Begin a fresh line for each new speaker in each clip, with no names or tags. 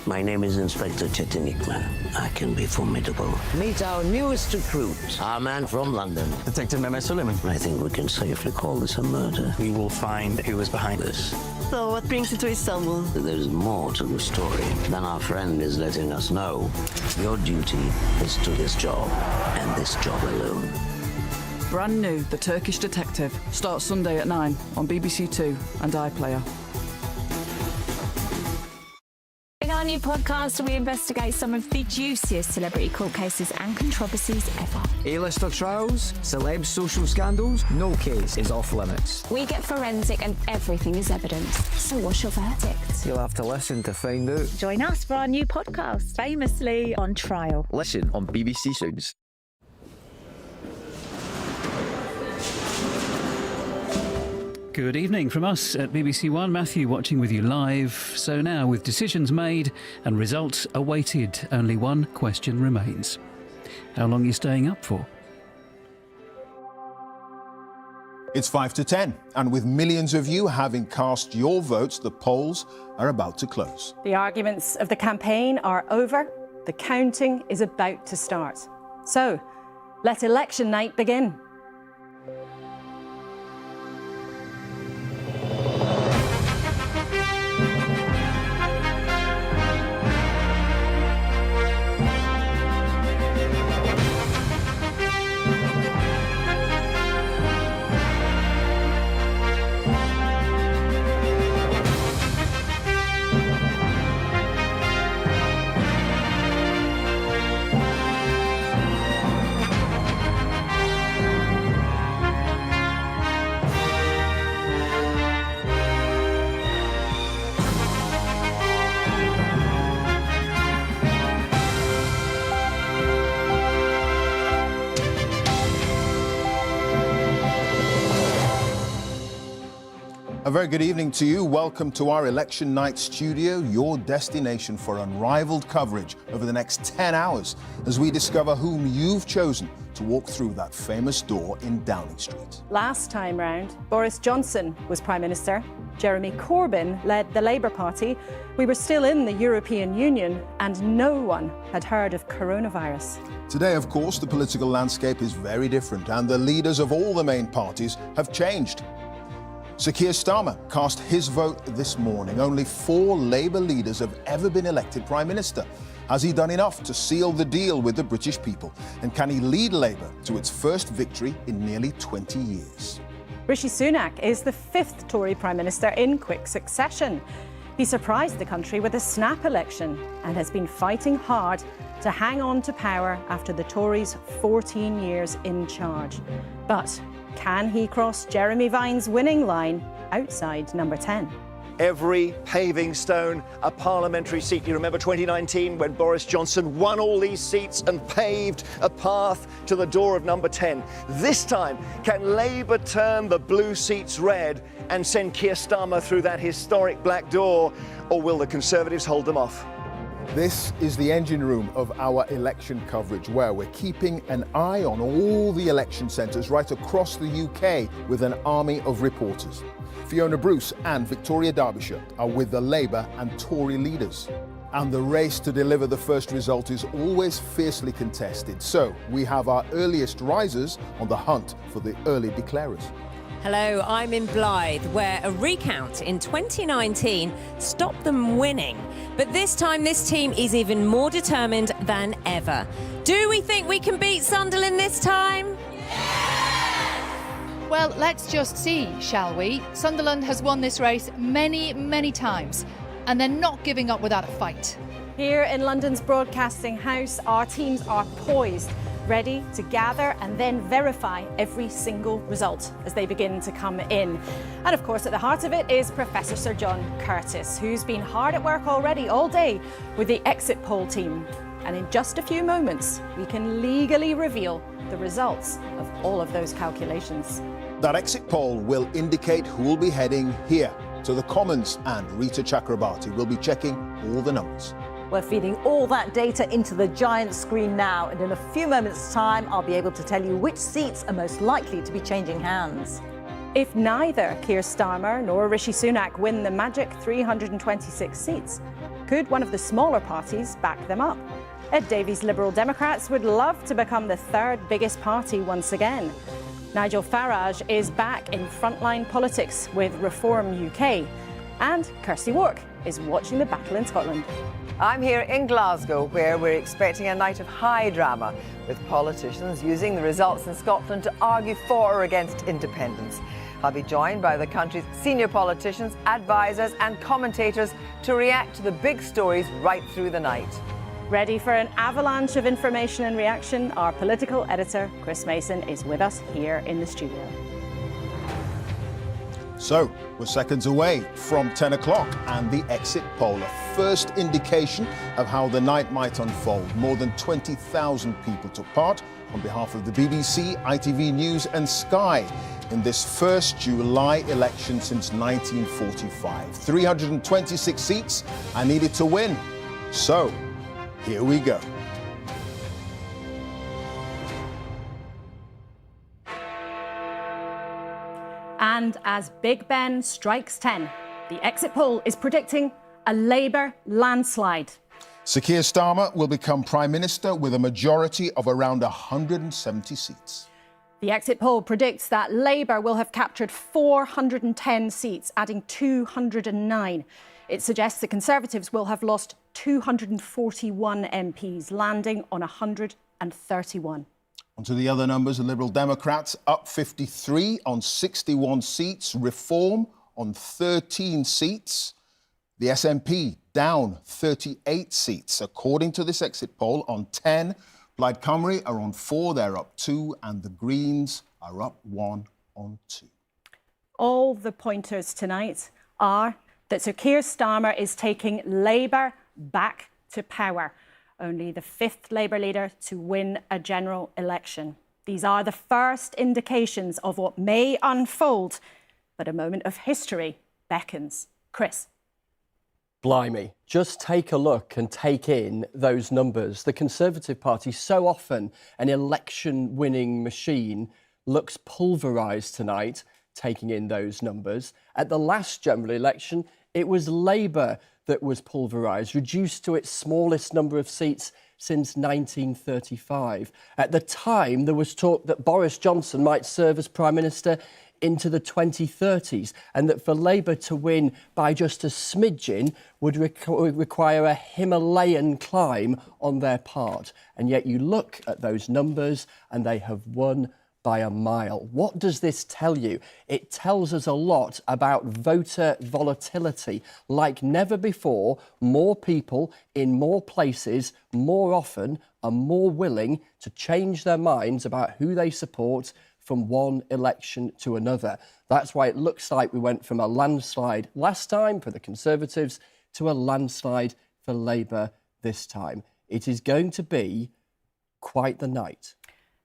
My name is Inspector Chetinikman. I can be formidable. Meet our newest recruit, our man from London.
Detective Mehmet Suleiman.
I think we can safely call this a murder.
We will find who was behind this.
So what brings you to Istanbul?
There's more to the story than our friend is letting us know. Your duty is to this job, and this job alone.
Brand new, The Turkish Detective. Starts Sunday at 9 on BBC Two and iPlayer.
In our new podcast, we investigate some of the juiciest celebrity court cases and controversies ever.
A-lister trials, celeb social scandals, no case is off limits.
We get forensic and everything is evidence. So what's your verdict?
You'll have to listen to find out.
Join us for our new podcast, Famously on Trial.
Listen on BBC Sounds.
Good evening from us at BBC One. Matthew watching with you live. So now, with decisions made and results awaited, only one question remains. How long are you staying up for?
It's 5 to 10, and with millions of you having cast your votes, the polls are about to close.
The arguments of the campaign are over. The counting is about to start. So, let election night begin.
A very good evening to you. Welcome to our election night studio, your destination for unrivaled coverage over the next 10 hours as we discover whom you've chosen to walk through that famous door in Downing Street.
Last time round, Boris Johnson was Prime Minister. Jeremy Corbyn led the Labour Party. We were still in the European Union and no one had heard of coronavirus.
Today, of course, the political landscape is very different and the leaders of all the main parties have changed. Sir Keir Starmer cast his vote this morning. Only 4 Labour leaders have ever been elected Prime Minister. Has he done enough to seal the deal with the British people? And can he lead Labour to its first victory in nearly 20 years?
Rishi Sunak is the 5th Tory Prime Minister in quick succession. He surprised the country with a snap election and has been fighting hard to hang on to power after the Tories' 14 years in charge. But can he cross Jeremy Vine's winning line outside number 10?
Every paving stone a parliamentary seat. You remember 2019 when Boris Johnson won all these seats and paved a path to the door of number 10. This time, can Labour turn the blue seats red and send Keir Starmer through that historic black door, or will the Conservatives hold them off?
This is the engine room of our election coverage, where we're keeping an eye on all the election centres right across the UK with an army of reporters. Fiona Bruce and Victoria Derbyshire are with the Labour and Tory leaders. And the race to deliver the first result is always fiercely contested. So we have our earliest risers on the hunt for the early declarers.
Hello, I'm in Blyth, where a recount in 2019 stopped them winning. But this time, this team is even more determined than ever. Do we think we can beat Sunderland this time?
Well, let's just see, shall we? Sunderland has won this race many, many times, and they're not giving up without a fight.
Here in London's Broadcasting House, our teams are poised, ready to gather and then verify every single result as they begin to come in. And of course, at the heart of it is Professor Sir John Curtis, who's been hard at work already all day with the exit poll team. And in just a few moments, we can legally reveal the results of all of those calculations.
That exit poll will indicate who will be heading here to the Commons, and Rita Chakrabarti will be checking all the numbers.
We're feeding all that data into the giant screen now, and in a few moments' time, I'll be able to tell you which seats are most likely to be changing hands.
If neither Keir Starmer nor Rishi Sunak win the magic 326 seats, could one of the smaller parties back them up? Ed Davey's Liberal Democrats would love to become the third biggest party once again. Nigel Farage is back in frontline politics with Reform UK. And Kirsty Wark is watching the battle in Scotland.
I'm here in Glasgow, where we're expecting a night of high drama, with politicians using the results in Scotland to argue for or against independence. I'll be joined by the country's senior politicians, advisers and commentators to react to the big stories right through the night.
Ready for an avalanche of information and reaction? Our political editor, Chris Mason, is with us here in the studio.
So, we're seconds away from 10 o'clock and the exit poll, a first indication of how the night might unfold. More than 20,000 people took part on behalf of the BBC, ITV News and Sky in this first July election since 1945. 326 seats are needed to win. So, here we go.
And as Big Ben strikes 10, the exit poll is predicting a Labour landslide.
Sir Keir Starmer will become Prime Minister with a majority of around 170 seats.
The exit poll predicts that Labour will have captured 410 seats, adding 209. It suggests the Conservatives will have lost 241 MPs, landing on 131.
On to the other numbers. The Liberal Democrats up 53 on 61 seats. Reform on 13 seats. The SNP down 38 seats. According to this exit poll, on 10. Plaid Cymru are on 4, they're up 2. And the Greens are up 1 on 2.
All the pointers tonight are that Sir Keir Starmer is taking Labour back to power. Only the 5th Labour leader to win a general election. These are the first indications of what may unfold, but a moment of history beckons. Chris.
Blimey, just take a look and take in those numbers. The Conservative Party, so often an election-winning machine, looks pulverised tonight, taking in those numbers. At the last general election, it was Labour that was pulverised, reduced to its smallest number of seats since 1935. At the time, there was talk that Boris Johnson might serve as Prime Minister into the 2030s, and that for Labour to win by just a smidgen would require a Himalayan climb on their part. And yet you look at those numbers and they have won by a mile. What does this tell you? It tells us a lot about voter volatility. Like never before, more people in more places more often are more willing to change their minds about who they support from one election to another. That's why it looks like we went from a landslide last time for the Conservatives to a landslide for Labour this time. It is going to be quite the night.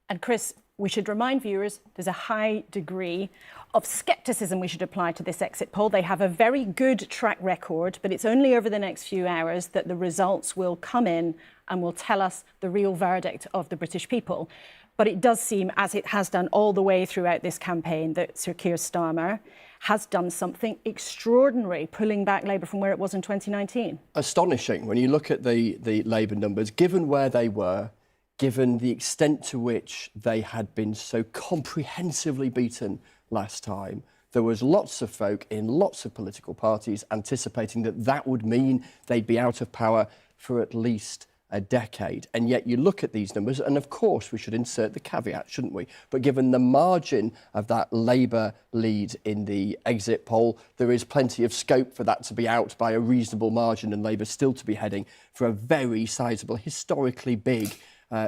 And Chris, we should remind viewers there's a high degree of scepticism we should apply to this exit poll. They have a very good track record, but it's only over the next few hours that the results will come in and will tell us the real verdict of the British people. But it does seem, as it has done all the way throughout this campaign, that Sir Keir Starmer has done something extraordinary, pulling back Labour from where it was in 2019.
Astonishing when you look at the Labour numbers, given where they were, given the extent to which they had been so comprehensively beaten last time. There was lots of folk in lots of political parties anticipating that that would mean they'd be out of power for at least a decade. And yet you look at these numbers, and of course we should insert the caveat, shouldn't we? But given the margin of that Labour lead in the exit poll, there is plenty of scope for that to be out by a reasonable margin and Labour still to be heading for a very sizable, historically big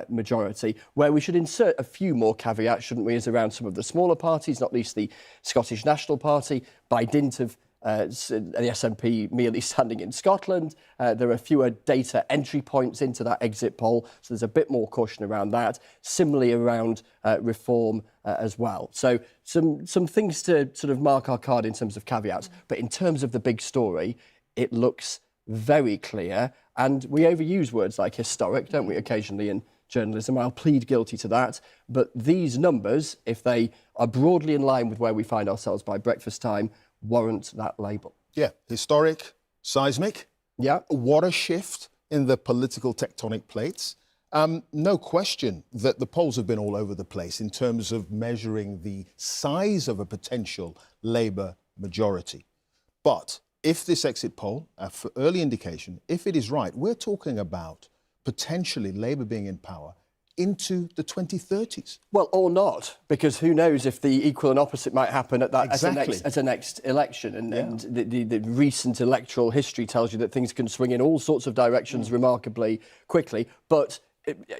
majority. Where we should insert a few more caveats, shouldn't we, is around some of the smaller parties, not least the Scottish National Party, by dint of the SNP merely standing in Scotland. There are fewer data entry points into that exit poll, so there's a bit more caution around that. Similarly around Reform as well. So some things to sort of mark our card in terms of caveats, but in terms of the big story, it looks very clear, and we overuse words like historic, don't we, occasionally in journalism. I'll plead guilty to that. But these numbers, if they are broadly in line with where we find ourselves by breakfast time, warrant that label.
Yeah, historic, seismic,
Yeah.
What a shift in the political tectonic plates. No question that the polls have been all over the place in terms of measuring the size of a potential Labour majority. But if this exit poll, for early indication, if it is right, we're talking about potentially Labour being in power into the 2030s.
Well, or not, because who knows if the equal and opposite might happen at that
Exactly.
at the next election. And the recent electoral history tells you that things can swing in all sorts of directions remarkably quickly. But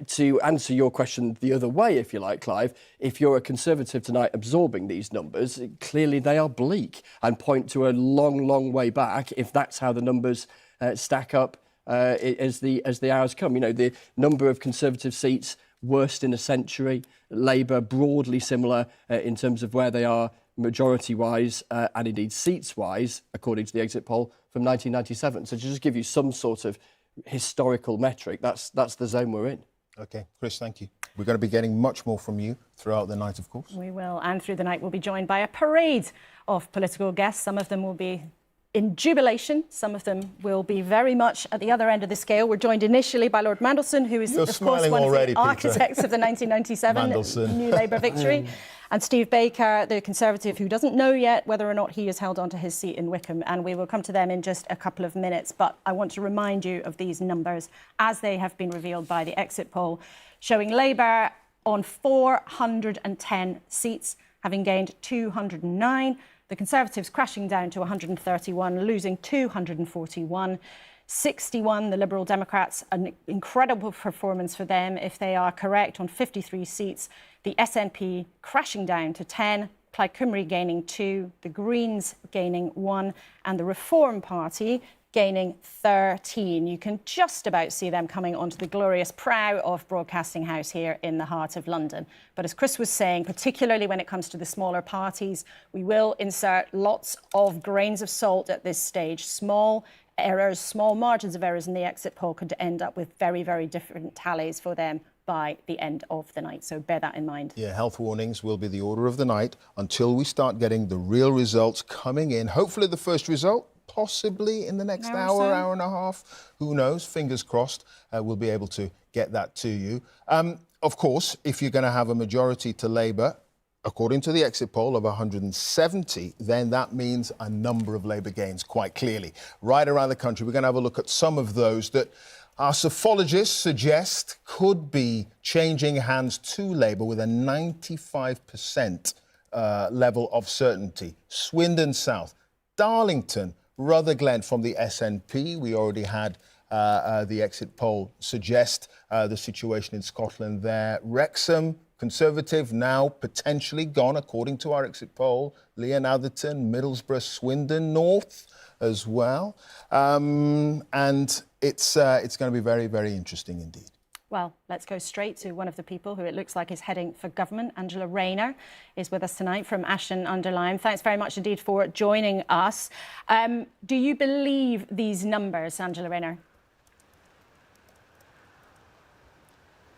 to answer your question the other way, if you like, Clive, if you're a Conservative tonight absorbing these numbers, clearly they are bleak and point to a long, long way back if that's how the numbers stack up as the hours come. You know, the number of Conservative seats worst in a century, Labour broadly similar in terms of where they are majority-wise and indeed seats-wise, according to the exit poll from 1997. So to just give you some sort of historical metric, that's the zone we're in.
OK, Chris, thank you. We're going to be getting much more from you throughout the night, of course.
We will, and through the night we'll be joined by a parade of political guests. Some of them will be in jubilation. Some of them will be very much at the other end of the scale. We're joined initially by Lord Mandelson, who is, of course, one
already,
of the architects of the 1997 New Labour victory. And Steve Baker, the Conservative, who doesn't know yet whether or not he is held onto his seat in Wickham. And we will come to them in just a couple of minutes. But I want to remind you of these numbers as they have been revealed by the exit poll, showing Labour on 410 seats, having gained 209. The Conservatives crashing down to 131, losing 241. 61, the Liberal Democrats, an incredible performance for them if they are correct, on 53 seats. The SNP crashing down to 10, Plaid Cymru gaining 2, the Greens gaining 1, and the Reform Party gaining 13. You can just about see them coming onto the glorious prow of Broadcasting House here in the heart of London. But as Chris was saying, particularly when it comes to the smaller parties, we will insert lots of grains of salt at this stage. Small errors, small margins of errors in the exit poll could end up with very, very different tallies for them by the end of the night. So bear that in mind.
Yeah, health warnings will be the order of the night until we start getting the real results coming in. Hopefully the first result, possibly in the next hour, hour and a half. Who knows? Fingers crossed we'll be able to get that to you. Of course, if you're going to have a majority to Labour, according to the exit poll of 170, then that means a number of Labour gains, quite clearly. Right around the country, we're going to have a look at some of those that our psephologists suggest could be changing hands to Labour with a 95% level of certainty. Swindon South, Darlington, Rutherglen from the SNP. We already had the exit poll suggest the situation in Scotland there. Wrexham, Conservative, now potentially gone, according to our exit poll. Leon Atherton, Middlesbrough, Swindon North as well. And it's going to be very, very interesting indeed.
Well, let's go straight to one of the people who it looks like is heading for government. Angela Rayner is with us tonight from Ashton-under-Lyne. Thanks very much indeed for joining us. Do you believe these numbers, Angela Rayner?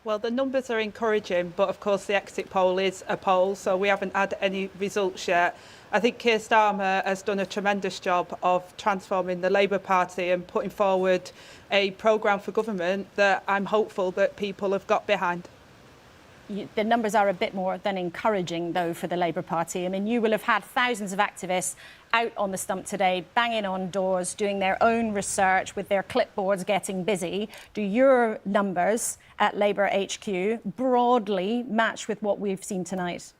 Well, the numbers are encouraging, but of course the exit poll is a poll, so we haven't had any results yet. I think Keir Starmer has done a tremendous job of transforming the Labour Party and putting forward a programme for government that I'm hopeful that people have got behind.
The numbers are a bit more than encouraging, though, for the Labour Party. I mean, you will have had thousands of activists out on the stump today, banging on doors, doing their own research with their clipboards, getting busy. Do your numbers at Labour HQ broadly match with what we've seen tonight?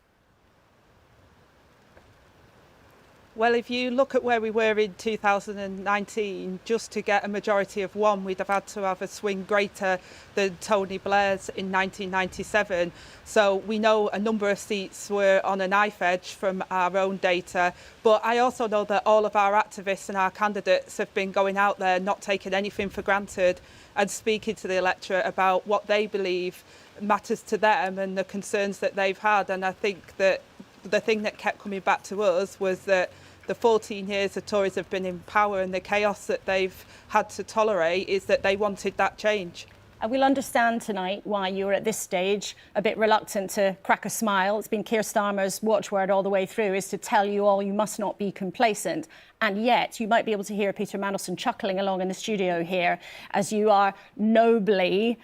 Well, if you look at where we were in 2019, just to get a majority of one, we'd have had to have a swing greater than Tony Blair's in 1997. So we know a number of seats were on a knife edge from our own data. But I also know that all of our activists and our candidates have been going out there, not taking anything for granted, and speaking to the electorate about what they believe matters to them and the concerns that they've had. And I think that the thing that kept coming back to us was that the 14 years the Tories have been in power and the chaos that they've had to tolerate is that they wanted that change.
We'll understand tonight why you're at this stage a bit reluctant to crack a smile. It's been Keir Starmer's watchword all the way through, is to tell you all you must not be complacent. And yet you might be able to hear Peter Mandelson chuckling along in the studio here as you are nobly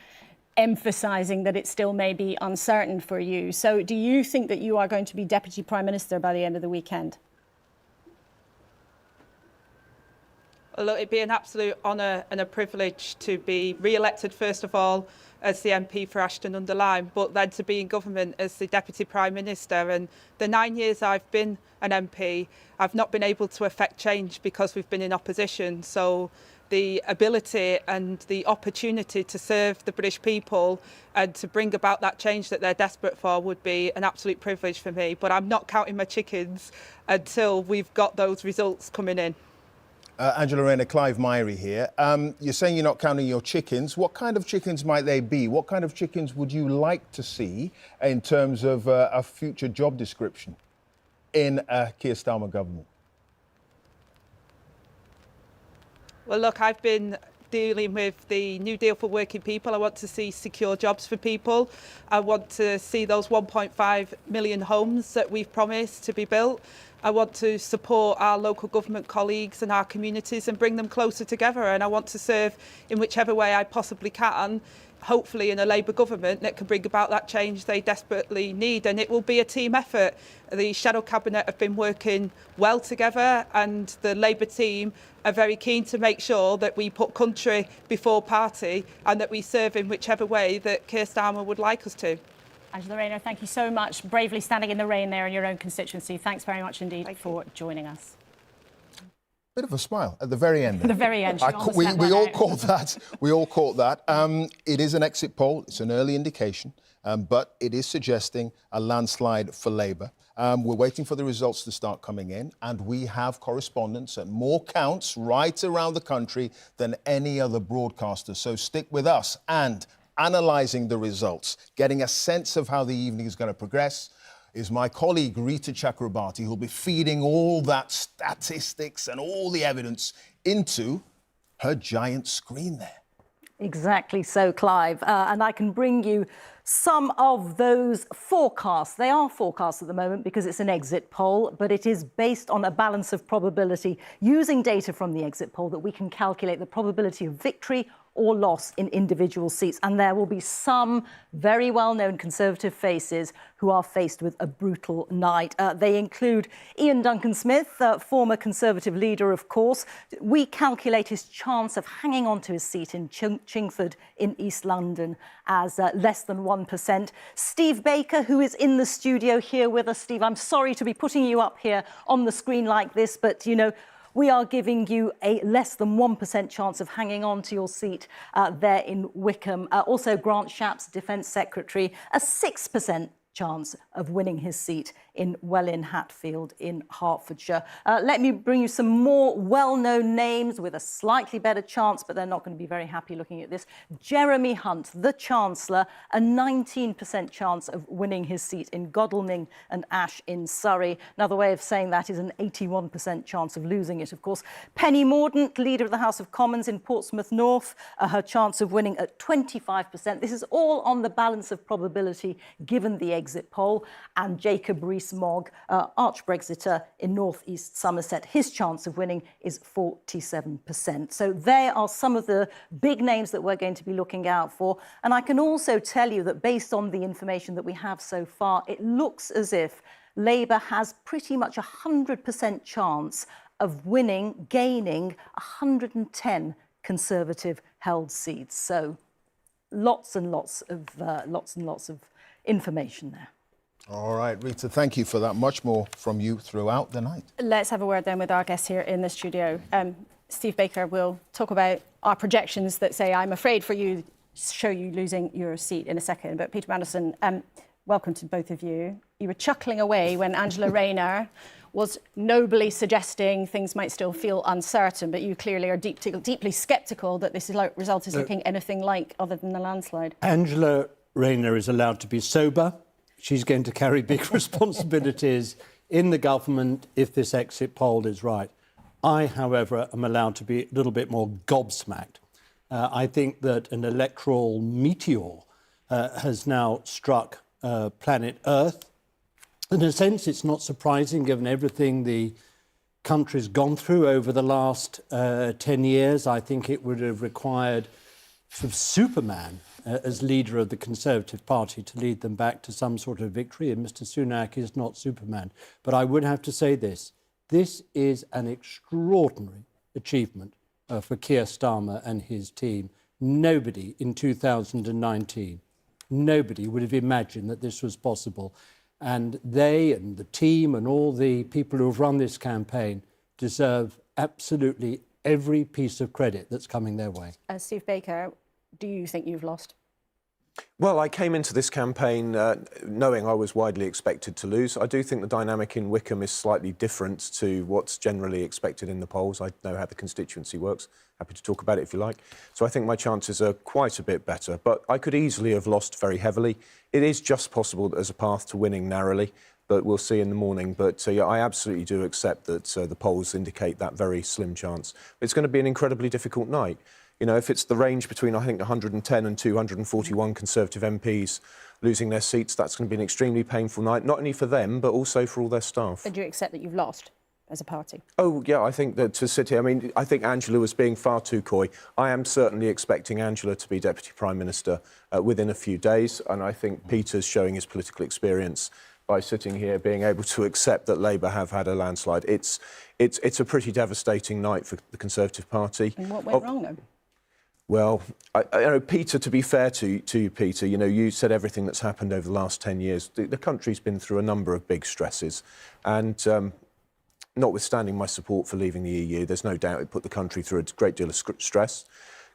emphasising that it still may be uncertain for you. So do you think that you are going to be Deputy Prime Minister by the end of the weekend?
Well, look, it'd be an absolute honour and a privilege to be re-elected, first of all, as the MP for Ashton-under-Lyne, but then to be in government as the Deputy Prime Minister. And the 9 years I've been an MP, I've not been able to effect change because we've been in opposition. So the ability and the opportunity to serve the British people and to bring about that change that they're desperate for would be an absolute privilege for me. But I'm not counting my chickens until we've got those results coming in.
Angela Rayner, Clive Myrie here. You're saying you're not counting your chickens. What kind of chickens might they be? What kind of chickens would you like to see in terms of a future job description in a Keir Starmer government?
Well, look, I've been dealing with the New Deal for working people. I want to see secure jobs for people. I want to see those 1.5 million homes that we've promised to be built. I want to support our local government colleagues and our communities and bring them closer together. And I want to serve in whichever way I possibly can, hopefully in a Labour government that can bring about that change they desperately need. And it will be a team effort. The Shadow Cabinet have been working well together, and the Labour team are very keen to make sure that we put country before party and that we serve in whichever way that Keir Starmer would like us to.
Angela Rayner, thank you so much. Bravely standing in the rain there in your own constituency. Thanks very much indeed for joining us.
Bit of a smile at the very end.
At the very end.
We all caught that. We all caught that. It is an exit poll. It's an early indication, but it is suggesting a landslide for Labour. We're waiting for the results to start coming in, and we have correspondents at more counts right around the country than any other broadcaster. So stick with us. And analysing the results, getting a sense of how the evening is going to progress, is my colleague Rita Chakrabarti, who'll be feeding all that statistics and all the evidence into her giant screen there.
Exactly so, Clive. And I can bring you some of those forecasts. They are forecasts at the moment because it's an exit poll, but it is based on a balance of probability using data from the exit poll that we can calculate the probability of victory or loss in individual seats. And there will be some very well-known Conservative faces who are faced with a brutal night. They include Ian Duncan Smith, former Conservative leader, of course. We calculate his chance of hanging on to his seat in Chingford in East London as less than 1%. Steve Baker, who is in the studio here with us. Steve, I'm sorry to be putting you up here on the screen like this, but, you know, we are giving you a less than 1% chance of hanging on to your seat there in Wickham. Also, Grant Shapps, Defence Secretary, a 6% chance of winning his seat in Welwyn Hatfield in Hertfordshire. Let me bring you some more well-known names with a slightly better chance, but they're not going to be very happy looking at this. Jeremy Hunt, the Chancellor, a 19% chance of winning his seat in Godalming and Ash in Surrey. Another way of saying that is an 81% chance of losing it, of course. Penny Mordaunt, Leader of the House of Commons in Portsmouth North, her chance of winning at 25%. This is all on the balance of probability given the exit poll. And Jacob Rees-Mogg, arch-Brexiter in North East Somerset, his chance of winning is 47%. So they are some of the big names that we're going to be looking out for. And I can also tell you that based on the information that we have so far, it looks as if Labour has pretty much 100% chance of winning, gaining 110 Conservative-held seats. So lots and lots of information there.
All right, Rita, thank you for that. Much more from you throughout the night.
Let's have a word then with our guest here in the studio. Steve Baker will talk about our projections that say, I'm afraid for you, show you losing your seat in a second. But Peter Mandelson, welcome to both of you. You were chuckling away when Angela Rayner was nobly suggesting things might still feel uncertain, but you clearly are deeply sceptical that this result is looking anything like other than a landslide.
Angela Rayner is allowed to be sober. She's going to carry big responsibilities in the government if this exit poll is right. I, however, am allowed to be a little bit more gobsmacked. I think that an electoral meteor has now struck planet Earth. In a sense, it's not surprising, given everything the country's gone through over the last 10 years. I think it would have required sort of Superman as leader of the Conservative Party to lead them back to some sort of victory, and Mr Sunak is not Superman. But I would have to say this. This is an extraordinary achievement for Keir Starmer and his team. Nobody in 2019, nobody would have imagined that this was possible. And they and the team and all the people who have run this campaign deserve absolutely every piece of credit that's coming their way.
Steve Baker, do you think you've lost?
Well, I came into this campaign knowing I was widely expected to lose. I do think the dynamic in Wickham is slightly different to what's generally expected in the polls. I know how the constituency works. Happy to talk about it if you like. So I think my chances are quite a bit better, but I could easily have lost very heavily. It is just possible that there's a path to winning narrowly, but we'll see in the morning. But yeah, I absolutely do accept that the polls indicate that very slim chance. But it's going to be an incredibly difficult night. You know, if it's the range between, I think, 110 and 241 Conservative MPs losing their seats, that's going to be an extremely painful night, not only for them, but also for all their staff.
And do you accept that you've lost as a party?
Oh, yeah, I think that to sit here, I mean, I think Angela was being far too coy. I am certainly expecting Angela to be Deputy Prime Minister within a few days, and I think Peter's showing his political experience by sitting here, being able to accept that Labour have had a landslide. It's a pretty devastating night for the Conservative Party.
And what went wrong, then?
Well, I know, Peter, to be fair to you, Peter, you know, you said everything that's happened over the last 10 years. The country's been through a number of big stresses. And notwithstanding my support for leaving the EU, there's no doubt it put the country through a great deal of stress.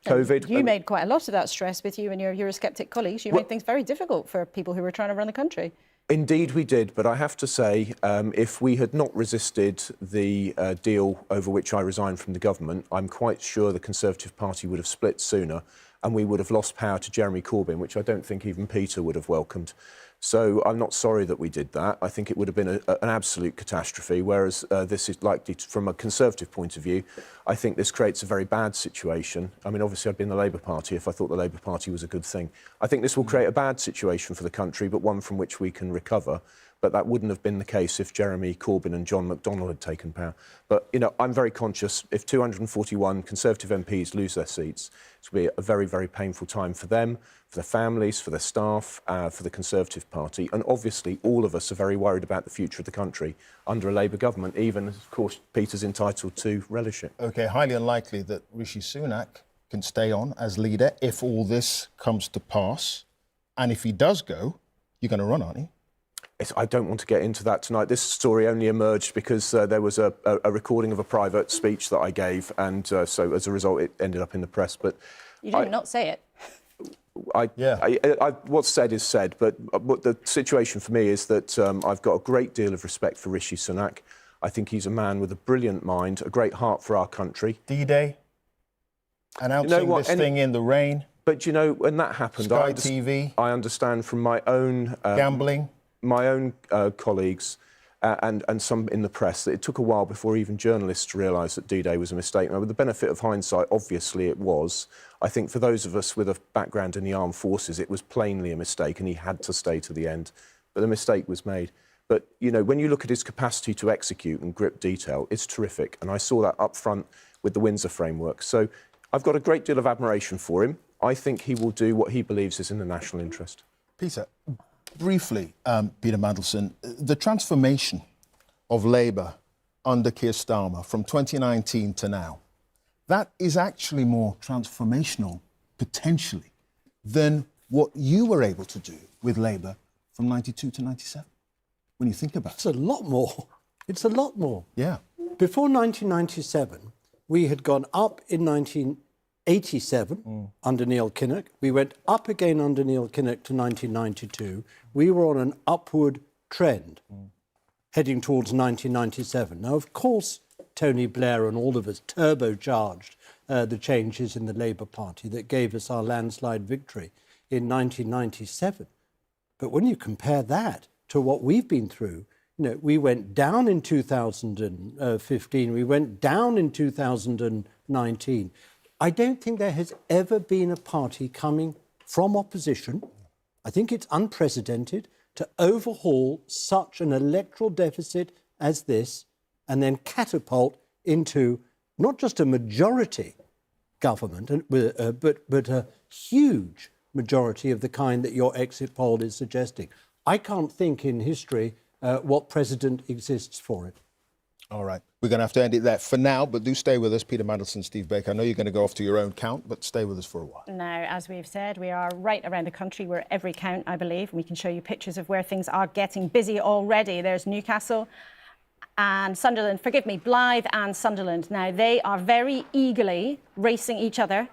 COVID...
You made quite a lot of that stress with you and your Eurosceptic colleagues. You made things very difficult for people who were trying to run the country.
Indeed we did, but I have to say, if we had not resisted the deal over which I resigned from the government, I'm quite sure the Conservative Party would have split sooner and we would have lost power to Jeremy Corbyn, which I don't think even Peter would have welcomed. So I'm not sorry that we did that. I think it would have been an absolute catastrophe, whereas this is likely, from a Conservative point of view, I think this creates a very bad situation. I mean, obviously, I'd be in the Labour Party if I thought the Labour Party was a good thing. I think this will create a bad situation for the country, but one from which we can recover. But that wouldn't have been the case if Jeremy Corbyn and John McDonnell had taken power. But, you know, I'm very conscious if 241 Conservative MPs lose their seats, it's going to be a very, very painful time for them, for their families, for their staff, for the Conservative Party. And obviously, all of us are very worried about the future of the country under a Labour government, even, of course, Peter's entitled to relish it.
OK, highly unlikely that Rishi Sunak can stay on as leader if all this comes to pass. And if he does go, you're going to run, aren't you?
I don't want to get into that tonight. This story only emerged because there was a recording of a private speech that I gave, and so as a result, it ended up in the press. But
you did not say it.
What's said is said, but what the situation for me is that I've got a great deal of respect for Rishi Sunak. I think he's a man with a brilliant mind, a great heart for our country.
D-Day, announcing this thing in the rain.
But, you know, when that happened,
Sky TV.
I understand from my own...
gambling.
My own colleagues and some in the press that it took a while before even journalists realised that D-Day was a mistake. Now, with the benefit of hindsight, obviously it was. I think for those of us with a background in the armed forces, it was plainly a mistake and he had to stay to the end. But the mistake was made. But, you know, when you look at his capacity to execute and grip detail, it's terrific. And I saw that up front with the Windsor framework. So I've got a great deal of admiration for him. I think he will do what he believes is in the national interest.
Peter, briefly, Peter Mandelson, the transformation of Labour under Keir Starmer from 2019 to now, that is actually more transformational, potentially, than what you were able to do with Labour from 92 to 97, when you think about it.
It's a lot more. It's a lot more.
Yeah.
Before 1997, we had gone up in 1987 under Neil Kinnock. We went up again under Neil Kinnock to 1992. We were on an upward trend heading towards 1997. Now, of course, Tony Blair and all of us turbocharged the changes in the Labour Party that gave us our landslide victory in 1997. But when you compare that to what we've been through, you know, we went down in 2015, we went down in 2019. I don't think there has ever been a party coming from opposition. I think it's unprecedented to overhaul such an electoral deficit as this and then catapult into not just a majority government, but a huge majority of the kind that your exit poll is suggesting. I can't think in history what precedent exists for it.
All right. We're going to have to end it there for now, but do stay with us. Peter Mandelson, Steve Baker. I know you're going to go off to your own count, but stay with us for a while.
Now, as we've said, we are right around the country. We're at every count, I believe. We can show you pictures of where things are getting busy already. There's Newcastle and Sunderland. Forgive me, Blyth and Sunderland. Now, they are very eagerly racing each other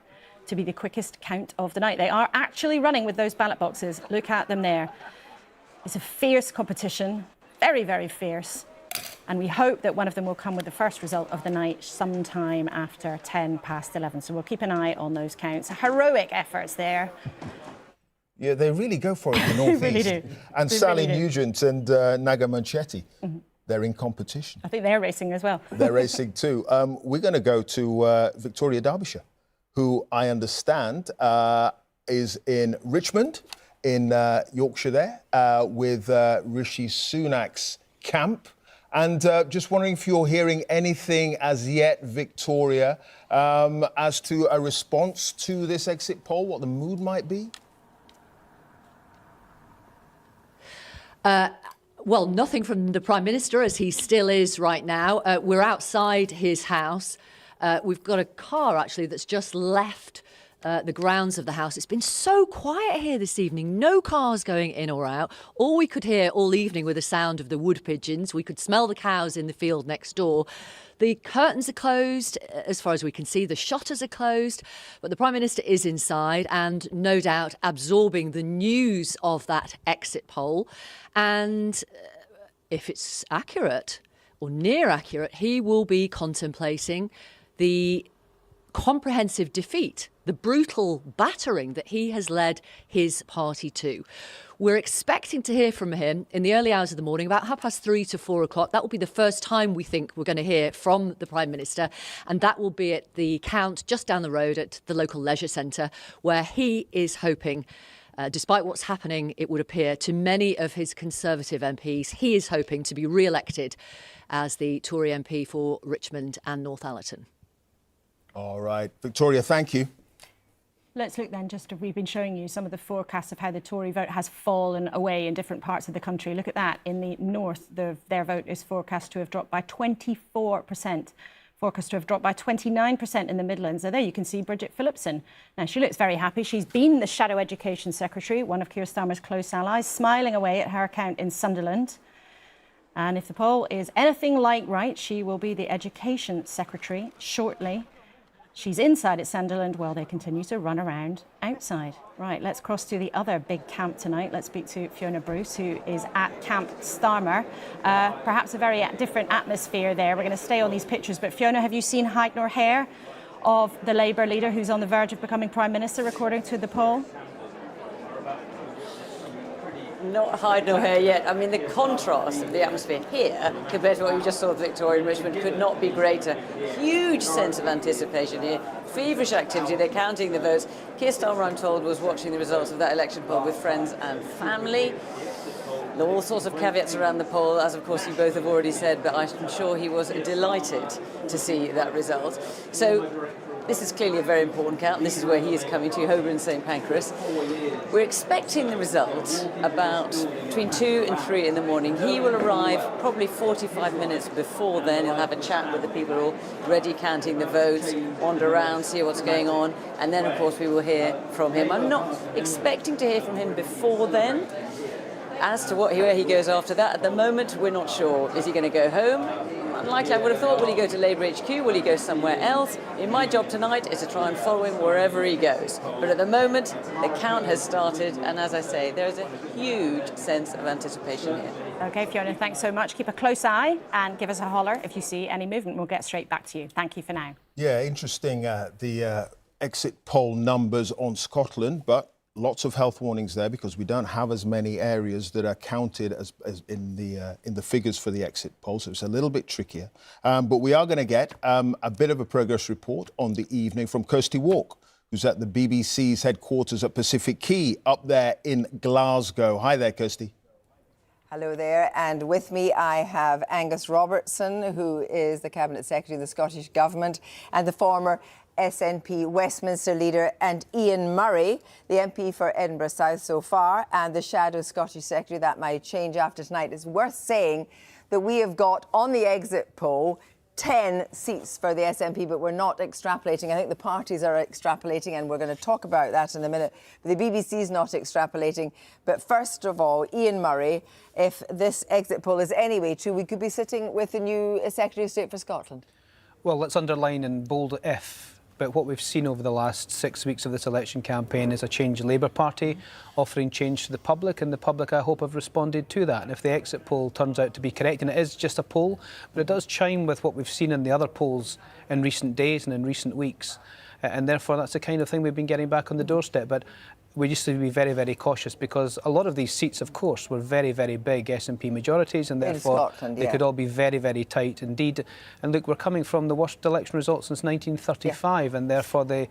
to be the quickest count of the night. They are actually running with those ballot boxes. Look at them there. It's a fierce competition, very, very fierce. And we hope that one of them will come with the first result of the night sometime after 11:10. So we'll keep an eye on those counts. Heroic efforts there.
Yeah, they really go for it in the North
They really
East.
do.
And
They
Sally
really do.
Nugent and Naga Manchetti, they're in competition.
I think they're racing as well.
They're racing too. We're going to go to Victoria, Derbyshire, who I understand is in Richmond, in Yorkshire there, with Rishi Sunak's camp. And just wondering if you're hearing anything as yet, Victoria, as to a response to this exit poll, what the mood might be?
Well, nothing from the Prime Minister, as he still is right now. We're outside his house. We've got a car, actually, that's just left the grounds of the house. It's been so quiet here this evening. No cars going in or out. All we could hear all evening were the sound of the wood pigeons. We could smell the cows in the field next door. The curtains are closed, as far as we can see. The shutters are closed. But the Prime Minister is inside and no doubt absorbing the news of that exit poll. And if it's accurate or near accurate, he will be contemplating the comprehensive defeat, the brutal battering that he has led his party to. We're expecting to hear from him in the early hours of the morning, about 3:30 to 4 o'clock. That will be the first time we think we're going to hear from the Prime Minister, and that will be at the count just down the road at the local leisure centre, where he is hoping, despite what's happening, it would appear, to many of his Conservative MPs, he is hoping to be re-elected as the Tory MP for Richmond and Northallerton.
All right. Victoria, thank you.
Let's look then, we've been showing you some of the forecasts of how the Tory vote has fallen away in different parts of the country. Look at that. In the north, their vote is forecast to have dropped by 24%. Forecast to have dropped by 29% in the Midlands. So there you can see Bridget Phillipson. Now, she looks very happy. She's been the Shadow Education Secretary, one of Keir Starmer's close allies, smiling away at her account in Sunderland. And if the poll is anything like right, she will be the Education Secretary shortly. She's inside at Sunderland while they continue to run around outside. Right, let's cross to the other big camp tonight. Let's speak to Fiona Bruce, who is at Camp Starmer. Perhaps a very different atmosphere there. We're going to stay on these pictures. But Fiona, have you seen height nor hair of the Labour leader who's on the verge of becoming Prime Minister, according to the poll?
Not hide nor hair yet. I mean, the contrast of the atmosphere here compared to what we just saw at Victoria and Richmond could not be greater. Huge sense of anticipation here, feverish activity. They're counting the votes. Keir Starmer, I'm told, was watching the results of that election poll with friends and family. There are all sorts of caveats around the poll, as of course you both have already said, but I'm sure he was delighted to see that result. So this is clearly a very important count, and this is where he is coming to, Holborn and St Pancras. We're expecting the result about between 2 and 3 in the morning. He will arrive probably 45 minutes before then. He'll have a chat with the people who are already counting the votes, wander around, see what's going on, and then, of course, we will hear from him. I'm not expecting to hear from him before then. As to where he goes after that, at the moment, we're not sure. Is he going to go home? Unlikely, I would have thought. Will he go to Labour HQ? Will he go somewhere else? My job tonight is to try and follow him wherever he goes. But at the moment, the count has started, and as I say, there is a huge sense of anticipation here.
OK, Fiona, thanks so much. Keep a close eye and give us a holler if you see any movement. We'll get straight back to you. Thank you for now.
Yeah, interesting, the exit poll numbers on Scotland, but lots of health warnings there because we don't have as many areas that are counted as in the figures for the exit poll, so it's a little bit trickier. But we are going to get a bit of a progress report on the evening from Kirsty Walk, who's at the BBC's headquarters at Pacific Quay up there in Glasgow. Hi there, Kirsty.
Hello there, and with me I have Angus Robertson, who is the Cabinet Secretary of the Scottish Government, and the former SNP Westminster leader, and Ian Myrie, the MP for Edinburgh South so far, and the shadow Scottish Secretary. That might change after tonight. It's worth saying that we have got on the exit poll 10 seats for the SNP, but we're not extrapolating. I think the parties are extrapolating, and we're going to talk about that in a minute. But the BBC is not extrapolating. But first of all, Ian Myrie, if this exit poll is any way true, we could be sitting with the new Secretary of State for Scotland.
Well, let's underline in bold if. But what we've seen over the last 6 weeks of this election campaign is a changed Labour Party offering change to the public, and the public, I hope, have responded to that. And if the exit poll turns out to be correct, and it is just a poll, but it does chime with what we've seen in the other polls in recent days and in recent weeks, and therefore that's the kind of thing we've been getting back on the doorstep. But we used to be very, very cautious because a lot of these seats, of course, were very, very big SNP majorities, and therefore they could all be very, very tight indeed. And look, we're coming from the worst election results since 1935, and therefore the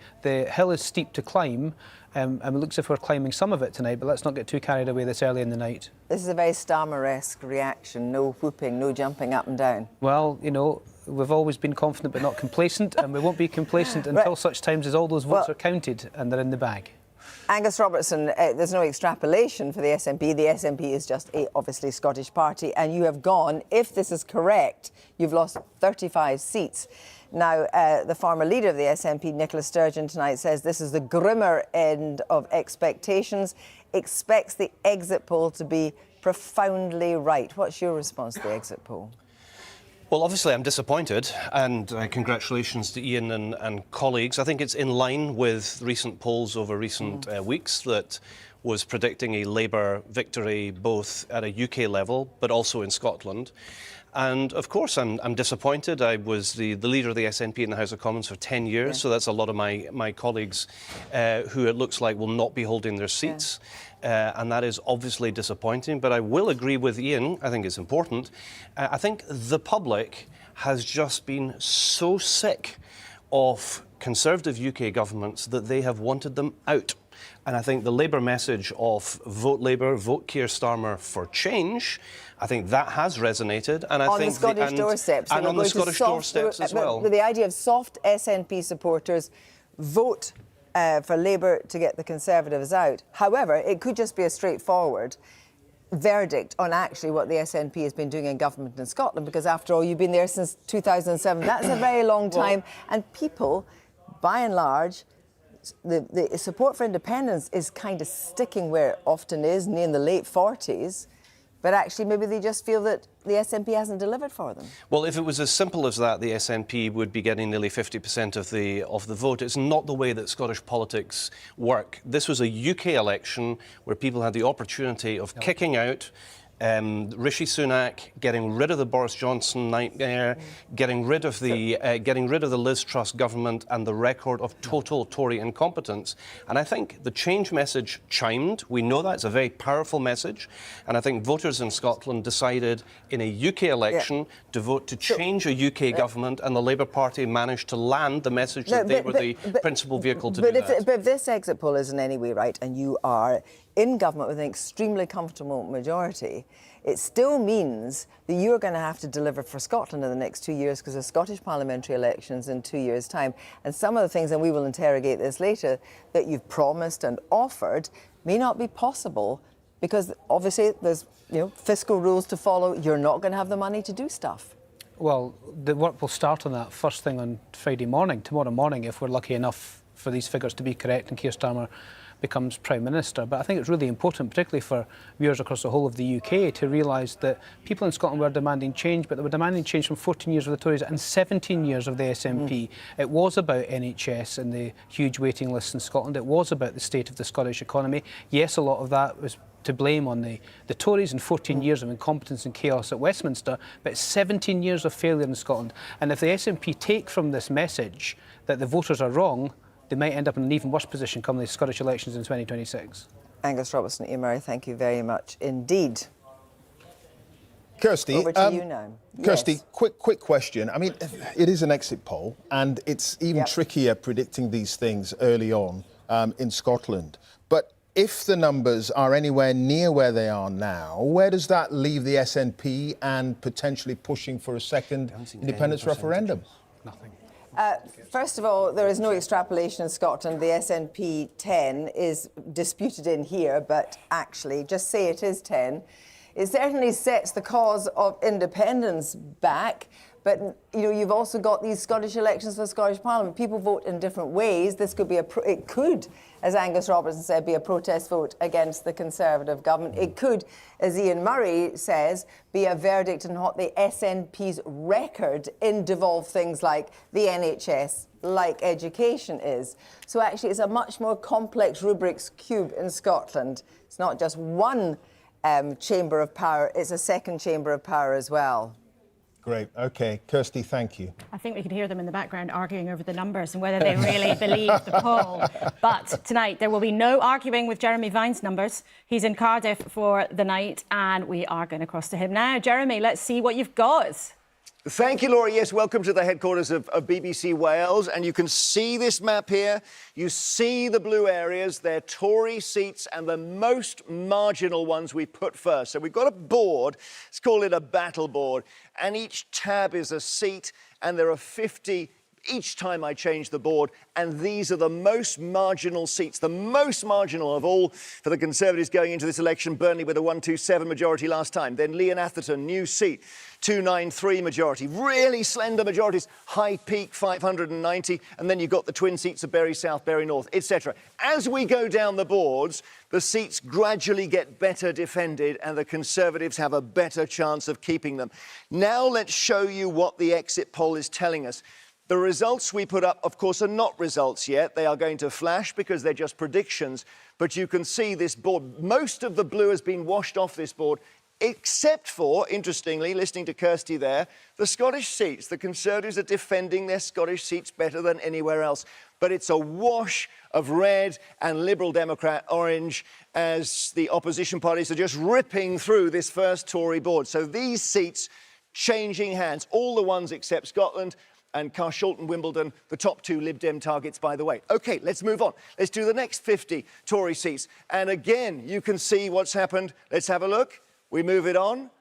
hill is steep to climb. And it looks as if we're climbing some of it tonight, but let's not get too carried away this early in the night.
This is a very Starmer-esque reaction. No whooping, no jumping up and down.
Well, you know, we've always been confident but not complacent, and we won't be complacent until such times as all those votes are counted and they're in the bag.
Angus Robertson, there's no extrapolation for the SNP. The SNP is just a, obviously, Scottish party, and you have gone, if this is correct, you've lost 35 seats. Now, the former leader of the SNP, Nicola Sturgeon, tonight says this is the grimmer end of expectations, expects the exit poll to be profoundly right. What's your response to the exit poll?
Well, obviously, I'm disappointed, and congratulations to Ian and colleagues. I think it's in line with recent polls over recent weeks that was predicting a Labour victory both at a UK level but also in Scotland. And of course, I'm disappointed. I was the leader of the SNP in the House of Commons for 10 years, so that's a lot of my colleagues who it looks like will not be holding their seats. And that is obviously disappointing. But I will agree with Ian, I think it's important. I think the public has just been so sick of Conservative UK governments that they have wanted them out. And I think the Labour message of vote Labour, vote Keir Starmer for change, I think that has resonated. And I think
the Scottish doorsteps.
And on the Scottish doorsteps as well.
With the idea of soft SNP supporters vote for Labour to get the Conservatives out. However, it could just be a straightforward verdict on actually what the SNP has been doing in government in Scotland, because after all, you've been there since 2007. That's a very long time. And people, by and large, the support for independence is kind of sticking where it often is, in the late 40s. But actually, maybe they just feel that the SNP hasn't delivered for them.
Well, if it was as simple as that, the SNP would be getting nearly 50% of the vote. It's not the way that Scottish politics work. This was a UK election where people had the opportunity of kicking out Rishi Sunak, getting rid of the Boris Johnson nightmare, getting rid of the Liz Truss government, and the record of total Tory incompetence. And I think the change message chimed. We know that it's a very powerful message, and I think voters in Scotland decided in a UK election to vote to change a UK government, and the Labour Party managed to land the message that they were the principal vehicle to do that.
But if this exit poll is in any way right, and you are in government with an extremely comfortable majority, it still means that you're going to have to deliver for Scotland in the next 2 years, because there's Scottish parliamentary elections in 2 years' time. And some of the things, and we will interrogate this later, that you've promised and offered may not be possible, because obviously there's fiscal rules to follow. You're not going to have the money to do stuff.
Well, the work will start on that first thing on Friday morning, tomorrow morning, if we're lucky enough for these figures to be correct and Keir Starmer becomes Prime Minister. But I think it's really important, particularly for viewers across the whole of the UK, to realise that people in Scotland were demanding change, but they were demanding change from 14 years of the Tories and 17 years of the SNP. It was about NHS and the huge waiting lists in Scotland. It was about the state of the Scottish economy. Yes, a lot of that was to blame on the Tories and 14 years of incompetence and chaos at Westminster, but 17 years of failure in Scotland. And if the SNP take from this message that the voters are wrong, they might end up in an even worse position come the Scottish elections in 2026.
Angus Robertson, Myrie, thank you very much indeed.
Kirsty,
over to you now.
Kirsty,
Yes.
quick question. I mean, it is an exit poll, and it's even trickier predicting these things early on in Scotland. But if the numbers are anywhere near where they are now, where does that leave the SNP and potentially pushing for a second independence referendum?
Nothing.
First of all, there is no extrapolation in Scotland. The SNP 10 is disputed in here, but actually, just say it is 10. It certainly sets the cause of independence back, but you've also got these Scottish elections for the Scottish Parliament. People vote in different ways. This could be it could, as Angus Robertson said, be a protest vote against the Conservative government. It could, as Ian Murray says, be a verdict on what the SNP's record in devolved things like the NHS, like education is. So actually, it's a much more complex Rubik's Cube in Scotland. It's not just one chamber of power, it's a second chamber of power as well.
Great. OK. Kirsty, thank you.
I think we could hear them in the background arguing over the numbers and whether they really believe the poll. But tonight, there will be no arguing with Jeremy Vine's numbers. He's in Cardiff for the night, and we are going across to him now. Jeremy, let's see what you've got.
Thank you, Laura. Yes, welcome to the headquarters of BBC Wales. And you can see this map here. You see the blue areas. They're Tory seats and the most marginal ones we put first. So we've got a board. Let's call it a battle board. And each tab is a seat. And there are 50 each time I change the board. And these are the most marginal seats, the most marginal of all for the Conservatives going into this election. Burnley with a 127 majority last time. Then Leon Atherton, new seat, 293 majority. Really slender majorities. High Peak, 590. And then you've got the twin seats of Bury South, Bury North, etc. As we go down the boards, the seats gradually get better defended and the Conservatives have a better chance of keeping them. Now let's show you what the exit poll is telling us. The results we put up, of course, are not results yet. They are going to flash because they're just predictions. But you can see this board. Most of the blue has been washed off this board, except for, interestingly, listening to Kirsty there, the Scottish seats. The Conservatives are defending their Scottish seats better than anywhere else. But it's a wash of red and Liberal Democrat orange as the opposition parties are just ripping through this first Tory board. So these seats changing hands, all the ones except Scotland, and Carshalton, Wimbledon, the top two Lib Dem targets, by the way. OK, let's move on. Let's do the next 50 Tory seats. And again, you can see what's happened. Let's have a look. We move it on.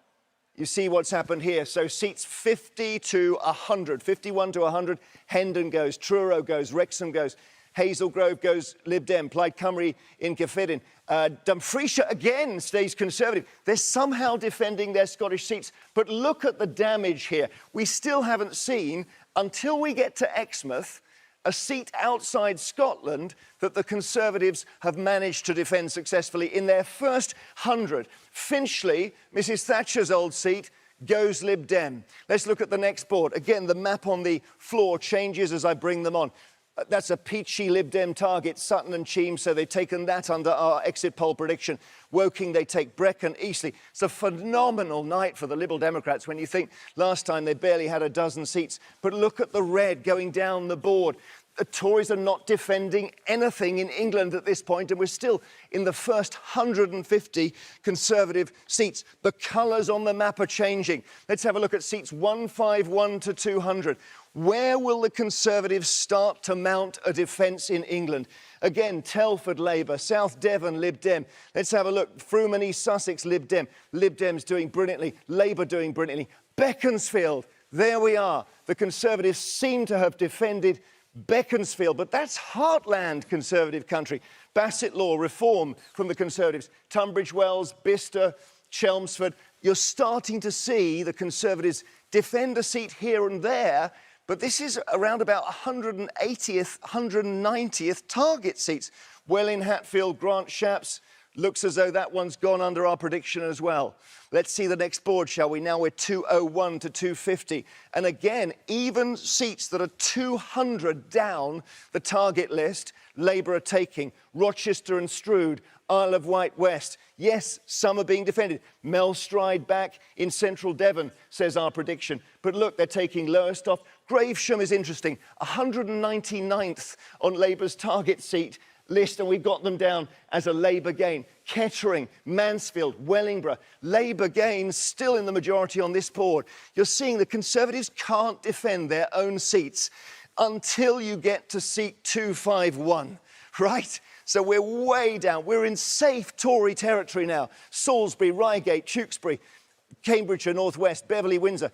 You see what's happened here. So seats 50 to 100, 51 to 100. Hendon goes, Truro goes, Wrexham goes, Hazel Grove goes Lib Dem, Plaid Cymru in Cyffredin. Dumfriesshire again stays Conservative. They're somehow defending their Scottish seats. But look at the damage here. We still haven't seen, until we get to Exmouth, a seat outside Scotland that the Conservatives have managed to defend successfully in their first 100. Finchley, Mrs Thatcher's old seat, goes Lib Dem. Let's look at the next board. Again, the map on the floor changes as I bring them on. That's a peachy Lib Dem target, Sutton and Cheam, so they've taken that under our exit poll prediction. Woking, they take Brecon, Eastleigh. It's a phenomenal night for the Liberal Democrats when you think last time they barely had a dozen seats. But look at the red going down the board. The Tories are not defending anything in England at this point, and we're still in the first 150 Conservative seats. The colours on the map are changing. Let's have a look at seats 151 to 200. Where will the Conservatives start to mount a defence in England? Again, Telford Labour, South Devon Lib Dem. Let's have a look. Frome and East Sussex Lib Dem. Lib Dem's doing brilliantly. Labour doing brilliantly. Beaconsfield, there we are. The Conservatives seem to have defended Beaconsfield, but that's heartland Conservative country. Bassett Law, Reform from the Conservatives. Tunbridge Wells, Bicester, Chelmsford. You're starting to see the Conservatives defend a seat here and there, but this is around about 180th, 190th target seats. Welling, Hatfield, Grant, Shapps. Looks as though that one's gone under our prediction as well. Let's see the next board, shall we? Now we're 201 to 250. And again, even seats that are 200 down the target list, Labour are taking. Rochester and Strood, Isle of Wight West. Yes, some are being defended. Melstride back in central Devon, says our prediction. But look, they're taking Lowestoft. Gravesham is interesting. 199th on Labour's target seat list, and we've got them down as a Labour gain. Kettering, Mansfield, Wellingborough, Labour gains still in the majority on this board. You're seeing the Conservatives can't defend their own seats until you get to seat 251, right? So we're way down. We're in safe Tory territory now. Salisbury, Reigate, Tewkesbury, Cambridgeshire, North West, Beverley, Windsor.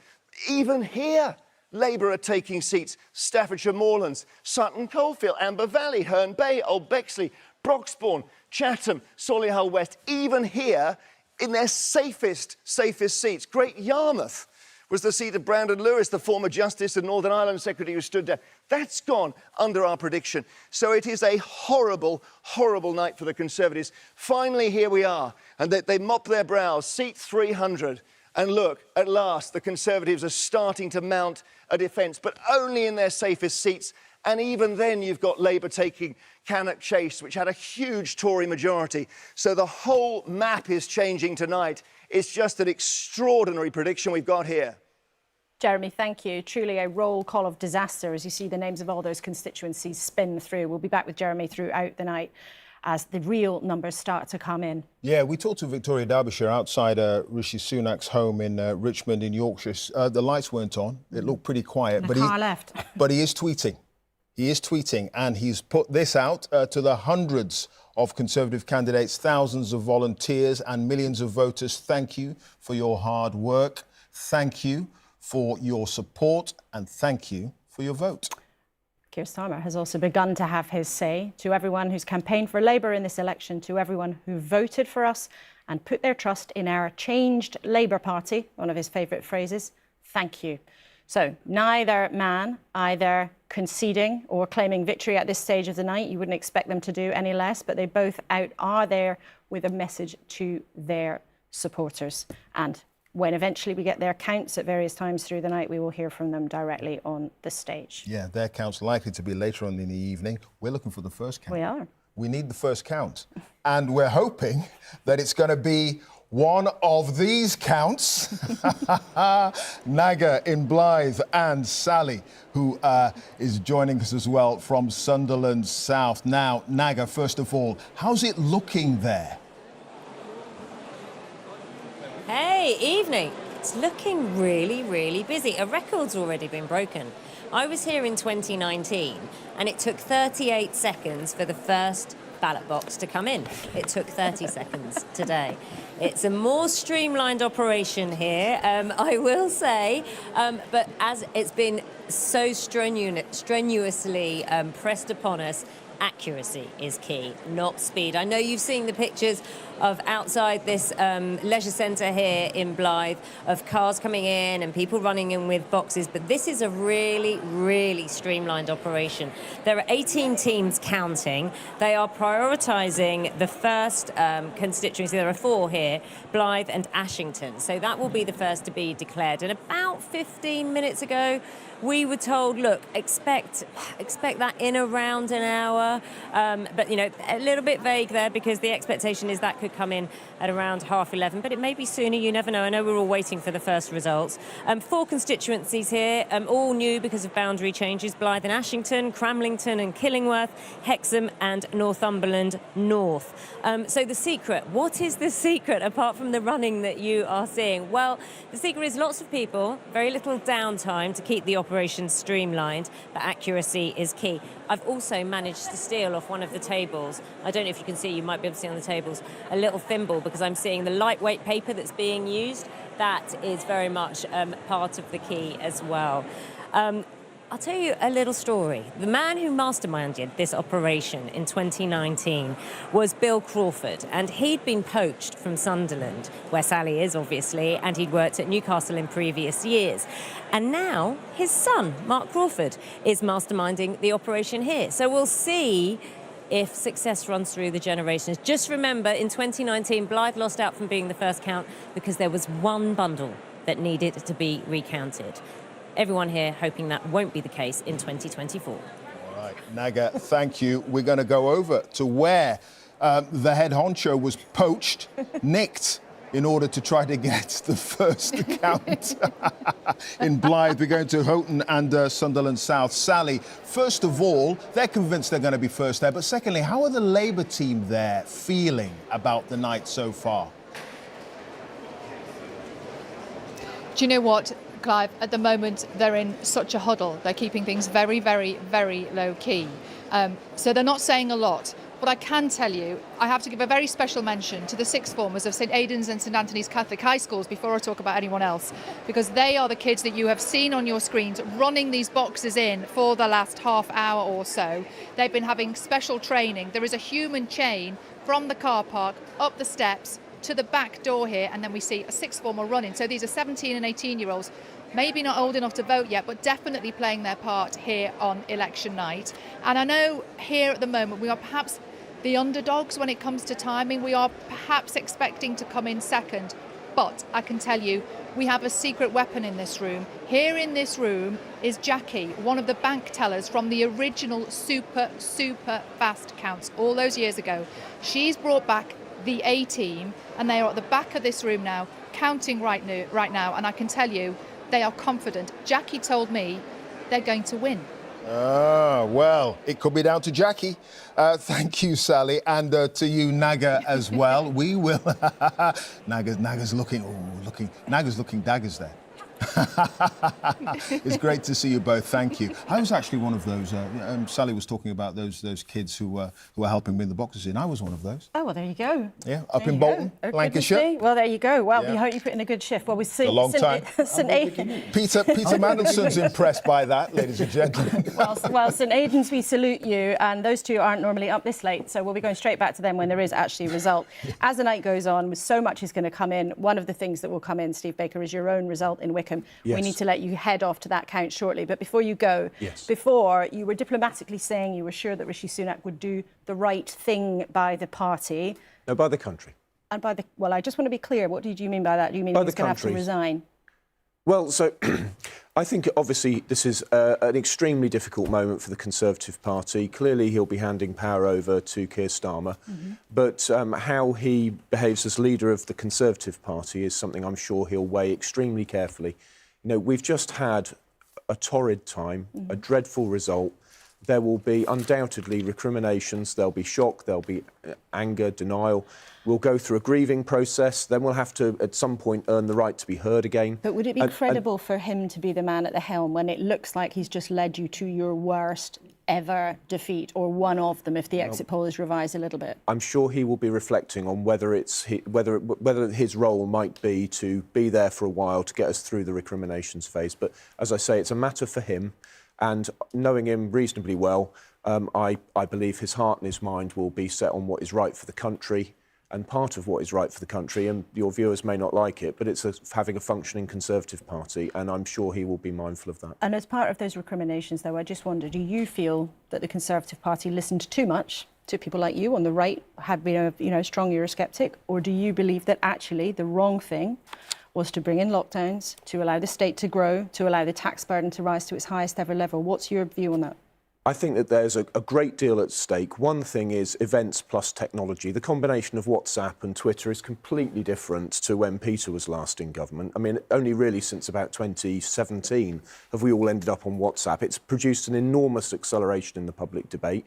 Even here, Labour are taking seats. Staffordshire Moorlands, Sutton Coldfield, Amber Valley, Herne Bay, Old Bexley, Broxbourne, Chatham, Solihull West. Even here, in their safest seats. Great Yarmouth was the seat of Brandon Lewis, the former Justice and Northern Ireland Secretary who stood down. That's gone under our prediction. So it is a horrible, horrible night for the Conservatives. Finally, here we are. And they mop their brows. Seat 300. And look, at last, the Conservatives are starting to mount a defence, but only in their safest seats. And even then, you've got Labour taking Cannock Chase, which had a huge Tory majority. So the whole map is changing tonight. It's just an extraordinary prediction we've got here.
Jeremy, thank you. Truly a roll call of disaster as you see the names of all those constituencies spin through. We'll be back with Jeremy throughout the night as the real numbers start to come in.
Yeah, we talked to Victoria Derbyshire outside Rishi Sunak's home in Richmond in Yorkshire. The lights weren't on. It looked pretty quiet.
The car left.
But he is tweeting. He is tweeting, and he's put this out to the hundreds of Conservative candidates, thousands of volunteers and millions of voters. Thank you for your hard work. Thank you for your support, and thank you for your vote.
Keir Starmer has also begun to have his say. To everyone who's campaigned for Labour in this election, to everyone who voted for us and put their trust in our changed Labour Party, one of his favourite phrases, thank you. So neither man either conceding or claiming victory at this stage of the night. You wouldn't expect them to do any less, but they both are there with a message to their supporters. And when eventually we get their counts at various times through the night, we will hear from them directly on the stage.
Yeah, their count's likely to be later on in the evening. We're looking for the first count.
We are.
We need the first count. And we're hoping that it's going to be one of these counts. Naga in Blyth and Sally, who is joining us as well from Sunderland South. Now, Naga, first of all, how's it looking there?
Hey, evening. It's looking really, really busy. A record's already been broken. I was here in 2019 and it took 38 seconds for the first ballot box to come in. It took 30 seconds today. It's a more streamlined operation here, I will say, but as it's been so strenuously pressed upon us, accuracy is key, not speed. I know you've seen the pictures of outside this leisure centre here in Blyth of cars coming in and people running in with boxes, but this is a really, really streamlined operation. There are 18 teams counting. They are prioritising the first constituency. There are 4 here, Blyth and Ashington. So that will be the first to be declared. And about 15 minutes ago, we were told, look, expect that in around an hour. But, you know, a little bit vague there because the expectation is that could come in at around 11:30. But it may be sooner, you never know. I know we're all waiting for the first results. 4 constituencies here, all new because of boundary changes. Blyth and Ashington, Cramlington and Killingworth, Hexham and Northumberland North. So the secret, what is the secret apart from the running that you are seeing? Well, the secret is lots of people, very little downtime to keep the operation streamlined, but accuracy is key. I've also managed to steal off one of the tables. I don't know if you can see, you might be able to see on the tables, a little thimble because I'm seeing the lightweight paper that's being used. That is very much part of the key as well. I'll tell you a little story. The man who masterminded this operation in 2019 was Bill Crawford, and he'd been poached from Sunderland, where Sally is, obviously, and he'd worked at Newcastle in previous years. And now his son, Mark Crawford, is masterminding the operation here. So we'll see if success runs through the generations. Just remember, in 2019, Blyth lost out from being the first count because there was one bundle that needed to be recounted. Everyone here hoping that won't be the case in 2024.
All right, Naga, thank you. We're going to go over to where the head honcho was poached, nicked, in order to try to get the first account in Blyth. We're going to Houghton and Sunderland South. Sally, first of all, they're convinced they're going to be first there. But secondly, how are the Labour team there feeling about the night so far?
Do you know what, Clive? At the moment, they're in such a huddle. They're keeping things very, very, very low key. So they're not saying a lot. But I can tell you, I have to give a very special mention to the sixth formers of St Aidan's and St Anthony's Catholic High Schools before I talk about anyone else, because they are the kids that you have seen on your screens running these boxes in for the last half hour or so. They've been having special training. There is a human chain from the car park up the steps to the back door here, and then we see a sixth former running. So these are 17 and 18-year-olds, maybe not old enough to vote yet, but definitely playing their part here on election night. And I know here at the moment we are perhaps the underdogs when it comes to timing. We are perhaps expecting to come in second, but I can tell you we have a secret weapon in this room. Here in this room is Jackie, one of the bank tellers from the original super fast counts all those years ago. She's brought back the A team, and they are at the back of this room now, counting right now, and I can tell you they are confident. Jackie told me they're going to win.
Well, it could be down to Jackie. Thank you, Sally, and to you, Naga, as well. We will. Naga's looking daggers there. It's great to see you both. Thank you. I was actually one of those. Sally was talking about those kids who were helping win the boxes in. I was one of those.
Oh, well, there you go.
Yeah, up in Bolton, Lancashire.
Well, there you go. Well, we hope you put in a good shift. Well, we see
a long time. Peter Mandelson's impressed by that, ladies and gentlemen.
Well, St Aidan's, we salute you, and those two aren't normally up this late, so we'll be going straight back to them when there is actually a result. As the night goes on, so much is going to come in. One of the things that will come in, Steve Baker, is your own result in Wickham.
Yes.
We need to let you head off to that count shortly. But before you go, before you were diplomatically saying you were sure that Rishi Sunak would do the right thing by the party.
No, by the country.
And by the... Well, I just want to be clear. What did you mean by that? Do you mean he was going to have to resign?
Well, so I think obviously this is an extremely difficult moment for the Conservative Party. Clearly he'll be handing power over to Keir Starmer, but how he behaves as leader of the Conservative Party is something I'm sure he'll weigh extremely carefully. You know, we've just had a torrid time, a dreadful result. There will be undoubtedly recriminations, there'll be shock, there'll be anger, denial. We'll go through a grieving process, then we'll have to, at some point, earn the right to be heard again.
But would it be credible for him to be the man at the helm when it looks like he's just led you to your worst ever defeat, or one of them, if the exit poll is revised a little bit?
I'm sure he will be reflecting on whether his role might be to be there for a while to get us through the recriminations phase. But as I say, it's a matter for him. And knowing him reasonably well, I believe his heart and his mind will be set on what is right for the country. And part of what is right for the country, and your viewers may not like it, but it's having a functioning Conservative Party, and I'm sure he will be mindful of that.
And as part of those recriminations, though, I just wonder, do you feel that the Conservative Party listened too much to people like you on the right, had been a strong Eurosceptic, or do you believe that actually the wrong thing was to bring in lockdowns, to allow the state to grow, to allow the tax burden to rise to its highest ever level? What's your view on that?
I think that there's a great deal at stake. One thing is events plus technology. The combination of WhatsApp and Twitter is completely different to when Peter was last in government. I mean, only really since about 2017 have we all ended up on WhatsApp. It's produced an enormous acceleration in the public debate.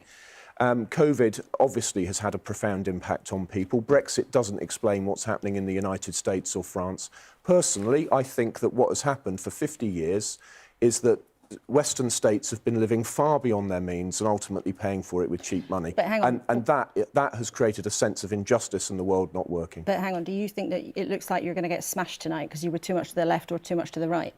COVID obviously has had a profound impact on people. Brexit doesn't explain what's happening in the United States or France. Personally, I think that what has happened for 50 years is that Western states have been living far beyond their means and ultimately paying for it with cheap money.
But hang on.
And that has created a sense of injustice and the world not working.
But hang on, do you think that it looks like you're going to get smashed tonight because you were too much to the left or too much to the right?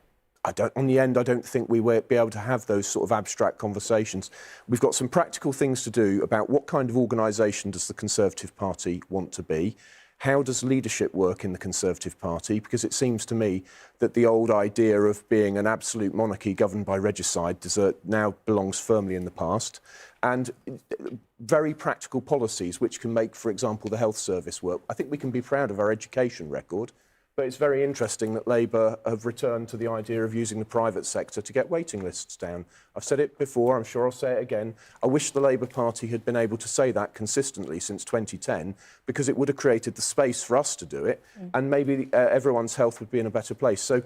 On the end, I don't think we will be able to have those sort of abstract conversations. We've got some practical things to do about what kind of organisation does the Conservative Party want to be. How does leadership work in the Conservative Party? Because it seems to me that the old idea of being an absolute monarchy governed by regicide now belongs firmly in the past. And very practical policies which can make, for example, the health service work. I think we can be proud of our education record. But it's very interesting that Labour have returned to the idea of using the private sector to get waiting lists down. I've said it before, I'm sure I'll say it again. I wish the Labour Party had been able to say that consistently since 2010, because it would have created the space for us to do it, and maybe everyone's health would be in a better place. So,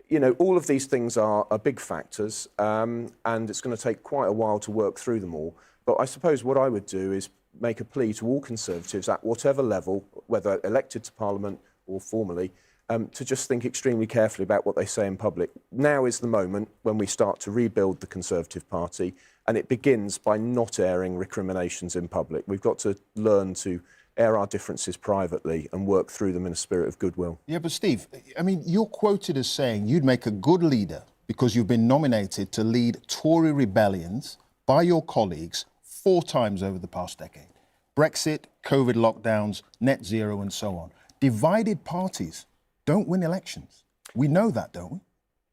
you know, all of these things are big factors, and it's going to take quite a while to work through them all. But I suppose what I would do is make a plea to all Conservatives at whatever level, whether elected to Parliament or formally, to just think extremely carefully about what they say in public. Now is the moment when we start to rebuild the Conservative Party, and it begins by not airing recriminations in public. We've got to learn to air our differences privately and work through them in a spirit of goodwill.
Yeah, but Steve, I mean, you're quoted as saying you'd make a good leader because you've been nominated to lead Tory rebellions by your colleagues 4 times over the past decade. Brexit, COVID lockdowns, net zero and so on. Divided parties don't win elections. We know that, don't we?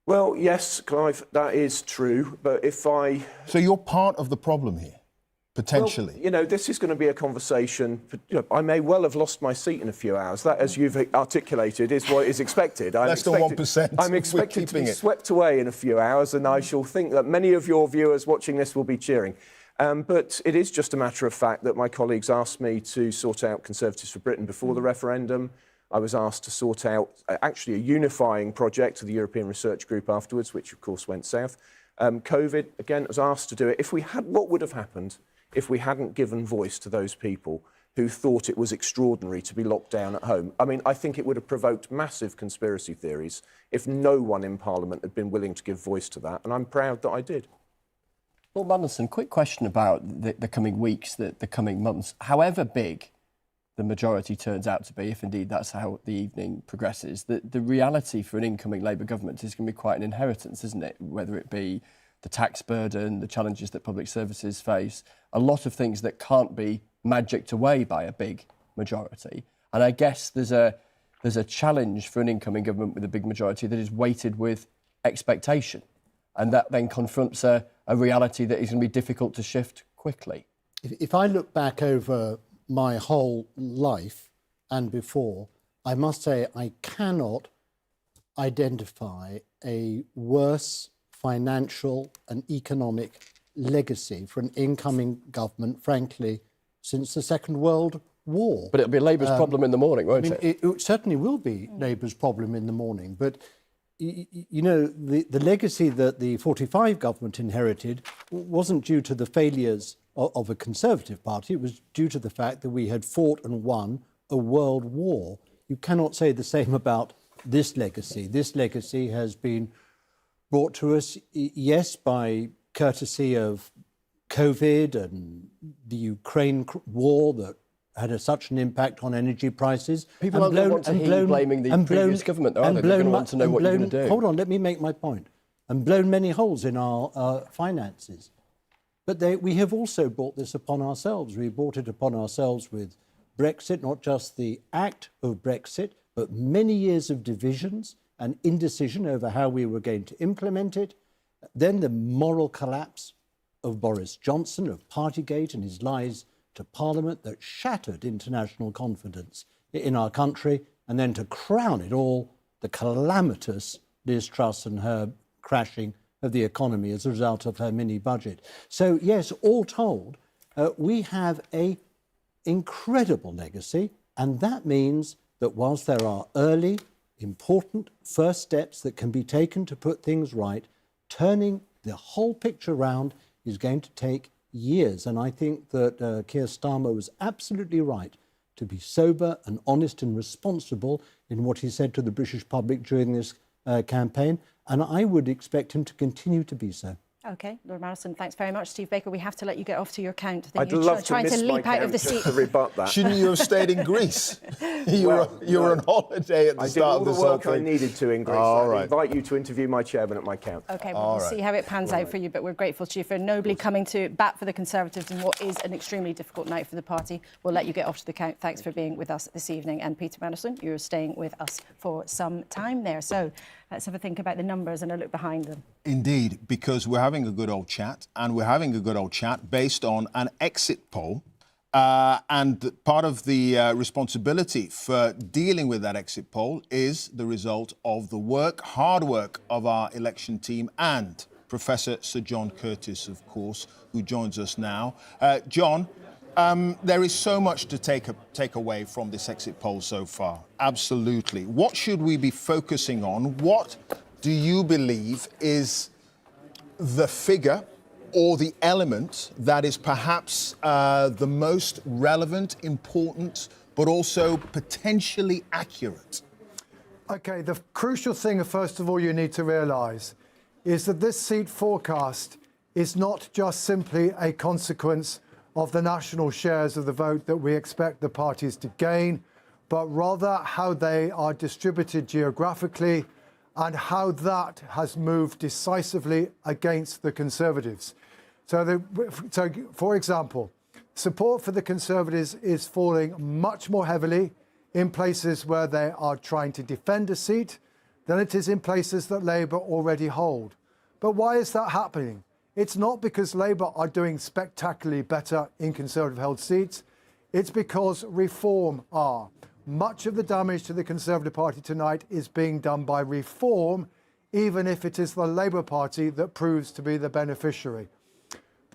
Well, yes, Clive, that is true, but if I...
So you're part of the problem here, potentially?
Well, you know, this is going to be a conversation... You know, I may well have lost my seat in a few hours. That, as you've articulated, is what is expected.
Less than 1%.
I'm expected to be swept away in a few hours, and I shall think that many of your viewers watching this will be cheering. But it is just a matter of fact that my colleagues asked me to sort out Conservatives for Britain before the referendum. I was asked to sort out actually a unifying project to the European Research Group afterwards, which of course went south. COVID, again, was asked to do it. What would have happened if we hadn't given voice to those people who thought it was extraordinary to be locked down at home? I mean, I think it would have provoked massive conspiracy theories if no one in Parliament had been willing to give voice to that, and I'm proud that I did.
Well, Mandelson, quick question about the coming weeks, the coming months. However big the majority turns out to be, if indeed that's how the evening progresses, the reality for an incoming Labour government is going to be quite an inheritance, isn't it? Whether it be the tax burden, the challenges that public services face, a lot of things that can't be magicked away by a big majority. And I guess there's a challenge for an incoming government with a big majority that is weighted with expectation. And that then confronts a reality that is going to be difficult to shift quickly.
If I look back over my whole life and before, I must say I cannot identify a worse financial and economic legacy for an incoming government, frankly, since the Second World War.
But it'll be Labour's problem in the morning, won't it?
It certainly will be Labour's problem in the morning. But, you know, the legacy that the 45 government inherited wasn't due to the failures of a Conservative party. It was due to the fact that we had fought and won a world war. You cannot say the same about this legacy. This legacy has been brought to us, yes, by courtesy of COVID and the Ukraine war that had such an impact on energy prices.
People don't want to hear you blaming the previous government, though, are they? They're going to want to know what you're going to do.
Hold on, let me make my point. And blown many holes in our finances. But we have also brought this upon ourselves. We brought it upon ourselves with Brexit, not just the act of Brexit, but many years of divisions and indecision over how we were going to implement it. Then the moral collapse of Boris Johnson, of Partygate and his lies to Parliament that shattered international confidence in our country. And then to crown it all, the calamitous Liz Truss and her crashing of the economy as a result of her mini budget. So, yes, all told, we have an incredible legacy, and that means that whilst there are early, important first steps that can be taken to put things right, turning the whole picture around is going to take years. And I think that Keir Starmer was absolutely right to be sober and honest and responsible in what he said to the British public during this campaign. And I would expect him to continue to be so.
OK, Lord Madison, thanks very much. Steve Baker, we have to let you get off to your count.
I'd love to miss my count to rebut that.
Shouldn't you have stayed in Greece? You were on holiday at the start of this whole thing.
I did all the work I needed to in Greece. I invite you to interview my chairman at my count.
OK, well, we'll see how it pans out for you, but we're grateful to you for nobly coming to bat for the Conservatives in what is an extremely difficult night for the party. We'll let you get off to the count. Thanks for being with us this evening. And Peter Madison, you're staying with us for some time there. So let's have a think about the numbers and a look behind them.
Indeed, because we're having a good old chat, and we're having a good old chat based on an exit poll And part of the responsibility for dealing with that exit poll is the result of the hard work of our election team and Professor Sir John Curtis, of course, who joins us now. John, there is so much to take away from this exit poll so far. Absolutely. What should we be focusing on? What do you believe is the figure or the element that is perhaps the most relevant, important, but also potentially accurate?
OK, the crucial thing, first of all, you need to realise is that this seat forecast is not just simply a consequence of the national shares of the vote that we expect the parties to gain, but rather how they are distributed geographically and how that has moved decisively against the Conservatives. So, for example, support for the Conservatives is falling much more heavily in places where they are trying to defend a seat than it is in places that Labour already hold. But why is that happening? It's not because Labour are doing spectacularly better in Conservative-held seats. It's because Reform are. Much of the damage to the Conservative Party tonight is being done by Reform, even if it is the Labour Party that proves to be the beneficiary.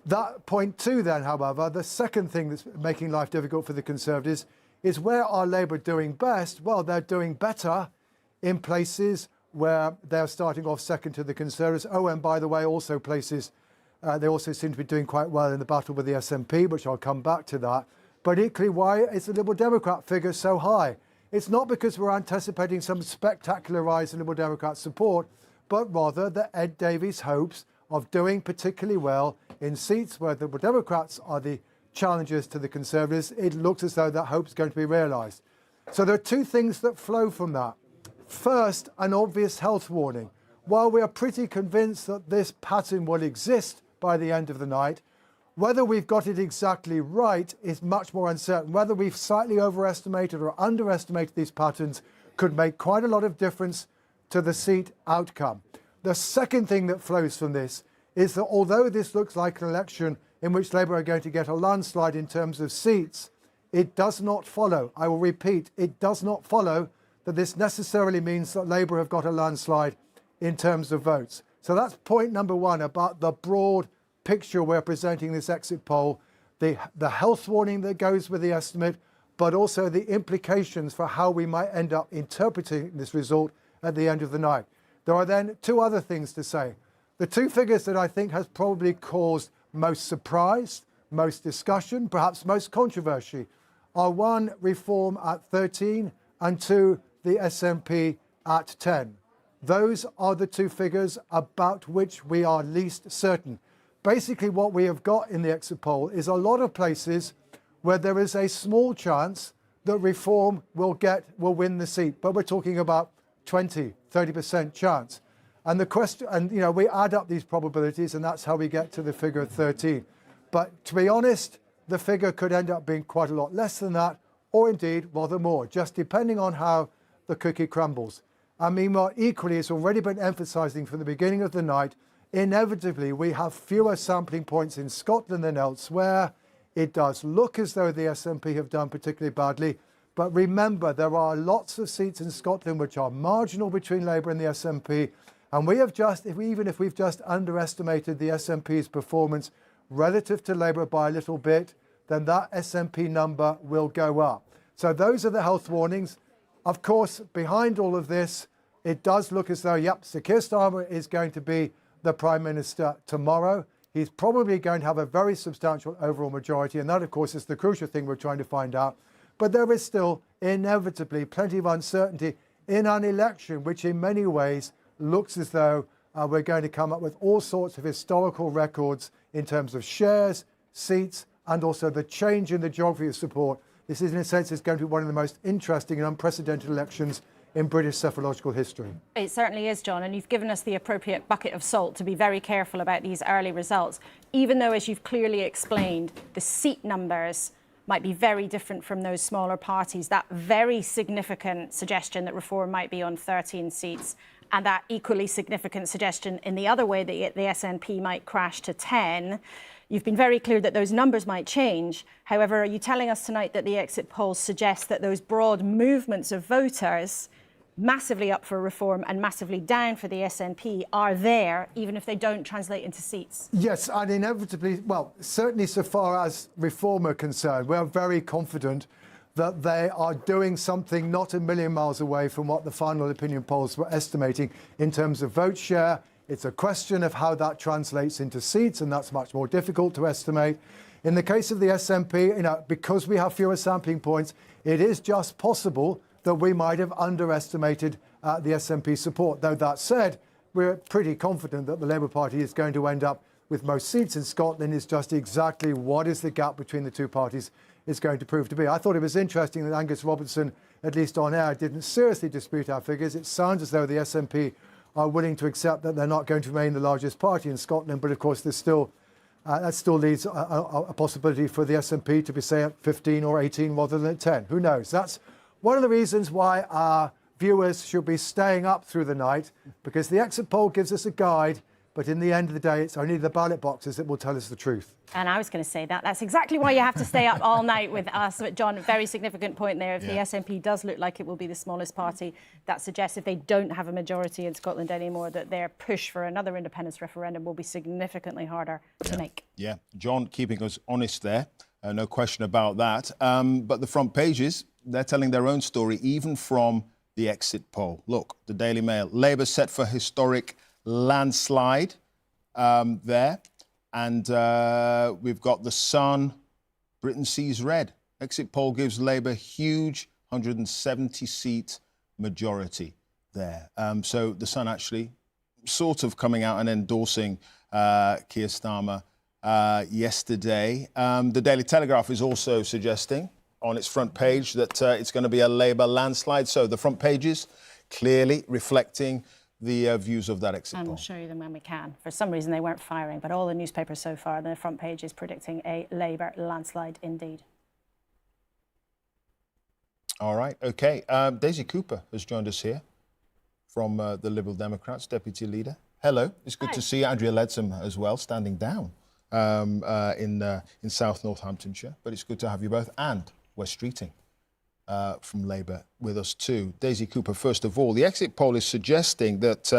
That point two, then, however, the second thing that's making life difficult for the Conservatives is where are Labour doing best? Well, they're doing better in places where they're starting off second to the Conservatives. Oh, and by the way, also places they also seem to be doing quite well in the battle with the SNP, which I'll come back to that. But equally, why is the Liberal Democrat figure so high? It's not because we're anticipating some spectacular rise in Liberal Democrat support, but rather that Ed Davey's hopes of doing particularly well in seats where the Liberal Democrats are the challengers to the Conservatives. It looks as though that hope is going to be realised. So there are two things that flow from that. First, an obvious health warning. While we are pretty convinced that this pattern will exist by the end of the night, whether we've got it exactly right is much more uncertain. Whether we've slightly overestimated or underestimated these patterns could make quite a lot of difference to the seat outcome. The second thing that flows from this is that although this looks like an election in which Labour are going to get a landslide in terms of seats, it does not follow, I will repeat, it does not follow that this necessarily means that Labour have got a landslide in terms of votes. So that's point number one about the broad picture we're presenting this exit poll, the health warning that goes with the estimate, but also the implications for how we might end up interpreting this result at the end of the night. There are then two other things to say. The two figures that I think has probably caused most surprise, most discussion, perhaps most controversy, are one, Reform at 13, and two, the SNP at 10. Those are the two figures about which we are least certain. Basically, what we have got in the exit poll is a lot of places where there is a small chance that Reform will win the seat, but we're talking about 20, 30% chance. And the question, and you know, we add up these probabilities, and that's how we get to the figure of 13. But to be honest, the figure could end up being quite a lot less than that, or indeed rather more, just depending on how the cookie crumbles. I mean, more equally, it's already been emphasising from the beginning of the night, inevitably we have fewer sampling points in Scotland than elsewhere. It does look as though the SNP have done particularly badly. But remember, there are lots of seats in Scotland which are marginal between Labour and the SNP. And we have just, even if we've just underestimated the SNP's performance relative to Labour by a little bit, then that SNP number will go up. So those are the health warnings. Of course, behind all of this, it does look as though, yep, Sir Keir Starmer is going to be the Prime Minister tomorrow. He's probably going to have a very substantial overall majority. And that, of course, is the crucial thing we're trying to find out. But there is still inevitably plenty of uncertainty in an election, which in many ways looks as though we're going to come up with all sorts of historical records in terms of shares, seats, and also the change in the geography of support. This is, in a sense, is going to be one of the most interesting and unprecedented elections in British psephological history.
It certainly is, John, and you've given us the appropriate bucket of salt to be very careful about these early results, even though, as you've clearly explained, the seat numbers might be very different from those smaller parties. That very significant suggestion that Reform might be on 13 seats, and that equally significant suggestion in the other way that the SNP might crash to 10. You've been very clear that those numbers might change. However, are you telling us tonight that the exit polls suggest that those broad movements of voters, massively up for reform and massively down for the SNP, are there, even if they don't translate into seats?
Yes, and inevitably, well, certainly so far as reform are concerned, we are very confident that they are doing something not a million miles away from what the final opinion polls were estimating in terms of vote share. It's a question of how that translates into seats, and that's much more difficult to estimate. In the case of the SNP, because we have fewer sampling points, it is just possible that we might have underestimated the SNP support. Though that said, we're pretty confident that the Labour Party is going to end up with most seats in Scotland. Is just exactly what is the gap between the two parties is going to prove to be. I thought it was interesting that Angus Robertson, at least on air, didn't seriously dispute our figures. It sounds as though the SNP are willing to accept that they're not going to remain the largest party in Scotland, but of course there's still that still leaves a possibility for the SNP to be, say, at 15 or 18 rather than at 10. Who knows? That's one of the reasons why our viewers should be staying up through the night, because the exit poll gives us a guide, but in the end of the day, it's only the ballot boxes that will tell us the truth.
And I was going to say that. That's exactly why you have to stay up all night with us. But John, a very significant point there. If the SNP does look like it will be the smallest party, that suggests if they don't have a majority in Scotland anymore, that their push for another independence referendum will be significantly harder to make.
Yeah, John keeping us honest there. No question about that. But the front pages, they're telling their own story, even from the exit poll. Look, the Daily Mail. Labour set for historic landslide there. And we've got the Sun. Britain sees red. Exit poll gives Labour huge 170-seat majority there. So the Sun actually sort of coming out and endorsing Keir Starmer yesterday. The Daily Telegraph is also suggesting on its front page that it's going to be a Labour landslide. So the front pages clearly reflecting the views of that exit poll.
And we'll show you them when we can. For some reason, they weren't firing, but all the newspapers so far, the front page is predicting a Labour landslide indeed.
All right, OK. Daisy Cooper has joined us here from the Liberal Democrats, Deputy Leader. Hello, it's good to see Andrea Leadsom as well, standing down in South Northamptonshire. But it's good to have you both, and Wes Streeting from Labour with us too. Daisy Cooper, first of all, the exit poll is suggesting that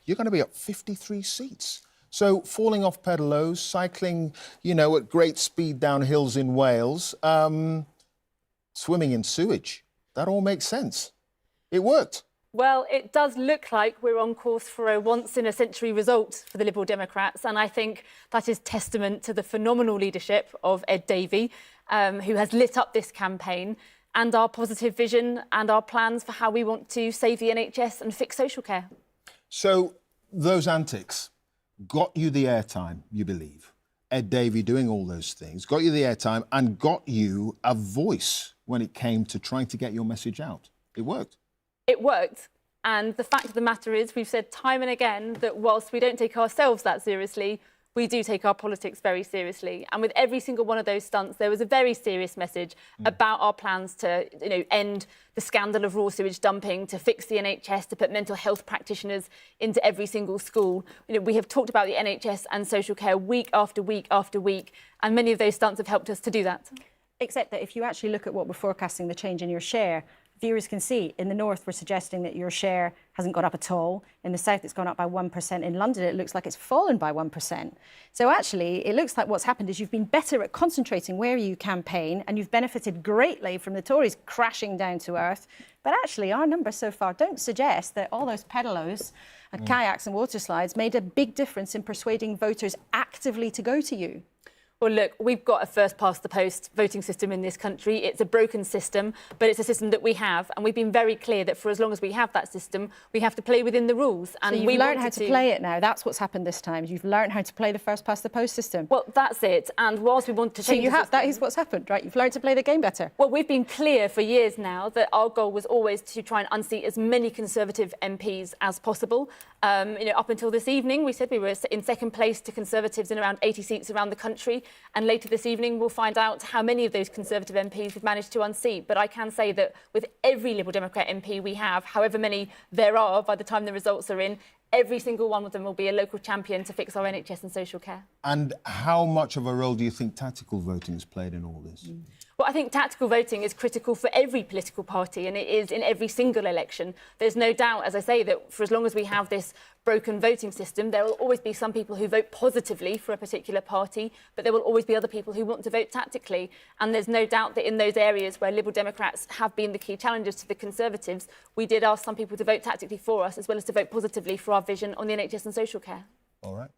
you're going to be up 53 seats. So falling off pedalos, cycling, at great speed down hills in Wales, swimming in sewage. That all makes sense. It worked.
Well, it does look like we're on course for a once-in-a-century result for the Liberal Democrats, and I think that is testament to the phenomenal leadership of Ed Davey, who has lit up this campaign, and our positive vision and our plans for how we want to save the NHS and fix social care.
So those antics got you the airtime, you believe. Ed Davey doing all those things, got you the airtime and got you a voice when it came to trying to get your message out. It worked.
It worked. And the fact of the matter is, we've said time and again that whilst we don't take ourselves that seriously, we do take our politics very seriously. And with every single one of those stunts, there was a very serious message about our plans to, end the scandal of raw sewage dumping, to fix the NHS, to put mental health practitioners into every single school. We have talked about the NHS and social care week after week after week, and many of those stunts have helped us to do that.
Except that if you actually look at what we're forecasting, the change in your share, viewers can see in the north we're suggesting that your share hasn't gone up at all. In the south it's gone up by 1%. In London it looks like it's fallen by 1%. So actually it looks like what's happened is you've been better at concentrating where you campaign, and you've benefited greatly from the Tories crashing down to earth. But actually our numbers so far don't suggest that all those pedalos and kayaks and water slides made a big difference in persuading voters actively to go to you.
Well, look, we've got a first-past-the-post voting system in this country. It's a broken system, but it's a system that we have. And we've been very clear that for as long as we have that system, we have to play within the rules. And
so you've learned how to play it now. That's what's happened this time. You've learned how to play the first-past-the-post system.
Well, that's it. And whilst we want to change
that is what's happened, right? You've learned to play the game better.
Well, we've been clear for years now that our goal was always to try and unseat as many Conservative MPs as possible. Up until this evening, we said we were in second place to Conservatives in around 80 seats around the country. And later this evening, we'll find out how many of those Conservative MPs we've managed to unseat. But I can say that with every Liberal Democrat MP we have, however many there are by the time the results are in, every single one of them will be a local champion to fix our NHS and social care.
And how much of a role do you think tactical voting has played in all this?
Well, I think tactical voting is critical for every political party, and it is in every single election. There's no doubt, as I say, that for as long as we have this broken voting system, there will always be some people who vote positively for a particular party, but there will always be other people who want to vote tactically. And there's no doubt that in those areas where Liberal Democrats have been the key challengers to the Conservatives, we did ask some people to vote tactically for us, as well as to vote positively for our vision on the NHS and social care.
All right.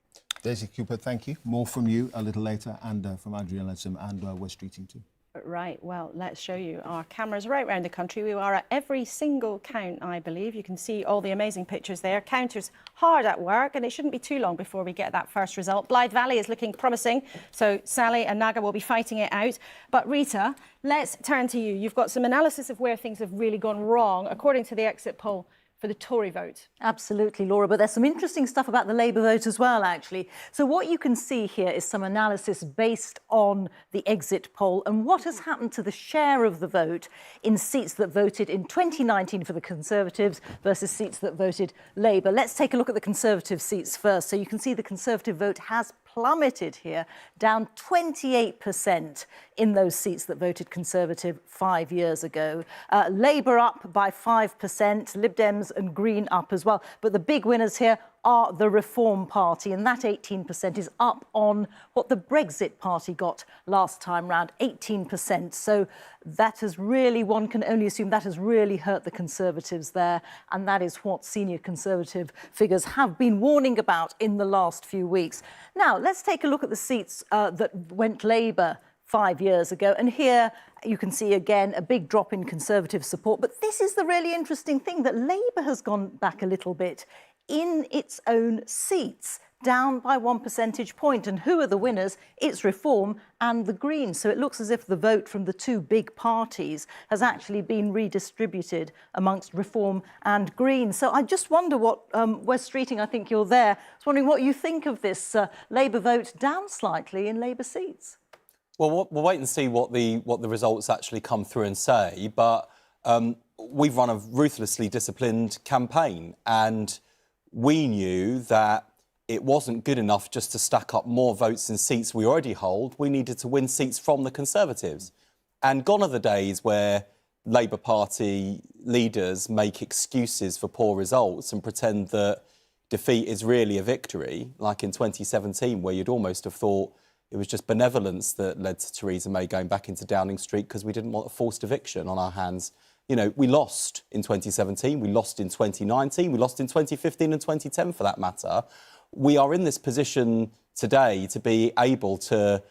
Daisy Cooper, thank you. More from you a little later, and from Adrian Lensom and West Streeting too.
Right, well, let's show you our cameras right around the country. We are at every single count, I believe. You can see all the amazing pictures there. Counters hard at work, and it shouldn't be too long before we get that first result. Blythe Valley is looking promising, so Sally and Naga will be fighting it out. But Rita, let's turn to you. You've got some analysis of where things have really gone wrong, according to the exit poll for the Tory vote.
Absolutely, Laura, but there's some interesting stuff about the Labour vote as well, actually. So what you can see here is some analysis based on the exit poll and what has happened to the share of the vote in seats that voted in 2019 for the Conservatives versus seats that voted Labour. Let's take a look at the Conservative seats first. So you can see the Conservative vote has plummeted here, down 28% in those seats that voted Conservative 5 years ago. Labour up by 5%, Lib Dems and Green up as well. But the big winners here are the Reform Party, and that 18% is up on what the Brexit Party got last time round, 18%. So that has really, one can only assume that has really hurt the Conservatives there, and that is what senior Conservative figures have been warning about in the last few weeks. Now, let's take a look at the seats that went Labour 5 years ago, and here you can see again a big drop in Conservative support. But this is the really interesting thing, that Labour has gone back a little bit in its own seats, down by 1 percentage point. And who are the winners? It's Reform and the Greens. So it looks as if the vote from the two big parties has actually been redistributed amongst Reform and Greens. So I just wonder what, West Streeting, I think you're there, I was wondering what you think of this Labour vote down slightly in Labour seats.
Well, we'll wait and see what the results actually come through and say. But we've run a ruthlessly disciplined campaign, and we knew that it wasn't good enough just to stack up more votes in seats we already hold. We needed to win seats from the Conservatives. And gone are the days where Labour Party leaders make excuses for poor results and pretend that defeat is really a victory, like in 2017, where you'd almost have thought it was just benevolence that led to Theresa May going back into Downing Street because we didn't want a forced eviction on our hands. You know, we lost in 2017, we lost in 2019, we lost in 2015 and 2010 for that matter. We are in this position today to be able to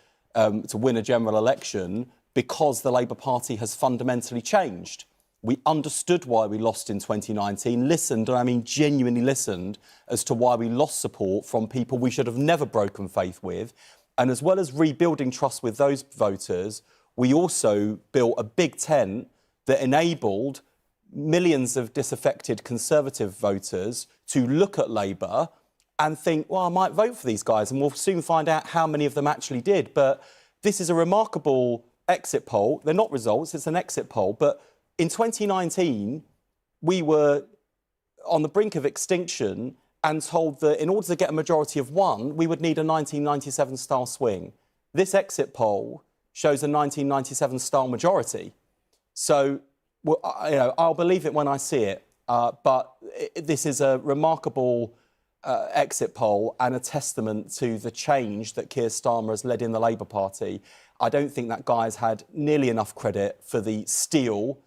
win a general election because the Labour Party has fundamentally changed. We understood why we lost in 2019, listened, and I mean genuinely listened, as to why we lost support from people we should have never broken faith with. And as well as rebuilding trust with those voters, we also built a big tent that enabled millions of disaffected Conservative voters to look at Labour and think, well, I might vote for these guys, and we'll soon find out how many of them actually did. But this is a remarkable exit poll. They're not results, it's an exit poll. But in 2019, we were on the brink of extinction and told that in order to get a majority of one, we would need a 1997-style swing. This exit poll shows a 1997-style majority. So, well, you know, I'll believe it when I see it. But this is a remarkable exit poll and a testament to the change that Keir Starmer has led in the Labour Party. I don't think that guy's had nearly enough credit for the steel,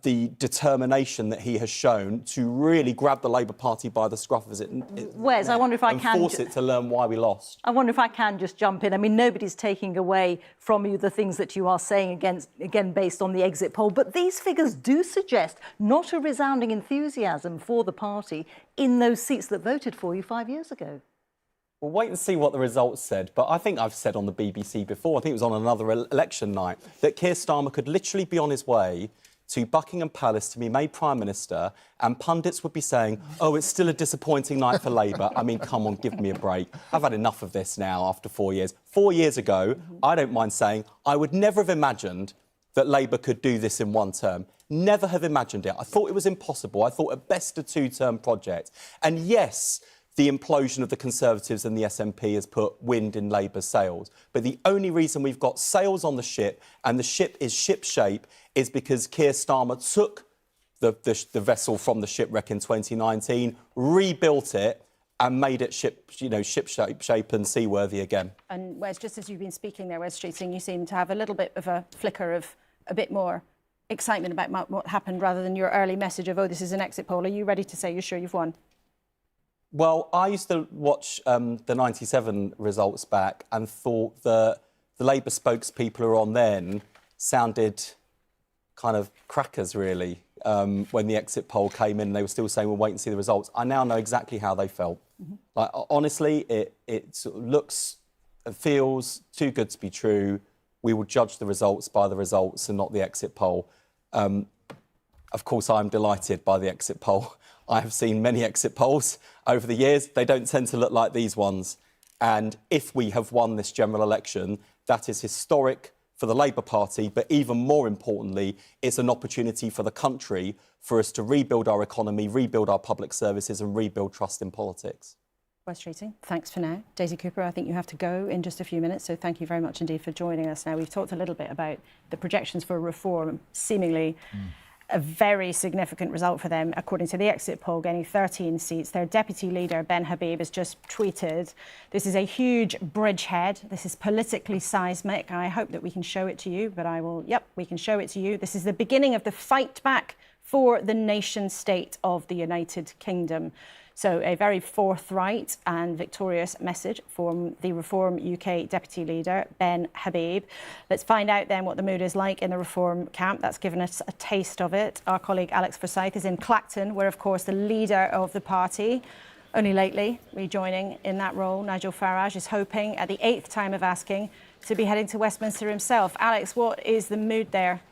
the determination that he has shown to really grab the Labour Party by the scruff of it.
Wes, I wonder if I can
force it to learn why we lost.
I wonder if I can just jump in. I mean, nobody's taking away from you the things that you are saying again based on the exit poll, but these figures do suggest not a resounding enthusiasm for the party in those seats that voted for you 5 years ago.
We'll wait and see what the results said, but I think I've said on the BBC before, I think it was on another election night, that Keir Starmer could literally be on his way to Buckingham Palace to be made Prime Minister, and pundits would be saying, oh, it's still a disappointing night for Labour. I mean, come on, give me a break. I've had enough of this now after 4 years. 4 years ago, I don't mind saying, I would never have imagined that Labour could do this in one term. Never have imagined it. I thought it was impossible. I thought at best a two-term project. And yes, the implosion of the Conservatives and the SNP has put wind in Labour's sails. But the only reason we've got sails on the ship, and the ship is ship-shape, is because Keir Starmer took the vessel from the shipwreck in 2019, rebuilt it, and made it ship-shape and seaworthy again.
And Wes, just as you've been speaking there, Wes Streeting, you seem to have a little bit of a flicker of a bit more excitement about what happened rather than your early message of, oh, this is an exit poll. Are you ready to say you're sure you've won?
Well, I used to watch the 97 results back and thought that the Labour spokespeople who were on then sounded kind of crackers, really, when the exit poll came in and they were still saying, we'll wait and see the results. I now know exactly how they felt. Like, honestly, it sort of looks and feels too good to be true. We will judge the results by the results and not the exit poll. Of course, I'm delighted by the exit poll. I have seen many exit polls over the years. They don't tend to look like these ones. And if we have won this general election, that is historic for the Labour Party, but even more importantly, it's an opportunity for the country for us to rebuild our economy, rebuild our public services and rebuild trust in politics.
Wes Streeting, thanks for now. Daisy Cooper, I think you have to go in just a few minutes, so thank you very much indeed for joining us. Now, we've talked a little bit about the projections for reform, seemingly a very significant result for them, according to the exit poll, getting 13 seats. Their deputy leader, Ben Habib, has just tweeted, this is a huge bridgehead. This is politically seismic. I hope that we can show it to you, but we can show it to you. This is the beginning of the fight back for the nation state of the United Kingdom. So a very forthright and victorious message from the Reform UK Deputy Leader, Ben Habib. Let's find out then what the mood is like in the Reform camp. That's given us a taste of it. Our colleague Alex Forsyth is in Clacton, where, of course, the leader of the party, only lately rejoining in that role, Nigel Farage, is hoping at the 8th time of asking to be heading to Westminster himself. Alex, what is the mood there?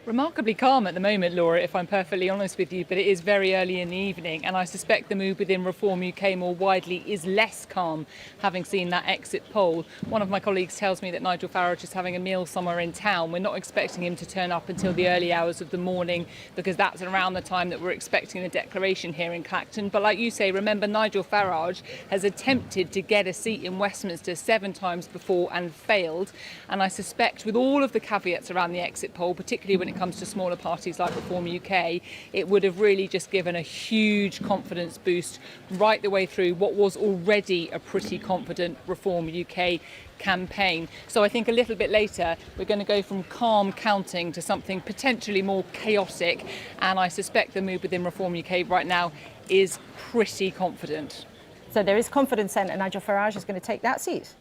Remarkably calm at the moment, Laura, if I'm perfectly honest with you, but it is very early in the evening, and I suspect the mood within Reform UK more widely is less calm, having seen that exit poll. One of my colleagues tells me that Nigel Farage is having a meal somewhere in town. We're not expecting him to turn up until the early hours of the morning, because that's around the time that we're expecting the declaration here in Clacton. But like you say, remember, Nigel Farage has attempted to get a seat in Westminster 7 times before and failed, and I suspect with all of the caveats around the exit poll, particularly when it comes to smaller parties like Reform UK, it would have really just given a huge confidence boost right the way through what was already a pretty confident Reform UK campaign. So I think a little bit later we're going to go from calm counting to something potentially more chaotic, and I suspect the mood within Reform UK right now is pretty confident.
So there is confidence then, and Nigel Farage is going to take that seat.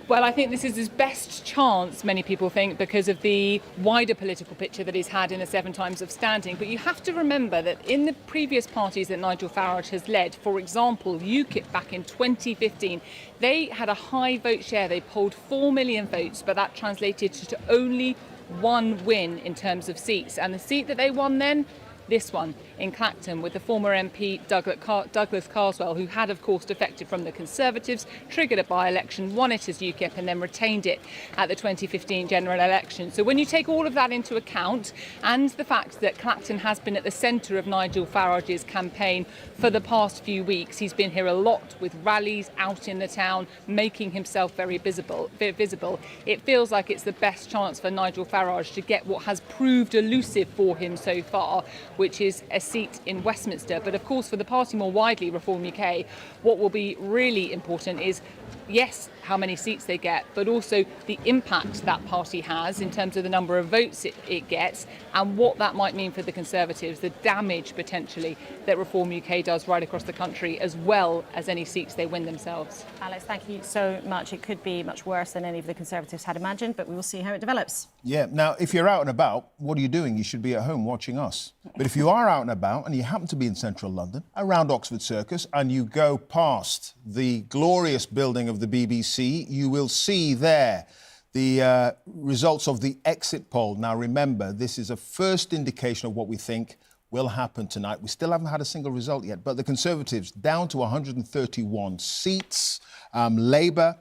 Well, I think this is his best chance, many people think, because of the wider political picture that he's had in the 7 times of standing. But you have to remember that in the previous parties that Nigel Farage has led, for example, UKIP back in 2015, they had a high vote share. They polled 4 million votes, but that translated to only 1 win in terms of seats. And the seat that they won then, this one in Clacton, with the former MP Douglas Carswell, who had, of course, defected from the Conservatives, triggered a by-election, won it as UKIP, and then retained it at the 2015 general election. So when you take all of that into account, and the fact that Clacton has been at the centre of Nigel Farage's campaign for the past few weeks, he's been here a lot with rallies out in the town, making himself very visible. It feels like it's the best chance for Nigel Farage to get what has proved elusive for him so far, which is a seat in Westminster. But of course, for the party more widely, Reform UK, what will be really important is, yes, how many seats they get, but also the impact that party has in terms of the number of votes it gets, and what that might mean for the Conservatives, the damage potentially that Reform UK does right across the country, as well as any seats they win themselves.
Alex, thank you so much. It could be much worse than any of the Conservatives had imagined, but we will see how it develops.
Yeah, now, if you're out and about, what are you doing? You should be at home watching us. But if you are out and about and you happen to be in central London, around Oxford Circus, and you go past the glorious building of the BBC, you will see there The results of the exit poll. Now, remember, this is a first indication of what we think will happen tonight. We still haven't had a single result yet, but the Conservatives down to 131 seats. Labour,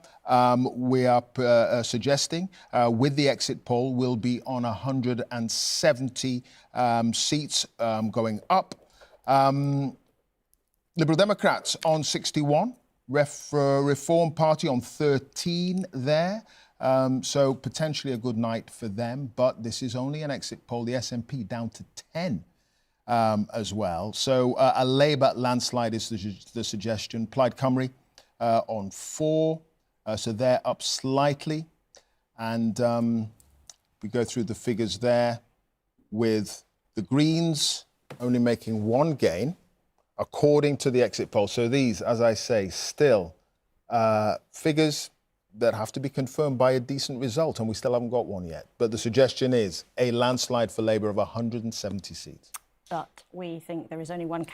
we are suggesting, with the exit poll, will be on 170 seats, going up. Liberal Democrats on 61. Reform Party on 13 there. So potentially a good night for them, but this is only an exit poll. The SNP down to 10 as well. So a Labour landslide is the suggestion. Plaid Cymru on 4, so they're up slightly. And we go through the figures there with the Greens only making 1 gain, according to the exit poll. So these, as I say, still figures that have to be confirmed by a decent result, and we still haven't got one yet. But the suggestion is a landslide for Labour of 170 seats.
But we think there is only one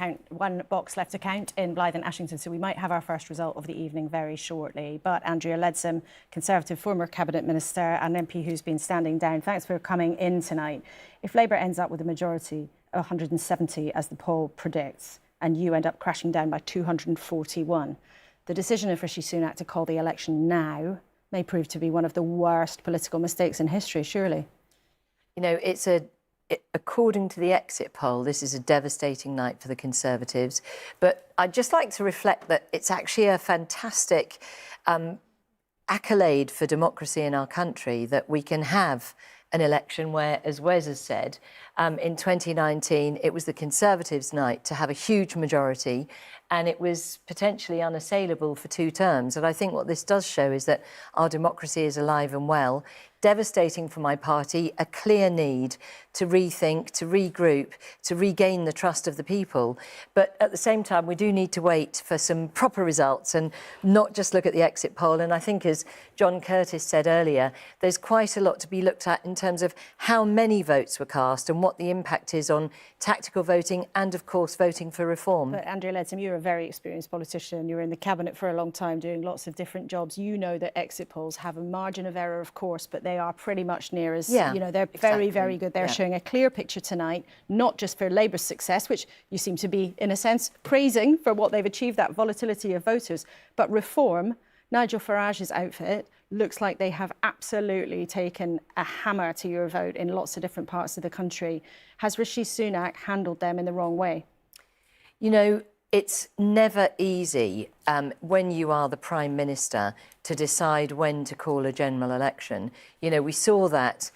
box left to count in Blyth and Ashington, so we might have our first result of the evening very shortly. But Andrea Leadsom, Conservative former Cabinet Minister and MP who's been standing down, thanks for coming in tonight. If Labour ends up with a majority of 170, as the poll predicts, and you end up crashing down by 241, the decision of Rishi Sunak to call the election now may prove to be one of the worst political mistakes in history, surely.
You know, according to the exit poll, this is a devastating night for the Conservatives. But I'd just like to reflect that it's actually a fantastic accolade for democracy in our country that we can have an election where, as Wes has said, in 2019, it was the Conservatives' night to have a huge majority, and it was potentially unassailable for 2 terms. And I think what this does show is that our democracy is alive and well. Devastating for my party, a clear need to rethink, to regroup, to regain the trust of the people. But at the same time, we do need to wait for some proper results and not just look at the exit poll. And I think, as John Curtis said earlier, there's quite a lot to be looked at in terms of how many votes were cast and what the impact is on tactical voting and, of course, voting for reform.
But Andrea Leadsom, you're a very experienced politician. You're in the Cabinet for a long time, doing lots of different jobs. You know that exit polls have a margin of error, of course, but they are pretty much near as, you know, they're very, very good. They're showing a clear picture tonight, not just for Labour's success, which you seem to be, in a sense, praising for what they've achieved, that volatility of voters, but reform. Nigel Farage's outfit looks like they have absolutely taken a hammer to your vote in lots of different parts of the country. Has Rishi Sunak handled them in the wrong way?
You know, it's never easy when you are the Prime Minister to decide when to call a general election. You know, we saw that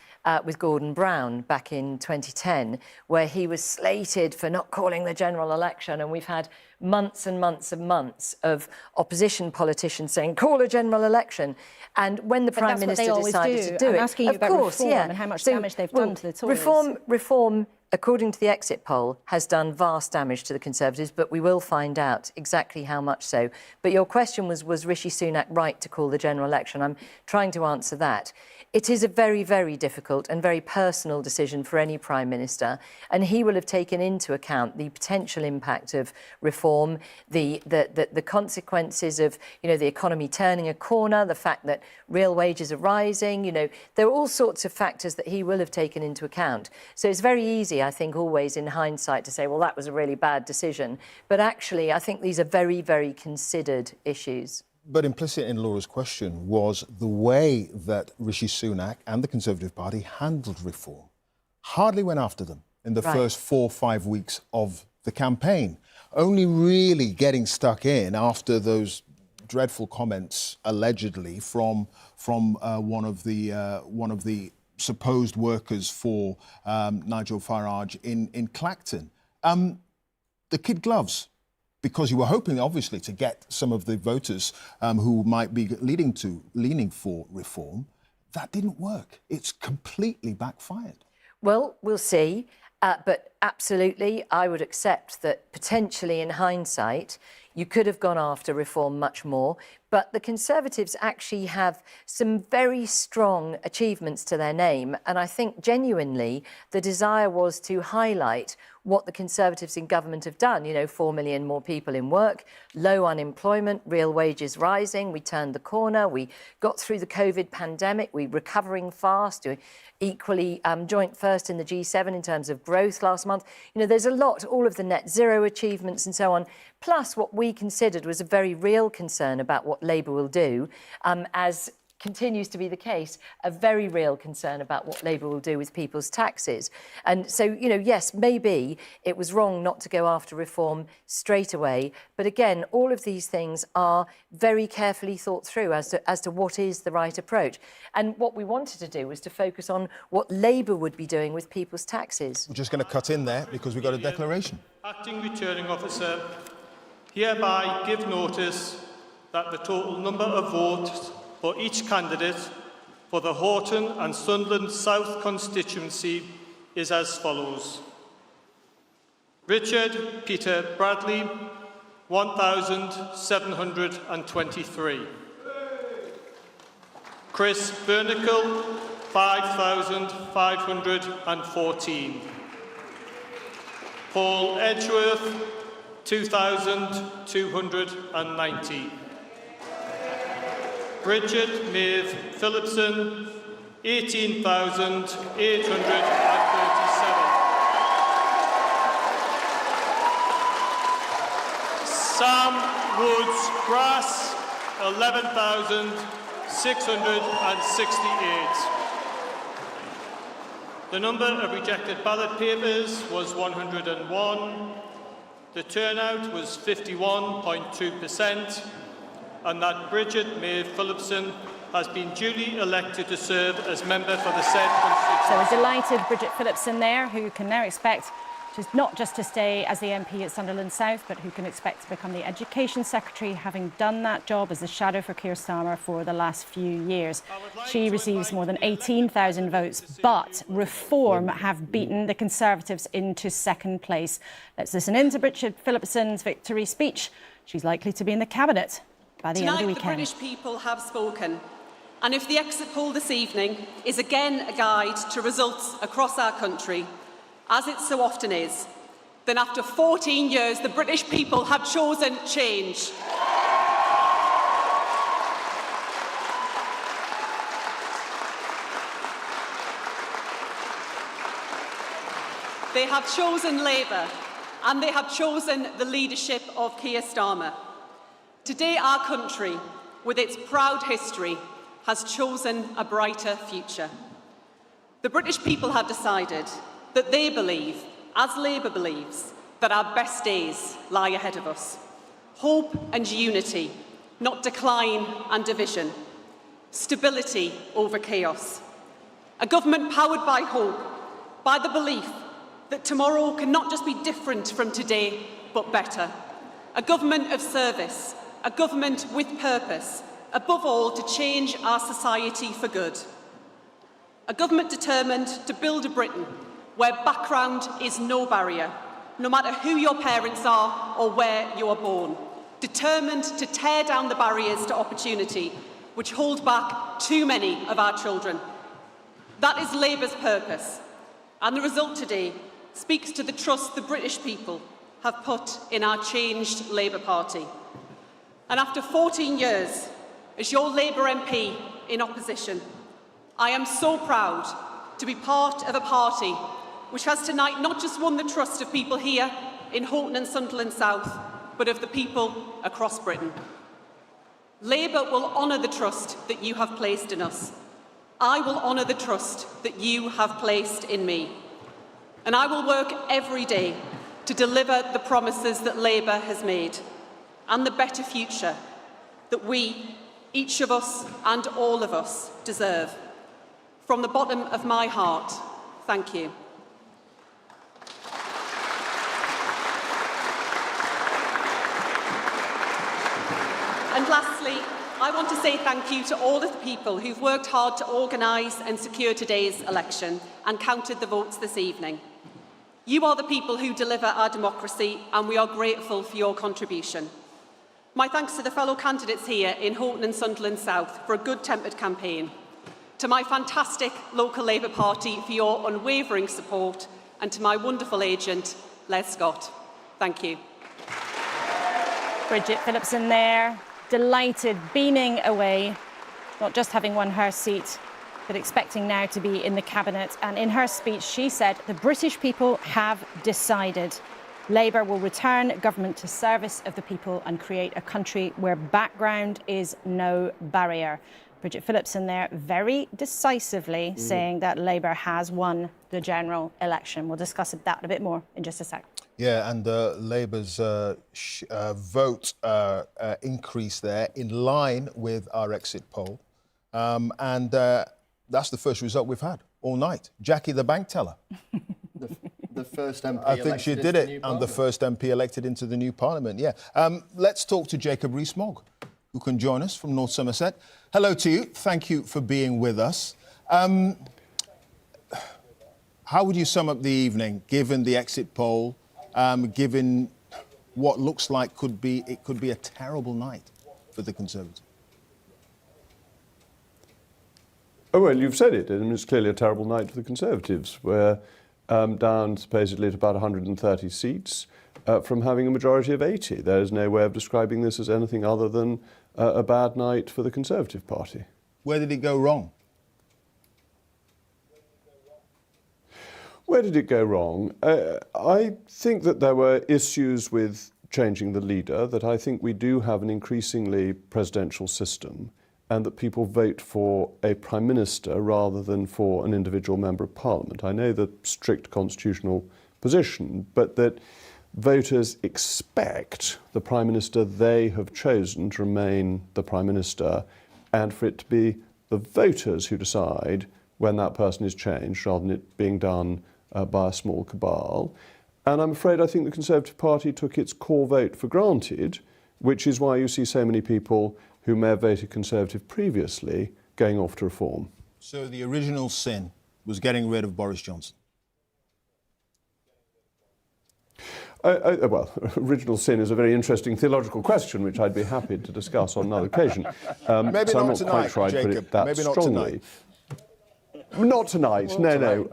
with Gordon Brown back in 2010, where he was slated for not calling the general election, and we've had months and months and months of opposition politicians saying, call a general election. And when the Prime Minister decided to do it,
I'm asking you about reform and how much damage they've done to the Tories.
Reform, according to the exit poll, has done vast damage to the Conservatives, but we will find out exactly how much so. But your question was Rishi Sunak right to call the general election? I'm trying to answer that. It is a very, very difficult and very personal decision for any Prime Minister, and he will have taken into account the potential impact of reform, the consequences of, you know, the economy turning a corner, the fact that real wages are rising. You know, there are all sorts of factors that he will have taken into account. So it's very easy, I think, always in hindsight to say, well, that was a really bad decision. But actually, I think these are very, very considered issues.
But implicit in Laura's question was the way that Rishi Sunak and the Conservative Party handled reform. Hardly went after them in the first 4 or 5 weeks of the campaign. Only really getting stuck in after those dreadful comments, allegedly, from one of the supposed workers for Nigel Farage in Clacton. The kid gloves. Because you were hoping, obviously, to get some of the voters who might be leaning for reform. That didn't work. It's completely backfired.
Well, we'll see. But absolutely, I would accept that potentially in hindsight, you could have gone after reform much more. But the Conservatives actually have some very strong achievements to their name. And I think genuinely the desire was to highlight what the Conservatives in government have done. You know, 4 million more people in work, low unemployment, real wages rising. We turned the corner. We got through the COVID pandemic. We're recovering fast. We're equally joint first in the G7 in terms of growth last month. You know, there's a lot, all of the net zero achievements and so on, plus what we considered was a very real concern about what Labour will do, as continues to be the case, a very real concern about what Labour will do with people's taxes. And so, you know, yes, maybe it was wrong not to go after reform straight away. But again, all of these things are very carefully thought through as to what is the right approach. And what we wanted to do was to focus on what Labour would be doing with people's taxes.
We're just going to cut in there because we've got a declaration.
Acting Returning Officer, hereby give notice that the total number of votes for each candidate for the Horton and Sunderland South constituency is as follows. Richard Peter Bradley, 1,723. Chris Bernicle, 5,514. Paul Edgeworth, 2,290. Bridget Phillipson, 18,837. Sam Woods Grass, 11,668. The number of rejected ballot papers was 101. The turnout was 51.2%. And that Bridget Phillipson has been duly elected to serve as member for the said constituency.
So a delighted Bridget Phillipson there, who can now expect not just to stay as the MP at Sunderland South, but who can expect to become the Education Secretary, having done that job as a shadow for Keir Starmer for the last few years. She receives more than 18,000 votes, but Reform have beaten the Conservatives into second place. Let's listen in to Bridget Phillipson's victory speech. She's likely to be in the Cabinet by the end of the weekend.
Tonight, the British people have spoken. And if the exit poll this evening is again a guide to results across our country, as it so often is, then after 14 years, the British people have chosen change. They have chosen Labour, and they have chosen the leadership of Keir Starmer. Today, our country, with its proud history, has chosen a brighter future. The British people have decided that they believe, as Labour believes, that our best days lie ahead of us. Hope and unity, not decline and division. Stability over chaos. A government powered by hope, by the belief that tomorrow can not just be different from today, but better. A government of service, a government with purpose, above all to change our society for good. A government determined to build a Britain where background is no barrier, no matter who your parents are or where you are born. Determined to tear down the barriers to opportunity which hold back too many of our children. That is Labour's purpose, and the result today speaks to the trust the British people have put in our changed Labour Party. And after 14 years, as your Labour MP in opposition, I am so proud to be part of a party which has tonight not just won the trust of people here in Horton and Sunderland South, but of the people across Britain. Labour will honour the trust that you have placed in us. I will honour the trust that you have placed in me. And I will work every day to deliver the promises that Labour has made and the better future that we, each of us and all of us, deserve. From the bottom of my heart, thank you. And lastly, I want to say thank you to all of the people who've worked hard to organise and secure today's election and counted the votes this evening. You are the people who deliver our democracy, and we are grateful for your contribution. My thanks to the fellow candidates here in Holborn and Sunderland South for a good-tempered campaign. To my fantastic local Labour Party for your unwavering support, and to my wonderful agent, Les Scott. Thank you.
Bridget Phillipson there, delighted, beaming away, not just having won her seat, but expecting now to be in the cabinet. And in her speech, she said, the British people have decided. Labour will return government to service of the people and create a country where background is no barrier. Bridget Phillipson there very decisively saying that Labour has won the general election. We'll discuss that a bit more in just a sec.
Yeah, and Labour's vote increase there in line with our exit poll. And that's the first result we've had all night. Jackie, the bank teller.
The first MP
I think she did it. And the first MP elected into the new parliament, yeah. Let's talk to Jacob Rees-Mogg, who can join us from North Somerset. Hello to you. Thank you for being with us. How would you sum up the evening, given the exit poll, given what looks like could be a terrible night for the Conservatives?
Oh, well, you've said it. I mean, it's clearly a terrible night for the Conservatives. We're down supposedly at about 130 seats from having a majority of 80. There is no way of describing this as anything other than a bad night for the Conservative Party.
Where did it go wrong?
Where did it go wrong? I think that there were issues with changing the leader, that I think we do have an increasingly presidential system, and that people vote for a Prime Minister rather than for an individual Member of Parliament. I know the strict constitutional position, but that voters expect the Prime Minister they have chosen to remain the Prime Minister, and for it to be the voters who decide when that person is changed, rather than it being done by a small cabal. And I'm afraid I think the Conservative Party took its core vote for granted, which is why you see so many people who may have voted Conservative previously going off to reform.
So the original sin was getting rid of Boris Johnson?
Well, original sin is a very interesting theological question, which I'd be happy to discuss on another occasion.
Maybe
so
not
I'm not
tonight,
quite sure I'd put
Jacob.
it that
Maybe not
strongly.
tonight.
Not tonight, no.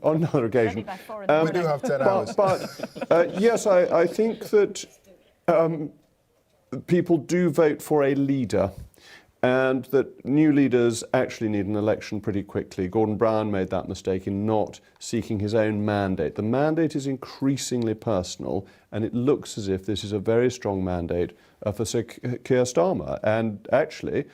On another occasion.
We do have 10 hours.
But yes, I think that people do vote for a leader, and that new leaders actually need an election pretty quickly. Gordon Brown made that mistake in not seeking his own mandate. The mandate is increasingly personal, and it looks as if this is a very strong mandate for Sir Keir Starmer. And actually,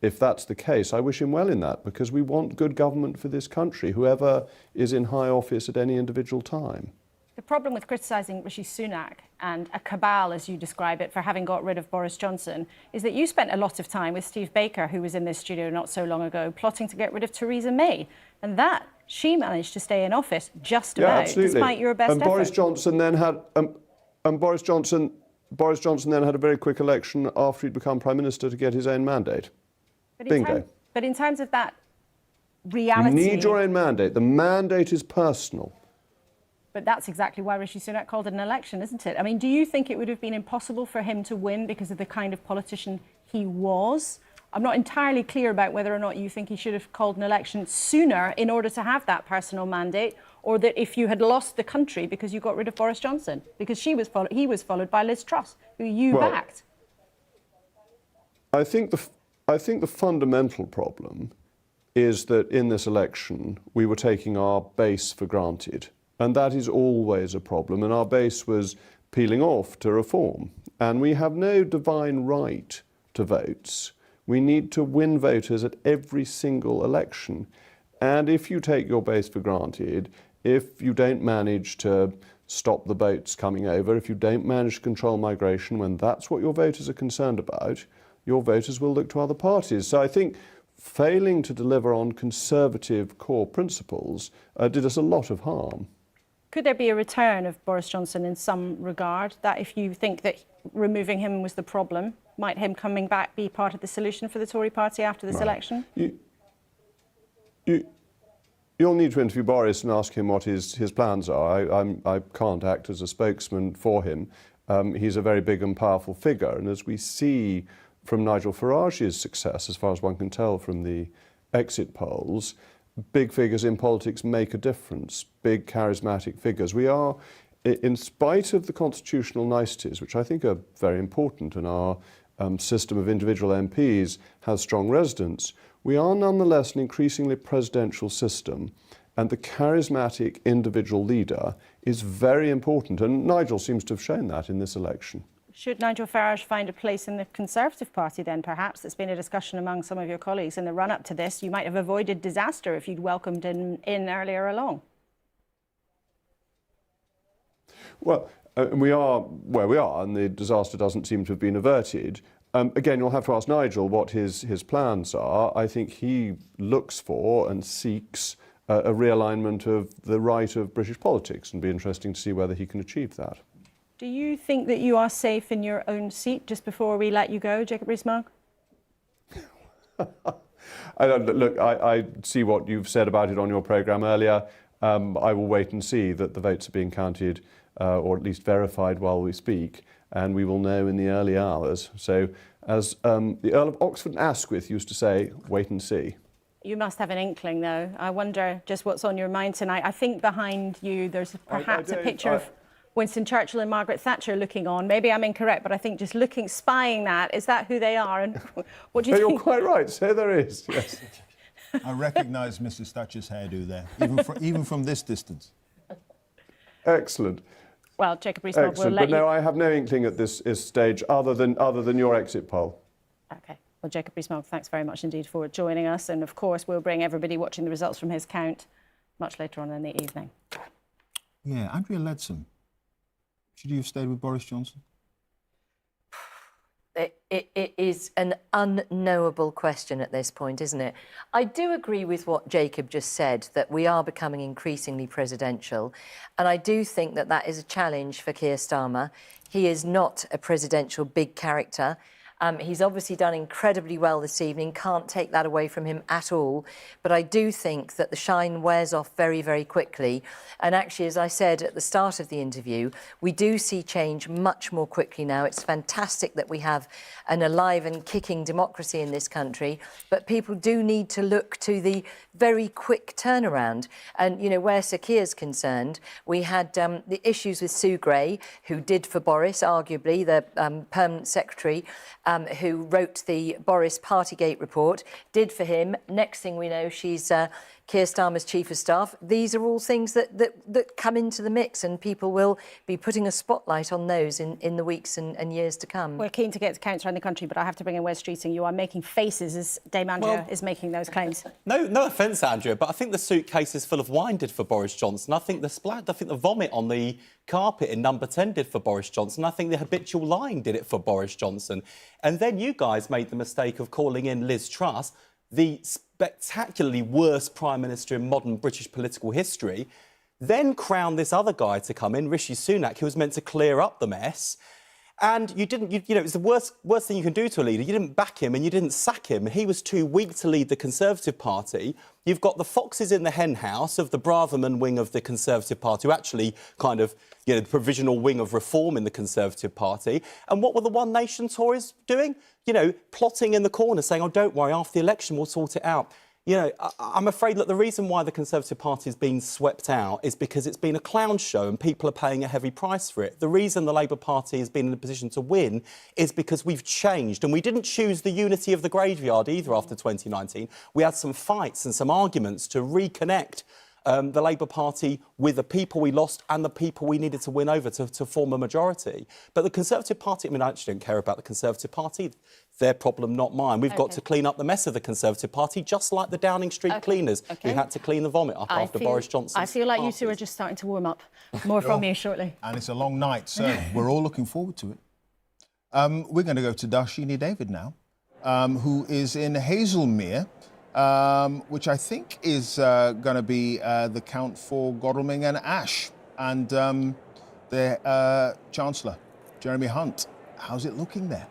if that's the case, I wish him well in that, because we want good government for this country, whoever is in high office at any individual time.
The problem with criticising Rishi Sunak and a cabal, as you describe it, for having got rid of Boris Johnson is that you spent a lot of time with Steve Baker, who was in this studio not so long ago, plotting to get rid of Theresa May. And that, she managed to stay in office just about, despite your best effort.
Boris Johnson then had, Boris Johnson then had a very quick election after he'd become Prime Minister to get his own mandate. Bingo.
But in terms of that reality...
You need your own mandate. The mandate is personal.
But that's exactly why Rishi Sunak called it an election, isn't it? I mean, do you think it would have been impossible for him to win because of the kind of politician he was? I'm not entirely clear about whether or not you think he should have called an election sooner in order to have that personal mandate, or that if you had lost the country because you got rid of Boris Johnson, because he was followed by Liz Truss, who you backed.
I think the fundamental problem is that in this election we were taking our base for granted. And that is always a problem, and our base was peeling off to reform. And we have no divine right to votes. We need to win voters at every single election. And if you take your base for granted, if you don't manage to stop the boats coming over, if you don't manage to control migration, when that's what your voters are concerned about, your voters will look to other parties. So I think failing to deliver on Conservative core principles did us a lot of harm.
Could there be a return of Boris Johnson in some regard, that if you think that removing him was the problem, might him coming back be part of the solution for the Tory party after this election?
You'll need to interview Boris and ask him what his plans are. I can't act as a spokesman for him. He's a very big and powerful figure. And as we see from Nigel Farage's success, as far as one can tell from the exit polls, big figures in politics make a difference, big charismatic figures. We are, in spite of the constitutional niceties, which I think are very important, and our system of individual MPs has strong resonance, we are nonetheless an increasingly presidential system, and the charismatic individual leader is very important, and Nigel seems to have shown that in this election.
Should Nigel Farage find a place in the Conservative Party then, perhaps? It's been a discussion among some of your colleagues in the run-up to this. You might have avoided disaster if you'd welcomed him in earlier along.
Well, we are where we are, and the disaster doesn't seem to have been averted. Again, you'll have to ask Nigel what his plans are. I think he looks for and seeks a realignment of the right of British politics, and be interesting to see whether he can achieve that.
Do you think that you are safe in your own seat just before we let you go, Jacob Rees-Mogg?
Look, I see what you've said about it on your programme earlier. I will wait and see that the votes are being counted, or at least verified while we speak, and we will know in the early hours. So, as the Earl of Oxford and Asquith used to say, wait and see.
You must have an inkling, though. I wonder just what's on your mind tonight. I think behind you there's perhaps a picture of Winston Churchill and Margaret Thatcher looking on. Maybe I'm incorrect, but I think just spying that, is that who they are? And what do you think?
You're quite right, so there is, yes.
I recognise Mrs Thatcher's hairdo there, even from this distance.
Excellent.
Well, Jacob Rees-Mogg will let
but no, I have no inkling at this stage other than your exit poll.
OK. Well, Jacob Rees-Mogg, thanks very much indeed for joining us. And of course, we'll bring everybody watching the results from his count much later on in the evening.
Yeah, Andrea Leadsom. Should you have stayed with Boris Johnson?
It is an unknowable question at this point, isn't it? I do agree with what Jacob just said, that we are becoming increasingly presidential. And I do think that that is a challenge for Keir Starmer. He is not a presidential big character. He's obviously done incredibly well this evening, can't take that away from him at all. But I do think that the shine wears off very, very quickly. And actually, as I said at the start of the interview, we do see change much more quickly now. It's fantastic that we have an alive and kicking democracy in this country, but people do need to look to the very quick turnaround. And, you know, where Sir Keir's concerned, we had the issues with Sue Gray, who did for Boris, arguably, the permanent secretary, who wrote the Boris Partygate report, did for him. Next thing we know, she's Keir Starmer's chief of staff. These are all things that come into the mix, and people will be putting a spotlight on those in the weeks and years to come.
We're keen to get to counts around the country, but I have to bring in Wes Streeting. You are making faces as Dame Andrea is making those claims.
No offence, Andrea, but I think the suitcase is full of wine did for Boris Johnson. I think the vomit on the carpet in number 10 did for Boris Johnson. I think the habitual lying did it for Boris Johnson. And then you guys made the mistake of calling in Liz Truss, the spectacularly worst Prime Minister in modern British political history, then crowned this other guy to come in, Rishi Sunak, who was meant to clear up the mess. And you didn't, you know, it's the worst thing you can do to a leader. You didn't back him and you didn't sack him. He was too weak to lead the Conservative Party. You've got the foxes in the hen house of the Braverman wing of the Conservative Party, who actually kind of, you know, the provisional wing of reform in the Conservative Party. And what were the One Nation Tories doing? You know, plotting in the corner, saying, oh, don't worry, after the election, we'll sort it out. You know, I'm afraid that the reason why the Conservative Party has been swept out is because it's been a clown show and people are paying a heavy price for it. The reason the Labour Party has been in a position to win is because we've changed, and we didn't choose the unity of the graveyard either after 2019. We had some fights and some arguments to reconnect the Labour Party with the people we lost and the people we needed to win over to form a majority. But the Conservative Party, I mean, I actually don't care about the Conservative Party. Their problem, not mine. We've got to clean up the mess of the Conservative Party, just like the Downing Street cleaners who had to clean the vomit up after Boris Johnson.
I feel like you two are just starting to warm up. More from you shortly.
And it's a long night, so we're all looking forward to it. We're going to go to Darshini David now, who is in Hazelmere, which I think is going to be the count for Godalming and Ash, and the Chancellor, Jeremy Hunt. How's it looking there?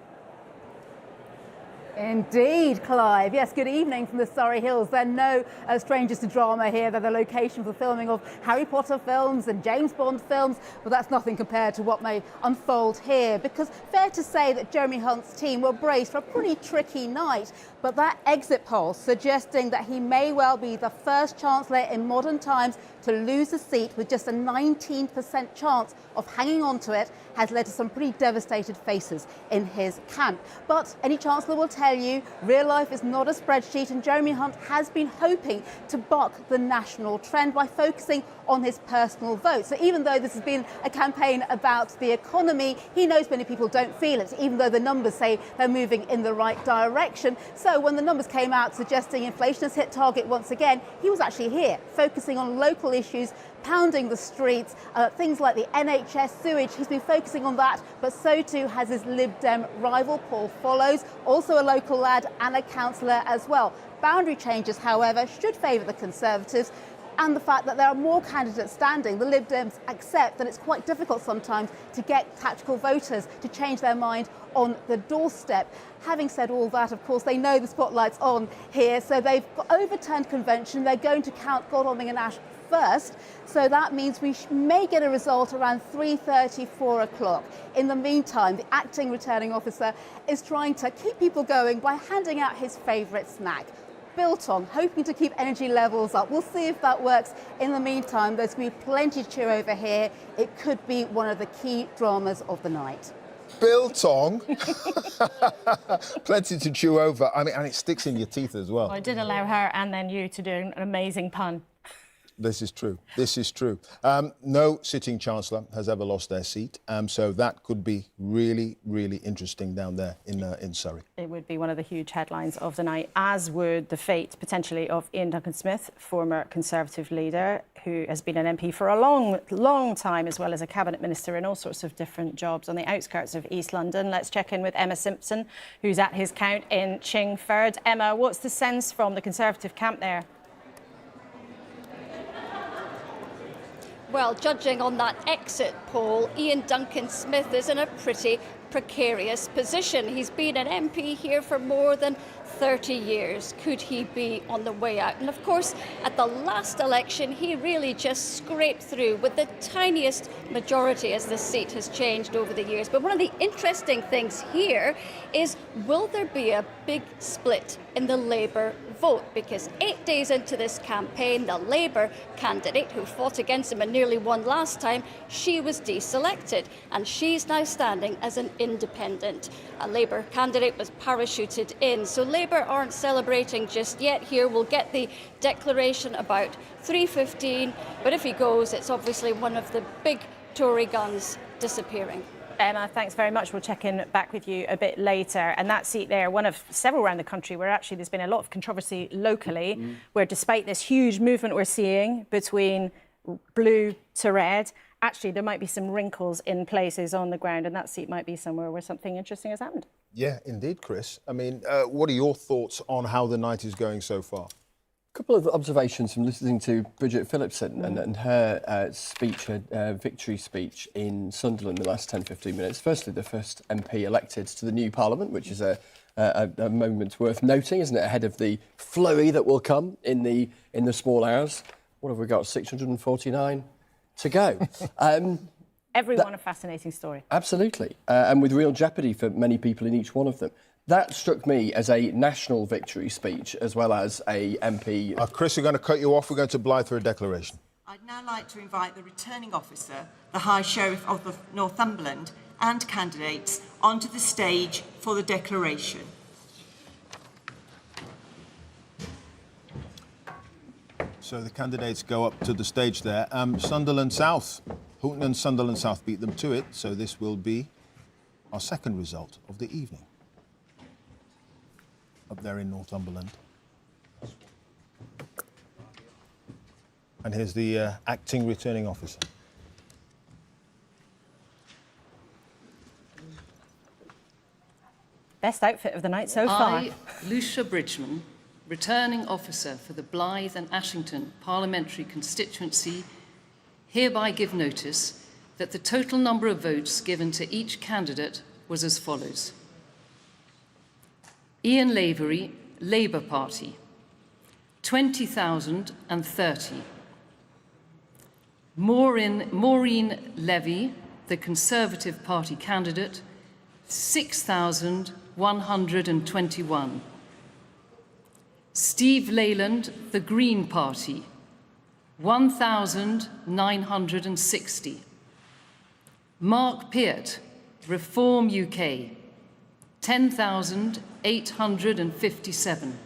Indeed, Clive. Yes, good evening from the Surrey Hills. They're no strangers to drama here. They're the location for the filming of Harry Potter films and James Bond films, but that's nothing compared to what may unfold here, because fair to say that Jeremy Hunt's team were braced for a pretty tricky night. But that exit poll suggesting that he may well be the first Chancellor in modern times to lose a seat with just a 19% chance of hanging on to it has led to some pretty devastated faces in his camp. But any Chancellor will tell you, real life is not a spreadsheet, and Jeremy Hunt has been hoping to buck the national trend by focusing on his personal vote. So even though this has been a campaign about the economy, he knows many people don't feel it, even though the numbers say they're moving in the right direction. So when the numbers came out suggesting inflation has hit target once again, he was actually here, focusing on local issues, pounding the streets, things like the NHS sewage. He's been focusing on that, but so too has his Lib Dem rival, Paul Follows, also a local lad and a councillor as well. Boundary changes, however, should favour the Conservatives, and the fact that there are more candidates standing. The Lib Dems accept that it's quite difficult sometimes to get tactical voters to change their mind on the doorstep. Having said all that, of course, they know the spotlight's on here, so they've overturned convention. They're going to count Godalming and Ash first, so that means we may get a result around 3:30, 4 o'clock. In the meantime, the acting returning officer is trying to keep people going by handing out his favourite snack, biltong, hoping to keep energy levels up. We'll see if that works. In the meantime, there's going to be plenty to cheer over here. It could be one of the key dramas of the night.
Biltong. Plenty to chew over. I mean, and it sticks in your teeth as well.
I did allow her and then you to do an amazing pun.
This is true. This is true. No sitting Chancellor has ever lost their seat, so that could be really, really interesting down there in Surrey.
It would be one of the huge headlines of the night, as would the fate, potentially, of Ian Duncan Smith, former Conservative leader, who has been an MP for a long, long time, as well as a Cabinet Minister in all sorts of different jobs on the outskirts of East London. Let's check in with Emma Simpson, who's at his count in Chingford. Emma, what's the sense from the Conservative camp there?
Well, judging on that exit poll, Ian Duncan Smith is in a pretty precarious position. He's been an MP here for more than 30 years. Could he be on the way out? And of course, at the last election, he really just scraped through with the tiniest majority as the seat has changed over the years. But one of the interesting things here is, will there be a big split in the Labour vote? Because 8 days into this campaign, the Labour candidate who fought against him and nearly won last time, she was deselected, and she's now standing as an independent. A Labour candidate was parachuted in, so Labour aren't celebrating just yet here. We'll get the declaration about 3:15, but if he goes, it's obviously one of the big Tory guns disappearing.
Emma, thanks very much. We'll check in back with you a bit later. And that seat there, one of several around the country where actually there's been a lot of controversy locally, where despite this huge movement we're seeing between blue to red, actually there might be some wrinkles in places on the ground, and that seat might be somewhere where something interesting has happened.
Yeah, indeed, Chris. I mean, what are your thoughts on how the night is going so far?
A couple of observations from listening to Bridget Phillipson and her speech, her victory speech in Sunderland in the last 10-15 minutes. Firstly, the first MP elected to the new Parliament, which is a moment worth noting, isn't it, ahead of the flurry that will come in the small hours. What have we got, 649 to go?
Everyone a fascinating story.
Absolutely, and with real jeopardy for many people in each one of them. That struck me as a national victory speech as well as a MP.
Chris, we're going to cut you off. We're going to Blyth for a declaration.
I'd now like to invite the returning officer, the High Sheriff of Northumberland, and candidates onto the stage for the declaration.
So the candidates go up to the stage there. Sunderland South. Houghton and Sunderland South beat them to it, so this will be our second result of the evening. Up there in Northumberland. And here's the acting returning officer.
Best outfit of the night so far.
I, Lucia Bridgman, returning officer for the Blyth and Ashington parliamentary constituency, hereby give notice that the total number of votes given to each candidate was as follows: Ian Lavery, Labour Party, 20,030. Maureen Levy, the Conservative Party candidate, 6,121. Steve Leyland, the Green Party, 1,960. Mark Peart, Reform UK, 10,857.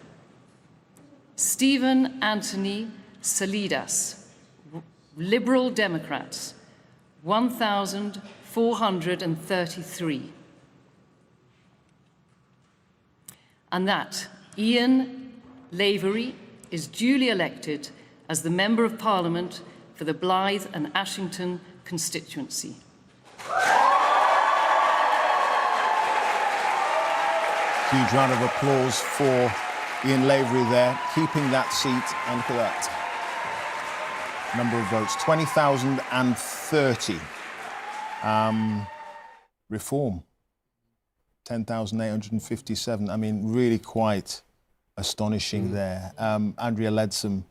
Stephen Anthony Salidas, Liberal Democrats, 1,433. And that Ian Lavery is duly elected as the Member of Parliament for the Blyth and Ashington constituency.
Huge round of applause for Ian Lavery there, keeping that seat, and look at that number of votes, 20,030. Reform, 10,857. I mean, really quite astonishing there. Andrea Leadsom,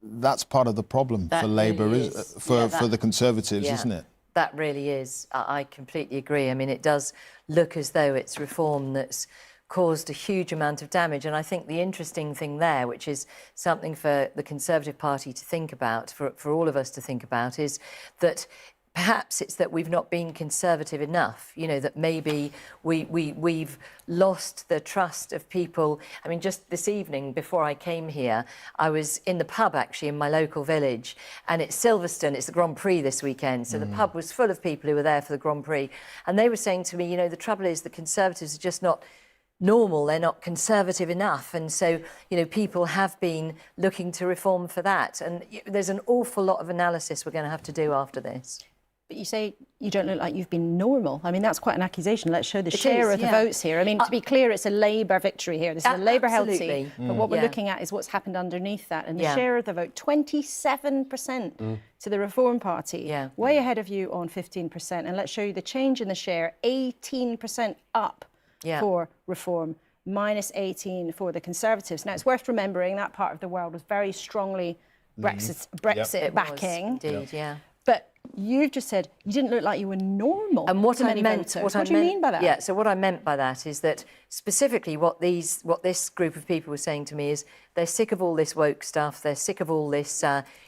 that's part of the problem for Labour,
really
for the Conservatives,
yeah,
isn't it?
That really is. I completely agree. I mean, it does look as though it's reform that's caused a huge amount of damage. And I think the interesting thing there, which is something for the Conservative Party to think about, for all of us to think about, is that perhaps it's that we've not been conservative enough, you know, that maybe we've lost the trust of people. I mean, just this evening, before I came here, I was in the pub, actually, in my local village, and it's Silverstone, it's the Grand Prix this weekend, so the pub was full of people who were there for the Grand Prix, and they were saying to me, you know, the trouble is the Conservatives are just not normal, they're not conservative enough, and so, you know, people have been looking to reform for that, and there's an awful lot of analysis we're going to have to do after this.
But you say you don't look like you've been normal. I mean, that's quite an accusation. Let's show the share of the votes here. I mean, to be clear, it's a Labour victory here. This is a Labour healthy. But what we're looking at is what's happened underneath that. And the share of the vote, 27% to the Reform Party. Way ahead of you on 15%. And let's show you the change in the share, 18% up for Reform, minus 18 for the Conservatives. Now, it's worth remembering that part of the world was very strongly Brexit backing.
Indeed,
But you've just said you didn't look like you were normal. And what I meant, what do you mean by that?
Yeah, so what I meant by that is that specifically what this group of people were saying to me is they're sick of all this woke stuff, they're sick of all this,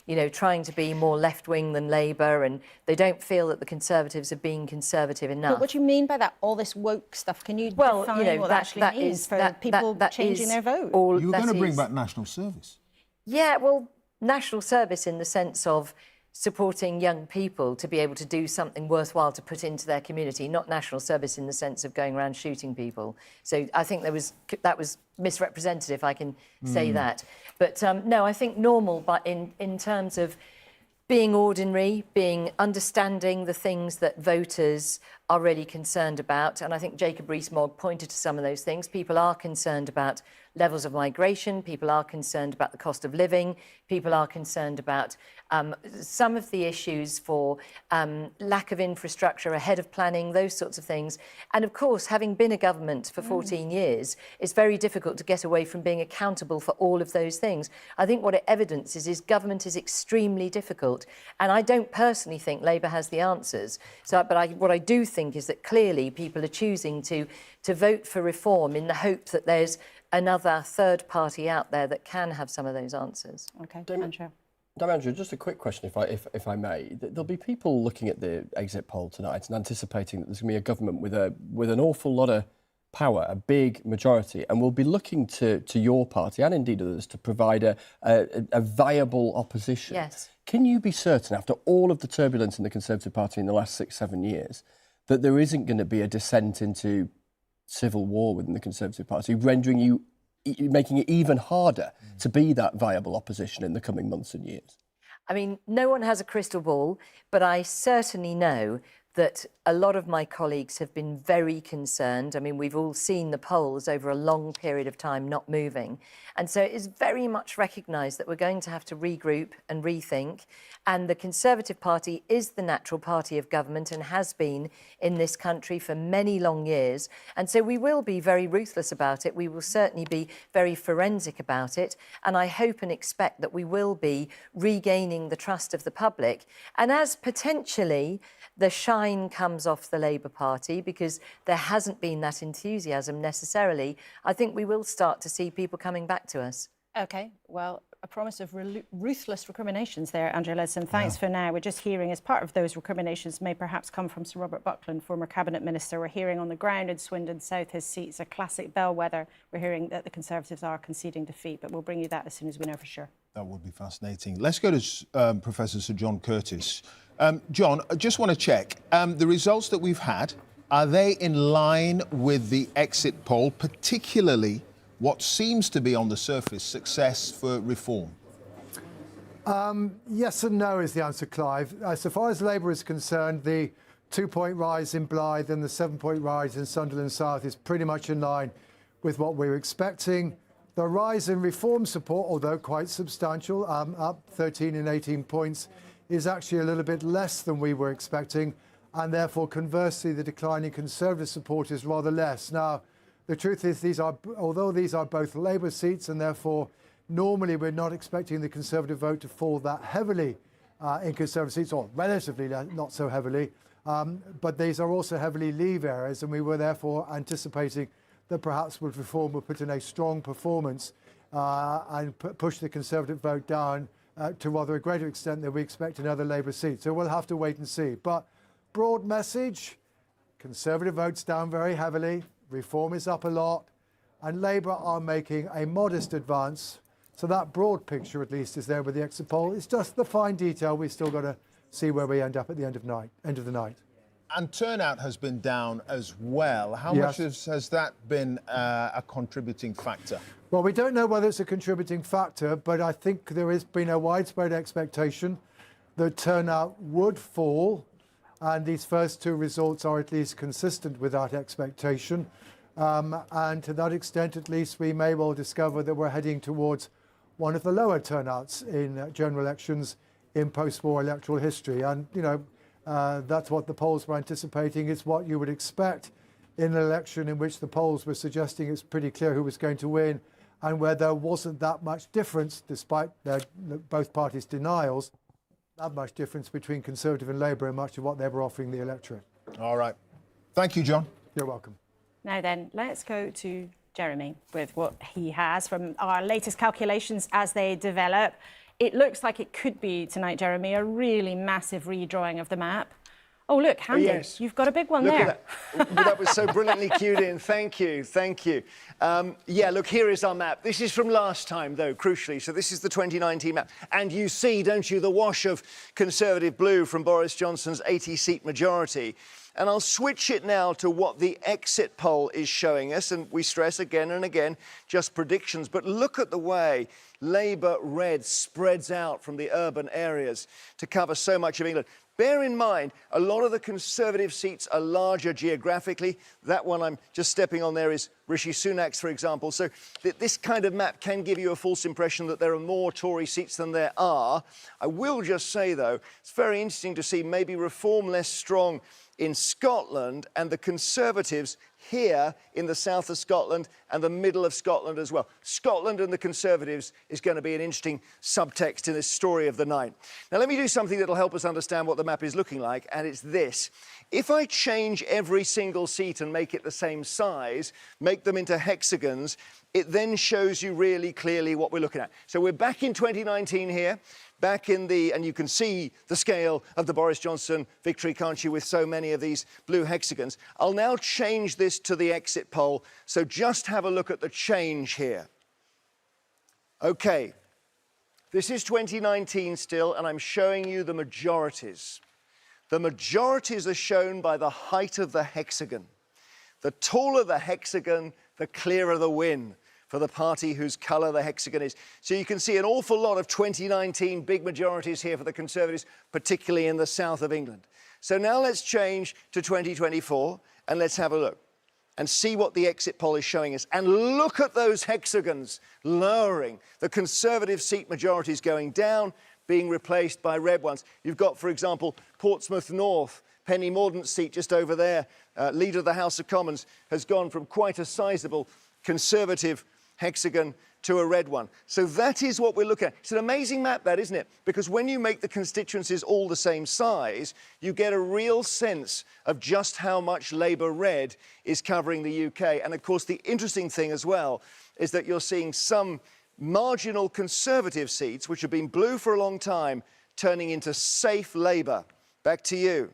you know, trying to be more left-wing than Labour, and they don't feel that the Conservatives are being conservative enough.
But what do you mean by that, all this woke stuff? Can you define what that actually means for people changing their vote?
You were going to bring back national service.
Yeah, well, national service in the sense of supporting young people to be able to do something worthwhile to put into their community, not national service in the sense of going around shooting people. So I think that was misrepresentative, I can say that. But no, I think normal, but in terms of being ordinary, being understanding the things that voters are really concerned about. And I think Jacob Rees-Mogg pointed to some of those things. People are concerned about levels of migration, people are concerned about the cost of living, people are concerned about some of the issues for lack of infrastructure, ahead of planning, those sorts of things. And of course, having been a government for 14 years, it's very difficult to get away from being accountable for all of those things. I think what it evidences is government is extremely difficult. And I don't personally think Labour has the answers. What I do think is that clearly people are choosing to vote for reform in the hope that there's another third party out there that can have some of those answers.
OK,
Andrew, just a quick question, if I may. There'll be people looking at the exit poll tonight and anticipating that there's going to be a government with an awful lot of power, a big majority, and we'll be looking to your party and indeed others to provide a viable opposition.
Yes.
Can you be certain, after all of the turbulence in the Conservative Party in the last 6-7 years, that there isn't going to be a descent into civil war within the Conservative Party, making it even harder to be that viable opposition in the coming months and years?
I mean, no one has a crystal ball, but I certainly know that a lot of my colleagues have been very concerned. I mean, we've all seen the polls over a long period of time not moving. And so it is very much recognised that we're going to have to regroup and rethink. And the Conservative Party is the natural party of government and has been in this country for many long years. And so we will be very ruthless about it. We will certainly be very forensic about it. And I hope and expect that we will be regaining the trust of the public. And as potentially the shine comes off the Labour Party, because there hasn't been that enthusiasm necessarily, I think we will start to see people coming back to us.
OK, well, a promise of ruthless recriminations there, Andrea Leadsom. Thanks for now. We're just hearing, as part of those recriminations may perhaps come from Sir Robert Buckland, former Cabinet Minister. We're hearing on the ground in Swindon South, his seat's a classic bellwether. We're hearing that the Conservatives are conceding defeat, but we'll bring you that as soon as we know for sure.
That would be fascinating. Let's go to Professor Sir John Curtis. John, I just want to check. The results that we've had, are they in line with the exit poll, particularly what seems to be on the surface success for reform?
Yes and no is the answer, Clive. So far as Labour is concerned, the 2-point rise in Blyth and the 7-point rise in Sunderland South is pretty much in line with what we were expecting. The rise in reform support, although quite substantial, up 13 and 18 points, is actually a little bit less than we were expecting, and therefore, conversely, the decline in Conservative support is rather less. Now, the truth is, although these are both Labour seats, and therefore, normally we're not expecting the Conservative vote to fall that heavily in Conservative seats, or relatively not so heavily, but these are also heavily Leave areas, and we were therefore anticipating that perhaps Reform would put in a strong performance and push the Conservative vote down to rather a greater extent than we expect in other Labour seats. So we'll have to wait and see. But broad message, Conservative votes down very heavily, Reform is up a lot, and Labour are making a modest advance. So that broad picture, at least, is there with the exit poll. It's just the fine detail. We've still got to see where we end up at the end of the night.
And turnout has been down as well. How much has that been a contributing factor?
Well, we don't know whether it's a contributing factor, but I think there has been a widespread expectation that turnout would fall, and these first two results are at least consistent with that expectation. And to that extent, at least, we may well discover that we're heading towards one of the lower turnouts in general elections in post-war electoral history. And, you know, that's what the polls were anticipating. It's what you would expect in an election in which the polls were suggesting it's pretty clear who was going to win, and where there wasn't that much difference, despite both parties' denials, that much difference between Conservative and Labour in much of what they were offering the electorate.
All right. Thank you, John.
You're welcome.
Now then, let's go to Jeremy with what he has from our latest calculations as they develop. It looks like it could be tonight, Jeremy, a really massive redrawing of the map. Oh, look, handy.
Yes.
You've got a big one
Look
there.
At that. That was so brilliantly cued in. Thank you. Thank you. Yeah, look, here is our map. This is from last time, though, crucially. So this is the 2019 map. And you see, don't you, the wash of Conservative blue from Boris Johnson's 80-seat majority. And I'll switch it now to what the exit poll is showing us. And we stress again and again, just predictions. But look at the way Labour red spreads out from the urban areas to cover so much of England. Bear in mind, a lot of the Conservative seats are larger geographically. That one I'm just stepping on there is Rishi Sunak's, for example. So this kind of map can give you a false impression that there are more Tory seats than there are. I will just say, though, it's very interesting to see maybe Reform less strong in Scotland and the Conservatives here in the south of Scotland and the middle of Scotland as well. Scotland and the Conservatives is going to be an interesting subtext in this story of the night. Now, let me do something that'll help us understand what the map is looking like, and it's this. If I change every single seat and make it the same size, make them into hexagons, it then shows you really clearly what we're looking at. So we're back in 2019 here. Back in and you can see the scale of the Boris Johnson victory, can't you, with so many of these blue hexagons. I'll now change this to the exit poll, so just have a look at the change here. OK, this is 2019 still, and I'm showing you the majorities. The majorities are shown by the height of the hexagon. The taller the hexagon, the clearer the win for the party whose colour the hexagon is. So you can see an awful lot of 2019 big majorities here for the Conservatives, particularly in the south of England. So now let's change to 2024 and let's have a look and see what the exit poll is showing us. And look at those hexagons lowering. The Conservative seat majorities going down, being replaced by red ones. You've got, for example, Portsmouth North, Penny Mordaunt's seat just over there. Leader of the House of Commons has gone from quite a sizable Conservative hexagon to a red one. So that is what we're looking at. It's an amazing map, that, isn't it? Because when you make the constituencies all the same size, you get a real sense of just how much Labour red is covering the UK. And of course, the interesting thing as well is that you're seeing some marginal Conservative seats, which have been blue for a long time, turning into safe Labour. Back to you.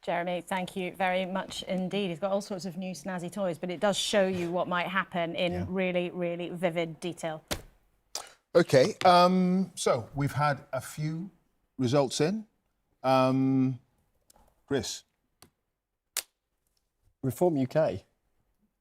Jeremy, thank you very much indeed. He's got all sorts of new snazzy toys, but it does show you what might happen in really, really vivid detail.
OK, so we've had a few results in. Chris?
Reform UK.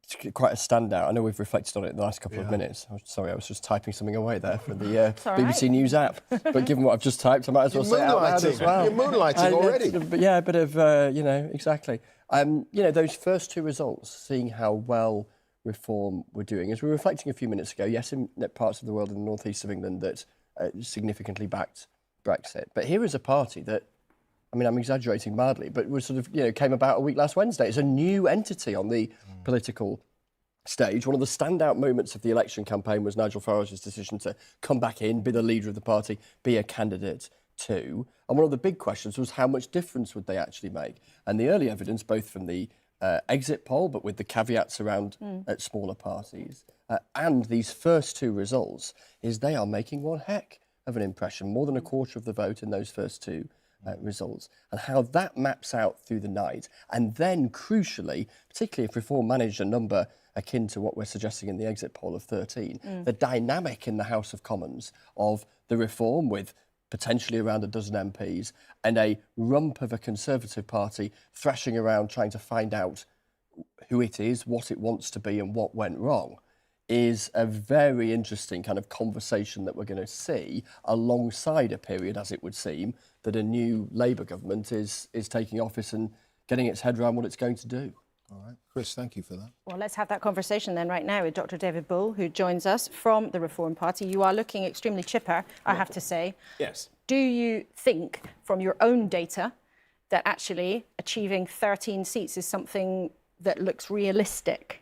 It's quite a standout. I know we've reflected on it in the last couple of minutes. Sorry, I was just typing something away there for the BBC News app. But given what I've just typed, I might as well say it out loud as well.
You're moonlighting already.
But yeah, a bit of, you know, exactly. You know, those first two results, seeing how well Reform were doing, as we were reflecting a few minutes ago, yes, in parts of the world in the northeast of England that significantly backed Brexit. But here is a party that, I mean, I'm exaggerating mildly, but was sort of, you know, came about a week last Wednesday. It's a new entity on the political stage. One of the standout moments of the election campaign was Nigel Farage's decision to come back in, be the leader of the party, be a candidate too. And one of the big questions was how much difference would they actually make? And the early evidence, both from the exit poll, but with the caveats around smaller parties, and these first two results, is they are making one heck of an impression. More than a quarter of the vote in those first two results, and how that maps out through the night. And then, crucially, particularly if Reform managed a number akin to what we're suggesting in the exit poll of 13, the dynamic in the House of Commons of the Reform with potentially around a dozen MPs and a rump of a Conservative Party thrashing around trying to find out who it is, what it wants to be and what went wrong, is a very interesting kind of conversation that we're going to see alongside a period, as it would seem, that a new Labour government is taking office and getting its head around what it's going to do.
All right. Chris, thank you for that.
Well, let's have that conversation then right now with Dr. David Bull, who joins us from the Reform Party. You are looking extremely chipper, I have to say.
Yes.
Do you think, from your own data, that actually achieving 13 seats is something that looks realistic?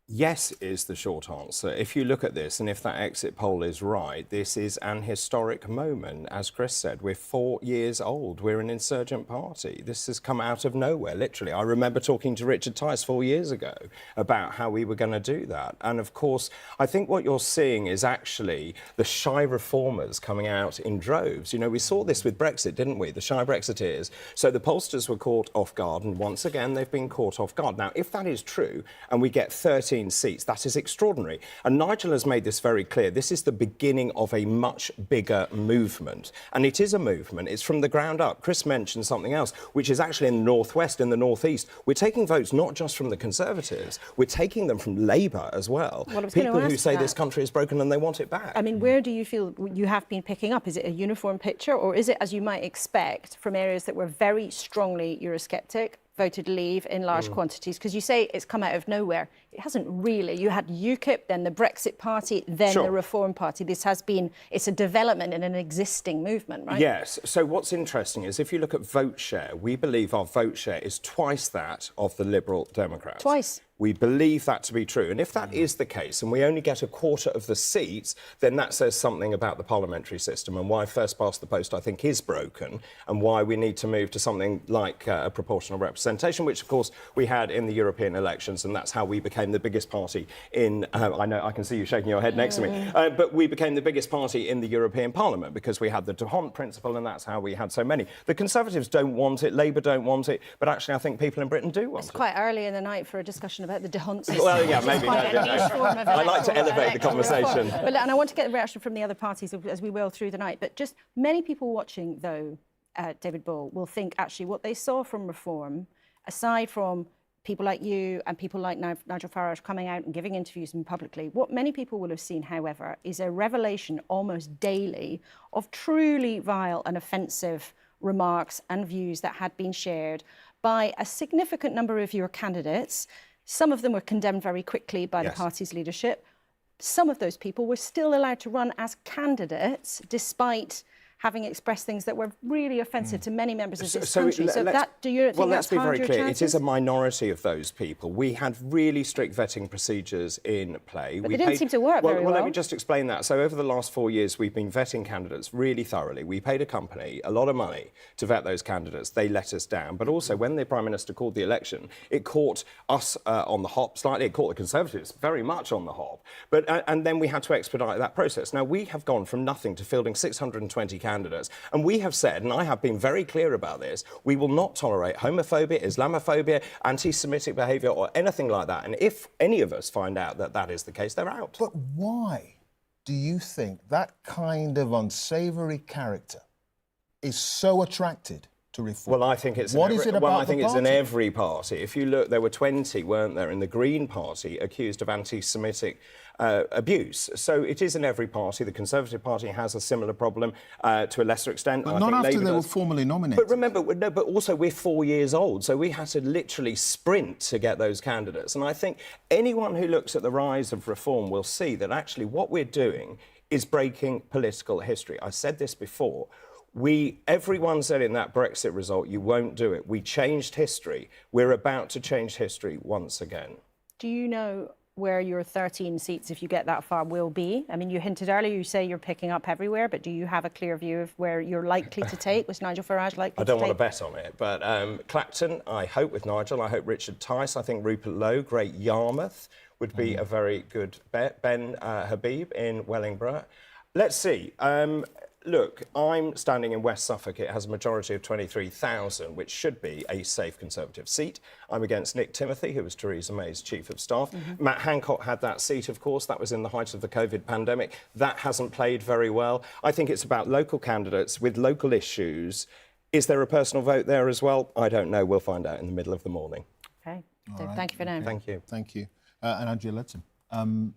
Yes is the short answer. If you look at this, and if that exit poll is right, this is an historic moment. As Chris said, we're 4 years old. We're an insurgent party. This has come out of nowhere, literally. I remember talking to Richard Tice 4 years ago about how we were going to do that. And of course, I think what you're seeing is actually the shy reformers coming out in droves. You know, we saw this with Brexit, didn't we? The shy Brexiteers. So the pollsters were caught off guard, and once again, they've been caught off guard. Now, if that is true, and we get 13 seats, that is extraordinary. And Nigel has made this very clear. This is the beginning of a much bigger movement. And it is a movement. It's from the ground up. Chris mentioned something else, which is actually in the northwest, in the northeast. We're taking votes not just from the Conservatives, we're taking them from Labour as well. People who say this country is broken and they want it back.
I mean, where do you feel you have been picking up? Is it a uniform picture, or is it, as you might expect, from areas that were very strongly Eurosceptic, voted Leave in large quantities? Because you say it's come out of nowhere. It hasn't really. You had UKIP, then the Brexit Party, then the Reform Party. This has been, it's a development in an existing movement, right?
Yes. So what's interesting is if you look at vote share, we believe our vote share is twice that of the Liberal Democrats.
Twice.
We believe that to be true. And if that is the case, and we only get a quarter of the seats, then that says something about the parliamentary system and why first past the post, I think, is broken, and why we need to move to something like a proportional representation, which, of course, we had in the European elections, and that's how we became the biggest party in... I know, I can see you shaking your head next to me. But we became the biggest party in the European Parliament because we had the D'Hondt principle, and that's how we had so many. The Conservatives don't want it, Labour don't want it, but actually I think people in Britain do want it.
It's quite early in the night for a discussion about the D'Hondt system.
Well, yeah, maybe. I like to elevate the conversation.
But, and I want to get a reaction from the other parties as we will through the night. But just many people watching, though, David Bull, will think actually what they saw from Reform, aside from people like you and people like Nigel Farage coming out and giving interviews publicly. What many people will have seen, however, is a revelation almost daily of truly vile and offensive remarks and views that had been shared by a significant number of your candidates. Some of them were condemned very quickly by the party's leadership. Some of those people were still allowed to run as candidates despite having expressed things that were really offensive to many members of this country. So do you think
let's be very clear.
chances?
It is a minority of those people. We had really strict vetting procedures in play.
But they didn't seem to work very well.
Let me just explain that. So over the last 4 years, we've been vetting candidates really thoroughly. We paid a company a lot of money to vet those candidates. They let us down. But also, when the Prime Minister called the election, it caught us on the hop slightly. It caught the Conservatives very much on the hop. But and then we had to expedite that process. Now, we have gone from nothing to fielding 620 candidates. And we have said, and I have been very clear about this, we will not tolerate homophobia, Islamophobia, anti-Semitic behaviour or anything like that. And if any of us find out that that is the case, they're out.
But why do you think that kind of unsavoury character is so attracted to reform?
Well, I think it's it's in every party. If you look, there were 20, weren't there, in the Green Party accused of anti-Semitic abuse. So it is in every party. The Conservative Party has a similar problem to a lesser extent.
But not after they were formally nominated.
But remember, but also we're 4 years old, so we had to literally sprint to get those candidates. And I think anyone who looks at the rise of reform will see that actually what we're doing is breaking political history. I said this before. Everyone said in that Brexit result, you won't do it. We changed history. We're about to change history once again.
Do you know where your 13 seats, if you get that far, will be? I mean, you hinted earlier, you say you're picking up everywhere, but do you have a clear view of where you're likely to take? Was Nigel Farage likely to take?
I don't want to bet on it, but Clacton, I hope with Nigel, I hope Richard Tice, I think Rupert Lowe, Great Yarmouth would be a very good bet. Ben Habib in Wellingborough. Let's see. Look, I'm standing in West Suffolk. It has a majority of 23,000, which should be a safe Conservative seat. I'm against Nick Timothy, who was Theresa May's Chief of Staff. Matt Hancock had that seat, of course. That was in the height of the COVID pandemic. That hasn't played very well. I think it's about local candidates with local issues. Is there a personal vote there as well? I don't know. We'll find out in the middle of the morning.
OK. Thank you for now.
Thank you.
Thank you. And Angela Letson,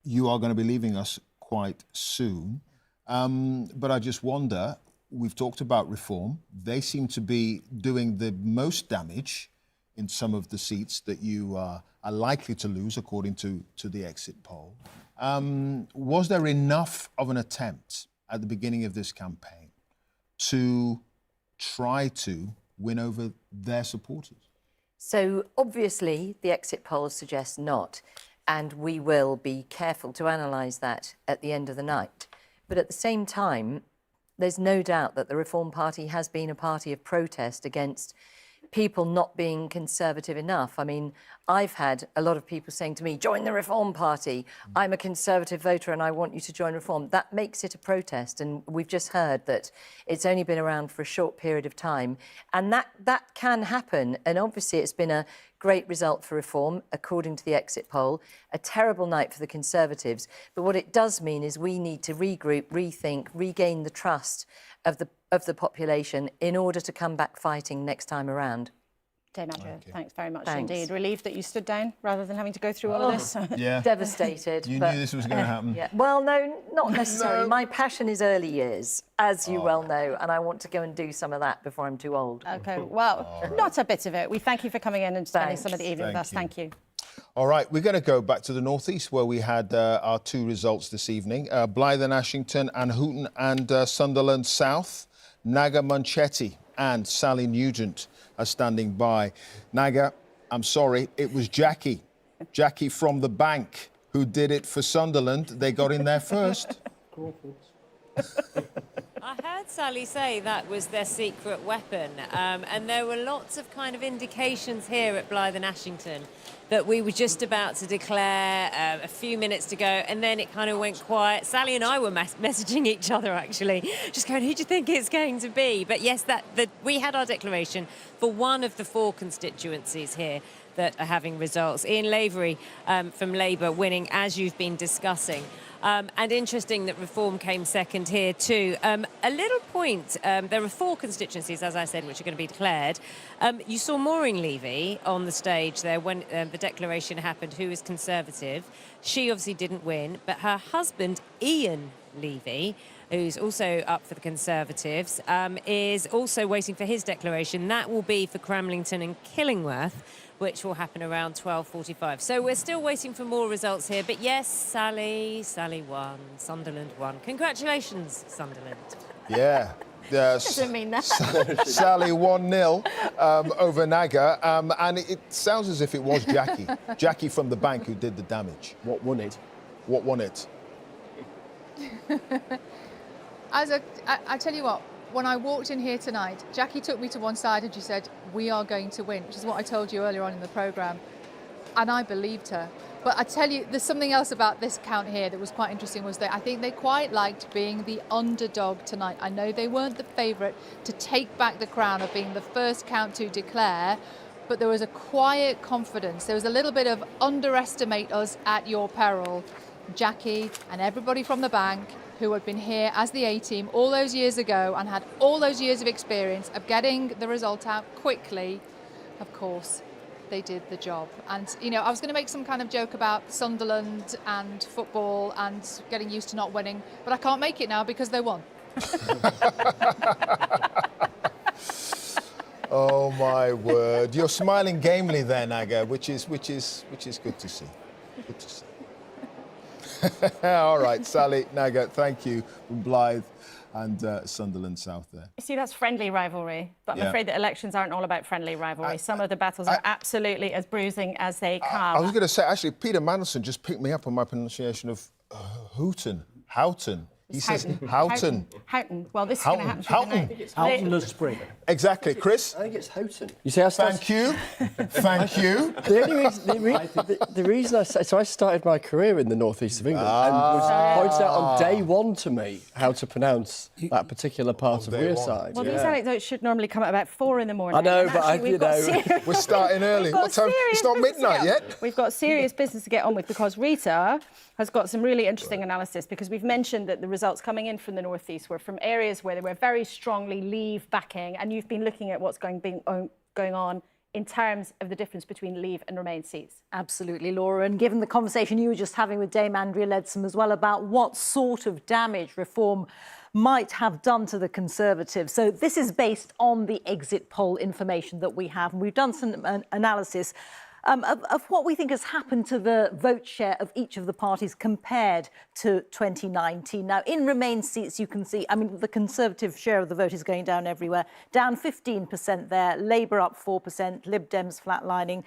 you are going to be leaving us quite soon. But I just wonder, we've talked about reform. They seem to be doing the most damage in some of the seats that you are likely to lose, according to the exit poll. Was there enough of an attempt at the beginning of this campaign to try to win over their supporters?
So, obviously, the exit polls suggest not, and we will be careful to analyse that at the end of the night. But at the same time, there's no doubt that the Reform Party has been a party of protest against people not being Conservative enough. I mean, I've had a lot of people saying to me, join the Reform Party. I'm a Conservative voter and I want you to join Reform. That makes it a protest. And we've just heard that it's only been around for a short period of time. And that can happen. And obviously it's been a great result for Reform, according to the exit poll. A terrible night for the Conservatives. But what it does mean is we need to regroup, rethink, regain the trust of the population in order to come back fighting next time around.
Dame Angela, thanks very much
Thanks.
indeed. Relieved that you stood down rather than having to go through all of this.
Yeah.
Devastated.
You knew this was going to happen.
Yeah. Well, no, not necessarily. My passion is early years, as you well know, and I want to go and do some of that before I'm too old.
OK, well, not a bit of it. We thank you for coming in and spending some of the evening with us. Thank you.
All right, we're going to go back to the northeast where we had our two results this evening. Blyth and Ashington and Houghton and Sunderland South. Naga Munchetti and Sally Nugent are standing by. Naga, I'm sorry, it was Jackie from the bank who did it for Sunderland. They got in there first.
I heard Sally say that was their secret weapon, and there were lots of kind of indications here at Blyth and Ashington that we were just about to declare, a few minutes to go, and then it kind of went quiet. Sally and I were messaging each other, actually, just going, who do you think it's going to be? But yes, we had our declaration for one of the 4 constituencies here that are having results. Ian Lavery from Labour winning, as you've been discussing. And interesting that Reform came second here too. A little point, there are 4 constituencies, as I said, which are going to be declared. You saw Maureen Levy on the stage there when the declaration happened, who is Conservative. She obviously didn't win, but her husband, Ian Levy, who's also up for the Conservatives, is also waiting for his declaration. That will be for Cramlington and Killingworth, which will happen around 12:45. So we're still waiting for more results here. But yes, Sally won. Sunderland won. Congratulations, Sunderland.
Yeah.
Doesn't mean that.
Sally 1-0 over Naga. And it sounds as if it was Jackie. Jackie from the bank who did the damage.
What won it?
What won it?
I tell you what, when I walked in here tonight, Jackie took me to one side and she said, "We are going to win," which is what I told you earlier on in the programme. And I believed her. But I tell you, there's something else about this count here that was quite interesting, was that I think they quite liked being the underdog tonight. I know they weren't the favourite to take back the crown of being the first count to declare, but there was a quiet confidence. There was a little bit of underestimate us at your peril. Jackie and everybody from the bank who had been here as the A-team all those years ago and had all those years of experience of getting the result out quickly, of course, they did the job. And, you know, I was going to make some kind of joke about Sunderland and football and getting used to not winning, but I can't make it now because they won.
Oh, my word. You're smiling gamely there, Naga, which is good to see. Good to see. All right, Sally, Naga, thank you from Blyth and Sunderland South there.
See, that's friendly rivalry, but I'm afraid that elections aren't all about friendly rivalry. Some of the battles are absolutely as bruising as they come.
I was going to say, actually, Peter Mandelson just picked me up on my pronunciation of Houghton. He says Houghton.
Houghton. Well, this is going to happen tonight.
Houghton the Spring.
Exactly, Chris?
I think it's Houghton. You see,
Thank you. Thank you.
The reason I say... So I started my career in the northeast of England and was pointed out on day 1 to me how to pronounce that particular part of Wearside.
Well, these anecdotes should normally come at about 4 in the morning.
I know, but
we're starting early. What time? It's not midnight yet.
We've got serious business to get on with because Rita has got some really interesting analysis, because we've mentioned that the results coming in from the northeast were from areas where there were very strongly Leave backing, and you've been looking at what's going on in terms of the difference between Leave and Remain seats.
Absolutely, Laura. And given the conversation you were just having with Dame Andrea Leadsom as well about what sort of damage Reform might have done to the Conservatives. So this is based on the exit poll information that we have. And we've done some analysis of what we think has happened to the vote share of each of the parties compared to 2019. Now, in Remain seats, you can see, I mean, the Conservative share of the vote is going down everywhere. Down 15% there, Labour up 4%, Lib Dems flatlining,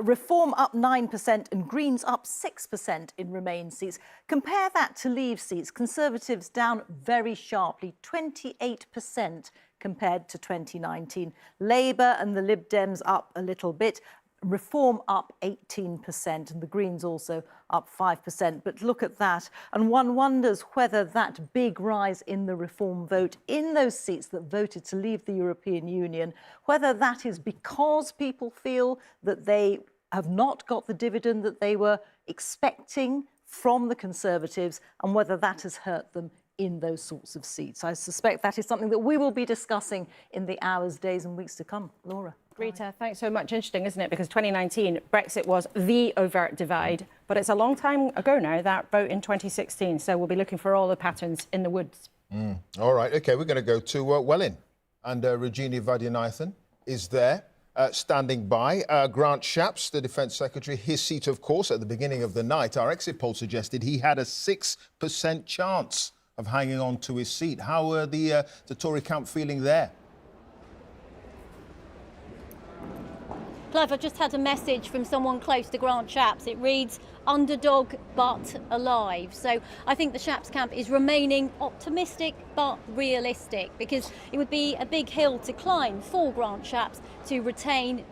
Reform up 9% and Greens up 6% in Remain seats. Compare that to Leave seats. Conservatives down very sharply, 28% compared to 2019. Labour and the Lib Dems up a little bit. Reform up 18% and the Greens also up 5%. But look at that. And one wonders whether that big rise in the Reform vote in those seats that voted to leave the European Union, whether that is because people feel that they have not got the dividend that they were expecting from the Conservatives, and whether that has hurt them in those sorts of seats. I suspect that is something that we will be discussing in the hours, days and weeks to come. Laura.
Rita, thanks so much. Interesting, isn't it? Because 2019, Brexit was the overt divide, but it's a long time ago now, that vote in 2016. So we'll be looking for all the patterns in the woods.
All right, OK, we're going to go to Welwyn. And Regina Vaidyanathan is there, standing by. Grant Shapps, the Defence Secretary, his seat, of course, at the beginning of the night. Our exit poll suggested he had a 6% chance of hanging on to his seat. How are the Tory camp feeling there?
Clive, I've just had a message from someone close to Grant Shapps. It reads, underdog but alive. So I think the Shapps camp is remaining optimistic but realistic, because it would be a big hill to climb for Grant Shapps to retain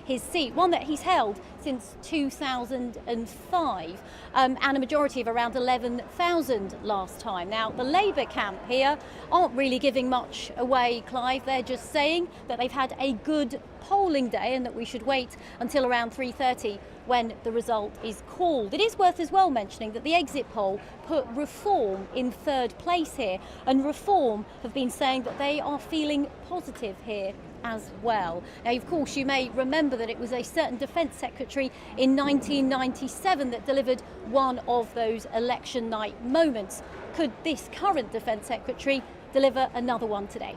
his seat, one that he's held since 2005, and a majority of around 11,000 last time. Now, the Labour camp here aren't really giving much away, Clive. They're just saying that they've had a good polling day and that we should wait until around 3:30 when the result is called. It is worth as well mentioning that the exit poll put Reform in third place here, and Reform have been saying that they are feeling positive here as well. Now, of course, you may remember that it was a certain Defence Secretary in 1997 that delivered one of those election night moments. Could this current Defence Secretary deliver another one today?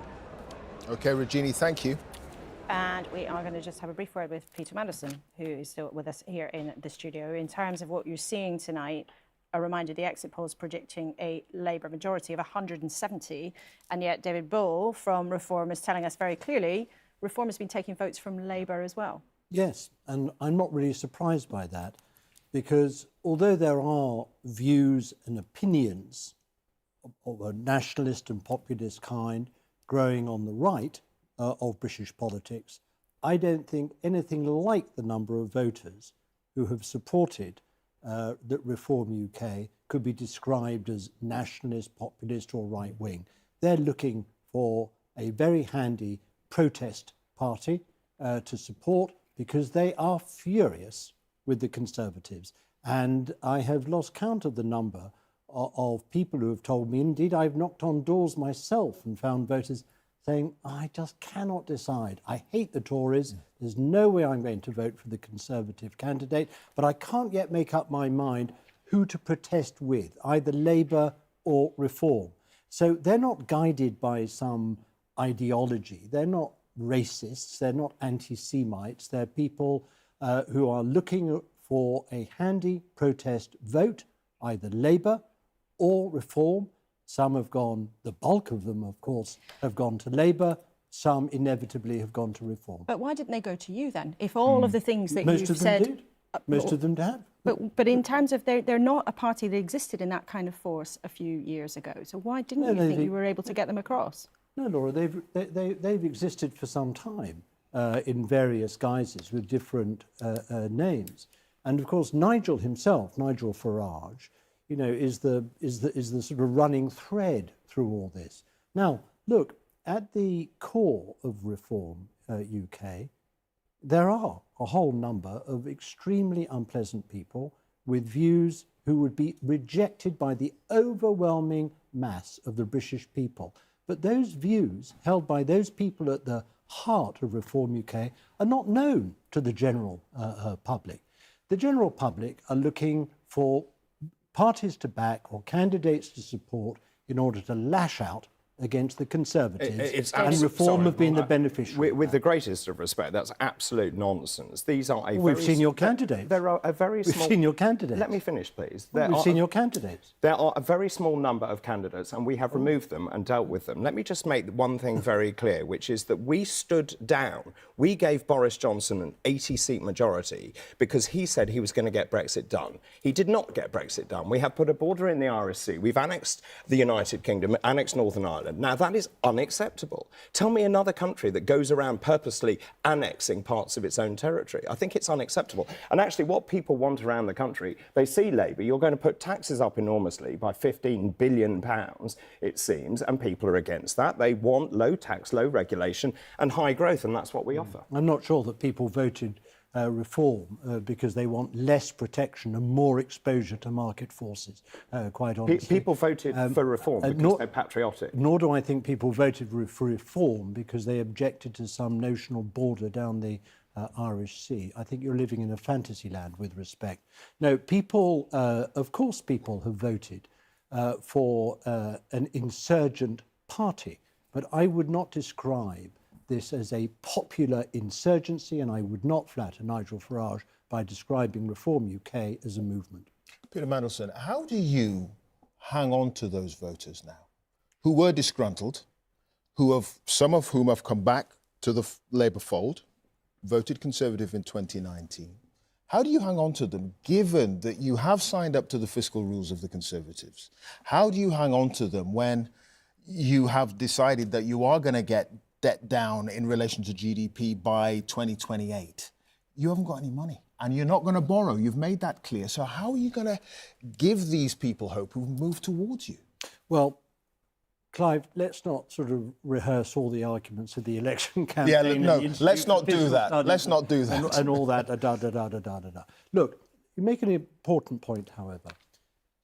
OK, Regini, thank you.
And we are going to just have a brief word with Peter Mandelson, who is still with us here in the studio. In terms of what you're seeing tonight, a reminder, the exit poll is predicting a Labour majority of 170, and yet David Bull from Reform is telling us very clearly Reform has been taking votes from Labour as well.
Yes, and I'm not really surprised by that, because although there are views and opinions of a nationalist and populist kind growing on the right of British politics, I don't think anything like the number of voters who have supported that Reform UK could be described as nationalist, populist or right-wing. They're looking for a very handy protest party to support, because they are furious with the Conservatives. And I have lost count of the number of people who have told me, indeed I've knocked on doors myself and found voters saying, I just cannot decide. I hate the Tories. There's no way I'm going to vote for the Conservative candidate, but I can't yet make up my mind who to protest with, either Labour or Reform. So they're not guided by some ideology. They're not racists. They're not anti-Semites. They're people who are looking for a handy protest vote, either Labour or Reform. Some have gone, the bulk of them, of course, have gone to Labour. Some inevitably have gone to Reform.
But why didn't they go to you then? If all of the things that
Most
you've
of them
said...
did. Most of them have.
But in terms of, they're not a party that existed in that kind of force a few years ago. So why didn't you think you were able to get them across?
No, Laura, they've existed for some time in various guises with different names. And of course, Nigel himself, Nigel Farage, you know, is the sort of running thread through all this. Now, look, at the core of Reform UK, there are a whole number of extremely unpleasant people with views who would be rejected by the overwhelming mass of the British people. But those views held by those people at the heart of Reform UK are not known to the general public. The general public are looking for parties to back or candidates to support in order to lash out against the Conservatives, and Reform have been the beneficiary.
With the greatest of respect, that's absolute nonsense. These are a
We've seen your candidates.
There are a very small...
We've seen your candidates.
Let me finish, please.
We've seen your candidates.
There are a very small number of candidates, and we have removed them and dealt with them. Let me just make one thing very clear, which is that we stood down. We gave Boris Johnson an 80-seat majority because he said he was going to get Brexit done. He did not get Brexit done. We have put a border in the Irish Sea. We've annexed the United Kingdom, annexed Northern Ireland. Now, that is unacceptable. Tell me another country that goes around purposely annexing parts of its own territory. I think it's unacceptable. And actually, what people want around the country, they see Labour, you're going to put taxes up enormously by £15 billion, it seems, and people are against that. They want low tax, low regulation and high growth, and that's what we offer.
I'm not sure that people voted Reform because they want less protection and more exposure to market forces, quite honestly.
People voted for Reform because they're patriotic.
Nor do I think people voted for Reform because they objected to some notional border down the Irish Sea. I think you're living in a fantasy land with respect. No, people, of course people have voted for an insurgent party, but I would not describe this as a popular insurgency, and I would not flatter Nigel Farage by describing Reform UK as a movement.
Peter Mandelson, how do you hang on to those voters now who were disgruntled, some of whom have come back to the Labour fold, voted Conservative in 2019? How do you hang on to them, given that you have signed up to the fiscal rules of the Conservatives? How do you hang on to them when you have decided that you are going to get debt down in relation to GDP by 2028? You haven't got any money and you're not going to borrow. You've made that clear. So how are you going to give these people hope who've moved towards you?
Well, Clive, let's not sort of rehearse all the arguments of the election campaign.
Yeah, no, let's not do that. Let's not do that.
And all that, da-da-da-da-da-da-da. Look, you make an important point, however.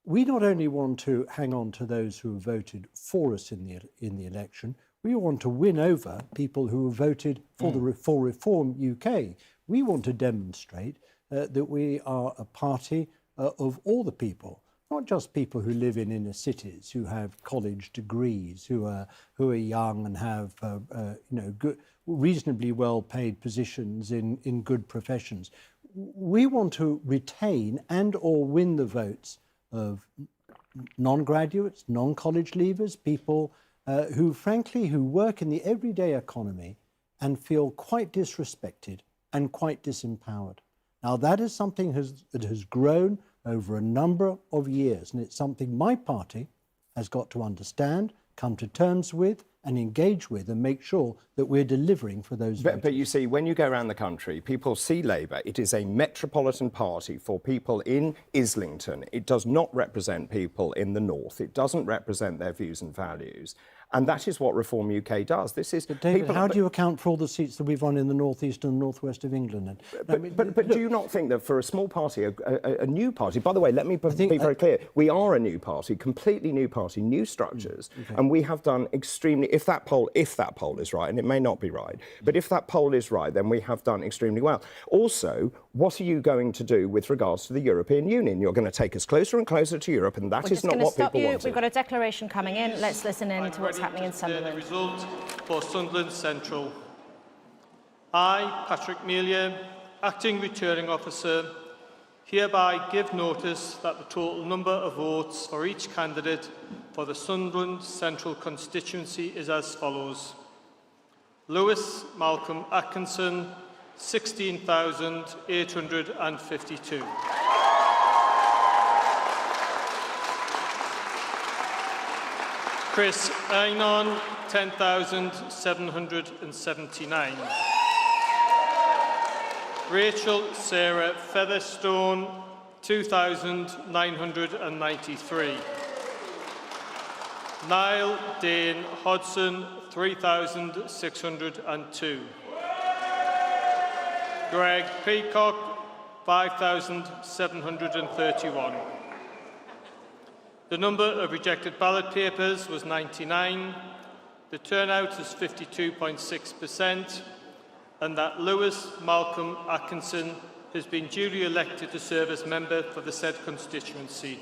We not only want to hang on to those who have voted for us in the election, we want to win over people who have voted for for Reform UK. We want to demonstrate that we are a party of all the people, not just people who live in inner cities, who have college degrees, who are young and have good, reasonably well-paid positions in good professions. We want to retain and or win the votes of non-graduates, non-college leavers, people who, frankly, who work in the everyday economy and feel quite disrespected and quite disempowered. Now, that is something that has grown over a number of years, and it's something my party has got to understand, come to terms with, and engage with, and make sure that we're delivering for those voters.
But you see, when you go around the country, people see Labour. It is a metropolitan party for people in Islington. It does not represent people in the north. It doesn't represent their views and values. And that is what Reform UK does. This is.
But David, how do you account for all the seats that we've won in the northeast and northwest of England?
But do you not think that for a small party, a new party? By the way, let me be very clear. We are a new party, completely new party, new structures, and we have done extremely. If that poll is right, and it may not be right, but if that poll is right, then we have done extremely well. Also, what are you going to do with regards to the European Union? You're going to take us closer and closer to Europe, and that is not what people want.
We've got a declaration coming in. Let's listen in to what's happening in Sunderland.
The result for Sunderland Central. I, Patrick Melia, Acting Returning Officer, hereby give notice that the total number of votes for each candidate for the Sunderland Central constituency is as follows. Lewis Malcolm Atkinson, 16,852. Chris Einon, 10,779. Rachel Sarah Featherstone, 2,993. Niall Dane Hodson, 3,602. Greg Peacock, 5,731. The number of rejected ballot papers was 99. The turnout is 52.6%, and that Lewis Malcolm Atkinson has been duly elected to serve as member for the said constituency.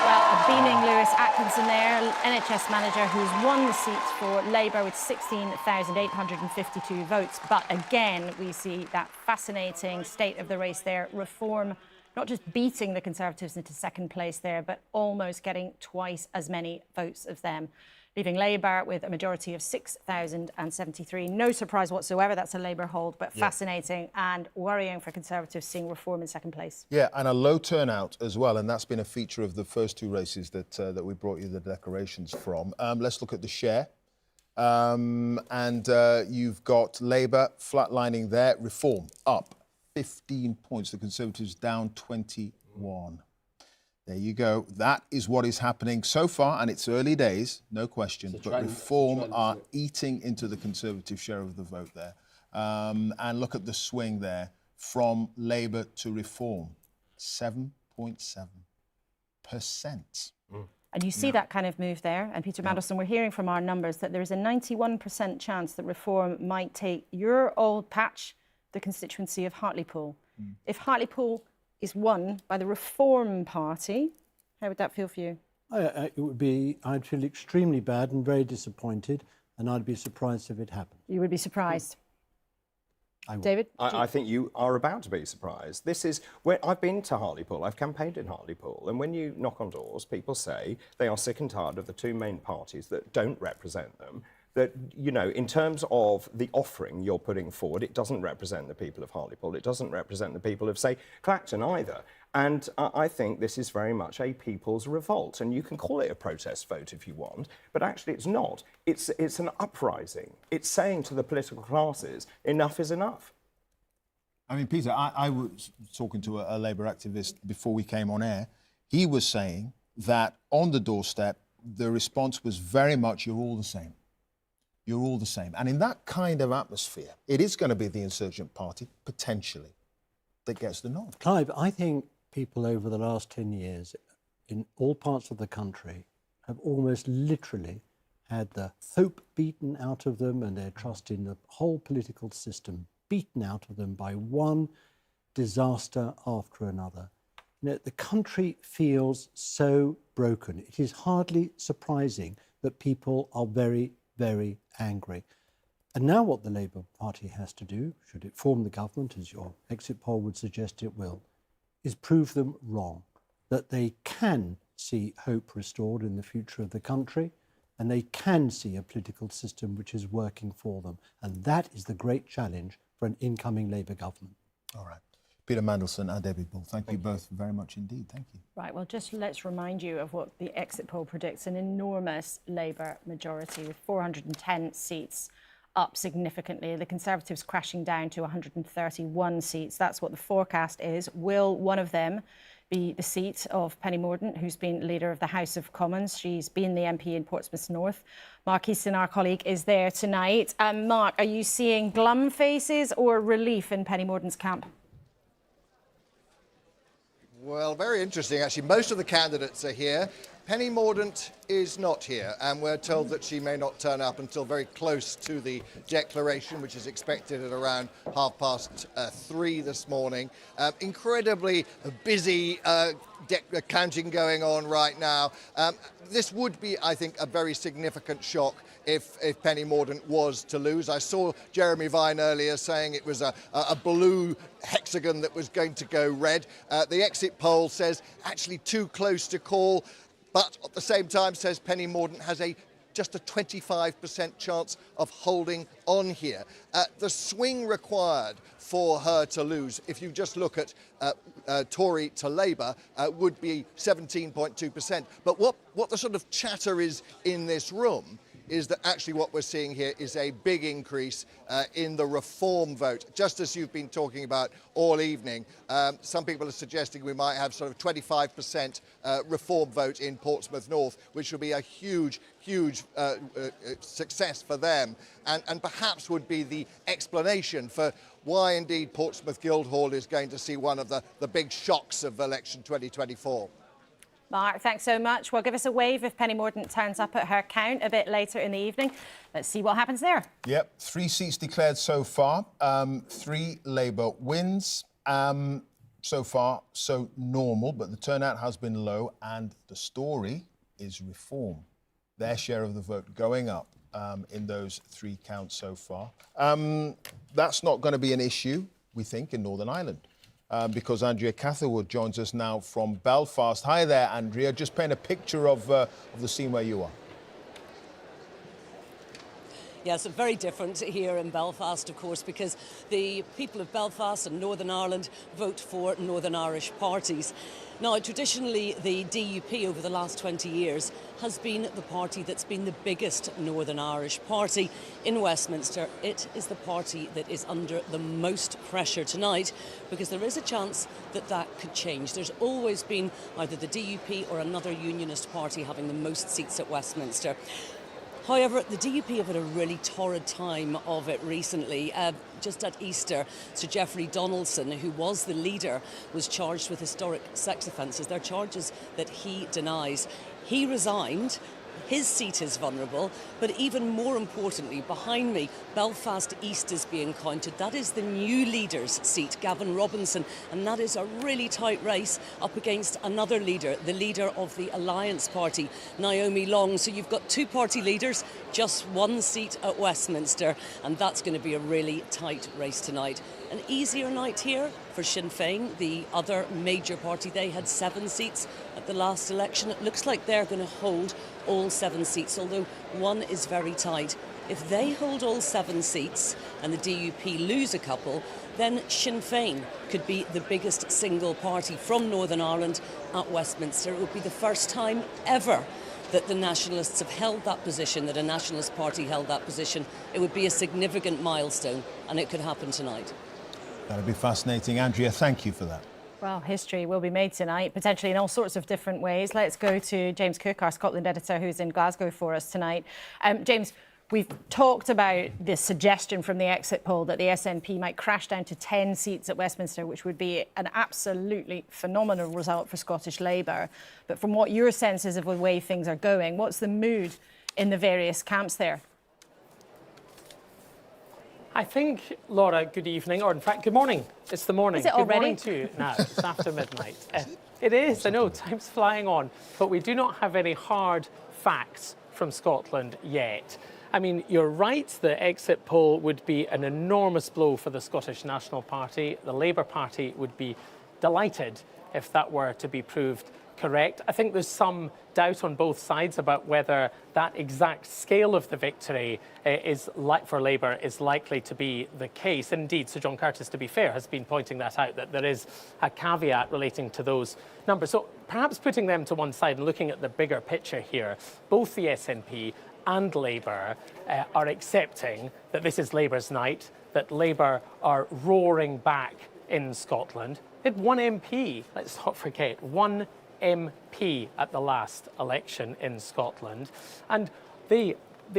Well, beaming Lewis Atkinson there, NHS manager who's won the seat for Labour with 16,852 votes. But again, we see that fascinating state of the race there. Reform not just beating the Conservatives into second place there, but almost getting twice as many votes of them, leaving Labour with a majority of 6,073. No surprise whatsoever, that's a Labour hold, but fascinating and worrying for Conservatives seeing Reform in second place.
Yeah, and a low turnout as well, and that's been a feature of the first two races that we brought you the declarations from. Let's look at the share. You've got Labour flatlining there, Reform up 15 points, the Conservatives down 21. There you go. That is what is happening so far, and it's early days, no question, but Reform are eating into the Conservative share of the vote there. And look at the swing there from Labour to Reform, 7.7%.
And you see that kind of move there. And Peter Mandelson, we're hearing from our numbers that there is a 91% chance that Reform might take your old patch, the constituency of Hartlepool. If Hartlepool is won by the Reform Party, how would that feel for you?
It would be, I'd feel extremely bad and very disappointed, and I'd be surprised if it happened.
You would be surprised.
I would.
David?
I think you are about to be surprised. This is where I've been to Hartlepool. I've campaigned in Hartlepool. And when you knock on doors, people say they are sick and tired of the two main parties that don't represent them. That, you know, in terms of the offering you're putting forward, it doesn't represent the people of Hartlepool. It doesn't represent the people of, say, Clacton either. And I think this is very much a people's revolt. And you can call it a protest vote if you want, but actually it's not. It's an uprising. It's saying to the political classes, enough is enough.
I mean, Peter, I was talking to a Labour activist before we came on air. He was saying that on the doorstep the response was very much, you're all the same. You're all the same. And in that kind of atmosphere, it is going to be the insurgent party, potentially, that gets the nod.
Clive, I think people over the last 10 years in all parts of the country have almost literally had the hope beaten out of them and their trust in the whole political system beaten out of them by one disaster after another. You know, the country feels so broken. It is hardly surprising that people are very, very angry. And now what the Labour Party has to do, should it form the government, as your exit poll would suggest it will, is prove them wrong, that they can see hope restored in the future of the country, and they can see a political system which is working for them. And that is the great challenge for an incoming Labour government.
All right. Peter Mandelson and Debbie Bull, thank you both very much indeed. Thank you.
Right, well, just let's remind you of what the exit poll predicts, an enormous Labour majority with 410 seats, up significantly. The Conservatives crashing down to 131 seats. That's what the forecast is. Will one of them be the seat of Penny Mordaunt, who's been leader of the House of Commons? She's been the MP in Portsmouth North. Mark Easton, our colleague, is there tonight. Mark, are you seeing glum faces or relief in Penny Mordaunt's camp?
Well, very interesting, actually. Most of the candidates are here. Penny Mordaunt is not here, and we're told that she may not turn up until very close to the declaration, which is expected at around 3:30 this morning. Incredibly busy counting going on right now. This would be, I think, a very significant shock if Penny Mordaunt was to lose. I saw Jeremy Vine earlier saying it was a blue hexagon that was going to go red. The exit poll says actually too close to call, but at the same time says Penny Mordaunt has just a 25% chance of holding on here. The swing required for her to lose, if you just look at Tory to Labour, would be 17.2%. But what the sort of chatter is in this room is that actually what we're seeing here is a big increase in the reform vote, just as you've been talking about all evening. Some people are suggesting we might have sort of 25% reform vote in Portsmouth North, which would be a huge success for them, and perhaps would be the explanation for why indeed Portsmouth Guildhall is going to see one of the big shocks of election 2024.
Mark, thanks so much. Well, give us a wave if Penny Mordaunt turns up at her count a bit later in the evening. Let's see what happens there.
Yep, 3 seats declared so far. 3 Labour wins. So far, so normal, but the turnout has been low, and the story is reform. Their share of the vote going up in those 3 counts so far. That's not going to be an issue, we think, in Northern Ireland. Because Andrea Catherwood joins us now from Belfast. Hi there, Andrea. Just paint a picture of the scene where you are.
Yes, very different here in Belfast, of course, because the people of Belfast and Northern Ireland vote for Northern Irish parties. Now, traditionally, the DUP over the last 20 years has been the party that's been the biggest Northern Irish party in Westminster. It is the party that is under the most pressure tonight, because there is a chance that that could change. There's always been either the DUP or another unionist party having the most seats at Westminster. However, the DUP have had a really torrid time of it recently. Just at Easter, Sir Geoffrey Donaldson, who was the leader, was charged with historic sex offences. They're charges that he denies. He resigned. His seat is vulnerable, but even more importantly, behind me, Belfast East is being counted. That is the new leader's seat, Gavin Robinson, and that is a really tight race up against another leader, the leader of the Alliance Party, Naomi Long. So you've got 2 party leaders, just 1 seat at Westminster, and that's going to be a really tight race tonight. An easier night here for Sinn Féin, the other major party. They had 7 seats at the last election. It looks like they're going to hold all 7 seats, although 1 is very tight. If they hold all 7 seats and the DUP lose a couple, then Sinn Féin could be the biggest single party from Northern Ireland at Westminster. It would be the first time ever that the Nationalists have held that position, that a Nationalist party held that position. It would be a significant milestone, and it could happen tonight.
That'll be fascinating. Andrea, thank you for that.
Well, history will be made tonight, potentially in all sorts of different ways. Let's go to James Cook, our Scotland editor, who's in Glasgow for us tonight. James, we've talked about this suggestion from the exit poll that the SNP might crash down to 10 seats at Westminster, which would be an absolutely phenomenal result for Scottish Labour. But from what your sense is of the way things are going, what's the mood in the various camps there?
I think, Laura, good evening, or in fact, good morning. It's the morning.
Is it
good
already?
Morning to you. No, it's after midnight. It is, I know, time's flying on, but we do not have any hard facts from Scotland yet. I mean, you're right, the exit poll would be an enormous blow for the Scottish National Party. The Labour Party would be delighted if that were to be proved correct. I think there's some doubt on both sides about whether that exact scale of the victory for Labour is likely to be the case. Indeed, Sir John Curtis, to be fair, has been pointing that out, that there is a caveat relating to those numbers. So perhaps putting them to one side and looking at the bigger picture here, both the SNP and Labour are accepting that this is Labour's night, that Labour are roaring back in Scotland. It had one MP, let's not forget, one MP at the last election in Scotland, and they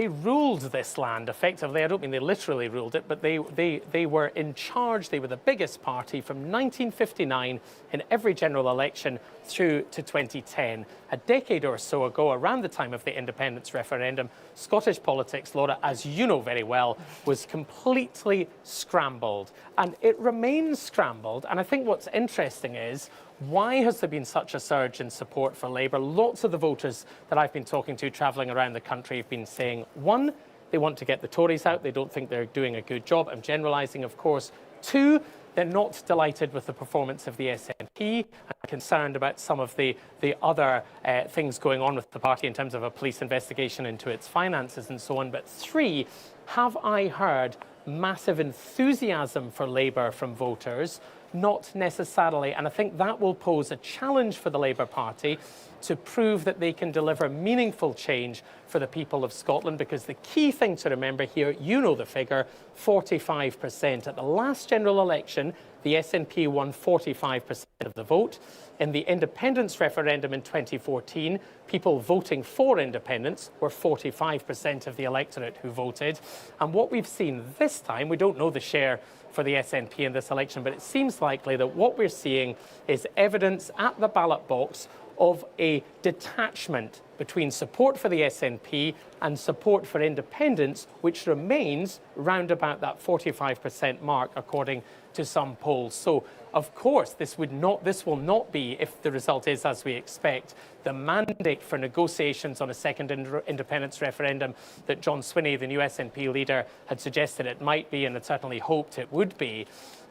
ruled this land effectively. I don't mean they literally ruled it, but they were in charge. They were the biggest party from 1959 in every general election through to 2010. A decade or so ago, around the time of the independence referendum, Scottish politics, Laura, as you know very well, was completely scrambled, and it remains scrambled. And I think what's interesting is, why has there been such a surge in support for Labour? Lots of the voters that I've been talking to travelling around the country have been saying, one, they want to get the Tories out. They don't think they're doing a good job. I'm generalising, of course. Two, they're not delighted with the performance of the SNP and concerned about some of the other things going on with the party in terms of a police investigation into its finances and so on. But three, have I heard massive enthusiasm for Labour from voters? Not necessarily, and I think that will pose a challenge for the Labour Party to prove that they can deliver meaningful change for the people of Scotland, because the key thing to remember here, you know the figure, 45%. At the last general election, the SNP won 45% of the vote. In the independence referendum in 2014, people voting for independence were 45% of the electorate who voted. And what we've seen this time, we don't know the share for the SNP in this election, but it seems likely that what we're seeing is evidence at the ballot box of a detachment between support for the SNP and support for independence, which remains round about that 45% mark, according to some polls. So, of course, this will not be, if the result is as we expect, the mandate for negotiations on a second independence referendum that John Swinney, the new SNP leader, had suggested it might be and had certainly hoped it would be.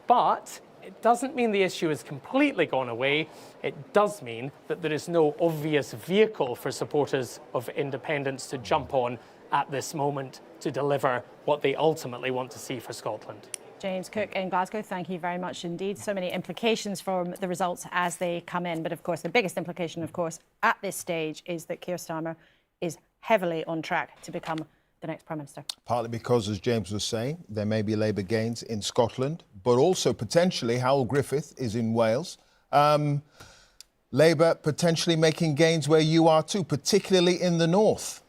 But it doesn't mean the issue has completely gone away. It does mean that there is no obvious vehicle for supporters of independence to jump on at this moment to deliver what they ultimately want to see for Scotland.
James Cook in Glasgow, thank you very much indeed. So many implications from the results as they come in. But of course, the biggest implication, of course, at this stage is that Keir Starmer is heavily on track to become the next Prime Minister.
Partly because, as James was saying, there may be Labour gains in Scotland, but also potentially Howell Griffith is in Wales. Labour potentially making gains where you are too, particularly in the north.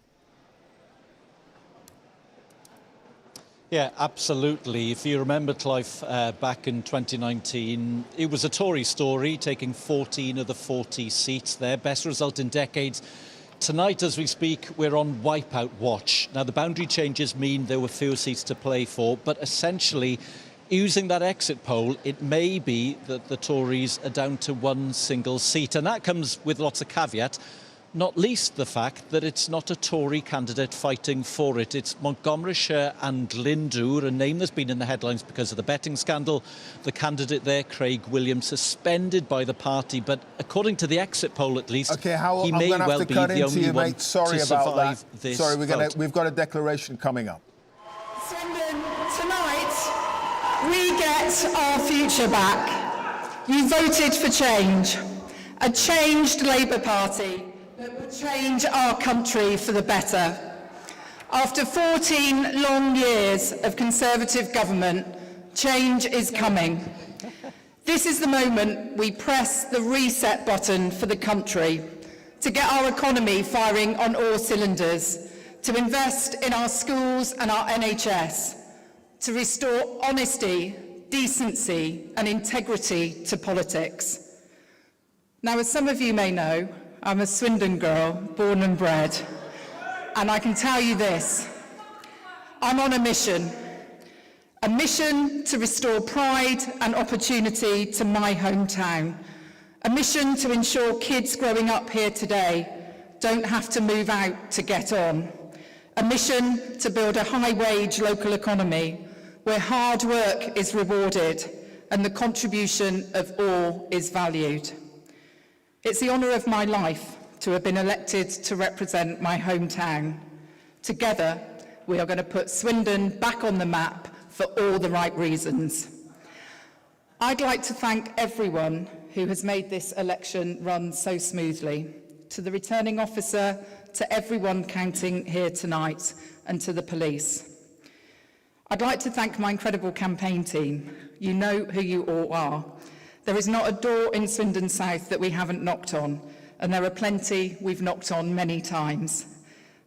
Yeah, absolutely. If you remember, Clive, back in 2019, it was a Tory story, taking 14 of the 40 seats there. Best result in decades. Tonight, as we speak, we're on wipeout watch. Now, the boundary changes mean there were fewer seats to play for, but essentially, using that exit poll, it may be that the Tories are down to one single seat. And that comes with lots of caveat, not least the fact that it's not a Tory candidate fighting for it. It's Montgomeryshire and Glyndŵr, a name that's been in the headlines because of the betting scandal. The candidate there, Craig Williams, suspended by the party, but according to the exit poll at least,
okay, Howell,
he may well be the only one
Sorry
to
about
survive
that.
this
Sorry,
vote.
we've got a declaration coming up.
Swindon, tonight we get our future back. You voted for change, a changed Labour Party that would change our country for the better. After 14 long years of Conservative government, change is coming. This is the moment we press the reset button for the country, to get our economy firing on all cylinders, to invest in our schools and our NHS, to restore honesty, decency and integrity to politics. Now, as some of you may know, I'm a Swindon girl, born and bred, and I can tell you this, I'm on a mission to restore pride and opportunity to my hometown, a mission to ensure kids growing up here today don't have to move out to get on, a mission to build a high-wage local economy where hard work is rewarded and the contribution of all is valued. It's the honour of my life to have been elected to represent my hometown. Together, we are going to put Swindon back on the map for all the right reasons. I'd like to thank everyone who has made this election run so smoothly, to the returning officer, to everyone counting here tonight, and to the police. I'd like to thank my incredible campaign team. You know who you all are. There is not a door in Swindon South that we haven't knocked on, and there are plenty we've knocked on many times.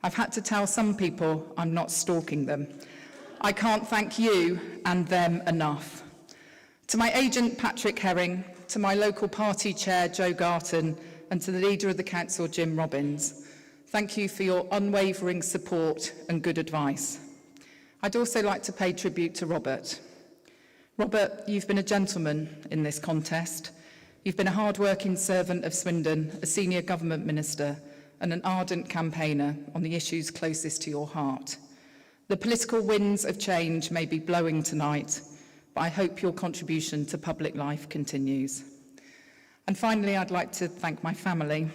I've had to tell some people I'm not stalking them. I can't thank you and them enough. To my agent Patrick Herring, to my local party chair Jo Garton, and to the leader of the council Jim Robbins, thank you for your unwavering support and good advice. I'd also like to pay tribute to Robert. Robert, you've been a gentleman in this contest. You've been a hard-working servant of Swindon, a senior government minister, and an ardent campaigner on the issues closest to your heart. The political winds of change may be blowing tonight, but I hope your contribution to public life continues. And finally, I'd like to thank my family.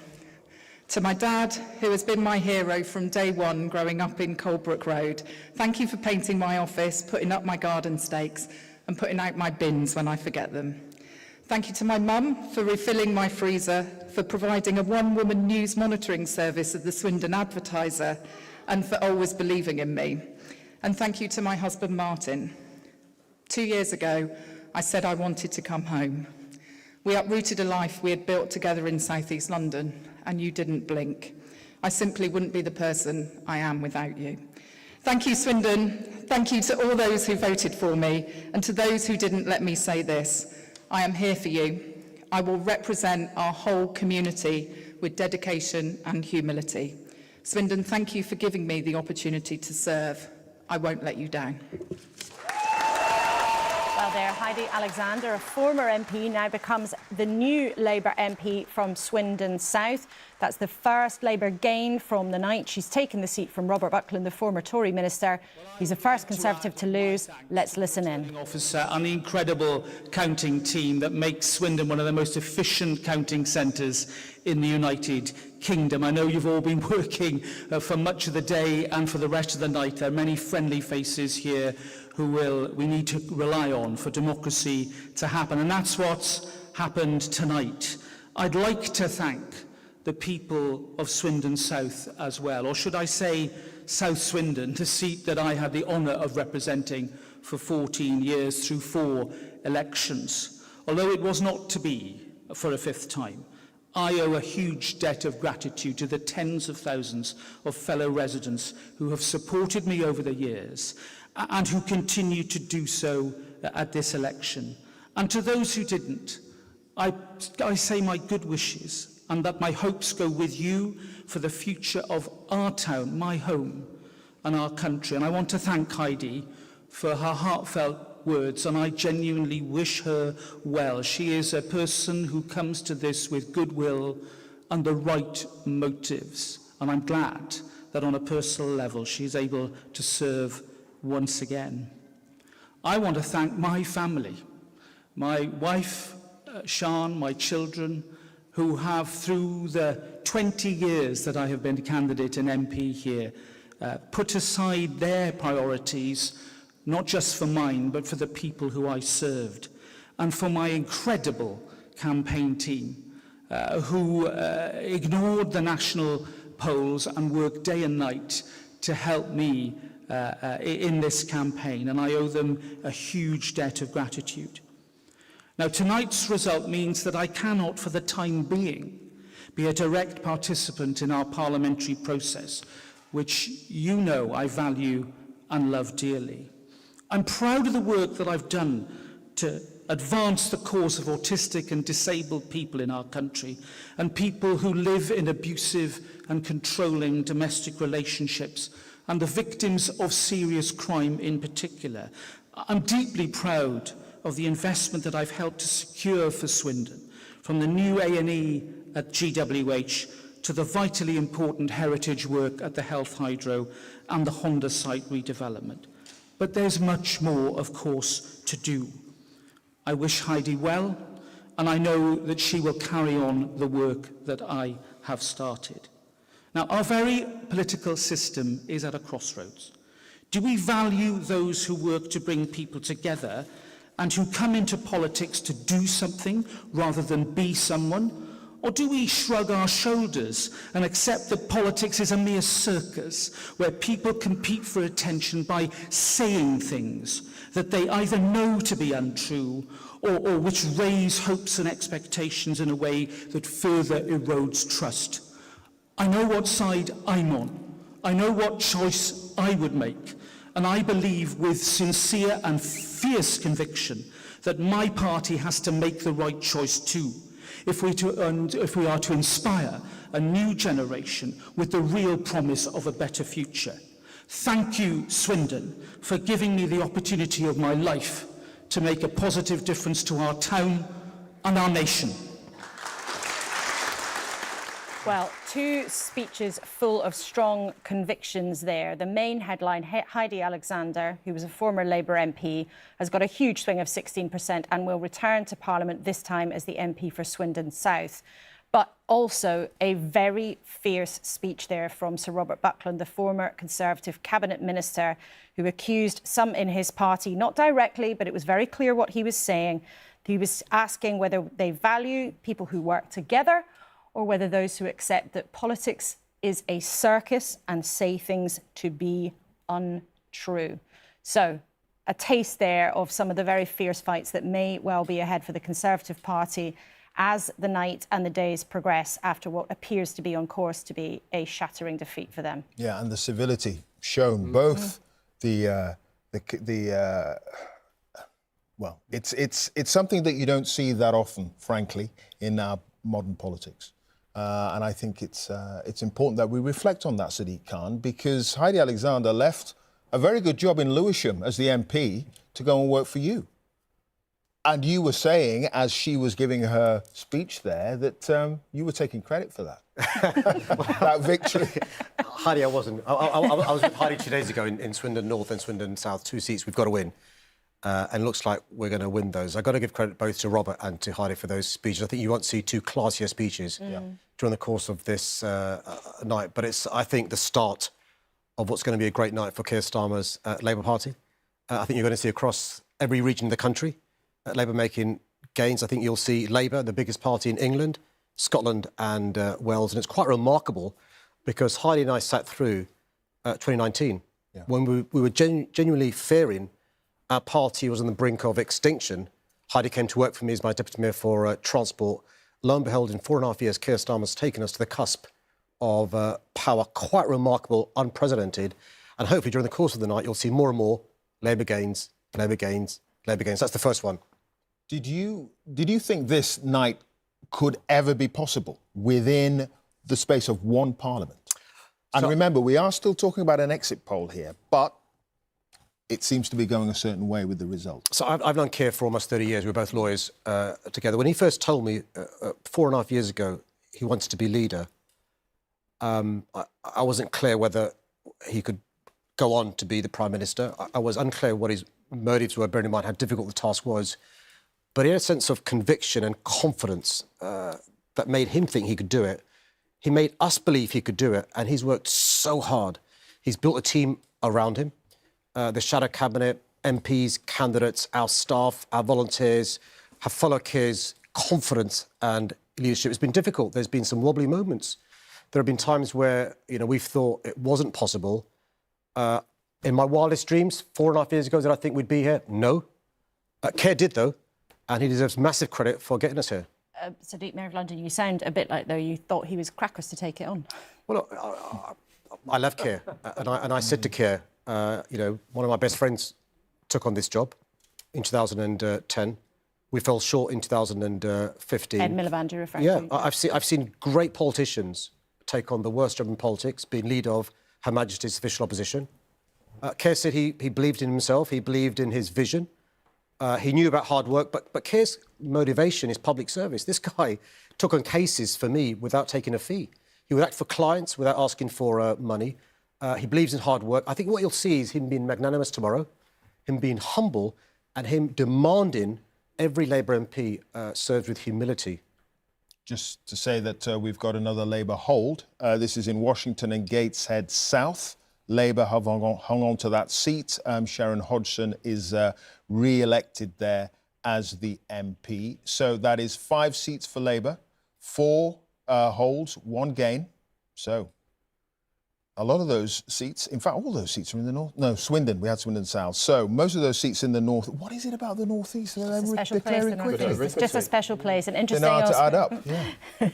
To my dad, who has been my hero from day one growing up in Colebrook Road, thank you for painting my office, putting up my garden stakes, and putting out my bins when I forget them. Thank you to my mum for refilling my freezer, for providing a one-woman news monitoring service at the Swindon Advertiser, and for always believing in me. And thank you to my husband, Martin. 2 years ago, I said I wanted to come home. We uprooted a life we had built together in South East London, and you didn't blink. I simply wouldn't be the person I am without you. Thank you, Swindon. Thank you to all those who voted for me, and to those who didn't let me say this. I am here for you. I will represent our whole community with dedication and humility. Swindon, thank you for giving me the opportunity to serve. I won't let you down.
Well, there, Heidi Alexander, a former MP, now becomes the new Labour MP from Swindon South. That's the first Labour gain from the night. She's taken the seat from Robert Buckland, the former Tory minister. He's the first Conservative to lose. Let's listen in.
Officer and the incredible counting team that makes Swindon one of the most efficient counting centres in the United Kingdom. I know you've all been working for much of the day and for the rest of the night. There are many friendly faces here who we need to rely on for democracy to happen, and that's what's happened tonight. I'd like to thank the people of Swindon South as well, or should I say South Swindon, the seat that I had the honour of representing for 14 years through 4 elections. Although it was not to be for a 5th time, I owe a huge debt of gratitude to the tens of thousands of fellow residents who have supported me over the years and who continue to do so at this election. And to those who didn't, I say my good wishes and that my hopes go with you for the future of our town, my home, and our country. And I want to thank Heidi for her heartfelt words, and I genuinely wish her well. She is a person who comes to this with goodwill and the right motives, and I'm glad that on a personal level she's able to serve once again. I want to thank my family, my wife, Sian, my children, who have, through the 20 years that I have been a candidate and MP here, put aside their priorities, not just for mine, but for the people who I served, and for my incredible campaign team, who ignored the national polls and worked day and night to help me in this campaign, and I owe them a huge debt of gratitude. Now, tonight's result means that I cannot, for the time being, be a direct participant in our parliamentary process, which you know I value and love dearly. I'm proud of the work that I've done to advance the cause of autistic and disabled people in our country and people who live in abusive and controlling domestic relationships and the victims of serious crime in particular. I'm deeply proud of the investment that I've helped to secure for Swindon, from the new A&E at GWH to the vitally important heritage work at the Health Hydro and the Honda site redevelopment. But there's much more, of course, to do. I wish Heidi well, and I know that she will carry on the work that I have started. Now, our very political system is at a crossroads. Do we value those who work to bring people together and who come into politics to do something rather than be someone? Or do we shrug our shoulders and accept that politics is a mere circus where people compete for attention by saying things that they either know to be untrue or which raise hopes and expectations in a way that further erodes trust? I know what side I'm on. I know what choice I would make. And I believe with sincere and fierce conviction that my party has to make the right choice too, if we are to inspire a new generation with the real promise of a better future. Thank you, Swindon, for giving me the opportunity of my life to make a positive difference to our town and our nation.
Well, two speeches full of strong convictions there. The main headline, Heidi Alexander, who was a former Labour MP, has got a huge swing of 16% and will return to Parliament this time as the MP for Swindon South. But also a very fierce speech there from Sir Robert Buckland, the former Conservative Cabinet Minister, who accused some in his party, not directly, but it was very clear what he was saying. He was asking whether they value people who work together or whether those who accept that politics is a circus and say things to be untrue. So, a taste there of some of the very fierce fights that may well be ahead for the Conservative Party as the night and the days progress after what appears to be on course to be a shattering defeat for them.
Yeah, and the civility shown, both well, it's something that you don't see that often, frankly, in our modern politics. And I think it's important that we reflect on that, Sadiq Khan, because Heidi Alexander left a very good job in Lewisham as the MP to go and work for you. And you were saying, as she was giving her speech there, that you were taking credit for that, that victory.
Heidi, I wasn't. I was with Heidi 2 days ago in Swindon North and Swindon South, 2 seats we've got to win. And looks like we're going to win those. I've got to give credit both to Robert and to Heidi for those speeches. I think you won't see two classier speeches during the course of this night. But it's, I think, the start of what's going to be a great night for Keir Starmer's Labour Party. I think you're going to see across every region of the country Labour making gains. I think you'll see Labour, the biggest party in England, Scotland and Wales. And it's quite remarkable because Heidi and I sat through 2019 when we were genuinely fearing our party was on the brink of extinction. Heidi came to work for me as my Deputy Mayor for Transport. Lo and behold, in 4.5 years, Keir Starmer's taken us to the cusp of power. Quite remarkable, unprecedented. And hopefully during the course of the night, you'll see more and more Labour gains, Labour gains, Labour gains. That's the first one.
Did you think this night could ever be possible within the space of one Parliament? And remember, we are still talking about an exit poll here, but it seems to be going a certain way with the results.
So I've known Keir for almost 30 years. We were both lawyers together. When he first told me 4.5 years ago he wanted to be leader, I wasn't clear whether he could go on to be the Prime Minister. I was unclear what his motives were, bearing in mind how difficult the task was. But he had a sense of conviction and confidence that made him think he could do it. He made us believe he could do it, and he's worked so hard. He's built a team around him. The shadow cabinet, MPs, candidates, our staff, our volunteers have followed Keir's confidence and leadership. It's been difficult. There's been some wobbly moments. There have been times where, we've thought it wasn't possible. In my wildest dreams, 4.5 years ago, did I think we'd be here? No. Keir did, though. and he deserves massive credit for getting us here.
Sadiq, Mayor of London, you sound a bit like though you thought he was crackers to take it on.
Well, look, I love Keir, and I said to Keir, you know, one of my best friends took on this job in 2010. We fell short in 2015.
Ed Miliband, you're referring
to?
Yeah,
I've seen great politicians take on the worst job in politics, being leader of Her Majesty's official opposition. Keir said he believed in himself, he believed in his vision. He knew about hard work, but Keir's motivation is public service. This guy took on cases for me without taking a fee. He would act for clients without asking for money. He believes in hard work. I think what you'll see is him being magnanimous tomorrow, him being humble, and him demanding every Labour MP served with humility.
Just to say that we've got another Labour hold. This is in Washington and Gateshead South. Labour have hung on to that seat. Sharon Hodgson is re-elected there as the MP. So that is 5 seats for Labour, 4 holds, 1 gain. So a lot of those seats, in fact, all those seats are in the north. No, Swindon, we had Swindon South. So most of those seats in the north. What is it about the northeast?
It's a special place, the northeast. It's just a special place. And interesting.
They know how to add up. Yeah.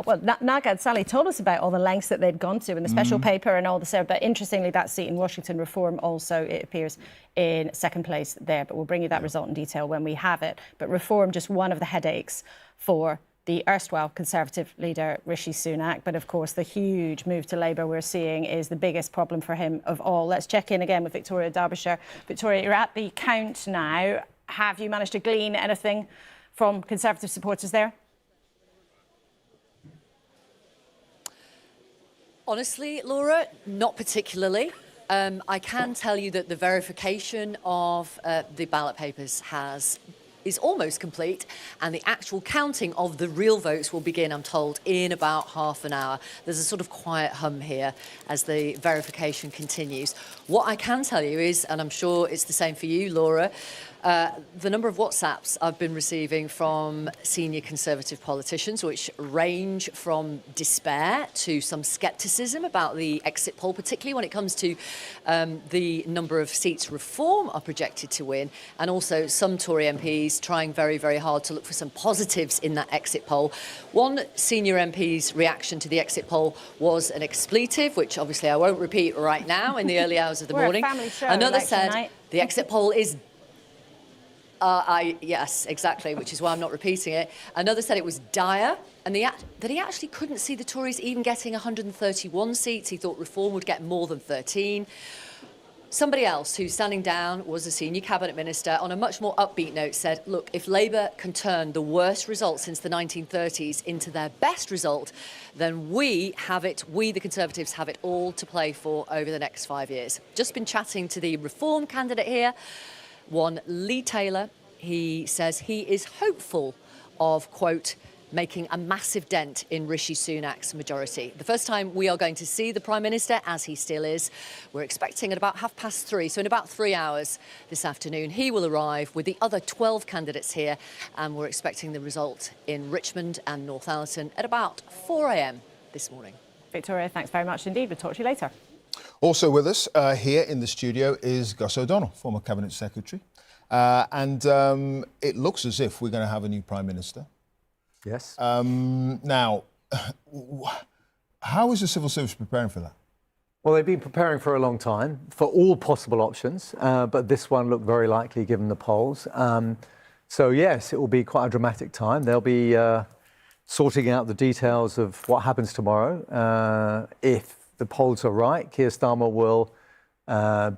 Well, Naga and Sally told us about all the lengths that they'd gone to in the special paper and all the stuff. But interestingly, that seat in Washington Reform also, it appears, in second place there. But we'll bring you that result in detail when we have it. But Reform, just one of the headaches for the erstwhile Conservative leader Rishi Sunak. But of course, the huge move to Labour we're seeing is the biggest problem for him of all. Let's check in again with Victoria Derbyshire. Victoria, you're at the count now. Have you managed to glean anything from Conservative supporters there?
Honestly, Laura, not particularly. I can tell you that the verification of the ballot papers is almost complete, and the actual counting of the real votes will begin, I'm told, in about half an hour. There's a sort of quiet hum here as the verification continues. What I can tell you is, and I'm sure it's the same for you, Laura, the number of WhatsApps I've been receiving from senior Conservative politicians, which range from despair to some scepticism about the exit poll, particularly when it comes to the number of seats Reform are projected to win, and also some Tory MPs trying very, very hard to look for some positives in that exit poll. One senior MP's reaction to the exit poll was an expletive, which obviously I won't repeat right now in the early hours of the morning.
A family show,
Another
like
said
tonight.
the exit poll is yes, exactly, which is why I'm not repeating it. Another said it was dire, and that he actually couldn't see the Tories even getting 131 seats. He thought Reform would get more than 13. Somebody else who's standing down was a senior cabinet minister. On a much more upbeat note, said, look, if Labour can turn the worst result since the 1930s into their best result, then we, the Conservatives, have it all to play for over the next 5 years. Just been chatting to the Reform candidate here, one Lee Taylor. He says he is hopeful of, quote, making a massive dent in Rishi Sunak's majority. The first time we are going to see the Prime Minister, as he still is, we're expecting at about 3:30, so in about 3 hours this afternoon, he will arrive with the other 12 candidates here, and we're expecting the result in Richmond and Northallerton at about 4 a.m. this morning.
Victoria, thanks very much indeed. We'll talk to you later.
Also with us here in the studio is Gus O'Donnell, former Cabinet Secretary. And it looks as if we're going to have a new Prime Minister.
Yes.
Now, how is the civil service preparing for that?
Well, they've been preparing for a long time for all possible options, but this one looked very likely given the polls. So, yes, it will be quite a dramatic time. They'll be sorting out the details of what happens tomorrow. If the polls are right, Keir Starmer will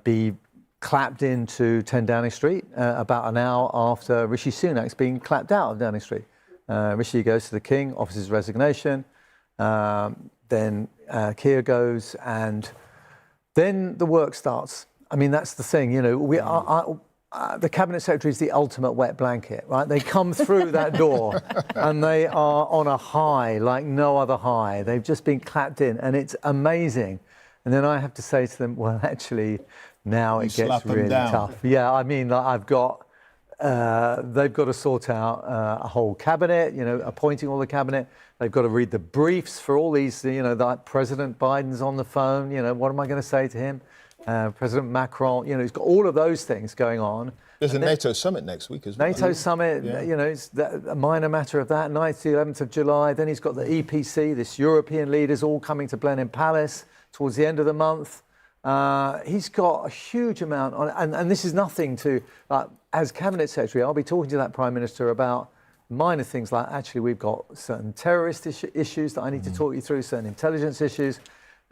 be clapped into 10 Downing Street about an hour after Rishi Sunak's been clapped out of Downing Street. Rishi goes to the King, offers his resignation, then Keir goes, and then the work starts. I mean, that's the thing, you know, the Cabinet Secretary is the ultimate wet blanket, right? They come through that door and they are on a high like no other high. They've just been clapped in and it's amazing. And then I have to say to them, well, actually, now it gets really tough. Yeah, I mean, they've got to sort out a whole cabinet, you know, appointing all the cabinet. They've got to read the briefs for all these, you know, like President Biden's on the phone, you know, what am I going to say to him? President Macron, you know, he's got all of those things going on.
There's a NATO summit next week as well.
NATO summit,
Yeah.
you know, it's a minor matter of that. 9th to 11th of July. Then he's got the EPC, this European leaders all coming to Blenheim Palace towards the end of the month. He's got a huge amount on, and this is nothing to, as Cabinet Secretary, I'll be talking to that Prime Minister about minor things like, actually, we've got certain terrorist issues that I need to talk you through, certain intelligence issues,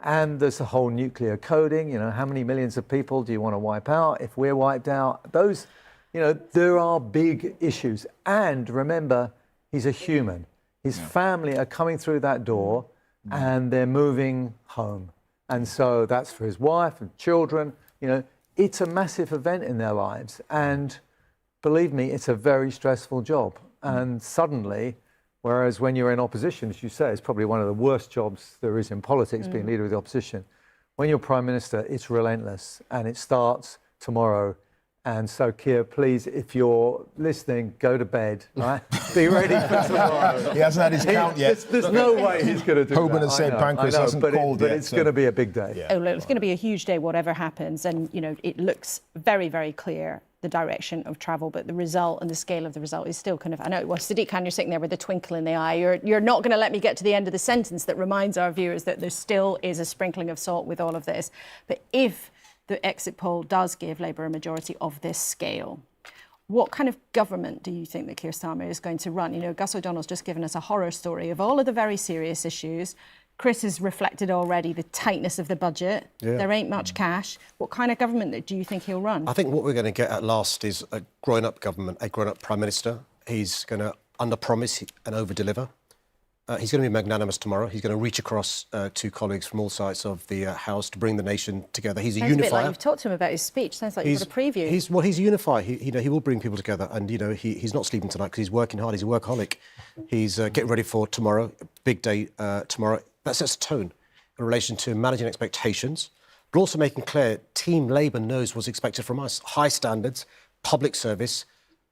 and there's the whole nuclear coding, you know, how many millions of people do you want to wipe out if we're wiped out? Those, you know, there are big issues. And remember, he's a human. His family are coming through that door and they're moving home. And so that's for his wife and children. You know, it's a massive event in their lives. And believe me, it's a very stressful job. And suddenly, whereas when you're in opposition, as you say, it's probably one of the worst jobs there is in politics, being leader of the opposition. When you're Prime Minister, it's relentless and it starts tomorrow. And so, Keir, please, if you're listening, go to bed, right? Be ready for tomorrow.
He hasn't had his count yet.
There's no way he's going to do
Holborn
that.
and St
I know,
Pancras hasn't called
but
yet.
it's going to be a big day.
Yeah.
Oh, look, it's going to be a huge day, whatever happens. And, you know, it looks very, very clear, the direction of travel, but the result and the scale of the result is still kind of, I know, well, Sadiq Khan, you're sitting there with a twinkle in the eye. You're not going to let me get to the end of the sentence that reminds our viewers that there still is a sprinkling of salt with all of this. But if the exit poll does give Labour a majority of this scale, what kind of government do you think that Keir Starmer is going to run? You know, Gus O'Donnell's just given us a horror story of all of the very serious issues. Chris has reflected already the tightness of the budget.
Yeah.
There ain't much cash. What kind of government do you think he'll run?
I think what we're going to get at last is a grown-up government, a grown-up Prime Minister. He's going to under-promise and over-deliver. He's going to be magnanimous tomorrow. He's going to reach across to colleagues from all sides of the House to bring the nation together. He's a
Sounds
unifier.
a bit like you've talked to him about his speech. Sounds like you've got a preview.
He's a unifier. He will bring people together, and you know he's not sleeping tonight because he's working hard. He's a workaholic. He's getting ready for tomorrow, big day tomorrow. That sets a tone in relation to managing expectations, but also making clear Team Labour knows what's expected from us. High standards, public service.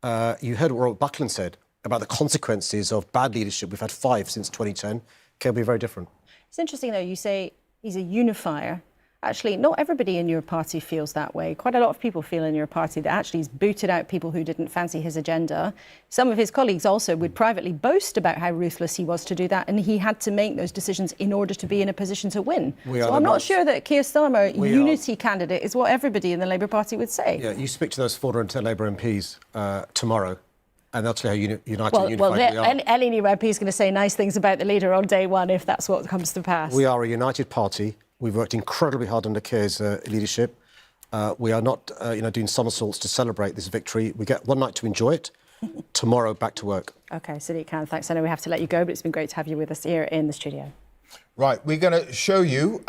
You heard what Buckland said about the consequences of bad leadership. We've had 5 since 2010. Can be very different.
It's interesting, though, you say he's a unifier. Actually, not everybody in your party feels that way. Quite a lot of people feel in your party that actually he's booted out people who didn't fancy his agenda. Some of his colleagues also would privately boast about how ruthless he was to do that, and he had to make those decisions in order to be in a position to win. So I'm not sure that Keir Starmer, unity candidate, is what everybody in the Labour Party would say.
Yeah, you speak to those 410 Labour MPs tomorrow, and they'll tell you how united and
well,
unified we are.
any new MP is going to say nice things about the leader on day one if that's what comes to pass.
We are a united party. We've worked incredibly hard under Keir's leadership. We are not, doing somersaults to celebrate this victory. We get one night to enjoy it. Tomorrow, back to work.
OK, Sadiq Khan, thanks. I know we have to let you go, but it's been great to have you with us here in the studio.
Right, we're going to show you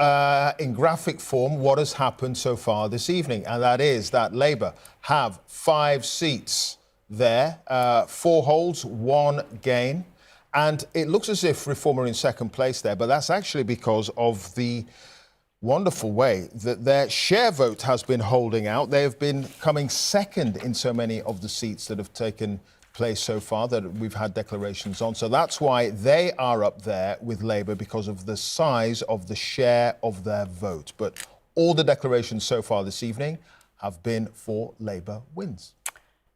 in graphic form what has happened so far this evening, and that is that Labour have 5 seats there, 4 holds, 1 gain. And it looks as if Reform are in second place there, but that's actually because of the wonderful way that their share vote has been holding out. They have been coming second in so many of the seats that have taken place so far that we've had declarations on. So that's why they are up there with Labour, because of the size of the share of their vote. But all the declarations so far this evening have been for Labour wins.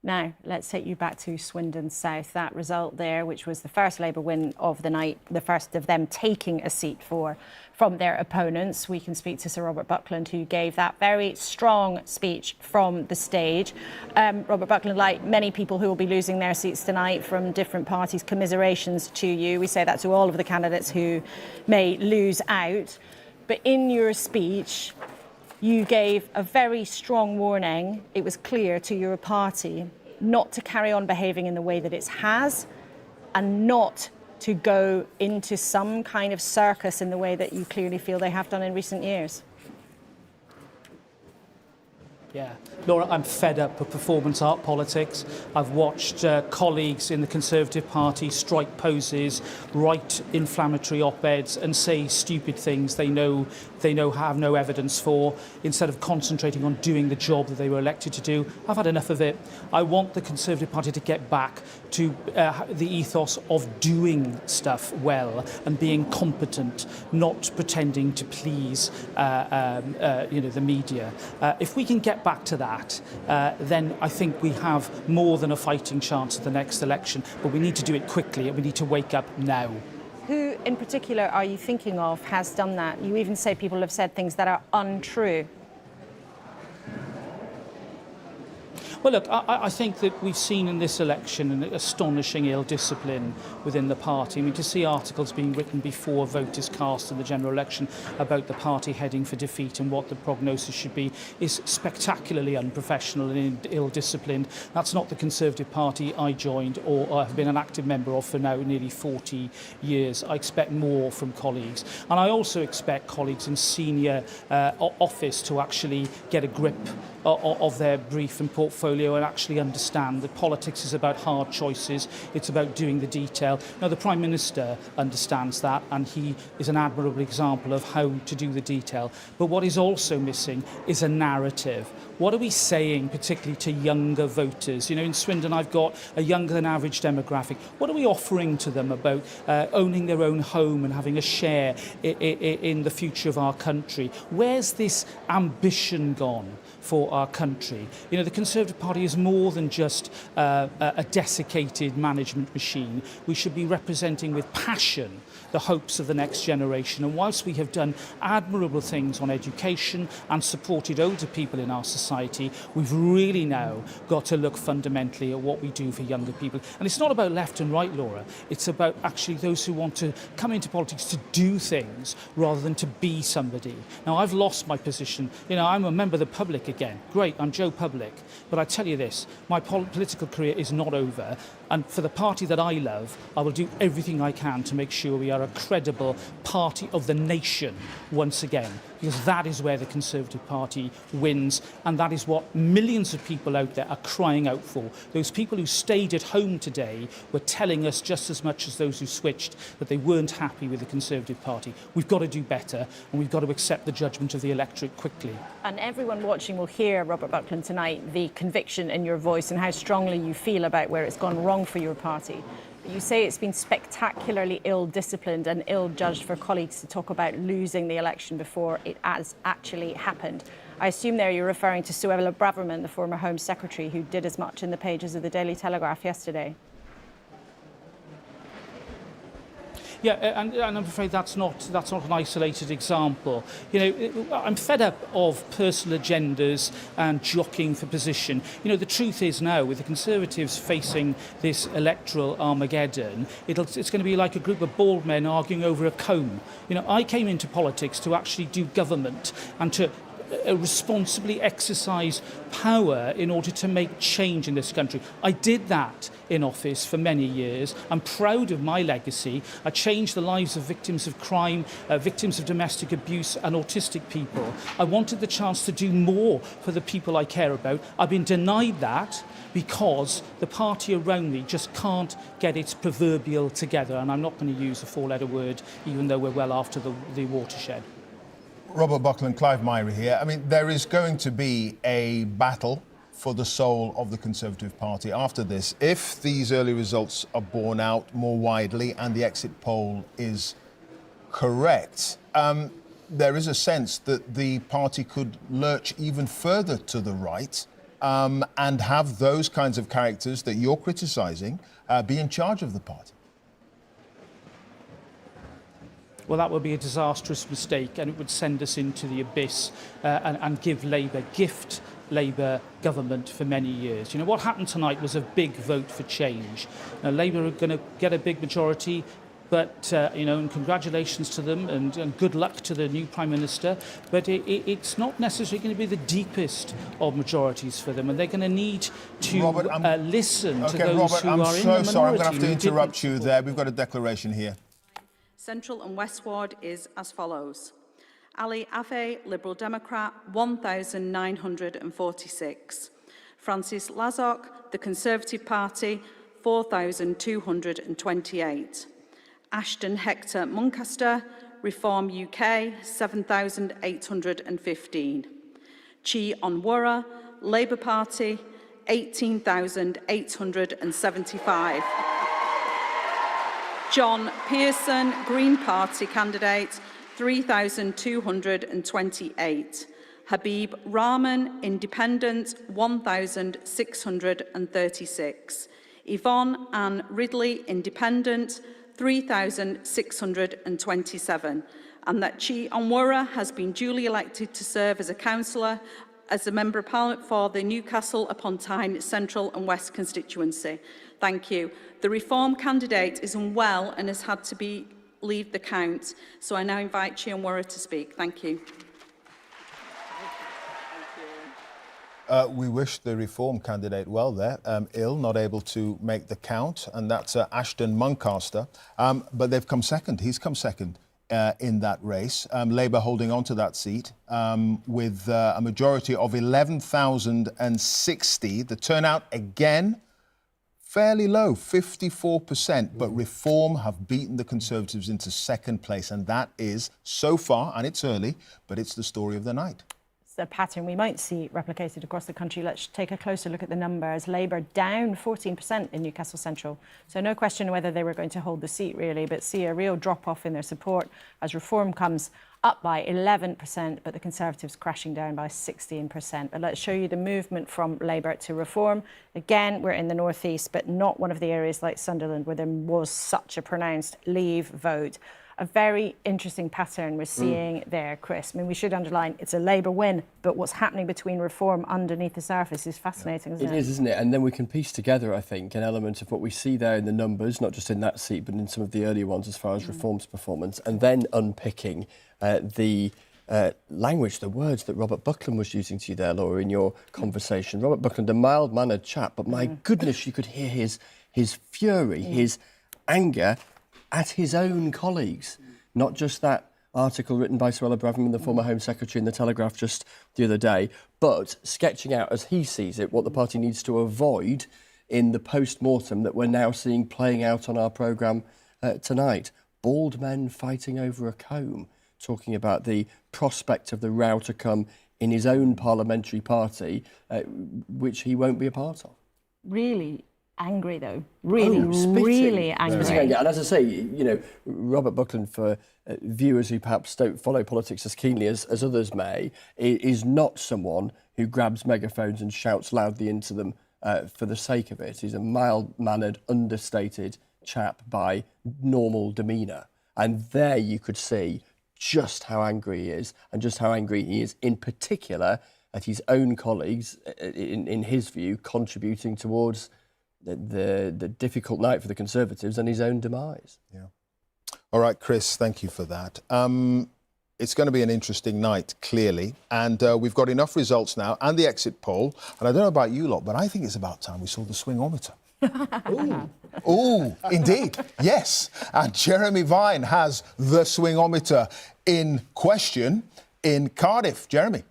Now, let's take you back to Swindon South. That result there, which was the first Labour win of the night, the first of them taking a seat from their opponents. We can speak to Sir Robert Buckland, who gave that very strong speech from the stage. Robert Buckland, like many people who will be losing their seats tonight from different parties, commiserations to you. We say that to all of the candidates who may lose out. But in your speech, you gave a very strong warning. It was clear to your party not to carry on behaving in the way that it has, and not to go into some kind of circus in the way that you clearly feel they have done in recent years.
Yeah, Laura, I'm fed up of performance art politics. I've watched colleagues in the Conservative Party strike poses, write inflammatory op-eds and say stupid things they know have no evidence for, instead of concentrating on doing the job that they were elected to do. I've had enough of it. I want the Conservative Party to get back to the ethos of doing stuff well and being competent, not pretending to please the media. If we can get get back to that, then I think we have more than a fighting chance at the next election. But we need to do it quickly and we need to wake up now.
Who in particular are you thinking of has done that? You even say people have said things that are untrue.
Well, look, I think that we've seen in this election an astonishing ill-discipline within the party. I mean, to see articles being written before a vote is cast in the general election about the party heading for defeat and what the prognosis should be is spectacularly unprofessional and ill-disciplined. That's not the Conservative Party I joined or have been an active member of for now nearly 40 years. I expect more from colleagues. And I also expect colleagues in senior office to actually get a grip of their brief and portfolio and actually understand that politics is about hard choices, it's about doing the detail. Now, the Prime Minister understands that, and he is an admirable example of how to do the detail. But what is also missing is a narrative. What are we saying, particularly to younger voters? You know, in Swindon, I've got a younger than average demographic. What are we offering to them about owning their own home and having a share in the future of our country? Where's this ambition gone for our country? You know, the Conservative Party is more than just a desiccated management machine. We should be representing with passion the hopes of the next generation. And whilst we have done admirable things on education and supported older people in our society, we've really now got to look fundamentally at what we do for younger people. And it's not about left and right, Laura. It's about actually those who want to come into politics to do things rather than to be somebody. Now, I've lost my position. You know, I'm a member of the public again. Great, I'm Joe Public. But I tell you this, my political career is not over. And for the party that I love, I will do everything I can to make sure we are a credible party of the nation once again, because that is where the Conservative Party wins, and that is what millions of people out there are crying out for. Those people who stayed at home today were telling us just as much as those who switched that they weren't happy with the Conservative Party. We've got to do better, and we've got to accept the judgment of the electorate quickly.
And everyone watching will hear, Robert Buckland, tonight, the conviction in your voice and how strongly you feel about where it's gone wrong for your party. You say it's been spectacularly ill-disciplined and ill-judged for colleagues to talk about losing the election before it has actually happened. I assume there you're referring to Suella Braverman, the former Home Secretary, who did as much in the pages of the Daily Telegraph yesterday.
Yeah, and I'm afraid that's not an isolated example. You know, I'm fed up of personal agendas and jockeying for position. You know, the truth is now, with the Conservatives facing this electoral Armageddon, it's going to be like a group of bald men arguing over a comb. You know, I came into politics to actually do government and to responsibly exercise power in order to make change in this country. I did that in office for many years. I'm proud of my legacy. I changed the lives of victims of crime, victims of domestic abuse and autistic people. I wanted the chance to do more for the people I care about. I've been denied that because the party around me just can't get its proverbial together, and I'm not going to use a four-letter word even though we're well after the watershed.
Robert Buckland, Clive Myrie here. I mean, there is going to be a battle for the soul of the Conservative Party after this. If these early results are borne out more widely and the exit poll is correct, there is a sense that the party could lurch even further to the right and have those kinds of characters that you're criticising be in charge of the party.
Well, that would be a disastrous mistake, and it would send us into the abyss and gift Labour government for many years. You know, what happened tonight was a big vote for change. Now, Labour are going to get a big majority, but, you know, and congratulations to them and good luck to the new Prime Minister. But it's not necessarily going to be the deepest of majorities for them, and they're going to need to listen to those who are in the minority.
I'm so sorry, I'm going to have to interrupt you there. We've got a declaration here.
Central and West Ward is as follows. Ali Afe, Liberal Democrat, 1,946. Francis Lazok, the Conservative Party, 4,228. Ashton Hector Muncaster, Reform UK, 7,815. Chi Onwurah, Labour Party, 18,875. John Pearson, Green Party candidate, 3,228. Habib Rahman, Independent, 1,636. Yvonne Ann Ridley, Independent, 3,627. And that Chi Onwurah has been duly elected to serve as a councillor, as a Member of Parliament for the Newcastle upon Tyne Central and West constituency. Thank you. The Reform candidate is unwell and has had to leave the count. So I now invite Chi Onwurah to speak. Thank you.
We wish the Reform candidate well there. Ill, not able to make the count, and that's Ashton Muncaster. But they've come second. He's come second in that race. Labour holding on to that seat with a majority of 11,060. The turnout, again, fairly low, 54%. But Reform have beaten the Conservatives into second place. And that is, so far, and it's early, but it's the story of the night.
A pattern we might see replicated across the country. Let's take a closer look at the numbers. Labour down 14% in Newcastle Central. So no question whether they were going to hold the seat, really, but see a real drop-off in their support as Reform comes up by 11%, but the Conservatives crashing down by 16%. But let's show you the movement from Labour to Reform. Again, we're in the northeast, but not one of the areas like Sunderland where there was such a pronounced Leave vote. A very interesting pattern we're seeing there, Chris. I mean, we should underline it's a Labour win, but what's happening between Reform underneath the surface is fascinating, isn't it?
It is, isn't it? And then we can piece together, I think, an element of what we see there in the numbers, not just in that seat, but in some of the earlier ones as far as Reform's performance, and then unpicking the language, the words that Robert Buckland was using to you there, Laura, in your conversation. Robert Buckland, a mild-mannered chap, but my goodness, you could hear his fury, his anger at his own colleagues, not just that article written by Suella Braverman, the former Home Secretary, in The Telegraph just the other day, but sketching out, as he sees it, what the party needs to avoid in the post-mortem that we're now seeing playing out on our programme tonight. Bald men fighting over a comb, talking about the prospect of the row to come in his own parliamentary party, which he won't be a part of.
Really angry, though. Really angry.
And as I say, you know, Robert Buckland, for viewers who perhaps don't follow politics as keenly as others may, is not someone who grabs megaphones and shouts loudly into them for the sake of it. He's a mild-mannered, understated chap by normal demeanour. And there you could see just how angry he is, and just how angry he is in particular at his own colleagues, in his view, contributing towards the difficult night for the Conservatives and his own demise.
Yeah. All right, Chris, thank you for that. It's going to be an interesting night, clearly, and we've got enough results now and the exit poll. And I don't know about you lot, but I think it's about time we saw the swingometer. Ooh, indeed, yes. And Jeremy Vine has the swingometer in question in Cardiff. Jeremy.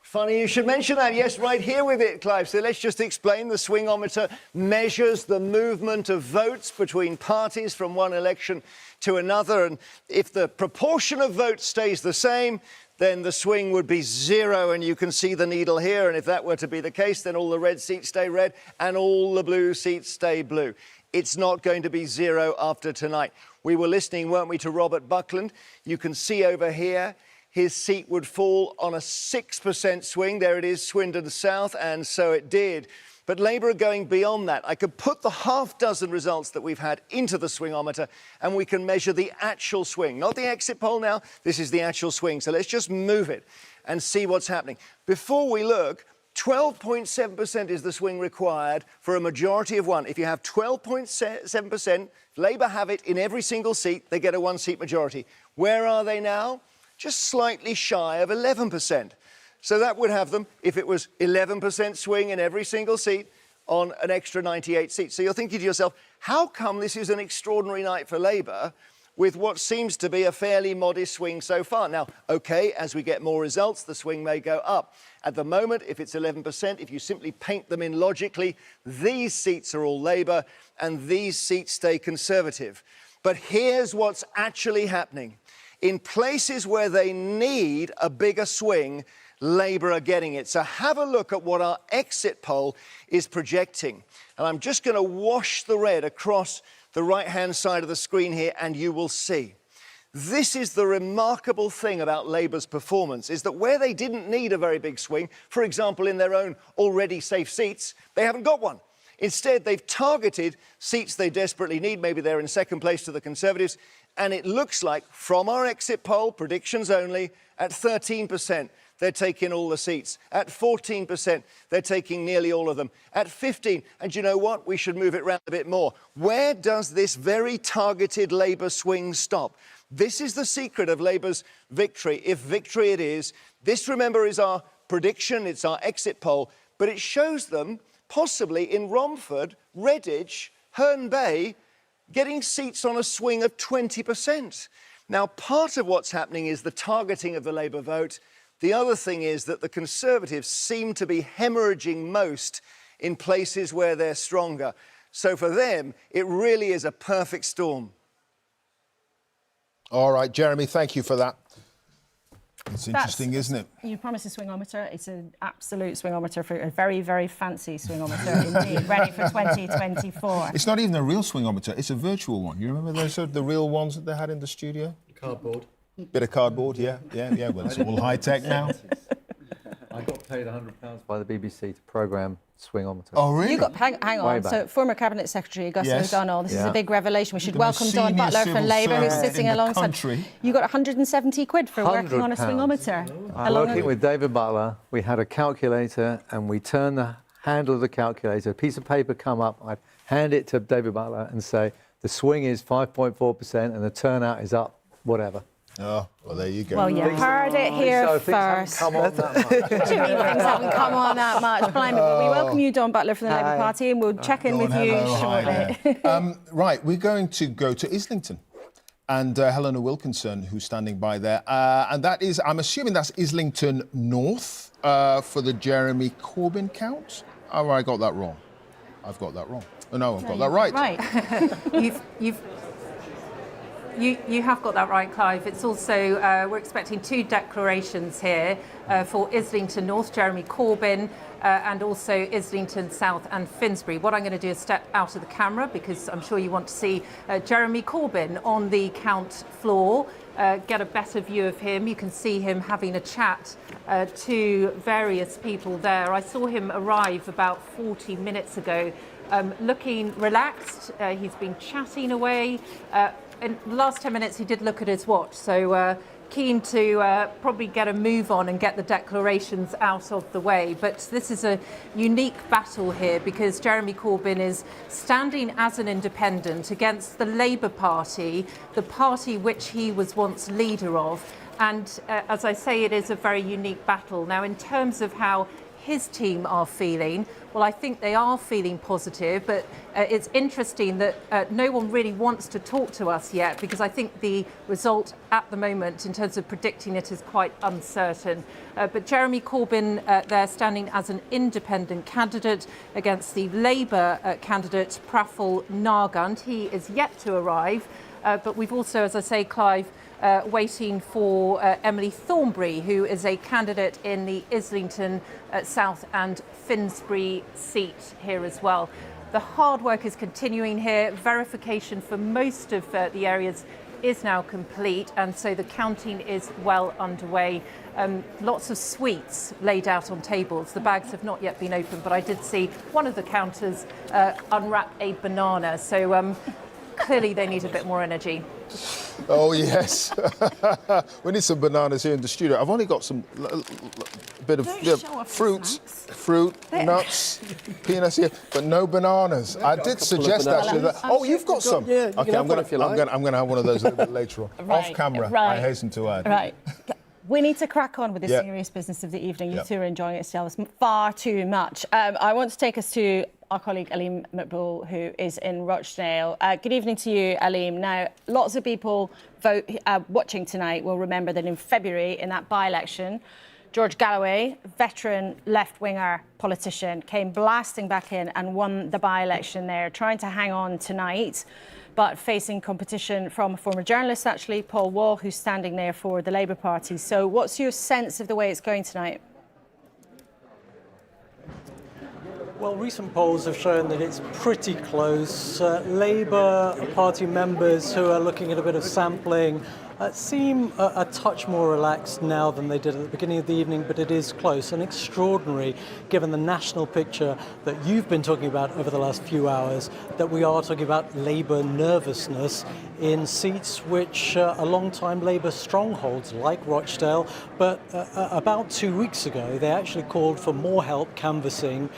Funny you should mention that. Yes, right here with it, Clive. So let's just explain. The swingometer measures the movement of votes between parties from one election to another. And if the proportion of votes stays the same, then the swing would be 0, and you can see the needle here. And if that were to be the case, then all the red seats stay red and all the blue seats stay blue. It's not going to be 0 after tonight. We were listening, weren't we, to Robert Buckland. You can see over here, his seat would fall on a 6% swing. There it is, Swindon South, and so it did. But Labour are going beyond that. I could put the half-dozen results that we've had into the swingometer, and we can measure the actual swing. Not the exit poll now, this is the actual swing. So let's just move it and see what's happening. Before we look, 12.7% is the swing required for a majority of one. If you have 12.7%, Labour have it in every single seat, they get a one-seat majority. Where are they now? Just slightly shy of 11%. So that would have them, if it was 11% swing in every single seat, on an extra 98 seats. So you're thinking to yourself, how come this is an extraordinary night for Labour with what seems to be a fairly modest swing so far? Now, OK, as we get more results, the swing may go up. At the moment, if it's 11%, if you simply paint them in logically, these seats are all Labour and these seats stay Conservative. But here's what's actually happening. In places where they need a bigger swing, Labour are getting it. So have a look at what our exit poll is projecting. And I'm just going to wash the red across the right-hand side of the screen here, and you will see. This is the remarkable thing about Labour's performance, is that where they didn't need a very big swing, for example, in their own already safe seats, they haven't got one. Instead, they've targeted seats they desperately need. Maybe they're in second place to the Conservatives. And it looks like, from our exit poll, predictions only, at 13%, they're taking all the seats. At 14%, they're taking nearly all of them. At 15%, and you know what? We should move it round a bit more. Where does this very targeted Labour swing stop? This is the secret of Labour's victory, if victory it is. This, remember, is our prediction, it's our exit poll, but it shows them possibly in Romford, Redditch, Herne Bay, getting seats on a swing of 20%. Now, part of what's happening is the targeting of the Labour vote. The other thing is that the Conservatives seem to be hemorrhaging most in places where they're stronger. So for them, it really is a perfect storm.
All right, Jeremy, thank you for that. It's interesting, isn't it?
You promised a swingometer. It's an absolute swingometer, for a very, very fancy swingometer indeed, ready for 2024.
It's not even a real swingometer, it's a virtual one. You remember those the real ones that they had in the studio?
Cardboard.
Bit of cardboard, yeah. Well, it's all high-tech now.
I got paid £100 by the BBC to programme swingometer.
Oh, really?
You got, hang on, so former Cabinet Secretary Augusta O'Donnell, this is a big revelation. We should welcome Don Butler from Labour, who's sitting alongside. You got 170 quid for working on a swingometer.
Working with David Butler, we had a calculator and we turned the handle of the calculator, a piece of paper come up, I'd hand it to David Butler and say, the swing is 5.4% and the turnout is up, whatever.
Oh, well, there you go.
Well, you heard it here first.
Come on that much.
What do you mean things haven't come on that much? Blimey, but we welcome you, Don Butler, from the Labour Party, and we'll check in with you shortly.
Right, we're going to go to Islington. And Helena Wilkinson, who's standing by there. And that is, I'm assuming that's Islington North for the Jeremy Corbyn count. Oh, I got that wrong. I've got that wrong. Oh, no, I've got that right.
Right. You have got that right, Clive. It's also, we're expecting two declarations here for Islington North, Jeremy Corbyn, and also Islington South and Finsbury. What I'm going to do is step out of the camera because I'm sure you want to see Jeremy Corbyn on the count floor, get a better view of him. You can see him having a chat to various people there. I saw him arrive about 40 minutes ago, looking relaxed. He's been chatting away. In the last 10 minutes, he did look at his watch, so keen to probably get a move on and get the declarations out of the way. But this is a unique battle here because Jeremy Corbyn is standing as an independent against the Labour Party, the party which he was once leader of. And as I say, it is a very unique battle. Now, in terms of how his team are feeling, well, I think they are feeling positive, but it's interesting that no one really wants to talk to us yet because I think the result at the moment in terms of predicting it is quite uncertain. But Jeremy Corbyn there standing as an independent candidate against the Labour candidate Praful Nargund. He is yet to arrive, but we've also, as I say, Clive, waiting for Emily Thornberry, who is a candidate in the Islington South and Finsbury seat here as well. The hard work is continuing here. Verification for most of the areas is now complete, and so the counting is well underway. Lots of sweets laid out on tables. The bags have not yet been opened, but I did see one of the counters unwrap a banana. So clearly they need a bit more energy.
Oh, yes. We need some bananas here in the studio. I've only got some bit of fruit, nuts, peanuts here, but no bananas. I did suggest actually that. Oh, you've got some.
Yeah,
okay, I'm going to have one of those a little bit later on. Off camera, I hasten to add.
Right. We need to crack on with the serious business of the evening. You two are enjoying it still. It's far too much. I want to take us to our colleague Aleem Maqbool, who is in Rochdale. Good evening to you, Aleem. Now, lots of people watching tonight will remember that in February, in that by-election, George Galloway, veteran left-winger politician, came blasting back in and won the by-election there, trying to hang on tonight, but facing competition from a former journalist, actually, Paul Wall, who's standing there for the Labour Party. So what's your sense of the way it's going tonight?
Well, recent polls have shown that it's pretty close. Labour Party members who are looking at a bit of sampling seem a touch more relaxed now than they did at the beginning of the evening, but it is close and extraordinary, given the national picture that you've been talking about over the last few hours, that we are talking about Labour nervousness in seats which are long-time Labour strongholds, like Rochdale. But about 2 weeks ago, they actually called for more help canvassing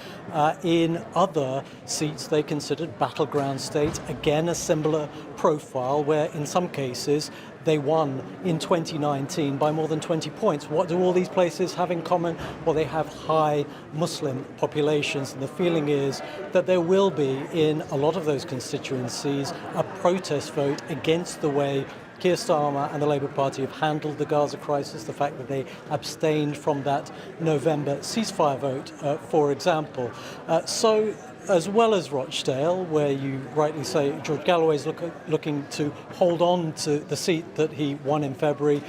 in other seats they considered battleground states. Again, a similar profile, where in some cases they won in 2019 by more than 20 points. What do all these places have in common? Well, they have high Muslim populations, and the feeling is that there will be, in a lot of those constituencies, a protest vote against the way Keir Starmer and the Labour Party have handled the Gaza crisis, the fact that they abstained from that November ceasefire vote, for example. So, as well as Rochdale, where you rightly say George Galloway's looking to hold on to the seat that he won in February,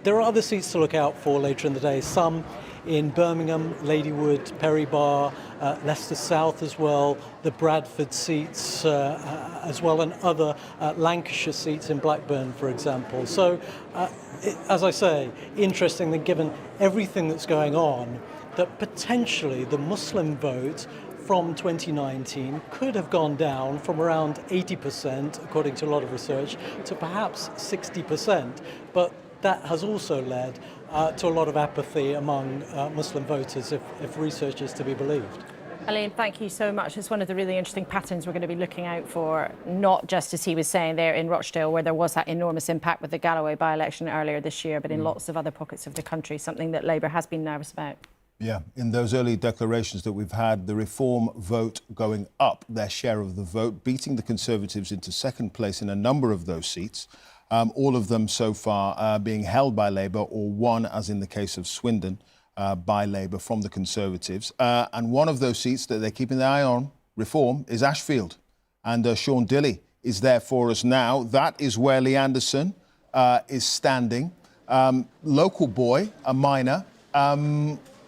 there are other seats to look out for later in the day. Some in Birmingham, Ladywood, Perry Barr, Leicester South as well, the Bradford seats as well, and other Lancashire seats in Blackburn, for example. So, as I say, interesting that given everything that's going on, that potentially the Muslim vote from 2019 could have gone down from around 80%, according to a lot of research, to perhaps 60%. But that has also led to a lot of apathy among Muslim voters, if research is to be believed.
Elaine, thank you so much. It's one of the really interesting patterns we're going to be looking out for, not just as he was saying there in Rochdale, where there was that enormous impact with the Galloway by-election earlier this year, but in lots of other pockets of the country, something that Labour has been nervous about.
Yeah, in those early declarations that we've had, the Reform vote going up their share of the vote, beating the Conservatives into second place in a number of those seats, all of them so far being held by Labour, or one, as in the case of Swindon, by Labour from the Conservatives. And one of those seats that they're keeping their eye on, Reform, is Ashfield. And Sean Dilley is there for us now. That is where Lee Anderson is standing. Local boy, a minor,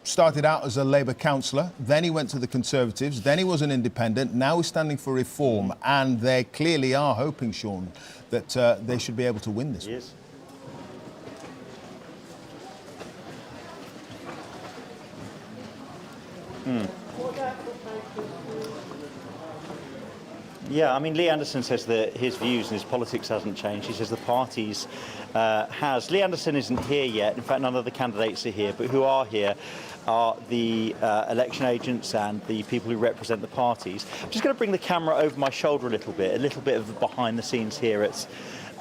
started out as a Labour councillor, then he went to the Conservatives, then he was an independent, now he's standing for Reform, and they clearly are hoping, Sean, that they should be able to win this.
Yes. Yeah, I mean, Lee Anderson says that his views and his politics hasn't changed. He says the party's has. Lee Anderson isn't here yet. In fact, none of the candidates are here, but who are here are the election agents and the people who represent the parties. I'm just going to bring the camera over my shoulder a little bit of behind the scenes here at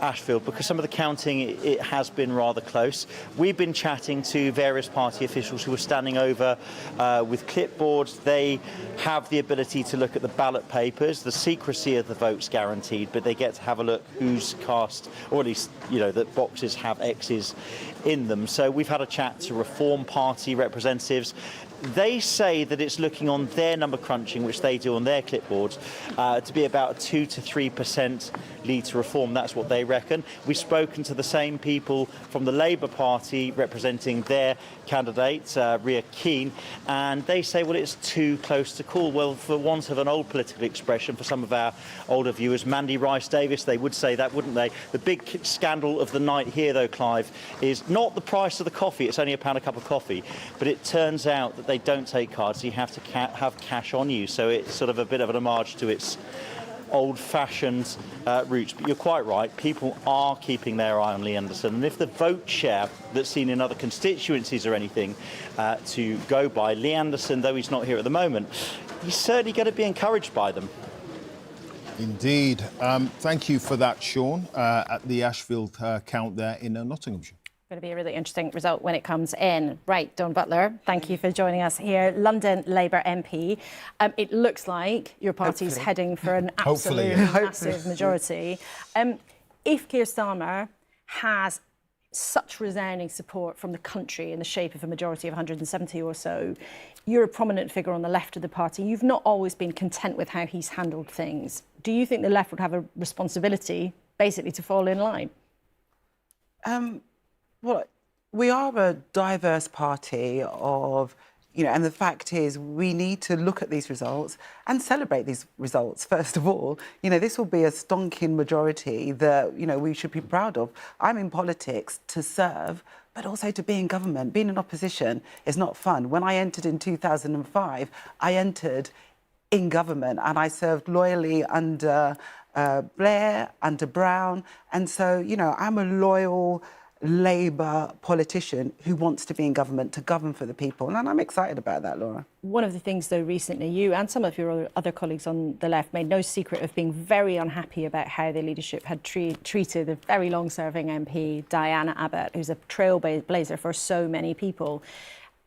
Ashfield, because some of the counting, it has been rather close. We've been chatting to various party officials who are standing over with clipboards. They have the ability to look at the ballot papers. The secrecy of the vote's guaranteed, but they get to have a look who's cast, or at least, you know, that boxes have X's in them. So we've had a chat to Reform Party representatives. They say that it's looking on their number crunching, which they do on their clipboards, to be about a 2 to 3% lead to Reform. That's what they reckon. We've spoken to the same people from the Labour Party representing their candidate, Ria Keane, and they say, well, it's too close to call. Well, for want of an old political expression, for some of our older viewers, Mandy Rice-Davies, they would say that, wouldn't they? The big scandal of the night here, though, Clive, is not the price of the coffee. It's only £1 a cup of coffee. But it turns out that they don't take cards. So you have to have cash on you. So it's sort of a bit of an homage to its old-fashioned roots. But you're quite right. People are keeping their eye on Lee Anderson. And if the vote share that's seen in other constituencies or anything to go by, Lee Anderson, though he's not here at the moment, he's certainly going to be encouraged by them.
Indeed. Thank you for that, Sean, at the Ashfield count there in Nottinghamshire.
Going to be a really interesting result when it comes in. Right, Dawn Butler, thank you for joining us here. London Labour MP. It looks like your party's heading for an absolute massive majority. If Keir Starmer has such resounding support from the country in the shape of a majority of 170 or so, you're a prominent figure on the left of the party. You've not always been content with how he's handled things. Do you think the left would have a responsibility, basically, to fall in line?
Well, we are a diverse party of
and the fact is we need to look at these results and celebrate these results, first of all. This will be a stonking majority that, we should be proud of. I'm in politics to serve, but also to be in government. Being in opposition is not fun. When I entered in 2005, I entered in government and I served loyally under Blair, under Brown. And so, I'm a loyal Labour politician who wants to be in government to govern for the people. And I'm excited about that, Laura.
One of the things, though, recently you and some of your other colleagues on the left made no secret of being very unhappy about how the leadership had treated a very long-serving MP, Diana Abbott, who's a trailblazer for so many people.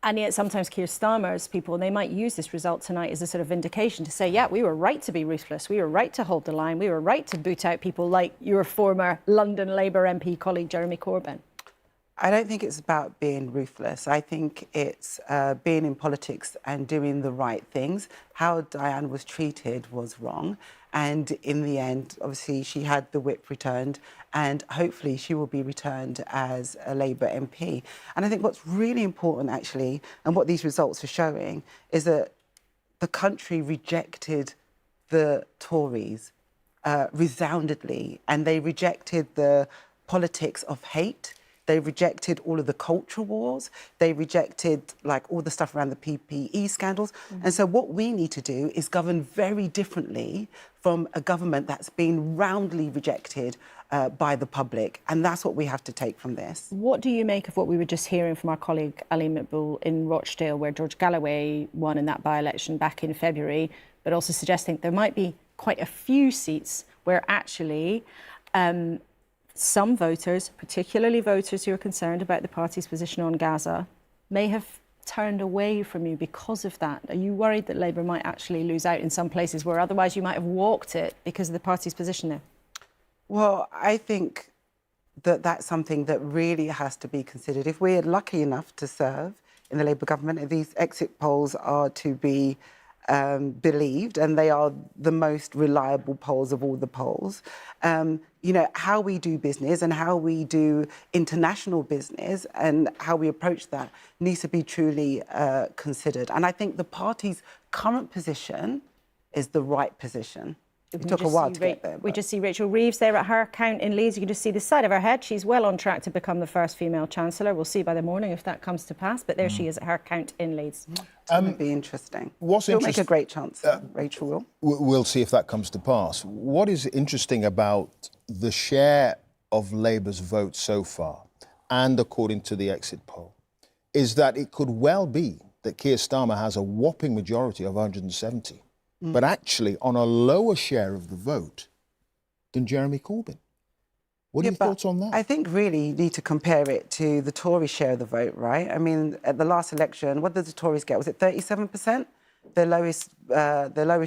And yet sometimes Keir Starmer's people, they might use this result tonight as a sort of vindication to say, yeah, we were right to be ruthless. We were right to hold the line. We were right to boot out people like your former London Labour MP colleague, Jeremy Corbyn.
I don't think it's about being ruthless. I think it's being in politics and doing the right things. How Diane was treated was wrong. And in the end, obviously, she had the whip returned and hopefully she will be returned as a Labour MP. And I think what's really important, actually, and what these results are showing, is that the country rejected the Tories resoundingly, and they rejected the politics of hate. They rejected all of the culture wars. They rejected all the stuff around the PPE scandals. Mm-hmm. And so what we need to do is govern very differently from a government that's been roundly rejected by the public. And that's what we have to take from this.
What do you make of what we were just hearing from our colleague Ali Makboul in Rochdale, where George Galloway won in that by-election back in February, but also suggesting there might be quite a few seats where actually some voters, particularly voters who are concerned about the party's position on Gaza, may have turned away from you because of that? Are you worried that Labour might actually lose out in some places where otherwise you might have walked it because of the party's position there?
Well, I think that that's something that really has to be considered. If we're lucky enough to serve in the Labour government, if these exit polls are to be believed, and they are the most reliable polls of all the polls, how we do business and how we do international business and how we approach that needs to be truly considered. And I think the party's current position is the right position. It took a while to get there.
We just see Rachel Reeves there at her account in Leeds. You can just see the side of her head. She's well on track to become the first female Chancellor. We'll see by the morning if that comes to pass. But there she is at her account in Leeds.
It's going to be interesting.
She'll
make a great Chancellor, Rachel will.
We'll see if that comes to pass. What is interesting about the share of Labour's vote so far, and according to the exit poll, is that it could well be that Keir Starmer has a whopping majority of 170. But actually on a lower share of the vote than Jeremy Corbyn. What are your thoughts on that?
I think really you need to compare it to the Tory share of the vote, right? I mean, at the last election, what did the Tories get? Was it 37%? The lowest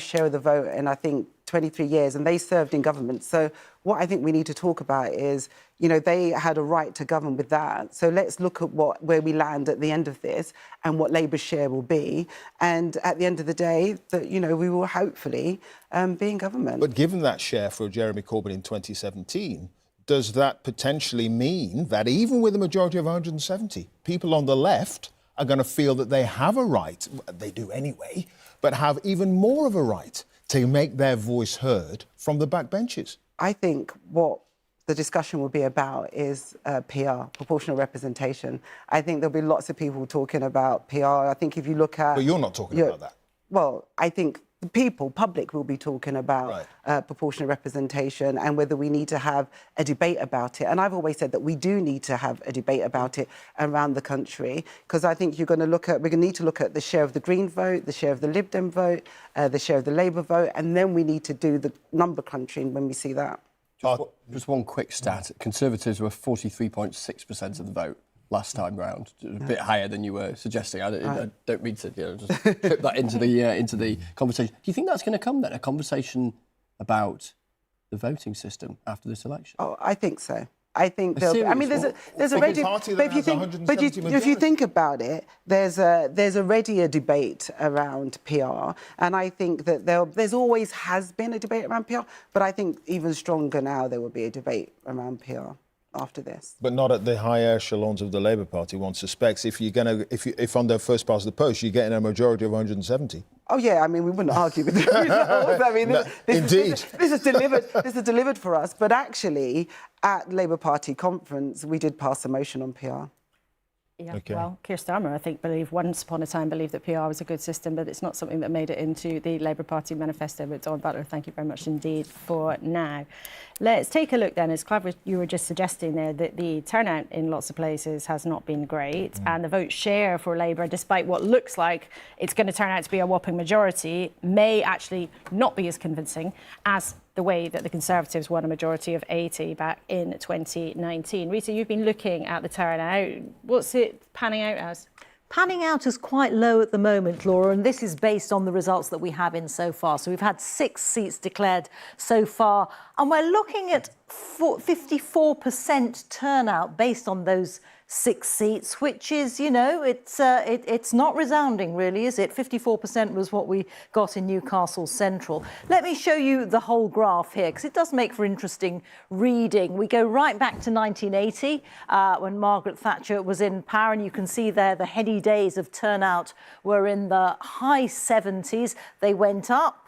share of the vote in, I think, 23 years, and they served in government. So what I think we need to talk about is, they had a right to govern with that. So let's look at where we land at the end of this and what Labour's share will be. And at the end of the day, we will hopefully be in government.
But given that share for Jeremy Corbyn in 2017, does that potentially mean that even with a majority of 170, people on the left are going to feel that they have a right, they do anyway, but have even more of a right to make their voice heard from the backbenches?
I think what the discussion will be about is PR, proportional representation. I think there'll be lots of people talking about PR. I think if you look at...
But you're not talking about that.
Well, I think the public will be talking about proportional representation and whether we need to have a debate about it. And I've always said that we do need to have a debate about it around the country, because I think we're going to need to look at the share of the Green vote, the share of the Lib Dem vote, the share of the Labour vote, and then we need to do the number crunching when we see that.
Just one quick stat. Conservatives were 43.6% of the vote last time round, a bit higher than you were suggesting. I don't mean to just put that into the conversation. Do you think that's going to come then, a conversation about the voting system after this election?
Oh, I think so. I think there's already. But if you think about it, there's already a debate around PR, and I think that there's always has been a debate around PR, but I think even stronger now there will be a debate around PR. after this.
But not at the high echelons of the Labour Party, one suspects. If on their first pass of the post, you're getting a majority of 170.
Oh yeah, I mean, we wouldn't argue with the results. I mean, this is delivered for us. But actually, at Labour Party conference, we did pass a motion on PR.
Yeah, well, Keir Starmer, I think, once upon a time believed that PR was a good system, but it's not something that made it into the Labour Party manifesto. But Dawn Butler, thank you very much indeed for now. Let's take a look then, as Clive, you were just suggesting there, that the turnout in lots of places has not been great, and the vote share for Labour, despite what looks like it's going to turn out to be a whopping majority, may actually not be as convincing as the way that the Conservatives won a majority of 80 back in 2019. Rita, you've been looking at the turnout. What's it panning out as?
Panning out is quite low at the moment, Laura, and this is based on the results that we have in so far. So we've had 6 seats declared so far, and we're looking at 54% turnout based on those 6 seats, which is, you know, it's not resounding, really, is it? 54% was what we got in Newcastle Central. Let me show you the whole graph here, because it does make for interesting reading. We go right back to 1980, when Margaret Thatcher was in power, and you can see there the heady days of turnout were in the high 70s. They went up,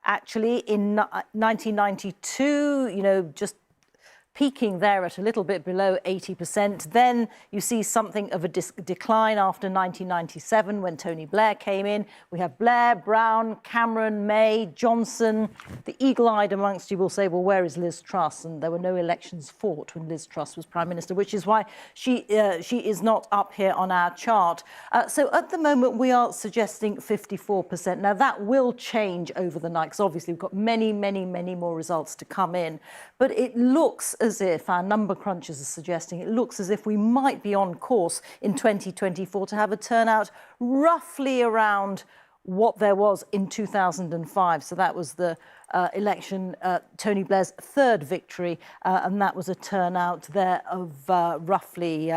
actually, in 1992, you know, just peaking there at a little bit below 80%. Then you see something of a decline after 1997 when Tony Blair came in. We have Blair, Brown, Cameron, May, Johnson. The eagle-eyed amongst you will say, well, where is Liz Truss? And there were no elections fought when Liz Truss was Prime Minister, which is why she is not up here on our chart. So at the moment, we are suggesting 54%. Now, that will change over the night, because obviously we've got many, many, many more results to come in. But it looks as if, our number crunchers are suggesting, it looks as if we might be on course in 2024 to have a turnout roughly around what there was in 2005. So that was the election, Tony Blair's 3rd victory, and that was a turnout there of roughly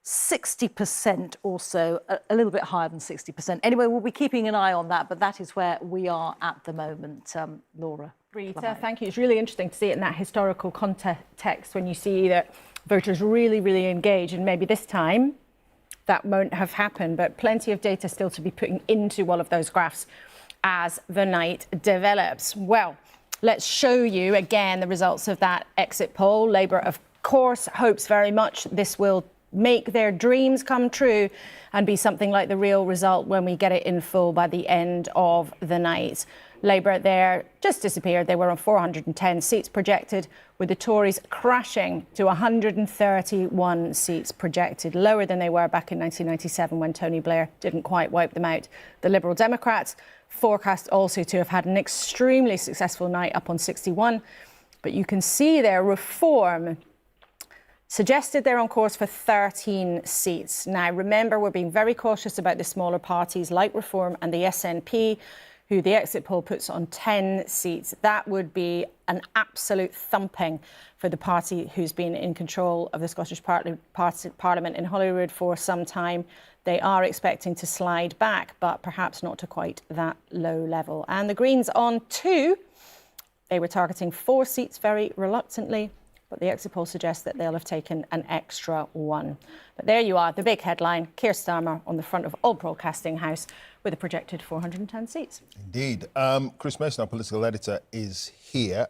60% or so, a little bit higher than 60%. Anyway, we'll be keeping an eye on that, but that is where we are at the moment, Laura.
Rita, thank you. It's really interesting to see it in that historical context when you see that voters really, really engage, and maybe this time that won't have happened, but plenty of data still to be putting into all of those graphs as the night develops. Well, let's show you again the results of that exit poll. Labour, of course, hopes very much this will make their dreams come true and be something like the real result when we get it in full by the end of the night. Labour there just disappeared. They were on 410 seats projected, with the Tories crashing to 131 seats projected, lower than they were back in 1997 when Tony Blair didn't quite wipe them out. The Liberal Democrats forecast also to have had an extremely successful night, up on 61. But you can see there, Reform suggested they're on course for 13 seats. Now, remember, we're being very cautious about the smaller parties like Reform and the SNP, who the exit poll puts on 10 seats. That would be an absolute thumping for the party who's been in control of the Scottish Parliament in Holyrood for some time. They are expecting to slide back, but perhaps not to quite that low level. And the Greens on 2. They were targeting 4 seats very reluctantly, but the exit poll suggests that they'll have taken an extra 1. But there you are, the big headline, Keir Starmer on the front of Old Broadcasting House with a projected 410 seats.
Indeed. Chris Mason, our political editor, is here.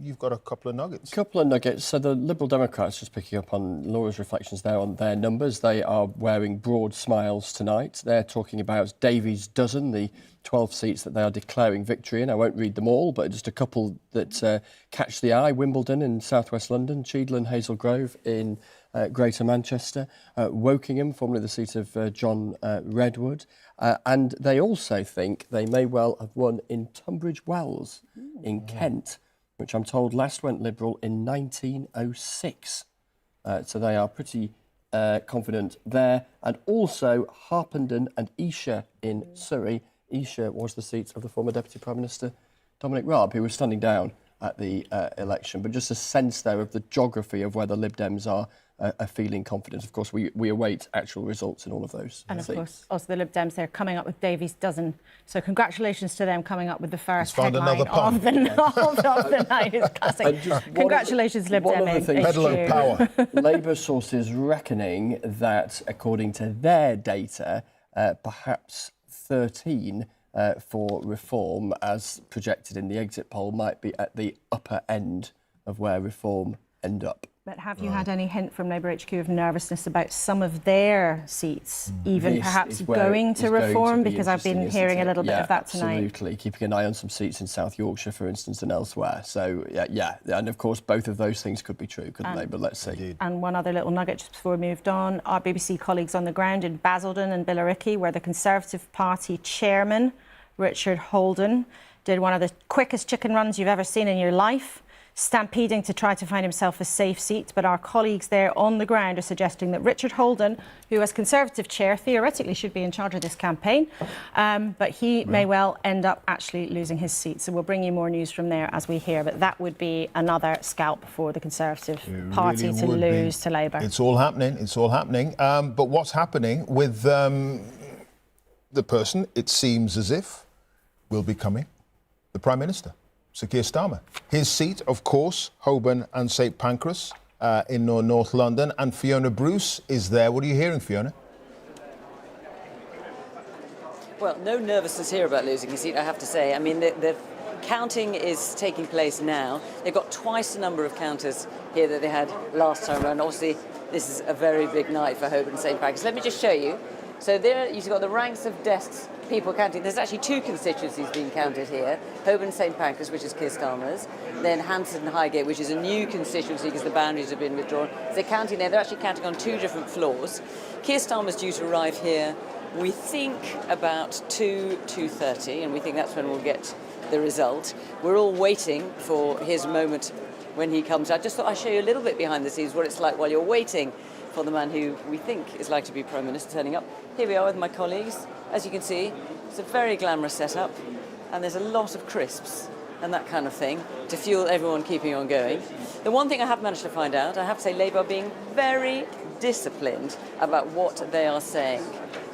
You've got a couple of nuggets.
Couple of nuggets. So the Liberal Democrats, just picking up on Laura's reflections there on their numbers, they are wearing broad smiles tonight. They're talking about Davies' dozen, the 12 seats that they are declaring victory in. I won't read them all, but just a couple that catch the eye. Wimbledon in southwest London, Cheadle Hazel Grove in Greater Manchester, Wokingham, formerly the seat of John Redwood. And they also think they may well have won in Tunbridge Wells in Kent, which I'm told last went Liberal in 1906. So they are pretty confident there. And also Harpenden and Esher in Surrey. Esher was the seat of the former Deputy Prime Minister Dominic Raab, who was standing down at the election. But just a sense there of the geography of where the Lib Dems are are feeling confident. Of course, we await actual results in all of those.
And of course, also the Lib Dems, they're coming up with Davies' dozen. So congratulations to them coming up with the first headline of the night. It's classic. Congratulations, Lib Dem.
Labour sources reckoning that, according to their data, perhaps 13 for Reform, as projected in the exit poll, might be at the upper end of where Reform end up.
But have you had any hint from Labour HQ of nervousness about some of their seats, even perhaps going to Reform? Because I've been hearing a little bit of that tonight.
Absolutely, keeping an eye on some seats in South Yorkshire, for instance, and elsewhere. So, yeah, and of course, both of those things could be true, couldn't they? But let's see.
And one other little nugget just before we moved on. Our BBC colleagues on the ground in Basildon and Billericay, where the Conservative Party chairman, Richard Holden, did one of the quickest chicken runs you've ever seen in your life, stampeding to try to find himself a safe seat. But our colleagues there on the ground are suggesting that Richard Holden, who as Conservative chair theoretically should be in charge of this campaign, but he may well end up actually losing his seat. So we'll bring you more news from there as we hear. But that would be another scalp for the Conservative Party to lose to Labour.
It's all happening. It's all happening. But what's happening with the person, it seems as if, will be becoming the Prime Minister, Sir Keir Starmer. His seat, of course, Holborn and St Pancras in North London, and Fiona Bruce is there. What are you hearing, Fiona?
Well, no nervousness here about losing his seat, I have to say. I mean, the counting is taking place now. They've got twice the number of counters here that they had last time around. Obviously, this is a very big night for Holborn and St Pancras. Let me just show you. So there you've got the ranks of desks, people counting. There's actually two constituencies being counted here. Holborn and St Pancras, which is Keir Starmer's, then Hampstead and Highgate, which is a new constituency because the boundaries have been withdrawn. So they're counting there. They're actually counting on two different floors. Keir Starmer's due to arrive here, we think, about 2:30, and we think that's when we'll get the result. We're all waiting for his moment when he comes. I just thought I'd show you a little bit behind the scenes what it's like while you're waiting for the man who we think is likely to be Prime Minister turning up. Here we are with my colleagues. As you can see, it's a very glamorous setup, and there's a lot of crisps and that kind of thing to fuel everyone keeping on going. The one thing I have managed to find out, I have to say Labour are being very disciplined about what they are saying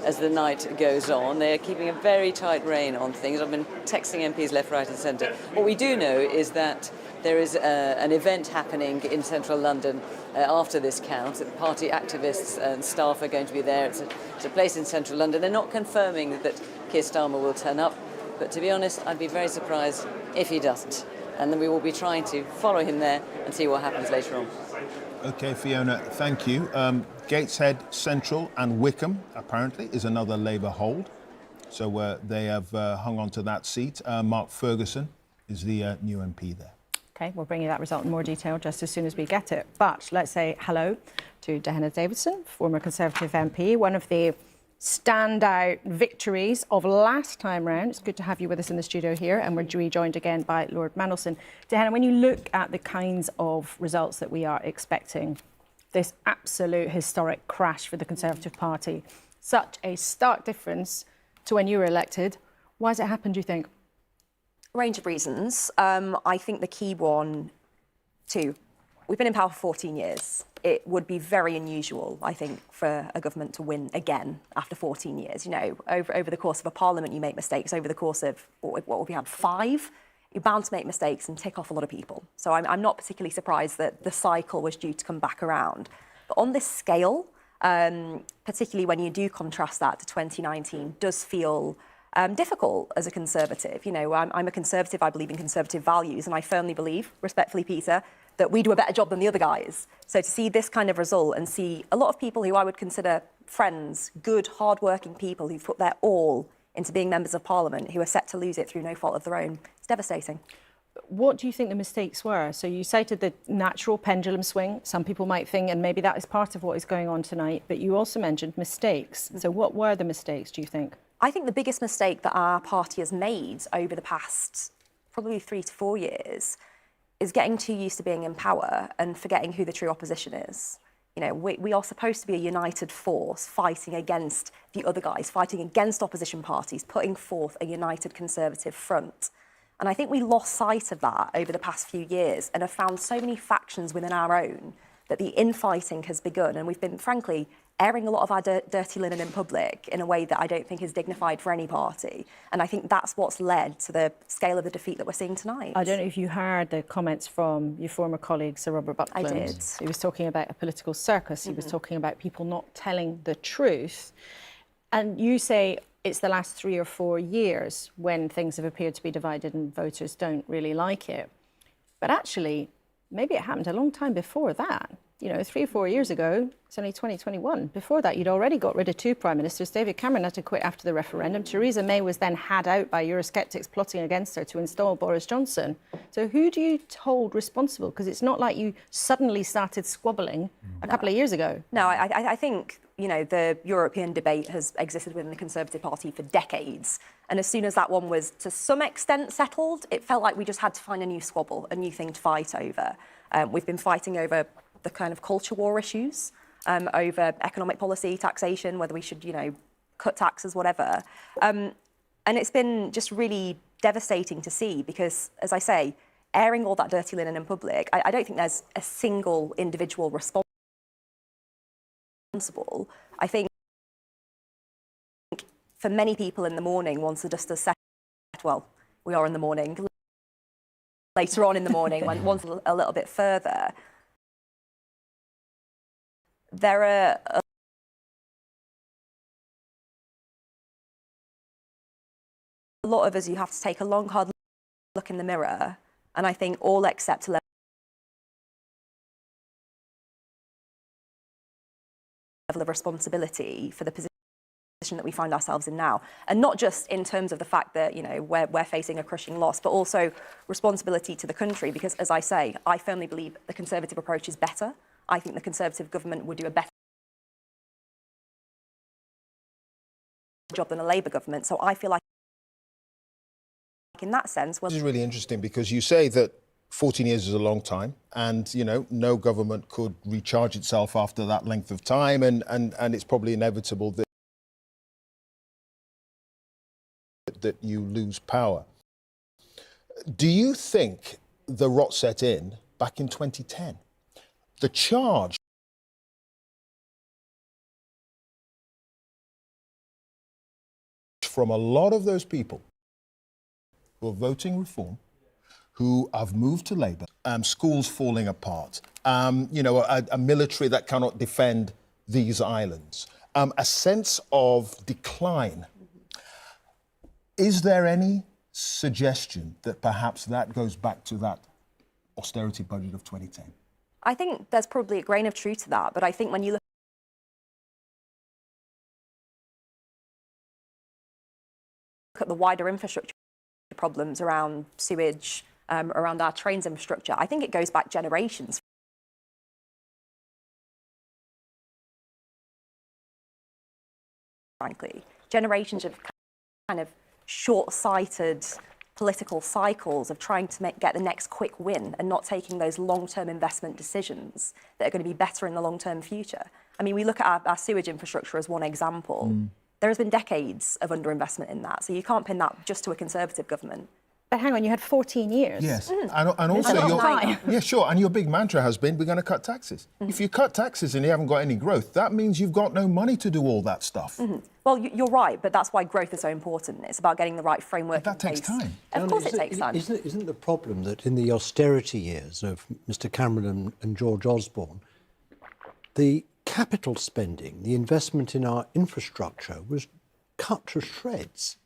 as the night goes on. They are keeping a very tight rein on things. I've been texting MPs left, right and centre. What we do know is that there is an event happening in central London after this count. The party activists and staff are going to be there. It's a place in central London. They're not confirming that Keir Starmer will turn up, but to be honest, I'd be very surprised if he doesn't. And then we will be trying to follow him there and see what happens later on.
OK, Fiona, thank you. Gateshead Central and Wickham, apparently, is another Labour hold. So they have hung on to that seat. Mark Ferguson is the new MP there.
OK, we'll bring you that result in more detail just as soon as we get it. But let's say hello to Dehenna Davidson, former Conservative MP, one of the standout victories of last time round. It's good to have you with us in the studio here, and we're rejoined again by Lord Mandelson. Dehenna, when you look at the kinds of results that we are expecting, this absolute historic crash for the Conservative Party, such a stark difference to when you were elected, why has it happened, do you think?
Range of reasons. I think the key one, too, we've been in power for 14 years. It would be very unusual, I think, for a government to win again after 14 years. You know, over the course of a parliament, you make mistakes. Over the course of, what would we have, 5? You're bound to make mistakes and tick off a lot of people. So I'm not particularly surprised that the cycle was due to come back around. But on this scale, particularly when you do contrast that to 2019, does feel difficult as a Conservative. You know, I'm a Conservative, I believe in Conservative values, and I firmly believe, respectfully, Peter, that we do a better job than the other guys. So to see this kind of result and see a lot of people who I would consider friends, good, hard-working people who've put their all into being members of Parliament, who are set to lose it through no fault of their own, it's devastating.
What do you think the mistakes were? So you cited the natural pendulum swing. Some people might think, and maybe that is part of what is going on tonight, but you also mentioned mistakes. So what were the mistakes, do you think?
I think the biggest mistake that our party has made over the past probably 3 to 4 years is getting too used to being in power and forgetting who the true opposition is. You know, we are supposed to be a united force fighting against the other guys, fighting against opposition parties, putting forth a united Conservative front. And I think we lost sight of that over the past few years and have found so many factions within our own that the infighting has begun, and we've been, frankly, airing a lot of our dirty linen in public in a way that I don't think is dignified for any party. And I think that's what's led to the scale of the defeat that we're seeing tonight.
I don't know if you heard the comments from your former colleague, Sir Robert Buckland.
I did.
He was talking about a political circus. He was talking about people not telling the truth. And you say it's the last 3 or 4 years when things have appeared to be divided and voters don't really like it. But actually, maybe it happened a long time before that. You know, 3 or 4 years ago, it's only 2021. Before that, you'd already got rid of 2 prime ministers. David Cameron had to quit after the referendum. Theresa May was then had out by Eurosceptics plotting against her to install Boris Johnson. So who do you hold responsible? Because it's not like you suddenly started squabbling a couple of years ago.
No, I think, you know, the European debate has existed within the Conservative Party for decades. And as soon as that one was to some extent settled, it felt like we just had to find a new squabble, a new thing to fight over. We've been fighting over the kind of culture war issues, over economic policy, taxation, whether we should, you know, cut taxes, whatever. And it's been just really devastating to see because, as I say, airing all that dirty linen in public, I don't think there's a single individual responsible. I think for many people in the morning, once the dust has settled, well, we are in the morning, later on in the morning, once a little bit further, there are a lot of us who have to take a long, hard look in the mirror, and I think all accept a level of responsibility for the position that we find ourselves in now. And not just in terms of the fact that, you know, we're facing a crushing loss, but also responsibility to the country, because, as I say, I firmly believe the Conservative approach is better. I think the Conservative government would do a better job than a Labour government. So I feel like in that sense...
This is really interesting because you say that 14 years is a long time and, you know, no government could recharge itself after that length of time and it's probably inevitable that you lose power. Do you think the rot set in back in 2010? The charge from a lot of those people who are voting reform, who have moved to Labour, schools falling apart, you know, a military that cannot defend these islands, a sense of decline. Is there any suggestion that perhaps that goes back to that austerity budget of 2010?
I think there's probably a grain of truth to that, but I think when you look at the wider infrastructure problems around sewage, around our trains infrastructure, I think it goes back generations. Frankly, generations of kind of short-sighted political cycles of trying to get the next quick win and not taking those long-term investment decisions that are going to be better in the long-term future. I mean, we look at our sewage infrastructure as one example. There has been decades of underinvestment in that, so you can't pin that just to a Conservative government.
But hang on, you had 14 years.
Yes, and also yeah, sure. And your big mantra has been, we're going to cut taxes. If you cut taxes and you haven't got any growth, that means you've got no money to do all that stuff.
Well, you're right, but that's why growth is so important. It's about getting the right framework.
But that takes time.
Of course it takes time.
Isn't the problem that in the austerity years of Mr Cameron and George Osborne, the capital spending, the investment in our infrastructure was cut to shreds?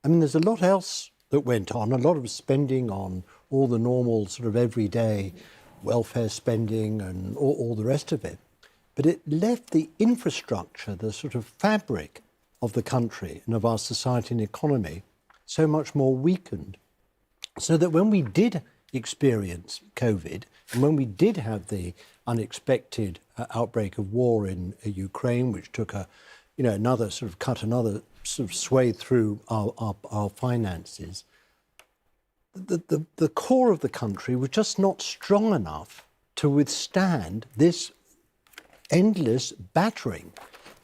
I mean, there's a lot else that went on, a lot of spending on all the normal sort of everyday welfare spending and all the rest of it. But it left the infrastructure, the sort of fabric of the country and of our society and economy so much more weakened. So that when we did experience COVID and when we did have the unexpected outbreak of war in Ukraine, which took another sort of sway through our finances, the core of the country was just not strong enough to withstand this endless battering.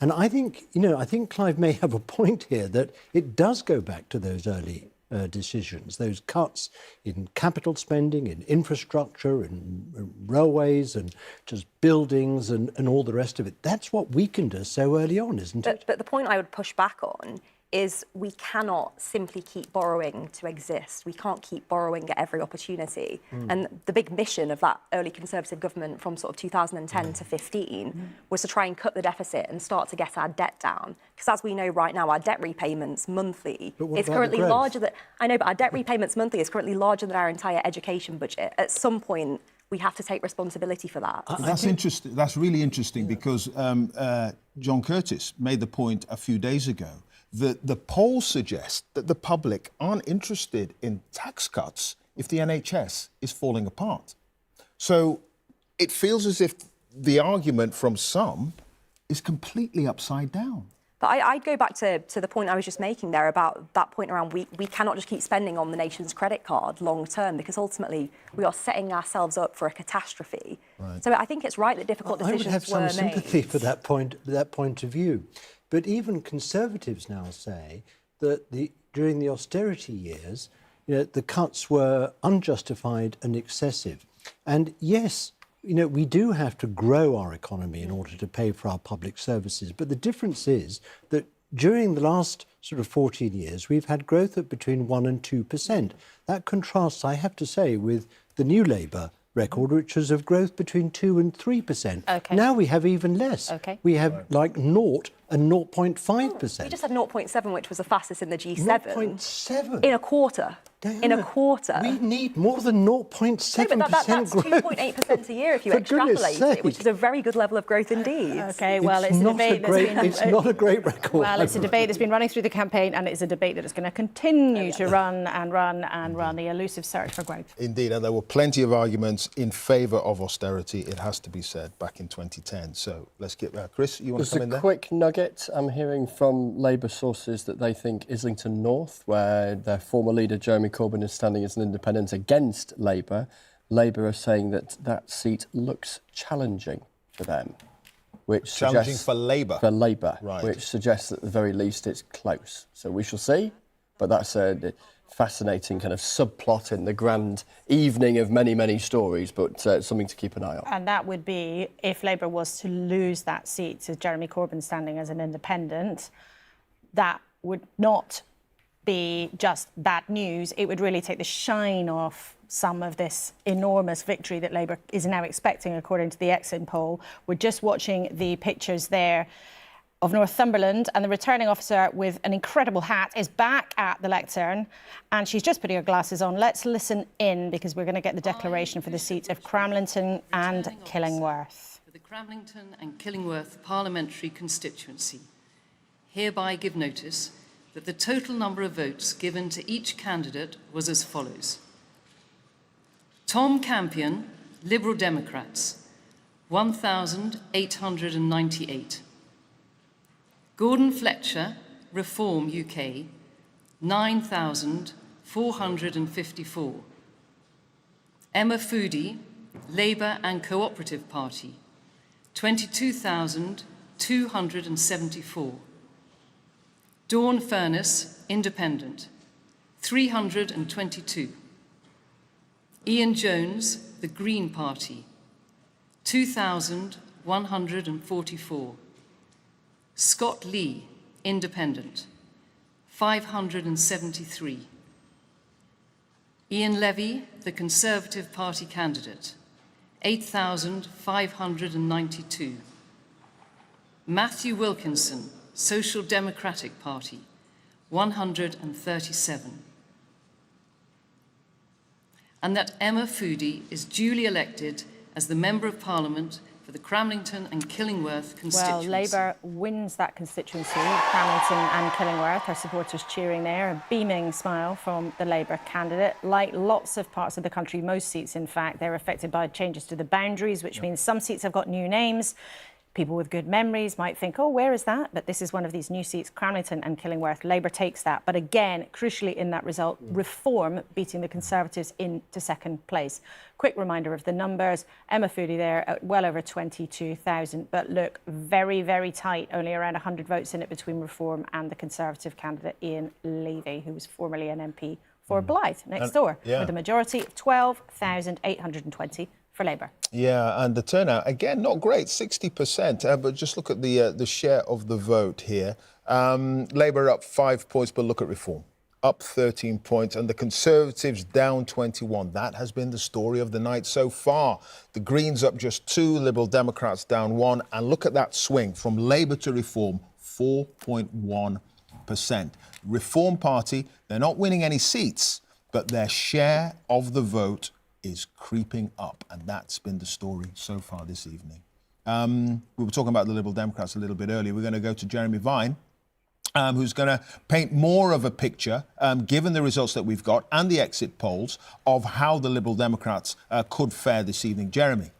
And I think Clive may have a point here that it does go back to those early decisions. Those cuts in capital spending, in infrastructure, in railways and just buildings and all the rest of it. That's what weakened us so early on, isn't it?
But the point I would push back on is we cannot simply keep borrowing to exist. We can't keep borrowing at every opportunity. And the big mission of that early Conservative government from sort of 2010 to 15 was to try and cut the deficit and start to get our debt down. Because as we know right now, our debt repayments monthly is currently larger than... I know, but our debt repayments monthly is currently larger than our entire education budget. At some point, we have to take responsibility for that.
That's interesting. That's really interesting because John Curtis made the point a few days ago that the polls suggest that the public aren't interested in tax cuts if the NHS is falling apart. So it feels as if the argument from some is completely upside down.
But I'd go back to the point I was just making there about that point around we cannot just keep spending on the nation's credit card long term because ultimately we are setting ourselves up for a catastrophe.
Right.
So I think it's right that difficult decisions were made.
I would have some sympathy for that point of view. But even Conservatives now say that during the austerity years, the cuts were unjustified and excessive. And yes, we do have to grow our economy in order to pay for our public services. But the difference is that during the last sort of 14 years, we've had growth at between 1% and 2%. That contrasts, I have to say, with the New Labour record, which was of growth between 2% and 3%.
Okay.
Now we have even less.
Okay.
We have like 0 and 0.5%.
We just had 0.7, which was the fastest in the G7.
0.7?
In a quarter.
Diana,
in a quarter.
We need more than 0.7%
no, but that's
growth.
2.8% a year if you extrapolate it, which is a very good level of growth indeed.
OK, well, it's a debate that's been...
It's not a great record.
Well, it's a debate that's been running through the campaign, and it's a debate that is going to continue to run and run and run, the elusive search for growth.
Indeed, and there were plenty of arguments in favour of austerity, it has to be said, back in 2010. So let's get that. Chris, you want to come in there?
Just a quick nugget. I'm hearing from Labour sources that they think Islington North, where their former leader Jeremy Corbyn is standing as an independent against Labour, Labour are saying that that seat looks challenging for them, which
challenging
suggests...
for Labour?
For Labour,
right.
Which suggests that at the very least it's close. So we shall see, but that's a fascinating kind of subplot in the grand evening of many, many stories, but something to keep an eye on.
And that would be if Labour was to lose that seat to Jeremy Corbyn standing as an independent, that would not be just bad news. It would really take the shine off some of this enormous victory that Labour is now expecting, according to the exit poll. We're just watching the pictures there of Northumberland, and the returning officer with an incredible hat is back at the lectern, and she's just putting her glasses on. Let's listen in, because we're going to get the declaration for the seats of Cramlington and Killingworth.
For the Cramlington and Killingworth parliamentary constituency, hereby give notice that the total number of votes given to each candidate was as follows. Tom Campion, Liberal Democrats, 1,898. Gordon Fletcher, Reform UK, 9,454. Emma Foodie, Labour and Cooperative Party, 22,274. Dawn Furness, Independent, 322. Ian Jones, the Green Party, 2,144. Scott Lee, Independent, 573. Ian Levy, the Conservative Party candidate, 8,592. Matthew Wilkinson, Social Democratic Party, 137. And that Emma Foodie is duly elected as the Member of Parliament for the Cramlington and Killingworth constituency.
Well, Labour wins that constituency, Cramlington and Killingworth. Her supporters cheering there, a beaming smile from the Labour candidate. Like lots of parts of the country, most seats, in fact, they're affected by changes to the boundaries, which means some seats have got new names.
People with good memories might think, oh, where is that? But this is one of these new seats, Cramlington and Killingworth. Labour takes that. But again, crucially in that result, Reform beating the Conservatives into second place. Quick reminder of the numbers. Emma Foodie there at well over 22,000. But look, very, very tight. Only around 100 votes in it between Reform and the Conservative candidate, Ian Levy, who was formerly an MP for Blyth next door, with a majority of 12,820 for Labour.
Yeah, and the turnout, again, not great, 60%. But just look at the share of the vote here. Labour up 5 points, but look at Reform. Up 13 points, and the Conservatives down 21. That has been the story of the night so far. The Greens up just 2, Liberal Democrats down 1. And look at that swing from Labour to Reform, 4.1%. Reform Party, they're not winning any seats, but their share of the vote is creeping up, and that's been the story so far this evening. We were talking about the Liberal Democrats a little bit earlier. We're going to go to Jeremy Vine, who's going to paint more of a picture, given the results that we've got and the exit polls, of how the Liberal Democrats could fare this evening. Jeremy.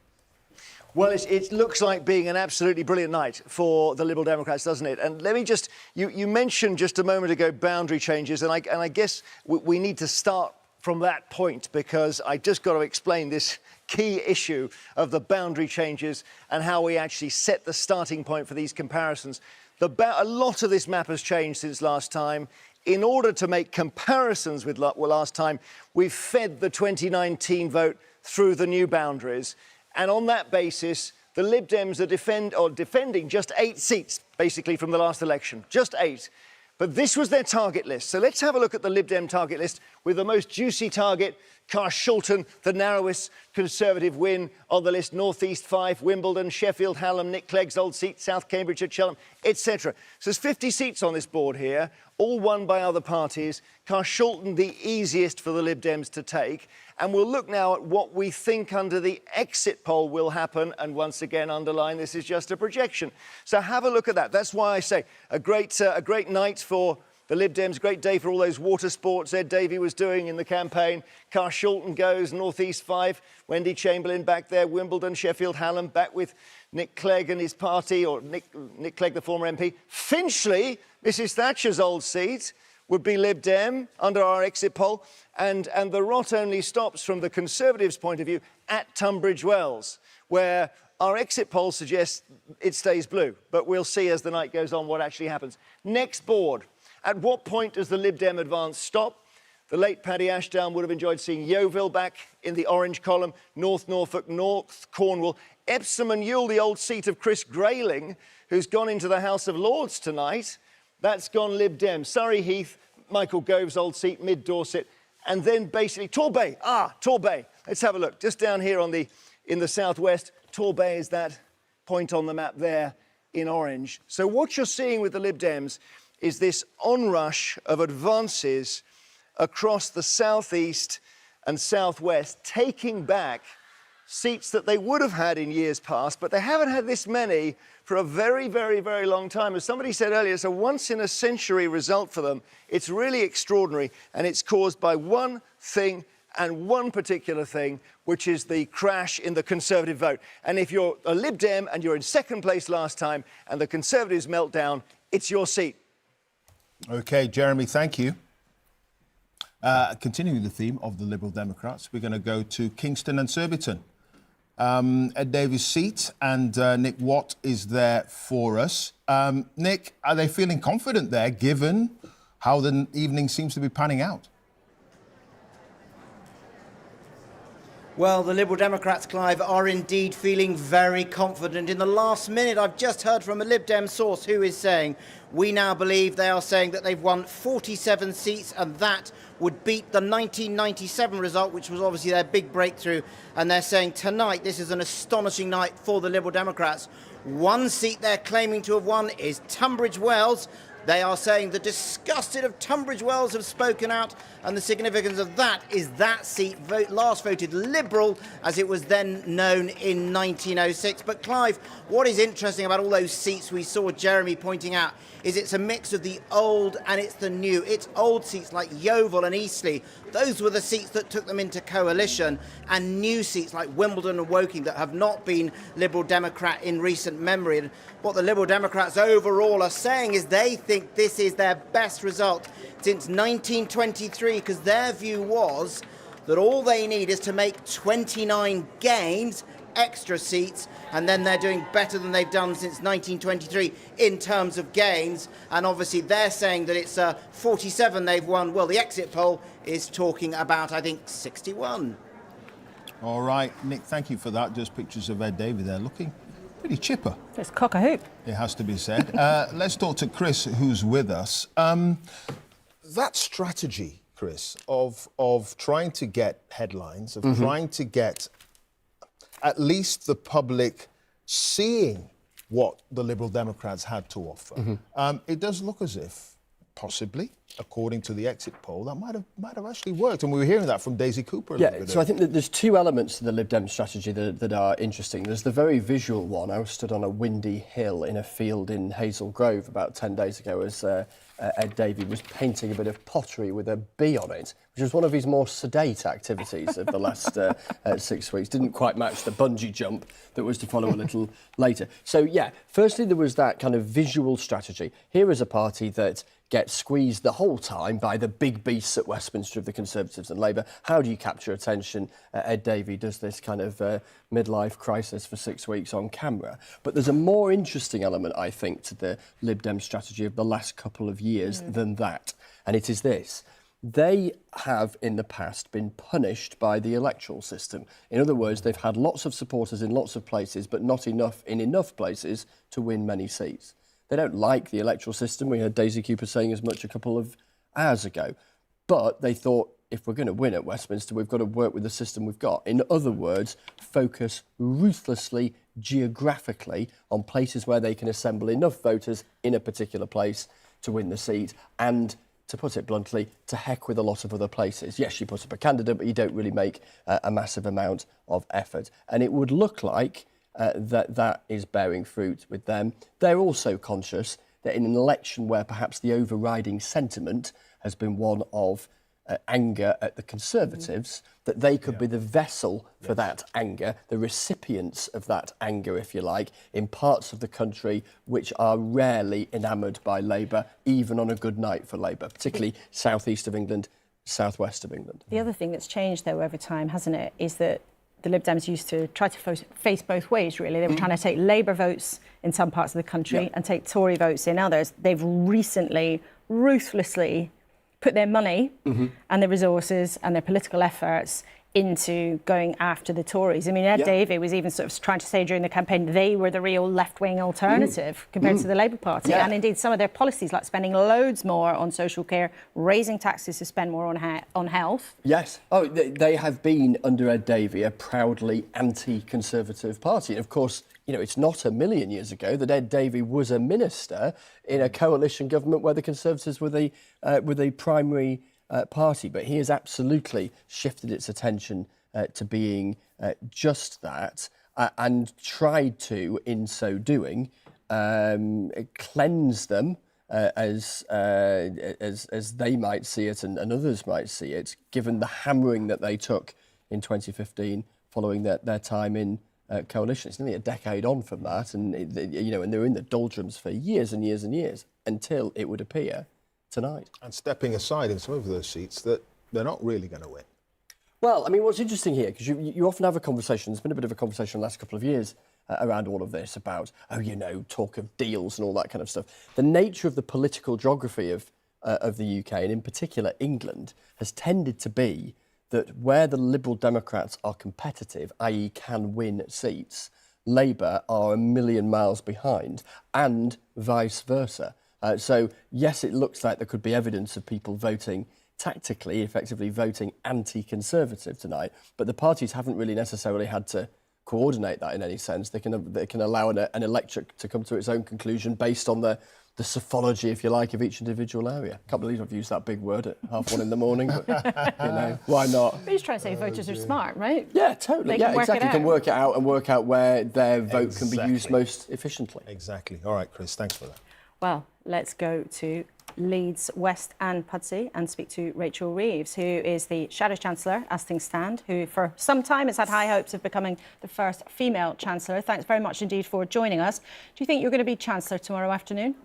Well, it looks like being an absolutely brilliant night for the Liberal Democrats, doesn't it? And let me just, you mentioned just a moment ago boundary changes, and I guess we need to start from that point, because I just got to explain this key issue of the boundary changes and how we actually set the starting point for these comparisons. A lot of this map has changed since last time. In order to make comparisons with last time, we've fed the 2019 vote through the new boundaries. And on that basis, the Lib Dems are defending just 8 seats, basically, from the last election. Just 8. But this was their target list. So let's have a look at the Lib Dem target list with the most juicy target, Carshalton, the narrowest Conservative win on the list, North East 5, Wimbledon, Sheffield, Hallam, Nick Clegg's old seat, South Cambridgeshire, Cheltenham, etc. So there's 50 seats on this board here, all won by other parties. Carshalton, the easiest for the Lib Dems to take. And we'll look now at what we think under the exit poll will happen. And once again, underline, this is just a projection. So have a look at that. That's why I say a great night for the Lib Dems, great day for all those water sports Ed Davey was doing in the campaign. Carshalton goes, North East 5, Wendy Chamberlain back there, Wimbledon, Sheffield, Hallam, back with Nick Clegg and his party, or Nick Clegg, the former MP. Finchley, Mrs Thatcher's old seat, would be Lib Dem under our exit poll. And the rot only stops from the Conservatives' point of view at Tunbridge Wells, where our exit poll suggests it stays blue. But we'll see as the night goes on what actually happens. Next board. At what point does the Lib Dem advance stop? The late Paddy Ashdown would have enjoyed seeing Yeovil back in the orange column, North Norfolk, North Cornwall, Epsom and Ewell, the old seat of Chris Grayling, who's gone into the House of Lords tonight. That's gone Lib Dem. Surrey Heath, Michael Gove's old seat, Mid Dorset, and then basically Torbay. Torbay. Let's have a look. Just down here in the southwest, Torbay is that point on the map there in orange. So what you're seeing with the Lib Dems is this onrush of advances across the southeast and southwest, taking back seats that they would have had in years past, but they haven't had this many for a very, very, very long time. As somebody said earlier, it's a once-in-a-century result for them. It's really extraordinary, and it's caused by one thing and one particular thing, which is the crash in the Conservative vote. And if you're a Lib Dem and you're in second place last time and the Conservatives melt down, it's your seat.
OK, Jeremy, thank you. Continuing the theme of the Liberal Democrats, we're going to go to Kingston and Surbiton. Ed Davies' seat, and Nick Watt is there for us. Nick, are they feeling confident there, given how the evening seems to be panning out?
Well, the Liberal Democrats, Clive, are indeed feeling very confident. In the last minute, I've just heard from a Lib Dem source who is saying, we now believe they are saying that they've won 47 seats, and that would beat the 1997 result, which was obviously their big breakthrough. And they're saying tonight, this is an astonishing night for the Liberal Democrats. One seat they're claiming to have won is Tunbridge Wells. They are saying the disgusted of Tunbridge Wells have spoken out, and the significance of that is that seat last voted Liberal, as it was then known in 1906. But Clive, what is interesting about all those seats we saw Jeremy pointing out is it's a mix of the old and it's the new. It's old seats like Yeovil and Eastleigh. Those were the seats that took them into coalition, and new seats like Wimbledon and Woking that have not been Liberal Democrat in recent memory. And what the Liberal Democrats overall are saying is they think this is their best result since 1923, because their view was that all they need is to make 29 gains, extra seats, and then they're doing better than they've done since 1923 in terms of gains. And obviously they're saying that it's 47 they've won. Well, the exit poll is talking about, I think, 61.
All right, Nick, thank you for that. Just pictures of Ed Davey there looking pretty chipper.
It's cock a hoop.
It has to be said. Let's talk to Chris, who's with us. That strategy, Chris, of trying to get headlines, of trying to get at least the public seeing what the Liberal Democrats had to offer, it does look as if, possibly, according to the exit poll, that might have actually worked. And we were hearing that from Daisy Cooper a little bit
so I think that there's two elements to the Lib Dem strategy that are interesting. There's the very visual one. I was stood on a windy hill in a field in Hazel Grove about 10 days ago as Ed Davey was painting a bit of pottery with a bee on it, which was one of his more sedate activities of the last 6 weeks. Didn't quite match the bungee jump that was to follow a little later. So, yeah, firstly, there was that kind of visual strategy. Here is a party that gets squeezed the whole time by the big beasts at Westminster of the Conservatives and Labour. How do you capture attention? Ed Davey does this kind of midlife crisis for 6 weeks on camera. But there's a more interesting element, I think, to the Lib Dem strategy of the last couple of years than that. And it is this. They have, in the past, been punished by the electoral system. In other words, they've had lots of supporters in lots of places, but not enough in enough places to win many seats. They don't like the electoral system. We heard Daisy Cooper saying as much a couple of hours ago. But they thought, if we're going to win at Westminster, we've got to work with the system we've got. In other words, focus ruthlessly, geographically, on places where they can assemble enough voters in a particular place to win the seat, and, to put it bluntly, to heck with a lot of other places. Yes, you put up a candidate, but you don't really make a massive amount of effort. And it would look like that is bearing fruit with them. They're also conscious that in an election where perhaps the overriding sentiment has been one of anger at the Conservatives, that they could be the vessel for that anger, the recipients of that anger, if you like, in parts of the country which are rarely enamoured by Labour, even on a good night for Labour, particularly south-east of England, south-west of England.
The other thing that's changed, though, over time, hasn't it, is that the Lib Dems used to try to face both ways, really. They were trying to take Labour votes in some parts of the country and take Tory votes in others. They've recently, ruthlessly put their money and their resources and their political efforts into going after the Tories. I mean, Ed Davey was even sort of trying to say during the campaign they were the real left-wing alternative compared to the Labour Party. And indeed, some of their policies, like spending loads more on social care, raising taxes to spend more on health.
Yes. Oh, they have been, under Ed Davey, a proudly anti-Conservative party. And of course, you know, it's not a million years ago that Ed Davey was a minister in a coalition government where the Conservatives were the primary party, but he has absolutely shifted its attention to being just that, and tried to, in so doing, cleanse them as they might see it and others might see it, given the hammering that they took in 2015 following their time in coalition. It's nearly a decade on from that, and and they were in the doldrums for years and years and years until it would appear tonight.
And stepping aside in some of those seats that they're not really going to win.
Well, I mean, what's interesting here, because you often have a conversation, there's been a bit of a conversation in the last couple of years around all of this about, talk of deals and all that kind of stuff. The nature of the political geography of the UK, and in particular England, has tended to be that where the Liberal Democrats are competitive, i.e. can win seats, Labour are a million miles behind, and vice versa. So, yes, it looks like there could be evidence of people voting tactically, effectively voting anti-Conservative tonight, but the parties haven't really necessarily had to coordinate that in any sense. They can allow an electorate to come to its own conclusion based on the the psephology, if you like, of each individual area. Can't believe I've used that big word at 1:30 in the morning, but, why not?
But he's trying to say voters are smart, right?
Yeah, totally.
They can work
exactly.
it
Can
out.
work it out and work out where their vote can be used most efficiently.
Exactly. All right, Chris, thanks for that.
Well, let's go to Leeds West and Pudsey and speak to Rachel Reeves, who is the Shadow Chancellor as things stand, who for some time has had high hopes of becoming the first female Chancellor. Thanks very much indeed for joining us. Do you think you're going to be Chancellor tomorrow afternoon?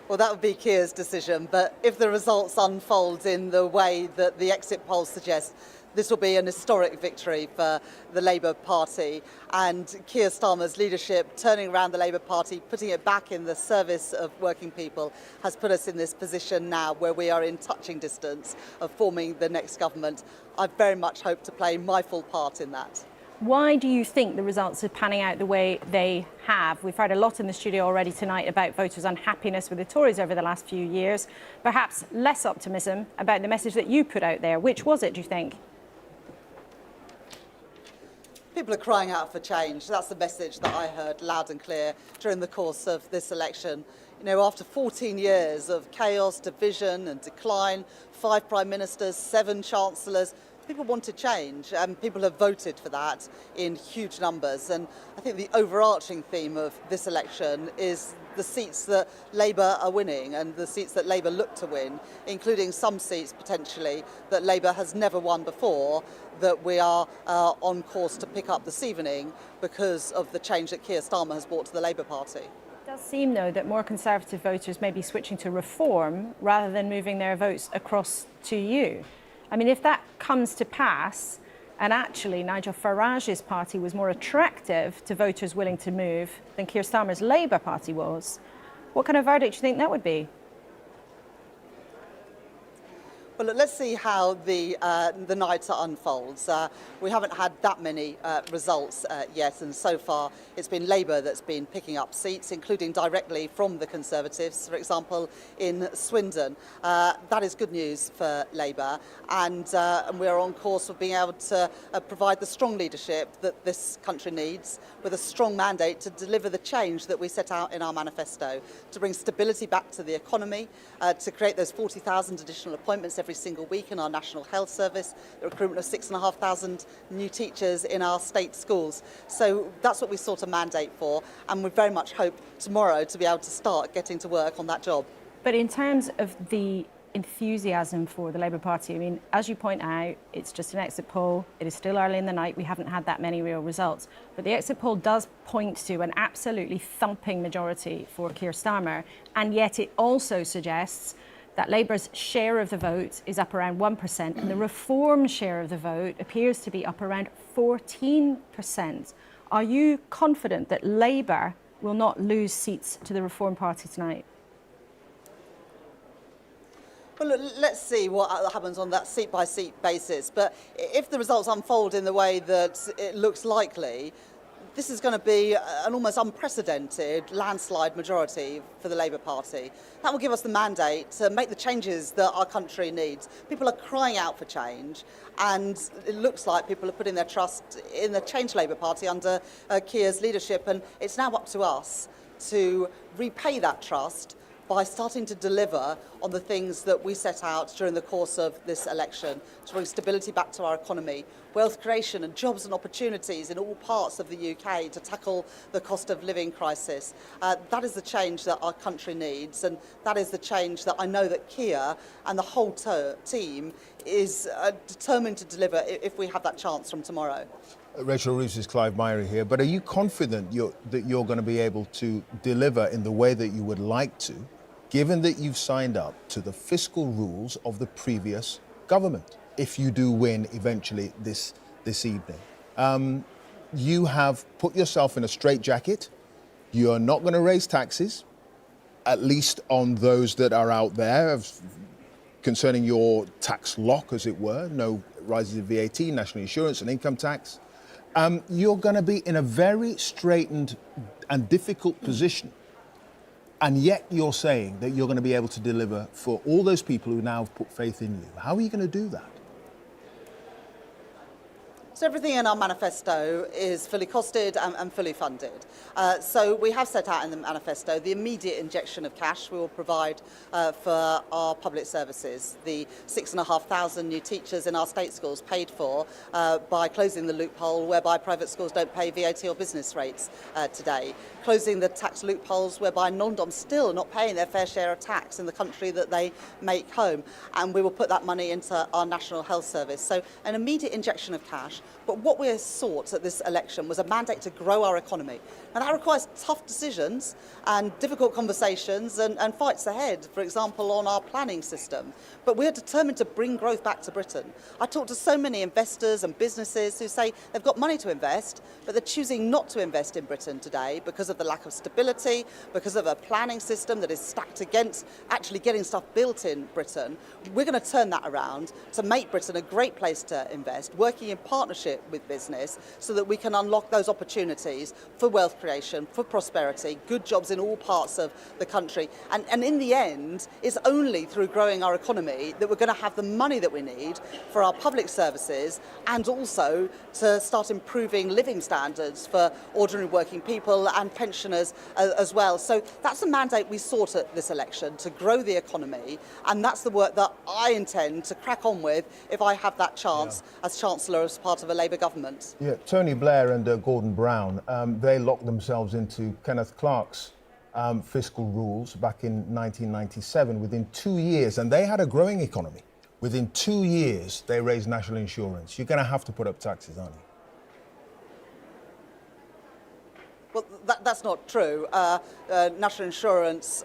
Well, that would be Keir's decision, but if the results unfold in the way that the exit polls suggest, this will be an historic victory for the Labour Party, and Keir Starmer's leadership turning around the Labour Party, putting it back in the service of working people, has put us in this position now where we are in touching distance of forming the next government. I very much hope to play my full part in that.
Why do you think the results are panning out the way they have? We've heard a lot in the studio already tonight about voters' unhappiness with the Tories over the last few years. Perhaps less optimism about the message that you put out there. Which was it, do you think?
People are crying out for change. That's the message that I heard loud and clear during the course of this election. You know, after 14 years of chaos, division and decline, 5 prime ministers, 7 chancellors, people wanted change, and people have voted for that in huge numbers. And I think the overarching theme of this election is the seats that Labour are winning and the seats that Labour look to win, including some seats potentially that Labour has never won before, that we are on course to pick up this evening because of the change that Keir Starmer has brought to the Labour Party.
It does seem, though, that more Conservative voters may be switching to Reform rather than moving their votes across to you. I mean, if that comes to pass, and actually Nigel Farage's party was more attractive to voters willing to move than Keir Starmer's Labour Party was, what kind of verdict do you think that would be?
Well, look, let's see how the night unfolds. We haven't had that many results yet, and so far it's been Labour that's been picking up seats, including directly from the Conservatives, for example, in Swindon. That is good news for Labour, and we are on course for being able to provide the strong leadership that this country needs, with a strong mandate to deliver the change that we set out in our manifesto, to bring stability back to the economy, to create those 40,000 additional appointments every single week in our National Health Service, the recruitment of 6,500 new teachers in our state schools. So that's what we sought a mandate for, and we very much hope tomorrow to be able to start getting to work on that job.
But in terms of the enthusiasm for the Labour Party, I mean, as you point out, it's just an exit poll. It is still early in the night. We haven't had that many real results. But the exit poll does point to an absolutely thumping majority for Keir Starmer, and yet it also suggests that Labour's share of the vote is up around 1%, and the Reform share of the vote appears to be up around 14%. Are you confident that Labour will not lose seats to the Reform Party tonight?
Well, look, let's see what happens on that seat-by-seat basis. But if the results unfold in the way that it looks likely, this is going to be an almost unprecedented landslide majority for the Labour Party. That will give us the mandate to make the changes that our country needs. People are crying out for change, and it looks like people are putting their trust in the Change Labour Party under Keir's leadership, and it's now up to us to repay that trust by starting to deliver on the things that we set out during the course of this election, to bring stability back to our economy, wealth creation and jobs and opportunities in all parts of the UK, to tackle the cost of living crisis. That is the change that our country needs, and that is the change that I know that Keir and the whole team is determined to deliver if we have that chance from tomorrow.
Rachel Reeves, is Clive Myrie here, but are you confident that you're going to be able to deliver in the way that you would like to, given that you've signed up to the fiscal rules of the previous government, if you do win eventually this evening? You have put yourself in a straitjacket. You are not going to raise taxes, at least on those that are out there, concerning your tax lock, as it were, no rises in VAT, national insurance and income tax. You're going to be in a very straitened and difficult position, and yet you're saying that you're going to be able to deliver for all those people who now have put faith in you. How are you going to do that?
So everything in our manifesto is fully costed and fully funded. So we have set out in the manifesto the immediate injection of cash we will provide for our public services. The 6,500 new teachers in our state schools paid for by closing the loophole whereby private schools don't pay VAT or business rates today. Closing the tax loopholes whereby non-doms still are not paying their fair share of tax in the country that they make home. And we will put that money into our National Health Service. So an immediate injection of cash. But what we sought at this election was a mandate to grow our economy. And that requires tough decisions and difficult conversations and fights ahead, for example, on our planning system. But we're determined to bring growth back to Britain. I talk to so many investors and businesses who say they've got money to invest, but they're choosing not to invest in Britain today because of the lack of stability, because of a planning system that is stacked against actually getting stuff built in Britain. We're going to turn that around to make Britain a great place to invest, working in partnership with business so that we can unlock those opportunities for wealth creation, for prosperity, good jobs in all parts of the country. And in the end, it's only through growing our economy that we're going to have the money that we need for our public services and also to start improving living standards for ordinary working people and pensioners as well. So that's the mandate we sought at this election, to grow the economy, and that's the work that I intend to crack on with if I have that chance as Chancellor as part of a Labour government.
Yeah, Tony Blair and Gordon Brown, they locked themselves into Kenneth Clarke's fiscal rules back in 1997 within 2 years, and they had a growing economy. Within 2 years, they raised national insurance. You're going to have to put up taxes, aren't you?
Well, that's not true. National insurance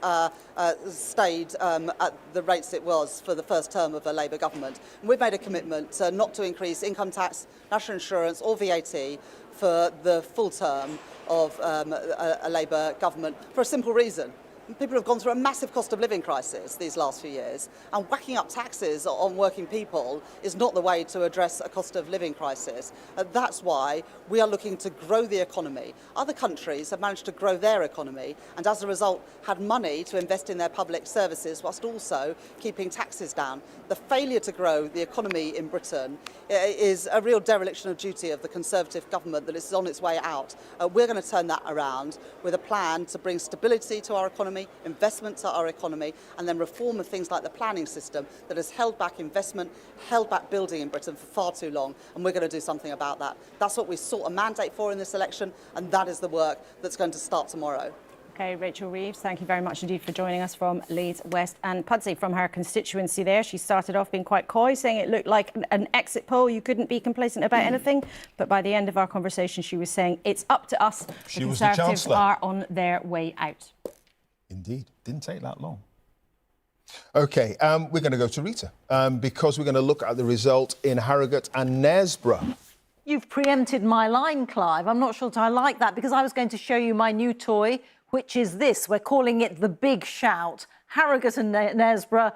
stayed at the rates it was for the first term of a Labour government. And we've made a commitment not to increase income tax, national insurance or VAT for the full term of a Labour government for a simple reason. People have gone through a massive cost of living crisis these last few years, and whacking up taxes on working people is not the way to address a cost of living crisis. That's why we are looking to grow the economy. Other countries have managed to grow their economy and as a result had money to invest in their public services whilst also keeping taxes down. The failure to grow the economy in Britain is a real dereliction of duty of the Conservative government that is on its way out. We're going to turn that around with a plan to bring stability to our economy, investment to our economy, and then reform of things like the planning system that has held back investment, held back building in Britain for far too long, and we're going to do something about that. That's what we sought a mandate for in this election, and that is the work that's going to start tomorrow.
OK, Rachel Reeves, thank you very much indeed for joining us from Leeds West and Pudsey, from her constituency there. She started off being quite coy, saying it looked like an exit poll. You couldn't be complacent about anything. But by the end of our conversation, she was saying it's up to us.
She
the
was the
Conservatives
Chancellor.
are on their way out.
Indeed. Didn't take that long. OK, we're going to go to Rita because we're going to look at the result in Harrogate and Knaresborough.
You've preempted my line, Clive. I'm not sure I like that because I was going to show you my new toy, which is this. We're calling it the Big Shout. Harrogate and Knaresborough,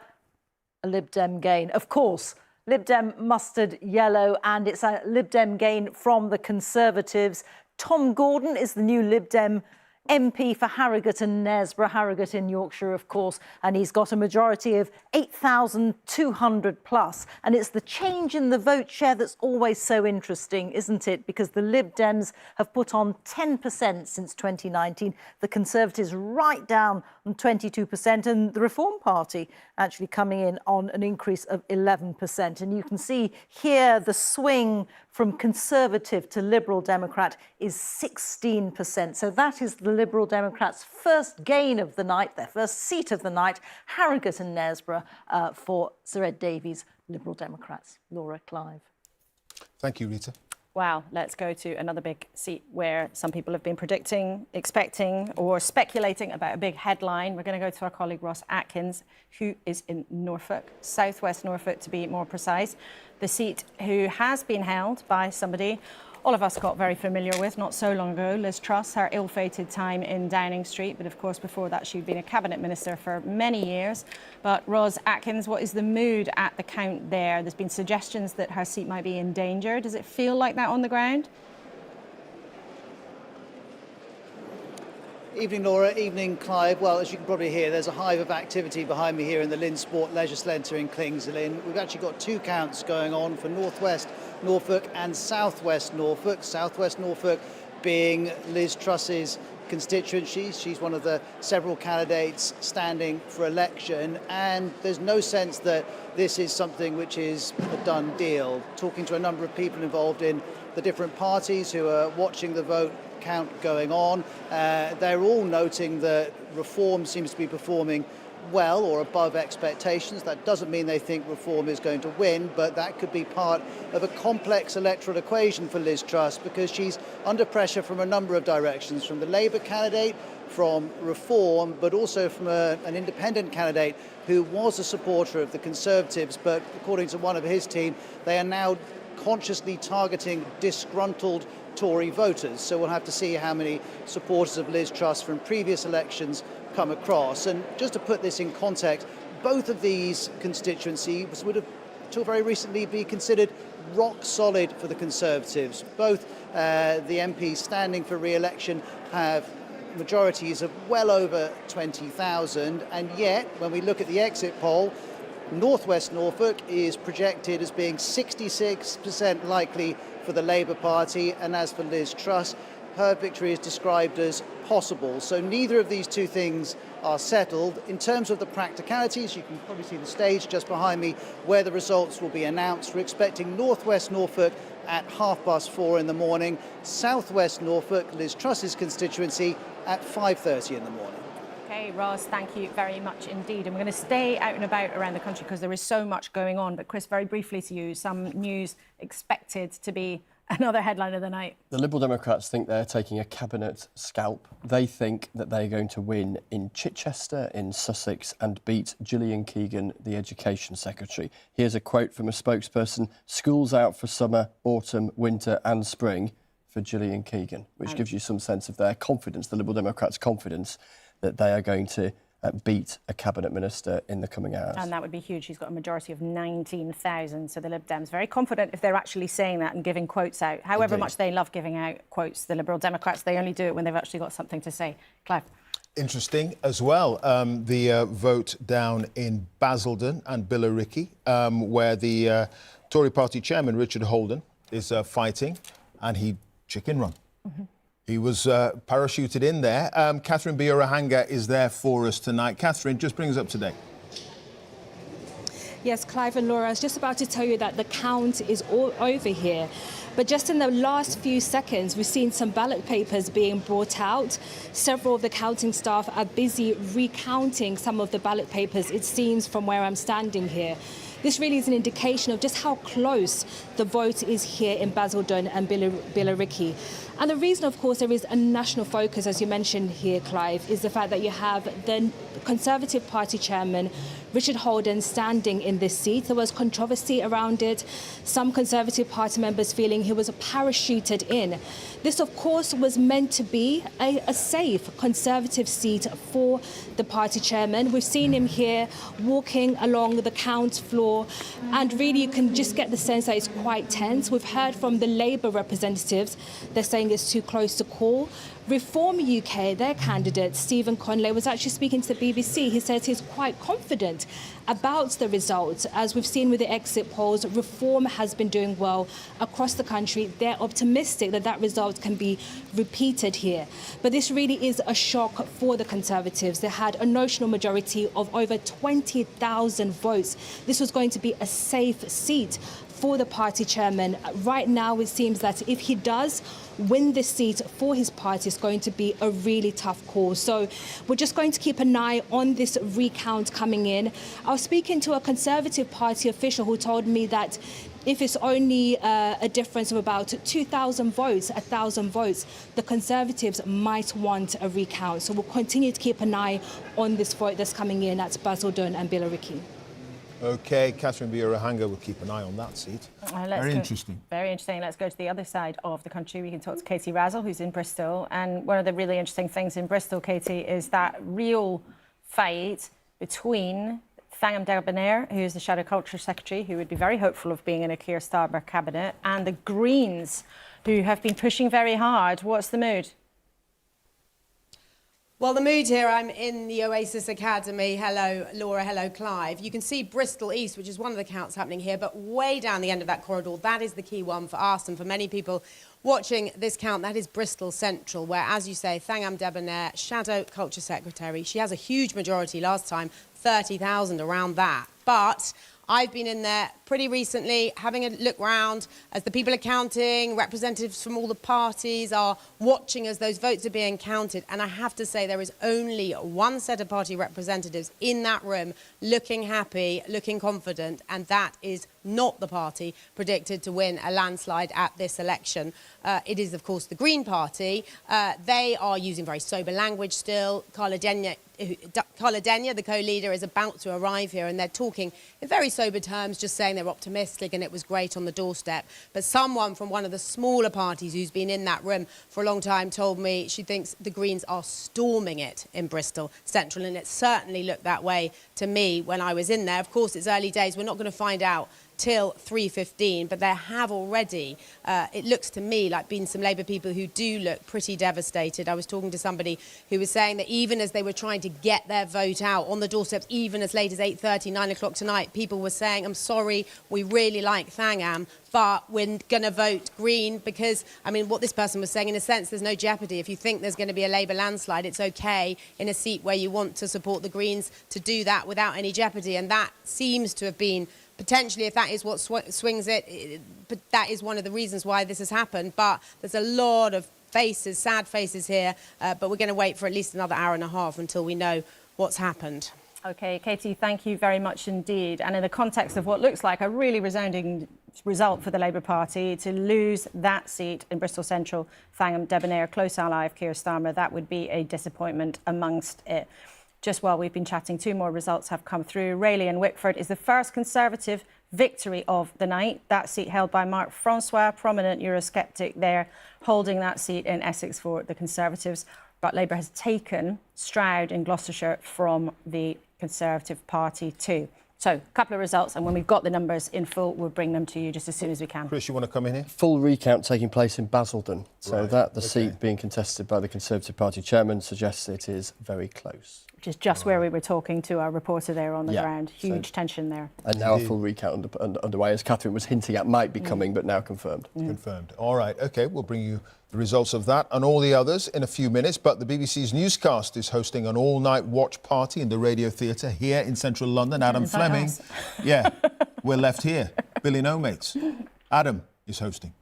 a Lib Dem gain. Of course, Lib Dem mustard yellow, and it's a Lib Dem gain from the Conservatives. Tom Gordon is the new Lib Dem MP for Harrogate and Knaresborough, Harrogate in Yorkshire, of course, and he's got a majority of 8,200 plus. And it's the change in the vote share that's always so interesting, isn't it? Because the Lib Dems have put on 10% since 2019, the Conservatives right down on 22%, and the Reform Party actually coming in on an increase of 11%. And you can see here the swing from Conservative to Liberal Democrat is 16%. So that is the Liberal Democrats' first gain of the night, their first seat of the night, Harrogate and Knaresborough for Sir Ed Davies, Liberal Democrats. Laura, Clive.
Thank you, Rita.
Wow, let's go to another big seat where some people have been predicting, expecting or speculating about a big headline. We're going to go to our colleague Ross Atkins, who is in Norfolk, southwest Norfolk to be more precise. The seat who has been held by somebody all of us got very familiar with not so long ago, Liz Truss, her ill-fated time in Downing Street. But of course, before that, she'd been a cabinet minister for many years. But Ross Atkins, what is the mood at the count there? There's been suggestions that her seat might be in danger. Does it feel like that on the ground?
Evening, Laura. Evening, Clive. Well, as you can probably hear, there's a hive of activity behind me here in the Lynn Sport Leisure Centre in Kingsland. We've actually got 2 counts going on for North West Norfolk and South West Norfolk. South West Norfolk being Liz Truss's constituency. She's one of the several candidates standing for election, and there's no sense that this is something which is a done deal. Talking to a number of people involved in the different parties who are watching the vote count going on, they're all noting that Reform seems to be performing well or above expectations. That doesn't mean they think Reform is going to win, but that could be part of a complex electoral equation for Liz Truss, because she's under pressure from a number of directions, from the Labour candidate, from Reform, but also from an independent candidate who was a supporter of the Conservatives, but according to one of his team, they are now consciously targeting disgruntled Tory voters. So we'll have to see how many supporters of Liz Truss from previous elections come across. And just to put this in context, both of these constituencies would have till very recently be considered rock solid for the Conservatives. Both the MPs standing for re-election have majorities of well over 20,000, and yet when we look at the exit poll, North West Norfolk is projected as being 66% likely for the Labour Party, and as for Liz Truss, her victory is described as possible. So neither of these two things are settled. In terms of the practicalities, you can probably see the stage just behind me where the results will be announced. We're expecting North West Norfolk at 4:30 in the morning, South West Norfolk, Liz Truss's constituency, at 5:30 in the morning.
Okay, Ross, thank you very much indeed. And we're going to stay out and about around the country because there is so much going on. But Chris, very briefly to you, some news expected to be another headline of the night.
The Liberal Democrats think they're taking a cabinet scalp. They think that they're going to win in Chichester, in Sussex, and beat Gillian Keegan, the Education Secretary. Here's a quote from a spokesperson: "Schools out for summer, autumn, winter and spring for Gillian Keegan," which gives you some sense of their confidence, the Liberal Democrats' confidence that they are going to beat a cabinet minister in the coming hours.
And that would be huge. She's got a majority of 19,000. So the Lib Dems very confident if they're actually saying that and giving quotes out. However much they love giving out quotes, the Liberal Democrats, they only do it when they've actually got something to say. Clive.
Interesting as well, the vote down in Basildon and Billericay, where the Tory party chairman, Richard Holden, is fighting, and he chicken run. He was parachuted in there. Catherine Biorahanga is there for us tonight. Catherine, just bring us up to date.
Yes, Clive and Laura, I was just about to tell you that the count is all over here. But just in the last few seconds, we've seen some ballot papers being brought out. Several of the counting staff are busy recounting some of the ballot papers, it seems, from where I'm standing here. This really is an indication of just how close the vote is here in Basildon and Billericay. And the reason, of course, there is a national focus, as you mentioned here, Clive, is the fact that you have the Conservative Party chairman, Richard Holden, standing in this seat. There was controversy around it. Some Conservative Party members feeling he was parachuted in. This, of course, was meant to be a safe Conservative seat for the party chairman. We've seen him here walking along the count floor, and really you can just get the sense that it's quite tense. We've heard from the Labour representatives, they're saying it's too close to call. Reform UK, their candidate, Stephen Conley, was actually speaking to the BBC. He says he's quite confident about the results. As we've seen with the exit polls, Reform has been doing well across the country. They're optimistic that that result can be repeated here. But this really is a shock for the Conservatives. They had a notional majority of over 20,000 votes. This was going to be a safe seat for the party chairman. Right now, it seems that if he does win this seat for his party, it's going to be a really tough call. So we're just going to keep an eye on this recount coming in. I was speaking to a Conservative Party official who told me that if it's only a difference of about 2,000 votes, 1,000 votes, the Conservatives might want a recount. So we'll continue to keep an eye on this vote that's coming in at Basildon and Billericay.
OK, Catherine Biorahanga will keep an eye on that seat. Very interesting.
Very interesting. Let's go to the other side of the country. We can talk to Katie Razzle, who's in Bristol. And one of the really interesting things in Bristol, Katie, is that real fight between Thangam Dagabanair, who is the Shadow Culture Secretary, who would be very hopeful of being in a Keir Starmer cabinet, and the Greens, who have been pushing very hard. What's the mood?
Well, the mood here, I'm in the Oasis Academy. Hello, Laura. Hello, Clive. You can see Bristol East, which is one of the counts happening here, but way down the end of that corridor, that is the key one for us and for many people watching this count. That is Bristol Central, where, as you say, Thangam Debonair, Shadow Culture Secretary, she has a huge majority last time, 30,000 around that. But I've been in there pretty recently, having a look round as the people are counting, representatives from all the parties are watching as those votes are being counted. And I have to say, there is only one set of party representatives in that room looking happy, looking confident, and that is not the party predicted to win a landslide at this election. It is, of course, the Green Party. They are using very sober language still. Carla Denyer, the co-leader, is about to arrive here, and they're talking in very sober terms, just saying they're optimistic and it was great on the doorstep. But someone from one of the smaller parties who's been in that room for a long time told me she thinks the Greens are storming it in Bristol Central, and it certainly looked that way to me when I was in there. Of course, it's early days. We're not going to find out till 3:15, but there have already, it looks to me like been some Labour people who do look pretty devastated. I was talking to somebody who was saying that even as they were trying to get their vote out on the doorsteps, even as late as 8:30, 9 o'clock tonight, people were saying, I'm sorry, we really like Thangam, but we're going to vote Green because, I mean, what this person was saying, in a sense, there's no jeopardy. If you think there's going to be a Labour landslide, it's OK in a seat where you want to support the Greens to do that without any jeopardy. And that seems to have been potentially, if that is what swings it, but that is one of the reasons why this has happened. But there's a lot of faces, sad faces here, but we're going to wait for at least another hour and a half until we know what's happened.
OK, Katie, thank you very much indeed. And in the context of what looks like a really resounding result for the Labour Party, to lose that seat in Bristol Central, Thangam Debonair, close ally of Keir Starmer, that would be a disappointment amongst it. Just while we've been chatting, two more results have come through. Rayleigh and Wickford is the first Conservative victory of the night. That seat held by Mark Francois, prominent Eurosceptic there, holding that seat in Essex for the Conservatives. But Labour has taken Stroud in Gloucestershire from the Conservative Party too. So, a couple of results, and when we've got the numbers in full, we'll bring them to you just as soon as we can.
Chris, you want to come in here?
Full recount taking place in Basildon. So
Right,
the seat being contested by the Conservative Party chairman suggests it is very close.
Which is just where we were talking to our reporter there on the
Yeah,
ground. Huge tension there.
And now a full recount underway, as Catherine was hinting at, might be coming, but now confirmed.
Confirmed. All right, OK, we'll bring you the results of that and all the others in a few minutes. But the BBC's newscast is hosting an all-night watch party in the Radio Theatre here in central London. Adam Fleming. Yeah, we're left here. Billy No Mates. Adam is hosting.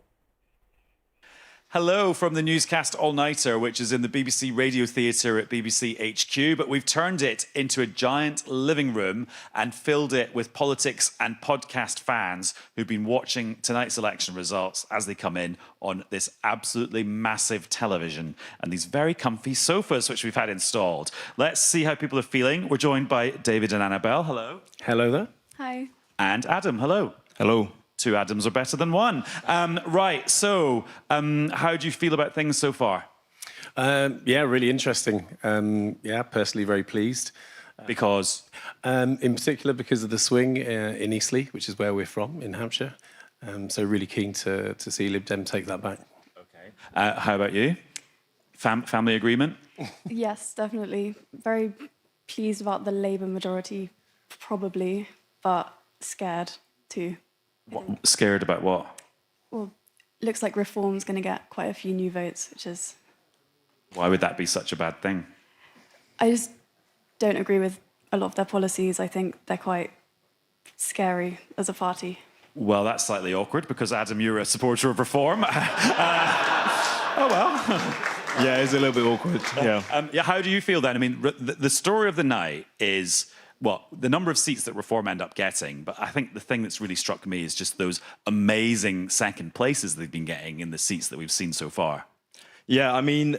Hello from the newscast all-nighter, which is in the BBC Radio Theatre at BBC HQ, but we've turned it into a giant living room and filled it with politics and podcast fans who've been watching tonight's election results as they come in on this absolutely massive television and these very comfy sofas which we've had installed. Let's see how people are feeling. We're joined by David and Annabelle. Hello.
Hello there.
Hi. And Adam. Hello.
Hello.
Two Adams are better than one. Right, so how do you feel about things so far?
Yeah, really interesting. Yeah, personally very pleased.
Because?
In particular because of the swing in Eastleigh, which is where we're from, in Hampshire. So really keen to see Lib Dem take that back.
Okay. How about you? Family agreement?
Yes, definitely. Very pleased about the Labour majority, probably, but scared too.
What, scared about what?
Well, looks like Reform's going to get quite a few new votes, which is...
Why would that be such a bad thing?
I just don't agree with a lot of their policies. I think they're quite scary as a party.
Well, that's slightly awkward because, Adam, you're a supporter of Reform. Oh, well.
Yeah, it's a little bit awkward, yeah.
Yeah, how do you feel then? I mean, the story of the night is... well, the number of seats that Reform end up getting, but I think the thing that's really struck me is just those amazing second places they've been getting in the seats that we've seen so far.
Yeah, I mean,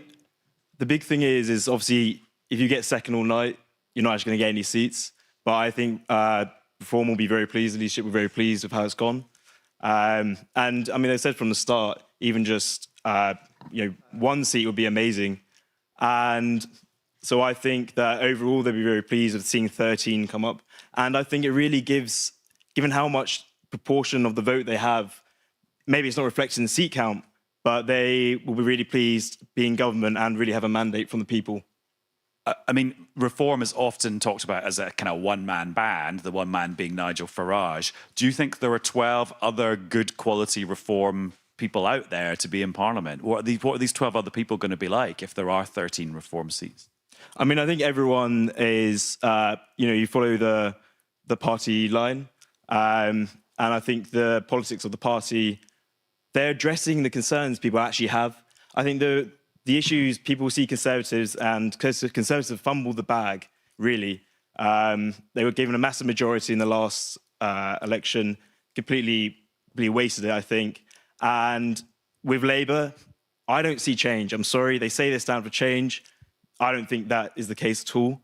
the big thing is obviously if you get second all night, you're not actually going to get any seats. But I think Reform will be very pleased, the leadership will be very pleased with how it's gone. And I mean, they said from the start, even just one seat would be amazing. And so I think that overall they'll be very pleased with seeing 13 come up. And I think it really gives, given how much proportion of the vote they have, maybe it's not reflected in the seat count, but they will be really pleased being government and really have a mandate from the people.
I mean, Reform is often talked about as a kind of one-man band, the one man being Nigel Farage. Do you think there are 12 other good quality Reform people out there to be in Parliament? What are these 12 other people going to be like if there are 13 Reform seats?
I mean, I think everyone is, you follow the party line. And I think the politics of the party, they're addressing the concerns people actually have. I think the issues people see Conservatives, and Conservatives fumbled the bag, really. They were given a massive majority in the last election, completely wasted it, I think. And with Labour, I don't see change. I'm sorry, they say they stand for change. I don't think that is the case at all.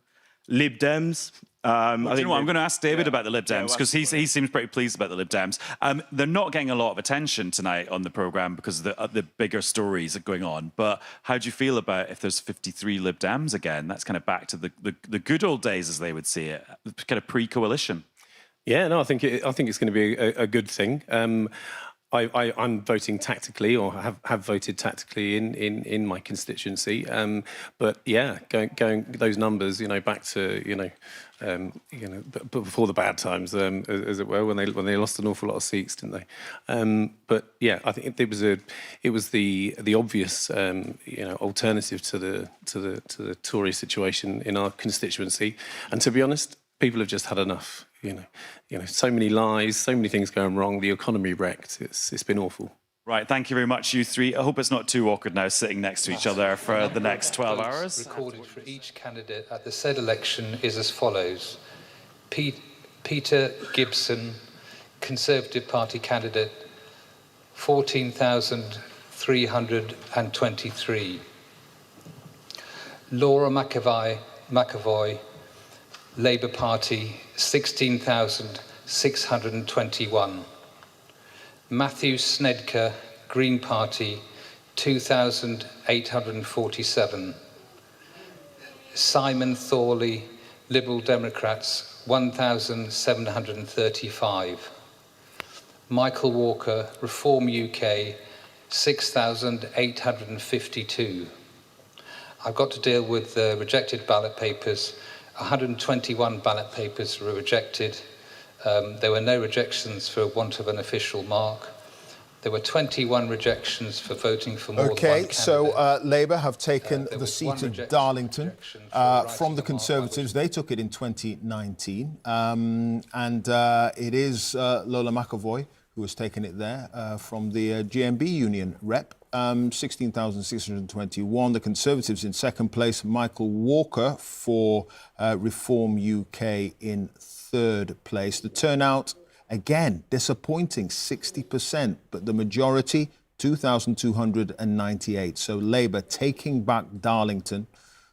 Lib Dems...
I'm going to ask David about the Lib Dems, because he seems pretty pleased about the Lib Dems. They're not getting a lot of attention tonight on the programme because of the bigger stories are going on. But how do you feel about if there's 53 Lib Dems again? That's kind of back to the good old days, as they would see it, kind of pre-coalition.
Yeah, no, I think it's going to be a good thing. I'm voting tactically, or have voted tactically in my constituency. But yeah, going those numbers, back to before the bad times, as it were, when they lost an awful lot of seats, didn't they? But yeah, I think it was the obvious alternative to the Tory situation in our constituency. And to be honest, people have just had enough. So many lies, so many things going wrong. The economy wrecked. It's been awful.
Right, thank you very much, you three. I hope it's not too awkward now sitting next to each other for the next 12 hours.
Recorded for each candidate at the said election is as follows. Peter Gibson, Conservative Party candidate, 14,323. Laura McAvoy, Labour Party, 16,621. Matthew Snedker, Green Party, 2,847. Simon Thorley, Liberal Democrats, 1,735. Michael Walker, Reform UK, 6,852. I've got to deal with the rejected ballot papers. 121 ballot papers were rejected. There were no rejections for want of an official mark. There were 21 rejections for voting for more than one candidate.
So Labour have taken the seat of Darlington from the Conservatives. They took it in 2019. And it is Lola McAvoy who has taken it there from the GMB union rep. 16,621. The Conservatives in second place. Michael Walker for Reform UK in third place. The turnout, again, disappointing, 60%, but the majority, 2,298. So Labour taking back Darlington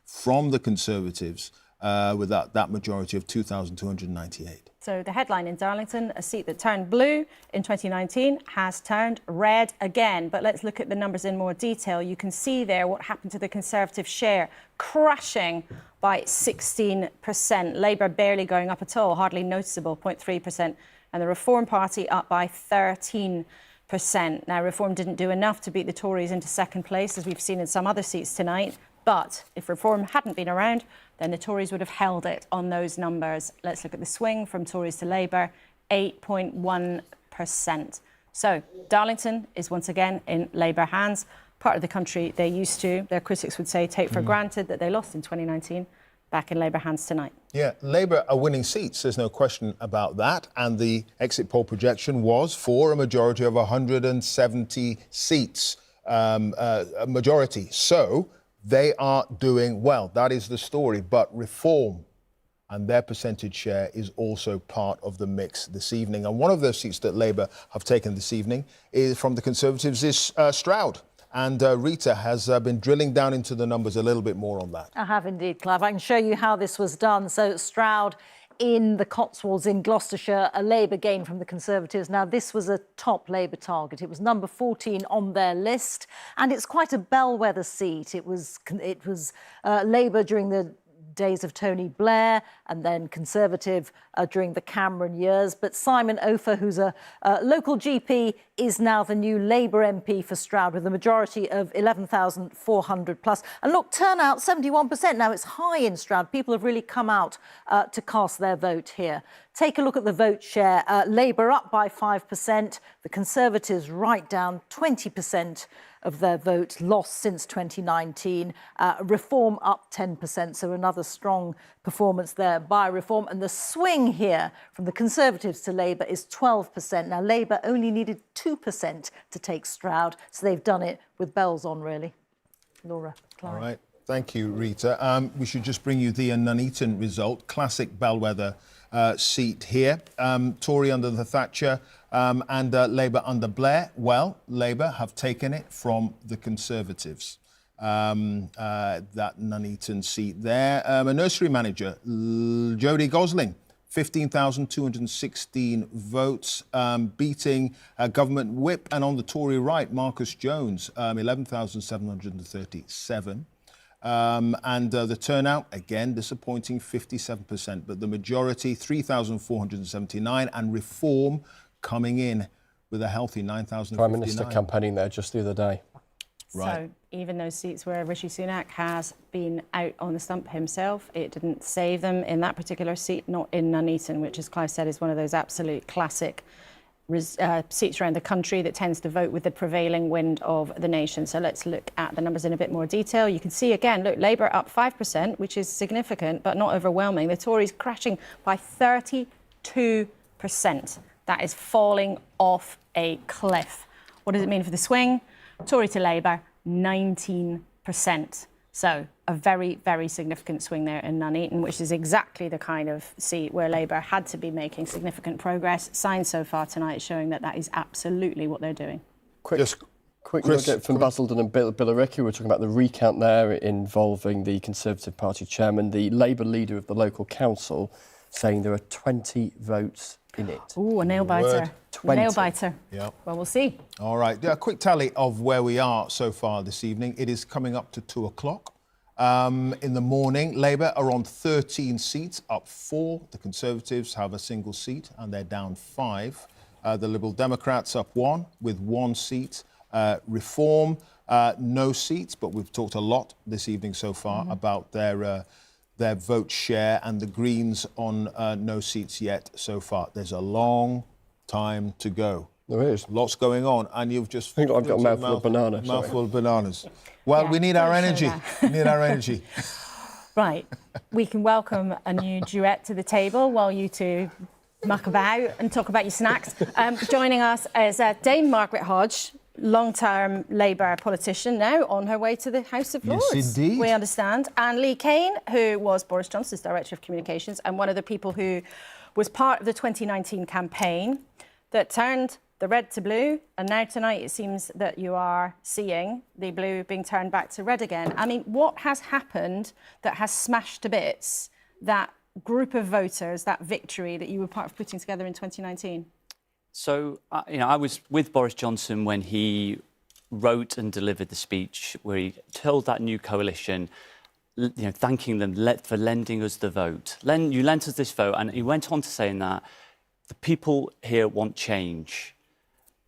from the Conservatives with that majority of 2,298.
So the headline in Darlington, a seat that turned blue in 2019 has turned red again. But let's look at the numbers in more detail. You can see there what happened to the Conservative share, crashing by 16%. Labour barely going up at all, hardly noticeable, 0.3%. And the Reform Party up by 13%. Now, Reform didn't do enough to beat the Tories into second place, as we've seen in some other seats tonight. But if Reform hadn't been around, then the Tories would have held it on those numbers. Let's look at the swing from Tories to Labour, 8.1%. So Darlington is once again in Labour hands, part of the country they used to, their critics would say, take for granted that they lost in 2019, back in Labour hands tonight.
Yeah, Labour are winning seats, there's no question about that. And the exit poll projection was for a majority of 170 seats, a majority. So they are doing well. That is the story. But Reform and their percentage share is also part of the mix this evening. And one of those seats that Labour have taken this evening is from the Conservatives is Stroud. And Rita has been drilling down into the numbers a little bit more on that.
I have indeed, Clive. I can show you how this was done. So Stroud in the Cotswolds in Gloucestershire, a Labour gain from the Conservatives. Now, this was a top Labour target. It was number 14 on their list, and it's quite a bellwether seat. It was Labour during the days of Tony Blair and then Conservative during the Cameron years. But Simon Ofer, who's a local GP, is now the new Labour MP for Stroud with a majority of 11,400 plus. And look, turnout 71%. Now it's high in Stroud. People have really come out to cast their vote here. Take a look at the vote share. Labour up by 5%. The Conservatives right down 20% of their vote lost since 2019. Reform up 10%, so another strong performance there by Reform. And the swing here from the Conservatives to Labour is 12%. Now, Labour only needed 2% to take Stroud, so they've done it with bells on, really. Laura, Clive.
All right. Thank you, Rita. We should just bring you the Nuneaton result. Classic bellwether seat here. Tory under the Thatcher and Labour under Blair. Well, Labour have taken it from the Conservatives. That Nuneaton seat there. A nursery manager, Jodie Gosling, 15,216 votes, beating government whip. And on the Tory right, Marcus Jones, 11,737. And the turnout, again, disappointing, 57%. But the majority, 3,479. And Reform coming in with a healthy 9,059.
Prime Minister campaigning there just the other day.
Right. So even those seats where Rishi Sunak has been out on the stump himself, it didn't save them in that particular seat, not in Nuneaton, which, as Clive said, is one of those absolute classic seats around the country that tends to vote with the prevailing wind of the nation. So let's look at the numbers in a bit more detail. You can see again, look, Labour up 5%, which is significant, but not overwhelming. The Tories crashing by 32%. That is falling off a cliff. What does it mean for the swing? Tory to Labour, 19%. So a very, very significant swing there in Nuneaton, which is exactly the kind of seat where Labour had to be making significant progress. Signs so far tonight showing that that is absolutely what they're doing.
Quick nugget from Basildon and Billericay. We're talking about the recount there involving the Conservative Party chairman, the Labour leader of the local council, saying there are 20 votes in it.
Ooh, a nail biter.
20.
Nail biter.
Yeah.
Well, we'll see.
All right. A quick tally of where we are so far this evening. It is coming up to 2 o'clock. In the morning, Labour are on 13 seats, up 4. The Conservatives have a single seat and they're down 5. The Liberal Democrats up 1 with 1 seat. Reform, no seats, but we've talked a lot this evening so far about their vote share, and the Greens on no seats yet so far. There's a long time to go.
There is.
Lots going on, and you've just...
I think I've got a mouthful of bananas.
Mouthful of bananas. Well,
Yeah,
we need our energy. We need our energy.
Right. We can welcome a new duet to the table while you two muck about and talk about your snacks. Joining us is Dame Margaret Hodge, long-term Labour politician, now on her way to the House of Lords.
Yes, indeed.
We understand. And Lee Kane, who was Boris Johnson's Director of Communications and one of the people who was part of the 2019 campaign that turned the red to blue. And now tonight it seems that you are seeing the blue being turned back to red again. I mean, what has happened that has smashed to bits that group of voters, that victory that you were part of putting together in 2019?
So, I was with Boris Johnson when he wrote and delivered the speech where he told that new coalition, thanking them for lending us the vote. You lent us this vote, and he went on to saying that the people here want change,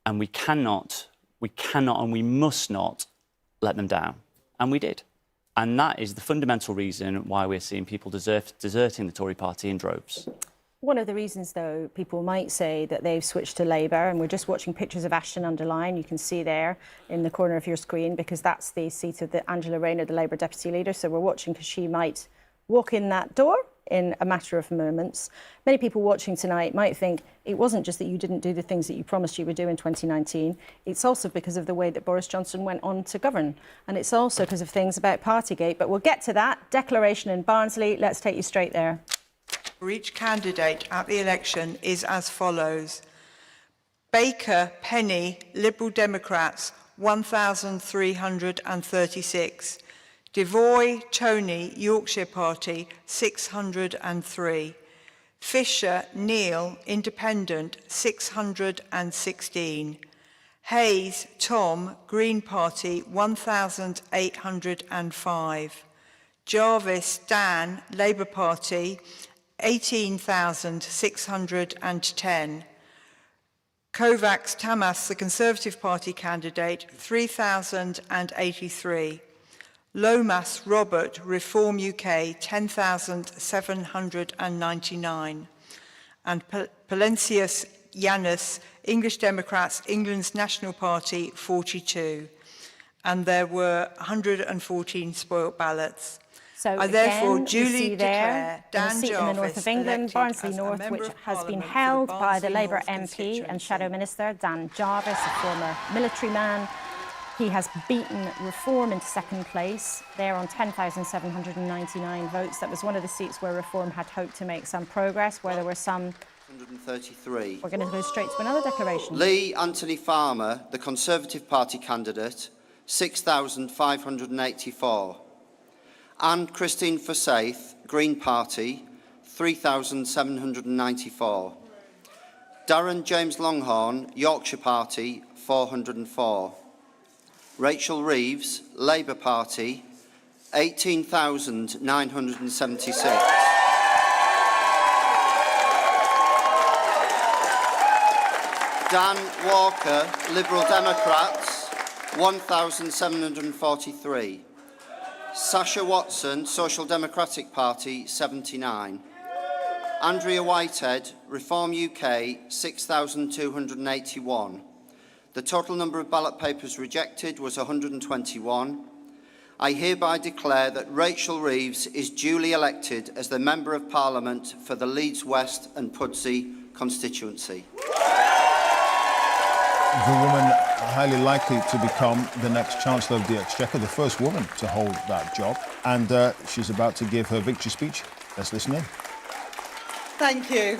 and we cannot, and we must not let them down. And we did. And that is the fundamental reason why we're seeing people deserting the Tory party in droves.
One of the reasons, though, people might say that they've switched to Labour, and we're just watching pictures of Ashton underline, you can see there in the corner of your screen, because that's the seat of Angela Rayner, the Labour Deputy Leader. So we're watching because she might walk in that door in a matter of moments. Many people watching tonight might think it wasn't just that you didn't do the things that you promised you would do in 2019. It's also because of the way that Boris Johnson went on to govern. And it's also because of things about Partygate. But we'll get to that. Declaration in Barnsley. Let's take you straight there.
For each candidate at the election is as follows. Baker, Penny, Liberal Democrats, 1,336. Devoy, Tony, Yorkshire Party, 603. Fisher, Neil, Independent, 616. Hayes, Tom, Green Party, 1,805. Jarvis Dan, Labour Party, 18,610. Kovacs Tamas, the Conservative Party candidate, 3,083. Lomas Robert, Reform UK, 10,799. And Palencius Yanis, English Democrats, England's National Party, 42. And there were 114 spoilt ballots.
So
I therefore
again,
duly
you see
declare
there, in a
Dan
seat in the north
Jarvis
of England,
elected
Barnsley
as a
North,
Member
which
of
has been
Parliament for
held
the
by the
Barnsley
Labour
North
MP and
constituency.
Shadow Minister Dan Jarvis, a former military man. He has beaten Reform into second place. They're on 10,799 votes. That was one of the seats where Reform had hoped to make some progress, where there were some...
133.
We're going to go straight to another declaration.
Lee Anthony Farmer, the Conservative Party candidate, 6,584. Anne Christine Forsyth, Green Party, 3,794. Darren James Longhorn, Yorkshire Party, 404. Rachel Reeves, Labour Party, 18,976. Dan Walker, Liberal Democrats, 1,743. Sasha Watson, Social Democratic Party, 79. Andrea Whitehead, Reform UK, 6,281. The total number of ballot papers rejected was 121. I hereby declare that Rachel Reeves is duly elected as the Member of Parliament for the Leeds West and Pudsey constituency.
The woman highly likely to become the next Chancellor of the Exchequer, the first woman to hold that job. And she's about to give her victory speech. Let's listen in.
Thank you.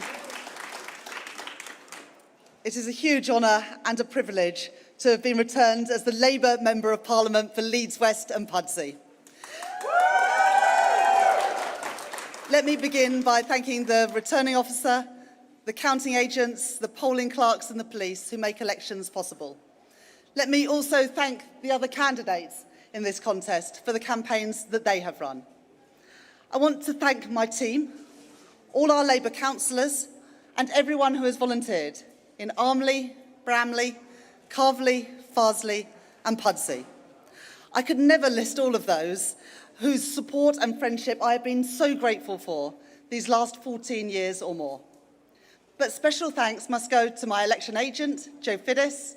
It is a huge honour and a privilege to have been returned as the Labour Member of Parliament for Leeds West and Pudsey. Let me begin by thanking the returning officer, the counting agents, the polling clerks and the police who make elections possible. Let me also thank the other candidates in this contest for the campaigns that they have run. I want to thank my team, all our Labour councillors and everyone who has volunteered in Armley, Bramley, Carvley, Farsley and Pudsey. I could never list all of those whose support and friendship I have been so grateful for these last 14 years or more. But special thanks must go to my election agent, Joe Fiddis,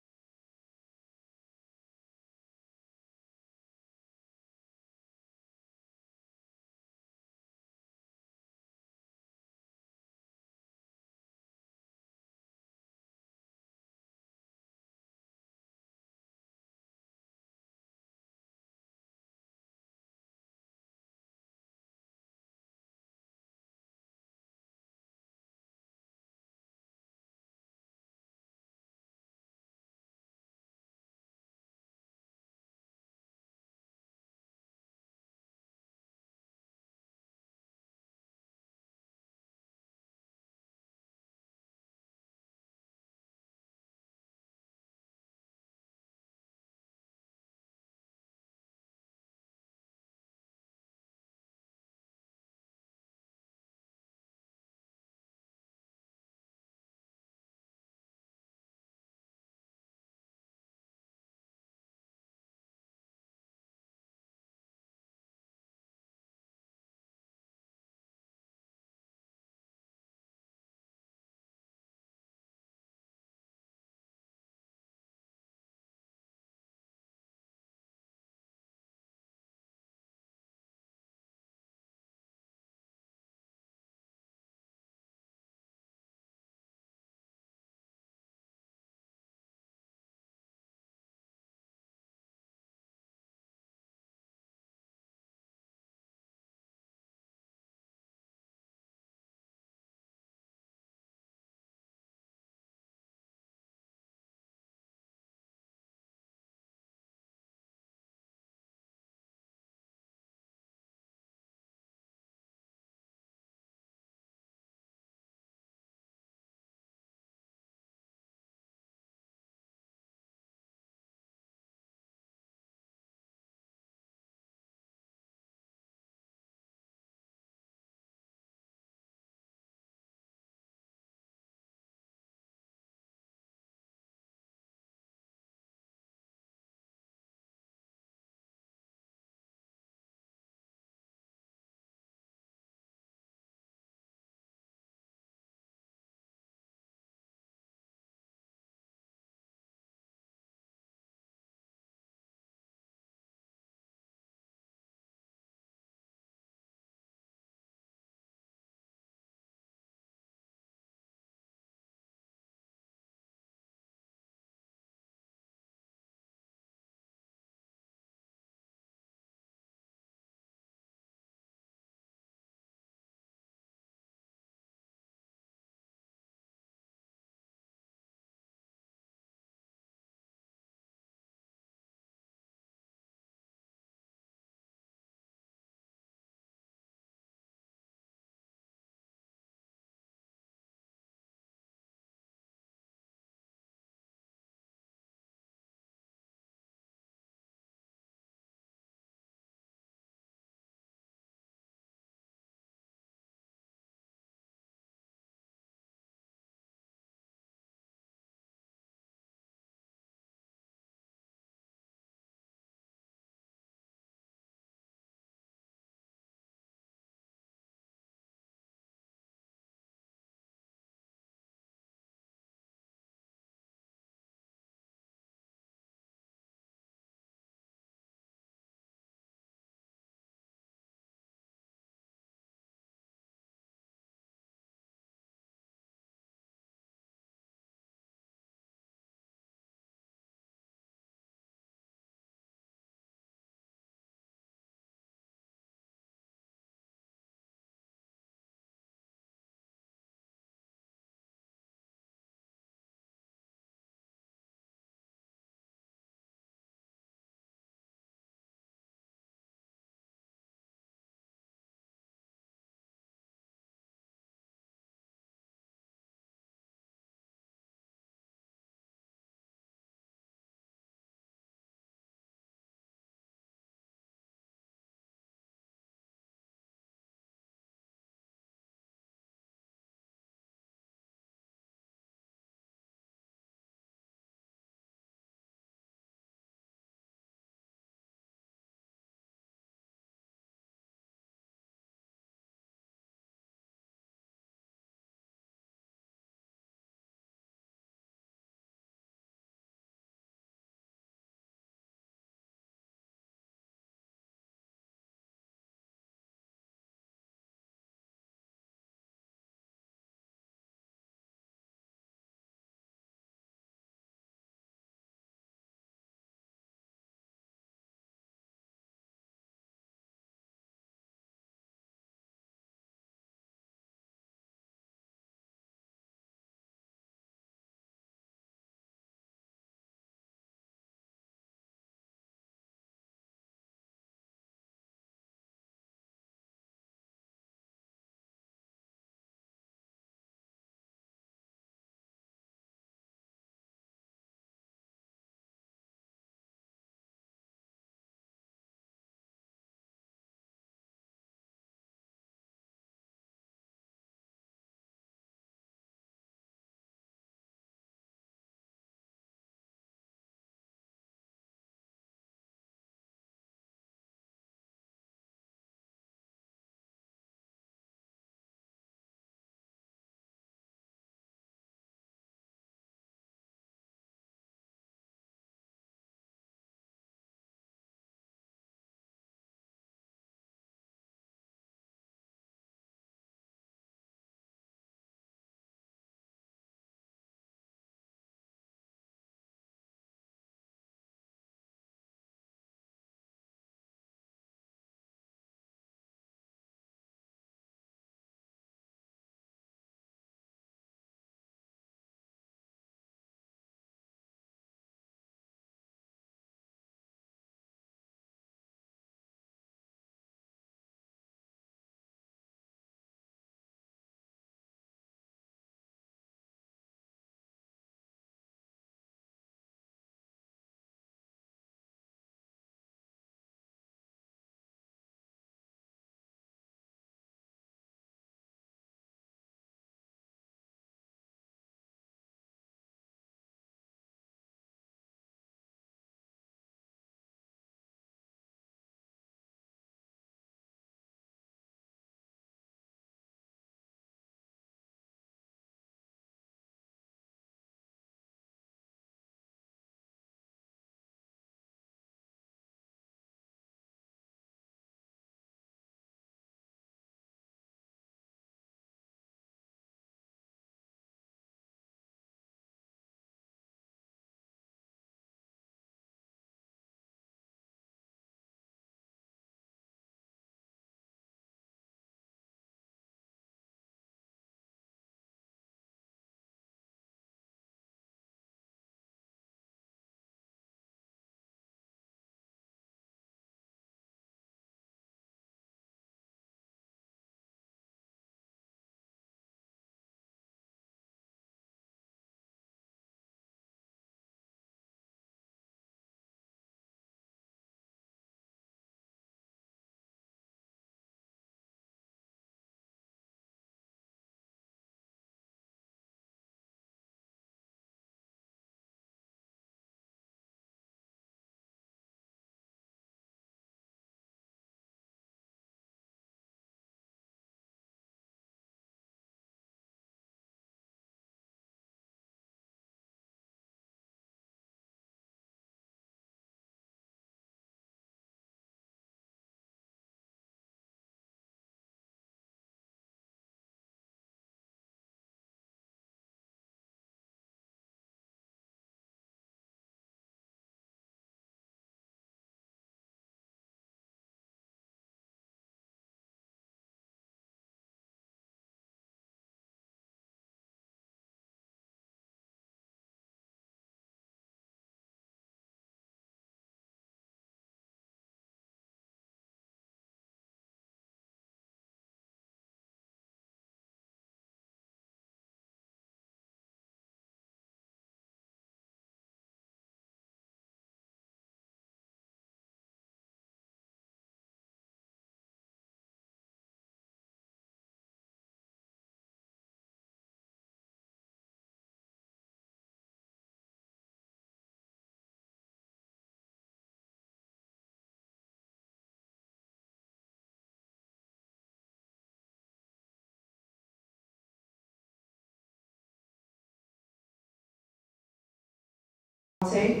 Debbie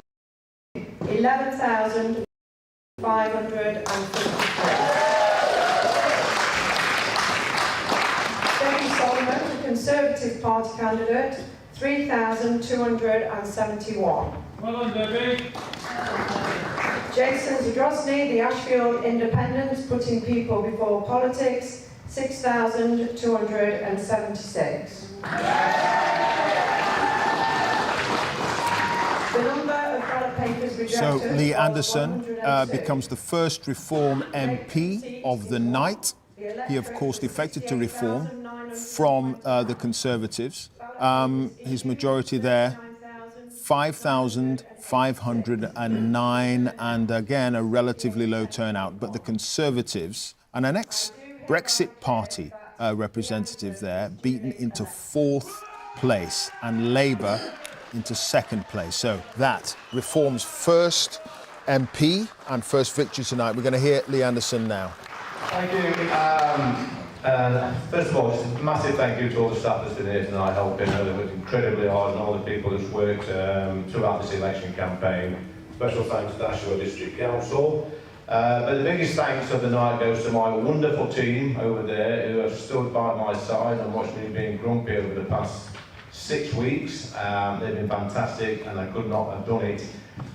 Solomon, the Conservative Party candidate, 3,271.
Well done, Debbie.
Jason Zadrosny, the Ashfield Independent, putting people before politics, 6,276. The number of ballot papers rejected.
So Lee Anderson becomes the first Reform MP of the night. He, of course, defected to Reform from the Conservatives. His majority there, 5,509, and again, a relatively low turnout. But the Conservatives, and an ex-Brexit Party representative there, beaten into 4th place, and Labour into 2nd place. So that Reform's first MP and first victory tonight. We're going to hear Lee Anderson now.
Thank you. First of all, just a massive thank you to all the staff that's been here tonight helping. They've worked incredibly hard, and all the people who've worked throughout this election campaign. Special thanks to Ashworth District Council. But the biggest thanks of the night goes to my wonderful team over there who have stood by my side and watched me being grumpy over the past 6 weeks. They've been fantastic, and I could not have done it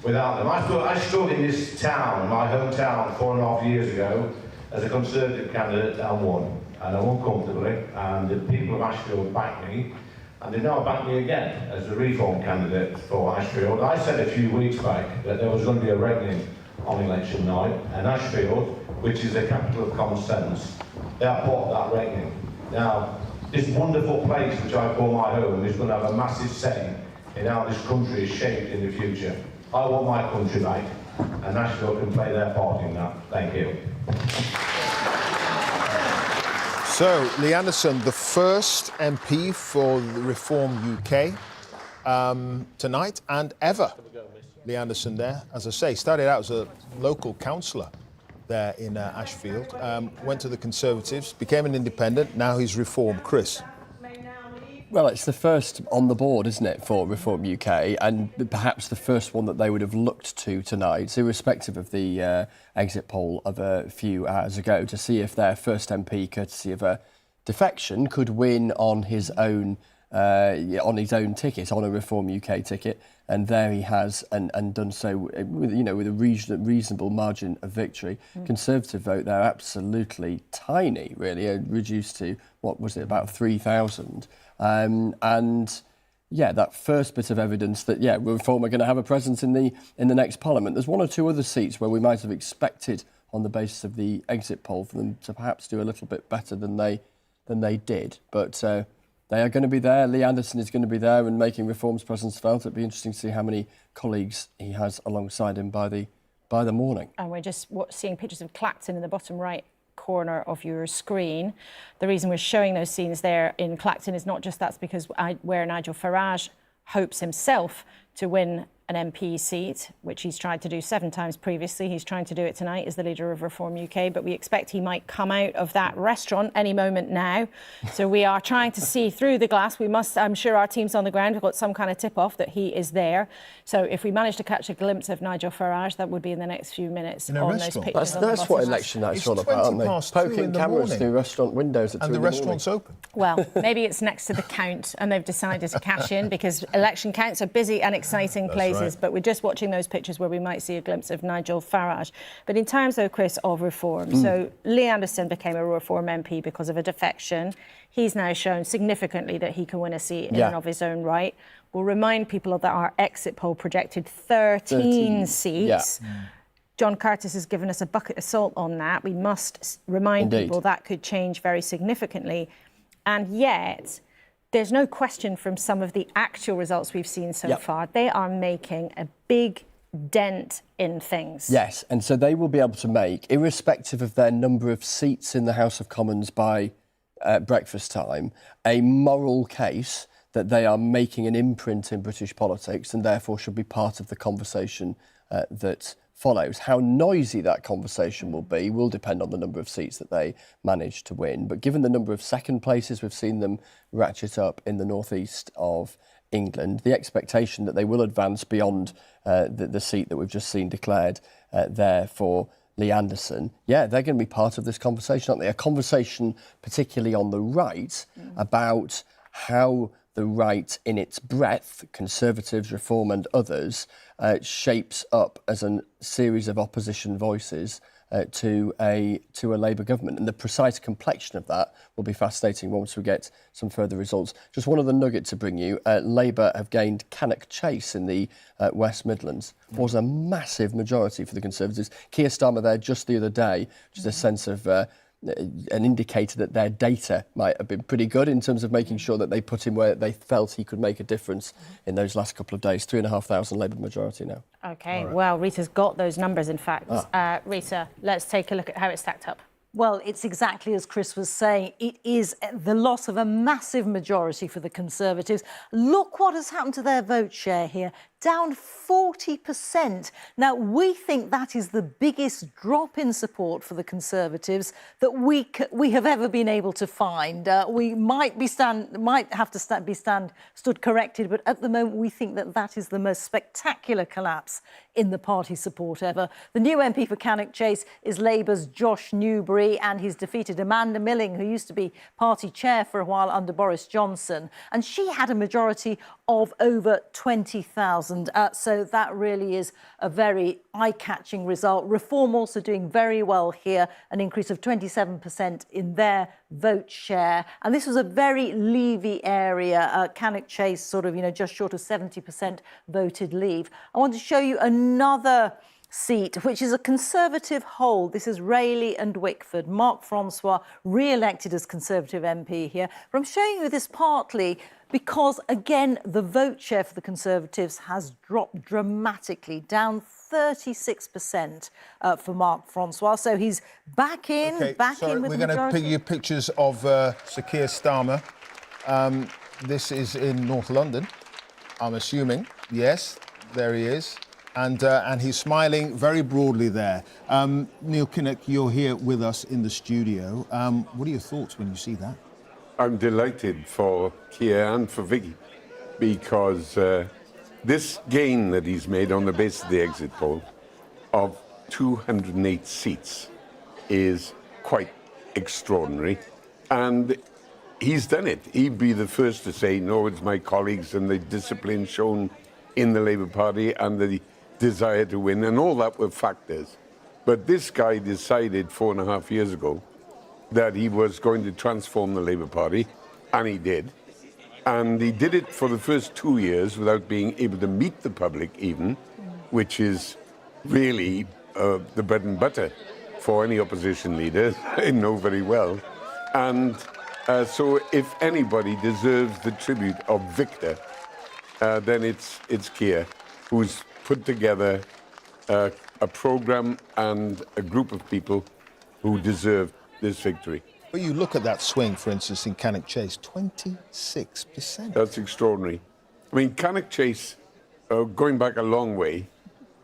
without them. I stood in this town, my hometown, 4.5 years ago, as a Conservative candidate and won. And I won comfortably, and the people of Ashfield backed me, and they've now backed me again as the Reform candidate for Ashfield. I said a few weeks back that there was going to be a reckoning on election night, and Ashfield, which is the capital of common sense, they are part of that reckoning. Now, this wonderful place which I call my home is going to have a massive say in how this country is shaped in the future. I want my country back, and Ashfield can play their part in that. Thank you.
So, Lee Anderson, the first MP for the Reform UK tonight and ever. Lee Anderson there, as I say, started out as a local councillor there in Ashfield, went to the Conservatives, became an independent, now he's Reform. Chris?
Well, it's the first on the board, isn't it, for Reform UK, and perhaps the first one that they would have looked to tonight, irrespective of the exit poll of a few hours ago, to see if their first MP, courtesy of a defection, could win on his own ticket, on a Reform UK ticket, and there he has, and done so with a reasonable margin of victory. Conservative vote there absolutely tiny, really, reduced to what was it, about 3,000. And yeah, that first bit of evidence that Reform are going to have a presence in the next Parliament. There's one or two other seats where we might have expected, on the basis of the exit poll, for them to perhaps do a little bit better than they did, but. They are going to be there. Lee Anderson is going to be there and making Reform's presence felt. It'd be interesting to see how many colleagues he has alongside him by the morning. And we're just seeing pictures of Clacton in the bottom right corner of your screen. The reason we're showing those scenes there in Clacton is not just that's because where Nigel Farage hopes himself to win an MP seat, which he's tried to do 7 times previously. He's trying to do it tonight as the leader of Reform UK, but we expect he might come out of that restaurant any moment now. So we are trying to see through the glass. I'm sure our teams on the ground have got some kind of tip-off that he is there. So if we manage to catch a glimpse of Nigel Farage, that would be in the next few minutes on those pictures. That's what election night's all about, aren't they? Poking cameras through restaurant windows at 2 in the morning. And the restaurant's open. Well, maybe it's next to the count and they've decided to cash in, because election counts are busy and exciting places. Right. But we're just watching those pictures where we might see a glimpse of Nigel Farage. But in terms, though, Chris, of Reform, so Lee Anderson became a Reform MP because of a defection. He's now shown significantly that he can win a seat in and of his own right. We'll remind people that our exit poll projected 13 seats. Yeah. John Curtis has given us a bucket of salt on that. We must remind people that could change very significantly. And yet, there's no question from some of the actual results we've seen so far, they are making a big dent in things. Yes, and so they will be able to make, irrespective of their number of seats in the House of Commons by breakfast time, a moral case that they are making an imprint in British politics and therefore should be part of the conversation that follows. How noisy that conversation will depend on the number of seats that they manage to win. But given the number of second places, we've seen them ratchet up in the northeast of England. The expectation that they will advance beyond the seat that we've just seen declared there for Lee Anderson, they're going to be part of this conversation, aren't they? A conversation particularly on the right about how the right in its breadth, Conservatives, Reform and others, shapes up as a series of opposition voices to a Labour government. And the precise complexion of that will be fascinating once we get some further results. Just one other nugget to bring you. Labour have gained Cannock Chase in the West Midlands. Was a massive majority for the Conservatives. Keir Starmer there just the other day, which is a sense of an indicator that their data might have been pretty good in terms of making sure that they put him where they felt he could make a difference in those last couple of days. 3,500 Labour majority now.
OK, well, Rita's got those numbers, in fact. Rita, let's take a look at how it stacked up.
Well, it's exactly as Chris was saying. It is the loss of a massive majority for the Conservatives. Look what has happened to their vote share here. Down 40%. Now, we think that is the biggest drop in support for the Conservatives that we have ever been able to find. We might have to be stood corrected, but at the moment we think that that is the most spectacular collapse in the party support ever. The new MP for Cannock Chase is Labour's Josh Newbury, and he's defeated Amanda Milling, who used to be party chair for a while under Boris Johnson, and she had a majority of over 20,000. So that really is a very eye-catching result. Reform also doing very well here, an increase of 27% in their vote share. And this was a very Leavey area. Cannock Chase sort of, just short of 70% voted Leave. I want to show you another seat, which is a Conservative hold. This is Rayleigh and Wickford. Mark Francois re-elected as Conservative MP here. But I'm showing you this partly because, again, the vote share for the Conservatives has dropped dramatically, down 36% for Mark Francois. So he's back in, in with the majority.
We're going to pick you pictures of Sir Keir Starmer. This is in North London, I'm assuming. Yes, there he is. And he's smiling very broadly there. Neil Kinnock, you're here with us in the studio. What are your thoughts when you see that?
I'm delighted for Keir and for Vicky, because this gain that he's made on the basis of the exit poll of 208 seats is quite extraordinary. And he's done it. He'd be the first to say, no, it's my colleagues and the discipline shown in the Labour Party and the desire to win, and all that were factors. But this guy decided 4.5 years ago that he was going to transform the Labour Party, and he did. And he did it for the first 2 years without being able to meet the public even, which is really the bread and butter for any opposition leader, I know very well. And so if anybody deserves the tribute of victor, then it's Keir, who's put together a programme and a group of people who deserve this victory.
But you look at that swing, for instance, in Cannock Chase, 26%.
That's extraordinary. I mean, Cannock Chase, going back a long way,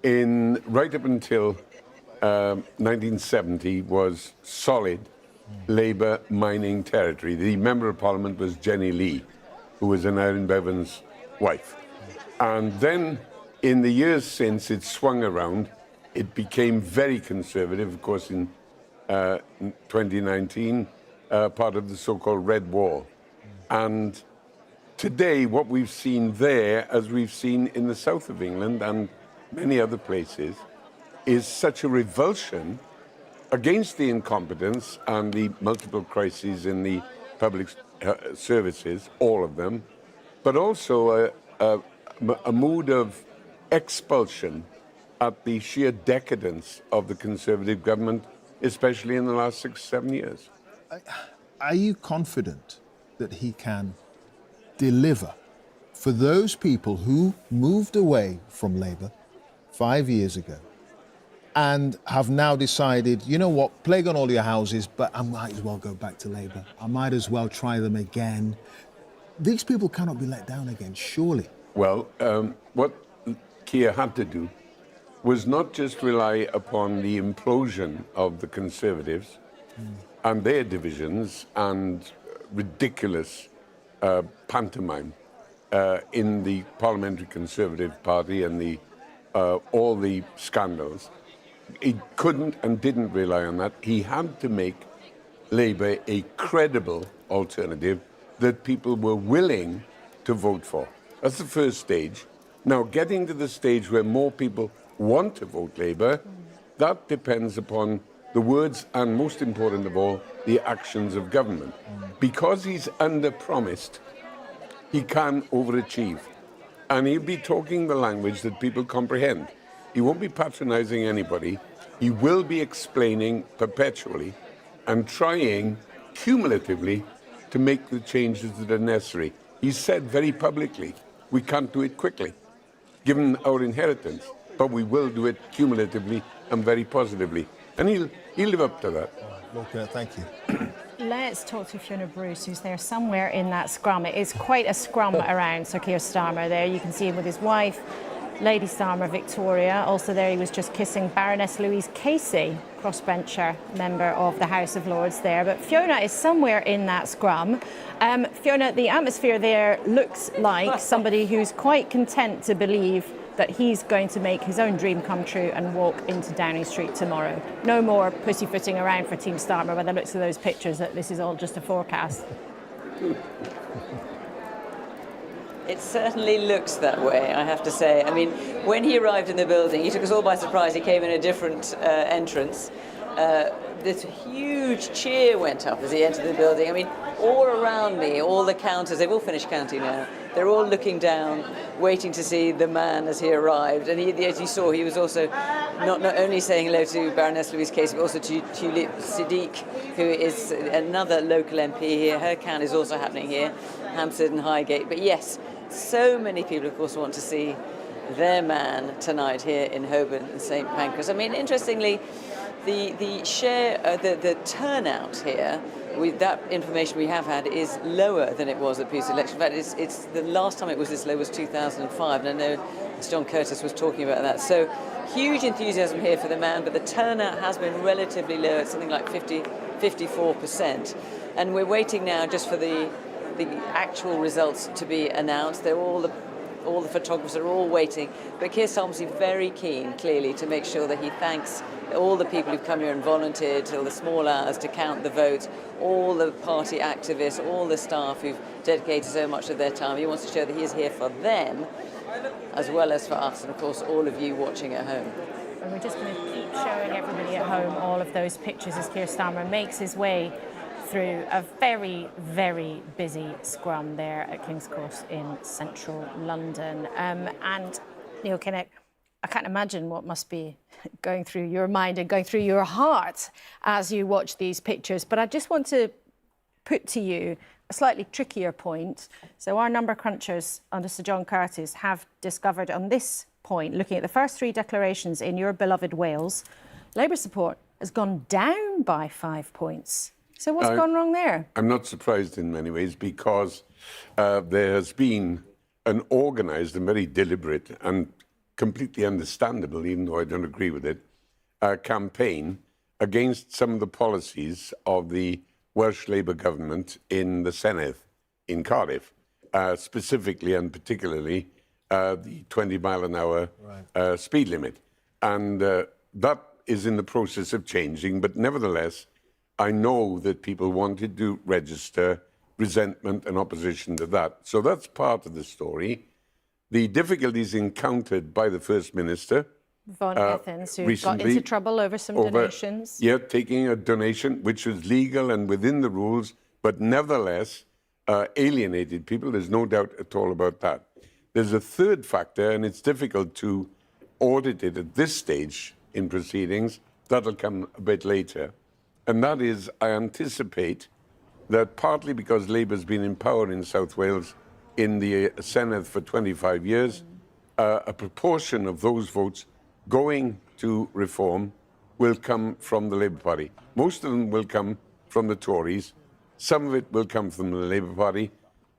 right up until 1970, was solid Labour mining territory. The Member of Parliament was Jenny Lee, who was an Erin Bevan's wife. And then, in the years since it swung around, it became very conservative, of course, in 2019, part of the so-called Red Wall. And today, what we've seen there, as we've seen in the south of England and many other places, is such a revulsion against the incompetence and the multiple crises in the public services, all of them, but also a mood of expulsion at the sheer decadence of the Conservative government, especially in the last 6-7 years.
Are you confident that he can deliver for those people who moved away from Labour 5 years ago and have now decided, you know what, plague on all your houses, but I might as well go back to Labour. I might as well try them again. These people cannot be let down again, surely.
Well, what Keir had to do was not just rely upon the implosion of the Conservatives and their divisions and ridiculous pantomime, in the Parliamentary Conservative Party and all the scandals. He couldn't and didn't rely on that. He had to make Labour a credible alternative that people were willing to vote for. That's the first stage. Now, getting to the stage where more people want to vote Labour, that depends upon the words and, most important of all, the actions of government. Because he's under-promised, he can overachieve. And he'll be talking the language that people comprehend. He won't be patronising anybody. He will be explaining perpetually and trying cumulatively to make the changes that are necessary. He said very publicly, we can't do it quickly, given our inheritance, but we will do it cumulatively and very positively. And he'll live up to that.
Lord Kennett, thank you.
Let's talk to Fiona Bruce, who's there somewhere in that scrum. It is quite a scrum around Sir Keir Starmer there. You can see him with his wife, Lady Starmer Victoria. Also there he was just kissing Baroness Louise Casey, crossbencher, member of the House of Lords there. But Fiona is somewhere in that scrum. Fiona, the atmosphere there looks like somebody who's quite content to believe that he's going to make his own dream come true and walk into Downing Street tomorrow. No more pussyfooting around for Team Starmer by the looks of those pictures, that this is all just a forecast.
It certainly looks that way, I have to say. I mean, when he arrived in the building, he took us all by surprise. He came in a different entrance. This huge cheer went up as he entered the building. I mean, all around me, all the counters, they've all finished counting now. They're all looking down, waiting to see the man as he arrived. And he, as you saw, he was also not only saying hello to Baroness Louise Casey, but also to Tulip Siddiq, who is another local MP here. Her count is also happening here, Hampstead and Highgate. But yes, so many people, of course, want to see their man tonight here in Holborn and St Pancras. I mean, interestingly, the share, the turnout here, with that information we have had, is lower than it was at previous election. In fact, it's the last time it was this low was 2005, and I know John Curtis was talking about that. So huge enthusiasm here for the man, but the turnout has been relatively low. It's something like 54%, and we're waiting now just for the actual results to be announced. They're all the photographers are all waiting, but Keir Starmer's very keen, clearly, to make sure that he thanks all the people who've come here and volunteered till the small hours to count the votes, all the party activists, all the staff who've dedicated so much of their time. He wants to show that he is here for them, as well as for us, and of course all of you watching at home.
And we're just going to keep showing everybody at home all of those pictures as Keir Starmer makes his way through a very, very busy scrum there at King's Cross in central London. And Neil Kinnock, I can't imagine what must be going through your mind and going through your heart as you watch these pictures. But I just want to put to you a slightly trickier point. So our number crunchers under Sir John Curtis have discovered on this point, looking at the first three declarations in your beloved Wales, Labour support has gone down by 5 points. So what's gone wrong there?
I'm not surprised in many ways, because there has been an organised and very deliberate and completely understandable, even though I don't agree with it, campaign against some of the policies of the Welsh Labour government in the Senedd in Cardiff, specifically and particularly the 20-mile-an-hour speed limit. And that is in the process of changing, but nevertheless, I know that people wanted to register resentment and opposition to that. So that's part of the story. The difficulties encountered by the First Minister,
Von Athens, who got into trouble over some donations.
Yeah, taking a donation which was legal and within the rules, but nevertheless alienated people. There's no doubt at all about that. There's a third factor, and it's difficult to audit it at this stage in proceedings. That'll come a bit later. And that is, I anticipate that partly because Labour's been in power in South Wales in the Senedd for 25 years, a proportion of those votes going to reform will come from the Labour Party. Most of them will come from the Tories. Some of it will come from the Labour Party,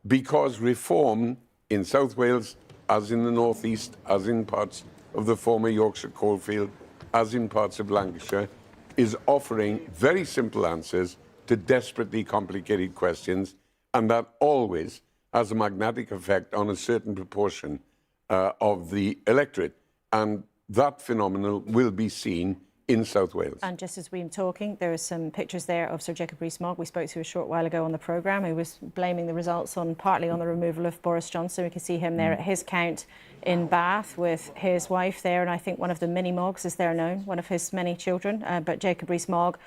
because reform in South Wales, as in the North East, as in parts of the former Yorkshire coalfield, as in parts of Lancashire, is offering very simple answers to desperately complicated questions, and that always has a magnetic effect on a certain proportion of the electorate. And that phenomenon will be seen in South Wales.
And just as we've been talking, there are some pictures there of Sir Jacob Rees-Mogg. We spoke to a short while ago on the programme. He was blaming the results partly on the removal of Boris Johnson. We can see him there at his count in Bath with his wife there, and I think one of the mini-Moggs is there known, one of his many children. But Jacob Rees-Mogg,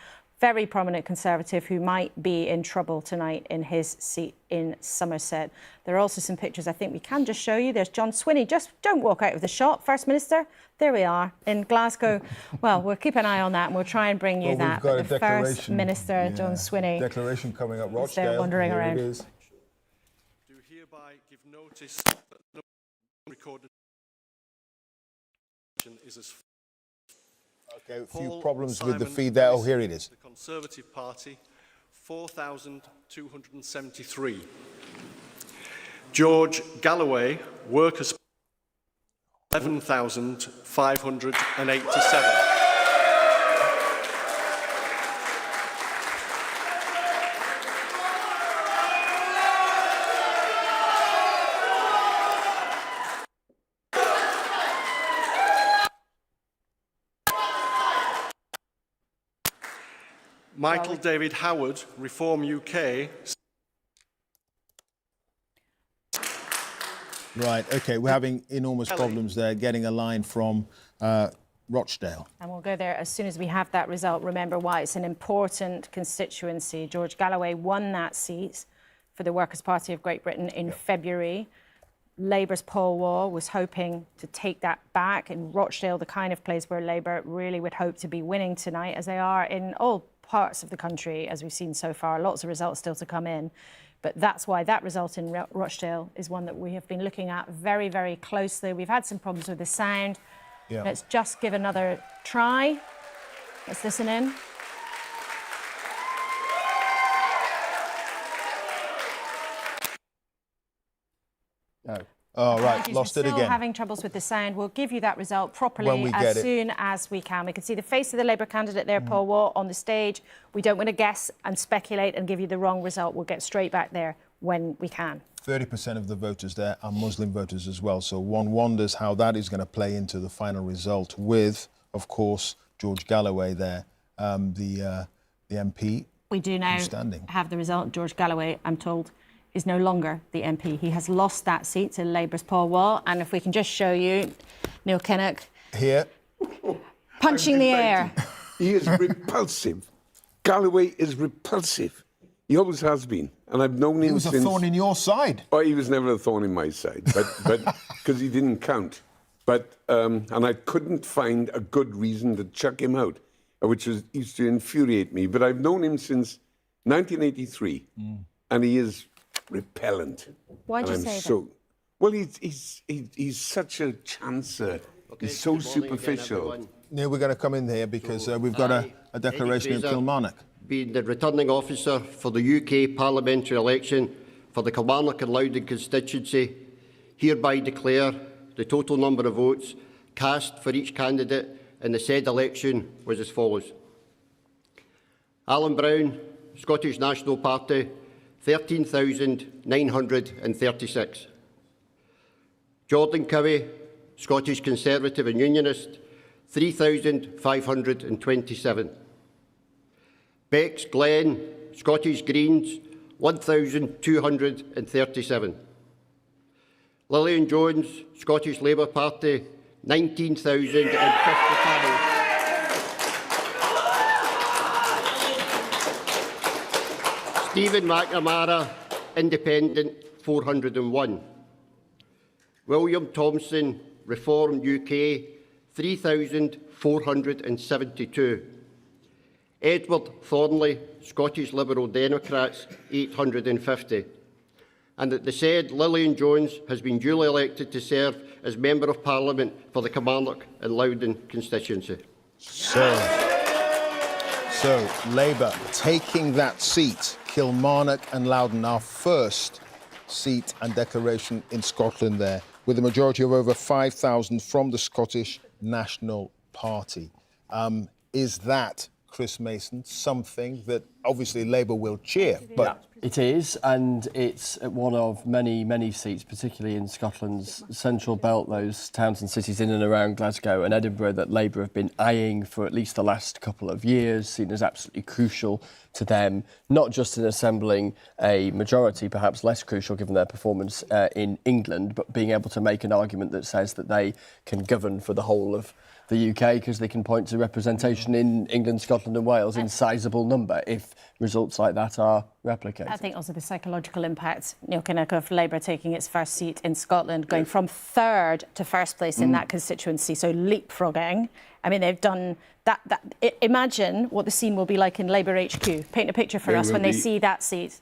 very prominent Conservative who might be in trouble tonight in his seat in Somerset. There are also some pictures I think we can just show you. There's John Swinney. Just don't walk out of the shot, First Minister. There we are in Glasgow. Well, we'll keep an eye on that and we'll try and bring you that.
We've got
the First Minister, John Swinney.
Declaration coming up, Rochdale.
They're wandering
Here
around.
it is.
Do hereby give notice that the recorded is as
Okay, a few
Paul
problems with the
Simon
feed there. Oh,
Harris,
here it is.
The Conservative Party, 4,273. George Galloway, Workers' 11,587. Michael David Howard, Reform UK.
Right, okay, we're having enormous problems there getting a line from Rochdale.
And we'll go there as soon as we have that result. Remember why it's an important constituency. George Galloway won that seat for the Workers' Party of Great Britain in February. Labour's Paul Wall was hoping to take that back. In Rochdale, the kind of place where Labour really would hope to be winning tonight, as they are in all parts of the country, as we've seen so far. Lots of results still to come in. But that's why that result in Rochdale is one that we have been looking at very, very closely. We've had some problems with the sound.
Yeah.
Let's just give another try. Let's listen in.
Oh. Oh, right,
Apologies,
lost
we're
it
still
again.
having troubles with the sound. We'll give you that result properly
When we get
as soon as we can. We can see the face of the Labour candidate there, Paul Wall, on the stage. We don't want to guess and speculate and give you the wrong result. We'll get straight back there when we can.
30% of the voters there are Muslim voters as well, so one wonders how that is going to play into the final result with, of course, George Galloway there, the MP.
We do now have the result. George Galloway, I'm told, is no longer the MP. He has lost that seat to Labour's Paul Wall. And if we can just show you Neil Kinnock
here
punching the air.
He is repulsive. Galloway is repulsive. He always has been, and I've known him since...
He was a thorn in your side.
Oh, he was never a thorn in my side, but because he didn't count. But and I couldn't find a good reason to chuck him out, which used to infuriate me. But I've known him since 1983, and he is repellent.
Why'd you
And
say
that? Well, he's such a chancer.
Okay,
he's so
good morning
superficial.
again,
Neil, we're going to come in here because we've got a declaration in Kilmarnock.
Being the returning officer for the UK parliamentary election for the Kilmarnock and Loudoun constituency, hereby declare the total number of votes cast for each candidate in the said election was as follows. Alan Brown, Scottish National Party, 13,936. Jordan Cowie, Scottish Conservative and Unionist, 3,527. Bex Glen, Scottish Greens, 1,237. Lillian Jones, Scottish Labour Party, 19,055. Stephen McNamara, Independent, 401. William Thompson, Reform UK, 3,472. Edward Thornley, Scottish Liberal Democrats, 850. And that the said Lillian Jones has been duly elected to serve as Member of Parliament for the Kilmarnock and Loudoun constituency.
So Labour taking that seat, Kilmarnock and Loudoun, our first seat and declaration in Scotland there, with a majority of over 5,000 from the Scottish National Party. Is that, Chris Mason, something that obviously Labour will cheer. But
it is, and it's one of many seats, particularly in Scotland's central belt, those towns and cities in and around Glasgow and Edinburgh that Labour have been eyeing for at least the last couple of years, seen as absolutely crucial to them, not just in assembling a majority, perhaps less crucial given their performance in England, but being able to make an argument that says that they can govern for the whole of the UK because they can point to representation in England, Scotland and Wales in sizable number if results like that are replicated.
I think also the psychological impact, Neil Kinnock, of Labour taking its first seat in Scotland, going from third to first place in that constituency, so leapfrogging. I mean, they've done that. Imagine what the scene will be like in Labour HQ. Paint a picture for us when they see that seat.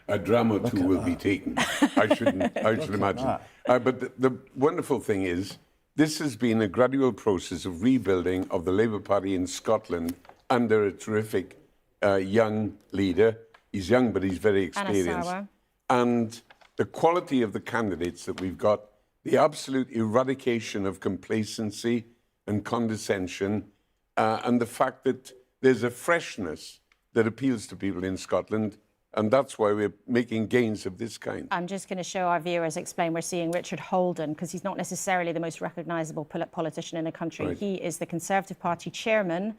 A dram or two will be taken. I should imagine. But the wonderful thing is, this has been a gradual process of rebuilding of the Labour Party in Scotland under a terrific young leader. He's young, but he's very experienced. And the quality of the candidates that we've got, the absolute eradication of complacency and condescension, and the fact that there's a freshness that appeals to people in Scotland. And that's why we're making gains of this kind.
I'm just going to show our viewers, explain, we're seeing Richard Holden, because he's not necessarily the most recognisable politician in the country. Right. He is the Conservative Party chairman,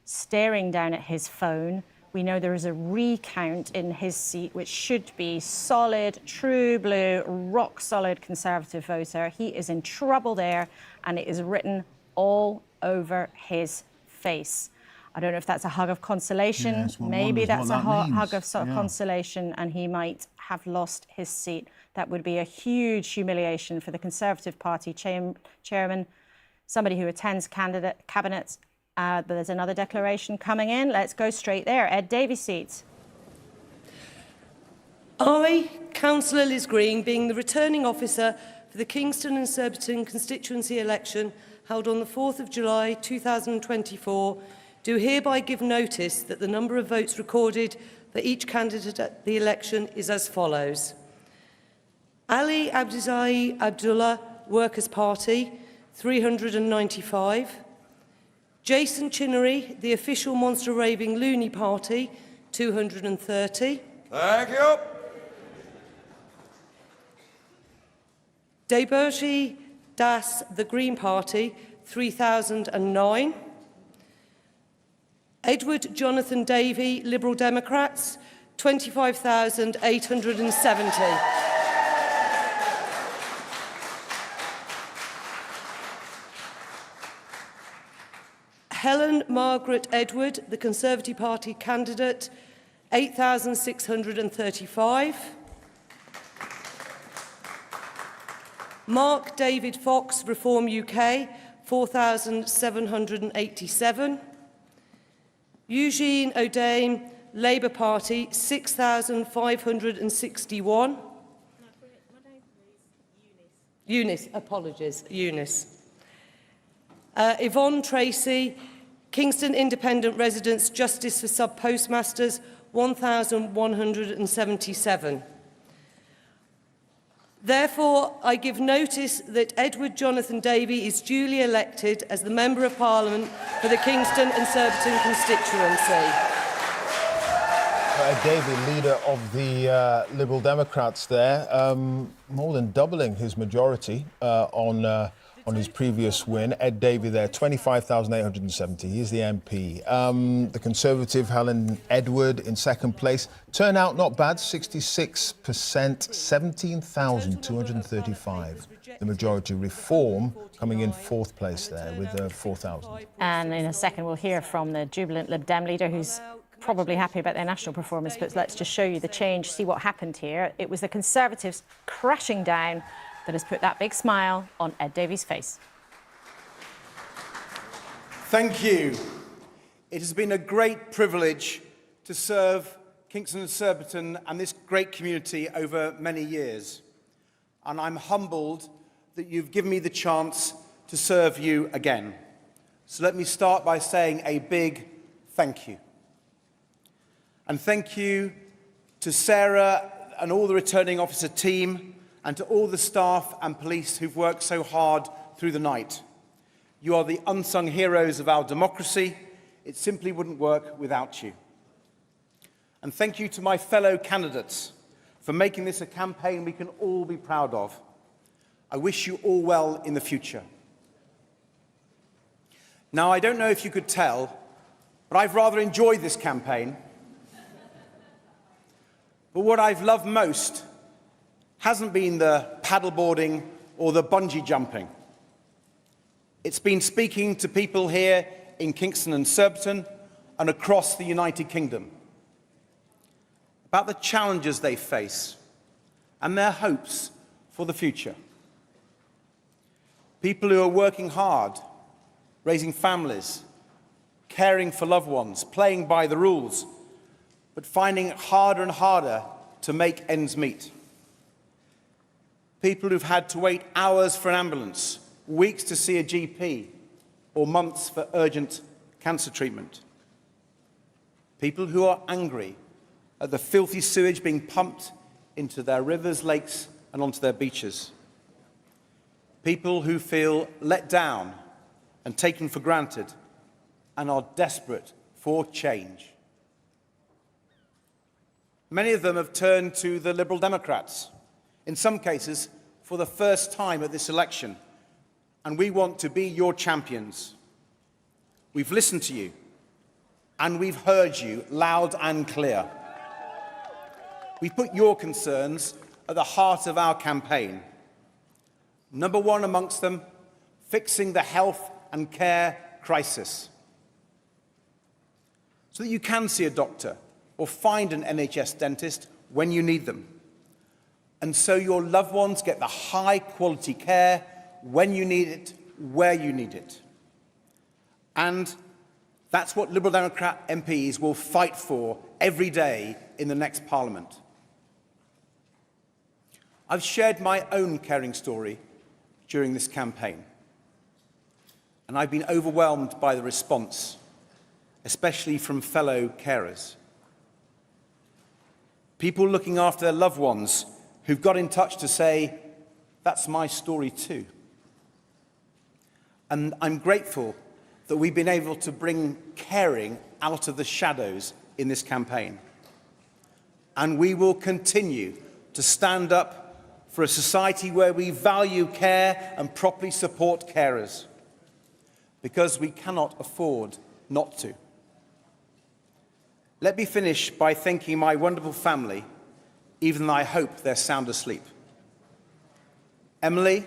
staring down at his phone. We know there is a recount in his seat, which should be solid, true blue, rock-solid Conservative voter. He is in trouble there, and it is written all over his face. I don't know if that's a hug of consolation. Yes, maybe that's a hug of consolation, and he might have lost his seat. That would be a huge humiliation for the Conservative Party chairman, somebody who attends cabinets. But there's another declaration coming in. Let's go straight there. Ed Davies' seat.
I, Councillor Liz Green, being the returning officer for the Kingston and Surbiton constituency election held on the 4th of July 2024, do hereby give notice that the number of votes recorded for each candidate at the election is as follows. Ali Abdizai Abdullah, Workers' Party, 395. Jason Chinnery, the official Monster Raving Looney Party, 230.
Thank you.
Deberji Das, the Green Party, 3,009. Edward Jonathan Davey, Liberal Democrats, 25,870. Helen Margaret Edward, the Conservative Party candidate, 8,635. Mark David Fox, Reform UK, 4,787. Eugene O'Dane, Labour Party, 6,561. Eunice, apologies, Eunice. Yvonne Tracy, Kingston Independent Residents Justice for Sub-Postmasters, 1,177. Therefore, I give notice that Edward Jonathan Davey is duly elected as the Member of Parliament for the Kingston and Surbiton constituency.
Ed Davey, leader of the Liberal Democrats there, more than doubling his majority on his previous win. Ed Davey there, 25,870. He's the MP. The Conservative, Helen Edward, in second place. Turnout not bad, 66%, 17,235. The majority Reform coming in fourth place there with 4,000.
And in a second, we'll hear from the jubilant Lib Dem leader, who's probably happy about their national performance, but let's just show you the change, see what happened here. It was the Conservatives crashing down that has put that big smile on Ed Davies' face.
Thank you. It has been a great privilege to serve Kingston and Surbiton and this great community over many years. And I'm humbled that you've given me the chance to serve you again. So let me start by saying a big thank you. And thank you to Sarah and all the returning officer team, and to all the staff and police who've worked so hard through the night. You are the unsung heroes of our democracy. It simply wouldn't work without you. And thank you to my fellow candidates for making this a campaign we can all be proud of. I wish you all well in the future. Now, I don't know if you could tell, but I've rather enjoyed this campaign. But what I've loved most hasn't been the paddleboarding or the bungee jumping. It's been speaking to people here in Kingston and Surbiton and across the United Kingdom about the challenges they face and their hopes for the future. People who are working hard, raising families, caring for loved ones, playing by the rules, but finding it harder and harder to make ends meet. People who've had to wait hours for an ambulance, weeks to see a GP, or months for urgent cancer treatment. People who are angry at the filthy sewage being pumped into their rivers, lakes, and onto their beaches. People who feel let down and taken for granted and are desperate for change. Many of them have turned to the Liberal Democrats, in some cases for the first time at this election, and we want to be your champions. We've listened to you, and we've heard you loud and clear. We've put your concerns at the heart of our campaign. Number one amongst them, fixing the health and care crisis, so that you can see a doctor or find an NHS dentist when you need them, and so your loved ones get the high-quality care when you need it, where you need it. And that's what Liberal Democrat MPs will fight for every day in the next Parliament. I've shared my own caring story during this campaign, and I've been overwhelmed by the response, especially from fellow carers. People looking after their loved ones who've got in touch to say, that's my story too. And I'm grateful that we've been able to bring caring out of the shadows in this campaign. And we will continue to stand up for a society where we value care and properly support carers, because we cannot afford not to. Let me finish by thanking my wonderful family, even though I hope they're sound asleep. Emily,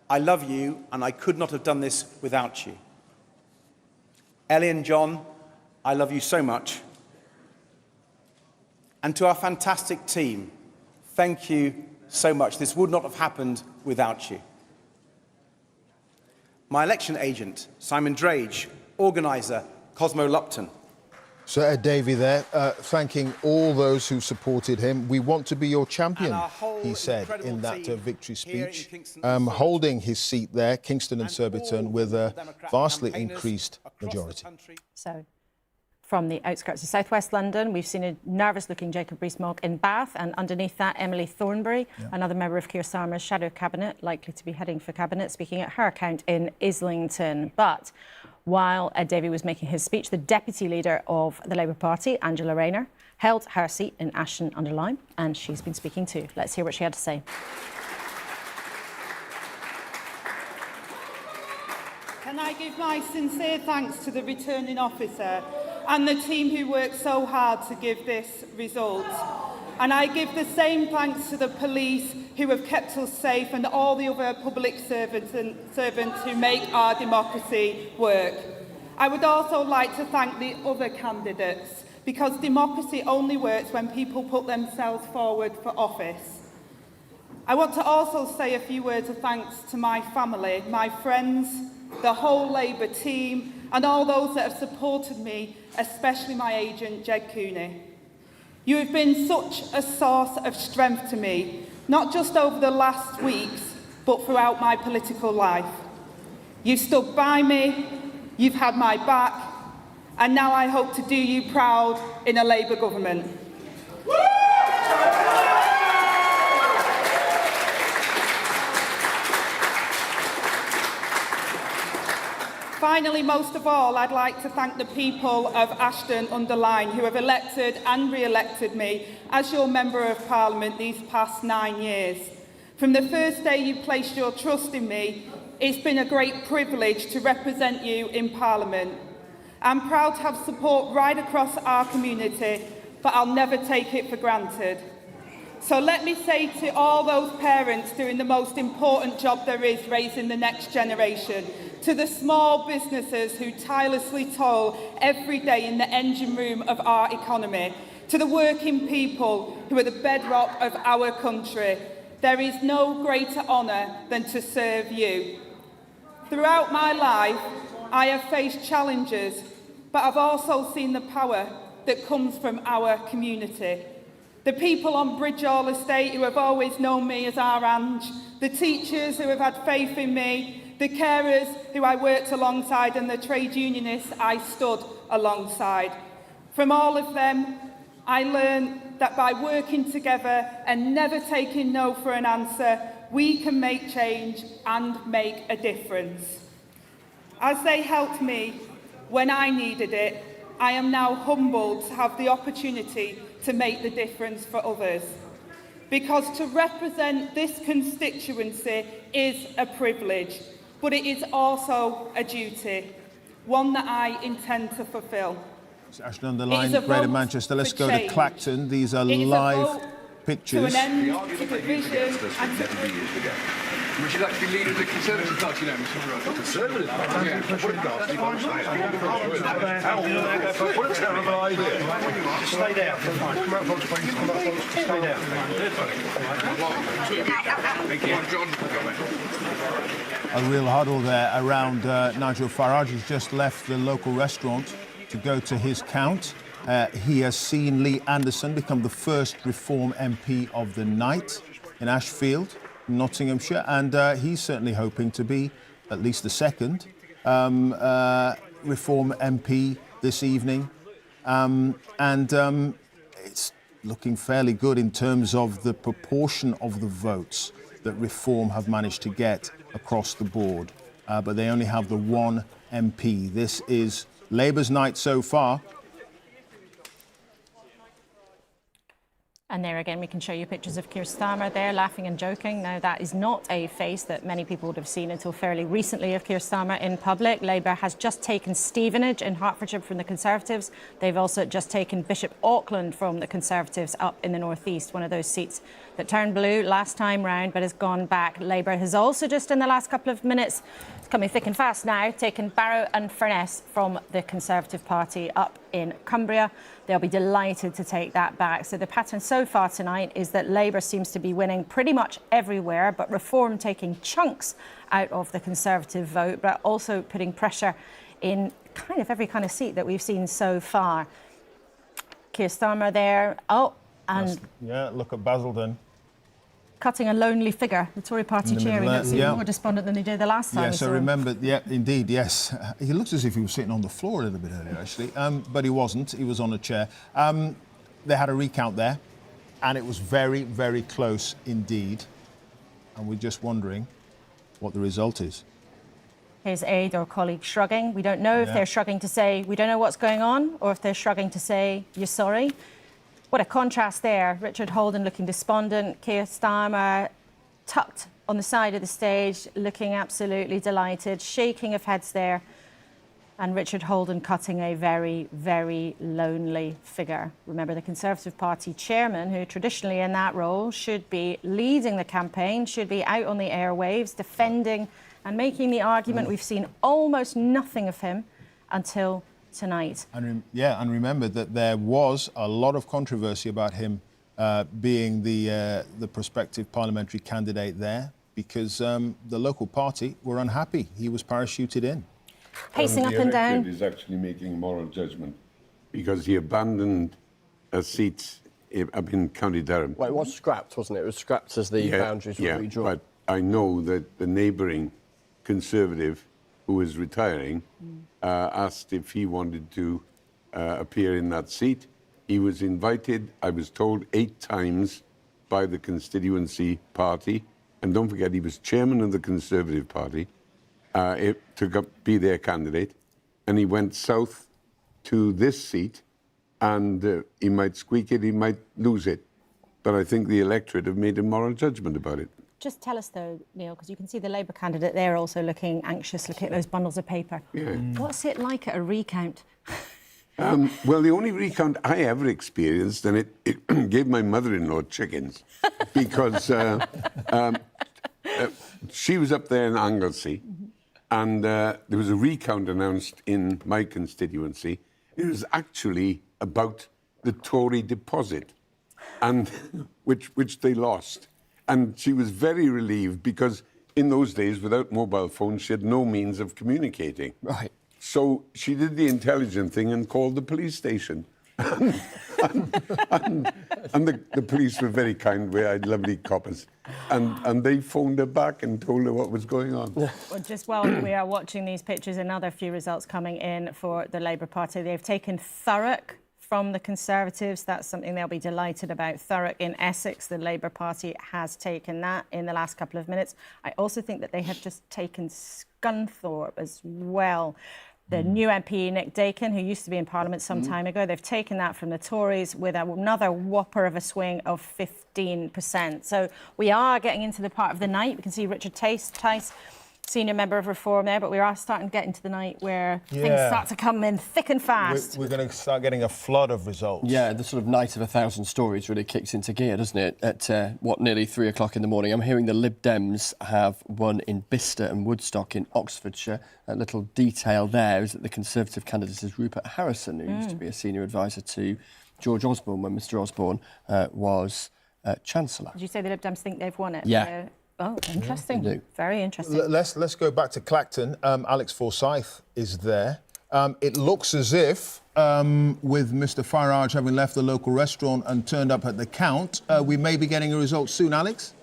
I love you, and I could not have done this without you. Ellie and John, I love you so much. And to our fantastic team, thank you so much. This would not have happened without you. My election agent, Simon Drage, organiser, Cosmo Lupton.
Sir Ed Davey there, thanking all those who supported him. We want to be your champion, he said in that victory speech, holding his seat there, Kingston and Surbiton, with a vastly increased majority.
So, from the outskirts of southwest London, we've seen a nervous-looking Jacob Rees-Mogg in Bath, and underneath that, Emily Thornberry, another member of Keir Starmer's shadow cabinet, likely to be heading for cabinet, speaking at her account in Islington. But while Ed Davey was making his speech, the deputy leader of the Labour Party, Angela Rayner, held her seat in Ashton-under-Lyne, and she's been speaking too. Let's hear what she had to say.
Can I give my sincere thanks to the returning officer and the team who worked so hard to give this result. And I give the same thanks to the police who have kept us safe and all the other public servants who make our democracy work. I would also like to thank the other candidates, because democracy only works when people put themselves forward for office. I want to also say a few words of thanks to my family, my friends, the whole Labour team, and all those that have supported me, especially my agent, Jed Cooney. You have been such a source of strength to me, not just over the last weeks, but throughout my political life. You've stood by me, you've had my back, and now I hope to do you proud in a Labour government. Finally, most of all, I'd like to thank the people of Ashton-under-Lyne who have elected and re-elected me as your Member of Parliament these past 9 years. From the first day you placed your trust in me, it's been a great privilege to represent you in Parliament. I'm proud to have support right across our community, but I'll never take it for granted. So let me say to all those parents doing the most important job there is, raising the next generation, to the small businesses who tirelessly toil every day in the engine room of our economy, to the working people who are the bedrock of our country, there is no greater honour than to serve you. Throughout my life, I have faced challenges, but I've also seen the power that comes from our community. The people on Bridgehall Estate who have always known me as our Ange, the teachers who have had faith in me, the carers who I worked alongside, and the trade unionists I stood alongside. From all of them, I learned that by working together and never taking no for an answer, we can make change and make a difference. As they helped me when I needed it, I am now humbled to have the opportunity to make the difference for others. Because to represent this constituency is a privilege, but it is also a duty, one that I intend to fulfil.
Ashton-under-Lyne, Greater Manchester. Let's go to Clacton. These are live pictures.
To an end to division and to...
Which is actually leader of the Conservative Party now, Mr. Conservative Party?
What a terrible idea. Just stay down. Come out, folks, please. Come out, folks. Stay down.
Thank you.
A real huddle there around Nigel Farage. He's just left the local restaurant to go to his count. He has seen Lee Anderson become the first Reform MP of the night in Ashfield, Nottinghamshire, and he's certainly hoping to be at least the second Reform MP this evening. It's looking fairly good in terms of the proportion of the votes that Reform have managed to get across the board. But they only have the one MP. This is Labour's night so far.
And there again, we can show you pictures of Keir Starmer there, laughing and joking. Now, that is not a face that many people would have seen until fairly recently of Keir Starmer in public. Labour has just taken Stevenage in Hertfordshire from the Conservatives. They've also just taken Bishop Auckland from the Conservatives up in the northeast, one of those seats that turned blue last time round but has gone back. Labour has also just in the last couple of minutes, it's coming thick and fast now, taken Barrow and Furness from the Conservative Party up in Cumbria. They'll be delighted to take that back. So the pattern so far tonight is that Labour seems to be winning pretty much everywhere, but Reform taking chunks out of the Conservative vote, but also putting pressure in kind of every kind of seat that we've seen so far. Keir Starmer there. Oh, and...
Yeah, look at Basildon.
Cutting a lonely figure, the Tory party chair. He looks even more despondent than he did the last time.
Yes, I remember. Yeah, indeed, yes. He looks as if he was sitting on the floor a little bit earlier, actually. But he wasn't. He was on a chair. They had a recount there, and it was very, very close indeed. And we're just wondering what the result is.
His aide or colleague shrugging. We don't know if they're shrugging to say, we don't know what's going on, or if they're shrugging to say, you're sorry. What a contrast there. Richard Holden looking despondent, Keir Starmer tucked on the side of the stage, looking absolutely delighted, shaking of heads there. And Richard Holden cutting a very, very lonely figure. Remember, the Conservative Party chairman, who traditionally in that role should be leading the campaign, should be out on the airwaves, defending and making the argument. We've seen almost nothing of him until tonight.
And remember that there was a lot of controversy about him being the prospective parliamentary candidate there because the local party were unhappy. He was parachuted in.
Pacing up and down.
He's actually making a moral judgment because he abandoned a seat up in County Durham.
Well, it was scrapped, wasn't it? It was scrapped as the boundaries were redrawn.
But I know that the neighbouring Conservative, who is retiring, asked if he wanted to appear in that seat. He was invited, I was told, 8 times by the constituency party. And don't forget, he was chairman of the Conservative Party. to be their candidate, and he went south to this seat, and he might squeak it, he might lose it. But I think the electorate have made a moral judgment about it.
Just tell us, though, Neil, because you can see the Labour candidate there also looking anxious, looking at those bundles of paper.
Yeah.
What's it like at a recount?
Well, the only recount I ever experienced, and it gave my mother-in-law chickens, because she was up there in Anglesey, and there was a recount announced in my constituency. It was actually about the Tory deposit, and which they lost. And she was very relieved because in those days, without mobile phones, she had no means of communicating.
Right.
So she did the intelligent thing and called the police station. and the police were very kind. We had lovely coppers. And they phoned her back and told her what was going on.
Well, just while we are watching these pictures, another few results coming in for the Labour Party. They've taken Thurrock from the Conservatives. That's something they'll be delighted about. Thurrock in Essex, the Labour Party has taken that in the last couple of minutes. I also think that they have just taken Scunthorpe as well. The new MP, Nick Dakin, who used to be in Parliament some time ago, they've taken that from the Tories with another whopper of a swing of 15%. So we are getting into the part of the night. We can see Richard Tice, senior member of Reform there, but we are starting to get into the night where things start to come in thick and fast.
We're going to start getting a flood of results.
Yeah, the sort of night of 1,000 stories really kicks into gear, doesn't it? At, nearly 3 o'clock in the morning. I'm hearing the Lib Dems have won in Bicester and Woodstock in Oxfordshire. A little detail there is that the Conservative candidate is Rupert Harrison, who used to be a senior advisor to George Osborne when Mr Osborne was Chancellor.
Did you say the Lib Dems think they've won it?
Yeah.
Oh, interesting. Yeah, very interesting.
Let's go back to Clacton. Alex Forsyth is there. It looks as if, with Mr Farage having left the local restaurant and turned up at the count, we may be getting a result soon, Alex?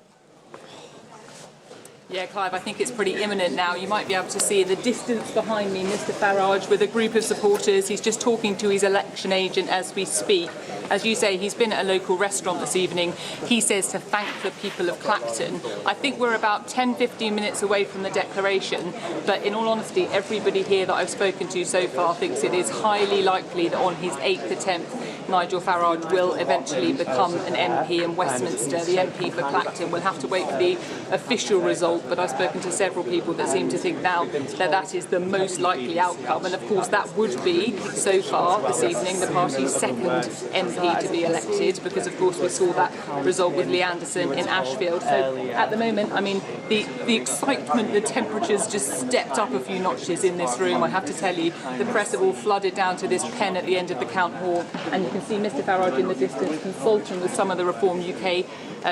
Yeah, Clive, I think it's pretty imminent now. You might be able to see in the distance behind me Mr Farage with a group of supporters. He's just talking to his election agent as we speak. As you say, he's been at a local restaurant this evening. He says to thank the people of Clacton. I think we're about 10-15 minutes away from the declaration, but in all honesty, everybody here that I've spoken to so far thinks it is highly likely that on his 8th attempt, Nigel Farage will eventually become an MP in Westminster, the MP for Clacton. We'll have to wait for the official result, but I've spoken to several people that seem to think now that that is the most likely outcome. And of course, that would be, so far this evening, the party's second MP to be elected, because of course we saw that result with Lee Anderson in Ashfield. So at the moment, I mean, the excitement, the temperatures just stepped up a few notches in this room. I have to tell you, the press have all flooded down to this pen at the end of the count hall, and you can see Mr Farage in the distance consulting with some of the Reform UK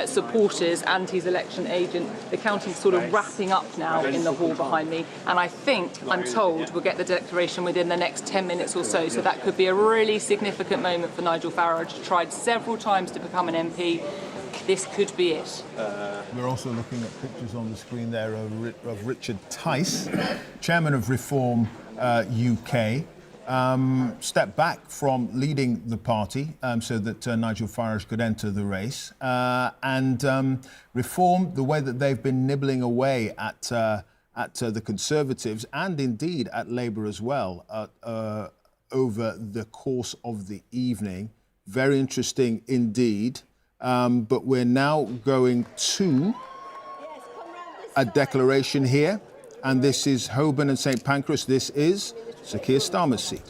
supporters and his election agent. The counting's sort of wrapping up now in the hall behind me, and I think, I'm told, we'll get the declaration within the next 10 minutes or so, so that could be a really significant moment for Nigel Farage. Tried several times to become an MP. This could be it.
We're also looking at pictures on the screen there of Richard Tice, chairman of Reform UK. Stepped back from leading the party so that Nigel Farage could enter the race. And Reform, the way that they've been nibbling away at the Conservatives and indeed at Labour as well over the course of the evening. Very interesting indeed. But we're now going to a declaration here. And this is Holborn and St Pancras. This is Sir Keir Starmer's seat.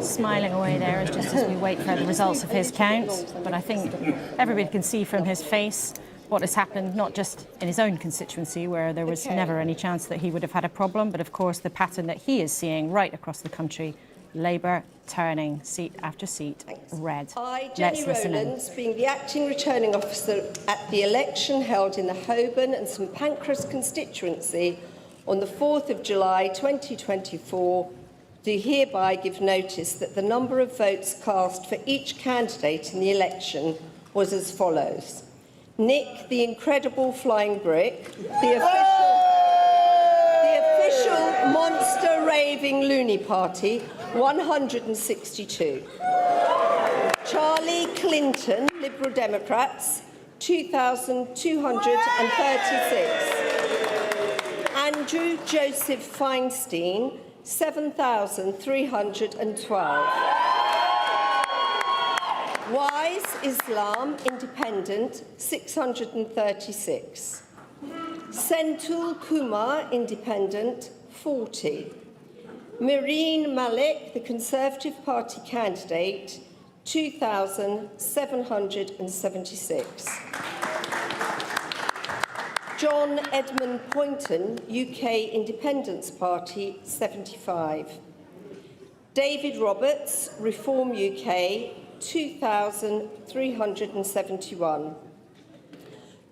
Smiling away there just as we wait for the results of his count. But I think everybody can see from his face what has happened, not just in his own constituency, where there was never any chance that he would have had a problem, but of course the pattern that he is seeing right across the country, Labour turning seat after seat red.
I, Jenny Rowlands, being the acting returning officer at the election held in the Holborn and St Pancras constituency on the 4th of July 2024, do hereby give notice that the number of votes cast for each candidate in the election was as follows. Nick, the incredible flying brick, the official monster raving loony party, 162. Charlie Clinton, Liberal Democrats, 2,236. And Andrew Joseph Feinstein, 7,312. Wise Islam Independent, 636. Senthul Kumar Independent, 40. Myrie Malik, the Conservative Party candidate, 2,776. John Edmund Poynton, UK Independence Party, 75. David Roberts, Reform UK, 2,371.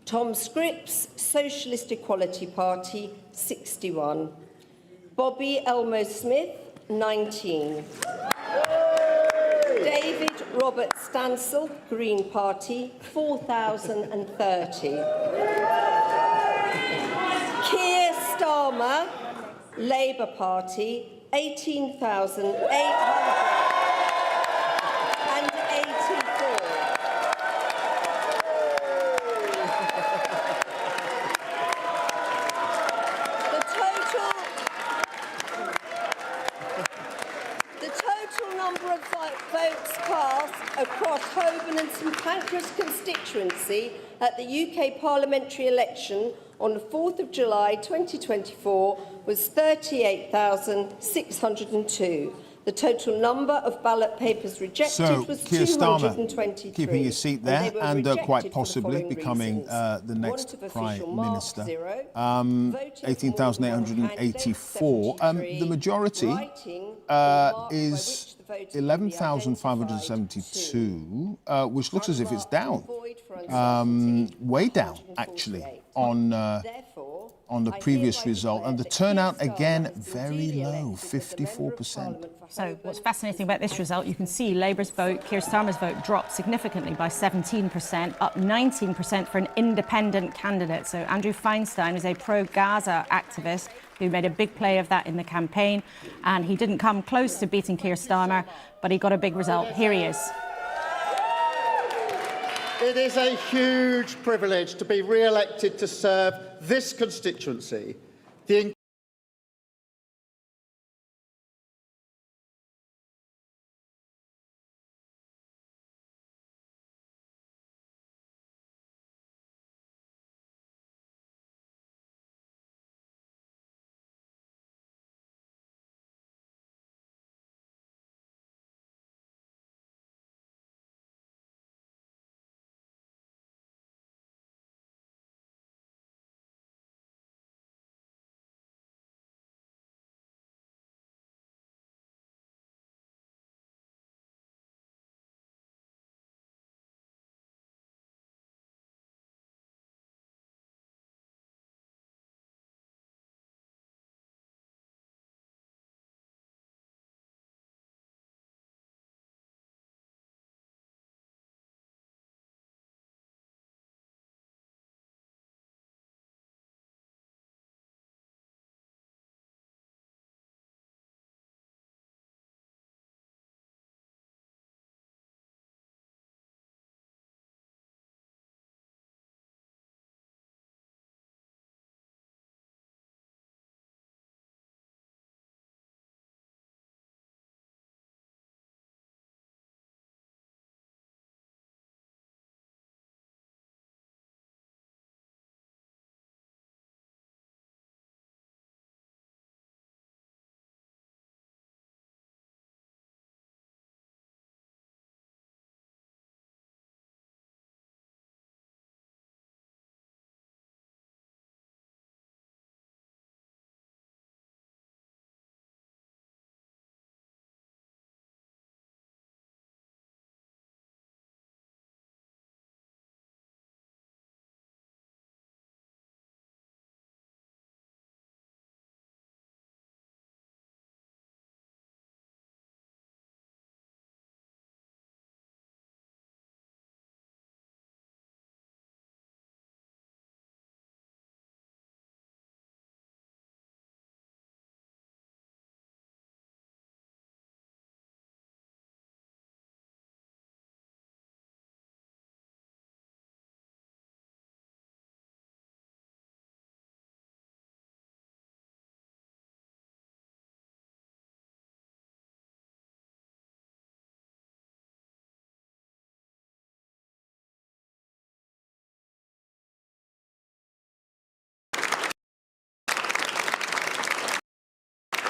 Tom Scripps, Socialist Equality Party, 61. Bobby Elmo Smith, 19. David Robert Stansel, Green Party, 4,030. Keir Starmer, Labour Party, 18,884. The total number of votes cast across Holborn and St Pancras constituency at the UK parliamentary election on the 4th of July 2024 was 38,602. The total number of ballot papers rejected was
Keir Starmer
223.
keeping his seat there and quite possibly
the
becoming the next Prime Minister. 18,884. The majority is 11,572, which looks as if it's down, way down actually on the previous result, and the turnout again very low, 54%.
So what's fascinating about this result, you can see Labour's vote, Keir Starmer's vote, dropped significantly by 17%, up 19% for an independent candidate. So Andrew Feinstein is a pro-Gaza activist who made a big play of that in the campaign, and he didn't come close to beating Keir Starmer, but he got a big result. Here he is.
It is a huge privilege to be re-elected to serve this constituency. The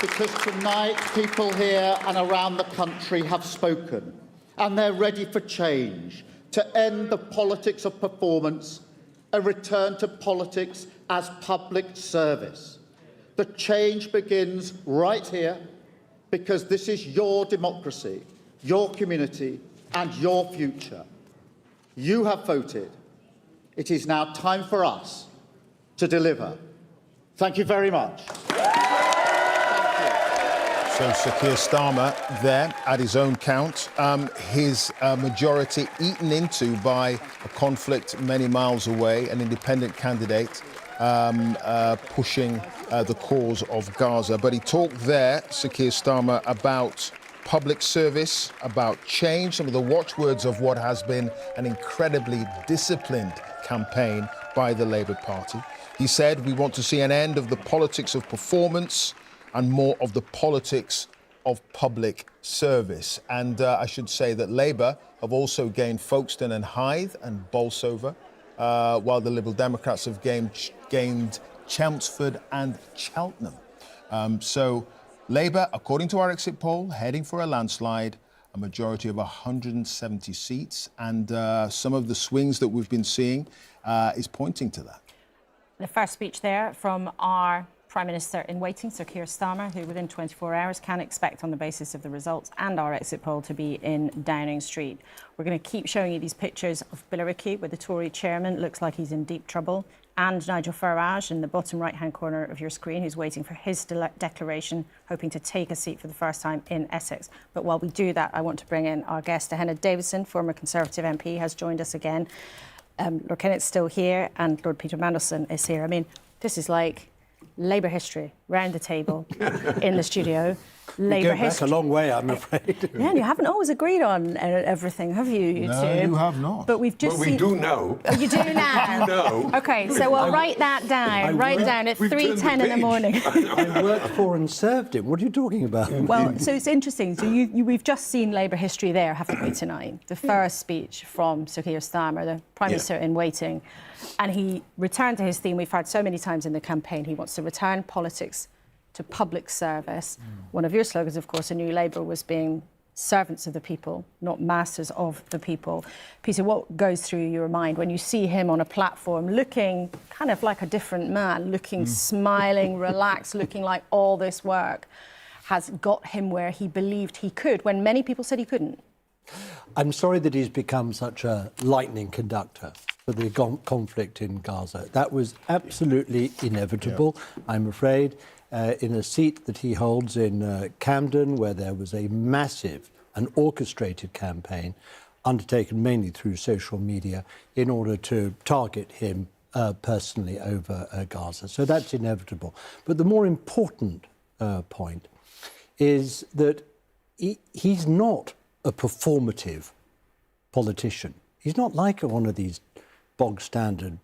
because tonight people here and around the country have spoken, and they're ready for change, to end the politics of performance, a return to politics as public service. The change begins right here, because this is your democracy, your community, and your future. You have voted. It is now time for us to deliver. Thank you very much.
So Sir Keir Starmer there at his own count, his majority eaten into by a conflict many miles away, an independent candidate pushing the cause of Gaza. But he talked there, Sir Keir Starmer, about public service, about change, some of the watchwords of what has been an incredibly disciplined campaign by the Labour Party. He said, we want to see an end of the politics of performance and more of the politics of public service. And I should say that Labour have also gained Folkestone and Hythe and Bolsover, while the Liberal Democrats have gained Chelmsford and Cheltenham. So Labour, according to our exit poll, heading for a landslide, a majority of 170 seats, and some of the swings that we've been seeing is pointing to that.
The first speech there from our Prime Minister in waiting, Sir Keir Starmer, who within 24 hours can expect, on the basis of the results and our exit poll, to be in Downing Street. We're going to keep showing you these pictures of Billericay, where the Tory chairman looks like he's in deep trouble, and Nigel Farage in the bottom right-hand corner of your screen, who's waiting for his declaration, hoping to take a seat for the first time in Essex. But while we do that, I want to bring in our guest, Henna Davidson, former Conservative MP, has joined us again. Lord Kennett's still here, and Lord Peter Mandelson is here. I mean, this is like Labour history, round the table in the studio. Labour history.
Back a long way, I'm afraid.
Yeah, and you haven't always agreed on everything, have you? You
no,
two?
You have not.
But we've just
we do now.
Oh, you do now?
We do know.
OK, so we'll write that down. Write down at 3:10 in the morning.
I worked for and served him. What are you talking about?
Well, so it's interesting. So we've just seen Labour history there, haven't we, tonight? The first speech from Sir Keir Starmer, the Prime Minister in waiting. And he returned to his theme we've heard so many times in the campaign. He wants to return politics to public service. One of your slogans, of course, in New Labour was being servants of the people, not masters of the people. Peter, what goes through your mind when you see him on a platform looking kind of like a different man, looking smiling, relaxed, looking like all this work has got him where he believed he could, when many people said he couldn't?
I'm sorry that he's become such a lightning conductor for the conflict in Gaza. That was absolutely inevitable, I'm afraid. In a seat that he holds in Camden, where there was a massive and orchestrated campaign undertaken mainly through social media in order to target him personally over Gaza. So that's inevitable. But the more important point is that he's not a performative politician. He's not like one of these bog-standard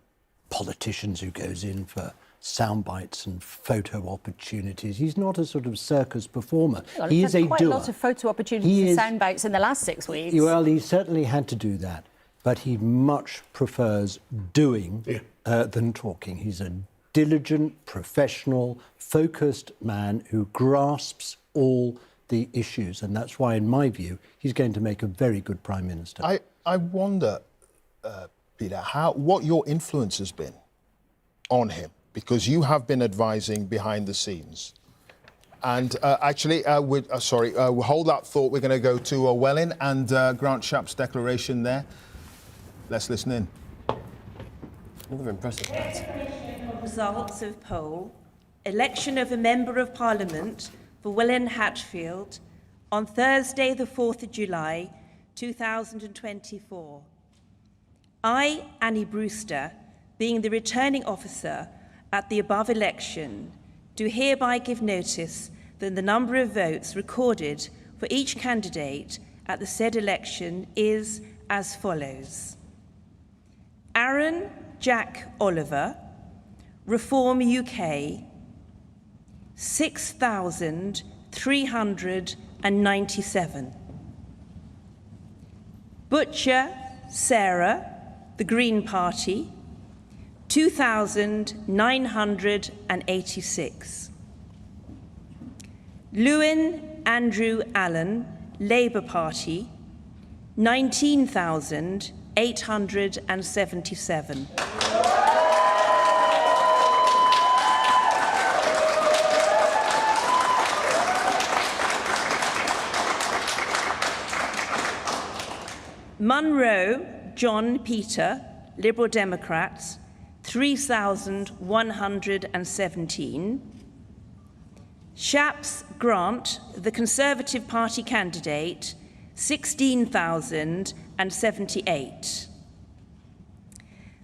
politicians who goes in for sound bites and photo opportunities. He's not a sort of circus performer.
Well,
he is a
quite
doer.
a lot of photo opportunities and sound bites in the last 6 weeks.
Well, he certainly had to do that, but he much prefers doing than talking. He's a diligent, professional, focused man who grasps all the issues, and that's why, in my view, he's going to make a very good Prime Minister.
I wonder, Peter, what your influence has been on him, because you have been advising behind the scenes. And we'll hold that thought. We're going to go to Welwyn and Grant Shapps' declaration there. Let's listen in.
Another impressive part.
Results of poll. Election of a Member of Parliament for Welwyn Hatfield on Thursday, the 4th of July, 2024. I, Annie Brewster, being the returning officer at the above election, do hereby give notice that the number of votes recorded for each candidate at the said election is as follows. Aaron Jack Oliver, Reform UK, 6,397. Butcher Sarah, the Green Party, 2,986. Lewin Andrew Allen, Labour Party, 19,877. Munro John Peter, Liberal Democrats, 3,117. Shapps Grant, the Conservative Party candidate, 16,078.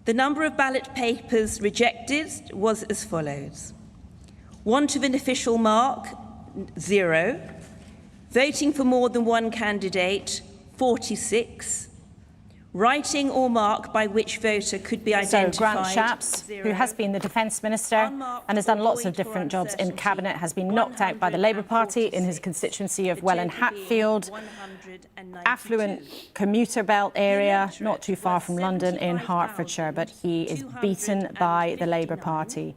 The number of ballot papers rejected was as follows: want of an official mark, 0. Voting for more than one candidate, 46. Writing or mark by which voter could be identified.
So Grant Shapps,
0.
who has been the Defence Minister and has done lots of different jobs in Cabinet, has been knocked out by the Labour Party in his constituency of Welwyn Hatfield, affluent commuter belt area, not too far from London in Hertfordshire, but he is beaten by the Labour Party,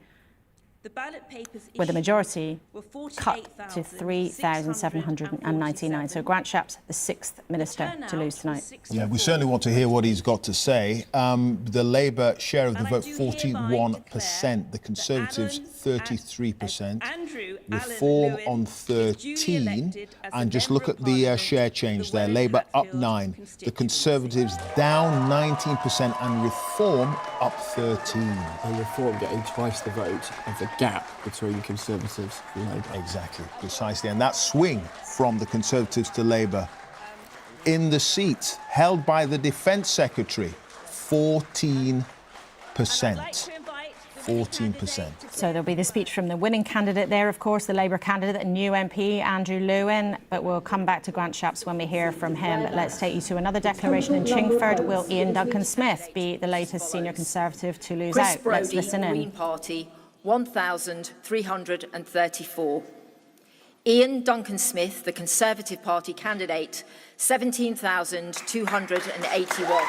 with a majority cut to 3,799. So Grant Shapps, the 6th Minister to lose tonight.
Yeah, we certainly want to hear what he's got to say. The Labour share of the vote, 41%. The Conservatives, 33%. Reform on 13. And just look at the share change there. Labour up 9. The Conservatives down 19% and Reform up 13.
And Reform getting twice the vote of the gap between Conservatives and Labour.
Exactly, precisely. And that swing from the Conservatives to Labour in the seat held by the Defence Secretary, 14%. 14%.
So there'll be the speech from the winning candidate there, of course, the Labour candidate and new MP, Andrew Lewin. But we'll come back to Grant Shapps when we hear from him. But let's take you to another declaration in Chingford. Will Ian Duncan Smith be the latest senior Conservative to lose out? Let's listen in.
Green Party, 1,334. Ian Duncan Smith, the Conservative Party candidate, 17,281.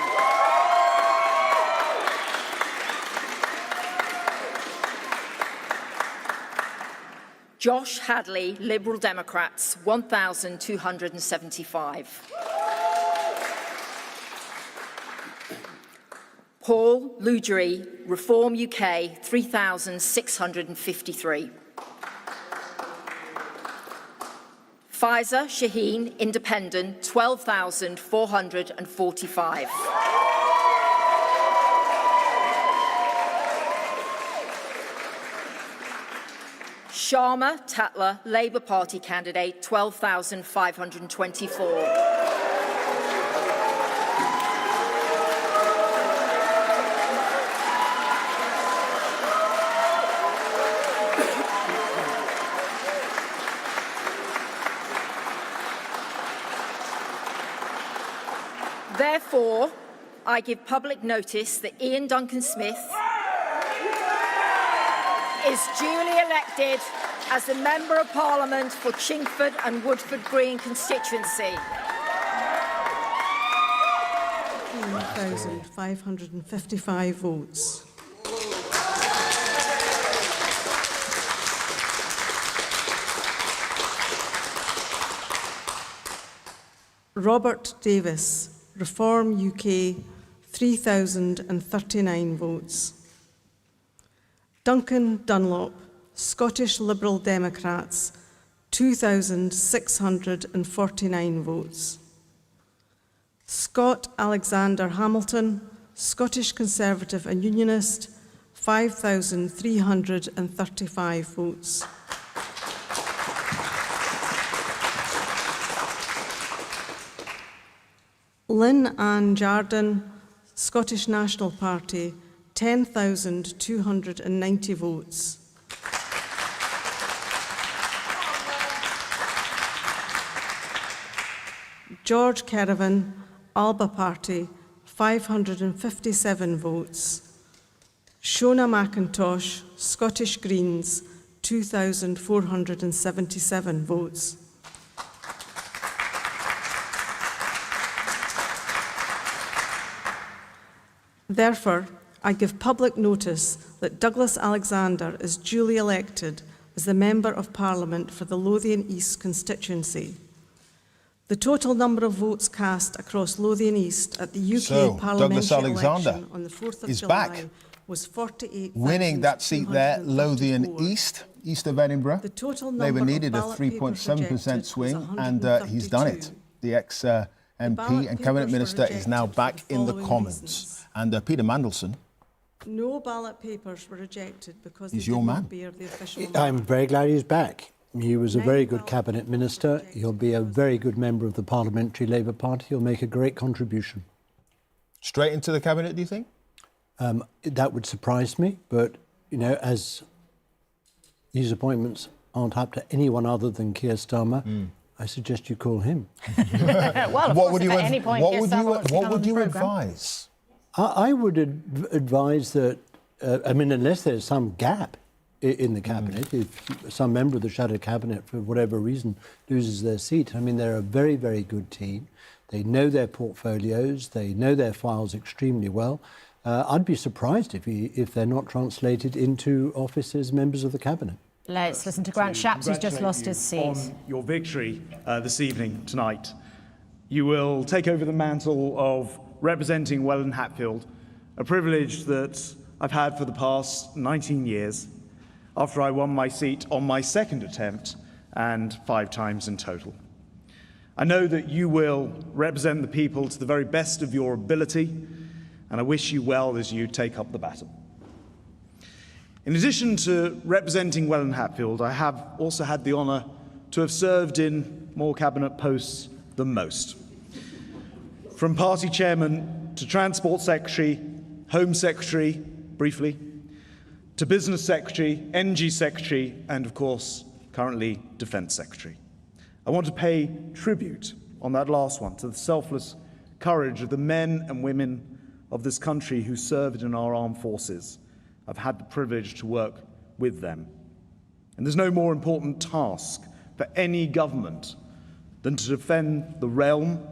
Josh Hadley, Liberal Democrats, 1,275. Paul Lugery, Reform UK, 3,653. Faiza Shaheen, Independent, 12,445. Sharma Tatler, Labour Party candidate, 12,524. Therefore, I give public notice that Ian Duncan Smith is duly elected as the Member of Parliament for Chingford and Woodford Green constituency.
1,555 votes. Robert Davis, Reform UK, 3,039 votes. Duncan Dunlop, Scottish Liberal Democrats, 2,649 votes. Scott Alexander Hamilton, Scottish Conservative and Unionist, 5,335 votes. Lynn Ann Jardine, Scottish National Party, 10,290 votes. George Caravan, Alba Party, 557 votes. Shona McIntosh, Scottish Greens, 2,477 votes. Therefore, I give public notice that Douglas Alexander is duly elected as the Member of Parliament for the Lothian East constituency. The total number of votes cast across Lothian East at the UK parliamentary election on the 4th of July was 48,604.
Winning that seat there, Lothian East, east of Edinburgh.
The total number
Labour
of
needed a
ballot papers
3.7%
rejected
swing,
was
and he's done it. The ex-MP and Cabinet Minister is now back in the Commons. And Peter Mandelson,
No ballot papers were rejected because
he's
they
your
did
man.
not bear the official
I'm very glad he's back. He was a very good cabinet minister. He'll be a very good member of the Parliamentary Labour Party. He'll make a great contribution.
Straight into the cabinet, do you think?
That would surprise me, but, you know, as these appointments aren't up to anyone other than Keir Starmer, I suggest you call him.
Well, of course, at any point, Keir Starmer wants to
what
come
would
on the
you
programme.
advise?
I would advise that, I mean, unless there's some gap in the cabinet, if some member of the shadow cabinet, for whatever reason, loses their seat. I mean, they're a very, very good team. They know their portfolios. They know their files extremely well. I'd be surprised if they're not translated into office as members of the cabinet.
Let's listen to Grant Shapps, who's just lost his seat.
On your victory this evening, tonight, you will take over the mantle of representing Welwyn Hatfield, a privilege that I've had for the past 19 years, after I won my seat on my second attempt and 5 times in total. I know that you will represent the people to the very best of your ability, and I wish you well as you take up the baton. In addition to representing Welwyn Hatfield, I have also had the honour to have served in more cabinet posts than most. From party chairman to transport secretary, home secretary, briefly, to business secretary, energy secretary, and of course, currently defence secretary. I want to pay tribute on that last one to the selfless courage of the men and women of this country who served in our armed forces. I've had the privilege to work with them. And there's no more important task for any government than to defend the realm,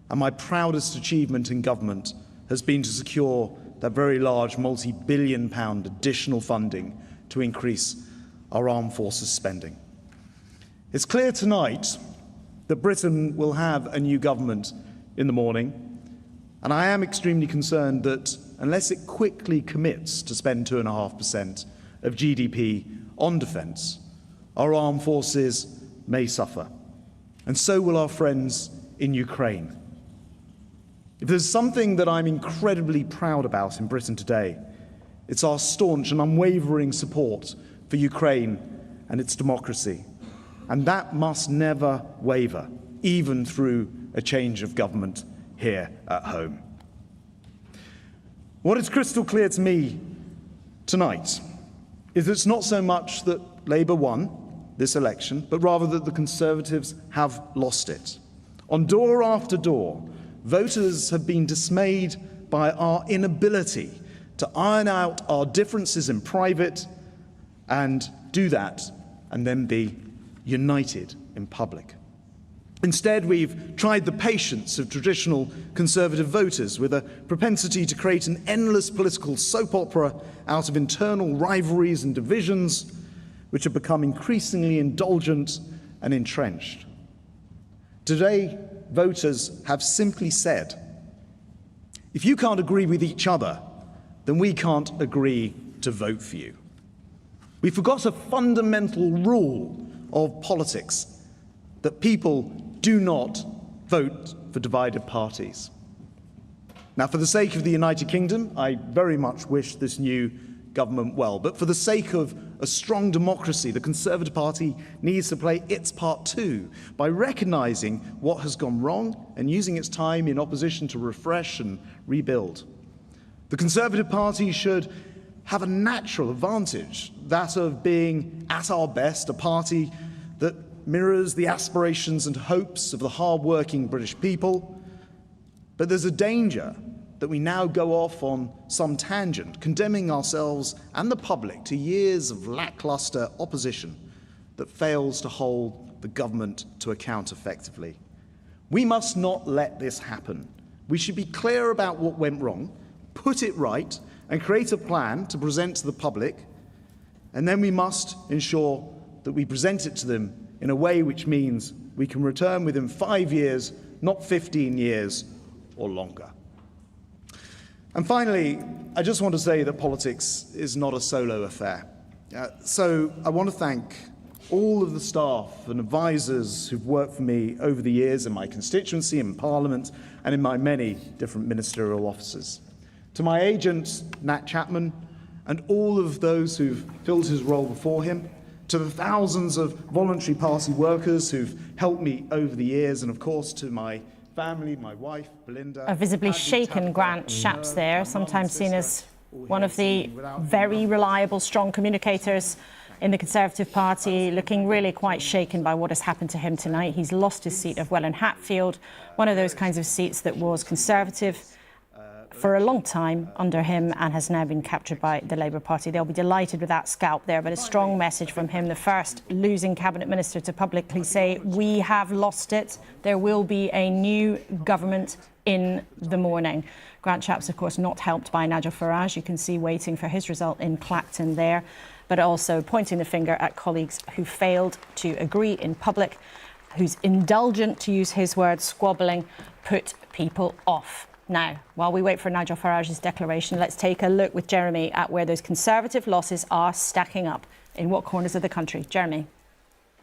and my proudest achievement in government has been to secure that very large multi-billion-pound additional funding to increase our armed forces spending. It's clear tonight that Britain will have a new government in the morning, and I am extremely concerned that unless it quickly commits to spend 2.5% of GDP on defence, our armed forces may suffer, and so will our friends in Ukraine. If there's something that I'm incredibly proud about in Britain today, it's our staunch and unwavering support for Ukraine and its democracy. And that must never waver, even through a change of government here at home. What is crystal clear to me tonight is that it's not so much that Labour won this election, but rather that the Conservatives have lost it. On door after door, voters have been dismayed by our inability to iron out our differences in private and do that and then be united in public. Instead, we've tried the patience of traditional Conservative voters with a propensity to create an endless political soap opera out of internal rivalries and divisions, which have become increasingly indulgent and entrenched. Today, voters have simply said, if you can't agree with each other, then we can't agree to vote for you. We forgot a fundamental rule of politics, that people do not vote for divided parties. Now, for the sake of the United Kingdom, I very much wish this new government well, but for the sake of a strong democracy, the Conservative Party needs to play its part too, by recognising what has gone wrong and using its time in opposition to refresh and rebuild. The Conservative Party should have a natural advantage, that of being at our best a party that mirrors the aspirations and hopes of the hard-working British people. But there's a danger that we now go off on some tangent, condemning ourselves and the public to years of lacklustre opposition that fails to hold the government to account effectively. We must not let this happen. We should be clear about what went wrong, put it right, and create a plan to present to the public And then we must ensure that we present it to them in a way which means we can return within 5 years, not 15 years or longer. And finally, I just want to say that politics is not a solo affair. So I want to thank all of the staff and advisors who've worked for me over the years in my constituency, in Parliament, and in my many different ministerial offices. To my agent, Nat Chapman, and all of those who've filled his role before him, to the thousands of voluntary party workers who've helped me over the years, and of course to my family, my wife, Belinda.
A visibly shaken Grant Shapps there, sometimes seen as one of the very reliable, strong communicators in the Conservative Party, looking really quite shaken by what has happened to him tonight. He's lost his seat of Welwyn Hatfield, one of those kinds of seats that was Conservative for a long time under him and has now been captured by the Labour Party. They'll be delighted with that scalp there, but a strong message from him, the first losing Cabinet Minister to publicly say, we have lost it. There will be a new government in the morning. Grant Shapps, of course, not helped by Nigel Farage. You can see waiting for his result in Clacton there, but also pointing the finger at colleagues who failed to agree in public, whose indulgent, to use his words, squabbling, put people off. Now, while we wait for Nigel Farage's declaration, let's take a look with Jeremy at where those Conservative losses are stacking up. In what corners of the country? Jeremy.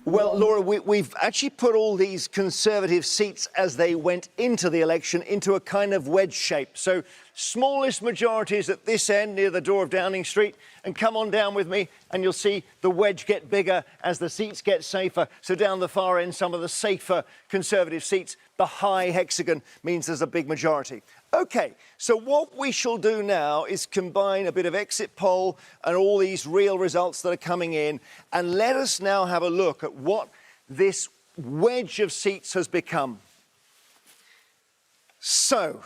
Well, Laura, we've actually put all these Conservative seats as they went into the election into a kind of wedge shape. So smallest majorities at this end near the door of Downing Street, and come on down with me and you'll see the wedge get bigger as the seats get safer. So down the far end, some of the safer Conservative seats, the high hexagon means there's a big majority. OK, so what we shall do now is combine a bit of exit poll and all these real results that are coming in, and let us now have a look at what this wedge of seats has become. So,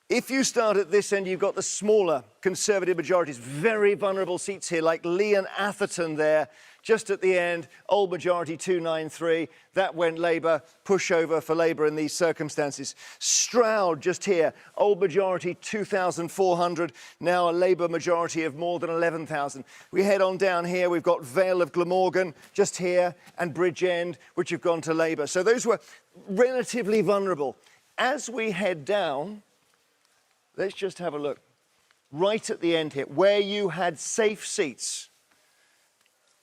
if you start at this end, you've got the smaller Conservative majorities, very vulnerable seats here, like Lee and Atherton there, just at the end, old majority 293. That went Labour, pushover for Labour in these circumstances. Stroud just here, old majority 2,400, now a Labour majority of more than 11,000. We head on down here, we've got Vale of Glamorgan just here, and Bridgend, which have gone to Labour. So those were relatively vulnerable. As we head down, let's just have a look. Right at the end here, where you had safe seats,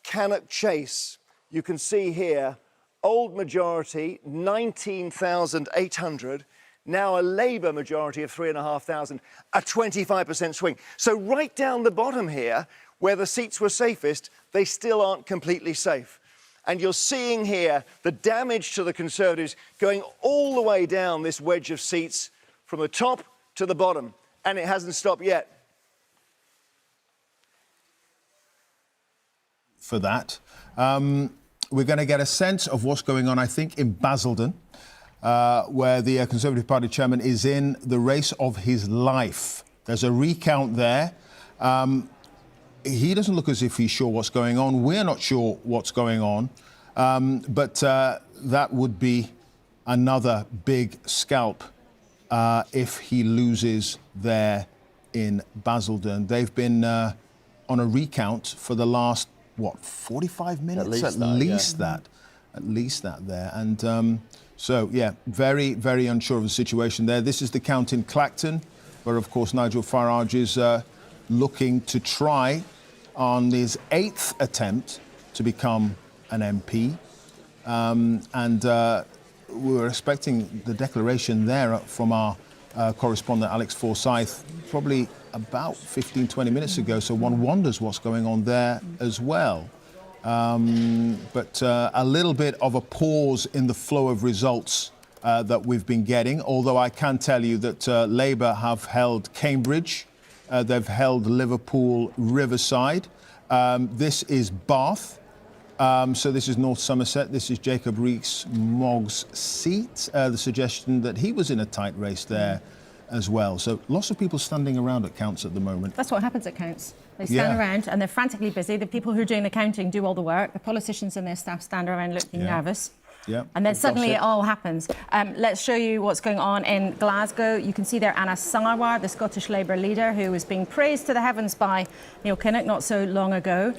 Cannock Chase, you can see here, old majority, 19,800, now a Labour majority of 3,500, a 25% swing. So right down the bottom here, where the seats were safest, they still aren't completely safe. And you're seeing here the damage to the Conservatives going all the way down this wedge of seats from the top to the bottom, and it hasn't stopped yet.
For that, we're going to get a sense of what's going on, I think, in Basildon, where the Conservative Party chairman is in the race of his life. There's a recount there. He doesn't look as if he's sure what's going on. We're not sure what's going on, but that would be another big scalp if he loses there in Basildon. They've been on a recount for the last, what, 45 minutes? At least that there. And so, yeah, very, very unsure of the situation there. This is the count in Clacton, where, of course, Nigel Farage is looking to try on his 8th attempt to become an MP. And we were expecting the declaration there from our correspondent Alex Forsyth probably about 15, 20 minutes ago, so one wonders what's going on there as well. But a little bit of a pause in the flow of results that we've been getting, although I can tell you that Labour have held Cambridge, they've held Liverpool Riverside. This is Bath. So this is North Somerset. This is Jacob Rees-Mogg's seat. The suggestion that he was in a tight race there as well. So lots of people standing around at counts at the moment.
That's what happens at counts. They stand around and they're frantically busy. The people who are doing the counting do all the work. The politicians and their staff stand around looking nervous.
Yeah.
And then suddenly it all happens. Let's show you what's going on in Glasgow. You can see there Anna Sarwar, the Scottish Labour leader, who was being praised to the heavens by Neil Kinnock not so long ago,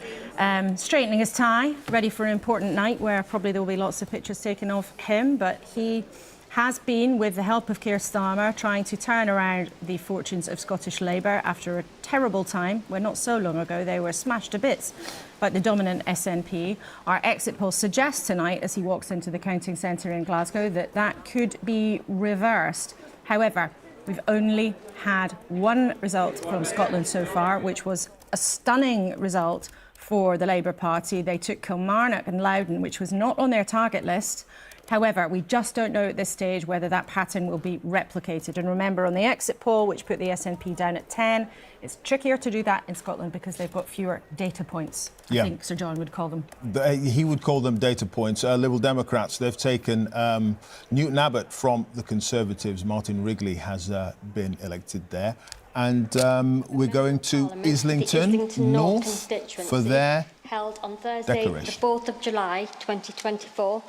straightening his tie, ready for an important night where probably there will be lots of pictures taken of him. But he has been, with the help of Keir Starmer, trying to turn around the fortunes of Scottish Labour after a terrible time where not so long ago they were smashed to bits by the dominant SNP. Our exit poll suggests tonight, as he walks into the counting centre in Glasgow, that that could be reversed. However, we've only had one result from Scotland so far, which was a stunning result for the Labour Party. They took Kilmarnock and Loudoun, which was not on their target list. However, we just don't know at this stage whether that pattern will be replicated. And remember, on the exit poll, which put the SNP down at 10, it's trickier to do that in Scotland because they've got fewer data points, I think Sir John would call them.
He would call them data points. Liberal Democrats, they've taken Newton Abbott from the Conservatives. Martin Wrigley has been elected there. And we're going to Islington North for their
held on Thursday, the
declaration.
4th of July 2024.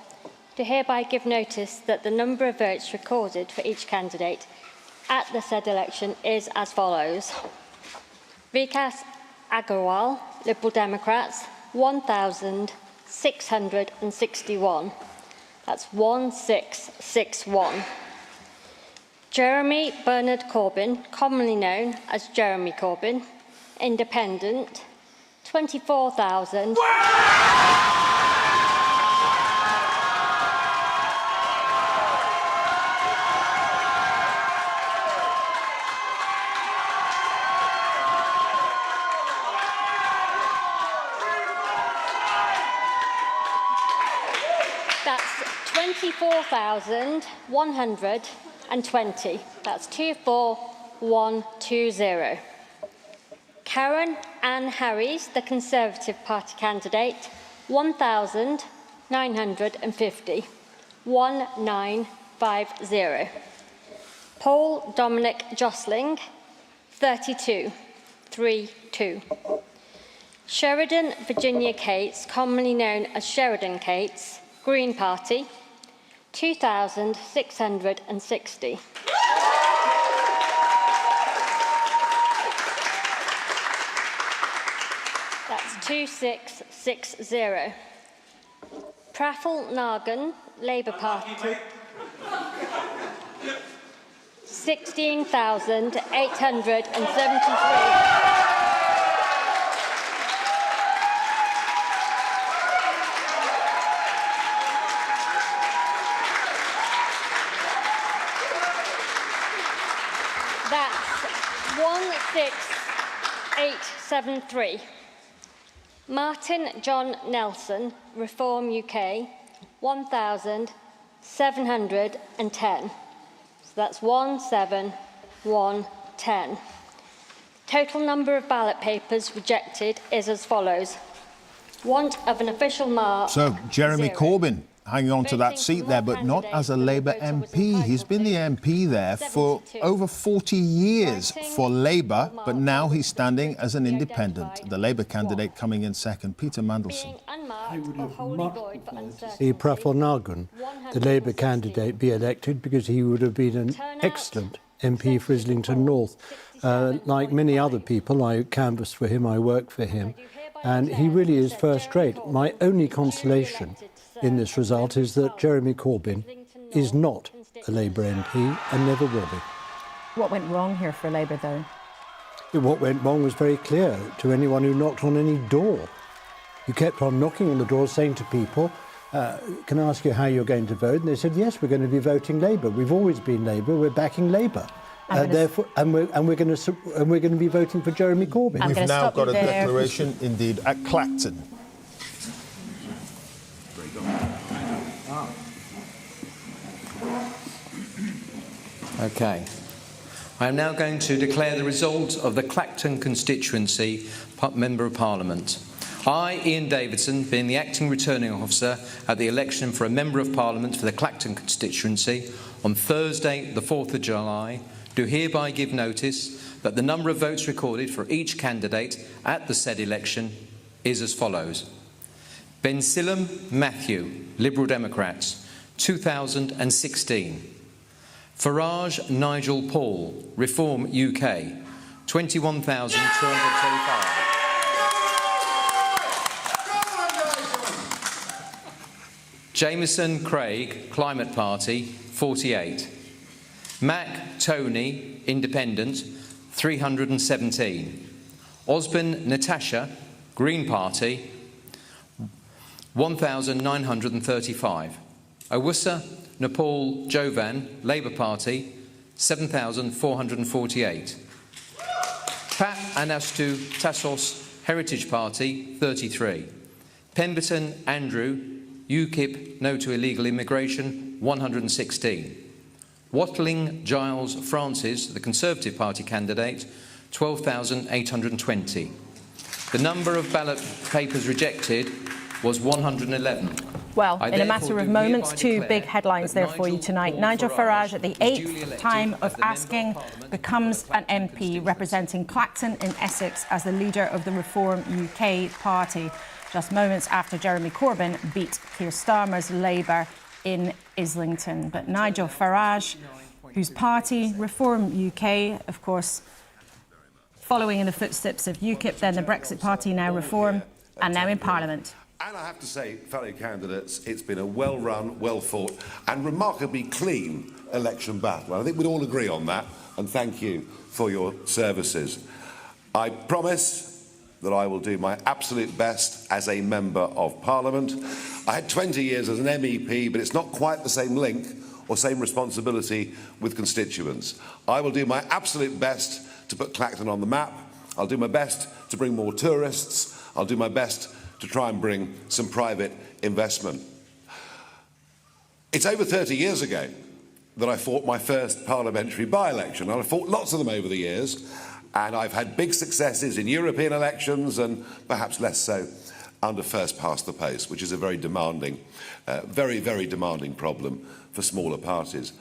To hereby give notice that the number of votes recorded for each candidate at the said election is as follows. Vikas Agarwal, Liberal Democrats, 1,661. That's 1661. Jeremy Bernard Corbyn, commonly known as Jeremy Corbyn, Independent, 24,000. That's 24,120. That's 24120. Karen Ann Harries, the Conservative Party candidate, 1,950. 1950. Paul Dominic Jostling, 32. 32. Sheridan Virginia Cates, commonly known as Sheridan Cates, Green Party, 2,660. That's 2660. Praffel Nagan, Labour Party, 16,873. That's 16873. Martin John Nelson, Reform UK, 1,710. So that's 17110. Total number of ballot papers rejected is as follows. Want of an official mark.
So, Jeremy
0.
Corbyn hanging on to that seat there, but not as a Labour MP. He's been the MP there for over 40 years for Labour, but now he's standing as an independent. The Labour candidate coming in second, Peter Mandelson.
I would have much preferred to see Praffel Nagan, the Labour candidate, be elected because he would have been an excellent MP for Islington North. Like many other people, I canvassed for him, I worked for him, and he really is first rate. My only consolation in this result is that Jeremy Corbyn is not a Labour MP and never will be.
What went wrong here for Labour, though?
What went wrong was very clear to anyone who knocked on any door. You kept on knocking on the door saying to people, can I ask you how you're going to vote? And they said, yes, we're going to be voting Labour. We've always been Labour, we're backing Labour. Therefore, we're going to be voting for Jeremy Corbyn.
We've now got a declaration, indeed, at Clacton.
Okay. I am now going to declare the result of the Clacton constituency Member of Parliament. I, Ian Davidson, being the acting returning officer at the election for a Member of Parliament for the Clacton constituency on Thursday, the 4th of July, do hereby give notice that the number of votes recorded for each candidate at the said election is as follows. Bensilem Matthew, Liberal Democrats, 2016. Farage Nigel Paul, Reform UK, 21,225. Jameson Craig, Climate Party, 48. Mac Tony, Independent, 317. Osborne Natasha, Green Party, 1,935. Owusa Nepal Jovan, Labour Party, 7,448. Pat Anastu Tassos, Heritage Party, 33. Pemberton Andrew, UKIP No to Illegal Immigration, 116. Watling Giles Francis, the Conservative Party candidate, 12,820. The number of ballot papers rejected was 111.
Well, in a matter of moments, two big headlines there for you tonight. Nigel Farage, at the 8th time of asking, becomes an MP representing Clacton in Essex as the leader of the Reform UK party, just moments after Jeremy Corbyn beat Keir Starmer's Labour in Islington. But Nigel Farage, whose party, Reform UK, of course, following in the footsteps of UKIP, then the Brexit Party, now Reform, and now in Parliament.
And I have to say, fellow candidates, it's been a well-run, well-fought and remarkably clean election battle. I think we'd all agree on that, and thank you for your services. I promise that I will do my absolute best as a Member of Parliament. I had 20 years as an MEP, but it's not quite the same link or same responsibility with constituents. I will do my absolute best to put Clacton on the map. I'll do my best to bring more tourists. I'll do my best to try and bring some private investment. It's over 30 years ago that I fought my first parliamentary by-election, and I fought lots of them over the years, and I've had big successes in European elections and perhaps less so under first past the post, which is a very demanding, very, very demanding problem for smaller parties.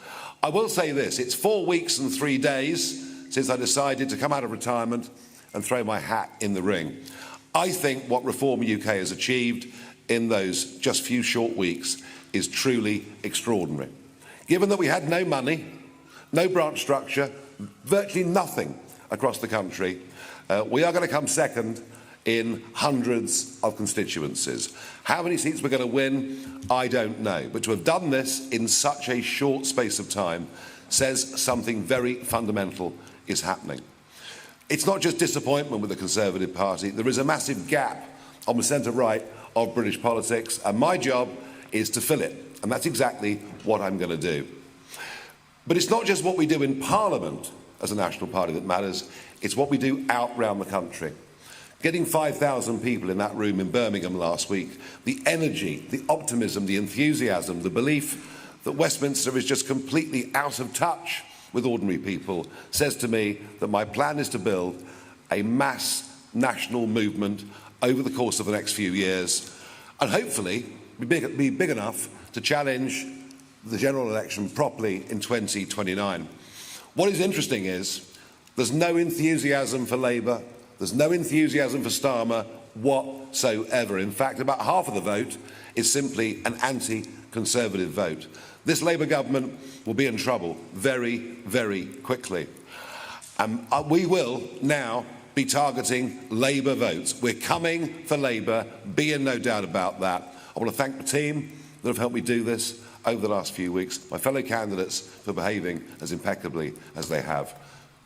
I will say this, it's 4 weeks and 3 days since I decided to come out of retirement and throw my hat in the ring. I think what Reform UK has achieved in those just few short weeks is truly extraordinary. Given that we had no money, no branch structure, virtually nothing across the country, we are going to come second in hundreds of constituencies. How many seats we're going to win, I don't know. But to have done this in such a short space of time says something very fundamental is happening. It's not just disappointment with the Conservative Party. There is a massive gap on the centre-right of British politics, and my job is to fill it. And that's exactly what I'm going to do. But it's not just what we do in Parliament as a national party that matters, it's what we do out round the country. Getting 5,000 people in that room in Birmingham last week, the energy, the optimism, the enthusiasm, the belief that Westminster is just completely out of touch with ordinary people says to me that my plan is to build a mass national movement over the course of the next few years and hopefully be big enough to challenge the general election properly in 2029. What is interesting is there's no enthusiasm for Labour, there's no enthusiasm for Starmer whatsoever. In fact, about half of the vote is simply an anti-Conservative vote. This Labour government will be in trouble very, very quickly. We will now be targeting Labour votes. We're coming for Labour, be in no doubt about that. I want to thank the team that have helped me do this over the last few weeks, my fellow candidates for behaving as impeccably as they have.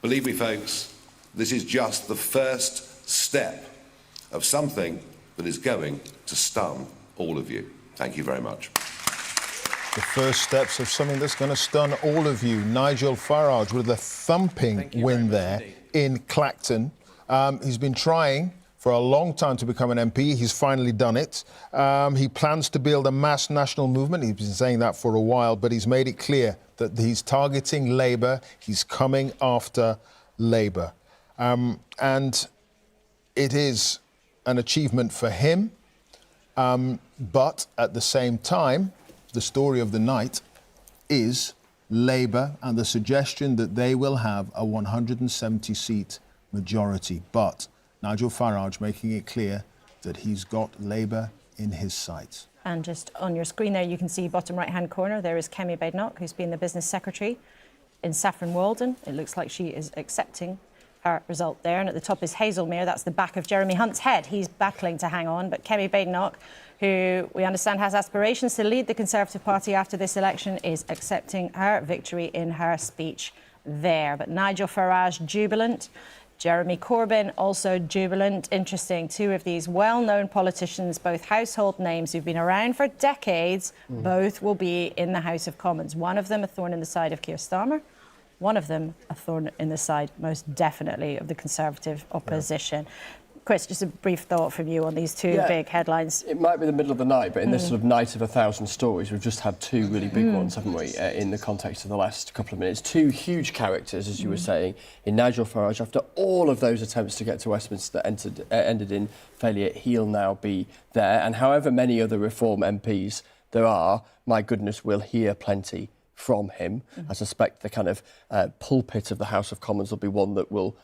Believe me, folks, this is just the first step of something that is going to stun all of you. Thank you very much.
The first steps of something that's going to stun all of you. Nigel Farage with a thumping win there in Clacton. He's been trying for a long time to become an MP. He's finally done it. He plans to build a mass national movement. He's been saying that for a while, but he's made it clear that he's targeting Labour. He's coming after Labour. And it is an achievement for him. But at the same time, the story of the night is Labour and the suggestion that they will have a 170-seat majority. But Nigel Farage making it clear that he's got Labour in his sights.
And just on your screen there, you can see bottom right-hand corner, there is Kemi Badenoch, who's been the business secretary in Saffron Walden. It looks like she is accepting her result there. And at the top is Hazelmere. That's the back of Jeremy Hunt's head. He's battling to hang on. But Kemi Badenoch, who we understand has aspirations to lead the Conservative Party after this election, is accepting her victory in her speech there. But Nigel Farage, jubilant. Jeremy Corbyn, also jubilant. Interesting, two of these well-known politicians, both household names who've been around for decades, both will be in the House of Commons. One of them a thorn in the side of Keir Starmer, one of them a thorn in the side, most definitely, of the Conservative opposition. Yeah. Chris, just a brief thought from you on these two big headlines.
It might be the middle of the night, but in this sort of night of 1,000 stories, we've just had two really big ones, haven't we, in the context of the last couple of minutes. Two huge characters, as you were saying, in Nigel Farage. After all of those attempts to get to Westminster that ended in failure, he'll now be there. And however many other Reform MPs there are, my goodness, we'll hear plenty from him. I suspect the kind of pulpit of the House of Commons will be one that will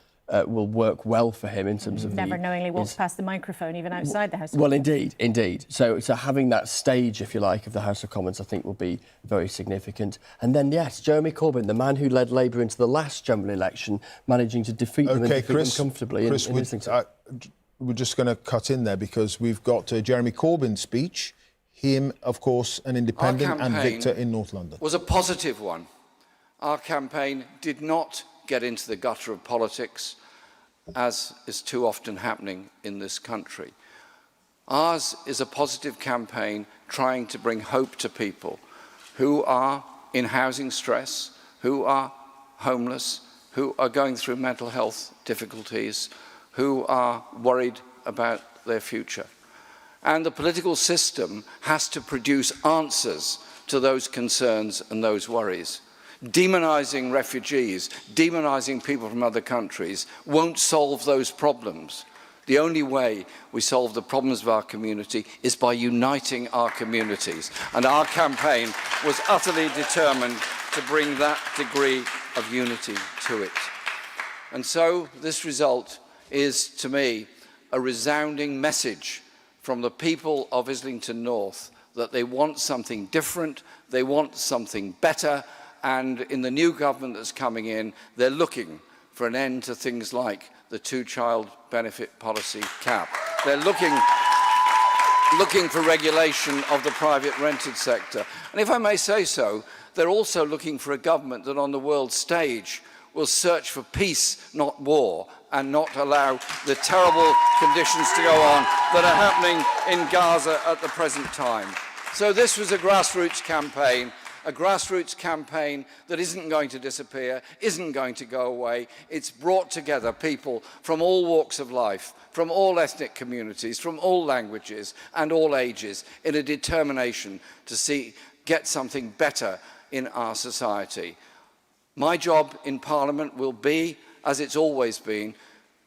work well for him in terms of
never knowingly walks past the microphone, even outside the House of
Commons.
Commons.
Indeed. So having that stage, if you like, of the House of Commons, I think will be very significant. And then, yes, Jeremy Corbyn, the man who led Labour into the last general election, managing to defeat them and defeat them comfortably.
Chris, we're just going to cut in there because we've got Jeremy Corbyn's speech, him, of course, an independent and victor in North London.
Was a positive one. Our campaign did not get into the gutter of politics, as is too often happening in this country. Ours is a positive campaign trying to bring hope to people who are in housing stress, who are homeless, who are going through mental health difficulties, who are worried about their future. And the political system has to produce answers to those concerns and those worries. Demonising refugees, demonising people from other countries won't solve those problems. The only way we solve the problems of our community is by uniting our communities. And our campaign was utterly determined to bring that degree of unity to it. And so this result is, to me, a resounding message from the people of Islington North that they want something different, they want something better, and in the new government that's coming in, they're looking for an end to things like the two-child benefit policy cap. They're looking for regulation of the private rented sector. And if I may say so, they're also looking for a government that on the world stage will search for peace, not war, and not allow the terrible conditions to go on that are happening in Gaza at the present time. So this was a grassroots campaign that isn't going to disappear, isn't going to go away. It's brought together people from all walks of life, from all ethnic communities, from all languages and all ages, in a determination to get something better in our society. My job in Parliament will be, as it's always been,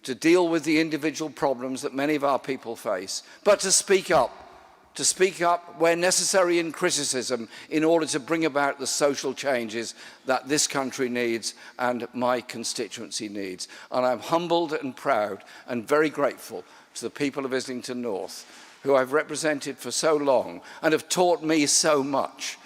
to deal with the individual problems that many of our people face, but to speak up where necessary in criticism in order to bring about the social changes that this country needs and my constituency needs. And I'm humbled and proud and very grateful to the people of Islington North, who I've represented for so long and have taught me so much.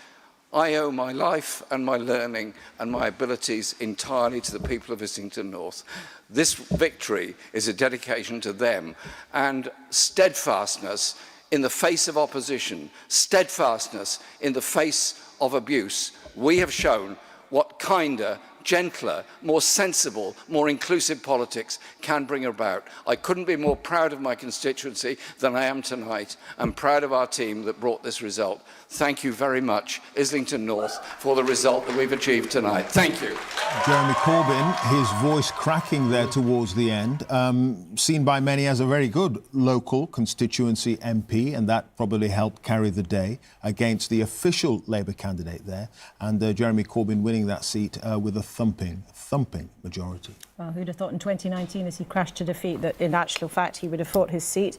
I owe my life and my learning and my abilities entirely to the people of Islington North. This victory is a dedication to them, and steadfastness in the face of opposition, steadfastness in the face of abuse. We have shown what kinder, gentler, more sensible, more inclusive politics can bring about. I couldn't be more proud of my constituency than I am tonight. I'm proud of our team that brought this result. Thank you very much, Islington North, for the result that we've achieved tonight. Thank you.
Jeremy Corbyn, his voice cracking there towards the end, seen by many as a very good local constituency MP, and that probably helped carry the day against the official Labour candidate there, and Jeremy Corbyn winning that seat with a thumping majority.
Well, who'd have thought in 2019, as he crashed to defeat, that in actual fact he would have fought his seat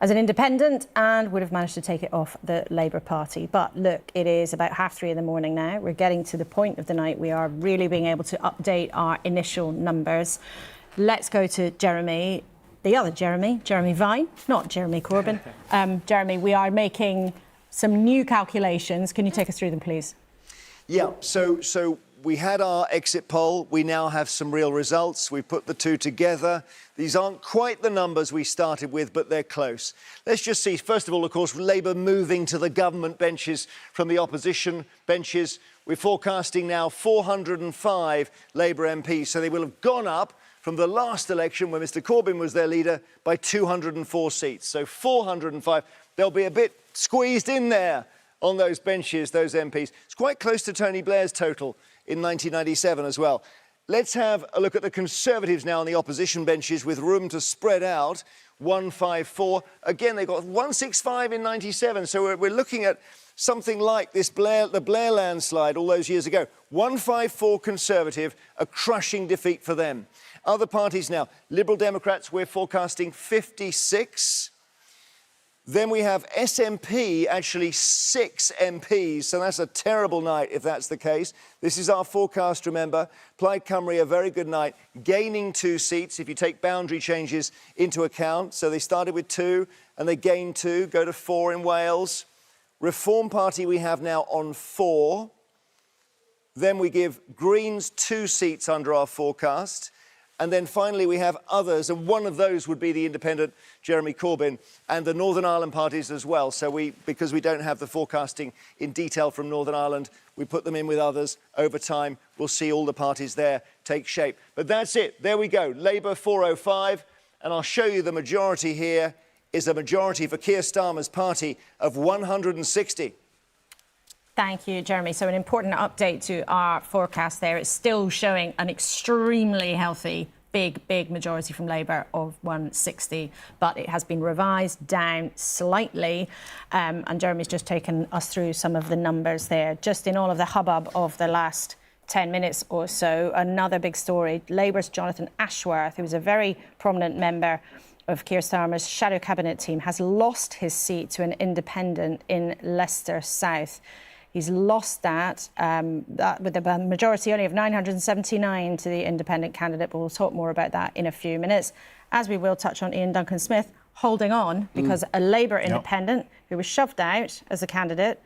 as an independent and would have managed to take it off the Labour Party. But look, it is about 3:30 in the morning now. We're getting to the point of the night we are really being able to update our initial numbers. Let's go to Jeremy. the other Jeremy Vine, not Jeremy Corbyn. Jeremy, we are making some new calculations. Can you take us through them, please?
Yeah, so we had our exit poll. We now have some real results. We put the two together. These aren't quite the numbers we started with, but they're close. Let's just see, first of all, of course, Labour moving to the government benches from the opposition benches. We're forecasting now 405 Labour MPs, so they will have gone up from the last election when Mr Corbyn was their leader by 204 seats. So 405. They'll be a bit squeezed in there on those benches, those MPs. It's quite close to Tony Blair's total in 1997 as well. Let's have a look at the Conservatives now on the opposition benches with room to spread out. 154. Again, they got 165 in 97. So we're looking at something like this the Blair landslide all those years ago. 154 Conservative, a crushing defeat for them. Other parties now. Liberal Democrats, we're forecasting 56. Then we have SNP, actually 6 MPs, so that's a terrible night if that's the case. This is our forecast, remember. Plaid Cymru, a very good night, gaining 2 seats if you take boundary changes into account. So they started with 2 and they gained 2, go to 4 in Wales. Reform Party we have now on 4. Then we give Greens 2 seats under our forecast. And then finally we have others, and one of those would be the independent Jeremy Corbyn and the Northern Ireland parties as well. So because we don't have the forecasting in detail from Northern Ireland, we put them in with others. Over time, we'll see all the parties there take shape. But that's it. There we go. Labour 405. And I'll show you the majority here is a majority for Keir Starmer's party of 160.
Thank you, Jeremy. So an important update to our forecast there. It's still showing an extremely healthy, big majority from Labour of 160, but it has been revised down slightly. And Jeremy's just taken us through some of the numbers there. Just in all of the hubbub of the last 10 minutes or so, another big story. Labour's Jonathan Ashworth, who was a very prominent member of Keir Starmer's shadow cabinet team, has lost his seat to an independent in Leicester South. He's lost that with a majority only of 979 to the independent candidate, but we'll talk more about that in a few minutes. As we will touch on Ian Duncan Smith holding on because a Labour independent who was shoved out as a candidate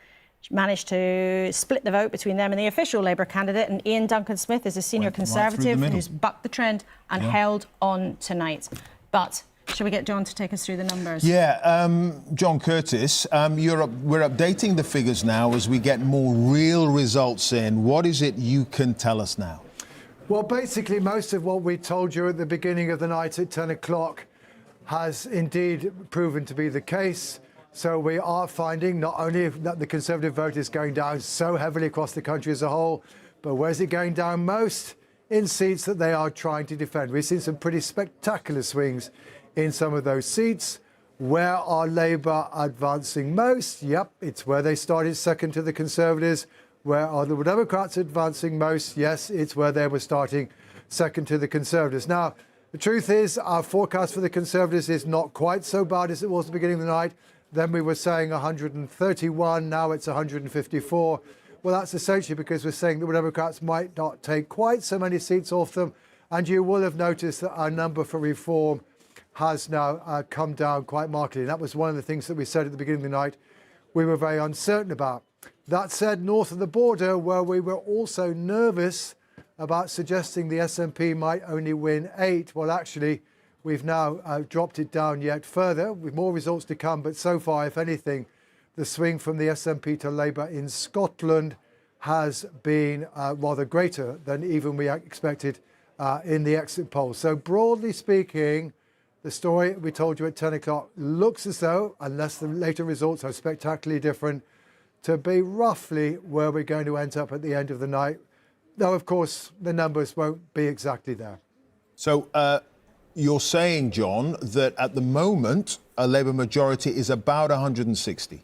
managed to split the vote between them and the official Labour candidate. And Ian Duncan Smith is a senior Conservative who's bucked the trend and held on tonight. But shall we get John to take us through the numbers?
Yeah, John Curtis, we're updating the figures now as we get more real results in. What is it you can tell us now?
Well, basically, most of what we told you at the beginning of the night at 10 o'clock has indeed proven to be the case. So we are finding not only that the Conservative vote is going down so heavily across the country as a whole, but where's it going down most? In seats that they are trying to defend. We've seen some pretty spectacular swings in some of those seats. Where are Labour advancing most? Yep, it's where they started second to the Conservatives. Where are the Democrats advancing most? Yes, it's where they were starting second to the Conservatives. Now, the truth is, our forecast for the Conservatives is not quite so bad as it was at the beginning of the night. Then we were saying 131, now it's 154. Well, that's essentially because we're saying that the Democrats might not take quite so many seats off them. And you will have noticed that our number for Reform has now come down quite markedly. And that was one of the things that we said at the beginning of the night we were very uncertain about. That said, north of the border, where we were also nervous about suggesting the SNP might only win 8, well, actually, we've now dropped it down yet further, with more results to come. But so far, if anything, the swing from the SNP to Labour in Scotland has been rather greater than even we expected in the exit poll. So broadly speaking, the story we told you at 10 o'clock looks as though, unless the later results are spectacularly different, to be roughly where we're going to end up at the end of the night. Though, of course, the numbers won't be exactly there.
So you're saying, John, that at the moment, a Labour majority is about 160?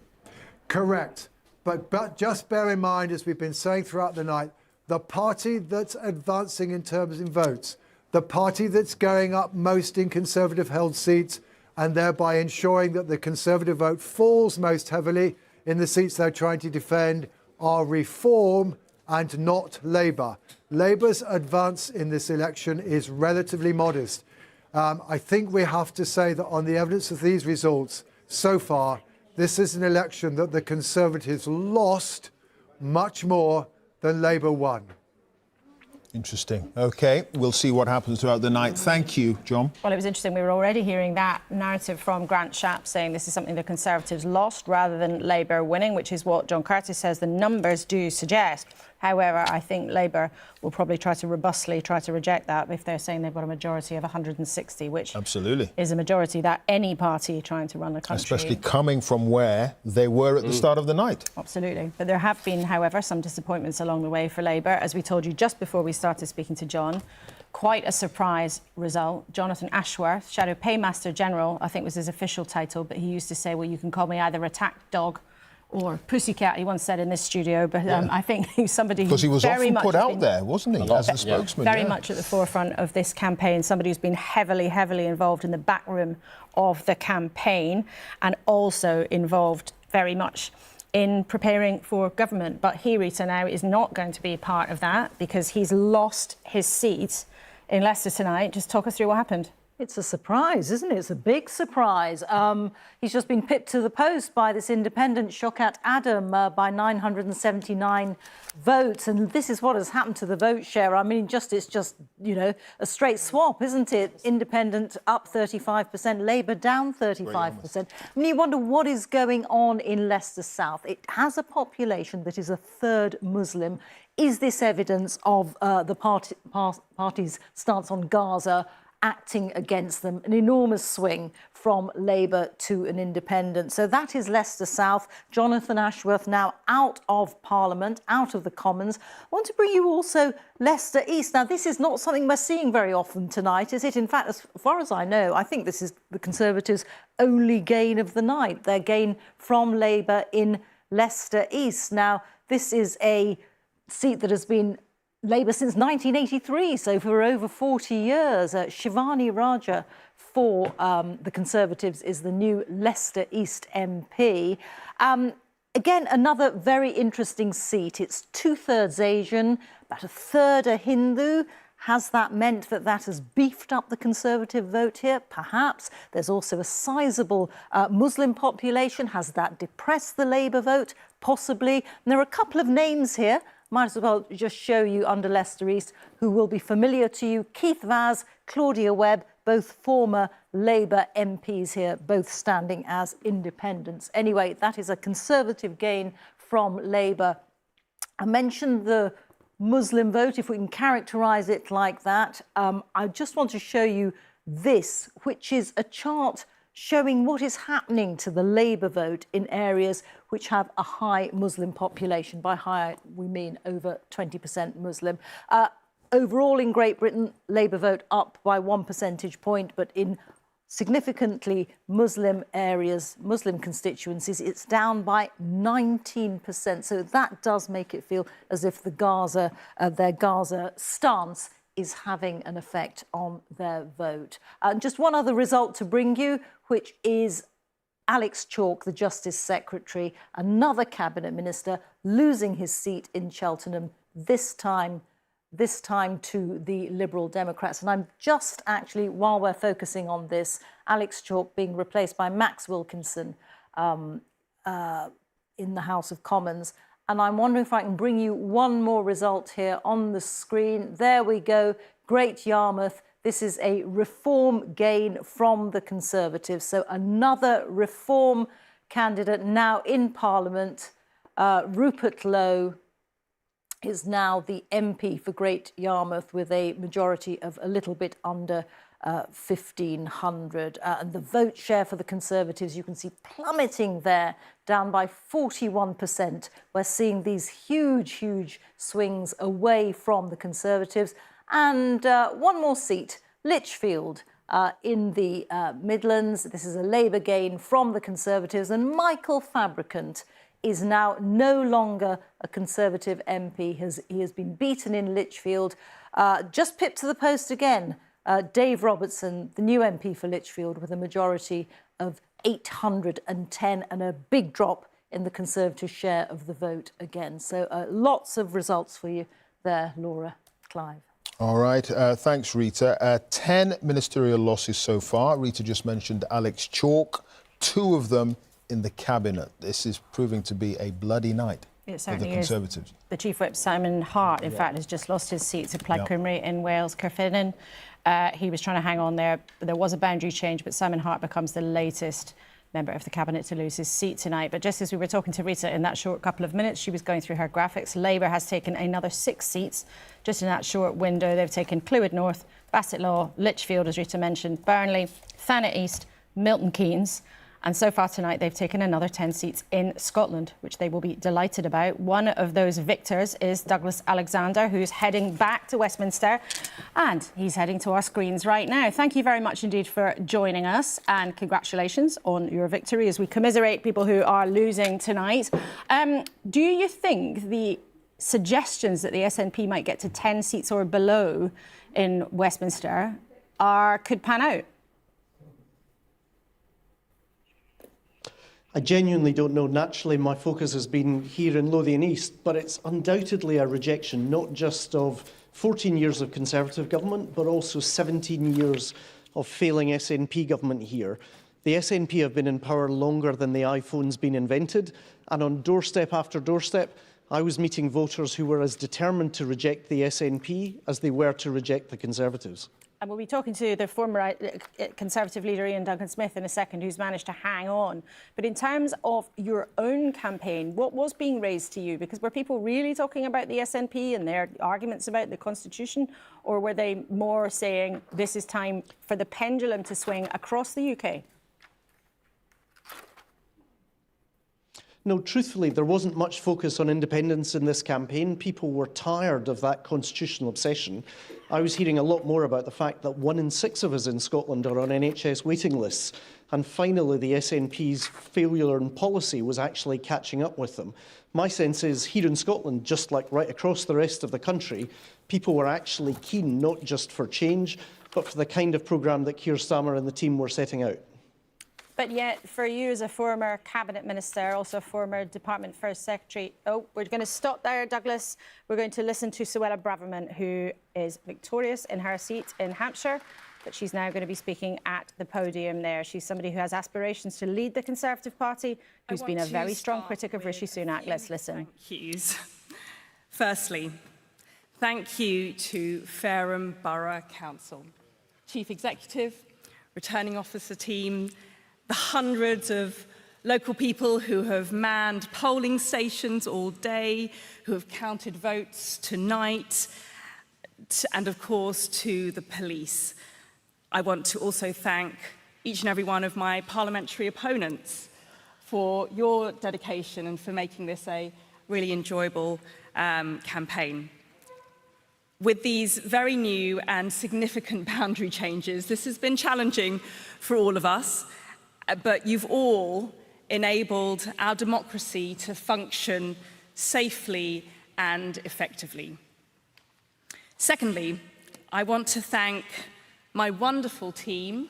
Correct. But just bear in mind, as we've been saying throughout the night, the party that's advancing in terms of votes, the party that's going up most in Conservative-held seats and thereby ensuring that the Conservative vote falls most heavily in the seats they're trying to defend are Reform and not Labour. Labour's advance in this election is relatively modest. I think we have to say that on the evidence of these results so far, this is an election that the Conservatives lost much more than Labour won.
Interesting. OK, we'll see what happens throughout the night. Thank you, John.
Well, it was interesting. We were already hearing that narrative from Grant Shapps saying this is something the Conservatives lost rather than Labour winning, which is what John Curtis says the numbers do suggest. However, I think Labour will probably try to robustly try to reject that if they're saying they've got a majority of 160, which
absolutely
is a majority that any party trying to run the country...
Especially coming from where they were at the start of the night.
Absolutely. But there have been, however, some disappointments along the way for Labour. As we told you just before we started speaking to John, quite a surprise result. Jonathan Ashworth, Shadow Paymaster General, I think was his official title, but he used to say, well, you can call me either attack dog or pussycat, he once said in this studio, but I think he's somebody
because he was
very
often
much
put out there, wasn't he, as a spokesman?
Very much at the forefront of this campaign, somebody who's been heavily involved in the back room of the campaign and also involved very much in preparing for government. But Rita now is not going to be part of that because he's lost his seat in Leicester tonight. Just talk us through what happened.
It's a surprise, isn't it? It's a big surprise. He's just been pipped to the post by this independent Shaukat Adam by 979 votes. And this is what has happened to the vote share. I mean, it's just, you know, a straight swap, isn't it? Independent up 35%, Labour down 35%. I mean, you wonder what is going on in Leicester South. It has a population that is a third Muslim. Is this evidence of the party's stance on Gaza acting against them, an enormous swing from Labour to an independent? So that is Leicester South. Jonathan Ashworth now out of Parliament, out of the Commons. I want to bring you also Leicester East. Now, this is not something we're seeing very often tonight, is it? In fact, as far as I know, I think this is the Conservatives' only gain of the night, their gain from Labour in Leicester East. Now, this is a seat that has been Labour since 1983, so for over 40 years. Shivani Raja for the Conservatives is the new Leicester East MP. Again, another very interesting seat. It's 2/3 Asian, about 1/3 are Hindu. Has that meant that that has beefed up the Conservative vote here? Perhaps. There's also a sizable Muslim population. Has that depressed the Labour vote? Possibly. And there are a couple of names here. Might as well just show you under Leicester East who will be familiar to you. Keith Vaz, Claudia Webb, both former Labour MPs here, both standing as independents. Anyway, that is a Conservative gain from Labour. I mentioned the Muslim vote, if we can characterise it like that. I just want to show you this, which is a chart showing what is happening to the Labour vote in areas which have a high Muslim population. By high, we mean over 20% Muslim. Overall in Great Britain, Labour vote up by 1 percentage point, but in significantly Muslim areas, Muslim constituencies, it's down by 19%. So that does make it feel as if their Gaza stance is having an effect on their vote. Just one other result to bring you, which is Alex Chalk, the Justice Secretary, another Cabinet Minister, losing his seat in Cheltenham, this time to the Liberal Democrats. And I'm just actually, while we're focusing on this, Alex Chalk being replaced by Max Wilkinson in the House of Commons. And I'm wondering if I can bring you one more result here on the screen. There we go, Great Yarmouth. This is a Reform gain from the Conservatives. So another Reform candidate now in Parliament. Rupert Lowe is now the MP for Great Yarmouth with a majority of a little bit under 1,500. And the vote share for the Conservatives, you can see plummeting there, down by 41%. We're seeing these huge swings away from the Conservatives. And one more seat, Lichfield in the Midlands. This is a Labour gain from the Conservatives. And Michael Fabricant is now no longer a Conservative MP. He has been beaten in Lichfield. Just pipped to the post again. Dave Robertson, the new MP for Lichfield, with a majority of 810 and a big drop in the Conservative share of the vote again. So lots of results for you there, Laura. Clive.
All right, thanks, Rita. 10 ministerial losses so far. Rita just mentioned Alex Chalk, 2 of them in the Cabinet. This is proving to be a bloody night for the Conservatives.
The Chief Whip, Simon Hart, in fact, has just lost his seat to Plaid Cymru in Wales, Caerphilly. He was trying to hang on there. There was a boundary change, but Simon Hart becomes the latest member of the Cabinet to lose his seat tonight. But just as we were talking to Rita in that short couple of minutes, she was going through her graphics. Labour has taken another 6 seats just in that short window. They've taken Clwyd North, Bassett Law, Lichfield, as Rita mentioned, Burnley, Thanet East, Milton Keynes. And so far tonight, they've taken another 10 seats in Scotland, which they will be delighted about. One of those victors is Douglas Alexander, who's heading back to Westminster. And he's heading to our screens right now. Thank you very much indeed for joining us. And congratulations on your victory as we commiserate people who are losing tonight. Do you think the suggestions that the SNP might get to 10 seats or below in Westminster could pan out?
I genuinely don't know. Naturally, my focus has been here in Lothian East, but it's undoubtedly a rejection, not just of 14 years of Conservative government, but also 17 years of failing SNP government here. The SNP have been in power longer than the iPhone's been invented, and on doorstep after doorstep, I was meeting voters who were as determined to reject the SNP as they were to reject the Conservatives.
And we'll be talking to the former Conservative leader Ian Duncan Smith in a second, who's managed to hang on. But in terms of your own campaign, what was being raised to you? Because were people really talking about the SNP and their arguments about the Constitution? Or were they more saying this is time for the pendulum to swing across the UK?
No, truthfully, there wasn't much focus on independence in this campaign. People were tired of that constitutional obsession. I was hearing a lot more about the fact that 1 in 6 of us in Scotland are on NHS waiting lists. And finally, the SNP's failure in policy was actually catching up with them. My sense is here in Scotland, just like right across the rest of the country, people were actually keen not just for change, but for the kind of programme that Keir Starmer and the team were setting out.
But yet, for you as a former Cabinet Minister, also a former Department First Secretary... Oh, we're going to stop there, Douglas. We're going to listen to Suella Braverman, who is victorious in her seat in Hampshire, but she's now going to be speaking at the podium there. She's somebody who has aspirations to lead the Conservative Party, who's been a very strong critic of Rishi Sunak. Let's listen.
Thank yous. Firstly, thank you to Fareham Borough Council, Chief Executive, Returning Officer team, the hundreds of local people who have manned polling stations all day, who have counted votes tonight, and of course to the police. I want to also thank each and every one of my parliamentary opponents for your dedication and for making this a really enjoyable campaign. With these very new and significant boundary changes, this has been challenging for all of us. But you've all enabled our democracy to function safely and effectively. Secondly, I want to thank my wonderful team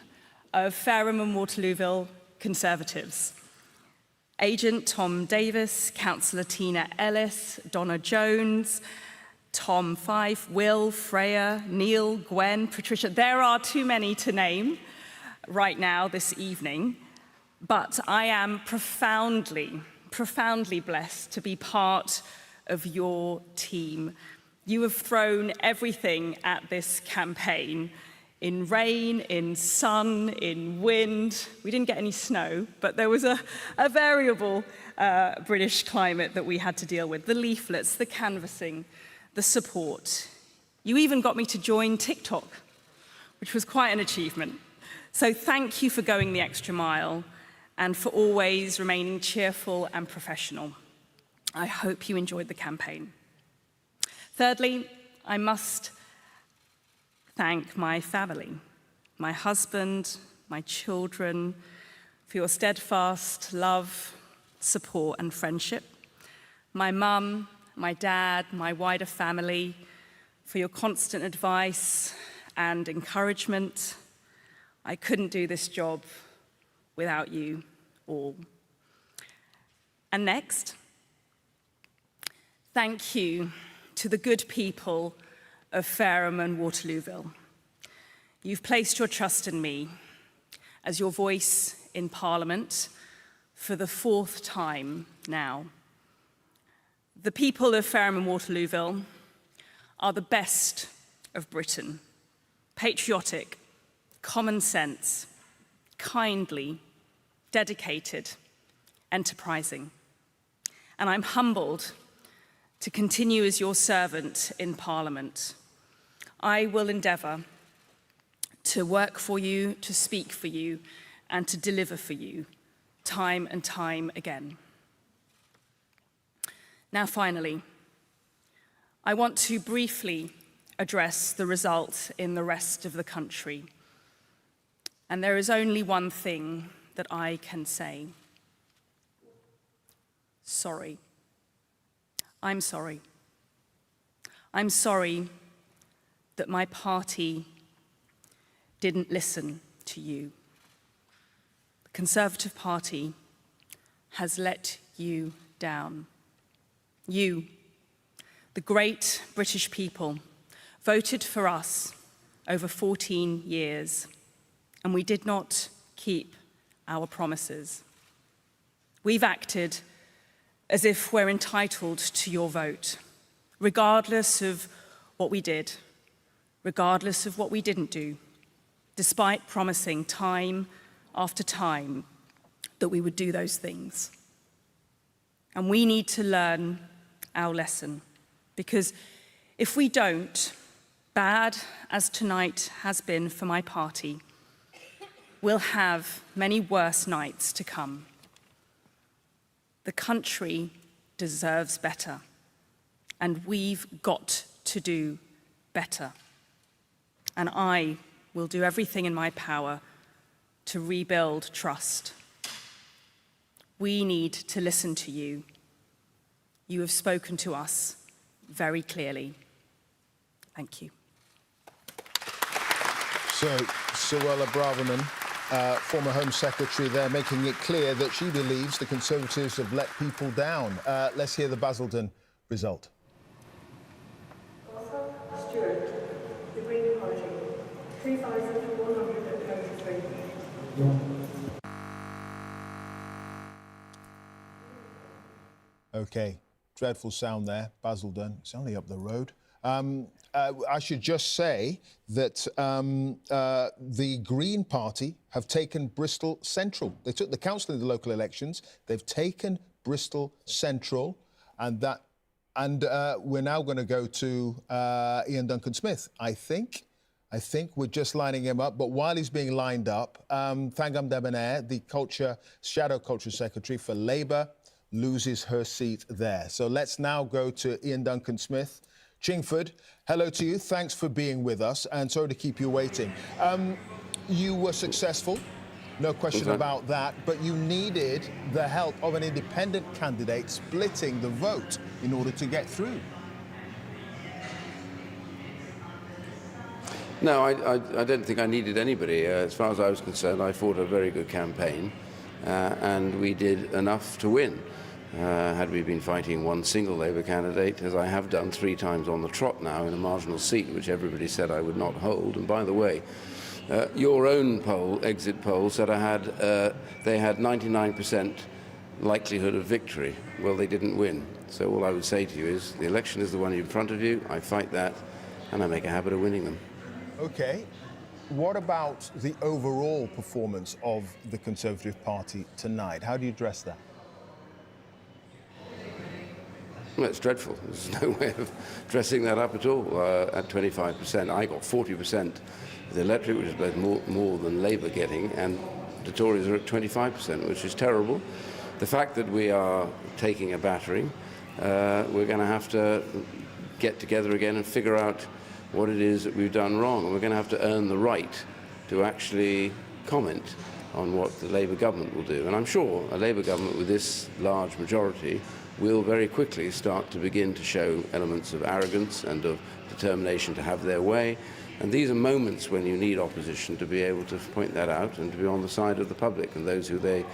of Fareham and Waterlooville Conservatives. Agent Tom Davis, Councillor Tina Ellis, Donna Jones, Tom Fife, Will, Freya, Neil, Gwen, Patricia. There are too many to name right now this evening, but I am profoundly blessed to be part of your team. You have thrown everything at this campaign, in rain, in sun, in wind. We didn't get any snow, but there was a variable British climate that we had to deal with. The leaflets, the canvassing, the support. You even got me to join TikTok, which was quite an achievement. So thank you for going the extra mile and for always remaining cheerful and professional. I hope you enjoyed the campaign. Thirdly, I must thank my family, my husband, my children, for your steadfast love, support and friendship. My mum, my dad, my wider family, for your constant advice and encouragement. I couldn't do this job without you all. And next, thank you to the good people of Fareham and Waterlooville, you've placed your trust in me as your voice in Parliament for the 4th time now. The people of Fareham and Waterlooville are the best of Britain, patriotic, common sense, kindly, dedicated, enterprising. And I'm humbled to continue as your servant in Parliament. I will endeavour to work for you, to speak for you, and to deliver for you, time and time again. Now, finally, I want to briefly address the result in the rest of the country. And there is only one thing that I can say. Sorry. I'm sorry. I'm sorry that my party didn't listen to you. The Conservative Party has let you down. You, the great British people, voted for us over 14 years, and we did not keep our promises. We've acted as if we're entitled to your vote, regardless of what we did, regardless of what we didn't do, despite promising time after time that we would do those things. And we need to learn our lesson, because if we don't, bad as tonight has been for my party, we'll have many worse nights to come. The country deserves better, and we've got to do better. And I will do everything in my power to rebuild trust. We need to listen to you. You have spoken to us very clearly. Thank you.
So, Suella Braverman, former Home Secretary there, making it clear that she believes the Conservatives have let people down. Let's hear the Basildon result.
Stewart, the Green Party, 3,133.
OK, dreadful sound there, Basildon. It's only up the road. I should just say that the Green Party have taken Bristol Central. They took the council in the local elections. They've taken Bristol Central, and we're now going to go to Ian Duncan Smith. I think we're just lining him up. But while he's being lined up, Thangam Debonair, the Shadow Culture Secretary for Labour, loses her seat there. So let's now go to Ian Duncan Smith. Chingford, hello to you. Thanks for being with us, and sorry to keep you waiting. You were successful, no question about that, but you needed the help of an independent candidate splitting the vote in order to get through.
No, I don't think I needed anybody. As far as I was concerned, I fought a very good campaign, and we did enough to win. Had we been fighting one single Labour candidate, as I have done 3 times on the trot now in a marginal seat, which everybody said I would not hold. And by the way, your own exit poll said they had 99% likelihood of victory. Well, they didn't win. So all I would say to you is the election is the one in front of you. I fight that, and I make a habit of winning them.
OK. What about the overall performance of the Conservative Party tonight? How do you address that?
Well, it's dreadful. There's no way of dressing that up at all. At 25%, I got 40% of the electorate, which is both more than Labour getting, and the Tories are at 25%, which is terrible. The fact that we are taking a battering, we're going to have to get together again and figure out what it is that we've done wrong, and we're going to have to earn the right to actually comment on what the Labour government will do. And I'm sure a Labour government with this large majority will very quickly start to begin to show elements of arrogance and of determination to have their way. And these are moments when you need opposition to be able to point that out and to be on the side of the public and those who they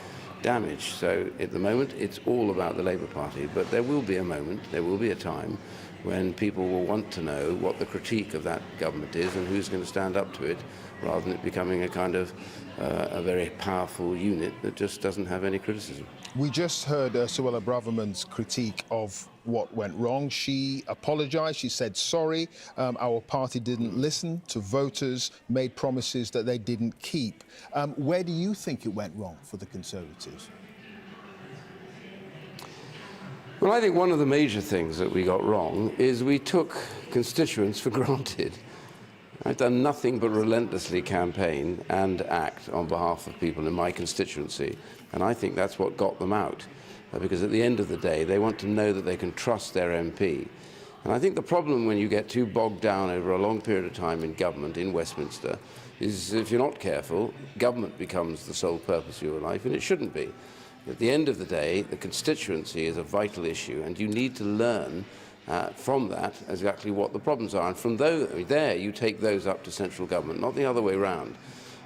damage. So at the moment, it's all about the Labour Party. But there will be a moment, there will be a time when people will want to know what the critique of that government is and who's going to stand up to it, rather than it becoming a kind of a very powerful unit that just doesn't have any criticism.
We just heard Suella Braverman's critique of what went wrong. She apologised, she said sorry, our party didn't listen to voters, made promises that they didn't keep. Where do you think it went wrong for the Conservatives?
Well, I think one of the major things that we got wrong is we took constituents for granted. I've done nothing but relentlessly campaign and act on behalf of people in my constituency, and I think that's what got them out, because at the end of the day, they want to know that they can trust their MP. And I think the problem when you get too bogged down over a long period of time in government in Westminster is, if you're not careful, government becomes the sole purpose of your life, and it shouldn't be. At the end of the day, the constituency is a vital issue, and you need to learn from that exactly what the problems are. And from there, you take those up to central government, not the other way round.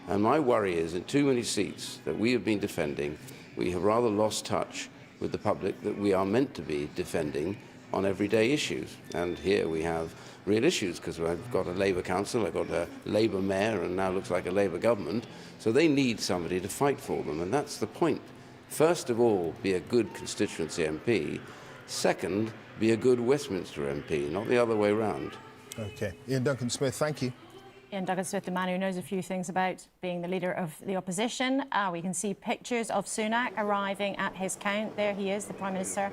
And my worry is, in too many seats that we have been defending, we have rather lost touch with the public that we are meant to be defending on everyday issues. And here we have real issues, because I've got a Labour council, I've got a Labour mayor, and now looks like a Labour government. So they need somebody to fight for them, and that's the point. First of all, be a good constituency MP. Second, be a good Westminster MP, not the other way round.
OK. Ian Duncan Smith, thank you.
Ian Duncan Smith, the man who knows a few things about being the leader of the opposition. We can see pictures of Sunak arriving at his count. There he is, the Prime Minister,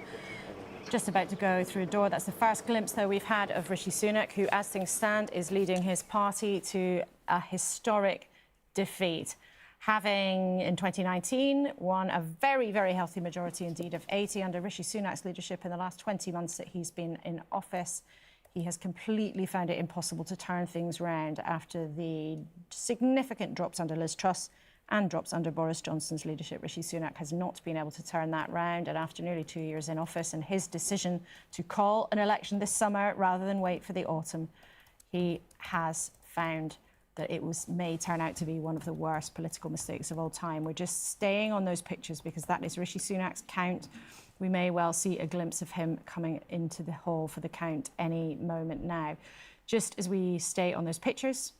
just about to go through a door. That's the first glimpse, though, we've had of Rishi Sunak, who, as things stand, is leading his party to a historic defeat, having, in 2019, won a very, very healthy majority indeed of 80 under Rishi Sunak's leadership. In the last 20 months that he's been in office, he has completely found it impossible to turn things round after the significant drops under Liz Truss and drops under Boris Johnson's leadership. Rishi Sunak has not been able to turn that round, and after nearly 2 years in office and his decision to call an election this summer rather than wait for the autumn, he has found that it may turn out to be one of the worst political mistakes of all time. We're just staying on those pictures because that is Rishi Sunak's count. We may well see a glimpse of him coming into the hall for the count any moment now. Just as we stay on those pictures,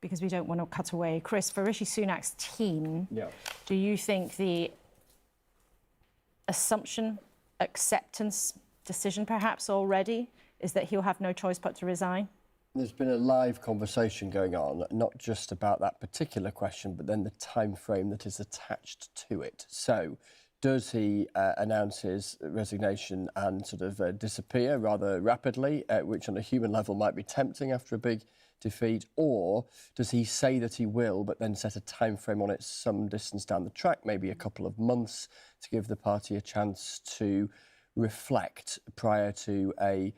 because we don't want to cut away, Chris, for Rishi Sunak's team, do you think the assumption, acceptance, decision perhaps already is that he'll have no choice but to resign?
There's been a live conversation going on, not just about that particular question, but then the time frame that is attached to it. So, does he announce his resignation and sort of disappear rather rapidly, which on a human level might be tempting after a big defeat, or does he say that he will, but then set a time frame on it some distance down the track, maybe a couple of months, to give the party a chance to reflect prior to a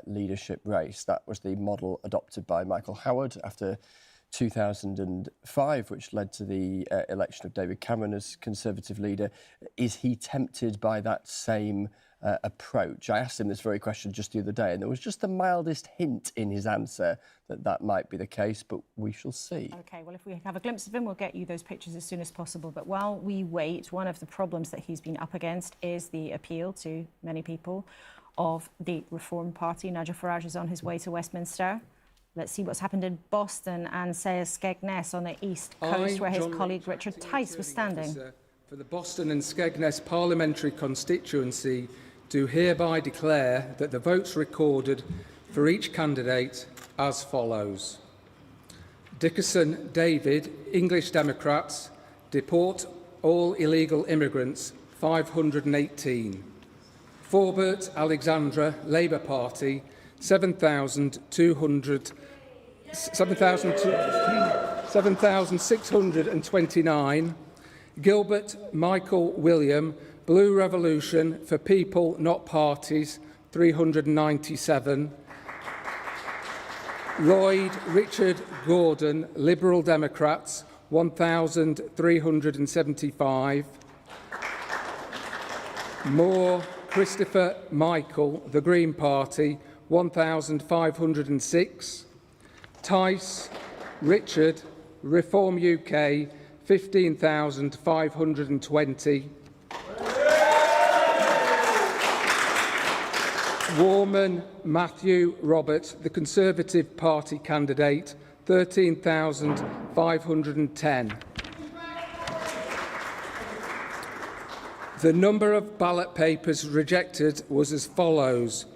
leadership race? That was the model adopted by Michael Howard after 2005, which led to the election of David Cameron as Conservative leader. Is he tempted by that same approach? I asked him this very question just the other day, and there was just the mildest hint in his answer that that might be the case, but we shall see.
OK, well, if we have a glimpse of him, we'll get you those pictures as soon as possible. But while we wait, one of the problems that he's been up against is the appeal to many people of the Reform Party. Nigel Farage is on his way to Westminster. Let's see what's happened in Boston and say Skegness on the East Coast, where his colleague Richard Tice was standing.
For the Boston and Skegness parliamentary constituency, do hereby declare that the votes recorded for each candidate as follows. Dickerson David, English Democrats, deport all illegal immigrants, 518. Forbert Alexandra, Labour Party, 7,629. Gilbert Michael William, Blue Revolution for People Not Parties, 397. Lloyd Richard Gordon, Liberal Democrats, 1,375. Moore Christopher Michael, the Green Party, 1,506. Tice Richard, Reform UK, 15,520. Warman Matthew Robert, the Conservative Party candidate, 13,510. The number of ballot papers rejected was as follows.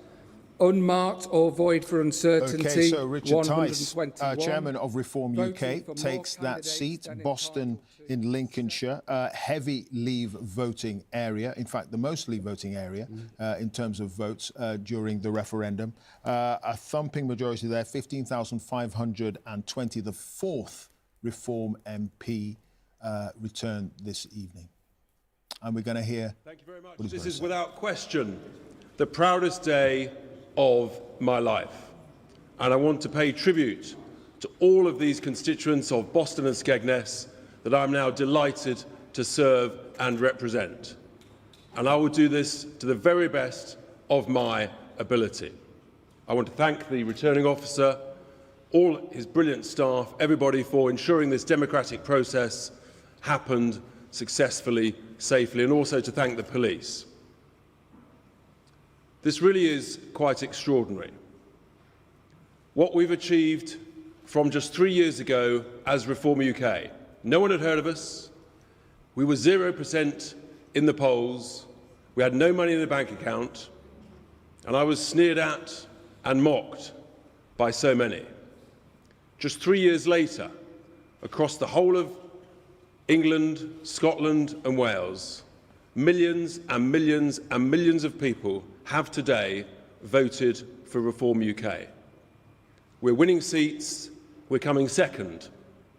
Unmarked or void for uncertainty.
Okay, so Richard Tice,
121.
Chairman of Reform UK, takes that seat. Boston in Lincolnshire, heavy Leave voting area. In fact, the most Leave voting area in terms of votes during the referendum. A thumping majority there, 15,520. The fourth Reform MP returned this evening. And we're going to hear.
Thank you very much. This is without question the proudest day of my life. And I want to pay tribute to all of these constituents of Boston and Skegness that I'm now delighted to serve and represent. And I will do this to the very best of my ability. I want to thank the returning officer, all his brilliant staff, everybody for ensuring this democratic process happened successfully, safely, and also to thank the police. This really is quite extraordinary. What we've achieved from just 3 years ago as Reform UK. No one had heard of us. We were 0% in the polls. We had no money in the bank account. And I was sneered at and mocked by so many. Just 3 years later, across the whole of England, Scotland and Wales, millions and millions and millions of people have today voted for Reform UK. We're winning seats, we're coming second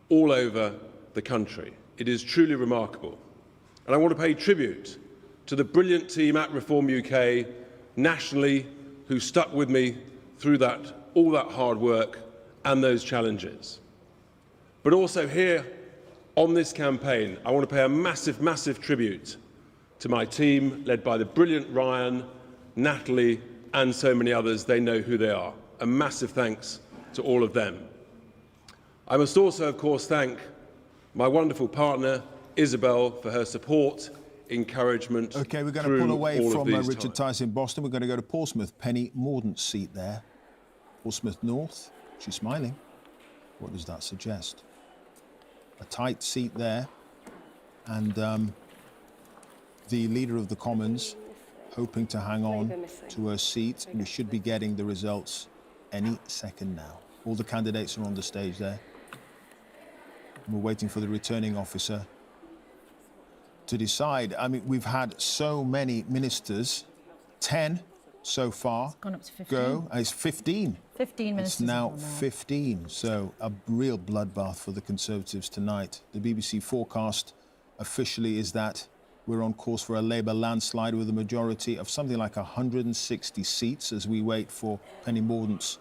all over the country. It is truly remarkable. And I want to pay tribute to the brilliant team at Reform UK nationally who stuck with me through all that hard work and those challenges. But also here on this campaign, I want to pay a massive, massive tribute to my team led by the brilliant Ryan, Natalie and so many others. They know who they are. A massive thanks to all of them. I must also, of course, thank my wonderful partner, Isabel, for her support, encouragement.
OK, we're going to pull away from Richard Tice in Boston. We're going to go to Portsmouth, Penny Mordaunt's seat there. Portsmouth North. She's smiling. What does that suggest? A tight seat there. And the Leader of the Commons hoping to hang on to her seat. We should be getting the results any second now. All the candidates are on the stage there. We're waiting for the returning officer to decide. I mean, we've had so many ministers, 10 so far.
It's gone up to 15.
It's 15.
15 ministers.
It's now 15. So a real bloodbath for the Conservatives tonight. The BBC forecast officially is that we're on course for a Labour landslide with a majority of something like 160 seats as we wait for Penny Mordaunt's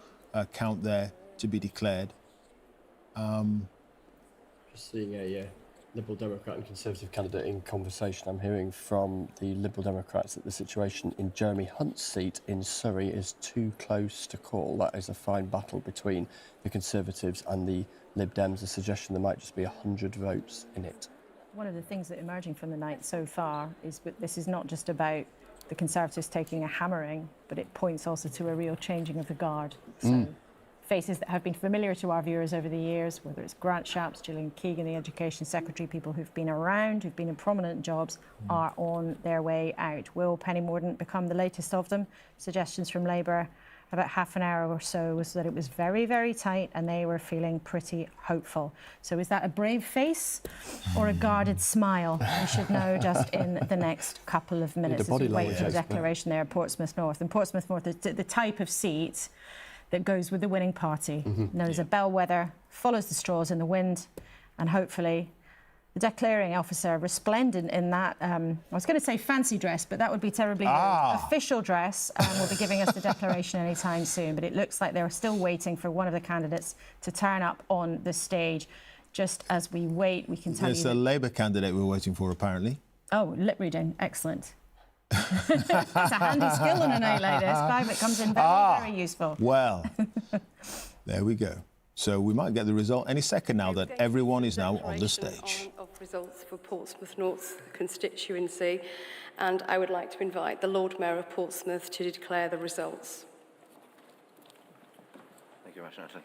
count there to be declared.
Just seeing a Liberal Democrat and Conservative candidate in conversation. I'm hearing from the Liberal Democrats that the situation in Jeremy Hunt's seat in Surrey is too close to call. That is a fine battle between the Conservatives and the Lib Dems. A suggestion there might just be 100 votes in it.
One of the things that emerging from the night so far is that this is not just about the Conservatives taking a hammering, but it points also to a real changing of the guard. So faces that have been familiar to our viewers over the years, whether it's Grant Shapps, Gillian Keegan, the Education Secretary, people who've been around, who've been in prominent jobs, are on their way out. Will Penny Mordaunt become the latest of them? Suggestions from Labour about half an hour or so was that it was very, very tight and they were feeling pretty hopeful. So is that a brave face or a guarded smile? We should know just in the next couple of minutes as we wait for the declaration there at Portsmouth North. And Portsmouth North is the type of seat that goes with the winning party. Known as a bellwether, follows the straws in the wind, and hopefully the declaring officer, resplendent in that, I was going to say fancy dress, but that would be terribly rude. Official dress, will be giving us the declaration anytime soon. But it looks like they're still waiting for one of the candidates to turn up on the stage. Just as we wait, we can tell you...
There's a Labour candidate we're waiting for, apparently.
Oh, lip reading. Excellent. It's a handy skill on a night like this, Clive. It comes in very, very useful.
Well, there we go. So we might get the result any second now that everyone is now on the stage.
Of
results for Portsmouth North constituency, and I would like to invite the Lord Mayor of Portsmouth to declare the results.
Thank you, Ashington.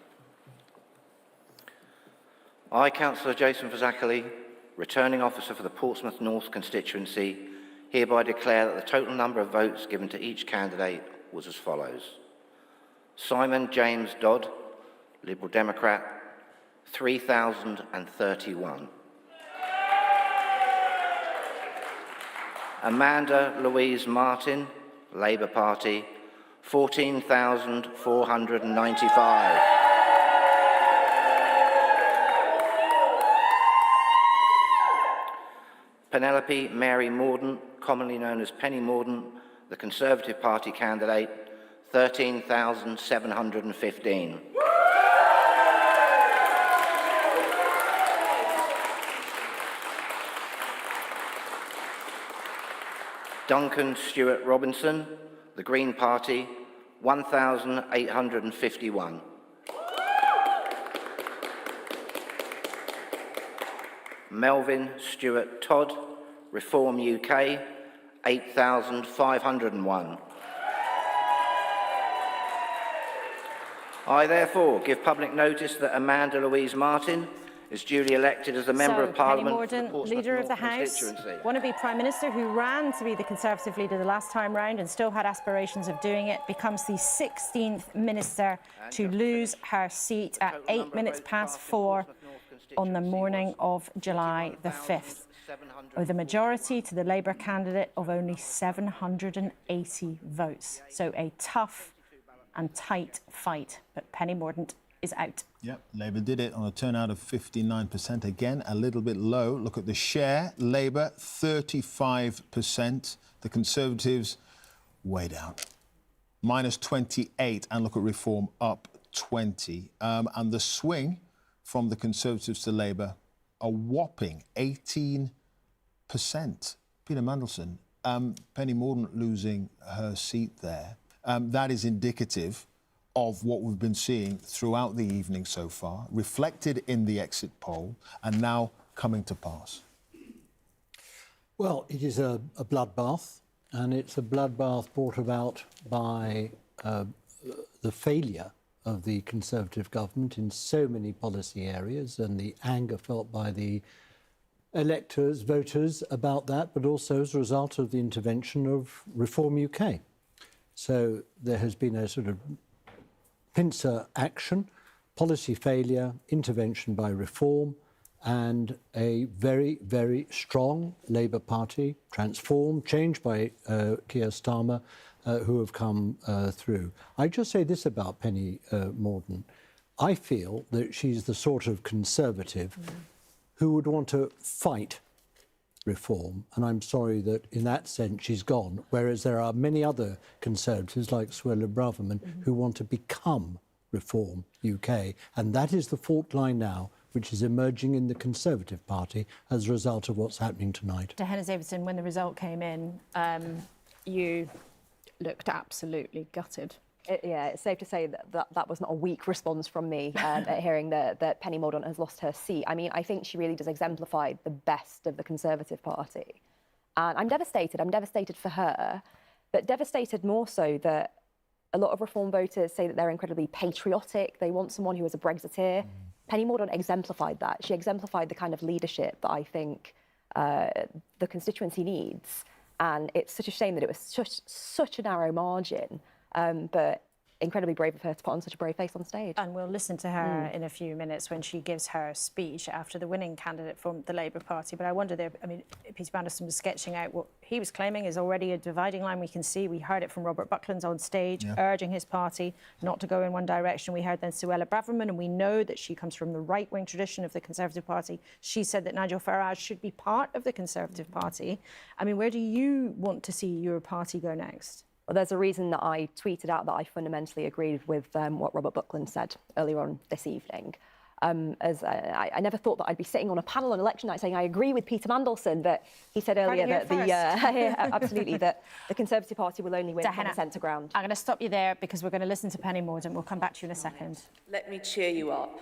I, Councillor Jason Fazakerley, returning officer for the Portsmouth North constituency, hereby declare that the total number of votes given to each candidate was as follows. Simon James Dodd, Liberal Democrat, 3,031. Amanda Louise Martin, Labour Party, 14,495. Penelope Mary Mordaunt, commonly known as Penny Mordaunt, the Conservative Party candidate, 13,715. Duncan Stewart Robinson, the Green Party, 1,851. Melvin Stewart Todd, Reform UK, 8,501. I therefore give public notice that Amanda Louise Martin is duly elected as a Member of Parliament for the
Penny Mordaunt,
Portsmouth
Leader of the
North
House,
constituency.
wannabe Prime Minister who ran to be the Conservative leader the last time round and still had aspirations of doing it, becomes the 16th Minister to lose her seat at 8 minutes past 4 on the morning of July the 5th, with a majority to the Labour candidate of only 780 votes. So a tough and tight fight, but Penny Mordaunt is out.
Yep, Labour did it on a turnout of 59%. Again, a little bit low. Look at the share. Labour, 35%. The Conservatives, way down. Minus 28. And look at Reform, up 20. And the swing from the Conservatives to Labour, a whopping 18%. Peter Mandelson, Penny Mordaunt losing her seat there. That is indicative of what we've been seeing throughout the evening so far, reflected in the exit poll, and now coming to pass.
Well, it is a bloodbath, and it's a bloodbath brought about by the failure of the Conservative government in so many policy areas, and the anger felt by the electors, voters about that, but also as a result of the intervention of Reform UK. So there has been a sort of pincer action, policy failure, intervention by Reform, and a very, very strong Labour Party, transformed, changed by Keir Starmer, who have come through. I just say this about Penny Mordaunt. I feel that she's the sort of Conservative who would want to fight Reform, and I'm sorry that in that sense she's gone, whereas there are many other Conservatives like Suella Braverman who want to become Reform UK, and that is the fault line now which is emerging in the Conservative Party as a result of what's happening tonight.
Diana Davidson, when the result came in, you looked absolutely gutted.
Yeah, it's safe to say that was not a weak response from me at hearing that Penny Mordaunt has lost her seat. I mean, I think she really does exemplify the best of the Conservative Party. And I'm devastated. I'm devastated for her, but devastated more so that a lot of Reform voters say that they're incredibly patriotic. They want someone who is a Brexiteer. Penny Mordaunt exemplified that. She exemplified the kind of leadership that I think the constituency needs. And it's such a shame that it was such a narrow margin. But incredibly brave of her to put on such a brave face on stage.
And we'll listen to her in a few minutes when she gives her speech after the winning candidate from the Labour Party. But I wonder there, I mean, Peter Mandelson was sketching out what he was claiming is already a dividing line. We can see, we heard it from Robert Buckland on stage, urging his party not to go in one direction. We heard then Suella Braverman, and we know that she comes from the right-wing tradition of the Conservative Party. She said that Nigel Farage should be part of the Conservative Party. I mean, where do you want to see your party go next?
Well, there's a reason that I tweeted out that I fundamentally agreed with what Robert Buckland said earlier on this evening. I never thought that I'd be sitting on a panel on election night saying I agree with Peter Mandelson, but he said earlier that absolutely that the Conservative Party will only win from the centre ground.
I'm going to stop you there because we're going to listen to Penny Mordaunt. We'll come back to you in a second.
Let me cheer you up.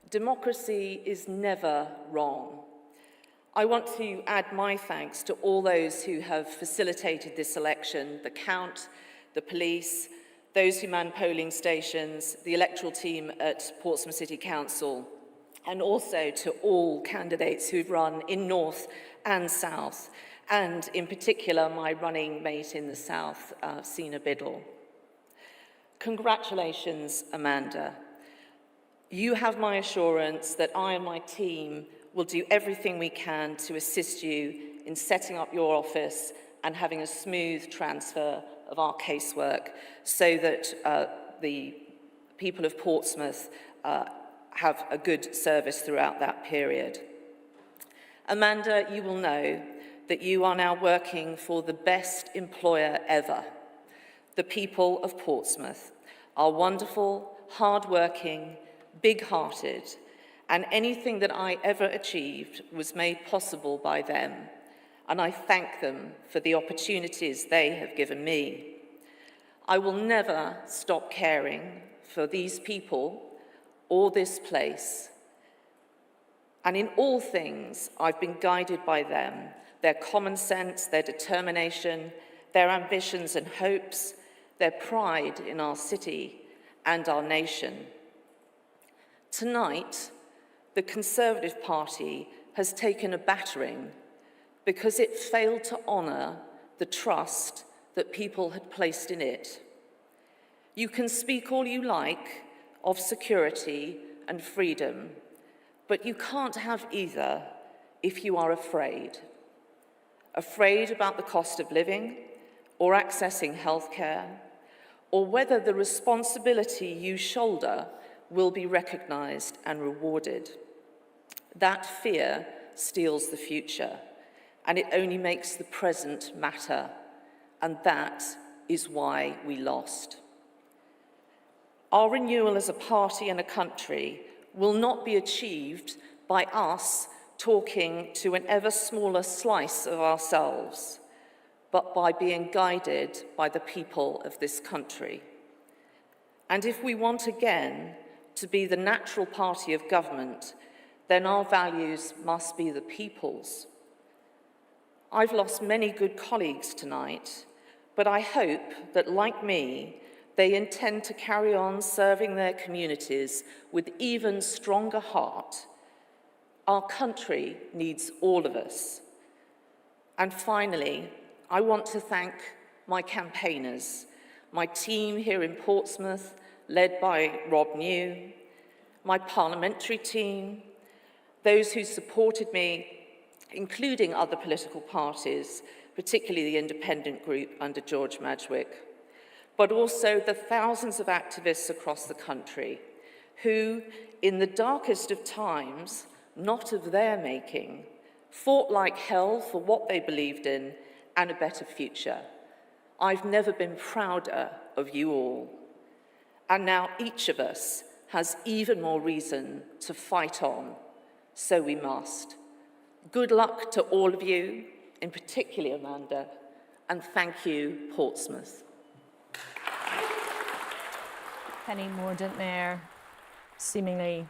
Democracy is never wrong.
I want to add my thanks to all those who have facilitated this election, the count, the police, those who man polling stations, the electoral team at Portsmouth City Council, and also to all candidates who've run in North and South, and in particular my running mate in the South, Sina Biddle. Congratulations, Amanda. You have my assurance that I and my team will do everything we can to assist you in setting up your office and having a smooth transfer of our casework so that the people of Portsmouth have a good service throughout that period. Amanda, you will know that you are now working for the best employer ever. The people of Portsmouth are wonderful, hard-working, big-hearted, and anything that I ever achieved was made possible by them, and I thank them for the opportunities they have given me. I will never stop caring for these people or this place, and in all things I've been guided by them, their common sense, their determination, their ambitions and hopes, their pride in our city and our nation. Tonight, the Conservative Party has taken a battering because it failed to honour the trust that people had placed in it. You can speak all you like of security and freedom, but you can't have either if you are afraid. Afraid about the cost of living or accessing healthcare, or whether the responsibility you shoulder will be recognised and rewarded. That fear steals the future, and it only makes the present matter, and that is why we lost. Our renewal as a party and a country will not be achieved by us talking to an ever smaller slice of ourselves, but by being guided by the people of this country. And if we want again to be the natural party of government, then our values must be the people's. I've lost many good colleagues tonight, but I hope that, like me, they intend to carry on serving their communities with even stronger heart. Our country needs all of us. And finally, I want to thank my campaigners, my team here in Portsmouth, led by Rob New, my parliamentary team, those who supported me, including other political parties, particularly the independent group under George Madgwick, but also the thousands of activists across the country who, in the darkest of times, not of their making, fought like hell for what they believed in and a better future. I've never been prouder of you all. And now each of us has even more reason to fight on, so we must. Good luck to all of you, in particular Amanda, and thank you, Portsmouth.
Penny Mordaunt there, seemingly,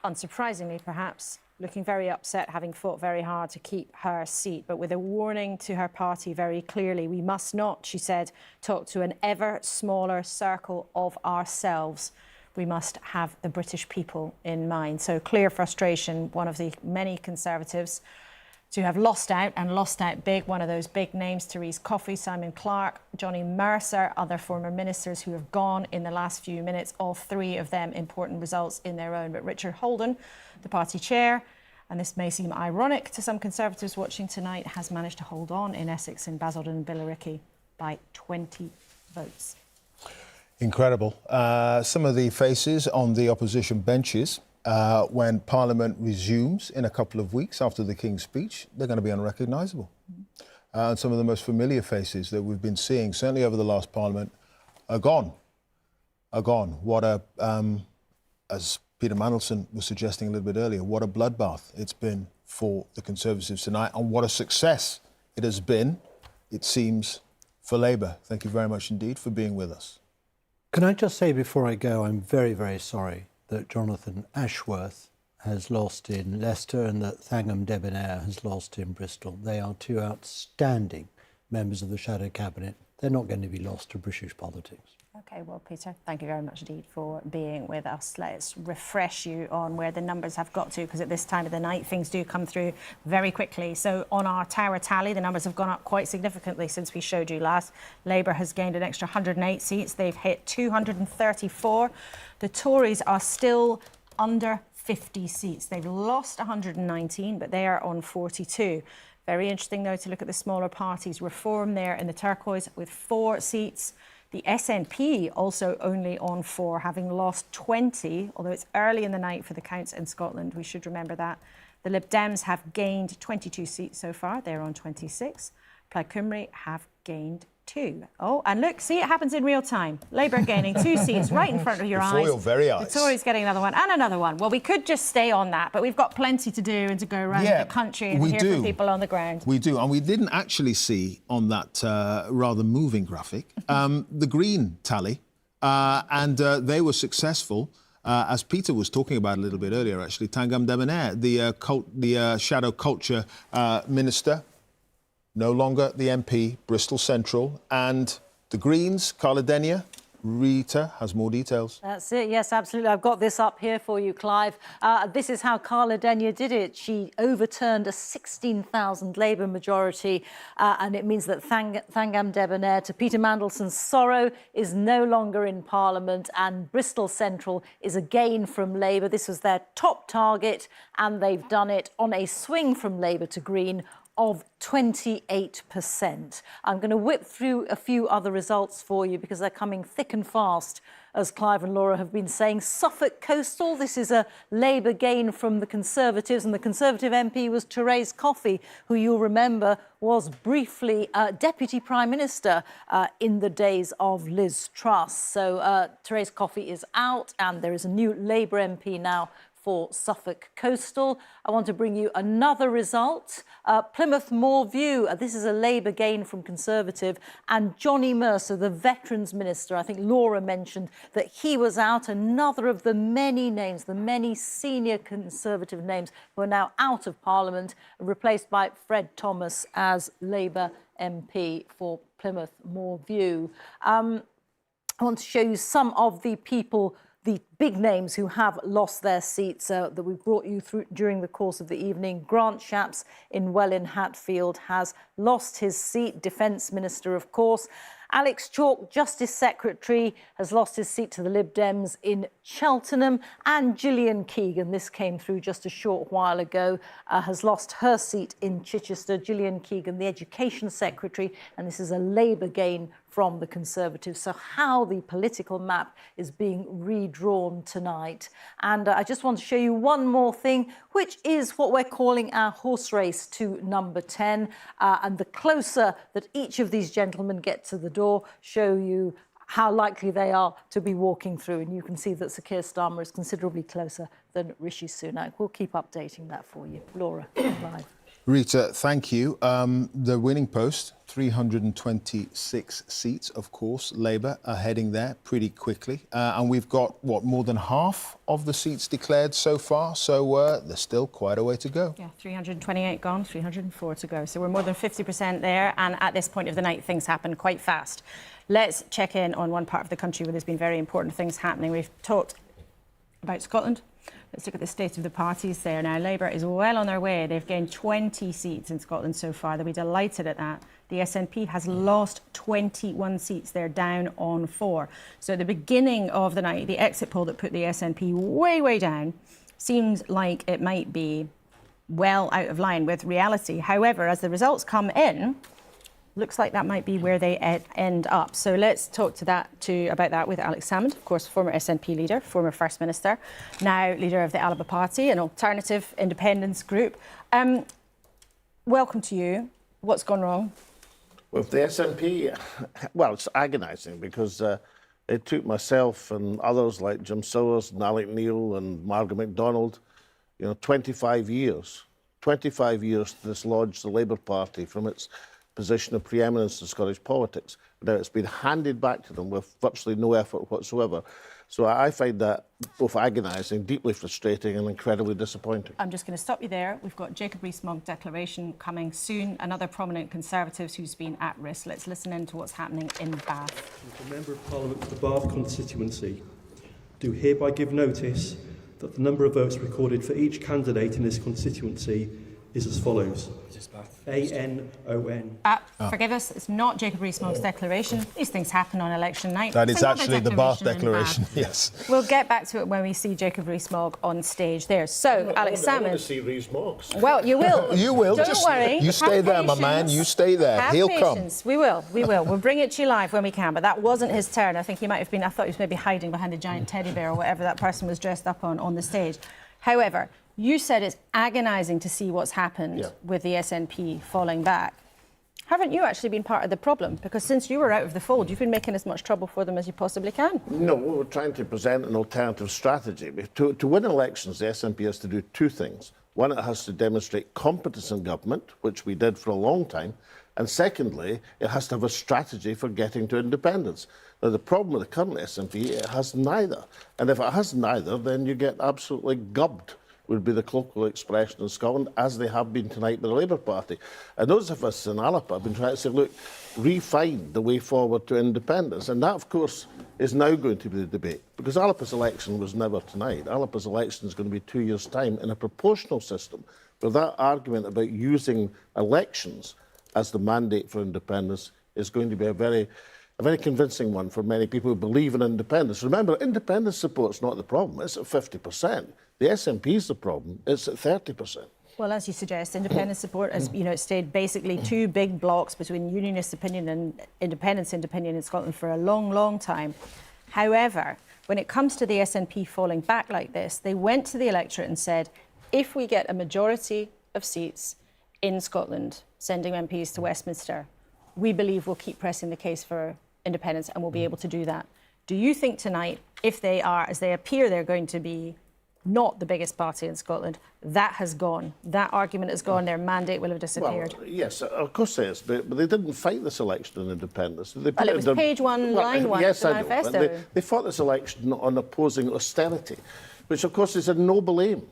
unsurprisingly perhaps, looking very upset, having fought very hard to keep her seat, but with a warning to her party very clearly. We must not, she said, talk to an ever smaller circle of ourselves. We must have the British people in mind. So clear frustration, one of the many Conservatives to have lost out, and lost out big. One of those big names, Therese Coffey, Simon Clarke, Johnny Mercer, other former ministers who have gone in the last few minutes, all three of them important results in their own. But Richard Holden, the party chair, and this may seem ironic to some Conservatives watching tonight, has managed to hold on in Essex, in Basildon and Billericay by 20 votes.
Incredible. Some of the faces on the opposition benches when Parliament resumes in a couple of weeks after the King's speech, they're going to be unrecognisable. And some of the most familiar faces that we've been seeing, certainly over the last Parliament, are gone. What a, as Peter Mandelson was suggesting a little bit earlier, what a bloodbath it's been for the Conservatives tonight, and what a success it has been, it seems, for Labour. Thank you very much indeed for being with us.
Can I just say before I go, I'm very, very sorry that Jonathan Ashworth has lost in Leicester and that Thangam Debonair has lost in Bristol. They are two outstanding members of the Shadow Cabinet. They're not going to be lost to British politics.
OK, well, Peter, thank you very much indeed for being with us. Let's refresh you on where the numbers have got to, because at this time of the night, things do come through very quickly. So on our Tower tally, the numbers have gone up quite significantly since we showed you last. Labour has gained an extra 108 seats. They've hit 234. The Tories are still under 50 seats. They've lost 119, but they are on 42. Very interesting, though, to look at the smaller parties. Reform there in the turquoise with 4 seats. The SNP also only on 4, having lost 20, although it's early in the night for the counts in Scotland. We should remember that. The Lib Dems have gained 22 seats so far. They're on 26. Plaid Cymru have gained 2. Oh, and look, see, it happens in real time. Labour gaining 2 seats right in front of your
Before
eyes.
your very eyes.
The Tories getting another one and another one. Well, we could just stay on that, but we've got plenty to do and to go around the country and hear from people on the ground.
We do, and we didn't actually see on that rather moving graphic the Green tally, and they were successful. As Peter was talking about a little bit earlier, actually, Thangam Debonair, the shadow culture minister, no longer the MP, Bristol Central, and the Greens, Carla Denyer. Rita has more details.
That's it, yes, absolutely. I've got this up here for you, Clive. This is how Carla Denyer did it. She overturned a 16,000 Labour majority, and it means that Thangam Debonair, to Peter Mandelson's sorrow, is no longer in Parliament, and Bristol Central is a gain from Labour. This was their top target, and they've done it on a swing from Labour to Green of 28%. I'm going to whip through a few other results for you because they're coming thick and fast, as Clive and Laura have been saying. Suffolk Coastal, this is a Labour gain from the Conservatives, and the Conservative MP was Therese Coffey, who you'll remember was briefly Deputy Prime Minister in the days of Liz Truss. So Therese Coffey is out, and there is a new Labour MP now for Suffolk Coastal. I want to bring you another result. Plymouth Moorview, this is a Labour gain from Conservative, and Johnny Mercer, the Veterans Minister, I think Laura mentioned that he was out, another of the many names, the many senior Conservative names who are now out of Parliament, replaced by Fred Thomas as Labour MP for Plymouth Moorview. I want to show you some of the people, the big names who have lost their seats that we brought you through during the course of the evening. Grant Shapps in Welwyn Hatfield has lost his seat, Defence Minister, of course. Alex Chalk, Justice Secretary, has lost his seat to the Lib Dems in Cheltenham. And Gillian Keegan, this came through just a short while ago, has lost her seat in Chichester. Gillian Keegan, the Education Secretary, and this is a Labour gain from the Conservatives. So how the political map is being redrawn tonight. And I just want to show you one more thing, which is what we're calling our horse race to number 10. And the closer that each of these gentlemen get to the door, show you how likely they are to be walking through. And you can see that Sir Keir Starmer is considerably closer than Rishi Sunak. We'll keep updating that for you. Laura, live.
Rita, thank you. The winning post, 326 seats, of course. Labour are heading there pretty quickly. And we've got, what, more than half of the seats declared so far. So there's still quite a way to go.
Yeah, 328 gone, 304 to go. So we're more than 50% there. And at this point of the night, things happen quite fast. Let's check in on one part of the country where there's been very important things happening. We've talked about Scotland. Let's look at the state of the parties there. Now, Labour is well on their way. They've gained 20 seats in Scotland so far. They'll be delighted at that. The SNP has lost 21 seats. They're down on 4. So at the beginning of the night, the exit poll that put the SNP way, way down seems like it might be well out of line with reality. However, as the results come in, looks like that might be where they end up. So let's talk about that with Alex Salmond, of course, former SNP leader, former First Minister, now leader of the Alba Party, an alternative independence group. Welcome to you. What's gone wrong?
With the SNP, well, it's agonising because it took myself and others like Jim Sowers and Alec Neil and Margaret MacDonald, 25 years to dislodge the Labour Party from its position of preeminence in Scottish politics. Now it's been handed back to them with virtually no effort whatsoever. So I find that both agonising, deeply frustrating and incredibly disappointing.
I'm just going to stop you there. We've got Jacob Rees-Mogg declaration coming soon, another prominent Conservative who's been at risk. Let's listen in to what's happening in Bath.
The Member of Parliament for the Bath constituency do hereby give notice that the number of votes recorded for each candidate in this constituency is as follows. A-N-O-N.
Forgive us, it's not Jacob Rees-Mogg's declaration. These things happen on election night.
That
It's
is
another
actually the Bath
in
declaration,
Bath.
yes.
We'll get back to it when we see Jacob Rees-Mogg on stage there. So, Alex
I
Salmon.
want to see Rees-Mogg's.
Well, you will.
You will.
Don't
Just,
worry.
You stay
Have
there, my man.
patience.
You stay there.
Have
He'll
patience.
come.
We will. We will. We'll bring it to you live when we can. But that wasn't his turn. I think he might have been. I thought he was maybe hiding behind a giant teddy bear or whatever that person was dressed up on the stage. However, you said it's agonising to see what's happened with the SNP falling back. Haven't you actually been part of the problem? Because since you were out of the fold, you've been making as much trouble for them as you possibly can.
No, we're trying to present an alternative strategy. To win elections, the SNP has to do two things. One, it has to demonstrate competence in government, which we did for a long time. And secondly, it has to have a strategy for getting to independence. Now, the problem with the current SNP, it has neither. And if it has neither, then you get absolutely gubbed, would be the colloquial expression in Scotland, as they have been tonight by the Labour Party. And those of us in Alapa have been trying to say, look, refine the way forward to independence. And that, of course, is now going to be the debate. Because Alapa's election was never tonight. Alapa's election is going to be 2 years' time in a proportional system, where that argument about using elections as the mandate for independence is going to be a very convincing one for many people who believe in independence. Remember, independence support's not the problem. It's at 50%. The SNP is the problem. It's at 30%.
Well, as you suggest, independence support has, it stayed basically two big blocks between unionist opinion and independence opinion in Scotland for a long, long time. However, when it comes to the SNP falling back like this, they went to the electorate and said, if we get a majority of seats in Scotland, sending MPs to Westminster, we believe we'll keep pressing the case for independence and we'll be able to do that. Do you think tonight, if they are, as they appear they're going to be, not the biggest party in Scotland, that has gone? That argument has gone, their mandate will have disappeared?
Well, yes, of course it is, but they didn't fight this election on independence. They
Well, it was page one, line one
yes,
of the
I know,
manifesto.
but they fought this election on opposing austerity, which of course is a noble aim.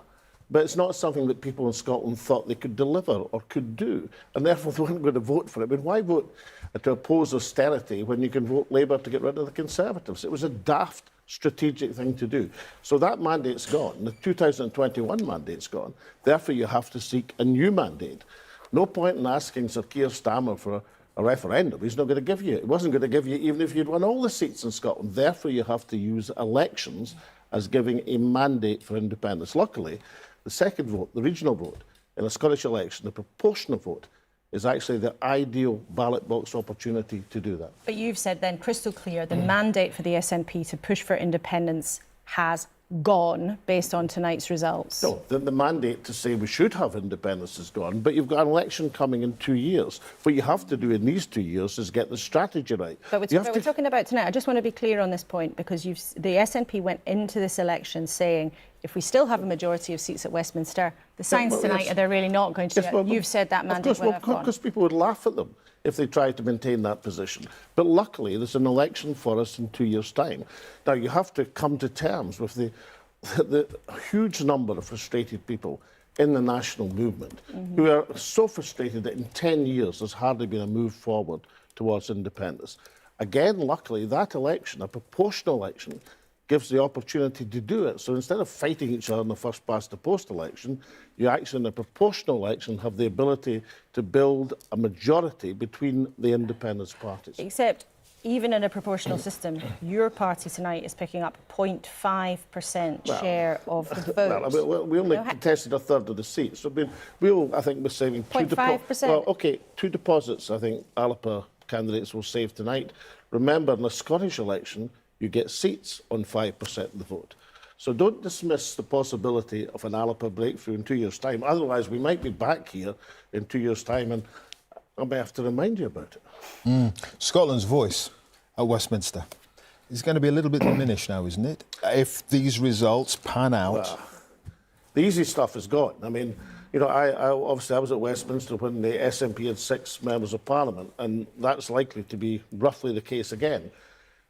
But it's not something that people in Scotland thought they could deliver or could do, and therefore they weren't going to vote for it. But why vote to oppose austerity when you can vote Labour to get rid of the Conservatives? It was a daft strategic thing to do. So that mandate's gone. The 2021 mandate's gone. Therefore, you have to seek a new mandate. No point in asking Sir Keir Starmer for a referendum. He's not going to give you it. He wasn't going to give you it even if you'd won all the seats in Scotland. Therefore, you have to use elections as giving a mandate for independence. Luckily, the second vote, the regional vote, in a Scottish election, the proportional vote, is actually the ideal ballot box opportunity to do that.
But you've said then, crystal clear, the mandate for the SNP to push for independence has gone based on tonight's results.
No, the mandate to say we should have independence is gone, but you've got an election coming in 2 years. What you have to do in these 2 years is get the strategy right.
But we're talking about tonight. I just want to be clear on this point, because the SNP went into this election saying, if we still have a majority of seats at Westminster, the signs tonight are they're really not going to. You've said that mandate will have gone.
Because people would laugh at them if they tried to maintain that position. But luckily, there's an election for us in 2 years' time. Now, you have to come to terms with the huge number of frustrated people in the national movement who are so frustrated that in 10 years there's hardly been a move forward towards independence. Again, luckily, that election, a proportional election, gives the opportunity to do it. So instead of fighting each other in the first past the post election, you actually in a proportional election have the ability to build a majority between the independence parties.
Except even in a proportional system, your party tonight is picking up 0.5% share of the vote.
Well, we only contested a third of the seats. So I think we're saving
0.5%.
Well, OK, 2 deposits I think Alapa candidates will save tonight. Remember, in the Scottish election, you get seats on 5% of the vote. So don't dismiss the possibility of an Alapa breakthrough in 2 years' time. Otherwise, we might be back here in 2 years' time, and I may have to remind you about it.
Scotland's voice at Westminster is going to be a little bit diminished now, isn't it? If these results pan out.
Well, the easy stuff is gone. I mean, I was at Westminster when the SNP had 6 members of Parliament, and that's likely to be roughly the case again.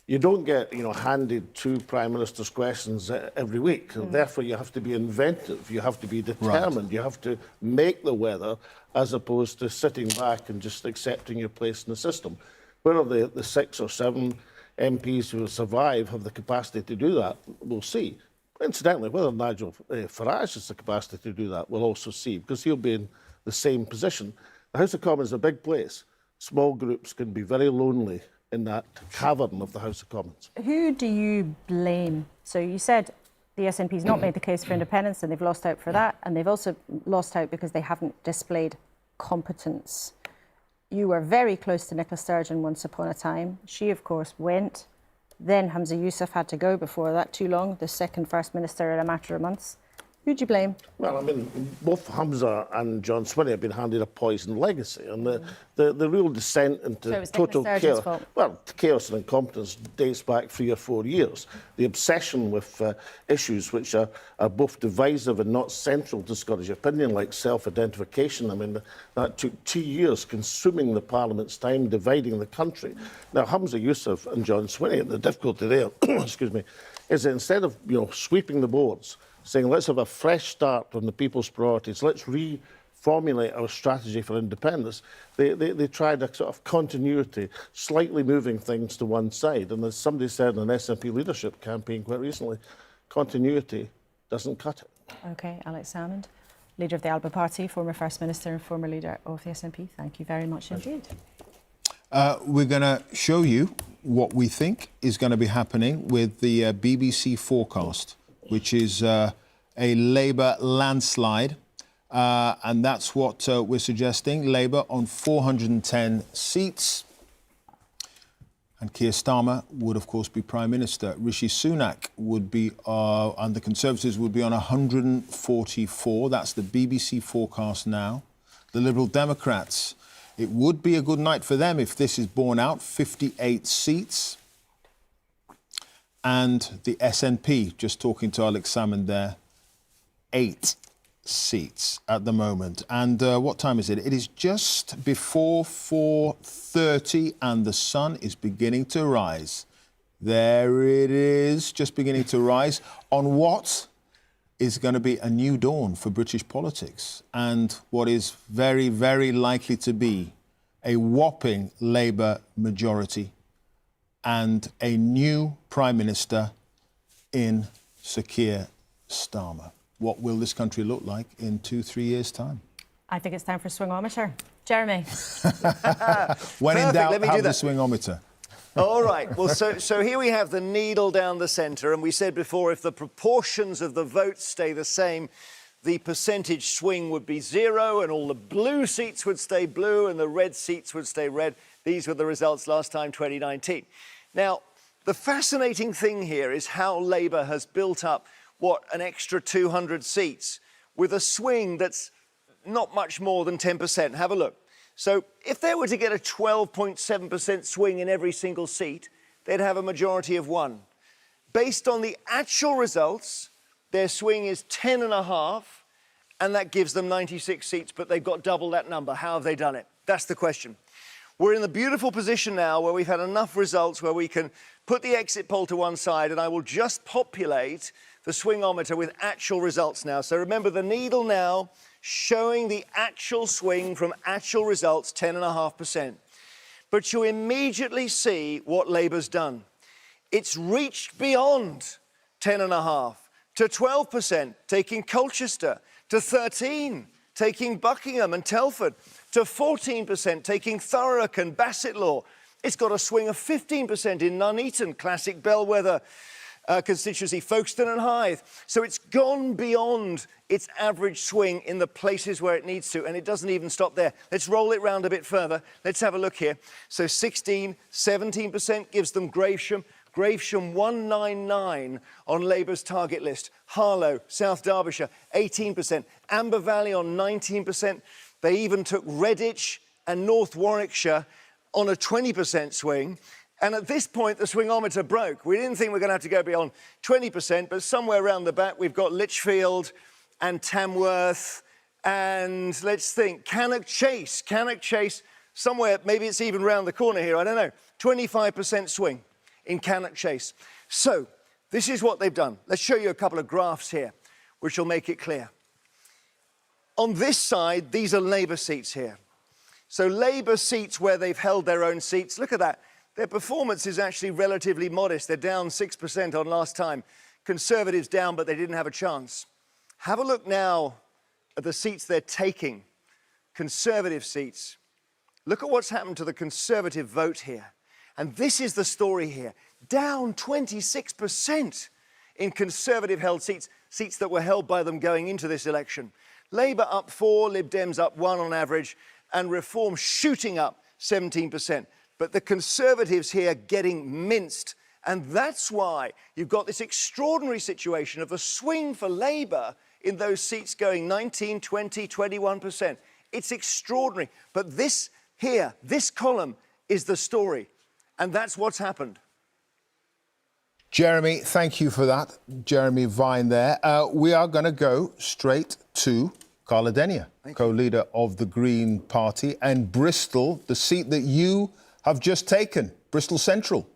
You don't get, handed 2 Prime Minister's questions every week. And therefore, you have to be inventive. You have to be determined. You have to make the weather, as opposed to sitting back and just accepting your place in the system. Whether the 6 or 7 MPs who will survive have the capacity to do that, we'll see. Incidentally, whether Nigel Farage has the capacity to do that, we'll also see, because he'll be in the same position. The House of Commons is a big place. Small groups can be very lonely in that cavern of the House of Commons.
Who do you blame? So you said the SNP's not made the case for independence and they've lost out for that, and they've also lost out because they haven't displayed competence. You were very close to Nicola Sturgeon once upon a time. She, of course, went. Then Hamza Yousaf had to go before that too long, the second First Minister in a matter of months. Who do you blame?
Well, I mean, both Hamza and John Swinney have been handed a poisoned legacy, and the real descent into total chaos. Well, chaos and incompetence dates back 3 or 4 years. The obsession with issues which are both divisive and not central to Scottish opinion, like self-identification. I mean, that took 2 years, consuming the Parliament's time, dividing the country. Now, Hamza Yousaf and John Swinney, the difficulty there, excuse me, is that instead of sweeping the boards, saying let's have a fresh start on the people's priorities, let's reformulate our strategy for independence, they tried a sort of continuity, slightly moving things to one side. And as somebody said in an SNP leadership campaign quite recently, continuity doesn't cut it.
OK, Alex Salmond, leader of the Alba Party, former First Minister and former leader of the SNP. Thank you very much indeed.
We're going to show you what we think is going to be happening with the BBC forecast, which is a Labour landslide. And that's what we're suggesting. Labour on 410 seats. And Keir Starmer would, of course, be Prime Minister. Rishi Sunak would be, and the Conservatives would be on 144. That's the BBC forecast now. The Liberal Democrats, it would be a good night for them if this is borne out, 58 seats. And the SNP, just talking to Alex Salmond there, 8 seats at the moment. And what time is it? It is just before 4:30 and the sun is beginning to rise. There it is, just beginning to rise on what is going to be a new dawn for British politics and what is very, very likely to be a whopping Labour majority and a new Prime Minister in Sir Keir Starmer. What will this country look like in 2-3 years' time?
I think it's time for swingometer. Jeremy.
When in doubt, have the swingometer.
All right. Well, so here we have the needle down the centre, and we said before if the proportions of the votes stay the same, the percentage swing would be 0 and all the blue seats would stay blue and the red seats would stay red. These were the results last time, 2019. Now, the fascinating thing here is how Labour has built up, an extra 200 seats with a swing that's not much more than 10%. Have a look. So if they were to get a 12.7% swing in every single seat, they'd have a majority of 1. Based on the actual results, their swing is 10.5, and that gives them 96 seats, but they've got double that number. How have they done it? That's the question. We're in the beautiful position now where we've had enough results where we can put the exit poll to one side, and I will just populate the swingometer with actual results now. So remember, the needle now showing the actual swing from actual results, 10.5%. But you immediately see what Labour's done. It's reached beyond 10.5 to 12%, taking Colchester, to 13%, taking Buckingham and Telford, to 14%, taking Thurrock and Bassetlaw. It's got a swing of 15% in Nuneaton, classic bellwether constituency, Folkestone and Hythe. So it's gone beyond its average swing in the places where it needs to, and it doesn't even stop there. Let's roll it round a bit further. Let's have a look here. So 16, 17% gives them Gravesham. Gravesham 199 on Labour's target list. Harlow, South Derbyshire, 18%. Amber Valley on 19%. They even took Redditch and North Warwickshire on a 20% swing. And at this point, the swingometer broke. We didn't think we were going to have to go beyond 20%, but somewhere around the back, we've got Lichfield and Tamworth and, let's think, Cannock Chase. Cannock Chase, somewhere, maybe it's even round the corner here, I don't know, 25% swing. in Cannock Chase. So this is what they've done. Let's show you a couple of graphs here, which will make it clear. On this side, these are Labour seats here. So Labour seats where they've held their own seats, look at that. Their performance is actually relatively modest. They're down 6% on last time. Conservatives down, but they didn't have a chance. Have a look now at the seats they're taking. Conservative seats. Look at what's happened to the Conservative vote here. And this is the story here. Down 26% in Conservative-held seats, seats that were held by them going into this election. Labour up 4, Lib Dems up 1 on average, and Reform shooting up 17%. But the Conservatives here getting minced. And that's why you've got this extraordinary situation of a swing for Labour in those seats going 19, 20, 21%. It's extraordinary. But this here, this column is the story. And that's what's happened.
Jeremy, thank you for that. Jeremy Vine there. We are going to go straight to Carla Denyer, co-leader of the Green Party, and Bristol, the seat that you have just taken, Bristol Central.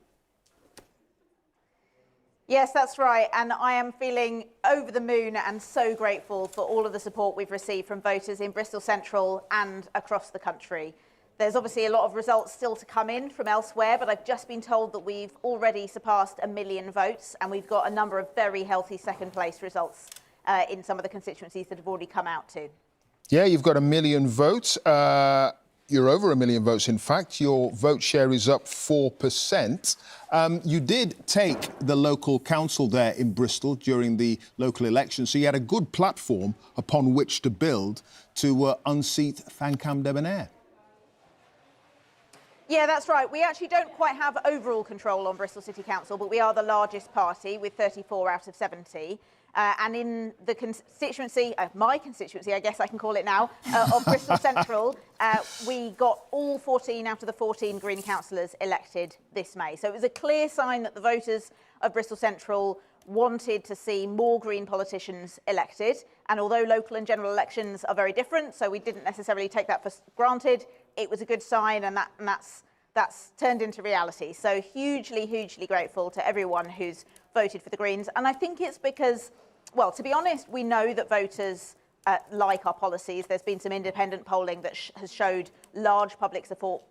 Yes, that's right. And I am feeling over the moon and so grateful for all of the support we've received from voters in Bristol Central and across the country. There's obviously a lot of results still to come in from elsewhere, but I've just been told that we've already surpassed 1 million votes, and we've got a number of very healthy second-place results in some of the constituencies that have already come out too.
Yeah, you've got 1 million votes. You're over 1 million votes, in fact. Your vote share is up 4%. You did take the local council there in Bristol during the local election, so you had a good platform upon which to build to unseat Fancam Debonair.
Yeah, that's right. We actually don't quite have overall control on Bristol City Council, but we are the largest party with 34 out of 70. And in the constituency, my constituency, I guess I can call it now, of Bristol Central, we got all 14 out of the 14 Green councillors elected this May. So it was a clear sign that the voters of Bristol Central wanted to see more Green politicians elected. And although local and general elections are very different, so we didn't necessarily take that for granted, it was a good sign, and that's turned into reality. So hugely, hugely grateful to everyone who's voted for the Greens. And I think it's because, well, to be honest, we know that voters like our policies. There's been some independent polling that has showed large public support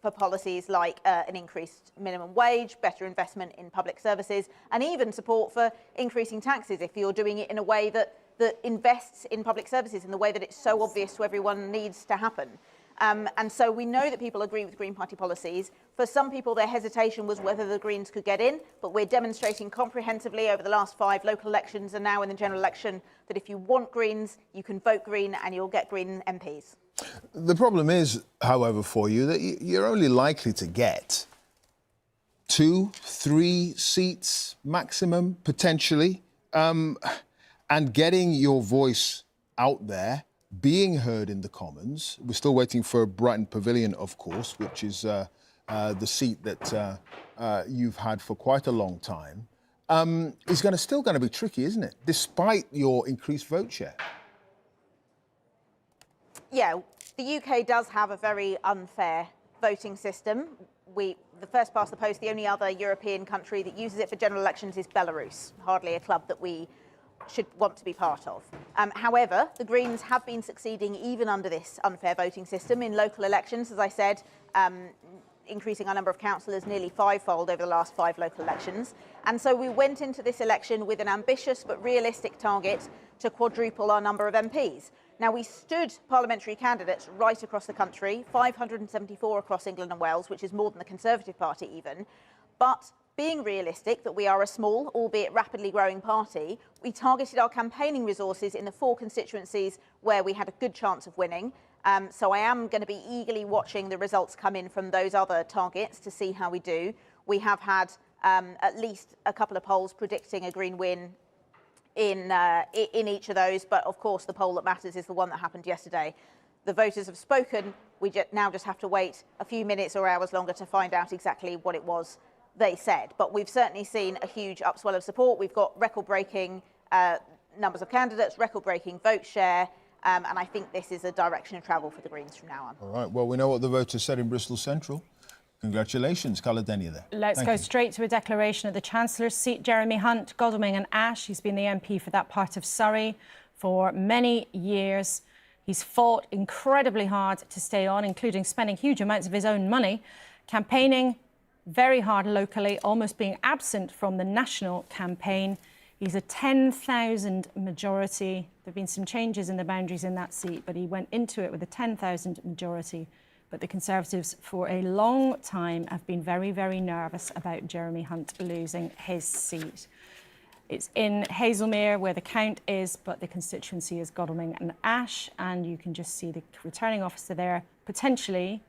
for policies like an increased minimum wage, better investment in public services, and even support for increasing taxes if you're doing it in a way that invests in public services in the way that it's so obvious to everyone needs to happen. And so we know that people agree with Green Party policies. For some people, their hesitation was whether the Greens could get in, but we're demonstrating comprehensively over the last 5 local elections and now in the general election that if you want Greens, you can vote Green and you'll get Green MPs.
The problem is, however, for you, that you're only likely to get 2, 3 seats maximum, potentially, and getting your voice out there, being heard in the Commons. We're still waiting for Brighton Pavilion, of course, which is the seat that you've had for quite a long time. It's still going to be tricky, isn't it? Despite your increased vote share.
Yeah, the UK does have a very unfair voting system. The first past the post, the only other European country that uses it for general elections is Belarus, hardly a club that we should want to be part of. However, the Greens have been succeeding even under this unfair voting system in local elections, as I said, increasing our number of councillors nearly 5-fold over the last 5 local elections. And so we went into this election with an ambitious but realistic target to quadruple our number of MPs. Now, we stood parliamentary candidates right across the country, 574 across England and Wales, which is more than the Conservative Party even. But being realistic that we are a small, albeit rapidly growing party, we targeted our campaigning resources in the 4 constituencies where we had a good chance of winning. So I am going to be eagerly watching the results come in from those other targets to see how we do. We have had at least a couple of polls predicting a Green win in each of those, but of course the poll that matters is the one that happened yesterday. The voters have spoken. We now just have to wait a few minutes or hours longer to find out exactly what it was they said. But we've certainly seen a huge upswell of support. We've got record-breaking numbers of candidates, record-breaking vote share, and I think this is a direction of travel for the Greens from now on.
All right, well, we know what the voters said in Bristol Central. Congratulations, Carla Denyer there.
Let's
Thank
go
you.
straight to a declaration at the Chancellor's seat. Jeremy Hunt, Godalming and Ash. He's been the MP for that part of Surrey for many years. He's fought incredibly hard to stay on, including spending huge amounts of his own money, campaigning very hard locally, almost being absent from the national campaign. He's a 10,000 majority. There have been some changes in the boundaries in that seat, but he went into it with a 10,000 majority. But the Conservatives, for a long time, have been very, very nervous about Jeremy Hunt losing his seat. It's in Hazelmere where the count is, but the constituency is Godalming and Ash, and you can just see the returning officer there potentially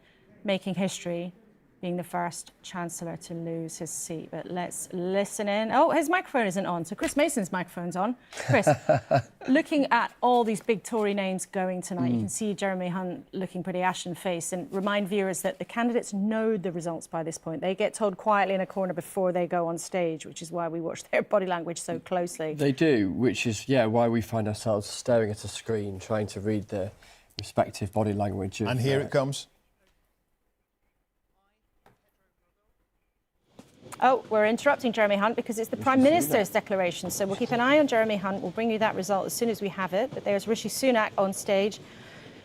making history, being the first Chancellor to lose his seat. But let's listen in. Oh, his microphone isn't on, so Chris Mason's microphone's on. Chris, looking at all these big Tory names going tonight, you can see Jeremy Hunt looking pretty ashen-faced, and remind viewers that the candidates know the results by this point. They get told quietly in a corner before they go on stage, which is why we watch their body language so closely.
They do, which is, why we find ourselves staring at a screen, trying to read the respective body language.
And here it comes.
Oh, we're interrupting Jeremy Hunt because it's the Prime Minister's declaration. So we'll keep an eye on Jeremy Hunt. We'll bring you that result as soon as we have it. But there's Rishi Sunak on stage.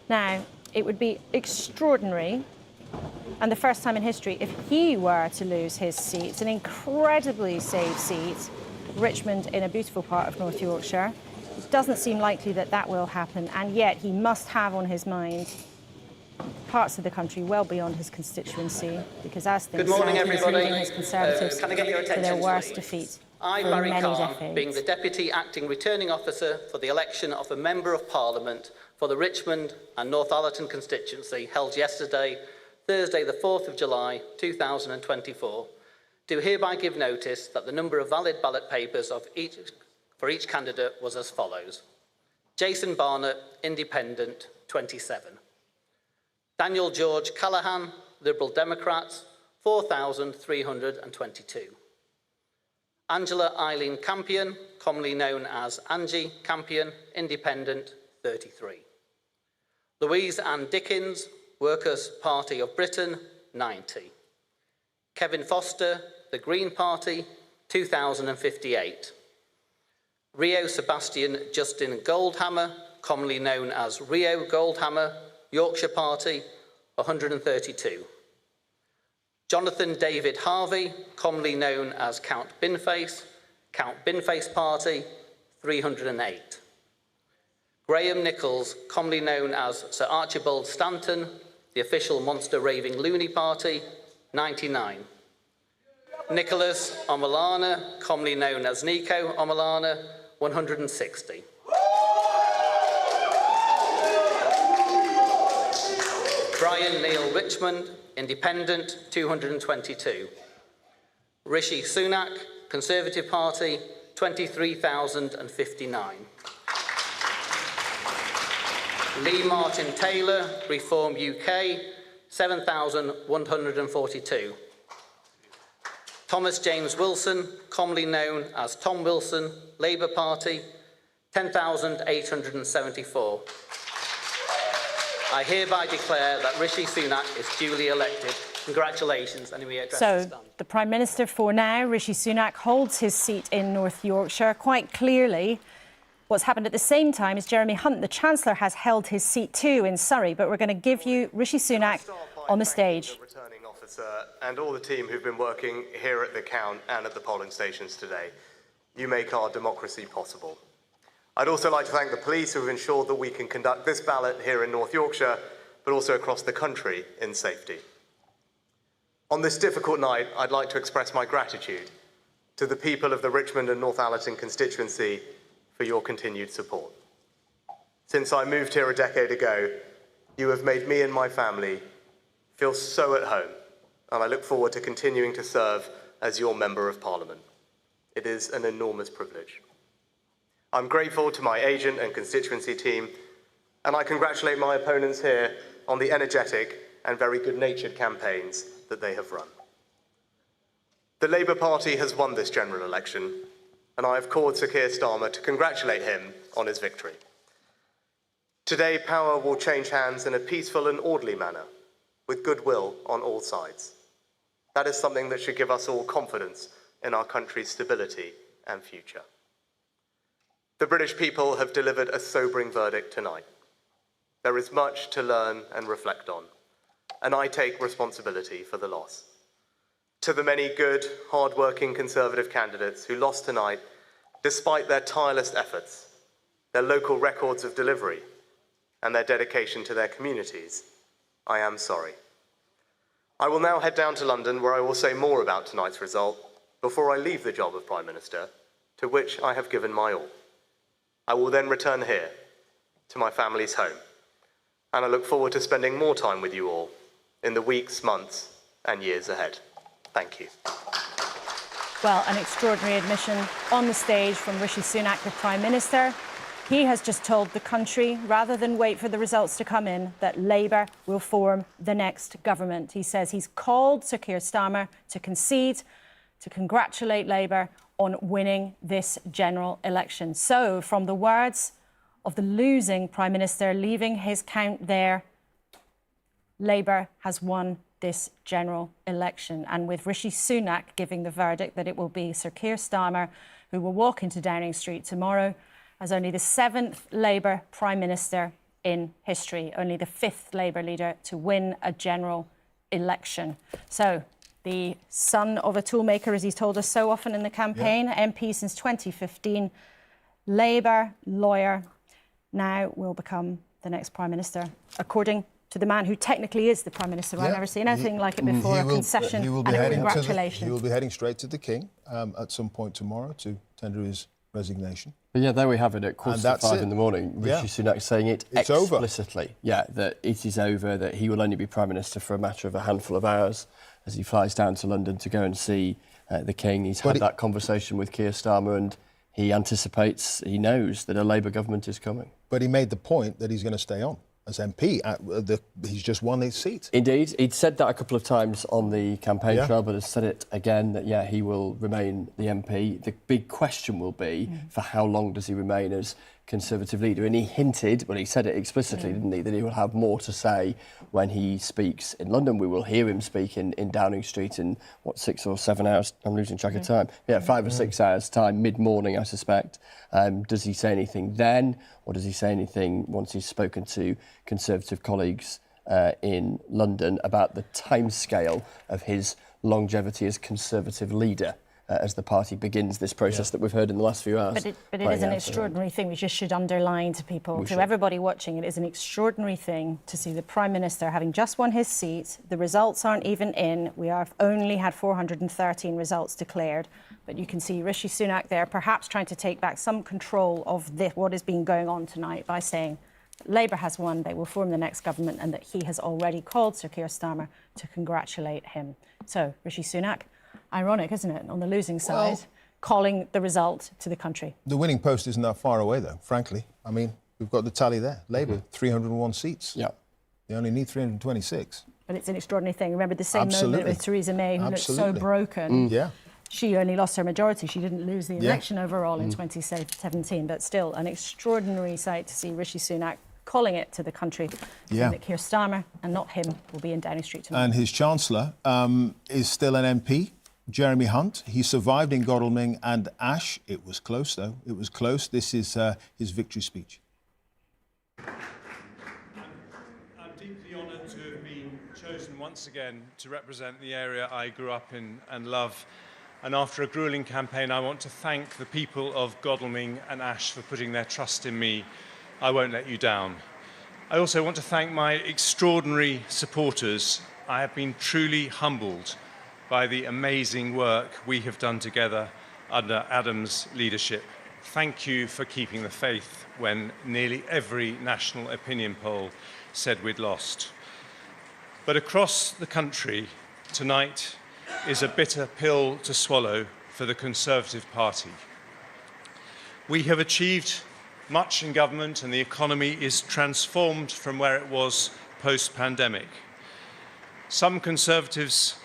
Now, it would be extraordinary, and the first time in history, if he were to lose his seat. It's an incredibly safe seat, Richmond, in a beautiful part of North Yorkshire. It doesn't seem likely that that will happen, and yet he must have on his mind parts of the country well beyond his constituency, because as things
Good morning,
stand,
everybody.
he's leading his Conservatives
Can I get your
to
attention,
their worst
please?
defeat
I,
for
Barry
many
Khan,
decades.
being the Deputy Acting Returning Officer for the election of a Member of Parliament for the Richmond and Northallerton constituency held yesterday, Thursday the 4th of July 2024, do hereby give notice that the number of valid ballot papers for each candidate was as follows. Jason Barnett, Independent, 27. Daniel George Callaghan, Liberal Democrats, 4,322. Angela Eileen Campion, commonly known as Angie Campion, Independent, 33. Louise Ann Dickens, Workers' Party of Britain, 90. Kevin Foster, the Green Party, 2,058. Rio Sebastian Justin Goldhammer, commonly known as Rio Goldhammer, Yorkshire Party, 132. Jonathan David Harvey, commonly known as Count Binface Party, 308. Graham Nichols, commonly known as Sir Archibald Stanton, the official Monster Raving Loony Party, 99. Nicholas Omolana, commonly known as Nico Omolana, 160. Brian Neil Richmond, Independent, 222. Rishi Sunak, Conservative Party, 23,059. Lee Martin Taylor, Reform UK, 7,142. Thomas James Wilson, commonly known as Tom Wilson, Labour Party, 10,874. I hereby declare that Rishi Sunak is duly elected. Congratulations, and we address
So, the Prime Minister for now, Rishi Sunak, holds his seat in North Yorkshire. Quite clearly, what's happened at the same time is Jeremy Hunt, the Chancellor, has held his seat too in Surrey. But we're going to give you Rishi Sunak on the stage.
The returning officer and all the team who've been working here at the count and at the polling stations today. You make our democracy possible. I'd also like to thank the police who have ensured that we can conduct this ballot here in North Yorkshire, but also across the country in safety. On this difficult night, I'd like to express my gratitude to the people of the Richmond and Northallerton constituency for your continued support. Since I moved here a decade ago, you have made me and my family feel so at home, and I look forward to continuing to serve as your Member of Parliament. It is an enormous privilege. I'm grateful to my agent and constituency team, and I congratulate my opponents here on the energetic and very good-natured campaigns that they have run. The Labour Party has won this general election, and I have called Sir Keir Starmer to congratulate him on his victory. Today, power will change hands in a peaceful and orderly manner, with goodwill on all sides. That is something that should give us all confidence in our country's stability and future. The British people have delivered a sobering verdict tonight. There is much to learn and reflect on, and I take responsibility for the loss. To the many good, hard-working Conservative candidates who lost tonight, despite their tireless efforts, their local records of delivery, and their dedication to their communities, I am sorry. I will now head down to London, where I will say more about tonight's result before I leave the job of Prime Minister, to which I have given my all. I will then return here, to my family's home, and I look forward to spending more time with you all in the weeks, months, and years ahead. Thank you.
Well, an extraordinary admission on the stage from Rishi Sunak, the Prime Minister. He has just told the country, rather than wait for the results to come in, that Labour will form the next government. He says he's called Sir Keir Starmer to concede, to congratulate Labour on winning this general election. So, from the words of the losing Prime Minister leaving his count there, Labour has won this general election. And with Rishi Sunak giving the verdict that it will be Sir Keir Starmer who will walk into Downing Street tomorrow as only the 7th Labour Prime Minister in history, only the 5th Labour leader to win a general election. So the son of a toolmaker, as he's told us so often in the campaign, MP since 2015, Labour lawyer, now will become the next Prime Minister, according to the man who technically is the Prime Minister. I've never seen anything like it before, a concession and a congratulation.
He will be heading straight to the King at some point tomorrow to tender his resignation.
But yeah, there we have it at 4:45 in the morning. Rishi Sunak saying it's explicitly.
Over.
Yeah, that it is over, that he will only be Prime Minister for a matter of a handful of hours as he flies down to London to go and see the King. He's had that conversation with Keir Starmer and he anticipates, he knows that a Labour government is coming.
But he made the point that he's going to stay on as MP. He's just won his seat.
Indeed. He'd said that a couple of times on the campaign trail, but has said it again that, he will remain the MP. The big question will be for how long does he remain as Conservative leader? And he hinted, well, he said it explicitly, didn't he, that he will have more to say when he speaks in London. We will hear him speak in Downing Street in, 6 or 7 hours? I'm losing track of time. 5 or 6 hours' time, mid-morning, I suspect. Does he say anything then, or does he say anything once he's spoken to Conservative colleagues in London about the timescale of his longevity as Conservative leader as the party begins this process that we've heard in the last few hours?
But it is an extraordinary thing. We just should underline to people, everybody watching, it is an extraordinary thing to see the Prime Minister having just won his seat. The results aren't even in. We have only had 413 results declared. But you can see Rishi Sunak there, perhaps trying to take back some control of what has been going on tonight by saying Labour has won, they will form the next government, and that he has already called Sir Keir Starmer to congratulate him. So, Rishi Sunak, ironic, isn't it, on the losing side, calling the result to the country.
The winning post isn't that far away, though, frankly. I mean, we've got the tally there. Labour, 301 seats.
Yeah.
They only need 326.
But it's an extraordinary thing. Remember the same moment with Theresa May, who looked so broken.
Yeah.
She only lost her majority. She didn't lose the election overall in 2017. But still, an extraordinary sight to see Rishi Sunak calling it to the country. That Keir Starmer, and not him, will be in Downing Street tomorrow.
And his Chancellor is still an MP, Jeremy Hunt. He survived in Godalming and Ash. It was close, though. It was close. This is his victory speech.
I'm deeply honoured to have been chosen once again to represent the area I grew up in and love. And after a gruelling campaign, I want to thank the people of Godalming and Ash for putting their trust in me. I won't let you down. I also want to thank my extraordinary supporters. I have been truly humbled by the amazing work we have done together under Adam's leadership. Thank you for keeping the faith when nearly every national opinion poll said we'd lost. But across the country, tonight is a bitter pill to swallow for the Conservative Party. We have achieved much in government and the economy is transformed from where it was post-pandemic. Some Conservatives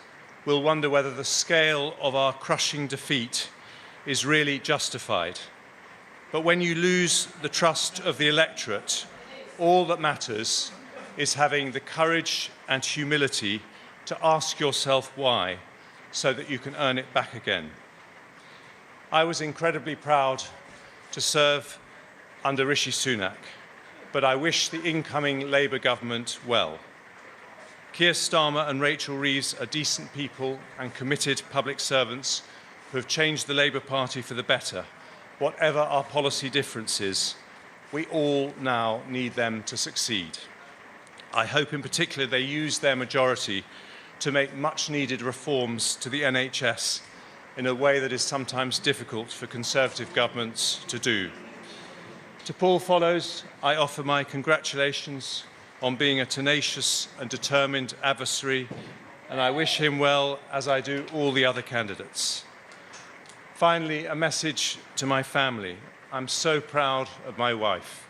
will wonder whether the scale of our crushing defeat is really justified. But when you lose the trust of the electorate, all that matters is having the courage and humility to ask yourself why, so that you can earn it back again. I was incredibly proud to serve under Rishi Sunak, but I wish the incoming Labour government well. Keir Starmer and Rachel Reeves are decent people and committed public servants who have changed the Labour Party for the better. Whatever our policy differences, we all now need them to succeed. I hope in particular they use their majority to make much-needed reforms to the NHS in a way that is sometimes difficult for Conservative governments to do. To Paul Follows, I offer my congratulations on being a tenacious and determined adversary, and I wish him well, as I do all the other candidates. Finally, a message to my family. I'm so proud of my wife.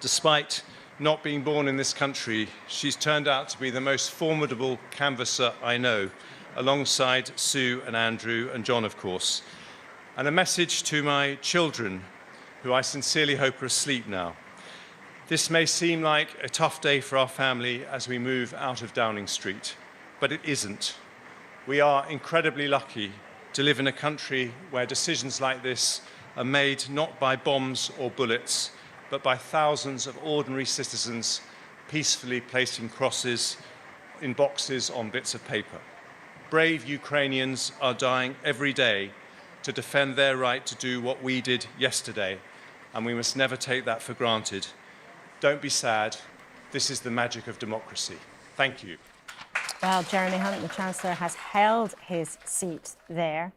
Despite not being born in this country, she's turned out to be the most formidable canvasser I know, alongside Sue and Andrew and John, of course. And a message to my children, who I sincerely hope are asleep now. This may seem like a tough day for our family as we move out of Downing Street, but it isn't. We are incredibly lucky to live in a country where decisions like this are made not by bombs or bullets, but by thousands of ordinary citizens peacefully placing crosses in boxes on bits of paper. Brave Ukrainians are dying every day to defend their right to do what we did yesterday, and we must never take that for granted. Don't be sad. This is the magic of democracy. Thank you.
Well, Jeremy Hunt, the Chancellor, has held his seat there,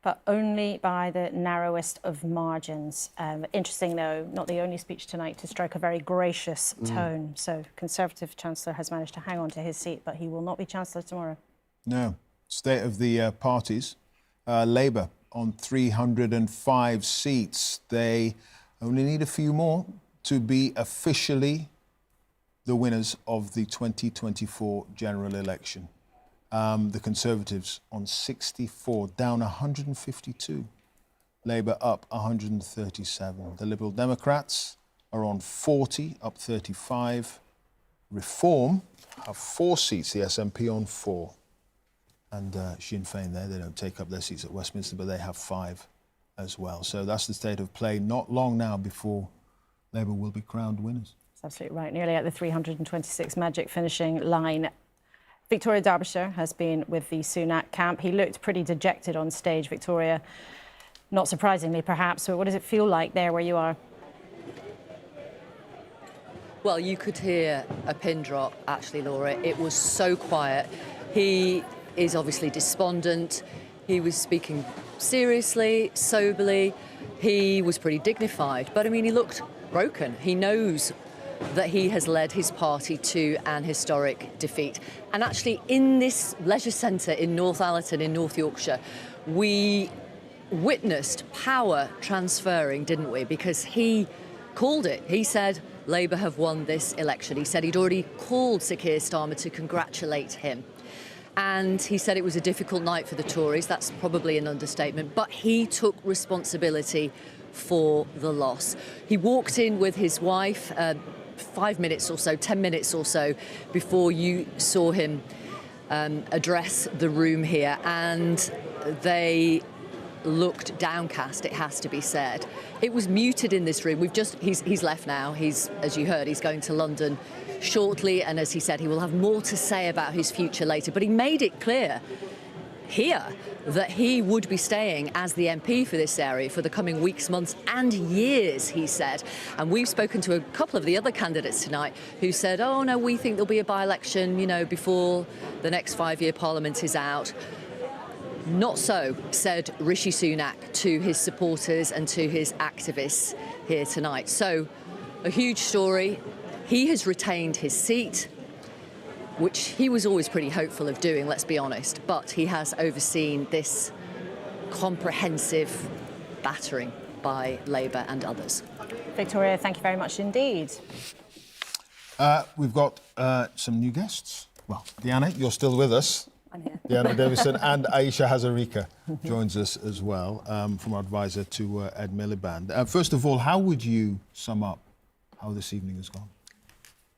but only by the narrowest of margins. Interesting, though, not the only speech tonight to strike a very gracious tone. So Conservative Chancellor has managed to hang on to his seat, but he will not be Chancellor tomorrow.
No. State of the parties. Labour on 305 seats. They only need a few more to be officially the winners of the 2024 general election. The Conservatives on 64, down 152. Labour up 137. The Liberal Democrats are on 40, up 35. Reform have 4 seats, the SNP on 4. And Sinn Féin there, they don't take up their seats at Westminster, but they have 5 as well. So that's the state of play. Not long now before Labour will be crowned winners.
That's absolutely right. Nearly at the 326 magic finishing line. Victoria Derbyshire has been with the Sunak camp. He looked pretty dejected on stage, Victoria. Not surprisingly, perhaps. But what does it feel like there where you are?
Well, you could hear a pin drop, actually, Laura. It was so quiet. He is obviously despondent. He was speaking seriously, soberly. He was pretty dignified. But, I mean, he looked broken. He knows that he has led his party to an historic defeat. And actually, in this leisure centre in North Allerton in North Yorkshire, we witnessed power transferring, didn't we? Because he called it. He said Labour have won this election. He said he'd already called Sir Keir Starmer to congratulate him. And he said it was a difficult night for the Tories. That's probably an understatement. But he took responsibility for the loss. He walked in with his wife 5 minutes or so, 10 minutes or so before you saw him address the room here. And they looked downcast, it has to be said. It was muted in this room. He's left now. He's, as you heard, he's going to London shortly, and as he said, he will have more to say about his future later. But he made it clear here that he would be staying as the MP for this area for the coming weeks, months and years, he said. And we've spoken to a couple of the other candidates tonight who said, oh no, we think there'll be a by-election, you know, before the next 5-year parliament is out. Not so, said Rishi Sunak to his supporters and to his activists here tonight. So, a huge story. He has retained his seat, which he was always pretty hopeful of doing, let's be honest, but he has overseen this comprehensive battering by Labour and others.
Victoria, thank you very much indeed.
We've got some new guests. Well, Deanna, you're still with us.
I'm here.
Deanna Davison and Aisha Hazarika joins us as well, from our advisor to Ed Miliband. First of all, how would you sum up how this evening has gone?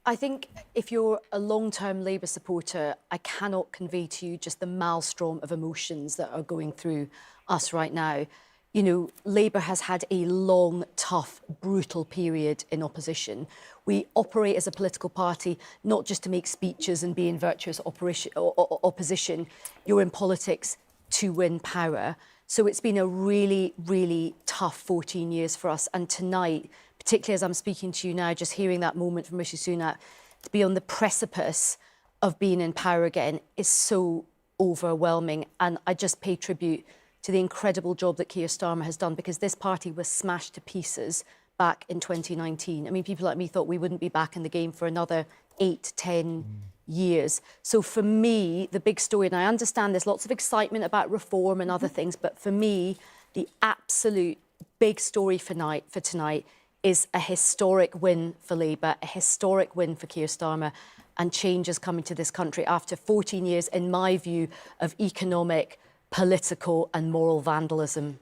I think if you're a long-term Labour supporter, I cannot convey to you just the maelstrom of emotions that are going through us right now. You know, Labour has had a long, tough, brutal period in opposition. We operate as a political party not just to make speeches and be in virtuous opposition. You're in politics to win power. So it's been a really, really tough 14 years for us. And tonight, particularly as I'm speaking to you now, just hearing that moment from Rishi Sunak, to be on the precipice of being in power again is so overwhelming. And I just pay tribute to the incredible job that Keir Starmer has done, because this party was smashed to pieces back in 2019. I mean, people like me thought we wouldn't be back in the game for another 8 to 10 years. So for me, the big story, and I understand there's lots of excitement about reform and other things, but for me, the absolute big story for tonight is a historic win for Labour, a historic win for Keir Starmer, and change is coming to this country after 14 years, in my view, of economic, political and moral vandalism.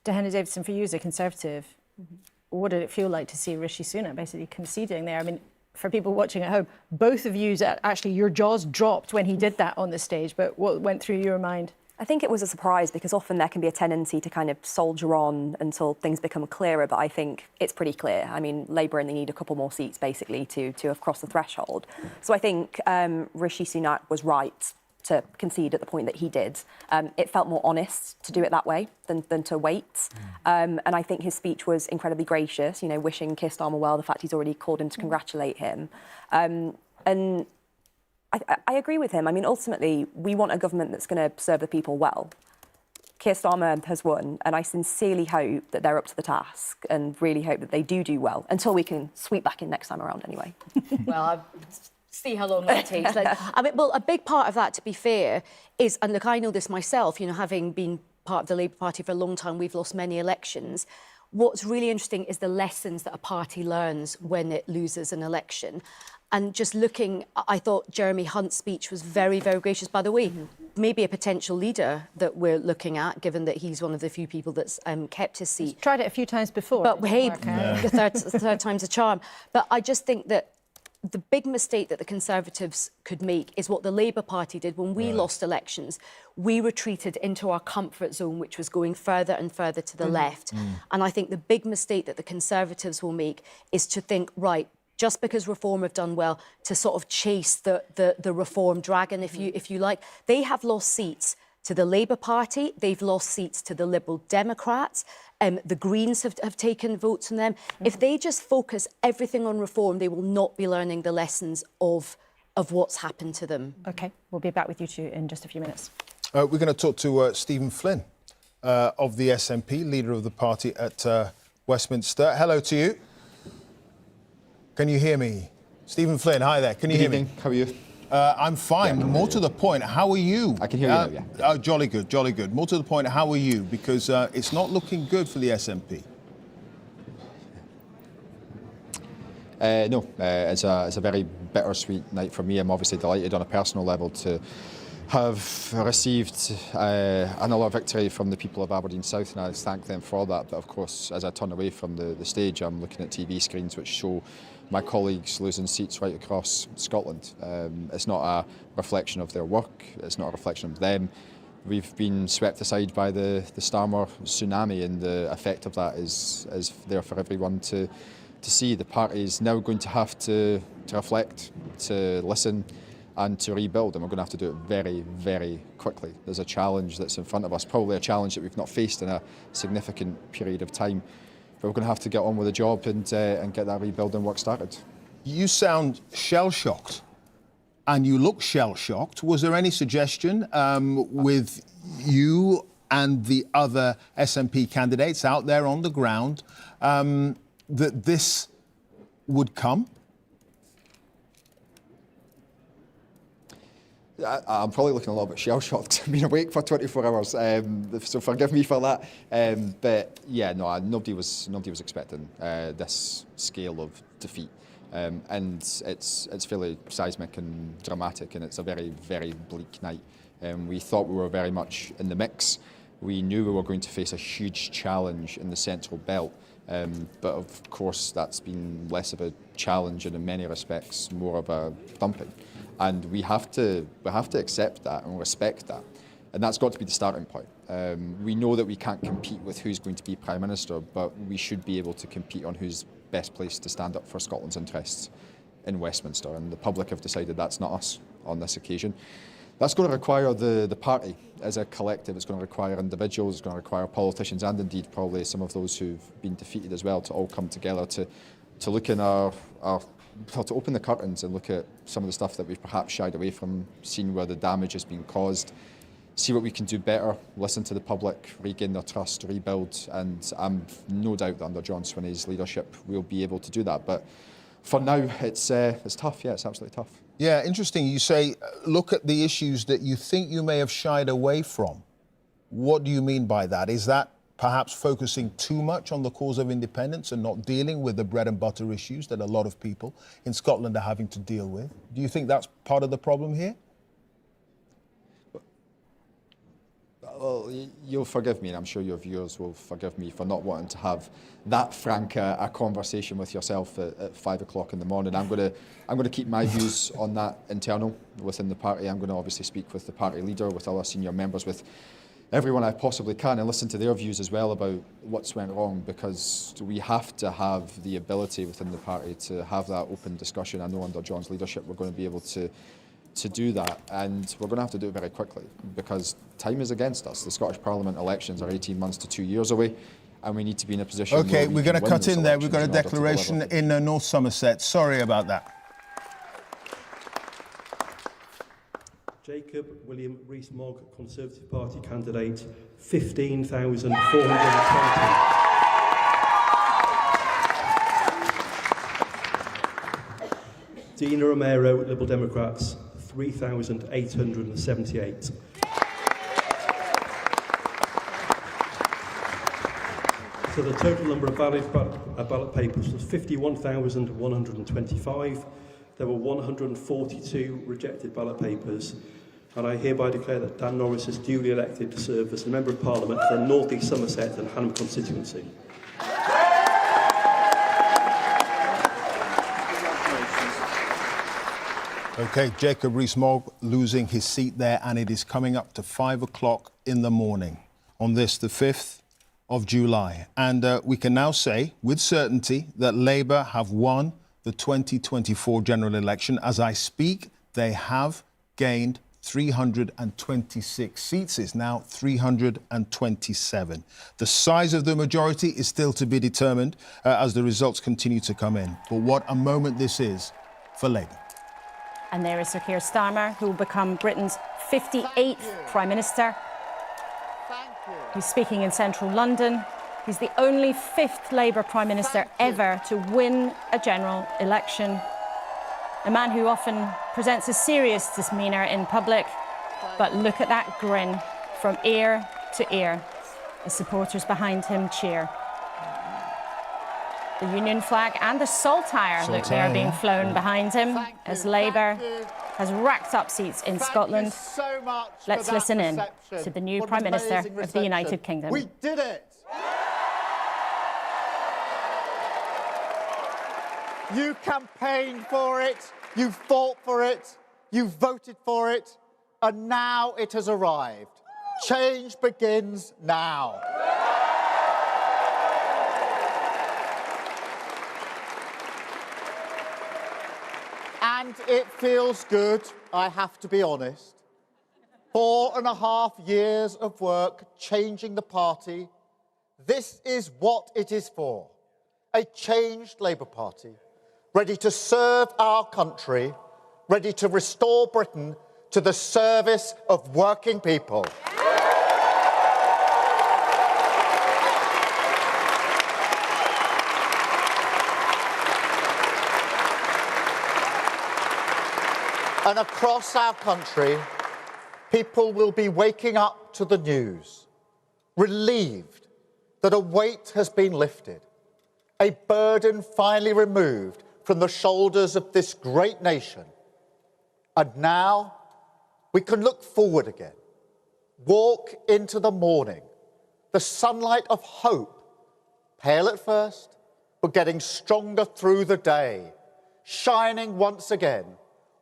Diana Davidson, for you as a Conservative, what did it feel like to see Rishi Sunak basically conceding there? I mean, for people watching at home, both of you, actually, your jaws dropped when he did that on the stage, but what went through your mind?
I think it was a surprise because often there can be a tendency to kind of soldier on until things become clearer, but I think it's pretty clear. I mean, Labour only need a couple more seats, basically, to have crossed the threshold. So I think Rishi Sunak was right to concede at the point that he did. It felt more honest to do it that way than to wait. And I think his speech was incredibly gracious, you know, wishing Keir Starmer well, the fact he's already called him to congratulate him. And I agree with him. I mean, ultimately, we want a government that's going to serve the people well. Keir Starmer has won, and I sincerely hope that they're up to the task and really hope that they do well, until we can sweep back in next time around anyway.
Well, see how long that takes. I mean, well, a big part of that, to be fair, is, and look, I know this myself, you know, having been part of the Labour Party for a long time, we've lost many elections. What's really interesting is the lessons that a party learns when it loses an election. And just looking, I thought Jeremy Hunt's speech was very, very gracious. By the way, maybe a potential leader that we're looking at, given that he's one of the few people that's kept his seat.
He's tried it a few times before.
But hey, the third time's a charm. But I just think that the big mistake that the Conservatives could make is what the Labour Party did when we lost elections. We retreated into our comfort zone, which was going further and further to the left. And I think the big mistake that the Conservatives will make is to think, right, just because Reform have done well, to sort of chase the Reform dragon, if you like. They have lost seats to the Labour Party. They've lost seats to the Liberal Democrats. The Greens have taken votes from them. If they just focus everything on Reform, they will not be learning the lessons of what's happened to them.
OK, we'll be back with you two in just a few minutes.
We're going to talk to Stephen Flynn of the SNP, leader of the party at Westminster. Hello to you. Can you hear me? Stephen Flynn, hi there. Can you hear me?
How are you?
I'm fine. Yeah, more to the point, how are you?
I can hear you now, yeah.
Oh, jolly good, jolly good. More to the point, how are you? Because it's not looking good for the SNP.
No, it's a very bittersweet night for me. I'm obviously delighted on a personal level to have received another victory from the people of Aberdeen South, and I thank them for that. But of course, as I turn away from the stage, I'm looking at TV screens which show my colleagues losing seats right across Scotland. It's not a reflection of their work, it's not a reflection of them. We've been swept aside by the Starmer tsunami, and the effect of that is there for everyone to see. The party is now going to have to reflect, to listen and to rebuild, and we're going to have to do it very, very quickly. There's a challenge that's in front of us, probably a challenge that we've not faced in a significant period of time. But we're going to have to get on with the job and get that rebuilding work started.
You sound shell-shocked, and you look shell-shocked. Was there any suggestion with you and the other SNP candidates out there on the ground that this would come?
I'm probably looking a little bit shell-shocked. I've been awake for 24 hours, so forgive me for that. But yeah, no, nobody was expecting this scale of defeat, and it's fairly seismic and dramatic, and it's a very, very bleak night. We thought we were very much in the mix. We knew we were going to face a huge challenge in the central belt, But of course, that's been less of a challenge and in many respects more of a thumping. And we have to accept that and respect that. And that's got to be the starting point. We know that we can't compete with who's going to be Prime Minister, but we should be able to compete on who's best placed to stand up for Scotland's interests in Westminster. And the public have decided that's not us on this occasion. That's going to require the party as a collective. It's going to require individuals, it's going to require politicians, and indeed probably some of those who've been defeated as well, to all come together to look in to open the curtains and look at some of the stuff that we've perhaps shied away from, seen where the damage has been caused, see what we can do better, listen to the public, regain their trust, rebuild, and I'm no doubt that under John Swinney's leadership we'll be able to do that. But for now, it's tough. Yeah, it's absolutely tough.
Yeah, interesting. You say, look at the issues that you think you may have shied away from. What do you mean by that? Is that perhaps focusing too much on the cause of independence and not dealing with the bread and butter issues that a lot of people in Scotland are having to deal with? Do you think that's part of the problem here?
Well, you'll forgive me, and I'm sure your viewers will forgive me for not wanting to have that frank a conversation with yourself at 5 o'clock in the morning. I'm going to keep my views on that internal within the party. I'm going to obviously speak with the party leader, with other senior members, with everyone I possibly can, and listen to their views as well about what's went wrong, because we have to have the ability within the party to have that open discussion. I know under John's leadership we're going to be able to do that, and we're going to have to do it very quickly because time is against us. The Scottish Parliament elections are 18 months to 2 years away, and we need to be in a position
OK,
where
we're going to cut in there. We've got a declaration in North Somerset. Sorry about that.
Jacob William Rees-Mogg, Conservative Party candidate, 15,420. Dina Romero, Liberal Democrats, 3,878. So the total number of valid ballot papers was 51,125. There were 142 rejected ballot papers, and I hereby declare that Dan Norris is duly elected to serve as the Member of Parliament for the North East Somerset and Hanham constituency.
OK, Jacob Rees-Mogg losing his seat there, and it is coming up to 5 o'clock in the morning on this, the 5th of July. And we can now say with certainty that Labour have won the 2024 general election. As I speak, they have gained 326 seats. It's now 327. The size of the majority is still to be determined as the results continue to come in. But what a moment this is for Labour.
And there is Sir Keir Starmer, who will become Britain's 58th Prime Minister. He's speaking in central London. He's the only fifth Labour Prime Minister ever to win a general election. A man who often presents a serious demeanour in public. But look at that grin from ear to ear as supporters behind him cheer. The Union flag and the saltire, look, they are being flown behind him as Labour has racked up seats in Scotland. Let's listen in to the new Prime Minister of the United Kingdom.
We did it! You campaigned for it, you fought for it, you voted for it, and now it has arrived. Change begins now. And it feels good, I have to be honest. 4.5 years of work changing the party. This is what it is for. A changed Labour Party, ready to serve our country, ready to restore Britain to the service of working people. And across our country, people will be waking up to the news, relieved that a weight has been lifted, a burden finally removed from the shoulders of this great nation. And now we can look forward again, walk into the morning, the sunlight of hope, Pale at first, but getting stronger through the day, shining once again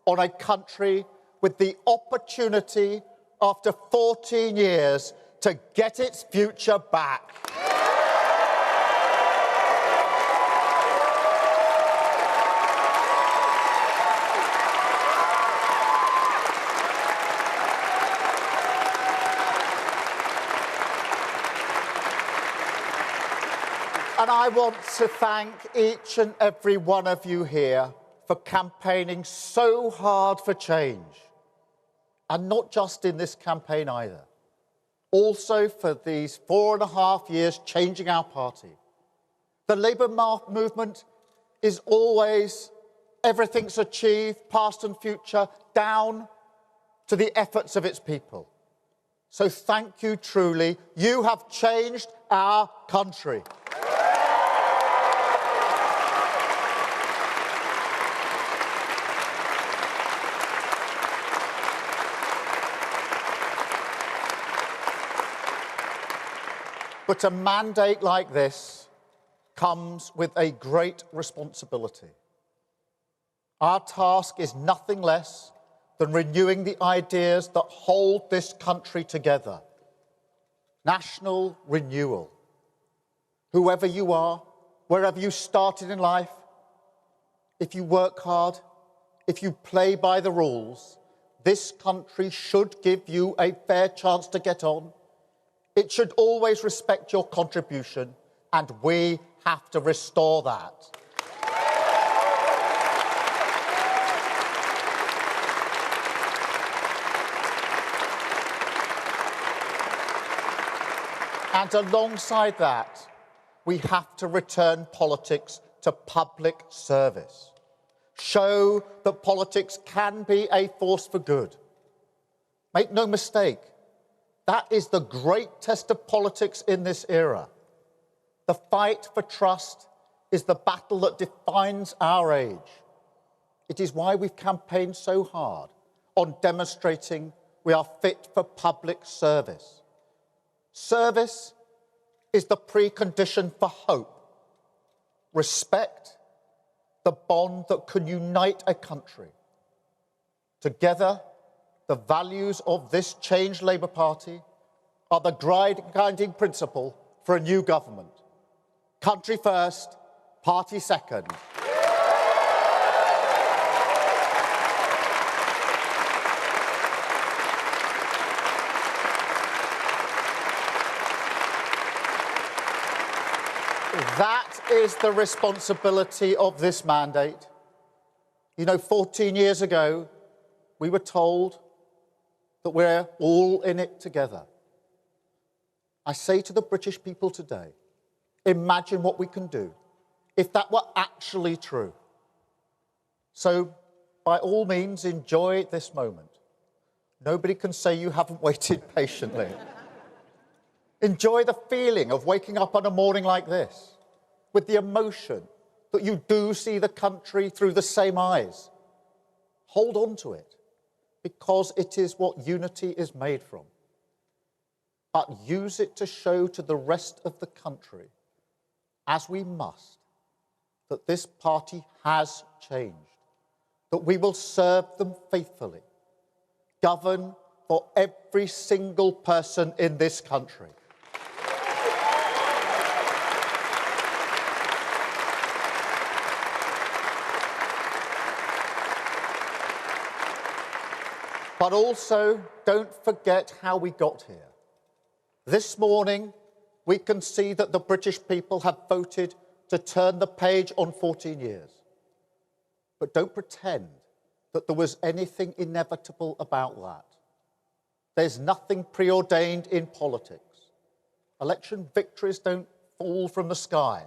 on a country with the opportunity after 14 years to get its future back. And I want to thank each and every one of you here for campaigning so hard for change. And not just in this campaign either. Also for these 4.5 years changing our party. The Labour movement is always everything's achieved, past and future, down to the efforts of its people. So thank you truly. You have changed our country. But a mandate like this comes with a great responsibility. Our task is nothing less than renewing the ideas that hold this country together. National renewal. Whoever you are, wherever you started in life, if you work hard, if you play by the rules, this country should give you a fair chance to get on. It should always respect your contribution, and we have to restore that. And alongside that, we have to return politics to public service. Show that politics can be a force for good. Make no mistake, that is the great test of politics in this era. The fight for trust is the battle that defines our age. It is why we've campaigned so hard on demonstrating we are fit for public service. Service is the precondition for hope. Respect, the bond that can unite a country. Together, the values of this changed Labour Party are the guiding principle for a new government. Country first, party second. That is the responsibility of this mandate. You know, 14 years ago, we were told that we're all in it together. I say to the British people today, imagine what we can do if that were actually true. So, by all means, enjoy this moment. Nobody can say you haven't waited patiently. Enjoy the feeling of waking up on a morning like this, with the emotion that you do see the country through the same eyes. Hold on to it, because it is what unity is made from. But use it to show to the rest of the country, as we must, that this party has changed, that we will serve them faithfully, govern for every single person in this country. But also, don't forget how we got here. This morning, we can see that the British people have voted to turn the page on 14 years. But don't pretend that there was anything inevitable about that. There's nothing preordained in politics. Election victories don't fall from the sky.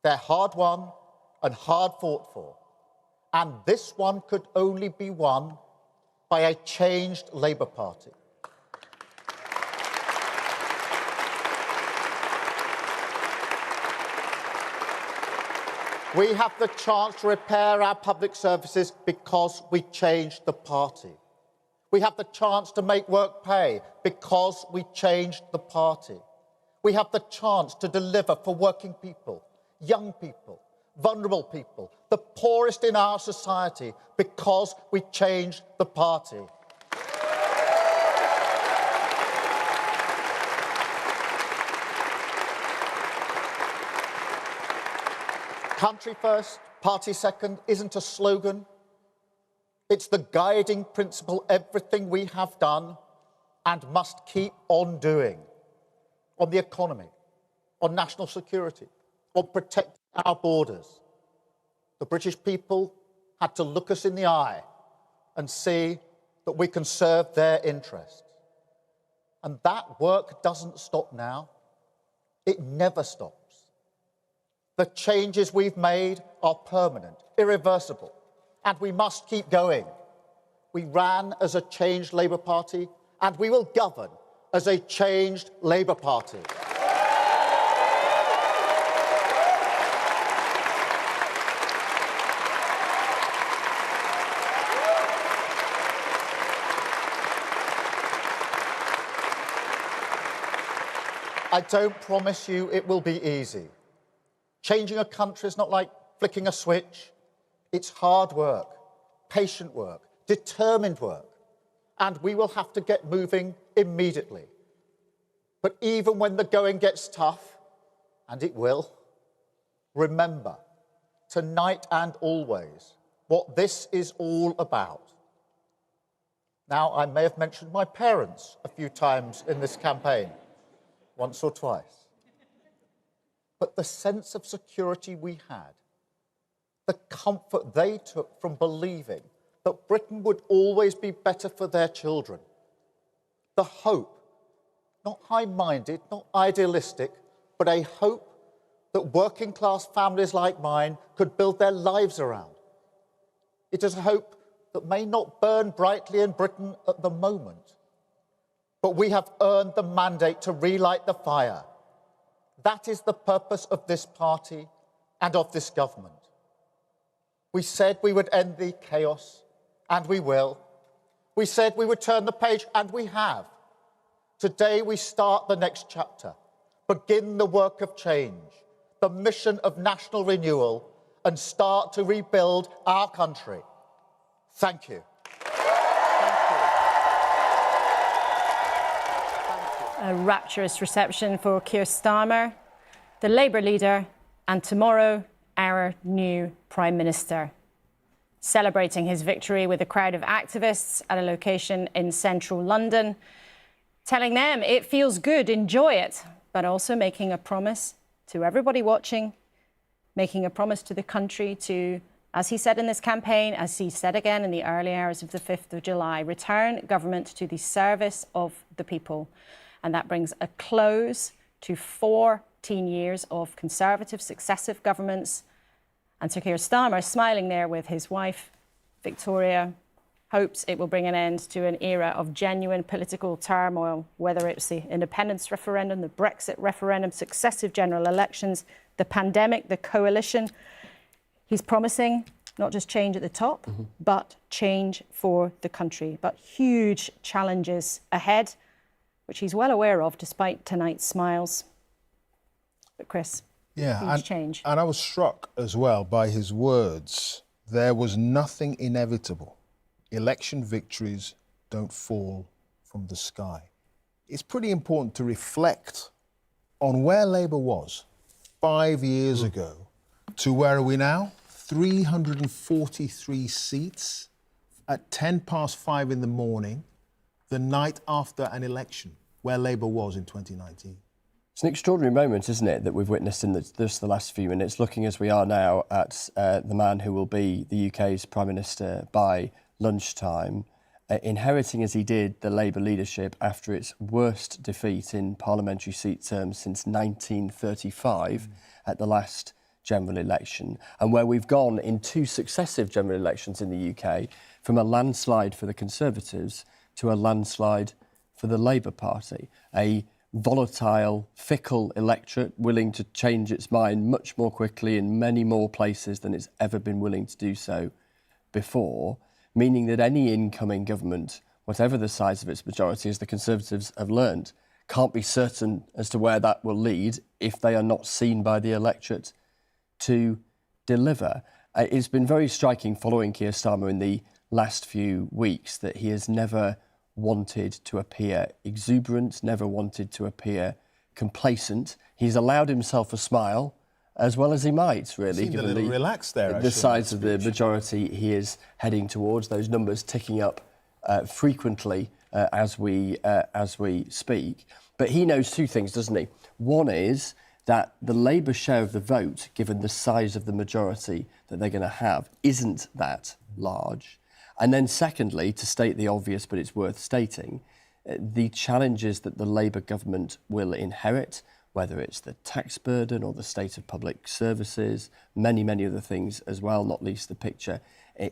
They're hard won and hard fought for. And this one could only be won by a changed Labour Party. We have the chance to repair our public services because we changed the party. We have the chance to make work pay because we changed the party. We have the chance to deliver for working people, young people, vulnerable people, the poorest in our society, because we changed the party. Country first, party second isn't a slogan. It's the guiding principle, everything we have done and must keep on doing. On the economy, on national security, on protecting our borders. The British people had to look us in the eye and see that we can serve their interests. And that work doesn't stop now. It never stops. The changes we've made are permanent, irreversible, and we must keep going. We ran as a changed Labour Party, and we will govern as a changed Labour Party. I don't promise you it will be easy. Changing a country is not like flicking a switch. It's hard work, patient work, determined work, and we will have to get moving immediately. But even when the going gets tough, and it will, remember, tonight and always, what this is all about. Now, I may have mentioned my parents a few times in this campaign, once or twice. But the sense of security we had, the comfort they took from believing that Britain would always be better for their children, the hope, not high-minded, not idealistic, but a hope that working-class families like mine could build their lives around. It is a hope that may not burn brightly in Britain at the moment, but we have earned the mandate to relight the fire. That is the purpose of this party and of this government. We said we would end the chaos, and we will. We said we would turn the page, and we have. Today we start the next chapter, begin the work of change, the mission of national renewal, and start to rebuild our country. Thank you.
A rapturous reception for Keir Starmer, the Labour leader, and tomorrow, our new Prime Minister. Celebrating his victory with a crowd of activists at a location in central London, telling them it feels good, enjoy it, but also making a promise to everybody watching, making a promise to the country to, as he said in this campaign, as he said again in the early hours of the 5th of July, return government to the service of the people. And that brings a close to 14 years of Conservative successive governments. And Sir Keir Starmer, smiling there with his wife, Victoria, hopes it will bring an end to an era of genuine political turmoil, whether it's the independence referendum, the Brexit referendum, successive general elections, the pandemic, the coalition. He's promising not just change at the top, but change for the country. But huge challenges ahead, which he's well aware of, despite tonight's smiles. But Chris, huge change.
And I was struck as well by his words. There was nothing inevitable. Election victories don't fall from the sky. It's pretty important to reflect on where Labour was 5 years ago to where are we now? 343 seats at 5:10 in the morning, the night after an election, where Labour was in 2019.
It's an extraordinary moment, isn't it, that we've witnessed in just the last few minutes, looking as we are now at the man who will be the UK's Prime Minister by lunchtime, inheriting as he did the Labour leadership after its worst defeat in parliamentary seat terms since 1935 at the last general election, and where we've gone in two successive general elections in the UK from a landslide for the Conservatives to a landslide for the Labour Party, a volatile, fickle electorate willing to change its mind much more quickly in many more places than it's ever been willing to do so before, meaning that any incoming government, whatever the size of its majority, as the Conservatives have learned, can't be certain as to where that will lead if they are not seen by the electorate to deliver. It's been very striking following Keir Starmer in the last few weeks that he has never wanted to appear exuberant, never wanted to appear complacent. He's allowed himself a smile, as well as he might, really,
Seemed a little relaxed there,
the size of the majority he is heading towards. Those numbers ticking up frequently as we speak. But he knows two things, doesn't he? One is that the Labour share of the vote, given the size of the majority that they're going to have, isn't that large. And then secondly, to state the obvious, but it's worth stating, the challenges that the Labour government will inherit, whether it's the tax burden or the state of public services, many, many other things as well, not least the picture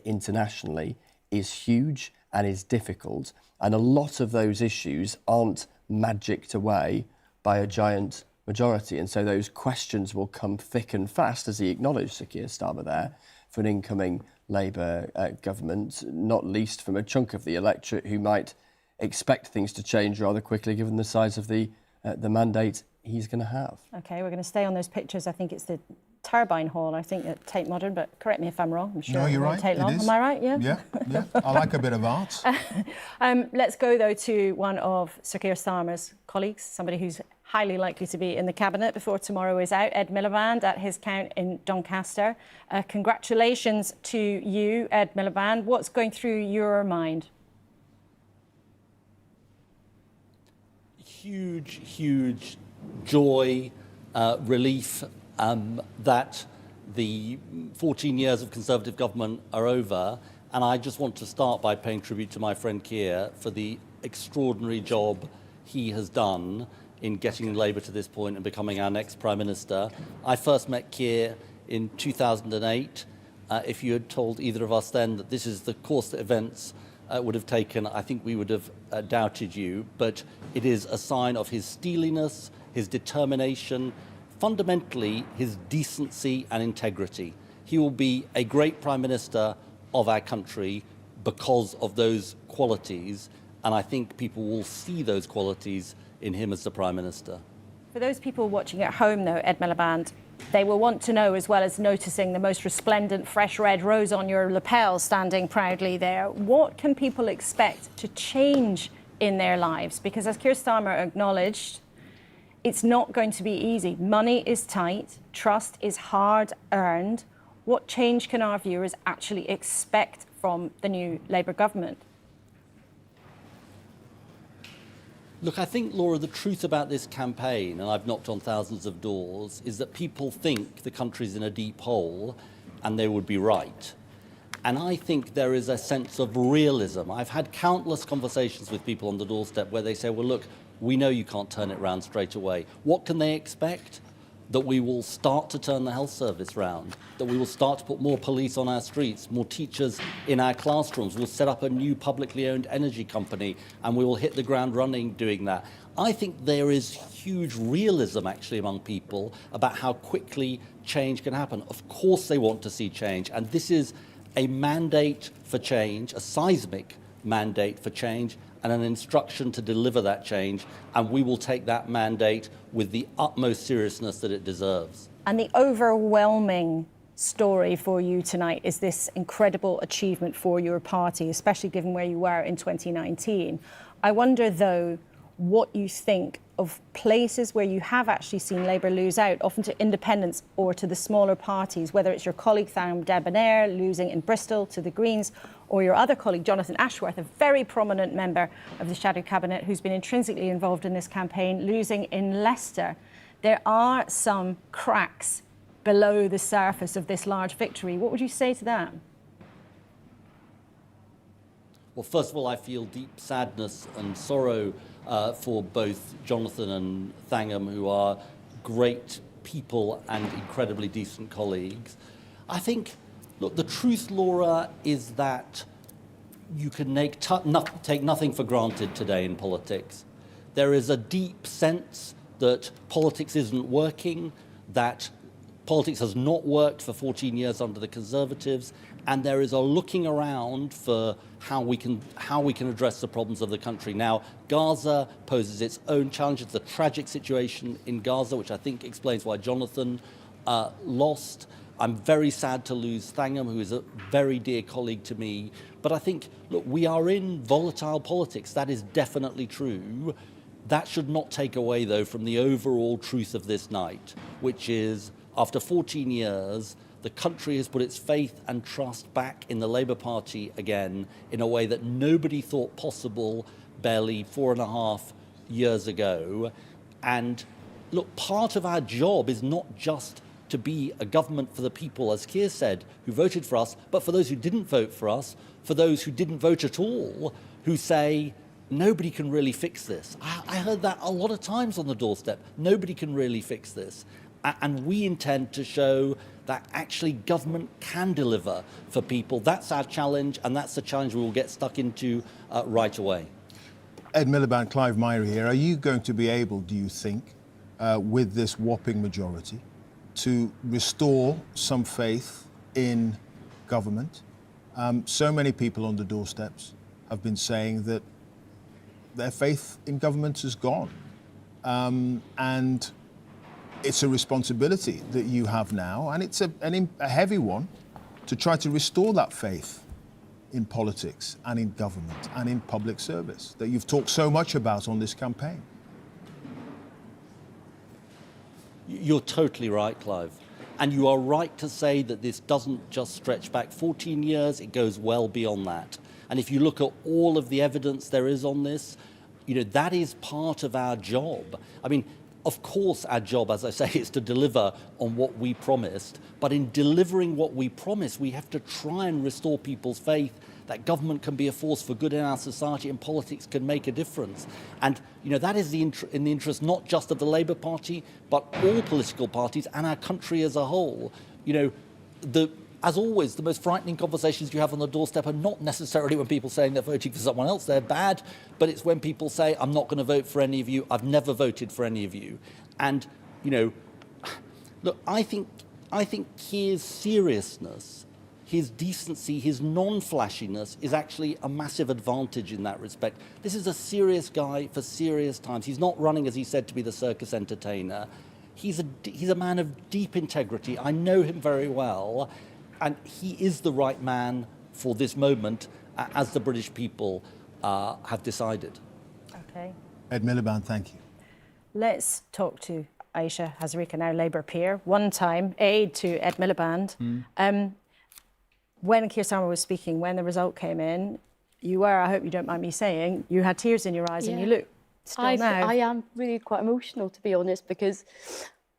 internationally, is huge and is difficult. And a lot of those issues aren't magicked away by a giant majority. And so those questions will come thick and fast, as he acknowledged, Sir Keir Starmer there, for an incoming Labour government, not least from a chunk of the electorate who might expect things to change rather quickly given the size of the mandate he's going to have.
OK, we're going to stay on those pictures. I think it's the Turbine Hall, I think, at Tate Modern, but correct me if I'm wrong. I'm sure
no,
it
you're
won't
right.
take long. Am I right? Yeah?
Yeah. I like a bit of art.
Let's go, though, to one of Sir Keir Starmer's colleagues, somebody who's highly likely to be in the Cabinet before tomorrow is out, Ed Miliband, at his count in Doncaster. Congratulations to you, Ed Miliband. What's going through your mind?
Huge joy, relief that the 14 years of Conservative government are over. And I just want to start by paying tribute to my friend Keir for the extraordinary job he has done in getting Labour to this point and becoming our next Prime Minister. I first met Keir in 2008. If you had told either of us then that this is the course that events would have taken, I think we would have doubted you. But it is a sign of his steeliness, his determination, fundamentally his decency and integrity. He will be a great Prime Minister of our country because of those qualities, and I think people will see those qualities in him as the Prime Minister.
For those people watching at home, though, Ed Miliband, they will want to know, as well as noticing the most resplendent fresh red rose on your lapel standing proudly there, what can people expect to change in their lives? Because as Keir Starmer acknowledged, it's not going to be easy. Money is tight, trust is hard earned. What change can our viewers actually expect from the new Labour government?
Look, I think, Laura, the truth about this campaign, and I've knocked on thousands of doors, is that people think the country's in a deep hole, and they would be right. And I think there is a sense of realism. I've had countless conversations with people on the doorstep where they say, well, look, we know you can't turn it round straight away. What can they expect? That we will start to turn the health service round, that we will start to put more police on our streets, more teachers in our classrooms, we'll set up a new publicly owned energy company, and we will hit the ground running doing that. I think there is huge realism actually among people about how quickly change can happen. Of course they want to see change, and this is a mandate for change, a seismic mandate for change, and an instruction to deliver that change, and we will take that mandate with the utmost seriousness that it deserves.
And the overwhelming story for you tonight is this incredible achievement for your party, especially given where you were in 2019. I wonder, though, what you think of places where you have actually seen Labour lose out, often to independents or to the smaller parties, whether it's your colleague Tham Debonair losing in Bristol to the Greens, or your other colleague Jonathan Ashworth, a very prominent member of the Shadow Cabinet who's been intrinsically involved in this campaign, losing in Leicester. There are some cracks below the surface of this large victory. What would you say to that?
Well, first of all, I feel deep sadness and sorrow for both Jonathan and Thangham, who are great people and incredibly decent colleagues. I think, look, the truth, Laura, is that you can take nothing for granted today in politics. There is a deep sense that politics isn't working, that Politics has not worked for 14 years under the Conservatives, and there is a looking around for how we can address the problems of the country. Now, Gaza poses its own challenges. The tragic situation in Gaza, which I think explains why Jonathan lost. I'm very sad to lose Thangham, who is a very dear colleague to me. But I think, look, we are in volatile politics. That is definitely true. That should not take away, though, from the overall truth of this night, which is, after 14 years, the country has put its faith and trust back in the Labour Party again in a way that nobody thought possible barely 4.5 years ago. And look, part of our job is not just to be a government for the people, as Keir said, who voted for us, but for those who didn't vote for us, for those who didn't vote at all, who say, nobody can really fix this. I heard that a lot of times on the doorstep. Nobody can really fix this. And we intend to show that actually government can deliver for people. That's our challenge, and that's the challenge we will get stuck into right away.
Ed Miliband, Clive Myrie here. Are you going to be able, do you think, with this whopping majority, to restore some faith in government? So many people on the doorsteps have been saying that their faith in government is gone. And it's a responsibility that you have now, and it's a heavy one, to try to restore that faith in politics and in government and in public service that you've talked so much about on this campaign.
You're totally right, Clive. And you are right to say that this doesn't just stretch back 14 years, it goes well beyond that. And if you look at all of the evidence there is on this, you know, that is part of our job. I mean, of course, our job, as I say, is to deliver on what we promised. But in delivering what we promised, we have to try and restore people's faith that government can be a force for good in our society and politics can make a difference. And, you know, that is in the interest not just of the Labour Party, but all political parties and our country as a whole. You know, as always, the most frightening conversations you have on the doorstep are not necessarily when people saying they're voting for someone else, they're bad, but it's when people say, I'm not going to vote for any of you, I've never voted for any of you. And, you know, look, I think his seriousness, his decency, his non-flashiness is actually a massive advantage in that respect. This is a serious guy for serious times. He's not running, as he said, to be the circus entertainer. He's a man of deep integrity. I know him very well. And he is the right man for this moment, as the British people have decided.
Okay.
Ed Miliband, thank you.
Let's talk to Aisha Hazarika, now Labour peer, one-time aide to Ed Miliband. When Keir Starmer was speaking, when the result came in, you were, I hope you don't mind me saying, you had tears in your eyes and you look still now.
I am really quite emotional, to be honest, because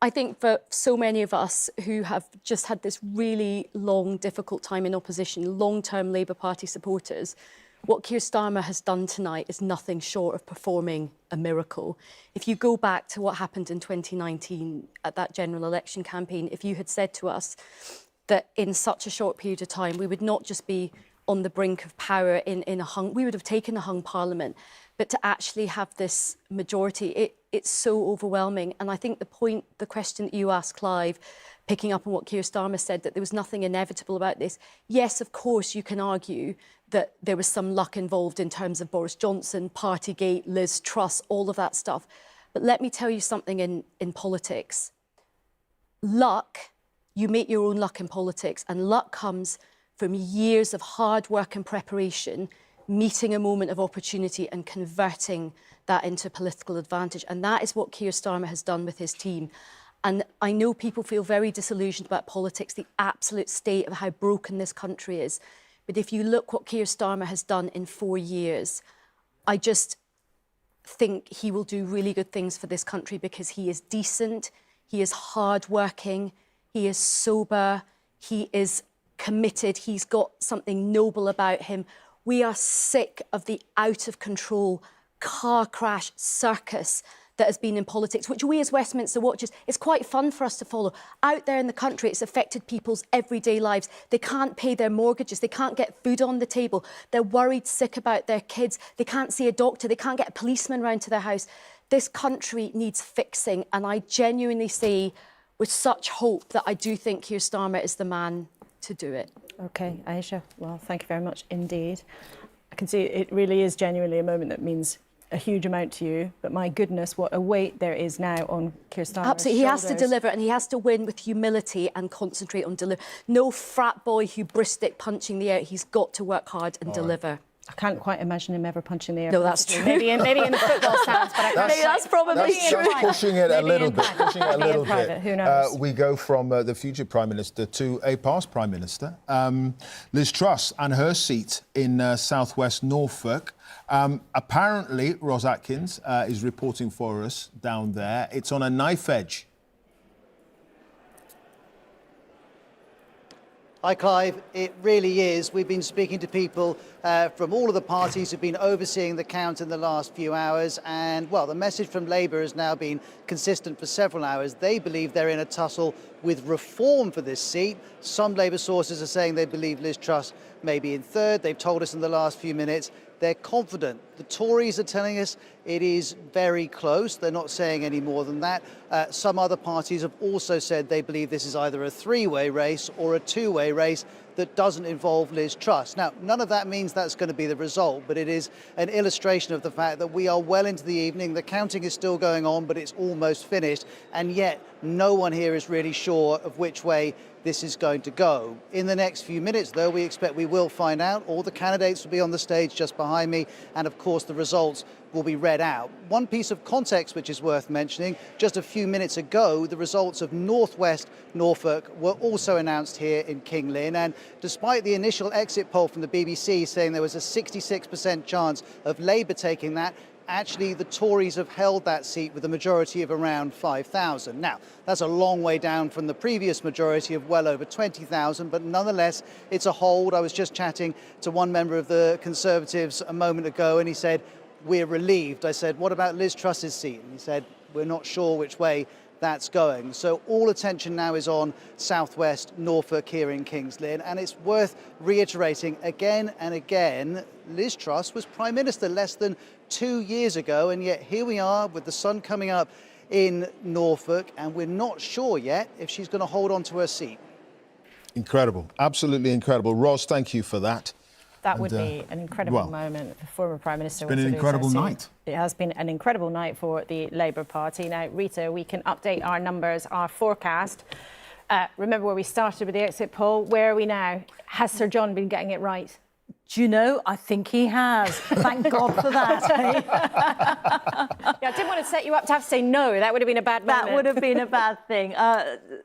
I think for so many of us who have just had this really long, difficult time in opposition, long-term Labour Party supporters, what Keir Starmer has done tonight is nothing short of performing a miracle. If you go back to what happened in 2019 at that general election campaign, if you had said to us that in such a short period of time we would not just be on the brink of power we would have taken a hung parliament, but to actually have this majority, it's so overwhelming. And I think the question that you asked, Clive, picking up on what Keir Starmer said, that there was nothing inevitable about this. Yes, of course, you can argue that there was some luck involved in terms of Boris Johnson, Partygate, Liz Truss, all of that stuff. But let me tell you something in politics. Luck, you make your own luck in politics, and luck comes from years of hard work and preparation, meeting a moment of opportunity and converting that into political advantage. And that is what Keir Starmer has done with his team. And I know people feel very disillusioned about politics, the absolute state of how broken this country is. But if you look what Keir Starmer has done in 4 years, I just think he will do really good things for this country because he is decent, he is hardworking, he is sober, he is committed, he's got something noble about him. We are sick of the out-of-control car crash circus that has been in politics, which we as Westminster watchers, it's quite fun for us to follow. Out there in the country, it's affected people's everyday lives. They can't pay their mortgages. They can't get food on the table. They're worried sick about their kids. They can't see a doctor. They can't get a policeman round to their house. This country needs fixing. And I genuinely say, with such hope that I do think Keir Starmer is the man to do it.
OK, Aisha, well, thank you very much indeed. I can see it really is genuinely a moment that means a huge amount to you, but my goodness, what a weight there is now on Keir Starmer's
Absolutely, he has to
shoulders.
deliver, and he has to win with humility and concentrate on deliver. No frat boy hubristic punching the air. He's got to work hard and deliver.
I can't quite imagine him ever punching the air.
No, that's true.
Maybe in the football stands, but
that's probably true.
That's pushing it a little bit.
Who knows?
We go from the future Prime Minister to a past Prime Minister. Liz Truss and her seat in southwest Norfolk. Apparently, Ros Atkins is reporting for us down there. It's on a knife edge.
Hi, Clive. It really is. We've been speaking to people from all of the parties who've been overseeing the count in the last few hours. And, well, the message from Labour has now been consistent for several hours. They believe they're in a tussle with reform for this seat. Some Labour sources are saying they believe Liz Truss may be in third. They've told us in the last few minutes they're confident. The Tories are telling us it is very close. They're not saying any more than that. Some other parties have also said they believe this is either a three-way race or a two-way race that doesn't involve Liz Truss. Now, none of that means that's going to be the result, but it is an illustration of the fact that we are well into the evening. The counting is still going on, but it's almost finished, and yet no one here is really sure of which way this is going to go. In the next few minutes, though, we expect we will find out. All the candidates will be on the stage just behind me, and of course the results will be read out. One piece of context which is worth mentioning, just a few minutes ago, the results of Northwest Norfolk were also announced here in King Lynn, and despite the initial exit poll from the BBC saying there was a 66% chance of Labour taking that, actually the Tories have held that seat with a majority of around 5,000. Now, that's a long way down from the previous majority of well over 20,000, but nonetheless, it's a hold. I was just chatting to one member of the Conservatives a moment ago, and he said, we're relieved. I said, what about Liz Truss's seat? And he said, we're not sure which way that's going. So all attention now is on southwest Norfolk here in Kings Lynn, and it's worth reiterating again and again, Liz Truss was Prime Minister less than 2 years ago, and yet here we are with the sun coming up in Norfolk, and we're not sure yet if she's going to hold on to her seat.
Incredible, absolutely incredible. Ros, thank you for that.
That would be an incredible moment for former Prime Minister.
It's been an incredible night.
It has been an incredible night for the Labour Party. Now, Rita, we can update our numbers, our forecast. Remember where we started with the exit poll? Where are we now? Has Sir John been getting it right?
Do you know, I think he has. Thank God for that.
Yeah, I didn't want to set you up to have to say no. That would have been a bad moment.
That would have been a bad thing.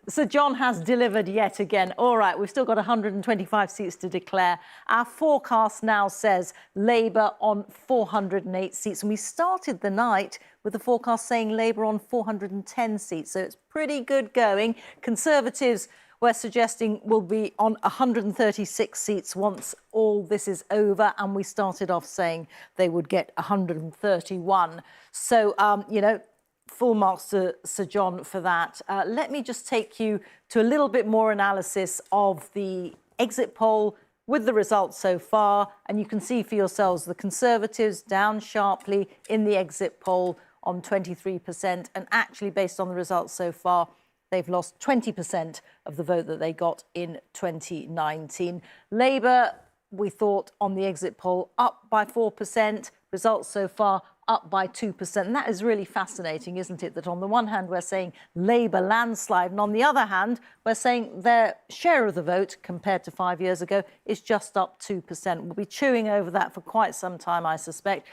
Sir John has delivered yet again. All right, we've still got 125 seats to declare. Our forecast now says Labour on 408 seats. And we started the night with the forecast saying Labour on 410 seats. So it's pretty good going. Conservatives, we're suggesting, will be on 136 seats once all this is over. And we started off saying they would get 131. So, you know, full marks to Sir John for that. Let me just take you to a little bit more analysis of the exit poll with the results so far. And you can see for yourselves the Conservatives down sharply in the exit poll on 23%. And actually, based on the results so far, they've lost 20% of the vote that they got in 2019. Labour, we thought on the exit poll, up by 4%. Results so far up by 2%. And that is really fascinating, isn't it? That on the one hand, we're saying Labour landslide, and on the other hand, we're saying their share of the vote compared to 5 years ago is just up 2%. We'll be chewing over that for quite some time, I suspect.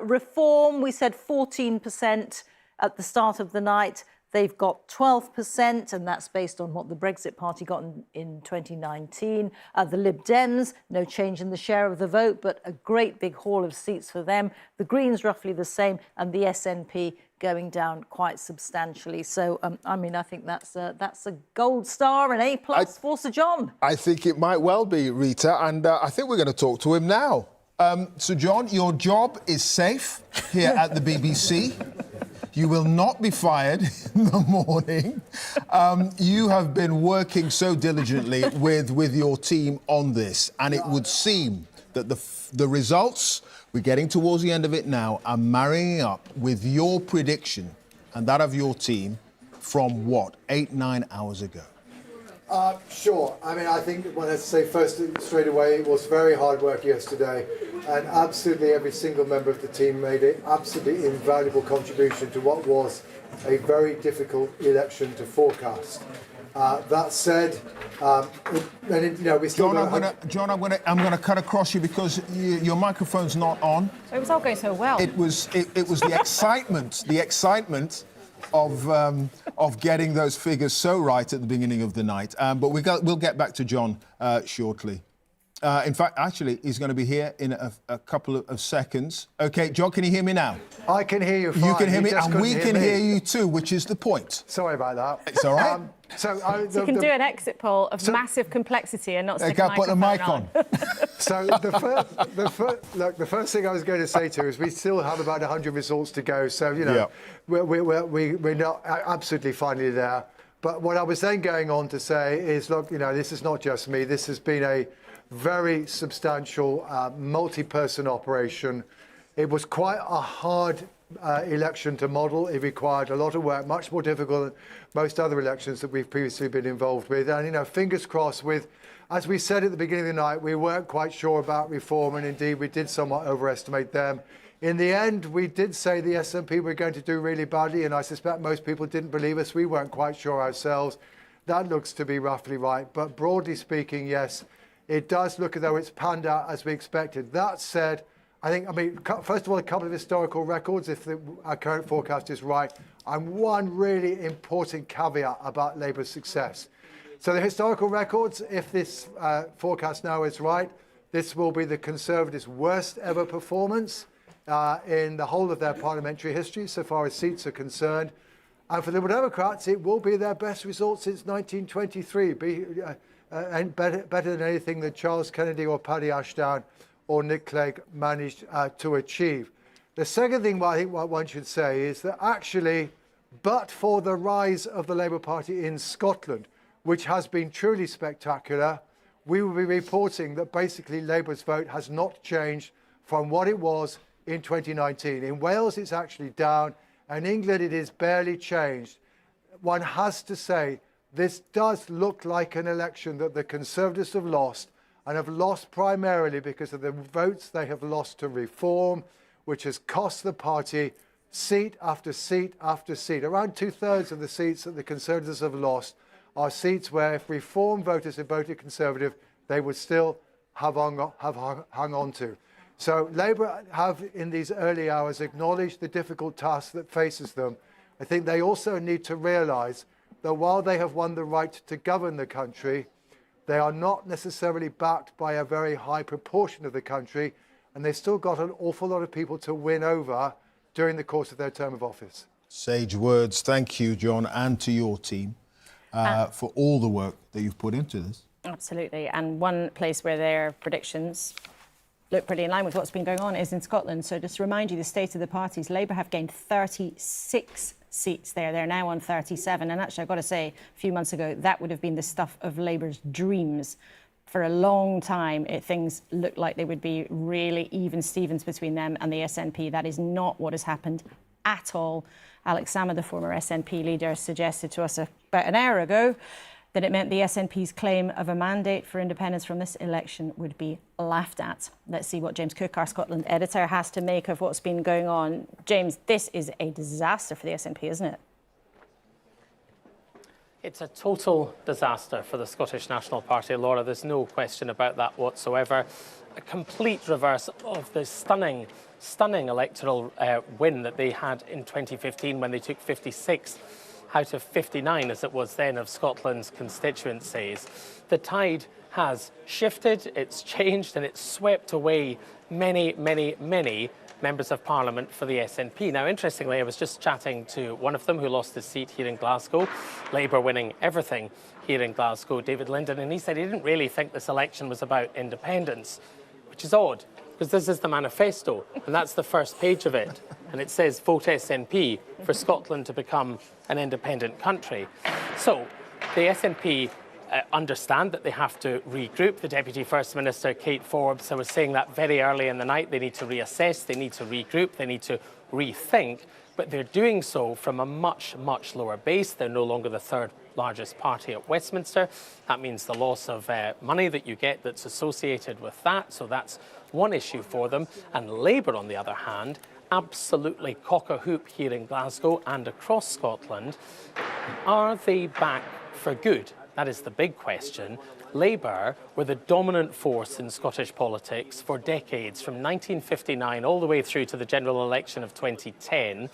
Reform, we said 14% at the start of the night. They've got 12%, and that's based on what the Brexit Party got in 2019. The Lib Dems, no change in the share of the vote, but a great big haul of seats for them. The Greens, roughly the same, and the SNP going down quite substantially. So, I mean, I think that's a gold star, an A+ for Sir John.
I think it might well be, Rita, and I think we're going to talk to him now. Sir John, your job is safe here at the BBC. You will not be fired in the morning. You have been working so diligently with your team on this, and it would seem that the results, we're getting towards the end of it now, are marrying up with your prediction and that of your team from what, 8-9 hours ago?
Sure. I mean, I think what I have to say first straight away, it was very hard work yesterday, and absolutely every single member of the team made an absolutely invaluable contribution to what was a very difficult election to forecast. That said, we still
John, I'm gonna cut across you because your microphone's not on.
It was all going so well.
It was the excitement of getting those figures so right at the beginning of the night. But we'll get back to John shortly. In fact, actually, he's going to be here in a couple of seconds. Okay, John, can you hear me now?
I can hear you fine.
You can hear me, and we can hear
me.
you too, which is the point.
Sorry about that.
It's all right.
So you can do an exit poll of massive complexity and not stick a
put the mic
on.
So the first thing I was going to say to you is we still have about 100 results to go. So we're not absolutely finally there. But what I was then going on to say is, look, this is not just me. This has been a very substantial multi-person operation. It was quite a hard election to model. It required a lot of work, much more difficult than most other elections that we've previously been involved with. And, fingers crossed with, as we said at the beginning of the night, we weren't quite sure about reform, and indeed we did somewhat overestimate them. In the end, we did say the SNP were going to do really badly, and I suspect most people didn't believe us. We weren't quite sure ourselves. That looks to be roughly right. But broadly speaking, yes, it does look as though it's panned out as we expected. That said, first of all, a couple of historical records, if our current forecast is right, and one really important caveat about Labour's success. So the historical records, if this forecast now is right, this will be the Conservatives' worst ever performance in the whole of their parliamentary history, so far as seats are concerned. And for the Liberal Democrats, it will be their best result since 1923, and better than anything that Charles Kennedy or Paddy Ashdown or Nick Clegg managed to achieve. The second thing I think what one should say is that actually, but for the rise of the Labour Party in Scotland, which has been truly spectacular, we will be reporting that basically Labour's vote has not changed from what it was in 2019. In Wales, it's actually down, and England, it is barely changed. One has to say, this does look like an election that the Conservatives have lost, and have lost primarily because of the votes they have lost to reform, which has cost the party seat after seat after seat. Around 2/3 of the seats that the Conservatives have lost are seats where if reform voters had voted Conservative, they would still have hung on to. So Labour have, in these early hours, acknowledged the difficult task that faces them. I think they also need to realise that while they have won the right to govern the country, they are not necessarily backed by a very high proportion of the country, and they've still got an awful lot of people to win over during the course of their term of office.
Sage words. Thank you, John, and to your team for all the work that you've put into this.
Absolutely. And one place where their predictions look pretty in line with what's been going on is in Scotland. So just to remind you, the state of the parties, Labour have gained 36 seats there. They're now on 37. And actually, I've got to say, a few months ago, that would have been the stuff of Labour's dreams. For a long time, things looked like they would be really even Stevens between them and the SNP. That is not what has happened at all. Alex Salmond, the former SNP leader, suggested to us about an hour ago that it meant the SNP's claim of a mandate for independence from this election would be laughed at. Let's see what James Cook, our Scotland editor, has to make of what's been going on. James, this is a disaster for the SNP, isn't it?
It's a total disaster for the Scottish National Party, Laura. There's no question about that whatsoever. A complete reverse of the stunning electoral win that they had in 2015 when they took 56 out of 59, as it was then, of Scotland's constituencies. The tide has shifted, it's changed, and it's swept away many, many, many members of Parliament for the SNP. Now, interestingly, I was just chatting to one of them who lost his seat here in Glasgow, Labour winning everything here in Glasgow, David Linden, and he said he didn't really think this election was about independence, which is odd, because this is the manifesto, and that's the first page of it, and it says, vote SNP for Scotland to become an independent country. So the SNP understand that they have to regroup. The Deputy First Minister, Kate Forbes, was saying that very early in the night. They need to reassess, they need to regroup, they need to rethink. but they're doing so from a much, much lower base. They're no longer the third largest party at Westminster. That means the loss of money that you get that's associated with that. So that's one issue for them. And Labour, on the other hand, absolutely cock-a-hoop here in Glasgow and across Scotland. Are they back for good? That is the big question. Labour were the dominant force in Scottish politics for decades, from 1959 all the way through to the general election of 2010,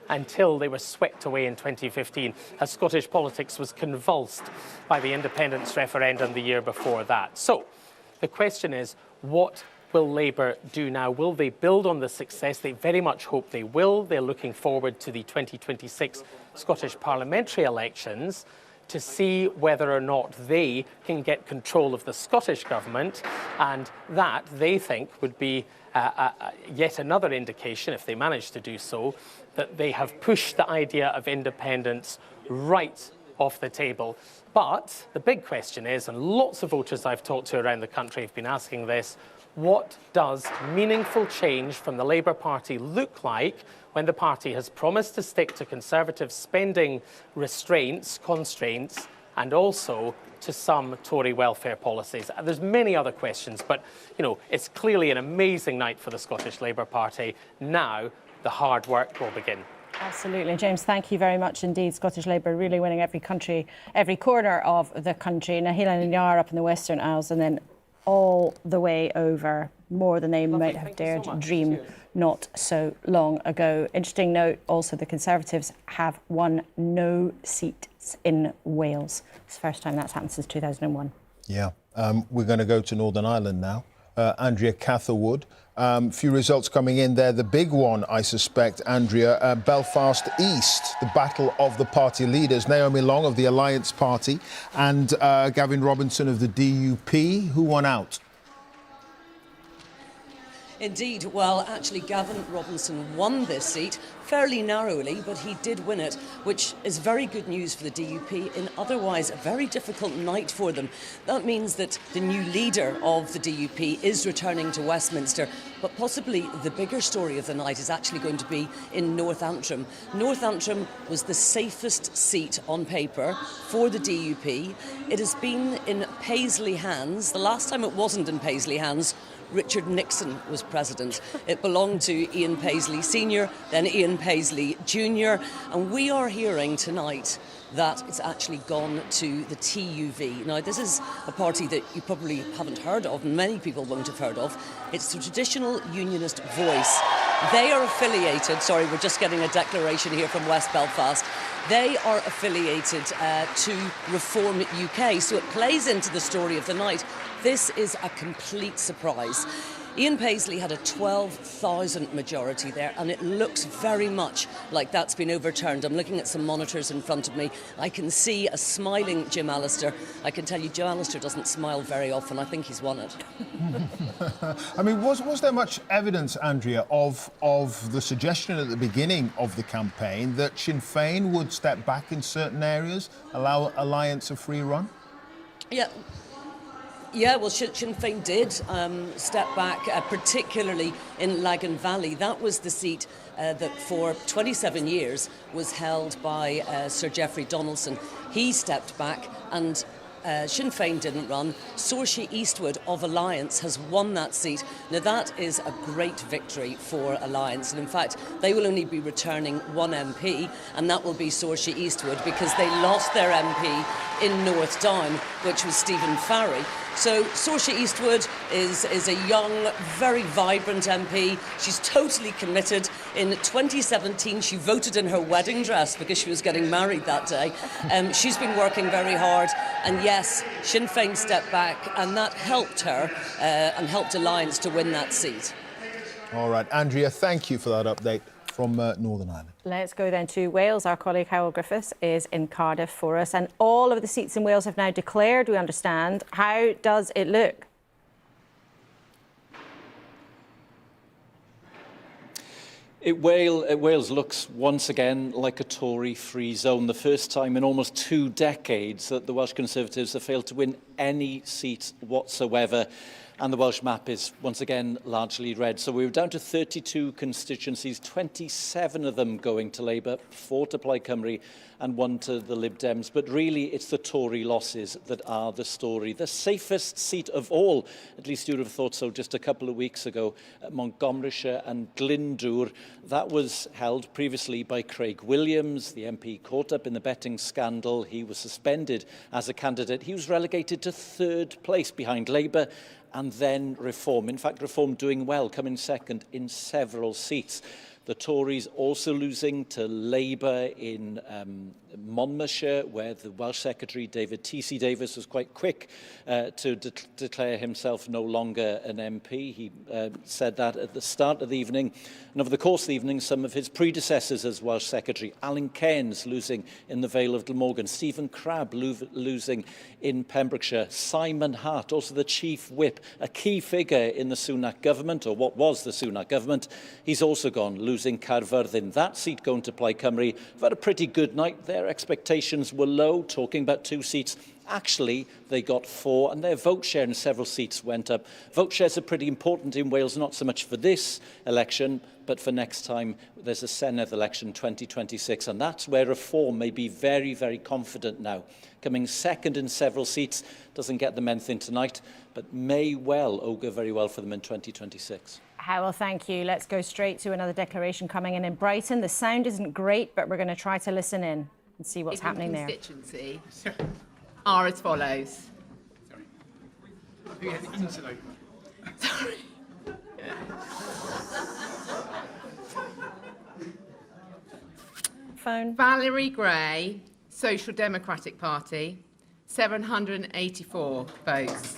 until they were swept away in 2015 as Scottish politics was convulsed by the independence referendum the year before that. So the question is, what will Labour do now? Will they build on the success? They very much hope they will. They're looking forward to the 2026 Scottish parliamentary elections to see whether or not they can get control of the Scottish government, and that, they think, would be yet another indication, if they manage to do so, that they have pushed the idea of independence right off the table. But the big question is, and lots of voters I've talked to around the country have been asking this, what does meaningful change from the Labour Party look like when the party has promised to stick to Conservative spending constraints, and also to some Tory welfare policies? There's many other questions, but, you know, it's clearly an amazing night for the Scottish Labour Party. Now, the hard work will begin.
Absolutely. James, thank you very much indeed. Scottish Labour really winning every corner of the country. Naheela and Yar up in the Western Isles, and then all the way over, more than they might have dared dream not so long ago. Interesting note also, the Conservatives have won no seats in Wales. It's the first time that's happened since 2001.
Yeah. We're going to go to Northern Ireland now. Andrea Catherwood. Few results coming in there. The big one, I suspect, Andrea, Belfast East, the battle of the party leaders. Naomi Long of the Alliance Party and Gavin Robinson of the DUP. Who won out?
Indeed. Well, actually, Gavin Robinson won this seat fairly narrowly, but he did win it, which is very good news for the DUP in otherwise a very difficult night for them. That means that the new leader of the DUP is returning to Westminster, but possibly the bigger story of the night is actually going to be in North Antrim. North Antrim was the safest seat on paper for the DUP. It has been in Paisley hands. The last time it wasn't in Paisley hands, Richard Nixon was president. It belonged to Ian Paisley Sr., then Ian Paisley Jr., and we are hearing tonight that it's actually gone to the TUV. Now, this is a party that you probably haven't heard of, and many people won't have heard of. It's the traditional unionist voice. They are affiliated, sorry, we're just getting a declaration here from West Belfast. They are affiliated to Reform UK, so it plays into the story of the night. This is a complete surprise. Ian Paisley had a 12,000 majority there, and it looks very much like that's been overturned. I'm looking at some monitors in front of me. I can see a smiling Jim Allister. I can tell you Jim Allister doesn't smile very often. I think he's won it.
I mean, was there much evidence, Andrea, of the suggestion at the beginning of the campaign that Sinn Féin would step back in certain areas, allow Alliance a free run?
Yeah, well, Sinn Féin did step back, particularly in Lagan Valley. That was the seat that for 27 years was held by Sir Geoffrey Donaldson. He stepped back, and Sinn Féin didn't run. Saoirse Eastwood of Alliance has won that seat. Now, that is a great victory for Alliance, and in fact, they will only be returning one MP, and that will be Saoirse Eastwood, because they lost their MP in North Down, which was Stephen Farry. So Saoirse Eastwood is a young, very vibrant MP. She's totally committed. In 2017, she voted in her wedding dress because she was getting married that day. She's been working very hard. And yes, Sinn Féin stepped back, and that helped her and helped Alliance to win that seat.
All right, Andrea, thank you for that update from Northern Ireland.
Let's go then to Wales. Our colleague Howell Griffiths is in Cardiff for us, and all of the seats in Wales have now declared, we understand. How does it look?
Wales looks once again like a Tory free zone. The first time in almost 2 decades that the Welsh Conservatives have failed to win any seat whatsoever. And the Welsh map is once again largely red. So we were down to 32 constituencies, 27 of them going to Labour, 4 to Plaid Cymru and 1 to the Lib Dems. But really, it's the Tory losses that are the story. The safest seat of all, at least you'd have thought so just a couple of weeks ago, Montgomeryshire and Glyndŵr. That was held previously by Craig Williams, the MP caught up in the betting scandal. He was suspended as a candidate. He was relegated to 3rd place behind Labour and then Reform. In fact, Reform doing well, coming second in several seats. The Tories also losing to Labour in Monmouthshire, where the Welsh Secretary, David T.C. Davis, was quite quick to declare himself no longer an MP. He said that at the start of the evening. And over the course of the evening, some of his predecessors as Welsh Secretary, Alan Cairns losing in the Vale of Glamorgan, Stephen Crabb losing in Pembrokeshire, Simon Hart, also the Chief Whip, a key figure in the Sunak government, or what was the Sunak government. He's also gone, losing Caerfyrddin. That seat going to Plaid Cymru. They've had a pretty good night. Their expectations were low, talking about 2 seats. Actually, they got 4, and their vote share in several seats went up. Vote shares are pretty important in Wales, not so much for this election, but for next time. There's a Senedd election 2026, and that's where Reform may be very, very confident now. Coming second in several seats, doesn't get them anything tonight, but may well augur very well for them in 2026.
Well, thank you. Let's go straight to another declaration coming in Brighton. The sound isn't great, but we're going to try to listen in and see what's happening there.
Constituency are as follows. Sorry.
Phone.
Valerie Gray, Social Democratic Party, 784 votes.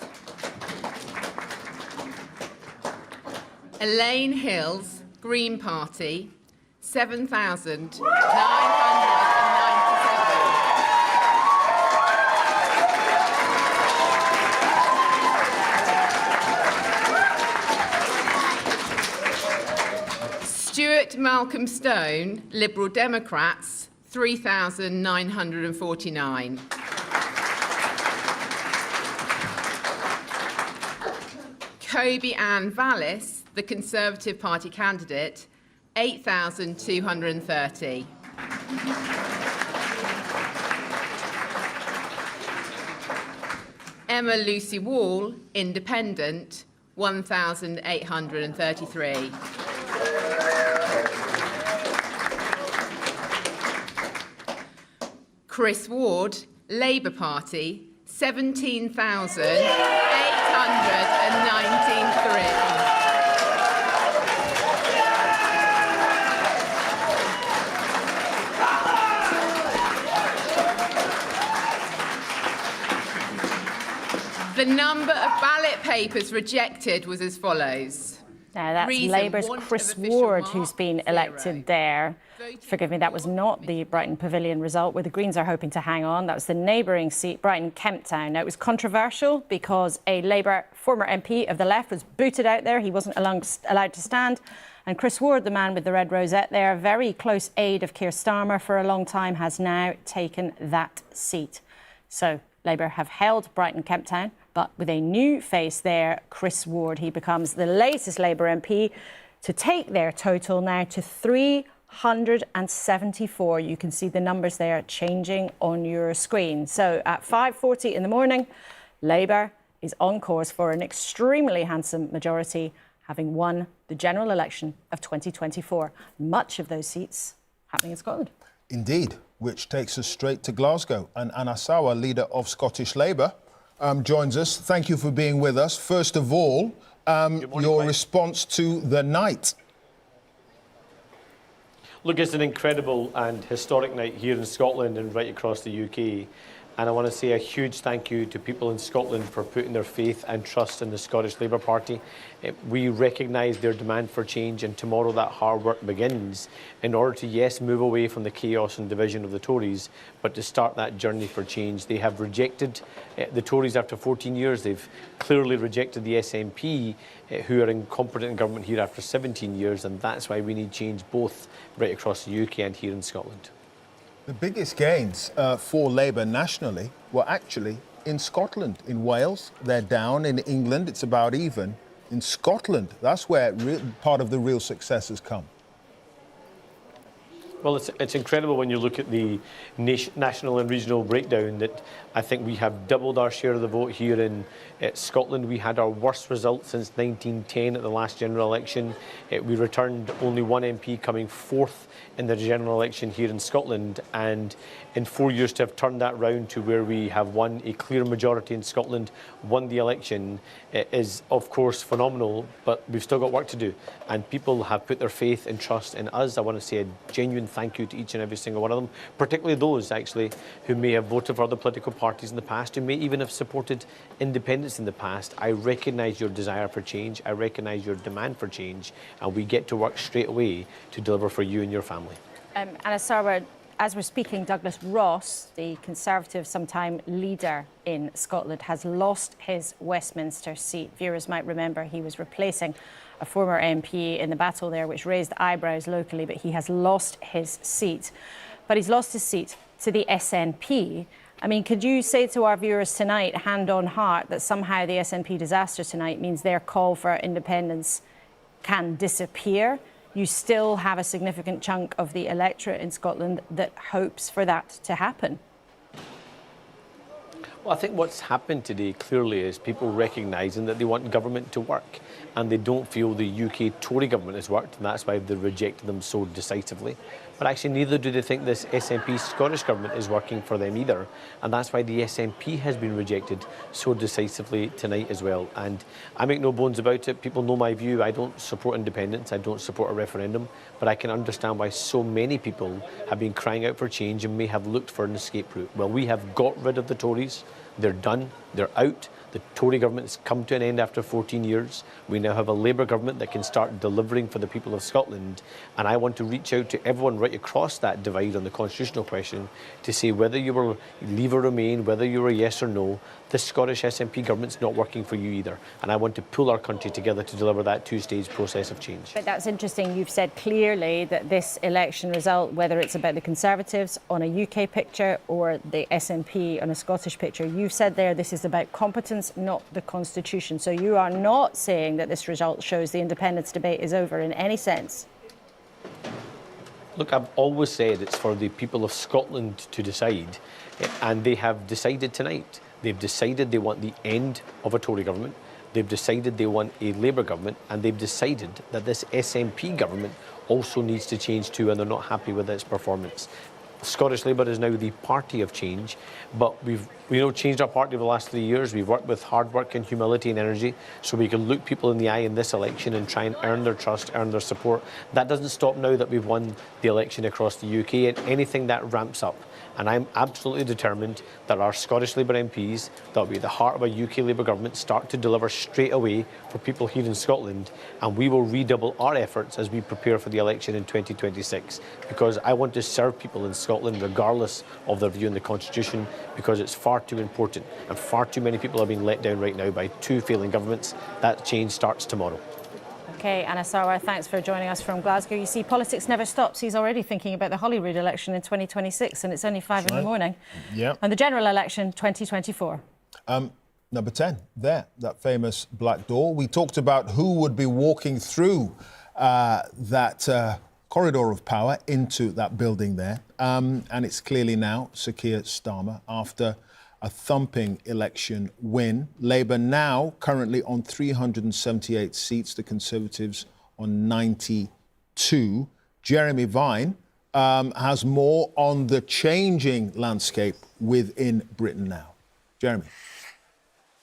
Elaine Hills, Green Party, 7,997. Stuart Malcolm Stone, Liberal Democrats, 3,949. Kobe Ann Vallis, the Conservative Party candidate, 8,230. Emma Lucy Wall, Independent, 1,833. Chris Ward, Labour Party, 17,893. The number of ballot papers rejected was as follows.
Now, that's Labour's Chris Ward who's been elected there. Forgive me, that was not the Brighton Pavilion result, where the Greens are hoping to hang on. That was the neighbouring seat, Brighton Kemptown. Now, it was controversial because a Labour former MP of the left was booted out there. He wasn't allowed to stand. And Chris Ward, the man with the red rosette there, a very close aide of Keir Starmer for a long time, has now taken that seat. So Labour have held Brighton Kemptown, but with a new face there, Chris Ward. He becomes the latest Labour MP to take their total now to 374. You can see the numbers there changing on your screen. So at 5:40 in the morning, Labour is on course for an extremely handsome majority, having won the general election of 2024. Much of those seats happening in Scotland.
Indeed, which takes us straight to Glasgow. And Anna Sauer, leader of Scottish Labour, joins us. Thank you for being with us. First of all, your response to the night.
Look, it's an incredible and historic night here in Scotland and right across the UK. And I want to say a huge thank you to people in Scotland for putting their faith and trust in the Scottish Labour Party. We recognise their demand for change, and tomorrow that hard work begins in order to, yes, move away from the chaos and division of the Tories, but to start that journey for change. They have rejected the Tories after 14 years. They've clearly rejected the SNP, who are incompetent in government here after 17 years, and that's why we need change both right across the UK and here in Scotland.
The biggest gains for Labour nationally were actually in Scotland. In Wales, they're down. In England, it's about even. In Scotland, that's where part of the real success has come.
Well, it's incredible when you look at the national and regional breakdown that I think we have doubled our share of the vote here in Scotland. We had our worst result since 1910 at the last general election. We returned only one MP, coming fourth in the general election here in Scotland. And in 4 years to have turned that round to where we have won a clear majority in Scotland, won the election, is of course phenomenal, but we've still got work to do. And people have put their faith and trust in us. I want to say a genuine thank you to each and every single one of them, particularly those actually who may have voted for other political parties in the past, who may even have supported independence in the past. I recognise your desire for change, I recognise your demand for change, and we get to work straight away to deliver for you and your family.
Anna Sarwar, as we're speaking, Douglas Ross, the Conservative sometime leader in Scotland, has lost his Westminster seat. Viewers might remember he was replacing a former MP in the battle there, which raised eyebrows locally, but he has lost his seat. But he's lost his seat to the SNP. I mean, could you say to our viewers tonight, hand on heart, that somehow the SNP disaster tonight means their call for independence can disappear? You still have a significant chunk of the electorate in Scotland that hopes for that to happen.
Well, I think what's happened today clearly is people recognising that they want government to work, and they don't feel the UK Tory government has worked, and that's why they've rejected them so decisively. But actually neither do they think this SNP Scottish government is working for them either, and that's why the SNP has been rejected so decisively tonight as well. And I make no bones about it. People know my view. I don't support independence. I don't support a referendum, but I can understand why so many people have been crying out for change and may have looked for an escape route. Well, we have got rid of the Tories. They're done. They're out. The Tory government has come to an end after 14 years. We now have a Labour government that can start delivering for the people of Scotland. And I want to reach out to everyone right across that divide on the constitutional question to say whether you were leave or remain, whether you were yes or no, the Scottish SNP government's not working for you either. And I want to pull our country together to deliver that two-stage process of change.
But that's interesting. You've said clearly that this election result, whether it's about the Conservatives on a UK picture or the SNP on a Scottish picture, you've said there this is about competence, not the Constitution. So you are not saying that this result shows the independence debate is over in any sense.
Look, I've always said it's for the people of Scotland to decide, and they have decided tonight. They've decided they want the end of a Tory government. They've decided they want a Labour government, and they've decided that this SNP government also needs to change too, and they're not happy with its performance. Scottish Labour is now the party of change, but we've changed our party over the last 3 years. We've worked with hard work and humility and energy so we can look people in the eye in this election and try and earn their trust, earn their support. That doesn't stop now that we've won the election across the UK, and anything that ramps up. And I'm absolutely determined that our Scottish Labour MPs, that will be at the heart of a UK Labour government, start to deliver straight away for people here in Scotland. And we will redouble our efforts as we prepare for the election in 2026. Because I want to serve people in Scotland regardless of their view on the Constitution, because it's far too important. And far too many people are being let down right now by two failing governments. That change starts tomorrow.
OK, Anna Sarwar, thanks for joining us from Glasgow. You see, politics never stops. He's already thinking about the Holyrood election in 2026, and it's only 5 in the morning.
Yeah.
And the general election, 2024.
Number 10, there, that famous black door. We talked about who would be walking through that corridor of power into that building there. And it's clearly now Sir Keir Starmer after a thumping election win. Labour now currently on 378 seats, the Conservatives on 92. Jeremy Vine has more on the changing landscape within Britain now. Jeremy.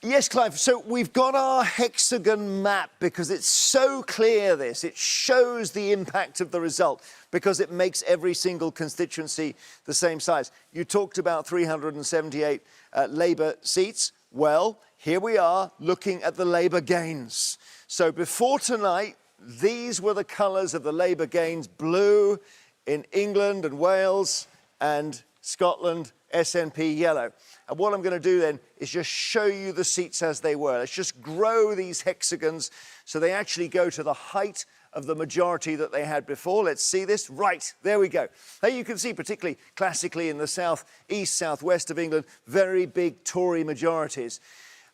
Yes, Clive. So we've got our hexagon map because it's so clear this. It shows the impact of the result because it makes every single constituency the same size. You talked about 378 Labour seats. Well, here we are looking at the Labour gains. So before tonight, these were the colours of the Labour gains. Blue in England and Wales and Scotland, SNP yellow. And what I'm going to do then is just show you the seats as they were. Let's just grow these hexagons so they actually go to the height of the majority that they had before. Let's see this. Right, there we go. There you can see, particularly classically in the south, east, southwest of England, very big Tory majorities.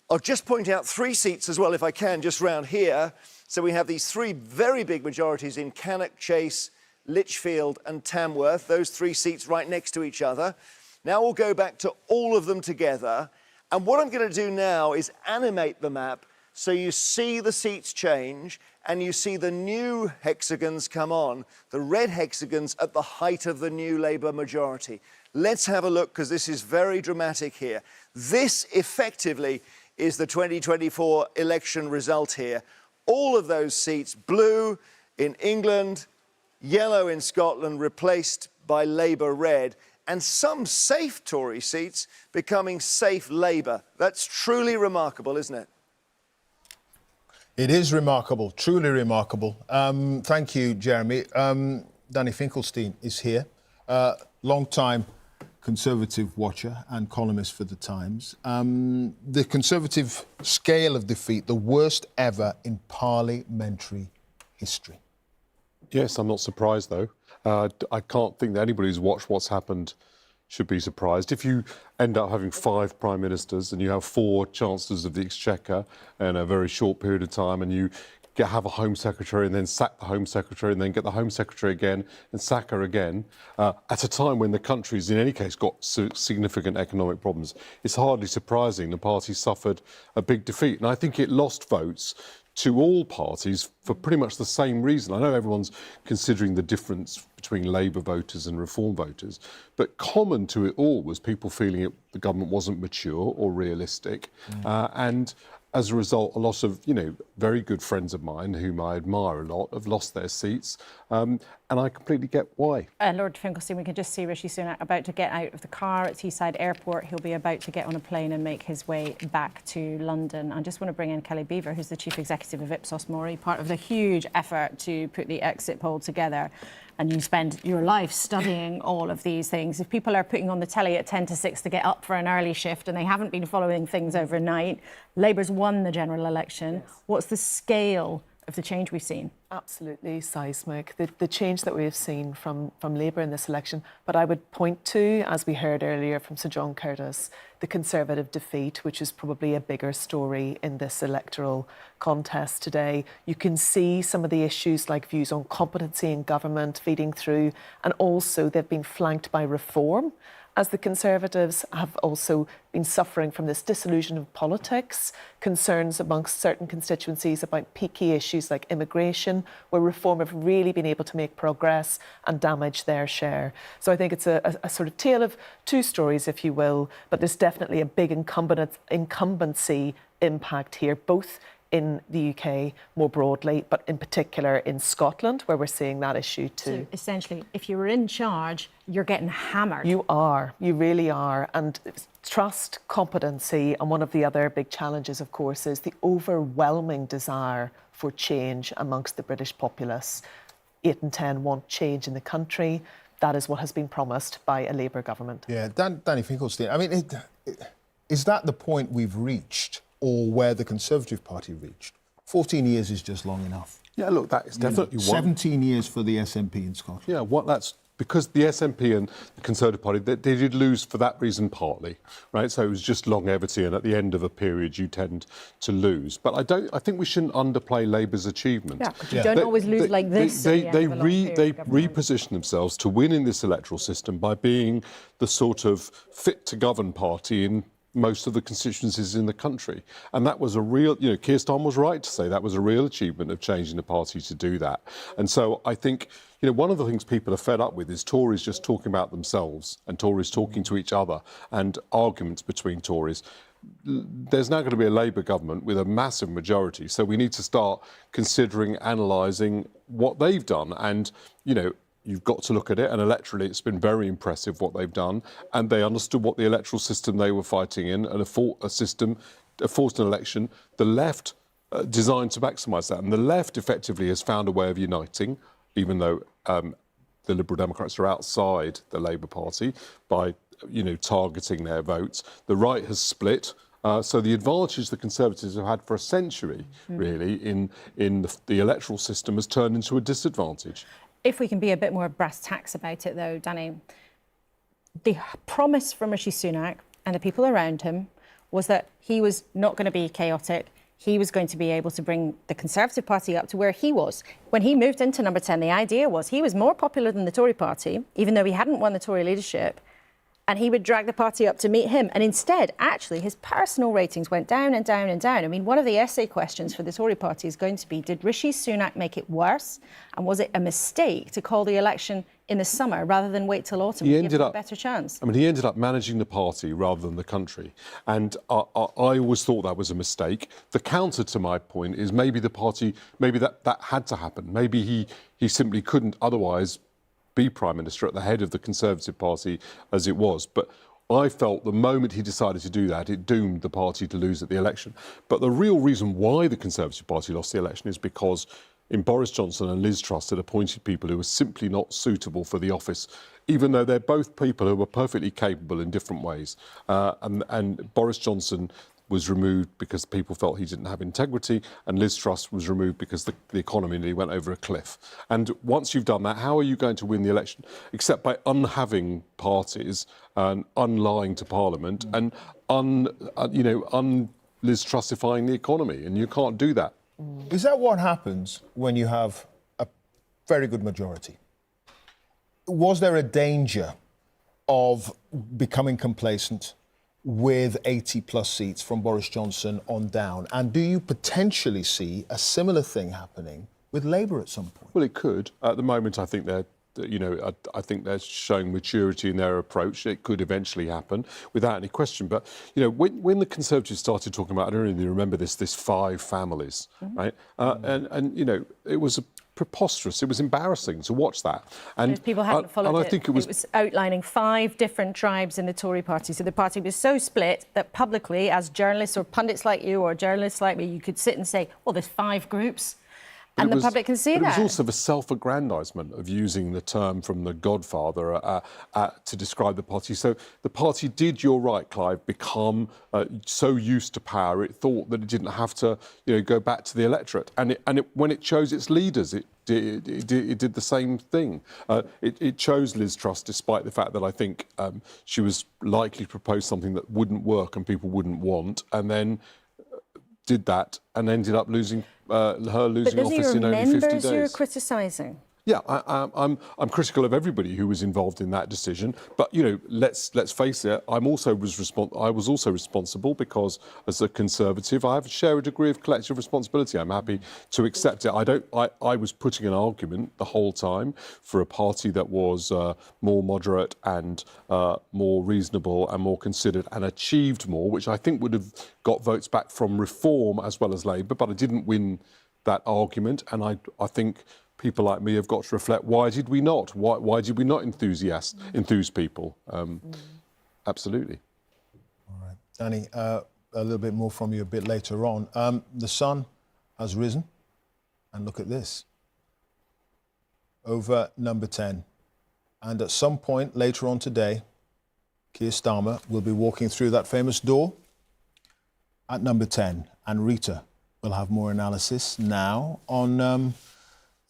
I'll just point out 3 seats as well, if I can, just round here. So we have these 3 very big majorities in Cannock Chase, Lichfield and Tamworth, those 3 seats right next to each other. Now we'll go back to all of them together. And what I'm going to do now is animate the map so you see the seats change and you see the new hexagons come on, the red hexagons at the height of the new Labour majority. Let's have a look, because this is very dramatic here. This effectively is the 2024 election result here. All of those seats, blue in England, yellow in Scotland, replaced by Labour red, and some safe Tory seats becoming safe Labour. That's truly remarkable, isn't it?
It is remarkable, truly remarkable. Thank you, Jeremy. Danny Finkelstein is here, long-time Conservative watcher and columnist for The Times. The Conservative scale of defeat, the worst ever in parliamentary history.
Yes, I'm not surprised, though. I can't think that anybody who's watched what's happened should be surprised. If you end up having 5 prime ministers and you have 4 chancellors of the exchequer in a very short period of time, and you have a Home Secretary and then sack the Home Secretary and then get the Home Secretary again and sack her again, at a time when the country's in any case got significant economic problems, it's hardly surprising the party suffered a big defeat. And I think it lost votes to all parties for pretty much the same reason. I know everyone's considering the difference between Labour voters and Reform voters, but common to it all was people feeling the government wasn't mature or realistic, and as a result, a lot of, very good friends of mine, whom I admire a lot, have lost their seats, and I completely get why.
Lord Finkelstein, we can just see Rishi Sunak about to get out of the car at Teesside Airport. He'll be about to get on a plane and make his way back to London. I just want to bring in Kelly Beaver, who's the Chief Executive of Ipsos Mori, part of the huge effort to put the exit poll together. And you spend your life studying all of these things. If people are putting on the telly at 10 to 6 to get up for an early shift and they haven't been following things overnight, Labour's won the general election. Yes. What's the scale of the change we've seen?
Absolutely seismic, the change that we've seen from Labour in this election. But I would point to, as we heard earlier from Sir John Curtis, the Conservative defeat, which is probably a bigger story in this electoral contest today. You can see some of the issues like views on competency in government feeding through, and also they've been flanked by reform, as the Conservatives have also been suffering from this disillusion of politics, concerns amongst certain constituencies about peaky issues like immigration, where Reform have really been able to make progress and damage their share. So I think it's a sort of tale of 2 stories, if you will, but there's definitely a big incumbency impact here, both in the UK more broadly, but in particular in Scotland, where we're seeing that issue too.
So essentially, if you were in charge, you're getting hammered.
You are, you really are. And trust, competency, and one of the other big challenges, of course, is the overwhelming desire for change amongst the British populace. 8 in 10 want change in the country. That is what has been promised by a Labour government.
Yeah, Danny Finkelstein, I mean, is that the point we've reached, or where the Conservative Party reached? 14 years is just long enough.
Yeah, look, that is definitely one.
17 years for the SNP in Scotland.
Yeah, that's because the SNP and the Conservative Party, they did lose for that reason partly, right? So it was just longevity, and at the end of a period, you tend to lose. But I think we shouldn't underplay Labour's achievement.
Yeah, because you don't always lose like this.
They reposition themselves to win in this electoral system by being the sort of fit-to-govern party in most of the constituencies in the country. And that was a real, Keir Starmer was right to say that was a real achievement of changing the party to do that. And so I think, one of the things people are fed up with is Tories just talking about themselves and Tories talking to each other and arguments between Tories. There's now going to be a Labour government with a massive majority, so we need to start considering, analysing what they've done. And, you've got to look at it, and electorally it's been very impressive what they've done, and they understood what the electoral system they were fighting in, and forced an election. The left designed to maximise that, and the left effectively has found a way of uniting, even though the Liberal Democrats are outside the Labour Party, by targeting their votes. The right has split, So the advantage the Conservatives have had for a century, really, in the electoral system has turned into a disadvantage.
If we can be a bit more brass tacks about it, though, Danny, the promise from Rishi Sunak and the people around him was that he was not going to be chaotic. He was going to be able to bring the Conservative Party up to where he was. When he moved into number 10, the idea was he was more popular than the Tory party, even though he hadn't won the Tory leadership, and he would drag the party up to meet him. And instead, actually, his personal ratings went down and down and down. I mean, one of the essay questions for the Tory party is going to be, did Rishi Sunak make it worse? And was it a mistake to call the election in the summer rather than wait till autumn to give him a better chance?
I mean, he ended up managing the party rather than the country. And I always thought that was a mistake. The counter to my point is maybe the party, maybe that had to happen. Maybe he simply couldn't otherwise be Prime Minister at the head of the Conservative Party as it was. But I felt the moment he decided to do that, it doomed the party to lose at the election. But the real reason why the Conservative Party lost the election is because in Boris Johnson and Liz Truss had appointed people who were simply not suitable for the office, even though they're both people who were perfectly capable in different ways. And Boris Johnson was removed because people felt he didn't have integrity, and Liz Truss was removed because the economy nearly went over a cliff. And once you've done that, how are you going to win the election? Except by unhaving parties and unlying to Parliament and Liz Trussifying the economy, and you can't do that.
Is that what happens when you have a very good majority? Was there a danger of becoming complacent with 80-plus seats from Boris Johnson on down? And do you potentially see a similar thing happening with Labour at some point?
Well, it could. At the moment, I think they're showing maturity in their approach. It could eventually happen without any question. But, when the Conservatives started talking about, I don't really remember this 5 families, right? It was preposterous. It was embarrassing to watch that. And
people hadn't followed
I think it was
outlining 5 different tribes in the Tory party. So the party was so split that publicly, as journalists or pundits like you or journalists like me, you could sit and say, well, there's 5 groups. And the public can see that.
It was also the self-aggrandisement of using the term from The Godfather to describe the party. So the party did, you're right, Clive, become so used to power, it thought that it didn't have to go back to the electorate. And when it chose its leaders, it did the same thing. It chose Liz Truss, despite the fact that I think she was likely to propose something that wouldn't work and people wouldn't want, and then did that and ended up losing office in only 50 days.
You're criticising?
Yeah, I'm critical of everybody who was involved in that decision. But let's face it. I was also responsible because, as a Conservative, I share a degree of collective responsibility. I'm happy to accept it. I was putting an argument the whole time for a party that was more moderate and more reasonable and more considered and achieved more, which I think would have got votes back from Reform as well as Labour. But I didn't win that argument, and I think people like me have got to reflect, why did we not? Why did we not enthuse people? Absolutely.
All right. Danny, a little bit more from you a bit later on. The sun has risen, and look at this. Over number 10. And at some point later on today, Keir Starmer will be walking through that famous door at number 10. And Rita will have more analysis now on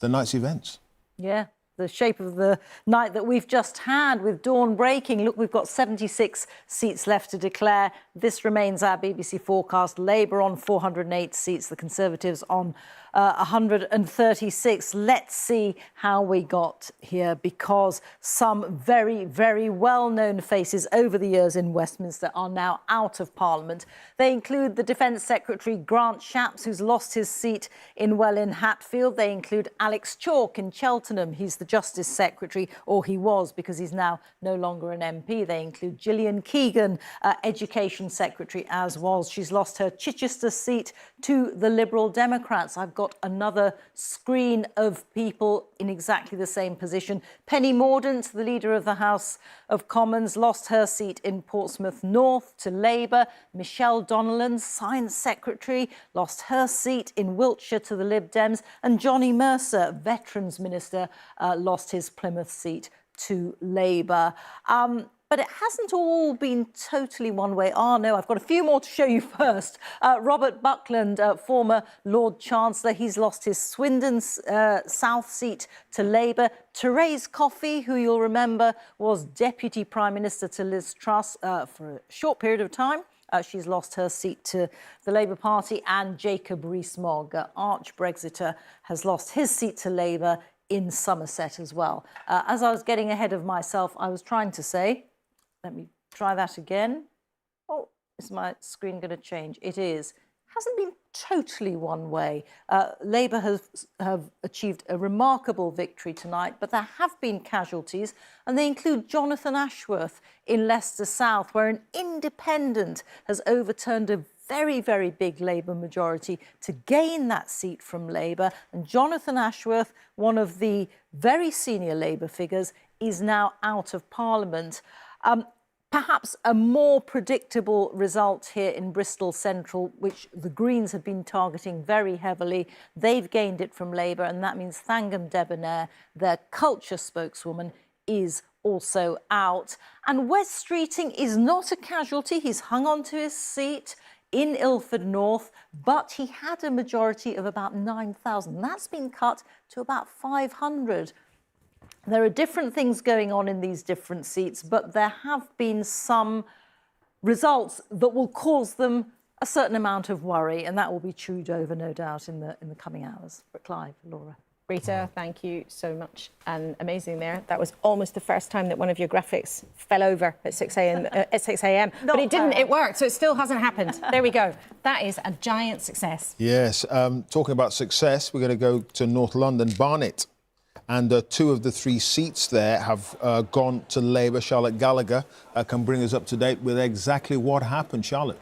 the night's events.
Yeah, the shape of the night that we've just had with dawn breaking. Look, we've got 76 seats left to declare. This remains our BBC forecast. Labour on 408 seats, the Conservatives on 136. Let's see how we got here, because some very, very well-known faces over the years in Westminster are now out of Parliament. They include the Defence Secretary Grant Shapps, who's lost his seat in Welwyn Hatfield. They include Alex Chalk in Cheltenham. He's the Justice Secretary, or he was, because he's now no longer an MP. They include Gillian Keegan, Education Secretary, as was. She's lost her Chichester seat to the Liberal Democrats. I've got another screen of people in exactly the same position. Penny Mordaunt, the leader of the House of Commons, lost her seat in Portsmouth North to Labour. Michelle Donnellan, Science Secretary, lost her seat in Wiltshire to the Lib Dems. And Johnny Mercer, Veterans Minister, lost his Plymouth seat to Labour. But it hasn't all been totally one way. Oh, no, I've got a few more to show you first. Robert Buckland, former Lord Chancellor, he's lost his Swindon South seat to Labour. Therese Coffey, who you'll remember was Deputy Prime Minister to Liz Truss for a short period of time. She's lost her seat to the Labour Party. And Jacob Rees-Mogg, arch-Brexiter, has lost his seat to Labour in Somerset as well. As I was getting ahead of myself, I was trying to say... Let me try that again. Oh, is my screen going to change? It is. Hasn't been totally one way. Labour have achieved a remarkable victory tonight, but there have been casualties, and they include Jonathan Ashworth in Leicester South, where an independent has overturned a very, very big Labour majority to gain that seat from Labour. And Jonathan Ashworth, one of the very senior Labour figures, is now out of Parliament. Perhaps a more predictable result here in Bristol Central, which the Greens have been targeting very heavily. They've gained it from Labour, and that means Thangam Debonair, their culture spokeswoman, is also out. And Wes Streeting is not a casualty. He's hung on to his seat in Ilford North, but he had a majority of about 9,000. That's been cut to about 500. There are different things going on in these different seats, but there have been some results that will cause them a certain amount of worry, and that will be chewed over, no doubt, in the coming hours. But Clive, Laura.
Rita, thank you so much. And amazing there. That was almost the first time that one of your graphics fell over at 6 a.m. But it didn't, it worked, so it still hasn't happened. There we go. That is a giant success.
Yes, talking about success, we're going to go to North London, Barnet. And 2 of the 3 seats there have gone to Labour. Charlotte Gallagher can bring us up to date with exactly what happened. Charlotte.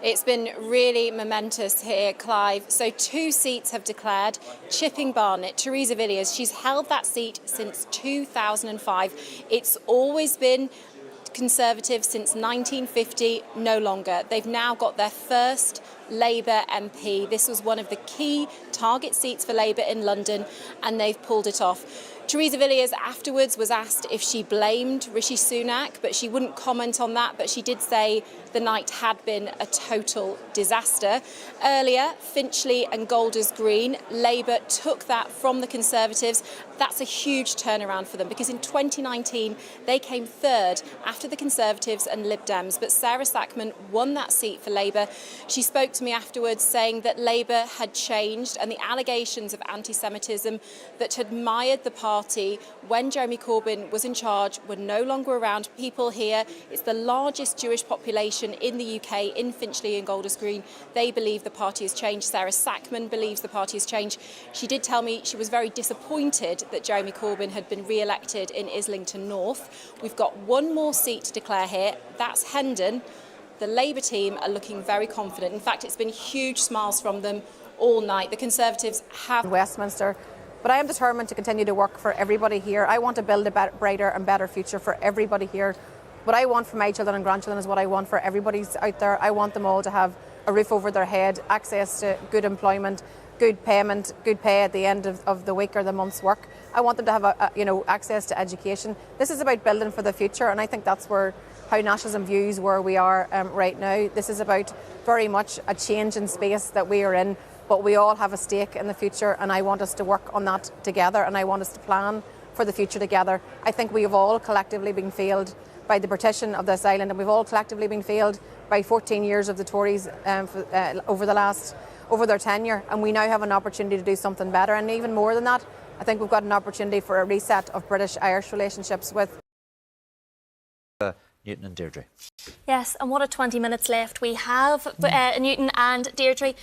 It's been really momentous here, Clive. So 2 seats have declared. Chipping Barnet, Theresa Villiers, she's held that seat since 2005. It's always been Conservative since 1950, no longer. They've now got their first Labour MP. This was one of the key target seats for Labour in London, and they've pulled it off. Theresa Villiers afterwards was asked if she blamed Rishi Sunak, but she wouldn't comment on that, but she did say the night had been a total disaster. Earlier, Finchley and Golders Green, Labour took that from the Conservatives. That's a huge turnaround for them, because in 2019 they came third after the Conservatives and Lib Dems, but Sarah Sackman won that seat for Labour. She spoke to me afterwards saying that Labour had changed, and the allegations of anti-Semitism that had mired the party when Jeremy Corbyn was in charge were no longer around. People here, it's the largest Jewish population in the UK, in Finchley and Golders Green. They believe the party has changed. Sarah Sackman believes the party has changed. She did tell me she was very disappointed that Jeremy Corbyn had been re-elected in Islington North. We've got 1 more seat to declare here. That's Hendon. The Labour team are looking very confident. In fact, it's been huge smiles from them all night. The Conservatives have
Westminster. But I am determined to continue to work for everybody here. I want to build a brighter and better future for everybody here. What I want for my children and grandchildren is what I want for everybody out there. I want them all to have a roof over their head, access to good employment, good payment, good pay at the end of the week or the month's work. I want them to have access to education. This is about building for the future, and I think that's how nationalism views where we are right now. This is about very much a change in space that we are in, but we all have a stake in the future, and I want us to work on that together, and I want us to plan for the future together. I think we have all collectively been failed by the partition of this island, and we've all collectively been failed by 14 years of the Tories over their tenure, and we now have an opportunity to do something better. And even more than that, I think we've got an opportunity for a reset of British-Irish relationships with
Newton and Deirdre.
Yes, and what a 20 minutes left we have, Newton and Deirdre.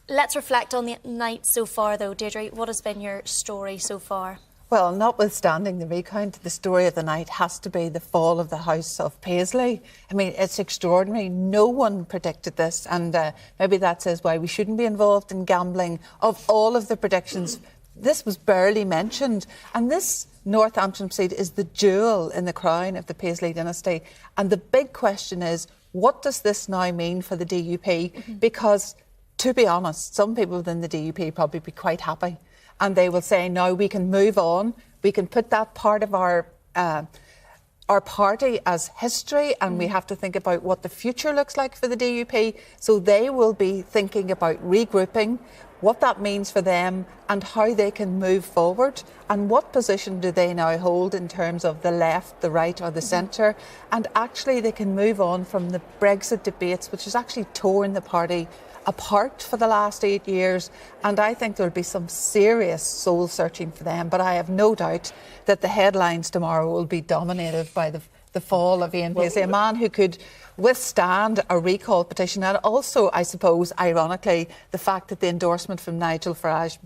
Let's reflect on the night so far, though. Deirdre, what has been your story so far?
Well, notwithstanding the recount, the story of the night has to be the fall of the House of Paisley. I mean, it's extraordinary. No one predicted this, and maybe that says why we shouldn't be involved in gambling. Of all of the predictions, this was barely mentioned. And this Northampton seat is the jewel in the crown of the Paisley dynasty. And the big question is, what does this now mean for the DUP? Because, to be honest, some people within the DUP probably be quite happy. And they will say, now we can move on. We can put that part of our our party as history, and we have to think about what the future looks like for the DUP. So they will be thinking about regrouping, what that means for them and how they can move forward, and what position do they now hold in terms of the left, the right or the centre. And actually they can move on from the Brexit debates, which has actually torn the party apart for the last 8 years, and I think there'll be some serious soul searching for them. But I have no doubt that the headlines tomorrow will be dominated by the fall of Ian Paisley, a man who could withstand a recall petition, and also, I suppose, ironically, the fact that the endorsement from Nigel Farage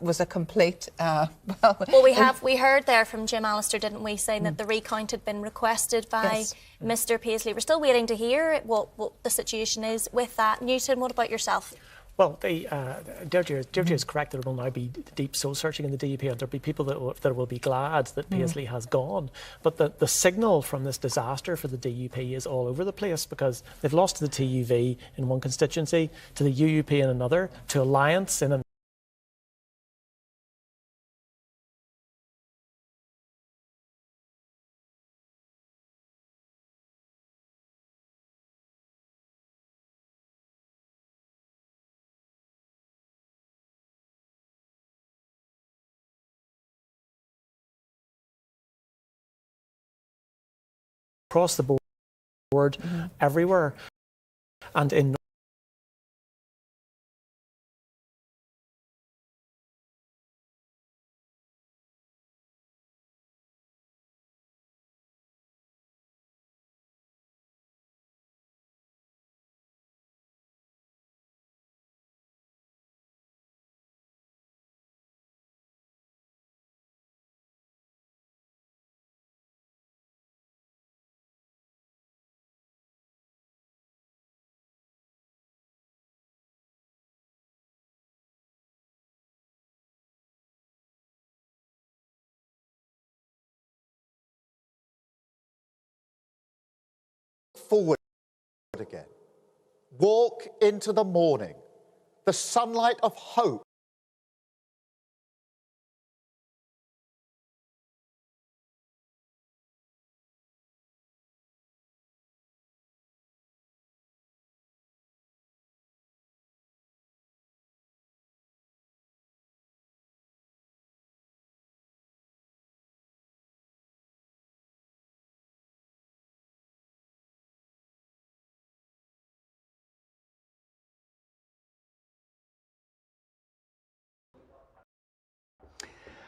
was a complete...
we heard there from Jim Allister, didn't we, saying that the recount had been requested by Mr Paisley. We're still waiting to hear what the situation is with that. Newton, what about yourself?
Well, Deirdre is correct. There will now be deep soul searching in the DUP, and there'll be people that will be glad that Paisley has gone. But the signal from this disaster for the DUP is all over the place, because they've lost to the TUV in one constituency, to the UUP in another, to Alliance in another. Across the board, everywhere, and in
forward again. Walk into the morning, the sunlight of hope.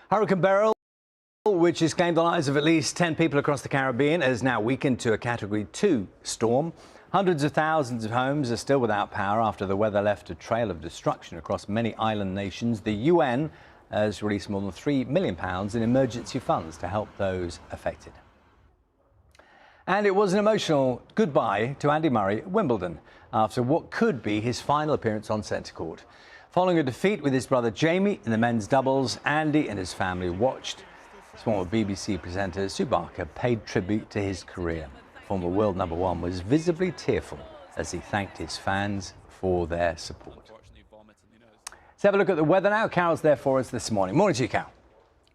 Hurricane Beryl, which has claimed the lives of at least 10 people across the Caribbean, has now weakened to a Category 2 storm. Hundreds of thousands of homes are still without power after the weather left a trail of destruction across many island nations. The UN has released more than £3 million in emergency funds to help those affected. And it was an emotional goodbye to Andy Murray at Wimbledon after what could be his final appearance on centre court. Following a defeat with his brother Jamie in the men's doubles, Andy and his family watched. Former BBC presenter Sue Barker paid tribute to his career. Former world #1 was visibly tearful as he thanked his fans for their support. Let's have a look at the weather now. Carol's there for us this morning. Morning to you, Carol.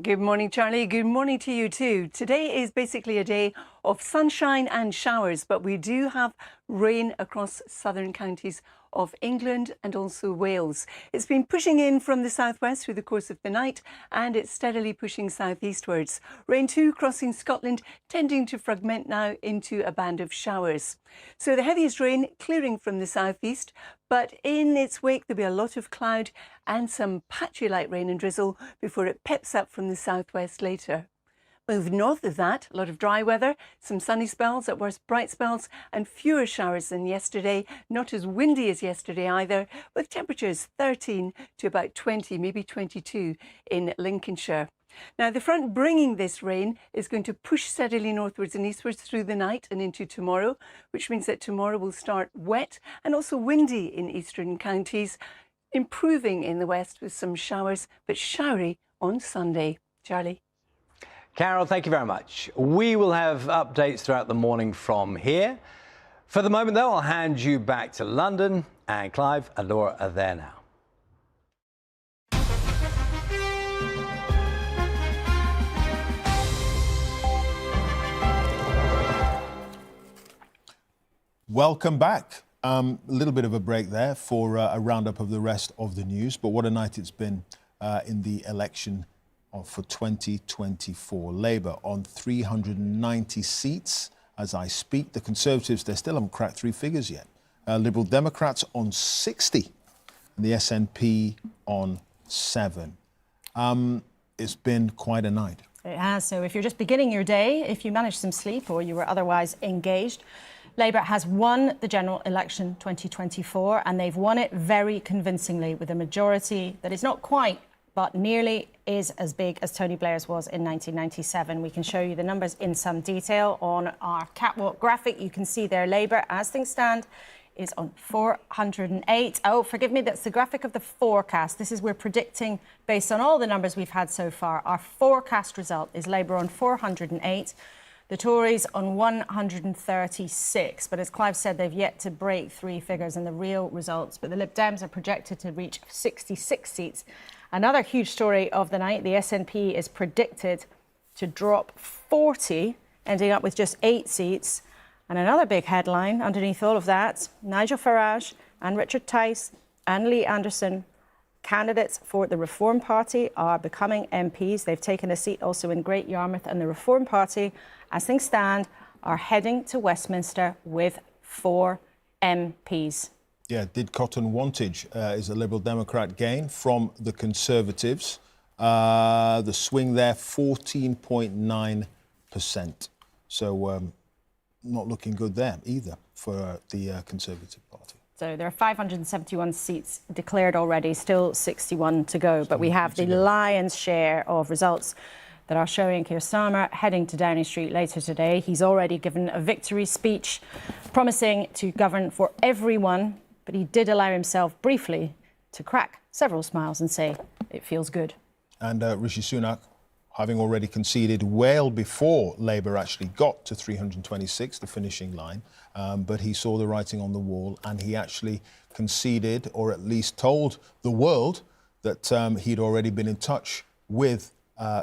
Good morning, Charlie. Good morning to you too. Today is basically a day of sunshine and showers, but we do have rain across southern counties of England and also Wales. It's been pushing in from the southwest through the course of the night, and it's steadily pushing southeastwards. Rain too crossing Scotland, tending to fragment now into a band of showers. So the heaviest rain clearing from the southeast, but in its wake there'll be a lot of cloud and some patchy light rain and drizzle before it peps up from the southwest later. Move north of that, a lot of dry weather, some sunny spells, at worst bright spells, and fewer showers than yesterday. Not as windy as yesterday either, with temperatures 13 to about 20, maybe 22 in Lincolnshire. Now, the front bringing this rain is going to push steadily northwards and eastwards through the night and into tomorrow, which means that tomorrow will start wet and also windy in eastern counties, improving in the west with some showers, but showery on Sunday. Charlie.
Carol, thank you very much. We will have updates throughout the morning from here. For the moment, though, I'll hand you back to London, and Clive and Laura are there now.
Welcome back. A little bit of a break there for a roundup of the rest of the news, but what a night it's been in the election for 2024. Labour on 390 seats as I speak. The Conservatives, they still haven't cracked three figures yet. Liberal Democrats on 60 and the SNP on 7. It's been quite a night.
It has. So if you're just beginning your day, if you managed some sleep or you were otherwise engaged, Labour has won the general election 2024, and they've won it very convincingly with a majority that is not quite, but nearly is as big as Tony Blair's was in 1997. We can show you the numbers in some detail on our catwalk graphic. You can see there Labour, as things stand, is on 408. Oh, forgive me, that's the graphic of the forecast. This is we're predicting based on all the numbers we've had so far. Our forecast result is Labour on 408. The Tories on 136, but as Clive said, they've yet to break three figures in the real results. But the Lib Dems are projected to reach 66 seats. Another huge story of the night, the SNP is predicted to drop 40, ending up with just 8 seats. And another big headline underneath all of that, Nigel Farage and Richard Tice and Lee Anderson, candidates for the Reform Party, are becoming MPs. They've taken a seat also in Great Yarmouth, and the Reform Party, as things stand, are heading to Westminster with 4 MPs.
Yeah, Didcot and Wantage is a Liberal Democrat gain from the Conservatives. The swing there, 14.9%. So not looking good there either for the Conservative Party.
So there are 571 seats declared already, still 61 to go. But we have the lion's share of results that are showing Keir Starmer heading to Downing Street later today. He's already given a victory speech promising to govern for everyone, but he did allow himself briefly to crack several smiles and say it feels good.
And Rishi Sunak, having already conceded well before Labour actually got to 326, the finishing line, but he saw the writing on the wall and he actually conceded, or at least told the world, that he'd already been in touch with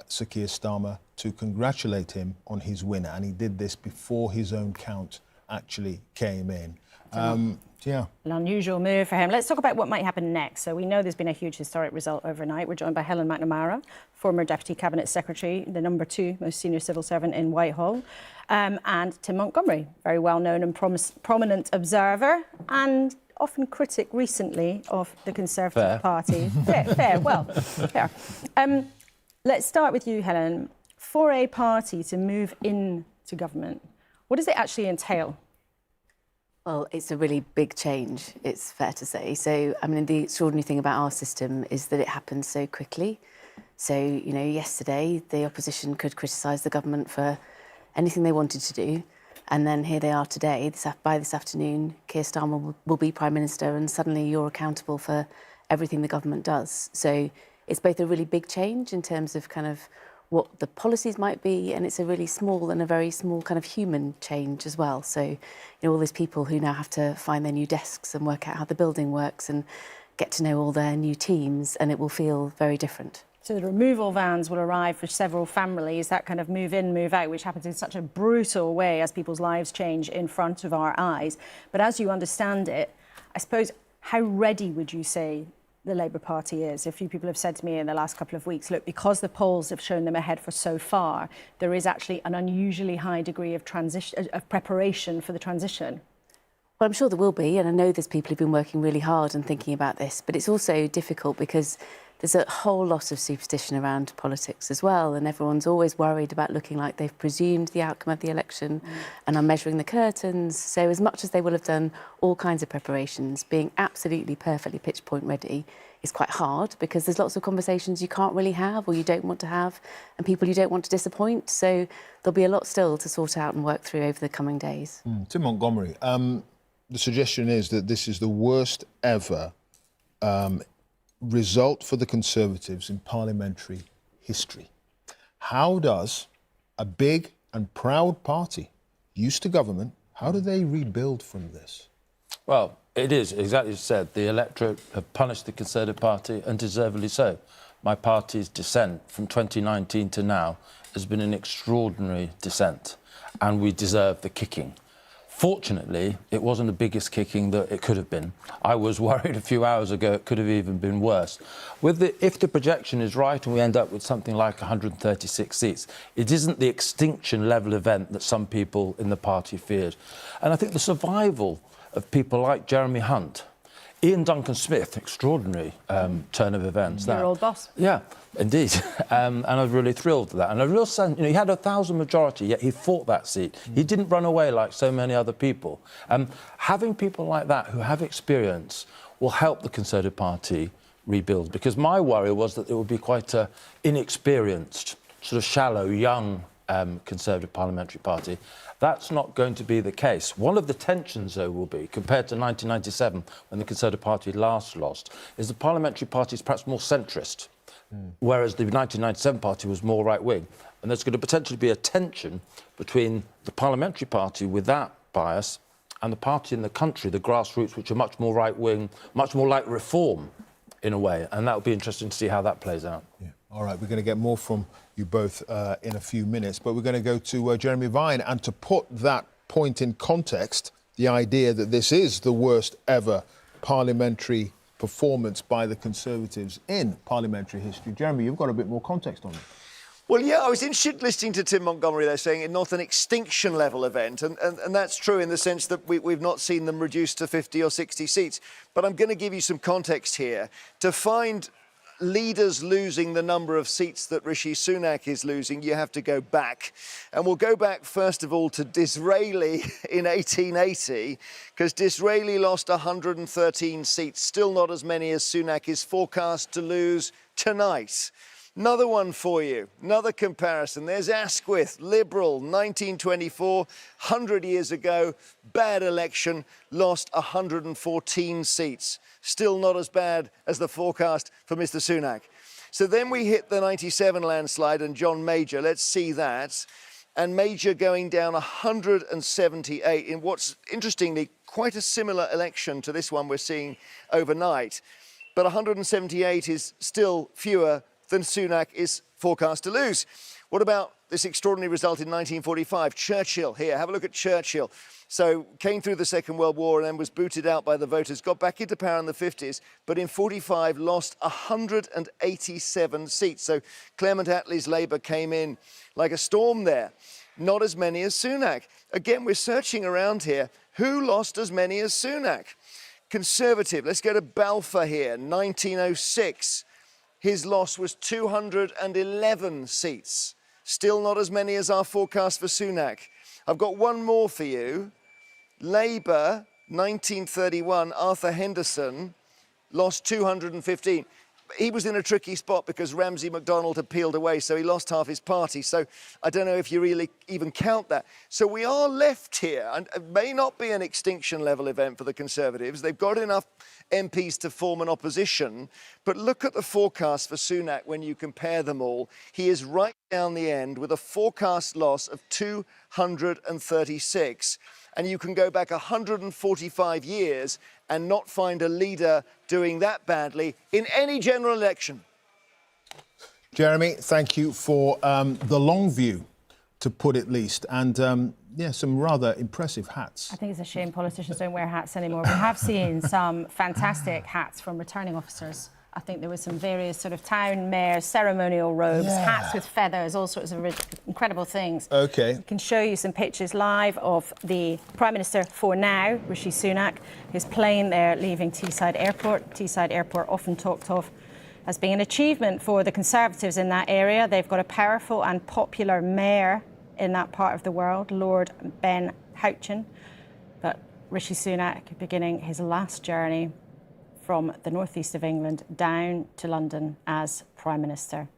Sir Keir Starmer to congratulate him on his win. And he did this before his own count actually came in. Yeah.
An unusual move for him. Let's talk about what might happen next. So we know there's been a huge historic result overnight. We're joined by Helen McNamara, former Deputy Cabinet Secretary, the number 2 most senior civil servant in Whitehall, and Tim Montgomery, very well-known and prominent observer and often critic recently of the Conservative Party. Fair. Let's start with you, Helen. For a party to move into government, what does it actually entail?
Well, it's a really big change, it's fair to say. So, I mean, the extraordinary thing about our system is that it happens so quickly. So, you know, yesterday, the opposition could criticise the government for anything they wanted to do. And then here they are today. By this afternoon, Keir Starmer will be Prime Minister, and suddenly you're accountable for everything the government does. So it's both a really big change in terms of kind of what the policies might be, and it's a really small and a very small kind of human change as well. So, you know, all these people who now have to find their new desks and work out how the building works and get to know all their new teams, and it will feel very different.
So the removal vans will arrive for several families, that kind of move in, move out, which happens in such a brutal way as people's lives change in front of our eyes. But as you understand it, I suppose, how ready would you say the Labour Party is? A few people have said to me in the last couple of weeks, look, because the polls have shown them ahead for so far, there is actually an unusually high degree of preparation for the transition.
Well, I'm sure there will be, and I know there's people who've been working really hard and thinking about this, but it's also difficult because there's a whole lot of superstition around politics as well, and everyone's always worried about looking like they've presumed the outcome of the election and are measuring the curtains. So as much as they will have done all kinds of preparations, being absolutely perfectly pitch point ready is quite hard because there's lots of conversations you can't really have or you don't want to have, and people you don't want to disappoint. So there'll be a lot still to sort out and work through over the coming days.
Tim Montgomery, the suggestion is that this is the worst ever result for the Conservatives in parliamentary history. How does a big and proud party used to government, how do they rebuild from this?
Well, it is exactly as you said. The electorate have punished the Conservative Party, and deservedly so. My party's descent from 2019 to now has been an extraordinary descent, and we deserve the kicking. Fortunately, it wasn't the biggest kicking that it could have been. I was worried a few hours ago it could have even been worse. If the projection is right and we end up with something like 136 seats, it isn't the extinction level event that some people in the party feared. And I think the survival of people like Jeremy Hunt, Ian Duncan Smith, extraordinary turn of events.
Your old boss.
Yeah, indeed. And I was really thrilled with that. And a real sense, he had a 1,000 majority, yet he fought that seat. He didn't run away like so many other people. Having people like that who have experience will help the Conservative Party rebuild, because my worry was that it would be quite an inexperienced, sort of shallow, young Conservative Parliamentary Party. That's not going to be the case. One of the tensions, though, will be, compared to 1997, when the Conservative Party last lost, is the Parliamentary Party is perhaps more centrist, whereas the 1997 Party was more right-wing. And there's going to potentially be a tension between the Parliamentary Party with that bias and the party in the country, the grassroots, which are much more right-wing, much more like reform, in a way. And that will be interesting to see how that plays out.
Yeah. All right, we're going to get more from you both in a few minutes, but we're going to go to Jeremy Vine. And to put that point in context, the idea that this is the worst ever parliamentary performance by the Conservatives in parliamentary history. Jeremy, you've got a bit more context on it.
Well, yeah, I was interested listening to Tim Montgomery there saying it's not an extinction level event, and that's true in the sense that we've not seen them reduced to 50 or 60 seats. But I'm going to give you some context here. To find leaders losing the number of seats that Rishi Sunak is losing, you have to go back. And we'll go back, first of all, to Disraeli in 1880, because Disraeli lost 113 seats, still not as many as Sunak is forecast to lose tonight. Another one for you, another comparison. There's Asquith, Liberal, 1924, 100 years ago, bad election, lost 114 seats. Still not as bad as the forecast for Mr. Sunak. So then we hit the 97 landslide and John Major, let's see that. And Major going down 178 in what's, interestingly, quite a similar election to this one we're seeing overnight. But 178 is still fewer than Sunak is forecast to lose. What about this extraordinary result in 1945? Churchill here, have a look at Churchill. So came through the Second World War and then was booted out by the voters, got back into power in the 50s, but in 45 lost 187 seats. So Clement Attlee's Labour came in like a storm there. Not as many as Sunak. Again, we're searching around here. Who lost as many as Sunak? Conservative, let's go to Balfour here, 1906. His loss was 211 seats. Still not as many as our forecast for Sunak. I've got one more for you. Labour, 1931, Arthur Henderson, lost 215. He was in a tricky spot because Ramsay MacDonald had peeled away, so he lost half his party. So I don't know if you really even count that. So we are left here, and it may not be an extinction level event for the Conservatives. They've got enough MPs to form an opposition. But look at the forecast for Sunak when you compare them all. He is right down the end with a forecast loss of 236. And you can go back 145 years and not find a leader doing that badly in any general election.
Jeremy, thank you for the long view, to put it least, and yeah, some rather impressive hats.
I think it's a shame politicians don't wear hats anymore. We have seen some fantastic hats from returning officers. I think there was some various sort of town mayors, ceremonial robes, hats with feathers, all sorts of incredible things.
OK.
I can show you some pictures live of the Prime Minister for now, Rishi Sunak, his plane there leaving Teesside Airport. Teesside Airport often talked of as being an achievement for the Conservatives in that area. They've got a powerful and popular mayor in that part of the world, Lord Ben Houchin. But Rishi Sunak beginning his last journey from the northeast of England down to London as Prime Minister,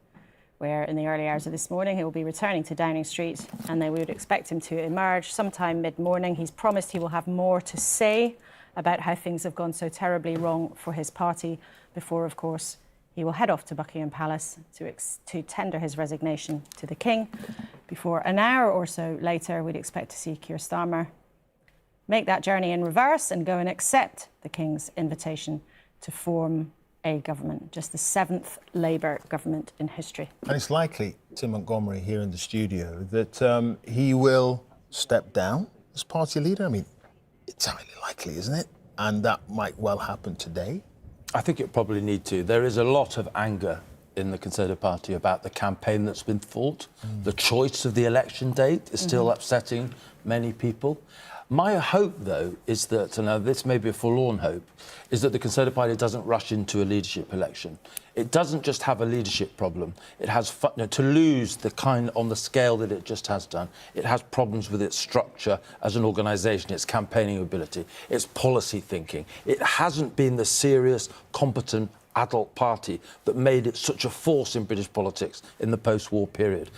where in the early hours of this morning he will be returning to Downing Street, and then we would expect him to emerge sometime mid-morning. He's promised he will have more to say about how things have gone so terribly wrong for his party before, of course, he will head off to Buckingham Palace to tender his resignation to the King. Before an hour or so later, we'd expect to see Keir Starmer make that journey in reverse and go and accept the King's invitation to form a government, just the 7th Labour government in history.
And it's likely, Tim Montgomery here in the studio, that he will step down as party leader? I mean, it's highly likely, isn't it? And that might well happen today.
I think it probably need to. There is a lot of anger in the Conservative Party about the campaign that's been fought. The choice of the election date is still upsetting many people. My hope, though, is that, and this may be a forlorn hope, is that the Conservative Party doesn't rush into a leadership election. It doesn't just have a leadership problem. It has, to lose the kind on the scale that it just has done, it has problems with its structure as an organisation, its campaigning ability, its policy thinking. It hasn't been the serious, competent, adult party that made it such a force in British politics in the post-war period.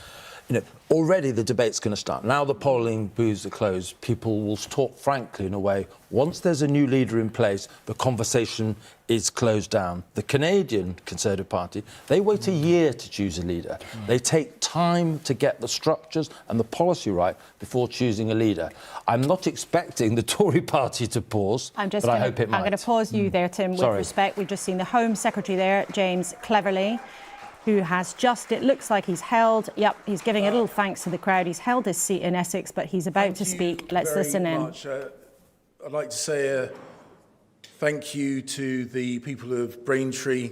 Already the debate's going to start. Now the polling booths are closed, people will talk frankly in a way. Once there's a new leader in place, the conversation is closed down. The Canadian Conservative Party, they wait a year to choose a leader. They take time to get the structures and the policy right before choosing a leader. I'm not expecting the Tory party to pause, I hope it might.
I'm going to pause you there, Tim, with respect. We've just seen the Home Secretary there, James Cleverly, who has just, it looks like he's held, he's giving a little thanks to the crowd. He's held his seat in Essex, but he's about to speak. Let's listen in.
I'd like to say thank you to the people of Braintree,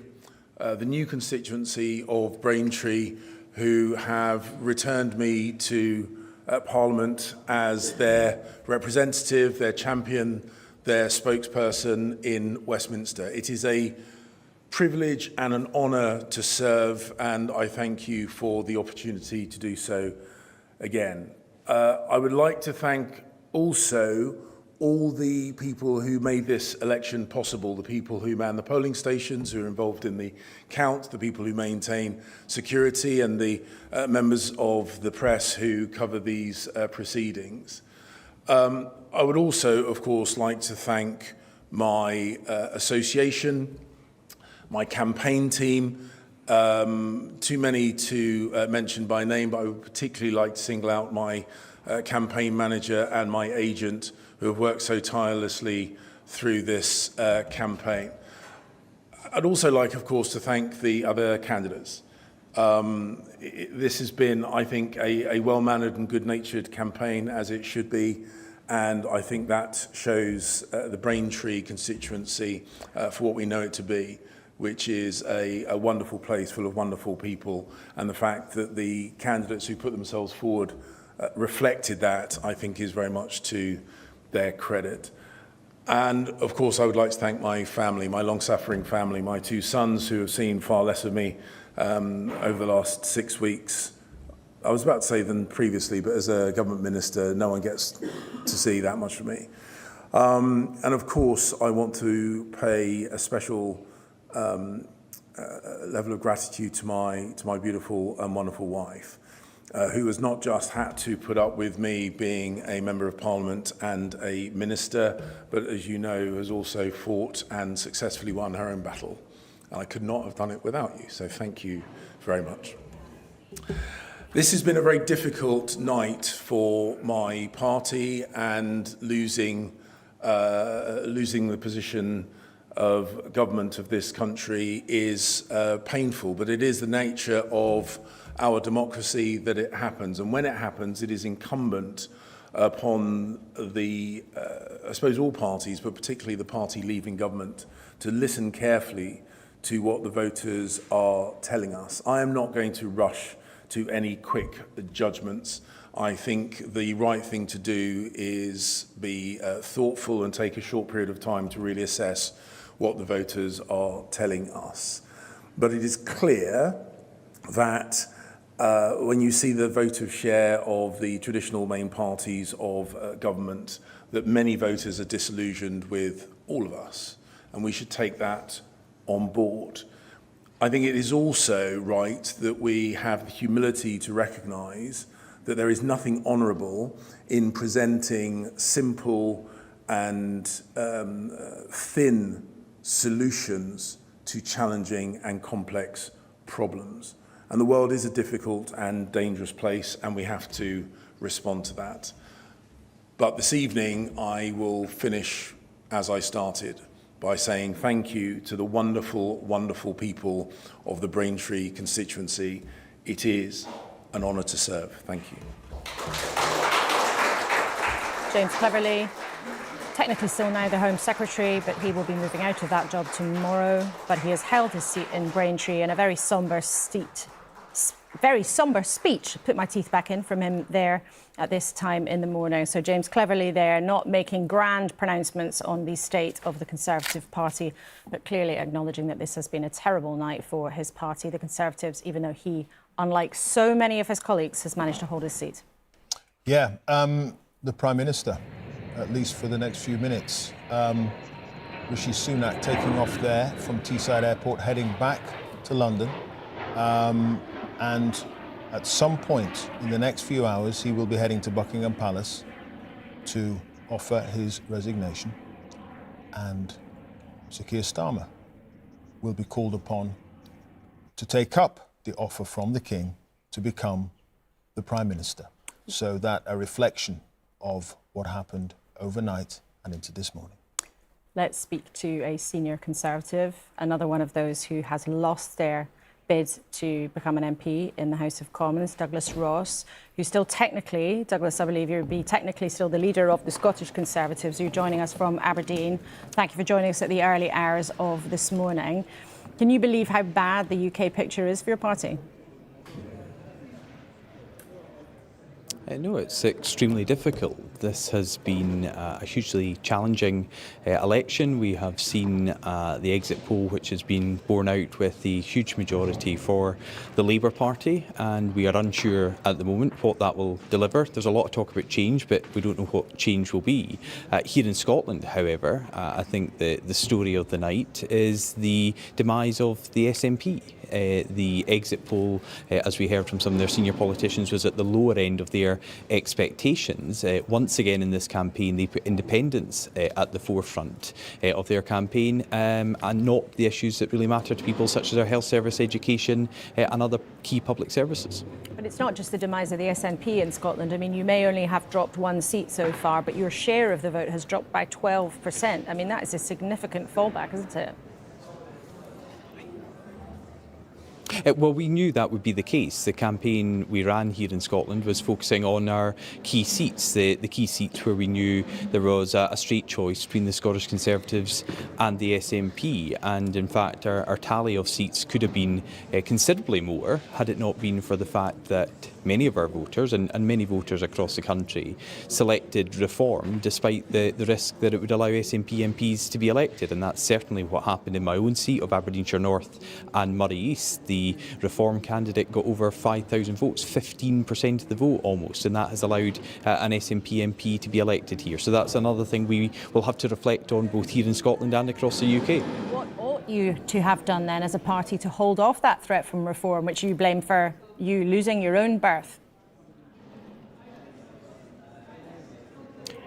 the new constituency of Braintree, who have returned me to Parliament as their representative, their champion, their spokesperson in Westminster. It is a privilege and an honour to serve, and I thank you for the opportunity to do so again. I would like to thank also all the people who made this election possible, the people who man the polling stations, who are involved in the count, the people who maintain security, and the members of the press who cover these proceedings. I would also, of course, like to thank my association, my campaign team, too many to mention by name, but I would particularly like to single out my campaign manager and my agent who have worked so tirelessly through this campaign. I'd also like, of course, to thank the other candidates. This has been, I think, a well-mannered and good-natured campaign, as it should be, and I think that shows the Braintree constituency for what we know it to be, which is a wonderful place full of wonderful people, and the fact that the candidates who put themselves forward reflected that, I think, is very much to their credit. And, of course, I would like to thank my family, my long-suffering family, my two sons who have seen far less of me over the last 6 weeks. I was about to say than previously, but as a government minister, no one gets to see that much of me. And, of course, I want to pay a special level of gratitude to my beautiful and wonderful wife, who has not just had to put up with me being a member of Parliament and a minister, but as you know, has also fought and successfully won her own battle. And I could not have done it without you, so thank you very much. This has been a very difficult night for my party, and losing the position of government of this country is painful, but it is the nature of our democracy that it happens. And when it happens, it is incumbent upon the, I suppose all parties, but particularly the party leaving government, to listen carefully to what the voters are telling us. I am not going to rush to any quick judgments. I think the right thing to do is be thoughtful and take a short period of time to really assess what the voters are telling us. But it is clear that when you see the voter share of the traditional main parties of government, that many voters are disillusioned with all of us, and we should take that on board. I think it is also right that we have the humility to recognise that there is nothing honourable in presenting simple and thin solutions to challenging and complex problems. And the world is a difficult and dangerous place, and we have to respond to that. But this evening, I will finish as I started, by saying thank you to the wonderful, wonderful people of the Braintree constituency. It is an honour to serve. Thank you.
James Cleverly, technically still now the Home Secretary, but he will be moving out of that job tomorrow. But he has held his seat in Braintree in a very sombre speech. Put my teeth back in from him there at this time in the morning. So James Cleverly there, not making grand pronouncements on the state of the Conservative Party, but clearly acknowledging that this has been a terrible night for his party, the Conservatives, even though he, unlike so many of his colleagues, has managed to hold his seat.
Yeah, the Prime Minister, at least for the next few minutes. Rishi Sunak taking off there from Teesside Airport, heading back to London. And at some point in the next few hours, he will be heading to Buckingham Palace to offer his resignation. And Sir Keir Starmer will be called upon to take up the offer from the King to become the Prime Minister. So that a reflection of what happened overnight and into this morning.
Let's speak to a senior Conservative, another one of those who has lost their bid to become an MP in the House of Commons, Douglas Ross, who's still technically, Douglas, I believe you'll be technically still the leader of the Scottish Conservatives. You're joining us from Aberdeen. Thank you for joining us at the early hours of this morning. Can you believe how bad the UK picture is for your party?
No, it's extremely difficult. This has been a hugely challenging election. We have seen the exit poll, which has been borne out with the huge majority for the Labour Party, and we are unsure at the moment what that will deliver. There's a lot of talk about change, but we don't know what change will be. Here in Scotland, however, I think the story of the night is the demise of the SNP. The exit poll, as we heard from some of their senior politicians, was at the lower end of their expectations. Once again in this campaign, they put independence at the forefront of their campaign, and not the issues that really matter to people, such as our health service, education, and other key public services.
But it's not just the demise of the SNP in Scotland. I mean, you may only have dropped one seat so far, but your share of the vote has dropped by 12%. I mean, that is a significant fallback, isn't it?
Well, we knew that would be the case. The campaign we ran here in Scotland was focusing on our key seats, the key seats where we knew there was a straight choice between the Scottish Conservatives and the SNP. And in fact, our tally of seats could have been considerably more had it not been for the fact that many of our voters and many voters across the country selected reform despite the risk that it would allow SNP MPs to be elected. And that's certainly what happened in my own seat of Aberdeenshire North and Moray East. The reform candidate got over 5,000 votes, 15% of the vote almost, and that has allowed an SNP MP to be elected here. So that's another thing we will have to reflect on both here in Scotland and across the UK.
What ought you to have done then as a party to hold off that threat from reform, which you blame for you losing your own berth?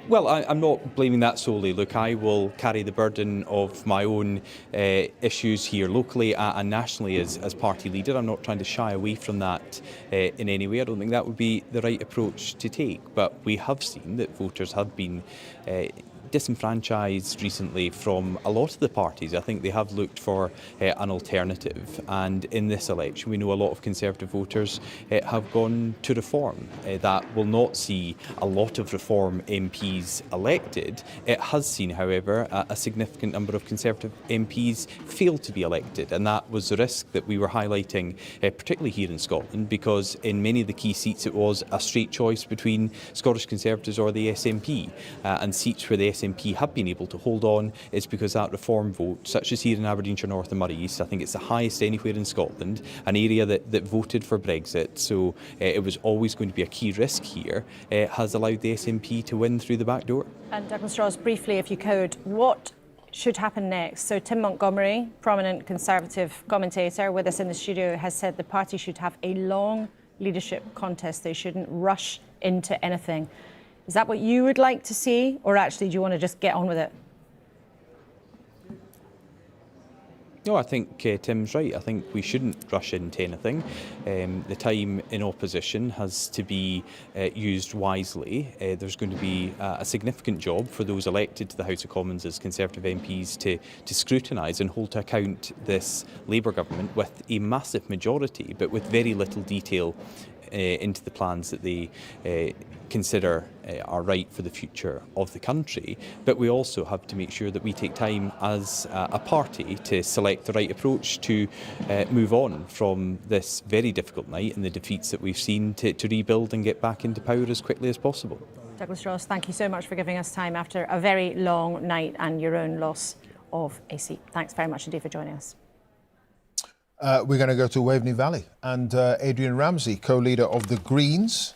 Well, I'm not blaming that solely. Look, I will carry the burden of my own issues here locally and nationally as party leader. I'm not trying to shy away from that in any way. I don't think that would be the right approach to take. But we have seen that voters have been disenfranchised recently from a lot of the parties. I think they have looked for an alternative, and in this election we know a lot of Conservative voters have gone to reform. That will not see a lot of reform MPs elected. It has seen, however, a significant number of Conservative MPs fail to be elected, and that was the risk that we were highlighting, particularly here in Scotland, because in many of the key seats it was a straight choice between Scottish Conservatives or the SNP, and seats where the SNP have been able to hold on is because that reform vote, such as here in Aberdeenshire North and Moray East, I think it's the highest anywhere in Scotland, an area that voted for Brexit, so it was always going to be a key risk here, has allowed the SNP to win through the back door.
And Douglas Ross, briefly, if you could, what should happen next? So Tim Montgomery, prominent Conservative commentator with us in the studio, has said the party should have a long leadership contest. They shouldn't rush into anything. Is that what you would like to see, or actually do you want to just get on with it?
No, I think Tim's right. I think we shouldn't rush into anything. The time in opposition has to be used wisely. There's going to be a significant job for those elected to the House of Commons as Conservative MPs to scrutinise and hold to account this Labour government with a massive majority, but with very little detail into the plans that they consider are right for the future of the country. But we also have to make sure that we take time as a party to select the right approach to move on from this very difficult night and the defeats that we've seen to rebuild and get back into power as quickly as possible.
Douglas Ross, thank you so much for giving us time after a very long night and your own loss of a seat. Thanks very much indeed for joining us.
We're going to go to Waveney Valley and Adrian Ramsey, co-leader of the Greens,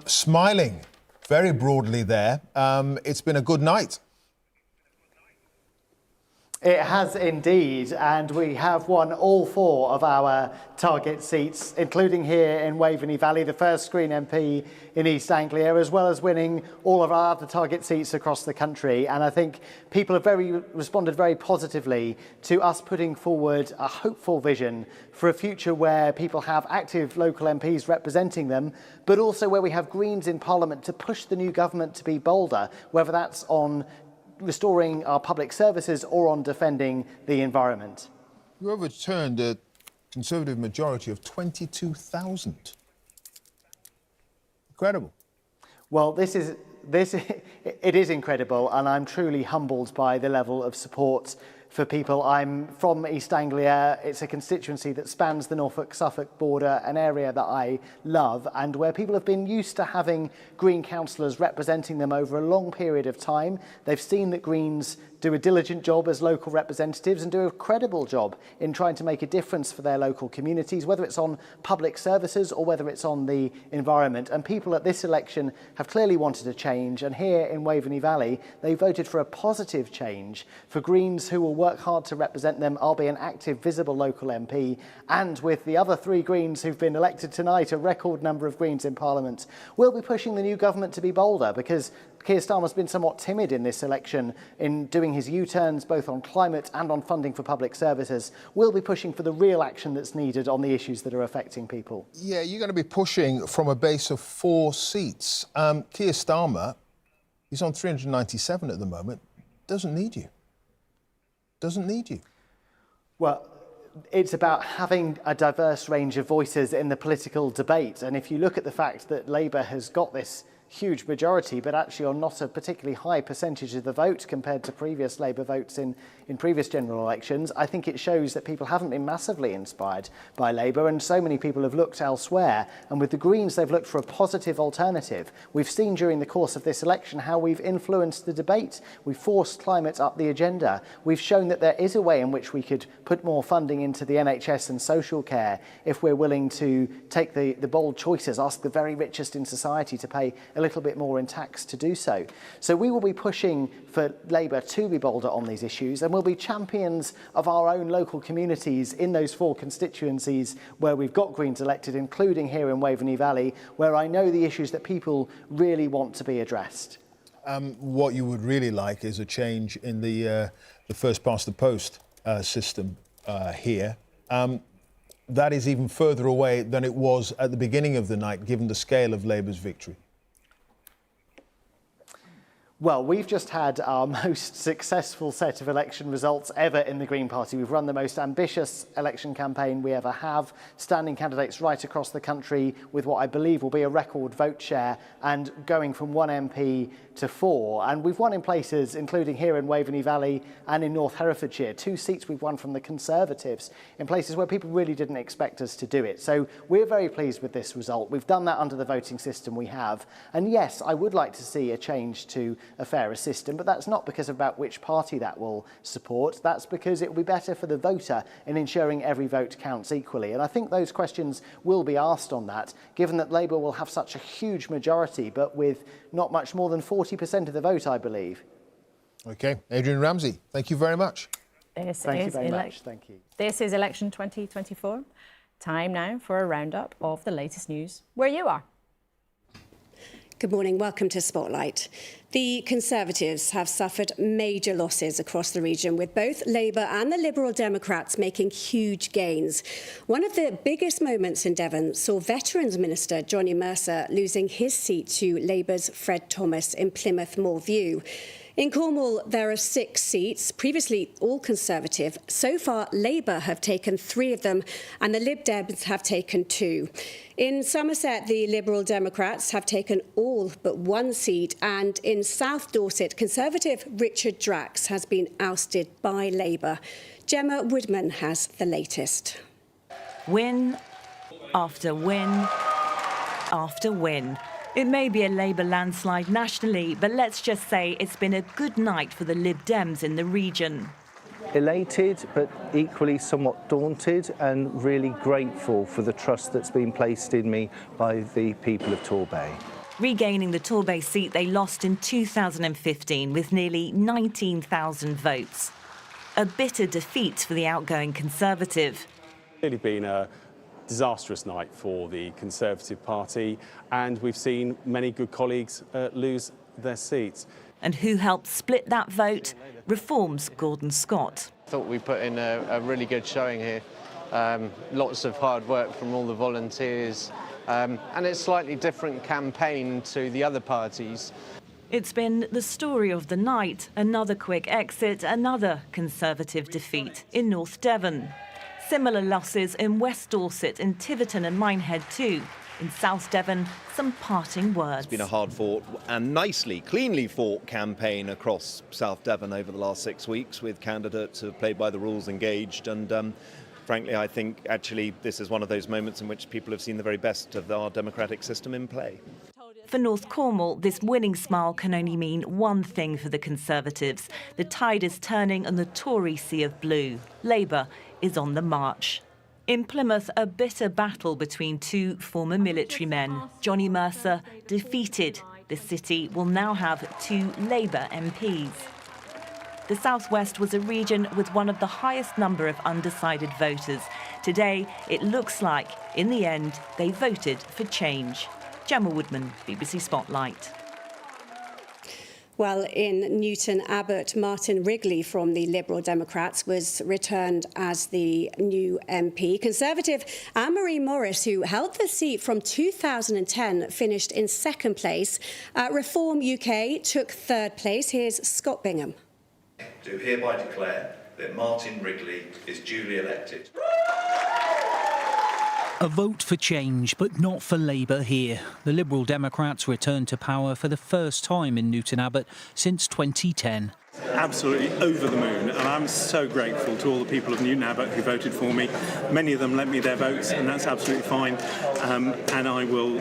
smiling very broadly there. It's been a good night.
It has indeed, and we have won all 4 of our target seats, including here in Waveney Valley, the first Green MP in East Anglia, as well as winning all of our other target seats across the country. And I think people have responded very positively to us putting forward a hopeful vision for a future where people have active local MPs representing them, but also where we have Greens in Parliament to push the new government to be bolder, whether that's on restoring our public services or on defending the environment.
You overturned a Conservative majority of 22,000. Incredible.
Well, it is incredible, and I'm truly humbled by the level of support for people. I'm from East Anglia. It's a constituency that spans the Norfolk-Suffolk border, an area that I love, and where people have been used to having Green councillors representing them over a long period of time. They've seen that Greens do a diligent job as local representatives and do a credible job in trying to make a difference for their local communities, whether it's on public services or whether it's on the environment. And people at this election have clearly wanted a change, and here in Waveney Valley they voted for a positive change, for Greens who will work hard to represent them. I'll be an active, visible local MP, and with the other 3 Greens who've been elected tonight, a record number of Greens in Parliament, we'll be pushing the new government to be bolder, because Keir Starmer's been somewhat timid in this election in doing his U-turns both on climate and on funding for public services. We'll be pushing for the real action that's needed on the issues that are affecting people.
Yeah, you're going to be pushing from a base of 4 seats. Keir Starmer, he's on 397 at the moment, doesn't need you. Doesn't need you.
Well, it's about having a diverse range of voices in the political debate. And if you look at the fact that Labour has got this huge majority, but actually on not a particularly high percentage of the vote compared to previous Labour votes in previous general elections, I think it shows that people haven't been massively inspired by Labour, and so many people have looked elsewhere. And with the Greens, they've looked for a positive alternative. We've seen during the course of this election how we've influenced the debate. We've forced climate up the agenda. We've shown that there is a way in which we could put more funding into the NHS and social care if we're willing to take the bold choices, ask the very richest in society to pay a little bit more in tax to do so. So we will be pushing for Labour to be bolder on these issues, and we'll be champions of our own local communities in those 4 constituencies where we've got Greens elected, including here in Waveney Valley, where I know the issues that people really want to be addressed.
What you would really like is a change in the first past the post system here. That is even further away than it was at the beginning of the night, given the scale of Labour's victory.
Well, we've just had our most successful set of election results ever in the Green Party. We've run the most ambitious election campaign we ever have, standing candidates right across the country with what I believe will be a record vote share and going from 1 MP to 4. And we've won in places, including here in Waveney Valley and in North Herefordshire. 2 seats we've won from the Conservatives in places where people really didn't expect us to do it. So we're very pleased with this result. We've done that under the voting system we have. And yes, I would like to see a change to a fairer system, but that's not because about which party that will support. That's because it will be better for the voter in ensuring every vote counts equally. And I think those questions will be asked on that, given that Labour will have such a huge majority, but with not much more than 40% of the vote, I believe.
OK, Adrian Ramsey, thank you very much.
Thank you very much. Thank you.
This is Election 2024. Time now for a roundup of the latest news where you are.
Good morning. Welcome to Spotlight. The Conservatives have suffered major losses across the region, with both Labour and the Liberal Democrats making huge gains. One of the biggest moments in Devon saw Veterans Minister Johnny Mercer losing his seat to Labour's Fred Thomas in Plymouth Moor View. In Cornwall, there are 6 seats, previously all Conservative. So far, Labour have taken 3 of them and the Lib Dems have taken 2. In Somerset, the Liberal Democrats have taken all but 1 seat, and in South Dorset, Conservative Richard Drax has been ousted by Labour. Gemma Woodman has the latest.
Win after win after win. It may be a Labour landslide nationally, but let's just say it's been a good night for the Lib Dems in the region.
Elated, but equally somewhat daunted, and really grateful for the trust that's been placed in me by the people of Torbay.
Regaining the Torbay seat they lost in 2015 with nearly 19,000 votes. A bitter defeat for the outgoing Conservative.
It's really been a disastrous night for the Conservative Party, and we've seen many good colleagues lose their seats.
And who helped split that vote? Reform's Gordon Scott.
I thought we put in a really good showing here. Lots of hard work from all the volunteers, and it's a slightly different campaign to the other parties.
It's been the story of the night. Another quick exit, another Conservative defeat in North Devon. Similar losses in West Dorset, in Tiverton and Minehead too. In South Devon, some parting words.
It's been a hard-fought and nicely, cleanly fought campaign across South Devon over the last 6 weeks, with candidates who have played by the rules engaged, and frankly, I think actually this is one of those moments in which people have seen the very best of our democratic system in play.
For North Cornwall, this winning smile can only mean one thing for the Conservatives. The tide is turning on the Tory sea of blue. Labour is on the march. In Plymouth, a bitter battle between 2 former military men. Johnny Mercer defeated. The city will now have 2 Labour MPs. The South West was a region with one of the highest number of undecided voters. Today, it looks like, in the end, they voted for change. Gemma Woodman, BBC Spotlight.
Well, in Newton Abbot, Martin Wrigley from the Liberal Democrats was returned as the new MP. Conservative Myrie Morris, who held the seat from 2010, finished in 2nd place. Reform UK took 3rd place. Here's Scott Bingham.
Do hereby declare that Martin Wrigley is duly elected.
A vote for change, but not for Labour here. The Liberal Democrats returned to power for the first time in Newton Abbot since 2010.
Absolutely over the moon, and I'm so grateful to all the people of Newton Abbot who voted for me. Many of them lent me their votes, and that's absolutely fine. And I will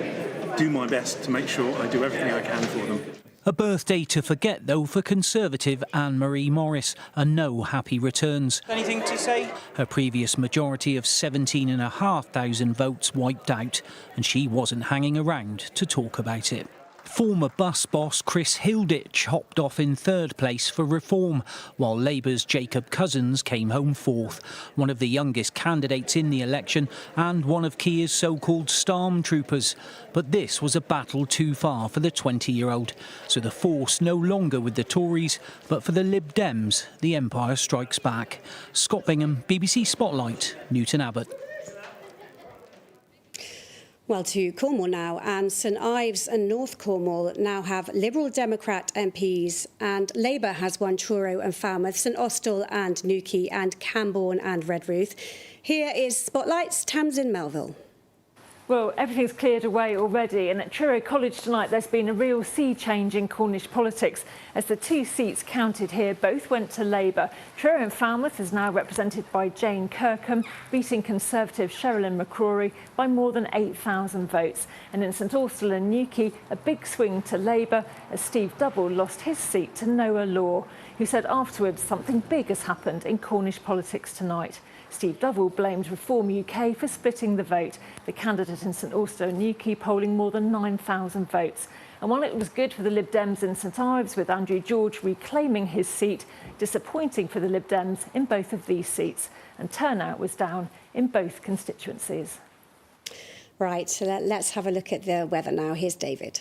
do my best to make sure I do everything I can for them.
A birthday to forget, though, for Conservative Myrie Morris, and no happy returns.
Anything to say?
Her previous majority of 17,500 votes wiped out, and she wasn't hanging around to talk about it. Former bus boss Chris Hilditch hopped off in 3rd place for Reform, while Labour's Jacob Cousins came home 4th, one of the youngest candidates in the election and one of Keir's so-called stormtroopers. But this was a battle too far for the 20-year-old, so the force no longer with the Tories, but for the Lib Dems, the Empire strikes back. Scott Bingham, BBC Spotlight, Newton Abbot.
Well, to Cornwall now, and St Ives and North Cornwall now have Liberal Democrat MPs, and Labour has won Truro and Falmouth, St Austell and Newquay, and Camborne and Redruth. Here is Spotlight's Tamsin Melville.
Well, everything's cleared away already, and at Truro College tonight there's been a real sea change in Cornish politics as the 2 seats counted here both went to Labour. Truro and Falmouth is now represented by Jane Kirkham, beating Conservative Sherilyn McCrory by more than 8,000 votes. And in St Austell and Newquay, a big swing to Labour as Steve Double lost his seat to Noah Law, who said afterwards something big has happened in Cornish politics tonight. Steve Double blamed Reform UK for splitting the vote, the candidate in St Austell and Newquay polling more than 9,000 votes. And while it was good for the Lib Dems in St Ives, with Andrew George reclaiming his seat, disappointing for the Lib Dems in both of these seats. And turnout was down in both constituencies.
Right, so let's have a look at the weather now. Here's David.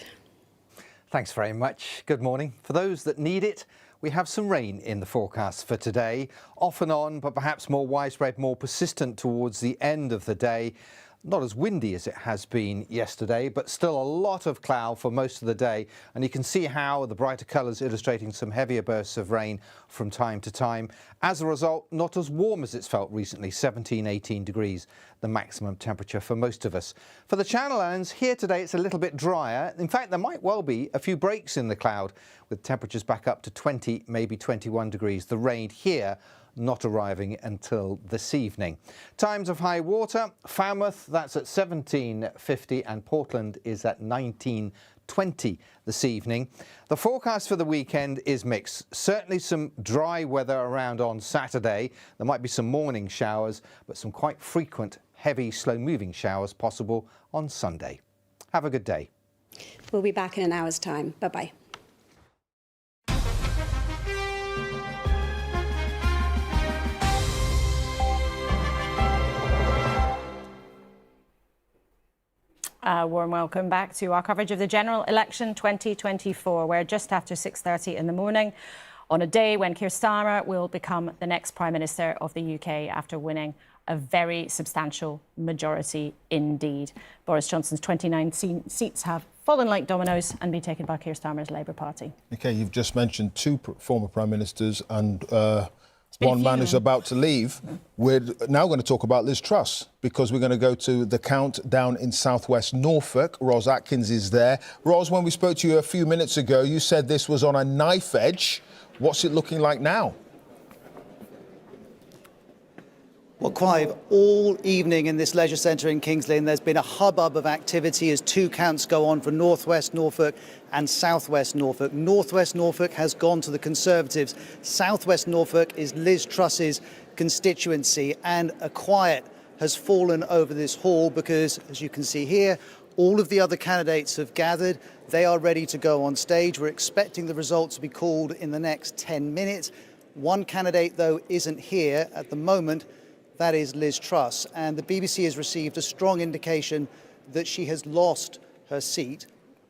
Thanks very much. Good morning. For those that need it, we have some rain in the forecast for today, off and on, but perhaps more widespread, more persistent towards the end of the day. Not as windy as it has been yesterday, but still a lot of cloud for most of the day. And you can see how the brighter colours illustrating some heavier bursts of rain from time to time. As a result, not as warm as it's felt recently, 17, 18 degrees, the maximum temperature for most of us. For the Channel Islands, here today it's a little bit drier. In fact, there might well be a few breaks in the cloud, with temperatures back up to 20, maybe 21 degrees. The rain here not arriving until this evening. Times of high water, Falmouth, that's at 17:50, and Portland is at 19:20 this evening. The forecast for the weekend is mixed. Certainly some dry weather around on Saturday. There might be some morning showers, but some quite frequent heavy, slow-moving showers possible on Sunday. Have a good day.
We'll be back in an hour's time. Bye-bye.
A warm welcome back to our coverage of the general election 2024. We're just after 6:30 in the morning on a day when Keir Starmer will become the next Prime Minister of the UK after winning a very substantial majority indeed. Boris Johnson's 29 seats have fallen like dominoes and been taken by Keir Starmer's Labour Party.
OK, you've just mentioned two former Prime Ministers and one man who's about to leave. We're now going to talk about Liz Truss, because we're going to go to the countdown in southwest Norfolk. Ros Atkins is there. Ros, when we spoke to you a few minutes ago, you said this was on a knife edge. What's it looking like now?
Well, Clive, all evening in this leisure centre in King's Lynn, there's been a hubbub of activity as two counts go on for North West Norfolk and South West Norfolk. North West Norfolk has gone to the Conservatives. South West Norfolk is Liz Truss's constituency, and a quiet has fallen over this hall because, as you can see here, all of the other candidates have gathered. They are ready to go on stage. We're expecting the results to be called in the next 10 minutes. One candidate, though, isn't here at the moment. That is Liz Truss, and the BBC has received a strong indication that she has lost her seat.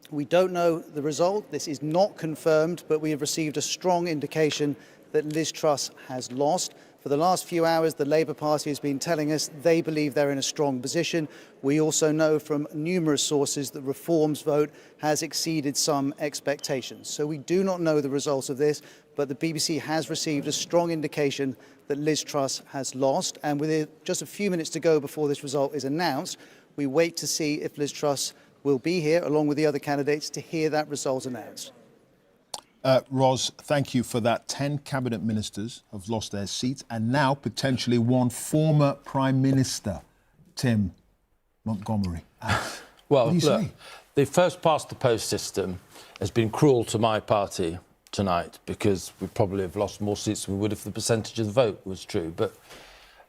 We don't know the result. This is not confirmed, but we have received a strong indication that Liz Truss has lost. For the last few hours, the Labour Party has been telling us they believe they're in a strong position. We also know from numerous sources that Reform's vote has exceeded some expectations. So we do not know the results of this, but the BBC has received a strong indication that Liz Truss has lost. And with just a few minutes to go before this result is announced, we wait to see if Liz Truss will be here, along with the other candidates, to hear that result announced.
Ros, thank you for that. 10 cabinet ministers have lost their seats, and now potentially one former Prime Minister, Tim Montgomery.
Well,
what do you
look,
say?
the first past the post system has been cruel to my party tonight, because we probably have lost more seats than we would if the percentage of the vote was true. But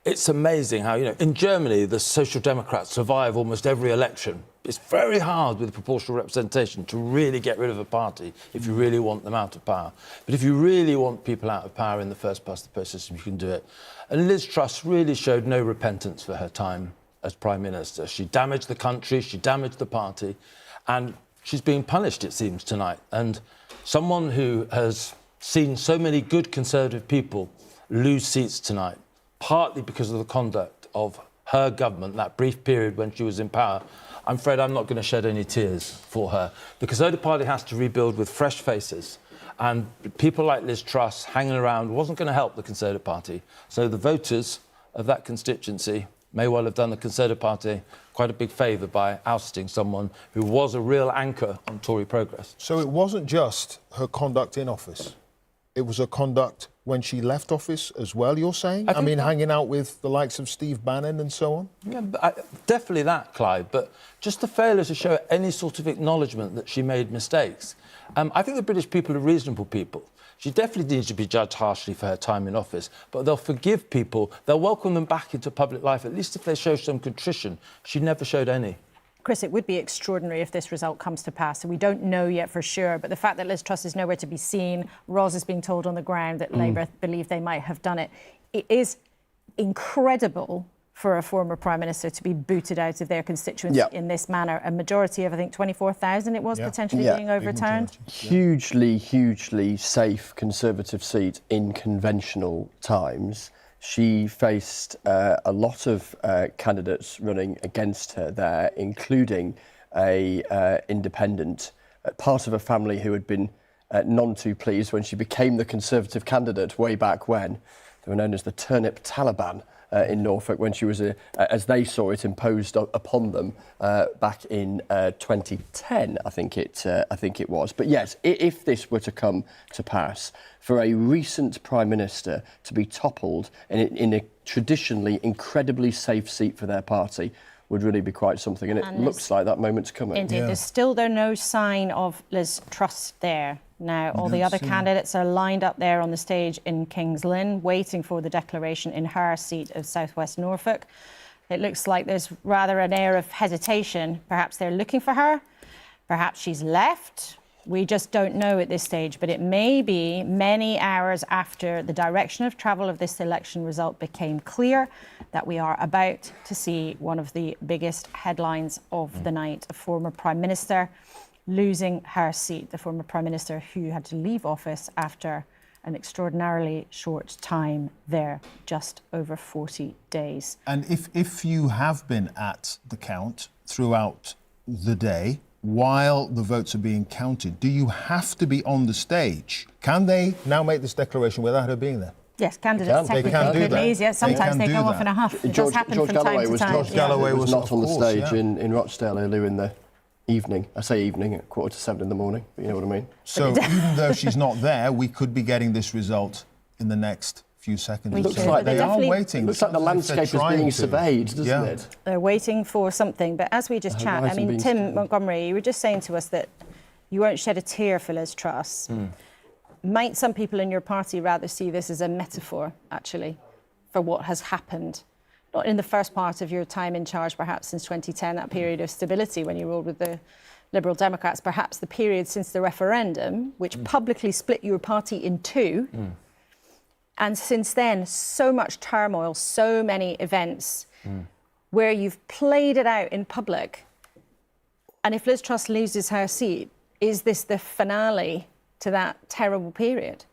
it's amazing how, in Germany, the Social Democrats survive almost every election. It's very hard with proportional representation to really get rid of a party if you really want them out of power. But if you really want people out of power in the first past the post system, you can do it. And Liz Truss really showed no repentance for her time as Prime Minister. She damaged the country, she damaged the party, and she's being punished, it seems, tonight. And someone who has seen so many good Conservative people lose seats tonight, partly because of the conduct of her government, that brief period when she was in power, I'm afraid I'm not going to shed any tears for her. The Conservative Party has to rebuild with fresh faces, and people like Liz Truss hanging around wasn't going to help the Conservative Party. So the voters of that constituency may well have done the Conservative Party quite a big favour by ousting someone who was a real anchor on Tory progress.
So it wasn't just her conduct in office. It was her conduct when she left office as well, you're saying? I mean, hanging out with the likes of Steve Bannon and so on?
Yeah, definitely that, Clive, but just the failure to show any sort of acknowledgement that she made mistakes. I think the British people are reasonable people. She definitely needs to be judged harshly for her time in office, but they'll forgive people, they'll welcome them back into public life, at least if they show some contrition. She never showed any.
Chris, it would be extraordinary if this result comes to pass. So we don't know yet for sure. But the fact that Liz Truss is nowhere to be seen, Ros is being told on the ground that Labour believe they might have done it. It is incredible for a former Prime Minister to be booted out of their constituency in this manner. A majority of, I think, 24,000 it was potentially being overturned.
Hugely, hugely safe Conservative seat in conventional times. She faced a lot of candidates running against her there, including a independent, part of a family who had been none too pleased when she became the Conservative candidate way back when. They were known as the Turnip Taliban in Norfolk when she was, as they saw it, imposed upon them back in 2010, I think it was. But yes, if this were to come to pass, for a recent Prime Minister to be toppled in a traditionally incredibly safe seat for their party would really be quite something. And it looks like that moment's coming.
Indeed, there's no sign of Liz Truss there. Now, all the other candidates are lined up there on the stage in King's Lynn, waiting for the declaration in her seat of South West Norfolk. It looks like there's rather an air of hesitation. Perhaps they're looking for her. Perhaps she's left. We just don't know at this stage, but it may be many hours after the direction of travel of this election result became clear that we are about to see one of the biggest headlines of the night. A former Prime Minister losing her seat, the former Prime Minister who had to leave office after an extraordinarily short time there, just over 40 days.
And if you have been at the count throughout the day, while the votes are being counted, do you have to be on the stage? Can they now make this declaration without her being there?
Yes, candidates technically could leave. Yes, sometimes they go off in a huff. It does happen from time to time.
George Galloway was not on the stage in Rochdale earlier in the evening. I say evening at 6:45 in the morning, but you know what I mean.
So even though she's not there, we could be getting this result in the next few seconds.
It looks like they are waiting. It looks like the landscape is being surveyed, doesn't it?
They're waiting for something. But as we just chat, I mean, Tim Montgomery, you were just saying to us that you won't shed a tear for Liz Truss. Might some people in your party rather see this as a metaphor, actually, for what has happened? Not in the first part of your time in charge, perhaps since 2010, that period of stability when you ruled with the Liberal Democrats, perhaps the period since the referendum, which publicly split your party in two. And since then, so much turmoil, so many events where you've played it out in public. And if Liz Truss loses her seat, is this the finale to that terrible period?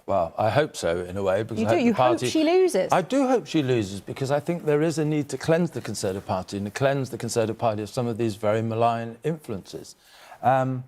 Well, I hope so, in a way. Because
you do? You hope she loses?
I do hope she loses, because I think there is a need to cleanse the Conservative Party and to cleanse the Conservative Party of some of these very malign influences. Can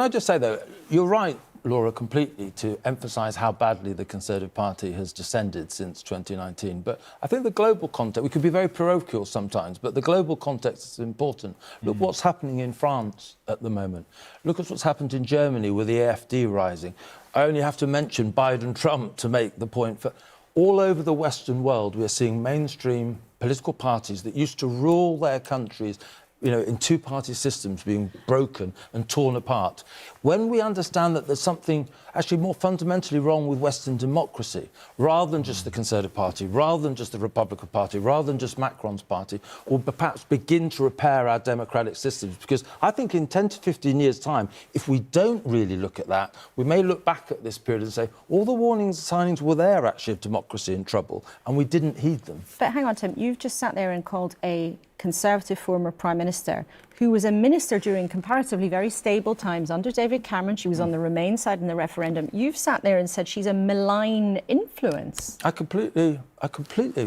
I just say, though, you're right, Laura, completely, to emphasise how badly the Conservative Party has descended since 2019. But I think the global context, we could be very parochial sometimes, but the global context is important. Look what's happening in France at the moment. Look at what's happened in Germany with the AfD rising. I only have to mention Biden-Trump to make the point. For all over the Western world, we're seeing mainstream political parties that used to rule their countries, you know, in two-party systems being broken and torn apart. When we understand that there's something actually more fundamentally wrong with Western democracy, rather than just the Conservative Party, rather than just the Republican Party, rather than just Macron's party, or perhaps begin to repair our democratic systems. Because I think in 10 to 15 years' time, if we don't really look at that, we may look back at this period and say, all the warnings and signings were there, actually, of democracy in trouble, and we didn't heed them.
But hang on, Tim, you've just sat there and called a Conservative former Prime Minister, who was a minister during comparatively very stable times under David Cameron. She was on the Remain side in the referendum. You've sat there and said she's a malign influence.
I completely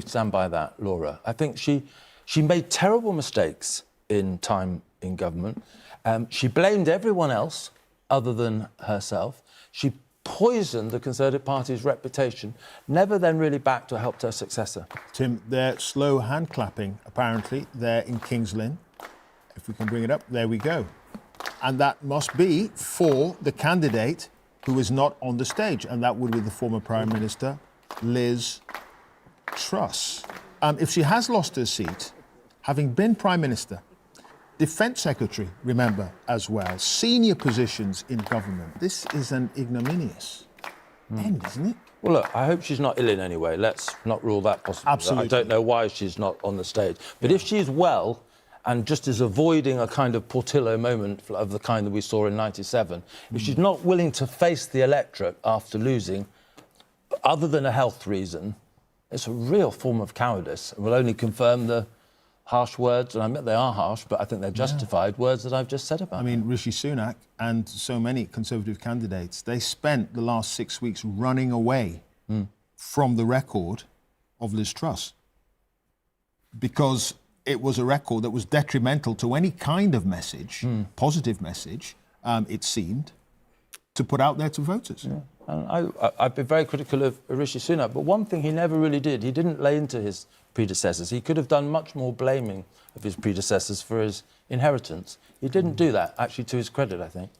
stand by that, Laura. I think she made terrible mistakes in time in government. She blamed everyone else other than herself. She poisoned the Conservative Party's reputation, never then really backed or helped her successor.
Tim, they're slow hand clapping, apparently. They're in King's Lynn. If we can bring it up, there we go. And that must be for the candidate who is not on the stage, and that would be the former Prime Minister, Liz Truss. If she has lost her seat, having been Prime Minister, Defence Secretary, remember, as well, senior positions in government. This is an ignominious end, isn't it?
Well, look, I hope she's not ill in any way. Let's not rule that possible.
Absolutely.
I don't know why she's not on the stage. But if she's well and just is avoiding a kind of Portillo moment of the kind that we saw in '97, if she's not willing to face the electorate after losing, other than a health reason, it's a real form of cowardice and will only confirm the harsh words, and I admit they are harsh, but I think they're justified words that I've just said about.
I mean, Rishi Sunak and so many Conservative candidates, they spent the last 6 weeks running away from the record of Liz Truss, because it was a record that was detrimental to any kind of message, positive message, it seemed, to put out there to voters.
Yeah. And I've been very critical of Rishi Sunak, but one thing he never really did, he didn't lay into his predecessors. He could have done much more blaming of his predecessors for his inheritance. He didn't do that, actually, to his credit, I think.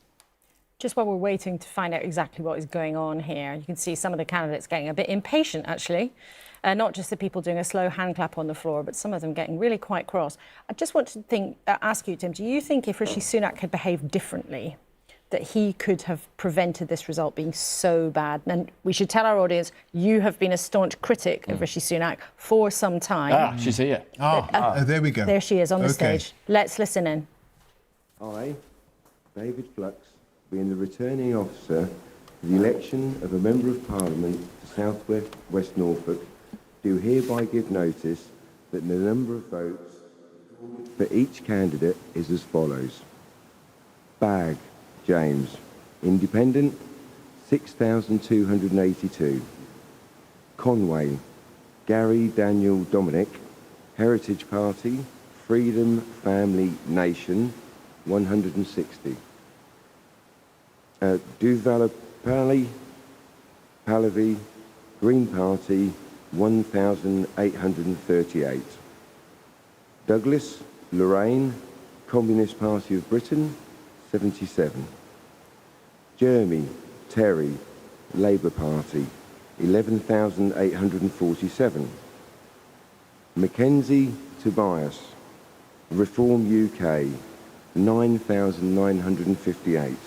Just while we're waiting to find out exactly what is going on here, you can see some of the candidates getting a bit impatient, actually. Not just the people doing a slow hand clap on the floor, but some of them getting really quite cross. I just want to ask you, Tim, do you think if Rishi Sunak had behaved differently, that he could have prevented this result being so bad? And we should tell our audience, you have been a staunch critic of Rishi Sunak for some time.
She's here.
There we go.
There she is on the stage. Let's listen in.
I, David Flux, being the returning officer for the election of a Member of Parliament to South West Norfolk, do hereby give notice that the number of votes for each candidate is as follows. Bagg, James, Independent, 6,282. Conway, Gary Daniel Dominic, Heritage Party, Freedom Family Nation, 160. Duvalapalli, Pallavi, Green Party, 1,838. Douglas, Lorraine, Communist Party of Britain, 77. Jeremy, Terry, Labour Party, 11,847. Mackenzie, Tobias, Reform UK, 9,958.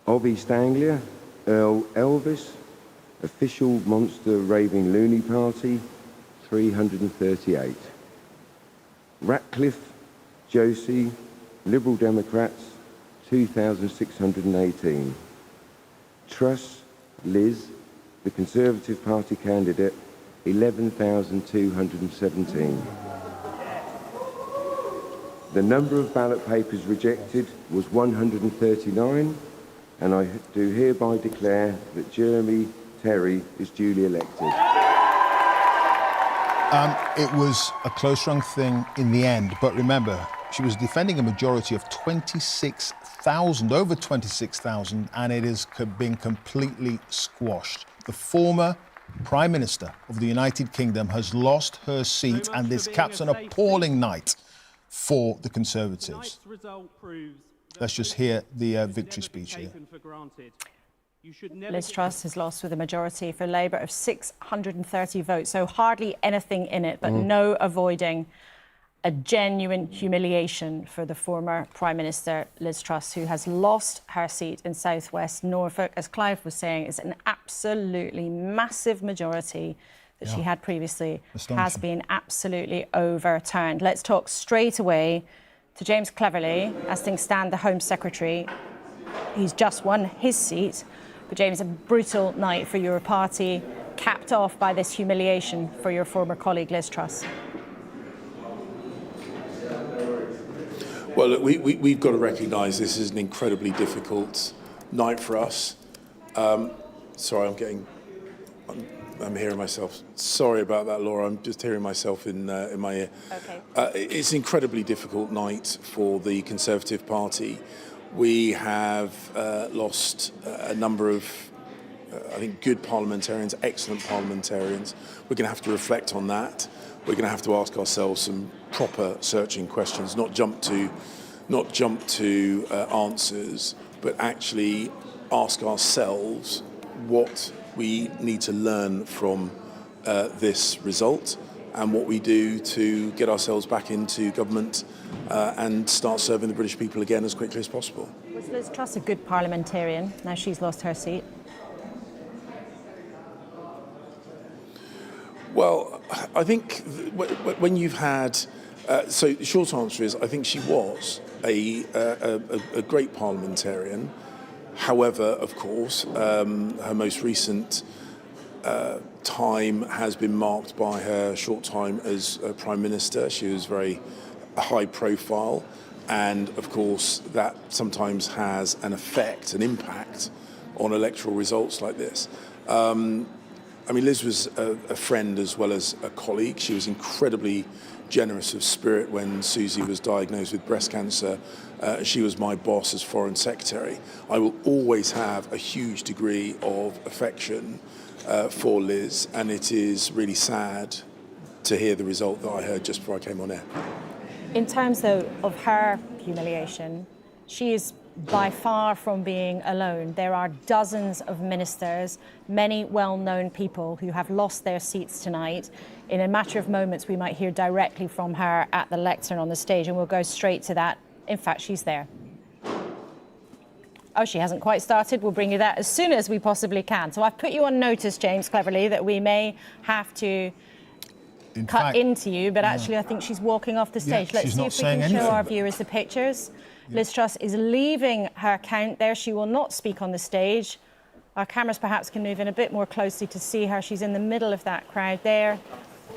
Of East Anglia, Earl Elvis, Official Monster Raving Loony Party, 338. Ratcliffe, Josie, Liberal Democrats, 2,618. Truss, Liz, the Conservative Party candidate, 11,217. The number of ballot papers rejected was 139, and I do hereby declare that Jeremy Terry is duly elected.
It was a close-run thing in the end, but remember, she was defending a majority of 26,000, over 26,000, and it has been completely squashed. The former Prime Minister of the United Kingdom has lost her seat, and this caps an appalling night for the Conservatives. Let's just hear the victory speech here.
Liz Truss has lost with a majority for Labour of 630 votes, so hardly anything in it, but no avoiding a genuine humiliation for the former Prime Minister, Liz Truss, who has lost her seat in South West Norfolk. As Clive was saying, it's an absolutely massive majority that she had previously has been absolutely overturned. Let's talk straight away to James Cleverly, as things stand, the Home Secretary. He's just won his seat. But James, a brutal night for your party, capped off by this humiliation for your former colleague, Liz Truss.
Well, look, we've got to recognise this is an incredibly difficult night for us. Sorry, I'm hearing myself. Sorry about that, Laura. I'm just hearing myself in my ear.
Okay.
It's an incredibly difficult night for the Conservative Party. We have lost a number of, I think, good parliamentarians, excellent parliamentarians. We're going to have to reflect on that. We're going to have to ask ourselves some proper searching questions, not jump to answers, but actually ask ourselves what we need to learn from this result and what we do to get ourselves back into government and start serving the British people again as quickly as possible.
Was Liz Truss a good parliamentarian? Now she's lost her seat.
Well, I think when you've had... so the short answer is I think she was a great parliamentarian. However, of course, her most recent time has been marked by her short time as Prime Minister. She was very high profile, and of course that sometimes has an effect, an impact on electoral results like this. I mean, Liz was a friend as well as a colleague. She was incredibly generous of spirit when Susie was diagnosed with breast cancer. She was my boss as Foreign Secretary. I will always have a huge degree of affection for Liz, and it is really sad to hear the result that I heard just before I came on air.
In terms, though, of her humiliation, she is by far from being alone. There are dozens of ministers, many well-known people who have lost their seats tonight. In a matter of moments, we might hear directly from her at the lectern on the stage, and we'll go straight to that. In fact, she's there. Oh, she hasn't quite started. We'll bring you that as soon as we possibly can. So I've put you on notice, James, cleverly, that we may have to cut into you, but actually I think she's walking off the stage. Let's see if we can show our viewers the pictures. Liz Truss is leaving her count there. She will not speak on the stage. Our cameras perhaps can move in a bit more closely to see her. She's in the middle of that crowd there,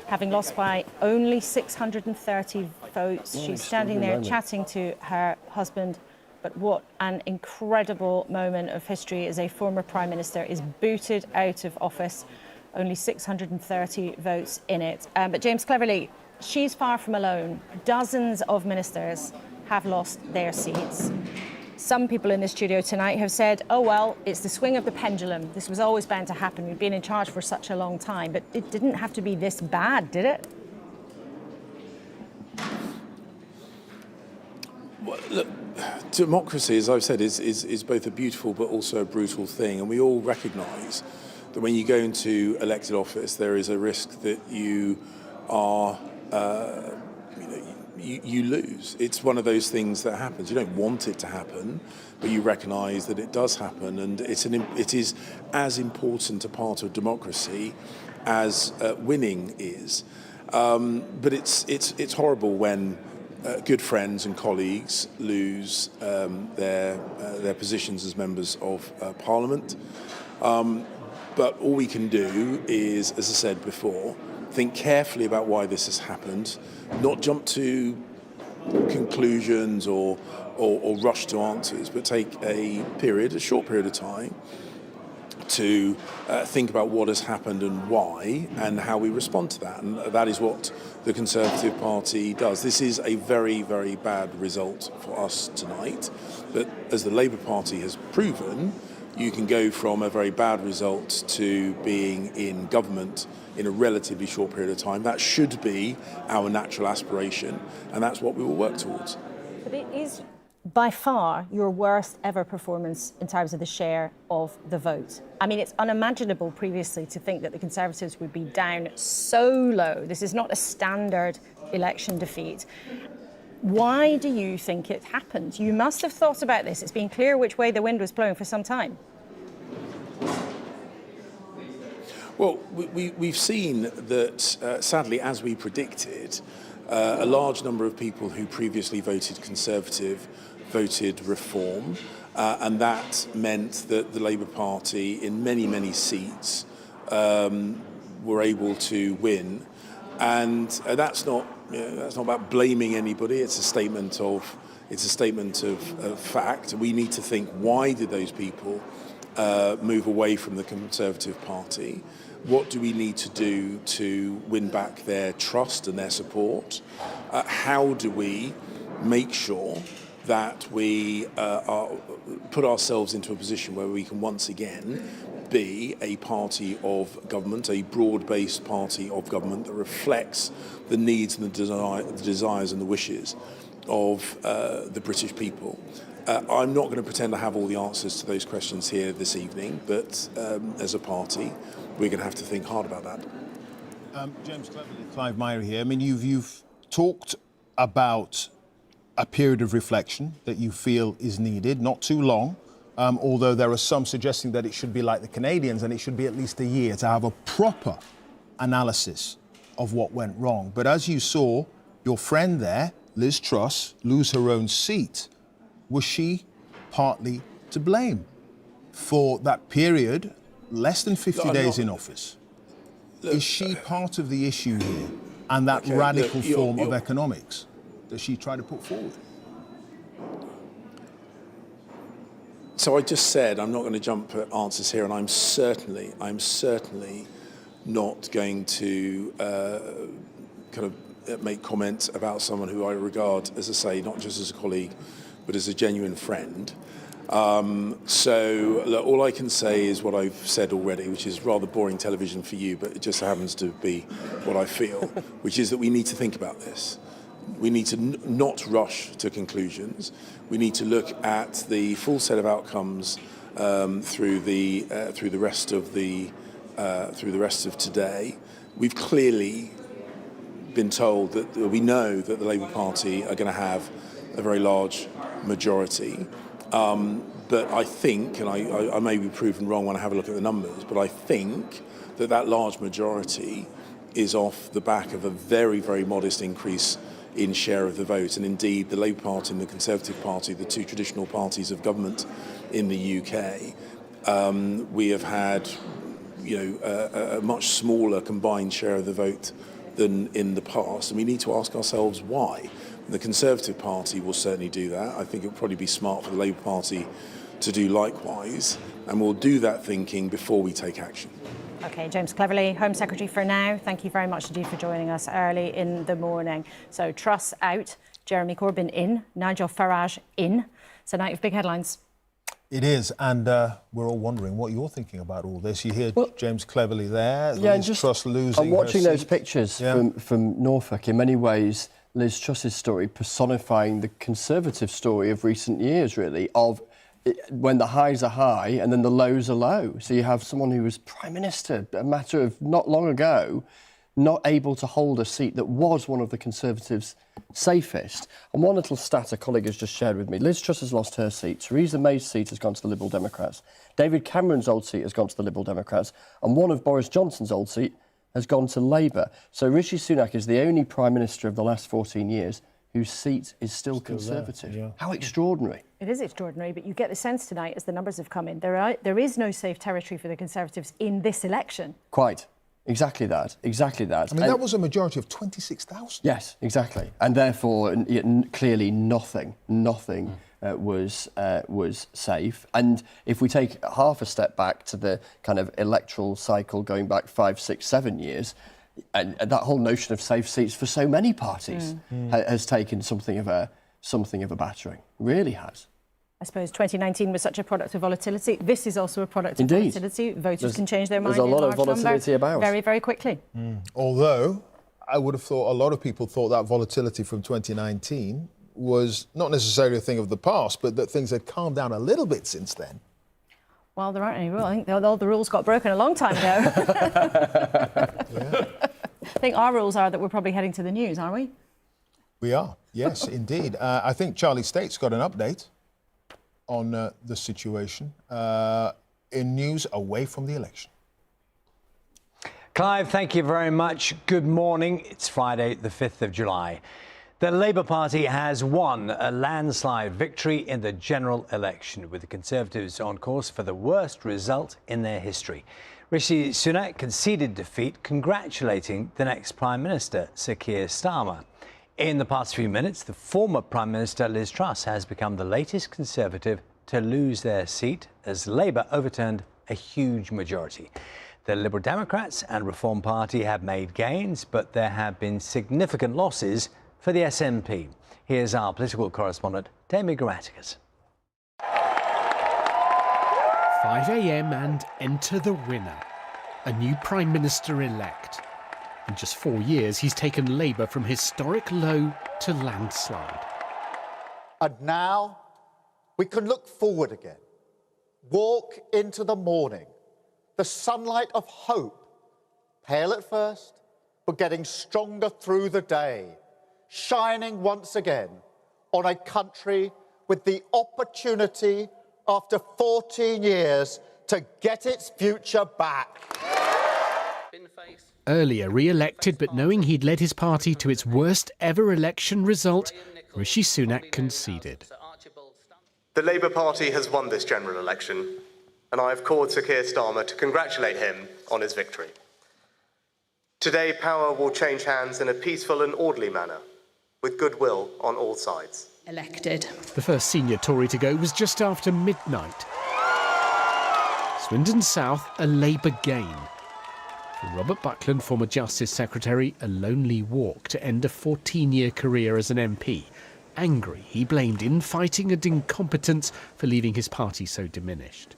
having lost by only 630 votes. She's standing there chatting to her husband. But what an incredible moment of history as a former Prime Minister is booted out of office. Only 630 votes in it. But James, cleverly, she's far from alone. Dozens of ministers have lost their seats. Some people in the studio tonight have said, oh, well, it's the swing of the pendulum. This was always bound to happen. We've been in charge for such a long time. But it didn't have to be this bad, did it?
Well, look, democracy, as I've said, is both a beautiful but also a brutal thing. And we all recognise that when you go into elected office, there is a risk that you are, you lose. It's one of those things that happens. You don't want it to happen, but you recognise that it does happen, and it is as important a part of democracy as winning is. But it's horrible when good friends and colleagues lose their positions as members of Parliament. But all we can do is, as I said before, think carefully about why this has happened, not jump to conclusions or rush to answers, but take a short period of time to think about what has happened and why and how we respond to that. And that is what the Conservative Party does. This is a very, very bad result for us tonight. But as the Labour Party has proven, you can go from a very bad result to being in government in a relatively short period of time. That should be our natural aspiration, and that's what we will work towards.
But it is by far your worst ever performance in terms of the share of the vote. I mean, it's unimaginable previously to think that the Conservatives would be down so low. This is not a standard election defeat. Why do you think it happened? You must have thought about this. It's been clear which way the wind was blowing for some time.
Well, we've seen that, sadly, as we predicted, a large number of people who previously voted Conservative voted Reform, and that meant that the Labour Party, in many, many seats, were able to win. And that's not about blaming anybody. It's a statement of fact. We need to think, why did those people move away from the Conservative Party? What do we need to do to win back their trust and their support? How do we make sure that we put ourselves into a position where we can once again be a party of government, a broad-based party of government that reflects the needs and the desires and the wishes of the British people? I'm not going to pretend I have all the answers to those questions here this evening, but as a party, we're going to have to think hard about that.
James, Clive Myrie here. I mean, you've talked about a period of reflection that you feel is needed, not too long, although there are some suggesting that it should be like the Canadians and it should be at least a year to have a proper analysis of what went wrong. But as you saw, your friend there, Liz Truss, lose her own seat. Was she partly to blame for that period, less than 50 days in office? Is she part of the issue here and that radical form of economics that she tried to put forward?
So I just said I'm not going to jump at answers here, and I'm certainly not going to kind of make comments about someone who I regard, as I say, not just as a colleague, but as a genuine friend. So look, all I can say is what I've said already, which is rather boring television for you, but it just happens to be what I feel, which is that we need to think about this. We need to not rush to conclusions. We need to look at the full set of outcomes through the rest of today. We've clearly been told that we know that the Labour Party are going to have a very large majority. But I think, and I may be proven wrong when I have a look at the numbers, but I think that large majority is off the back of a very, very modest increase in share of the vote. And indeed, the Labour Party and the Conservative Party, the two traditional parties of government in the UK, we have had, a much smaller combined share of the vote than in the past. And we need to ask ourselves why. The Conservative Party will certainly do that. I think it would probably be smart for the Labour Party to do likewise. And we'll do that thinking before we take action.
OK, James Cleverly, Home Secretary for now. Thank you very much indeed for joining us early in the morning. So Truss out, Jeremy Corbyn in, Nigel Farage in. So night of big headlines.
It is, and we're all wondering what you're thinking about all this. You hear James Cleverly there, Liz Truss losing.
I'm watching those pictures from Norfolk. In many ways, Liz Truss's story personifying the Conservative story of recent years, really, of when the highs are high and then the lows are low. So you have someone who was Prime Minister a matter of not long ago, not able to hold a seat that was one of the Conservatives' safest. And one little stat a colleague has just shared with me. Liz Truss has lost her seat. Theresa May's seat has gone to the Liberal Democrats. David Cameron's old seat has gone to the Liberal Democrats. And one of Boris Johnson's old seat has gone to Labour. So Rishi Sunak is the only Prime Minister of the last 14 years whose seat is still Conservative. How extraordinary.
It is extraordinary, but you get the sense tonight, as the numbers have come in, there is no safe territory for the Conservatives in this election.
Quite. Exactly that. Exactly that.
I mean, that was a majority of 26,000.
Yes, exactly. And therefore, clearly nothing was safe. And if we take half a step back to the kind of electoral cycle going back 5, 6, 7 years, and that whole notion of safe seats for so many parties has taken something of a battering. Really has.
I suppose 2019 was such a product of volatility. This is also a product of volatility. Voters can change their mind.
There's a lot of volatility about.
Very, very quickly.
Although, I would have thought a lot of people thought that volatility from 2019 was not necessarily a thing of the past, but that things had calmed down a little bit since then.
Well, there aren't any rules. I think all the rules got broken a long time ago. I think our rules are that we're probably heading to the news, aren't we?
We are, yes, indeed. I think Charlie State's got an update on the situation in news away from the election.
Clive, thank you very much. Good morning. It's Friday, the 5th of July. The Labour Party has won a landslide victory in the general election, with the Conservatives on course for the worst result in their history. Rishi Sunak conceded defeat, congratulating the next Prime Minister, Sir Keir Starmer. In the past few minutes, the former Prime Minister Liz Truss has become the latest Conservative to lose their seat as Labour overturned a huge majority. The Liberal Democrats and Reform Party have made gains, but there have been significant losses for the SNP. Here's our political correspondent, Demi Grammaticus.
5 a.m. and enter the winner, a new Prime Minister-elect. In just 4 years, he's taken Labour from historic low to landslide.
And now we can look forward again, walk into the morning, the sunlight of hope, pale at first, but getting stronger through the day, shining once again on a country with the opportunity after 14 years to get its future back.
Earlier re-elected, but knowing he'd led his party to its worst ever election result, Rishi Sunak conceded.
The Labour Party has won this general election, and I have called Sir Keir Starmer to congratulate him on his victory. Today, power will change hands in a peaceful and orderly manner, with goodwill on all sides.
Elected. The first senior Tory to go was just after midnight. Swindon South, a Labour gain. Robert Buckland, former Justice Secretary, a lonely walk to end a 14-year career as an MP. Angry, he blamed infighting and incompetence for leaving his party so diminished.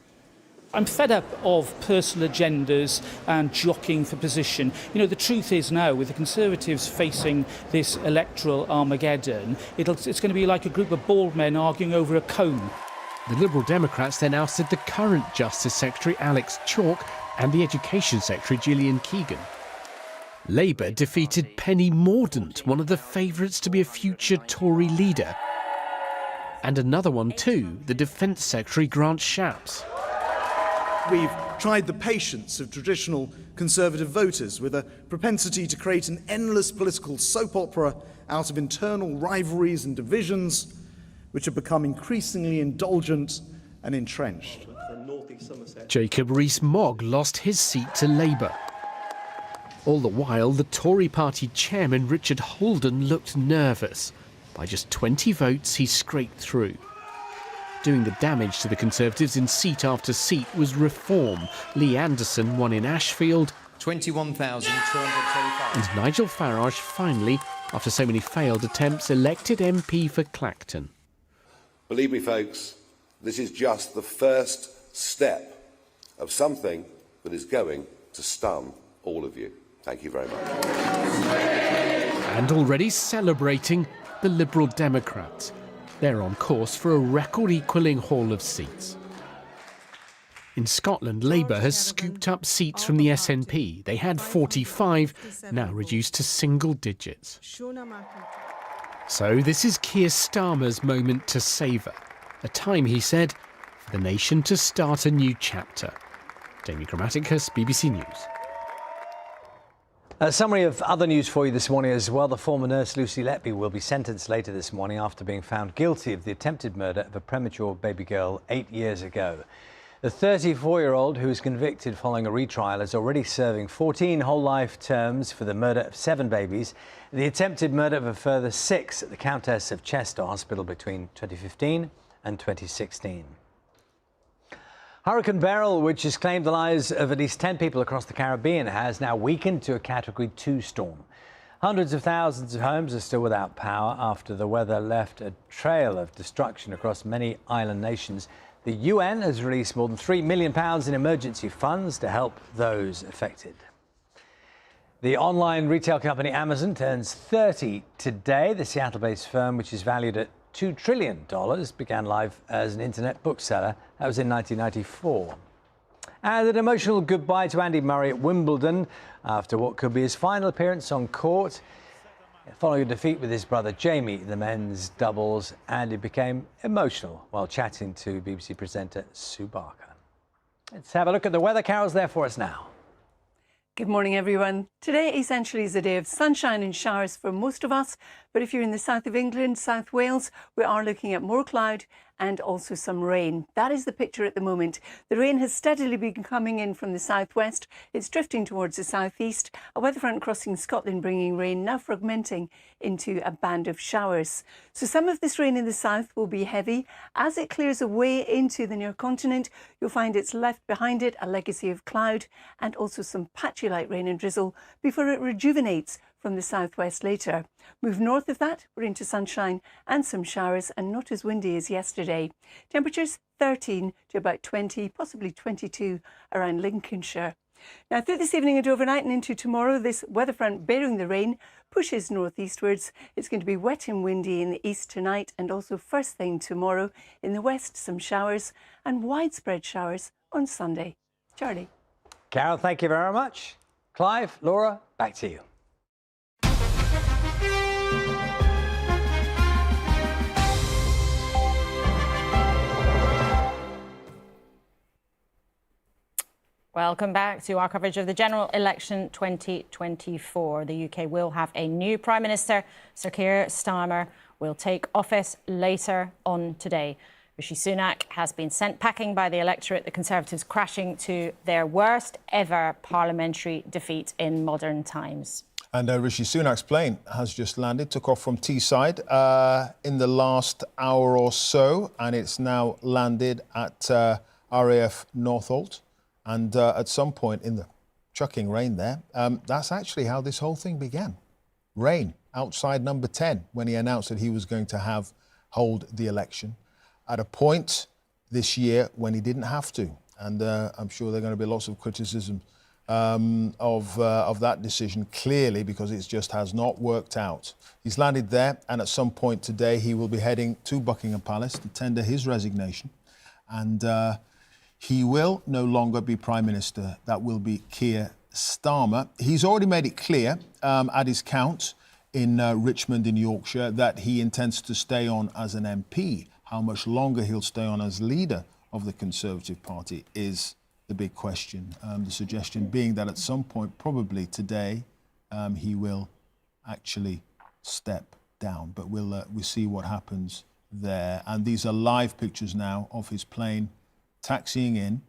I'm fed up of personal agendas and jockeying for position. You know, the truth is now, with the Conservatives facing this electoral Armageddon, it's going to be like a group of bald men arguing over a comb.
The Liberal Democrats then ousted the current Justice Secretary, Alex Chalk, and the Education Secretary, Gillian Keegan. Labour defeated Penny Mordaunt, one of the favourites to be a future Tory leader. And another one too, the Defence Secretary, Grant Shapps.
We've tried the patience of traditional Conservative voters with a propensity to create an endless political soap opera out of internal rivalries and divisions, which have become increasingly indulgent and entrenched.
Jacob Rees-Mogg lost his seat to Labour. All the while, the Tory party chairman, Richard Holden, looked nervous. By just 20 votes, he scraped through. Doing the damage to the Conservatives in seat after seat was Reform. Lee Anderson won in Ashfield.
21,225.
And Nigel Farage finally, after so many failed attempts, elected MP for Clacton.
Believe me, folks, this is just the first step of something that is going to stun all of you. Thank you very much.
And already celebrating, the Liberal Democrats. They're on course for a record-equalling haul of seats. In Scotland, Labour has scooped up seats from the SNP. They had 45, now reduced to single digits. So this is Keir Starmer's moment to savour. A time, he said, for the nation to start a new chapter. Jamie Grammaticus, BBC News.
A summary of other news for you this morning as well. The former nurse Lucy Letby will be sentenced later this morning after being found guilty of the attempted murder of a premature baby girl 8 years ago. The 34-year-old, who was convicted following a retrial, is already serving 14 whole-life terms for the murder of 7 babies, the attempted murder of a further 6 at the Countess of Chester Hospital between 2015 and 2016. Hurricane Beryl, which has claimed the lives of at least 10 people across the Caribbean, has now weakened to a Category 2 storm. Hundreds of thousands of homes are still without power after the weather left a trail of destruction across many island nations. The UN has released more than £3 million in emergency funds to help those affected. The online retail company Amazon turns 30 today. The Seattle-based firm, which is valued at $2 trillion, began life as an internet bookseller. That was in 1994. And an emotional goodbye to Andy Murray at Wimbledon after what could be his final appearance on court. Following a defeat with his brother Jamie in the men's doubles, Andy became emotional while chatting to BBC presenter Sue Barker. Let's have a look at the weather. Carol's there for us now.
Good morning, everyone. Today essentially is a day of sunshine and showers for most of us, but if you're in the south of England, South Wales, we are looking at more cloud and also some rain. That is the picture at the moment. The rain has steadily been coming in from the southwest. It's drifting towards the southeast. A weather front crossing Scotland bringing rain, now fragmenting into a band of showers. So some of this rain in the south will be heavy. As it clears away into the near continent, you'll find it's left behind it a legacy of cloud and also some patchy light rain and drizzle before it rejuvenates from the southwest later. Move north of that, we're into sunshine and some showers and not as windy as yesterday. Temperatures 13 to about 20, possibly 22 around Lincolnshire. Now through this evening and overnight and into tomorrow, this weather front bearing the rain pushes northeastwards. It's going to be wet and windy in the east tonight and also first thing tomorrow. In the west, some showers and widespread showers on Sunday. Charlie.
Carol, thank you very much. Clive, Laura, back to you.
Welcome back to our coverage of the general election 2024. The UK will have a new Prime Minister. Sir Keir Starmer will take office later on today. Rishi Sunak has been sent packing by the electorate, the Conservatives crashing to their worst ever parliamentary defeat in modern times.
And Rishi Sunak's plane has just landed, took off from Teesside in the last hour or so, and it's now landed at RAF Northolt. And at some point in the chucking rain there. That's actually how this whole thing began. Rain outside number 10 when he announced that he was going to hold the election at a point this year when he didn't have to. And I'm sure there are going to be lots of criticism of that decision, clearly, because it just has not worked out. He's landed there, and at some point today he will be heading to Buckingham Palace to tender his resignation. And he will no longer be Prime Minister. That will be Keir Starmer. He's already made it clear at his count in Richmond in Yorkshire that he intends to stay on as an MP. How much longer he'll stay on as leader of the Conservative Party is the big question. The suggestion being that at some point, probably today, he will actually step down. But we'll see what happens there. And these are live pictures now of his plane taxiing in,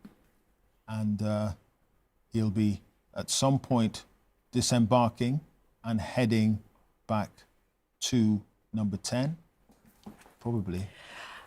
and he'll be at some point disembarking and heading back to number 10, probably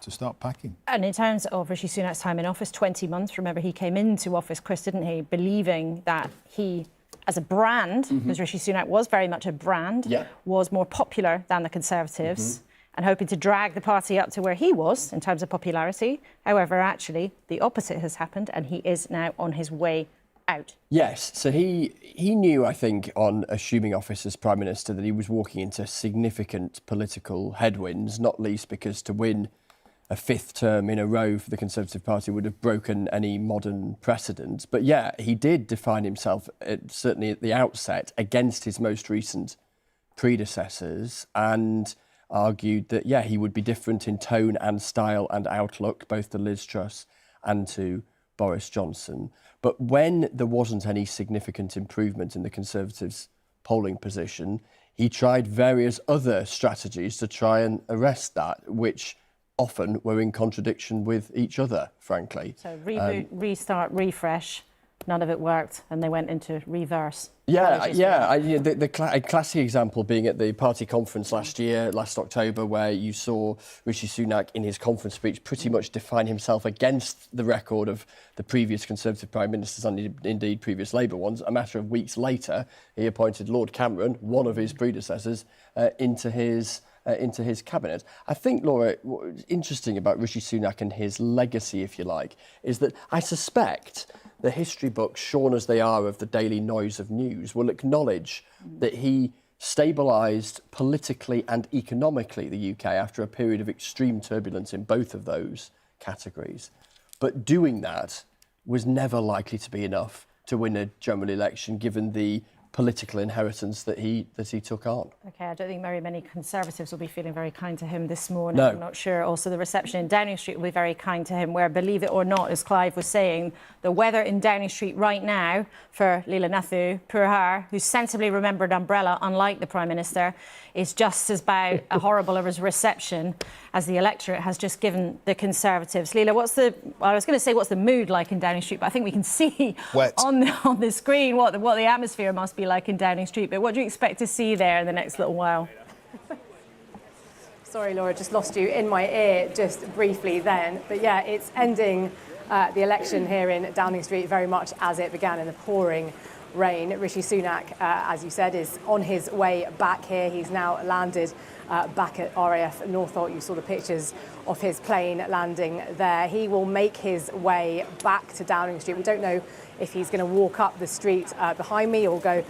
to start packing.
And in terms of Rishi Sunak's time in office, 20 months, remember he came into office, Chris, didn't he, believing that he, as a brand, because Rishi Sunak was very much a brand, was more popular than the Conservatives, and hoping to drag the party up to where he was in terms of popularity. However, actually, the opposite has happened, and he is now on his way out.
Yes, so he knew, I think, on assuming office as Prime Minister, that he was walking into significant political headwinds, not least because to win a fifth term in a row for the Conservative Party would have broken any modern precedent. But yeah, he did define himself, certainly at the outset, against his most recent predecessors, and argued that, yeah, he would be different in tone and style and outlook, both to Liz Truss and to Boris Johnson. But when there wasn't any significant improvement in the Conservatives' polling position, he tried various other strategies to try and arrest that, which often were in contradiction with each other, frankly.
So reboot, restart, refresh, none of it worked, and they went into reverse.
A classic example being at the party conference last October, where you saw Rishi Sunak in his conference speech pretty much define himself against the record of the previous Conservative Prime Ministers and indeed previous Labour ones. A matter of weeks later, he appointed Lord Cameron, one of his predecessors, into his cabinet. I think, Laura, what's interesting about Rishi Sunak and his legacy, if you like, is that I suspect the history books, shorn as they are of the daily noise of news, will acknowledge that he stabilised politically and economically the UK after a period of extreme turbulence in both of those categories. But doing that was never likely to be enough to win a general election, given the political inheritance that he took on.
OK, I don't think very many Conservatives will be feeling very kind to him this morning.
No.
I'm not sure. Also, the reception in Downing Street will be very kind to him, where, believe it or not, as Clive was saying, the weather in Downing Street right now for Leela Nathu, poor her, who's sensibly remembered umbrella, unlike the Prime Minister, is just as bad a horrible of a reception as the electorate has just given the Conservatives. Leela, what's the mood like in Downing Street, but I think we can see on the screen what the atmosphere must be like in Downing Street. But what do you expect to see there in the next little while?
Sorry, Laura, just lost you in my ear just briefly then. But yeah, it's ending the election here in Downing Street very much as it began, in the pouring rain. Rishi Sunak, as you said, is on his way back here. He's now landed back at RAF Northolt. You saw the pictures of his plane landing there. He will make his way back to Downing Street. We don't know if he's going to walk up the street behind me or go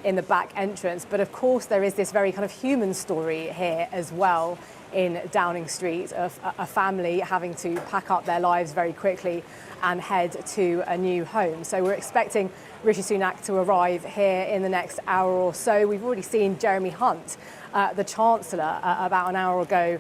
in the back entrance. But of course, there is this very kind of human story here as well in Downing Street, of a family having to pack up their lives very quickly and head to a new home. So we're expecting Rishi Sunak to arrive here in the next hour or so. We've already seen Jeremy Hunt, the Chancellor, about an hour ago,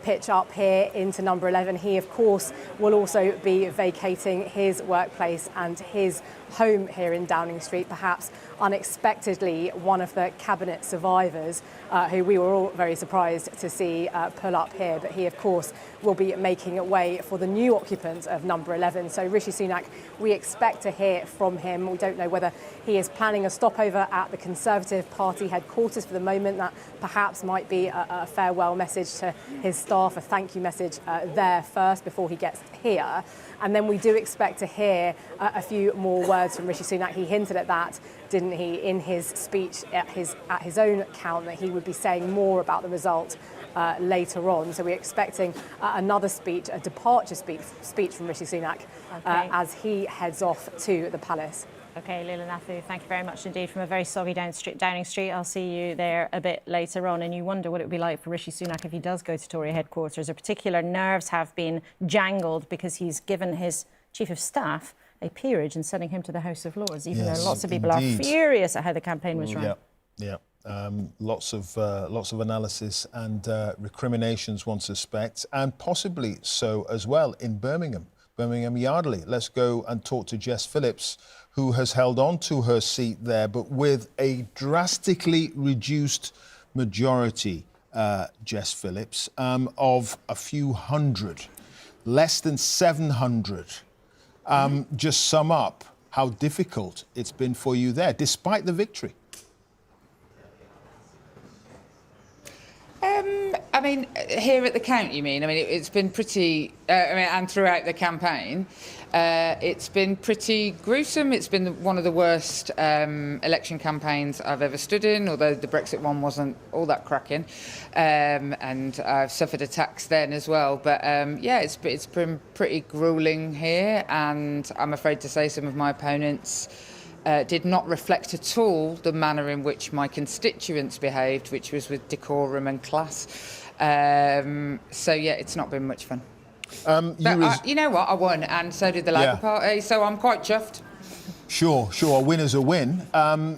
pitch up here into number 11. He, of course, will also be vacating his workplace and his home here in Downing Street, perhaps unexpectedly one of the cabinet survivors who we were all very surprised to see pull up here. But he, of course, will be making way for the new occupant of number 11. So Rishi Sunak, we expect to hear from him. We don't know whether he is planning a stopover at the Conservative Party headquarters for the moment. That perhaps might be a farewell message to his staff, a thank you message there first before he gets here. And then we do expect to hear a few more words from Rishi Sunak. He hinted at that, didn't he, in his speech at his own account, that he would be saying more about the result later on. So we're expecting another speech, a departure speech from Rishi Sunak as he heads off to the palace.
OK, Leila Nathu, thank you very much indeed. From a very soggy Downing Street, I'll see you there a bit later on. And you wonder what it would be like for Rishi Sunak if he does go to Tory headquarters. Particular nerves have been jangled because he's given his chief of staff a peerage and sending him to the House of Lords, even though lots of people are furious at how the campaign was run.
Yeah. Lots of analysis and recriminations, one suspects, and possibly so as well in Birmingham Yardley. Let's go and talk to Jess Phillips, who has held on to her seat there, but with a drastically reduced majority, Jess Phillips, of a few hundred, less than 700. Just sum up how difficult it's been for you there, despite the victory.
I mean, here at the count, you mean? I mean, it's been pretty, and throughout the campaign, it's been pretty gruesome. It's been one of the worst election campaigns I've ever stood in, although the Brexit one wasn't all that cracking. And I've suffered attacks then as well. But yeah, it's been pretty gruelling here. And I'm afraid to say some of my opponents did not reflect at all the manner in which my constituents behaved, which was with decorum and class. So, yeah, it's not been much fun. But you know what? I won, and so did the Labour Party, so I'm quite chuffed.
Sure. A win is a win.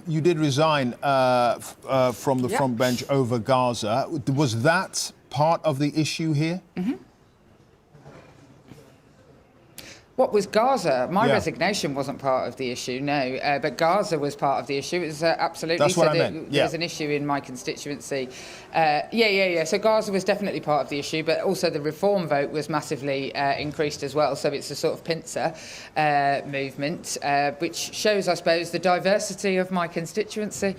You did resign from the front bench over Gaza. Was that part of the issue here?
Mm-hmm. What was Gaza? My resignation wasn't part of the issue, no. But Gaza was part of the issue. It was absolutely...
That's what I meant.
There's an issue in my constituency. So Gaza was definitely part of the issue, but also the reform vote was massively increased as well. So it's a sort of pincer movement, which shows, I suppose, the diversity of my constituency,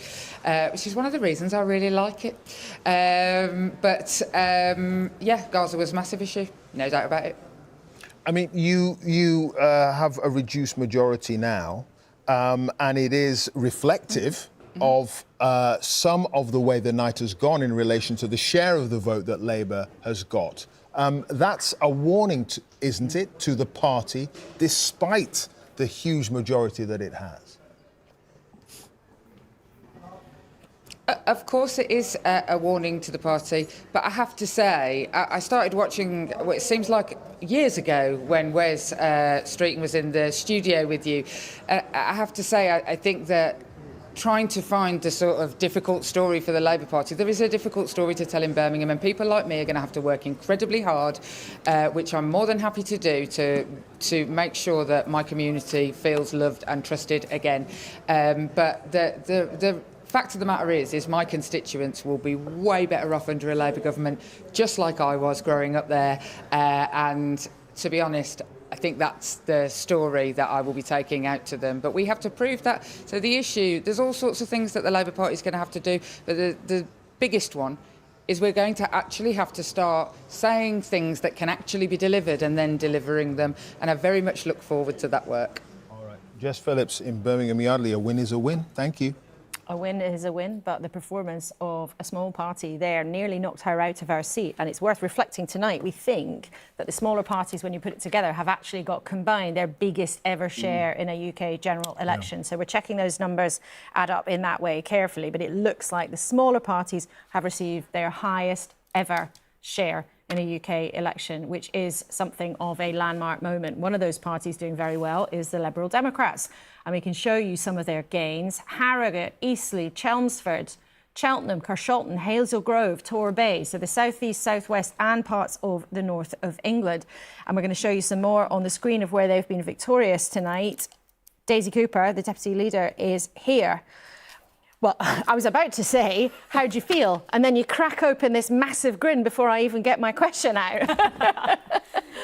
which is one of the reasons I really like it. Gaza was a massive issue, no doubt about it.
I mean, you have a reduced majority now, and it is reflective of some of the way the night has gone in relation to the share of the vote that Labour has got. That's a warning, isn't it, to the party, despite the huge majority that it has?
Of course it is a warning to the party, but I have to say, I started watching what it seems like years ago when Wes Streeton was in the studio with you. I have to say, I think that trying to find the sort of difficult story for the Labour Party, there is a difficult story to tell in Birmingham, and people like me are going to have to work incredibly hard, which I'm more than happy to do, to make sure that my community feels loved and trusted again. But the fact of the matter is my constituents will be way better off under a Labour government, just like I was growing up there. And to be honest, I think that's the story that I will be taking out to them. But we have to prove that. So the issue, there's all sorts of things that the Labour Party is going to have to do. But the biggest one is we're going to actually have to start saying things that can actually be delivered and then delivering them. And I very much look forward to that work.
All right. Jess Phillips in Birmingham Yardley, a win is a win. Thank you.
A win is a win, but the performance of a small party there nearly knocked her out of her seat. And it's worth reflecting tonight. We think that the smaller parties, when you put it together, have actually got combined their biggest ever share in a UK general election. Yeah. So we're checking those numbers add up in that way carefully. But it looks like the smaller parties have received their highest ever share in a UK election, which is something of a landmark moment. One of those parties doing very well is the Liberal Democrats. And we can show you some of their gains. Harrogate, Eastleigh, Chelmsford, Cheltenham, Carshalton, Hailsville Grove, Torbay, so the southeast, southwest and parts of the north of England. And we're going to show you some more on the screen of where they've been victorious tonight. Daisy Cooper, the deputy leader, is here. Well, I was about to say, how do you feel? And then you crack open this massive grin before I even get my question out.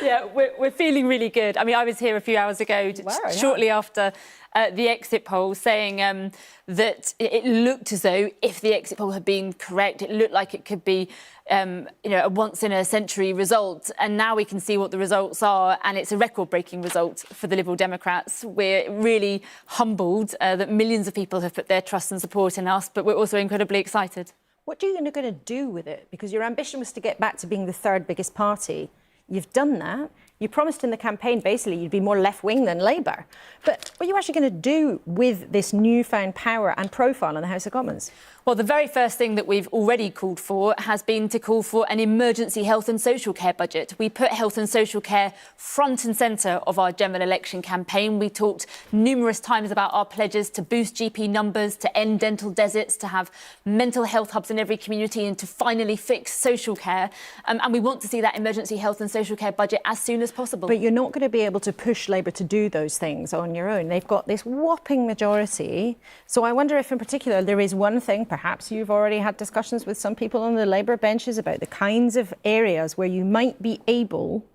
Yeah, we're feeling really good. I mean, I was here a few hours ago, shortly after the exit poll, saying that it looked as though if the exit poll had been correct, it looked like it could be a once-in-a-century result. And now we can see what the results are, and it's a record-breaking result for the Liberal Democrats. We're really humbled that millions of people have put their trust and support in us, but we're also incredibly excited.
What are you going to do with it? Because your ambition was to get back to being the third biggest party. You've done that. You promised in the campaign, basically, you'd be more left-wing than Labour. But what are you actually going to do with this newfound power and profile in the House of Commons?
Well, the very first thing that we've already called for has been to call for an emergency health and social care budget. We put health and social care front and centre of our general election campaign. We talked numerous times about our pledges to boost GP numbers, to end dental deserts, to have mental health hubs in every community, and to finally fix social care. And we want to see that emergency health and social care budget as soon as possible.
But you're not going to be able to push Labour to do those things on your own. They've got this whopping majority. So I wonder if in particular there is one thing, perhaps you've already had discussions with some people on the Labour benches about the kinds of areas where you might be able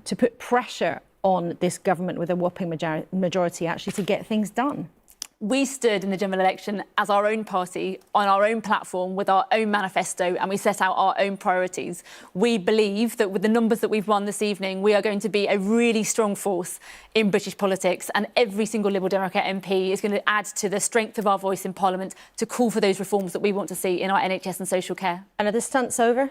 to put pressure on this government with a whopping majority actually to get things done.
We stood in the general election as our own party, on our own platform, with our own manifesto, and we set out our own priorities. We believe that with the numbers that we've won this evening, we are going to be a really strong force in British politics, and every single Liberal Democrat MP is going to add to the strength of our voice in Parliament to call for those reforms that we want to see in our NHS and social care.
And are the stunts over?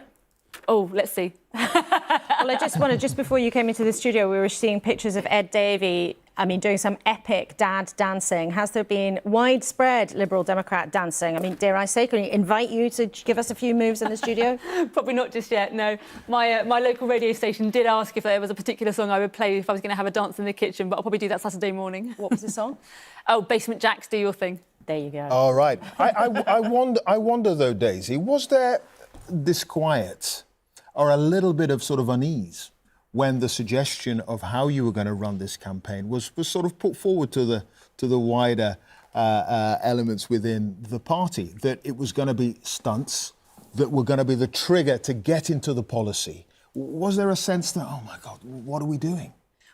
Oh, let's see.
Well, I just wanted, just before you came into the studio, we were seeing pictures of Ed Davey, doing some epic dad dancing. Has there been widespread Liberal Democrat dancing? Dare I say, can we invite you to give us a few moves in the studio?
Probably not just yet, no. My local radio station did ask if there was a particular song I would play if I was going to have a dance in the kitchen, but I'll probably do that Saturday morning.
What was the song?
Oh, Basement Jaxx, Do Your Thing.
There you go.
All right. I wonder though, Daisy, was there disquiet or a little bit of sort of unease when the suggestion of how you were going to run this campaign was sort of put forward to the wider elements within the party, that it was going to be stunts that were going to be the trigger to get into the policy? Was there a sense that, oh my God, what are we doing?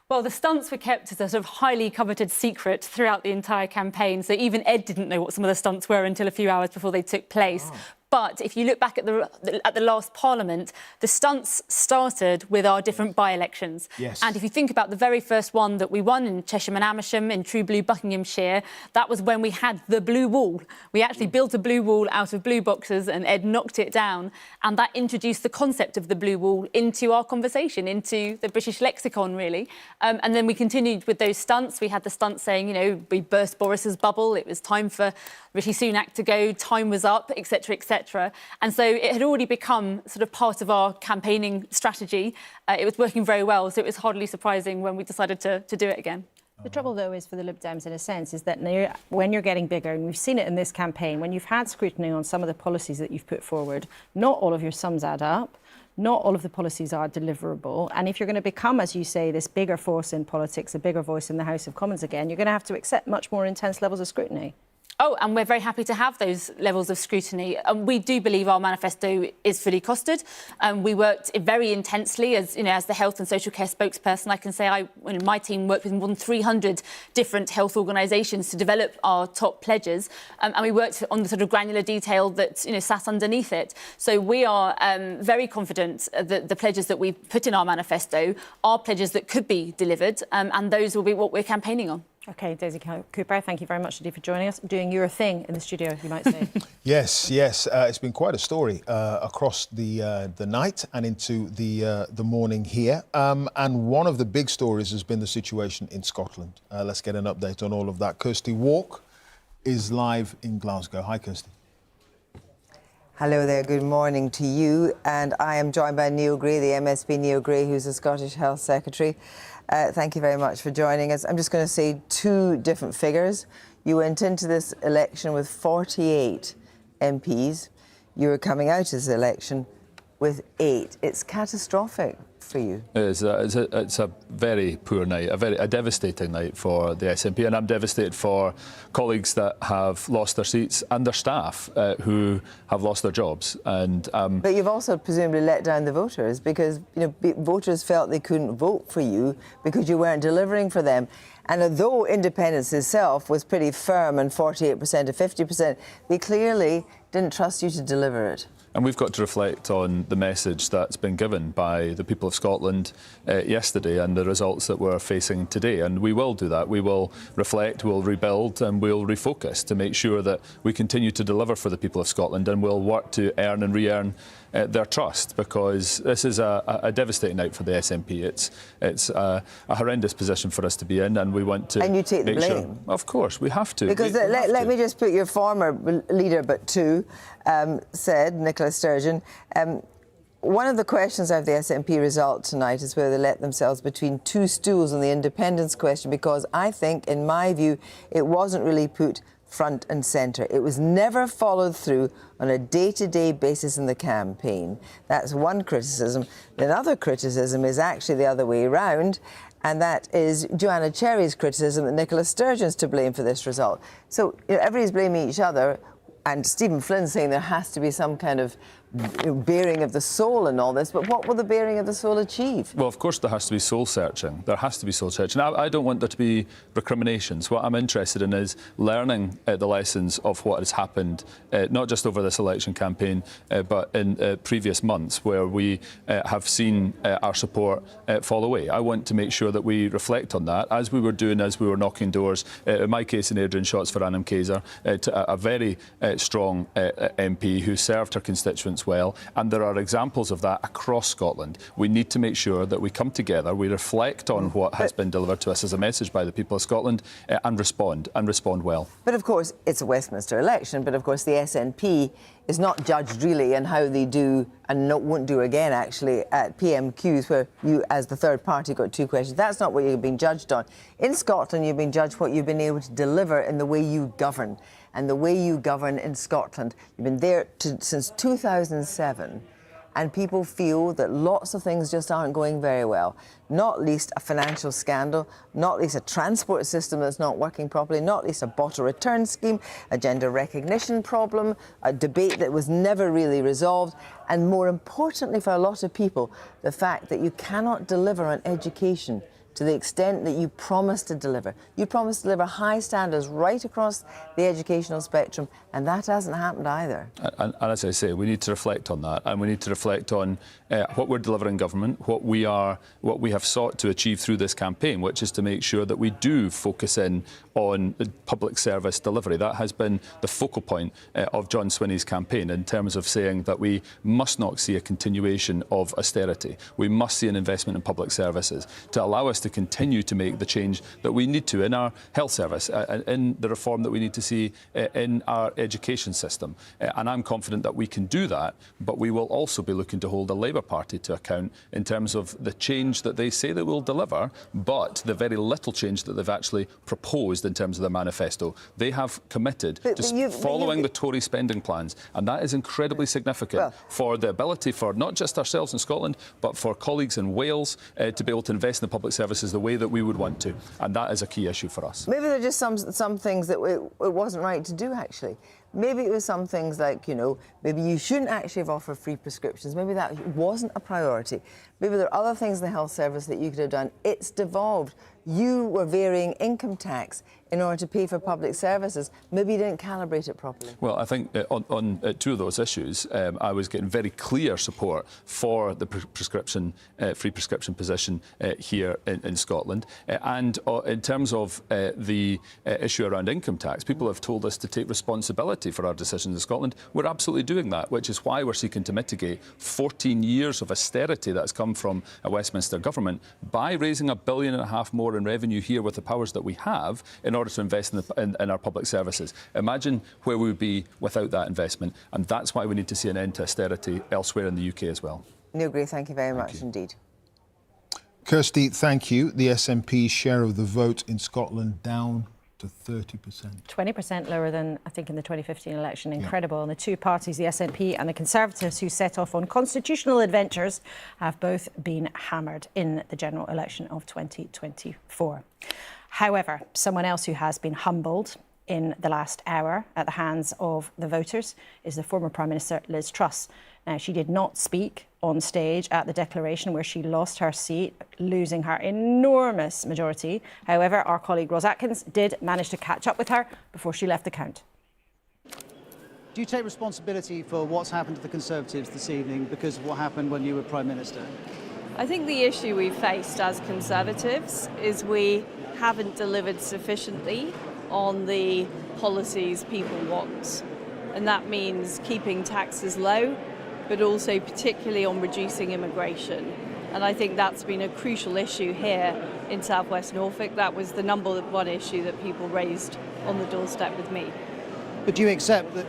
Well, the stunts were kept as a sort of highly coveted secret throughout the entire campaign, so even Ed didn't know what some of the stunts were until a few hours before they took place. Oh. But if you look back at the last Parliament, the stunts started with our different by-elections.
Yes.
And if you think about the very first one that we won in Chesham and Amersham, in True Blue Buckinghamshire, that was when we had the blue wall. We actually built a blue wall out of blue boxes, and Ed knocked it down. And that introduced the concept of the blue wall into our conversation, into the British lexicon, really. And then we continued with those stunts. We had the stunt saying, we burst Boris's bubble. It was time for Rishi Sunak to go. Time was up, etc., etc. And so it had already become sort of part of our campaigning strategy. It was working very well, so it was hardly surprising when we decided to do it again.
The trouble, though, is for the Lib Dems, in a sense, is that when you're getting bigger, and we've seen it in this campaign, when you've had scrutiny on some of the policies that you've put forward, not all of your sums add up. Not all of the policies are deliverable. And if you're going to become, as you say, this bigger force in politics, a bigger voice in the House of Commons again, you're going to have to accept much more intense levels of scrutiny.
Oh, and we're very happy to have those levels of scrutiny. We do believe our manifesto is fully costed. We worked very intensely as the health and social care spokesperson. I can say my team worked with more than 300 different health organisations to develop our top pledges, and we worked on the sort of granular detail that sat underneath it. So we are very confident that the pledges that we've put in our manifesto are pledges that could be delivered, and those will be what we're campaigning on.
OK, Daisy Cooper, thank you very much indeed for joining us, doing your thing in the studio, you might say.
Yes. It's been quite a story across the night and into the morning here. And one of the big stories has been the situation in Scotland. Let's get an update on all of that. Kirsty Walk is live in Glasgow. Hi, Kirsty.
Hello there, good morning to you. And I am joined by Neil Gray, the MSP Neil Gray, who's the Scottish Health Secretary. Thank you very much for joining us. I'm just going to say two different figures. You went into this election with 48 MPs. You were coming out of this election with 8. It's catastrophic for you.
It's a very poor night, a devastating night for the SNP, and I'm devastated for colleagues that have lost their seats and their staff who have lost their jobs. And
but you've also presumably let down the voters, because voters felt they couldn't vote for you because you weren't delivering for them. And although independence itself was pretty firm and 48% to 50%, they clearly didn't trust you to deliver it.
And we've got to reflect on the message that's been given by the people of Scotland yesterday and the results that we're facing today. And we will do that. We will reflect, we'll rebuild and we'll refocus to make sure that we continue to deliver for the people of Scotland, and we'll work to earn and re-earn their trust, because this is a devastating night for the SNP. It's a horrendous position for us to be in, and we want to.
And you take the blame.
Sure, of course, we have to.
Because let me just put your former leader, but two, said, Nicola Sturgeon, one of the questions of the SNP result tonight is whether they let themselves between two stools on the independence question, because I think, in my view, it wasn't really put front and centre. It was never followed through on a day-to-day basis in the campaign. That's one criticism. Another criticism is actually the other way around, and that is Joanna Cherry's criticism that Nicola Sturgeon's to blame for this result. So everybody's blaming each other, and Stephen Flynn saying there has to be some kind of bearing of the soul in all this, but what will the bearing of the soul achieve?
Well, of course there has to be soul searching. There has to be soul searching. I don't want there to be recriminations. What I'm interested in is learning the lessons of what has happened, not just over this election campaign, but in previous months where we have seen our support fall away. I want to make sure that we reflect on that, as we were doing as we were knocking doors, in my case in Adrian Shots for Annam Kaiser, to a very strong MP who served her constituents well, and there are examples of that across Scotland. We need to make sure that we come together, we reflect on what has been delivered to us as a message by the people of Scotland, and respond well.
But of course, it's a Westminster election, but of course the SNP is not judged really on how they do, and won't do again actually, at PMQs, where you as the third party got 2 questions. That's not what you've been judged on. In Scotland, you've been judged what you've been able to deliver in the way you govern. And the way you govern in Scotland, you've been there since 2007, and people feel that lots of things just aren't going very well. Not least a financial scandal, not least a transport system that's not working properly, not least a bottle return scheme, a gender recognition problem, a debate that was never really resolved, and more importantly for a lot of people, the fact that you cannot deliver on education to the extent that you promised to deliver. You promised to deliver high standards right across the educational spectrum, and that hasn't happened either.
And as I say, we need to reflect on that, and we need to reflect on what we're delivering in government, what we have sought to achieve through this campaign, which is to make sure that we do focus in on public service delivery. That has been the focal point of John Swinney's campaign, in terms of saying that we must not see a continuation of austerity. We must see an investment in public services to allow us to continue to make the change that we need to in our health service, in the reform that we need to see in our education system. And I'm confident that we can do that, but we will also be looking to hold the Labour Party to account in terms of the change that they say they will deliver, but the very little change that they've actually proposed in terms of their manifesto. They have committed to following the Tory spending plans, and that is incredibly significant for the ability for not just ourselves in Scotland, but for colleagues in Wales to be able to invest in the public services the way that we would want to, and that is a key issue for us.
Maybe there are just some things that it wasn't right to do, actually. Maybe it was some things like, maybe you shouldn't actually have offered free prescriptions. Maybe that wasn't a priority. Maybe there are other things in the health service that you could have done. It's devolved. You were varying income tax in order to pay for public services. Maybe you didn't calibrate it properly.
Well, I think on 2 of those issues, I was getting very clear support for the free prescription position here in Scotland. And in terms of the issue around income tax, people have told us to take responsibility for our decisions in Scotland. We're absolutely doing that, which is why we're seeking to mitigate 14 years of austerity that's come from a Westminster government by raising £1.5 billion more in revenue here with the powers that we have in order to invest in our public services. Imagine where we would be without that investment, and that's why we need to see an end to austerity elsewhere in the UK as well.
Neil Gray, thank you very much indeed.
Kirsty, thank you. The SNP's share of the vote in Scotland down to 30%.
20% lower than, I think, in the 2015 election. Incredible. And the two parties, the SNP and the Conservatives, who set off on constitutional adventures, have both been hammered in the general election of 2024. However, someone else who has been humbled in the last hour at the hands of the voters is the former Prime Minister Liz Truss. Now, she did not speak on stage at the declaration where she lost her seat, losing her enormous majority. However, our colleague Ros Atkins did manage to catch up with her before she left the count.
Do you take responsibility for what's happened to the Conservatives this evening because of what happened when you were Prime Minister?
I think the issue we faced as Conservatives is we haven't delivered sufficiently on the policies people want. And that means keeping taxes low, but also particularly on reducing immigration. And I think that's been a crucial issue here in South West Norfolk. That was the number one issue that people raised on the doorstep with me.
But do you accept that?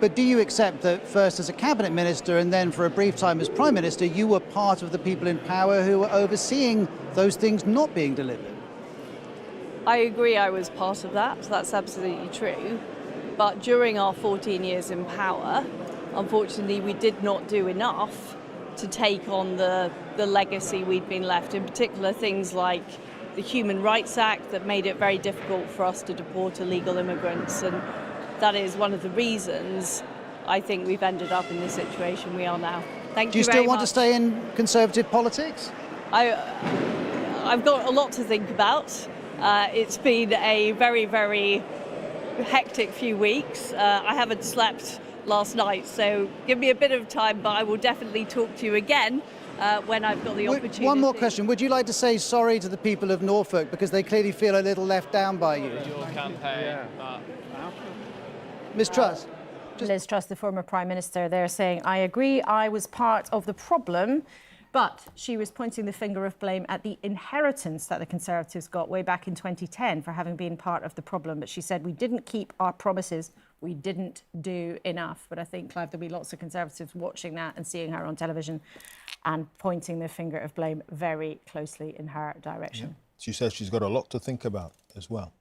But do you accept that first as a cabinet minister and then for a brief time as Prime Minister, you were part of the people in power who were overseeing those things not being delivered?
I agree I was part of that. That's absolutely true. But during our 14 years in power, unfortunately, we did not do enough to take on the legacy we'd been left, in particular things like the Human Rights Act that made it very difficult for us to deport illegal immigrants. And that is one of the reasons I think we've ended up in the situation we are now. Thank you very much.
Do you still want to stay in Conservative politics?
I've got a lot to think about. It's been a very, very hectic few weeks. I haven't slept last night, so give me a bit of time, but I will definitely talk to you again when I've got the opportunity.
One more question. Would you like to say sorry to the people of Norfolk because they clearly feel a little left down by you?
Your campaign.
Ms. Truss?
Liz Truss, the former Prime Minister, there saying, I agree, I was part of the problem, but she was pointing the finger of blame at the inheritance that the Conservatives got way back in 2010 for having been part of the problem. But she said, we didn't keep our promises, we didn't do enough. But I think, Clive, there'll be lots of Conservatives watching that and seeing her on television and pointing the finger of blame very closely in her direction.
Yeah. She says she's got a lot to think about as well.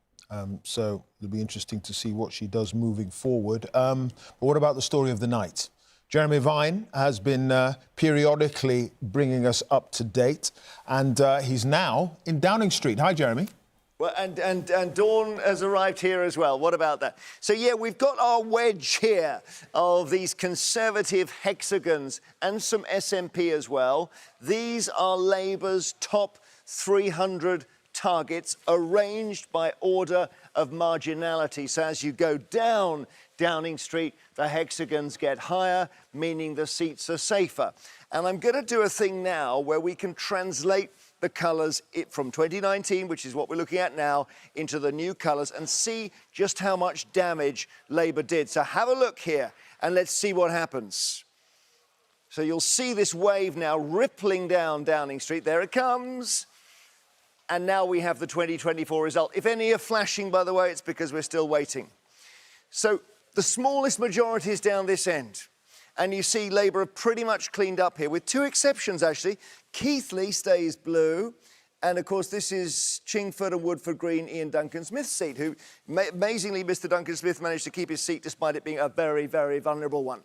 So it'll be interesting to see what she does moving forward. But what about the story of the night? Jeremy Vine has been periodically bringing us up to date, and he's now in Downing Street. Hi, Jeremy.
Well, and Dawn has arrived here as well. What about that? So, yeah, we've got our wedge here of these Conservative hexagons and some SNP as well. These are Labour's top 300 targets arranged by order of marginality. So as you go down Downing Street, the hexagons get higher, meaning the seats are safer. And I'm going to do a thing now where we can translate the colours from 2019, which is what we're looking at now, into the new colours and see just how much damage Labour did. So have a look here and let's see what happens. So you'll see this wave now rippling down Downing Street. There it comes. And now we have the 2024 result. If any are flashing, by the way, it's because we're still waiting. So the smallest majority is down this end. And you see Labour have pretty much cleaned up here, with two exceptions, actually. Keighley stays blue. And, of course, this is Chingford and Woodford Green, Ian Duncan Smith's seat, who, amazingly, Mr Duncan Smith managed to keep his seat despite it being a very, very vulnerable one.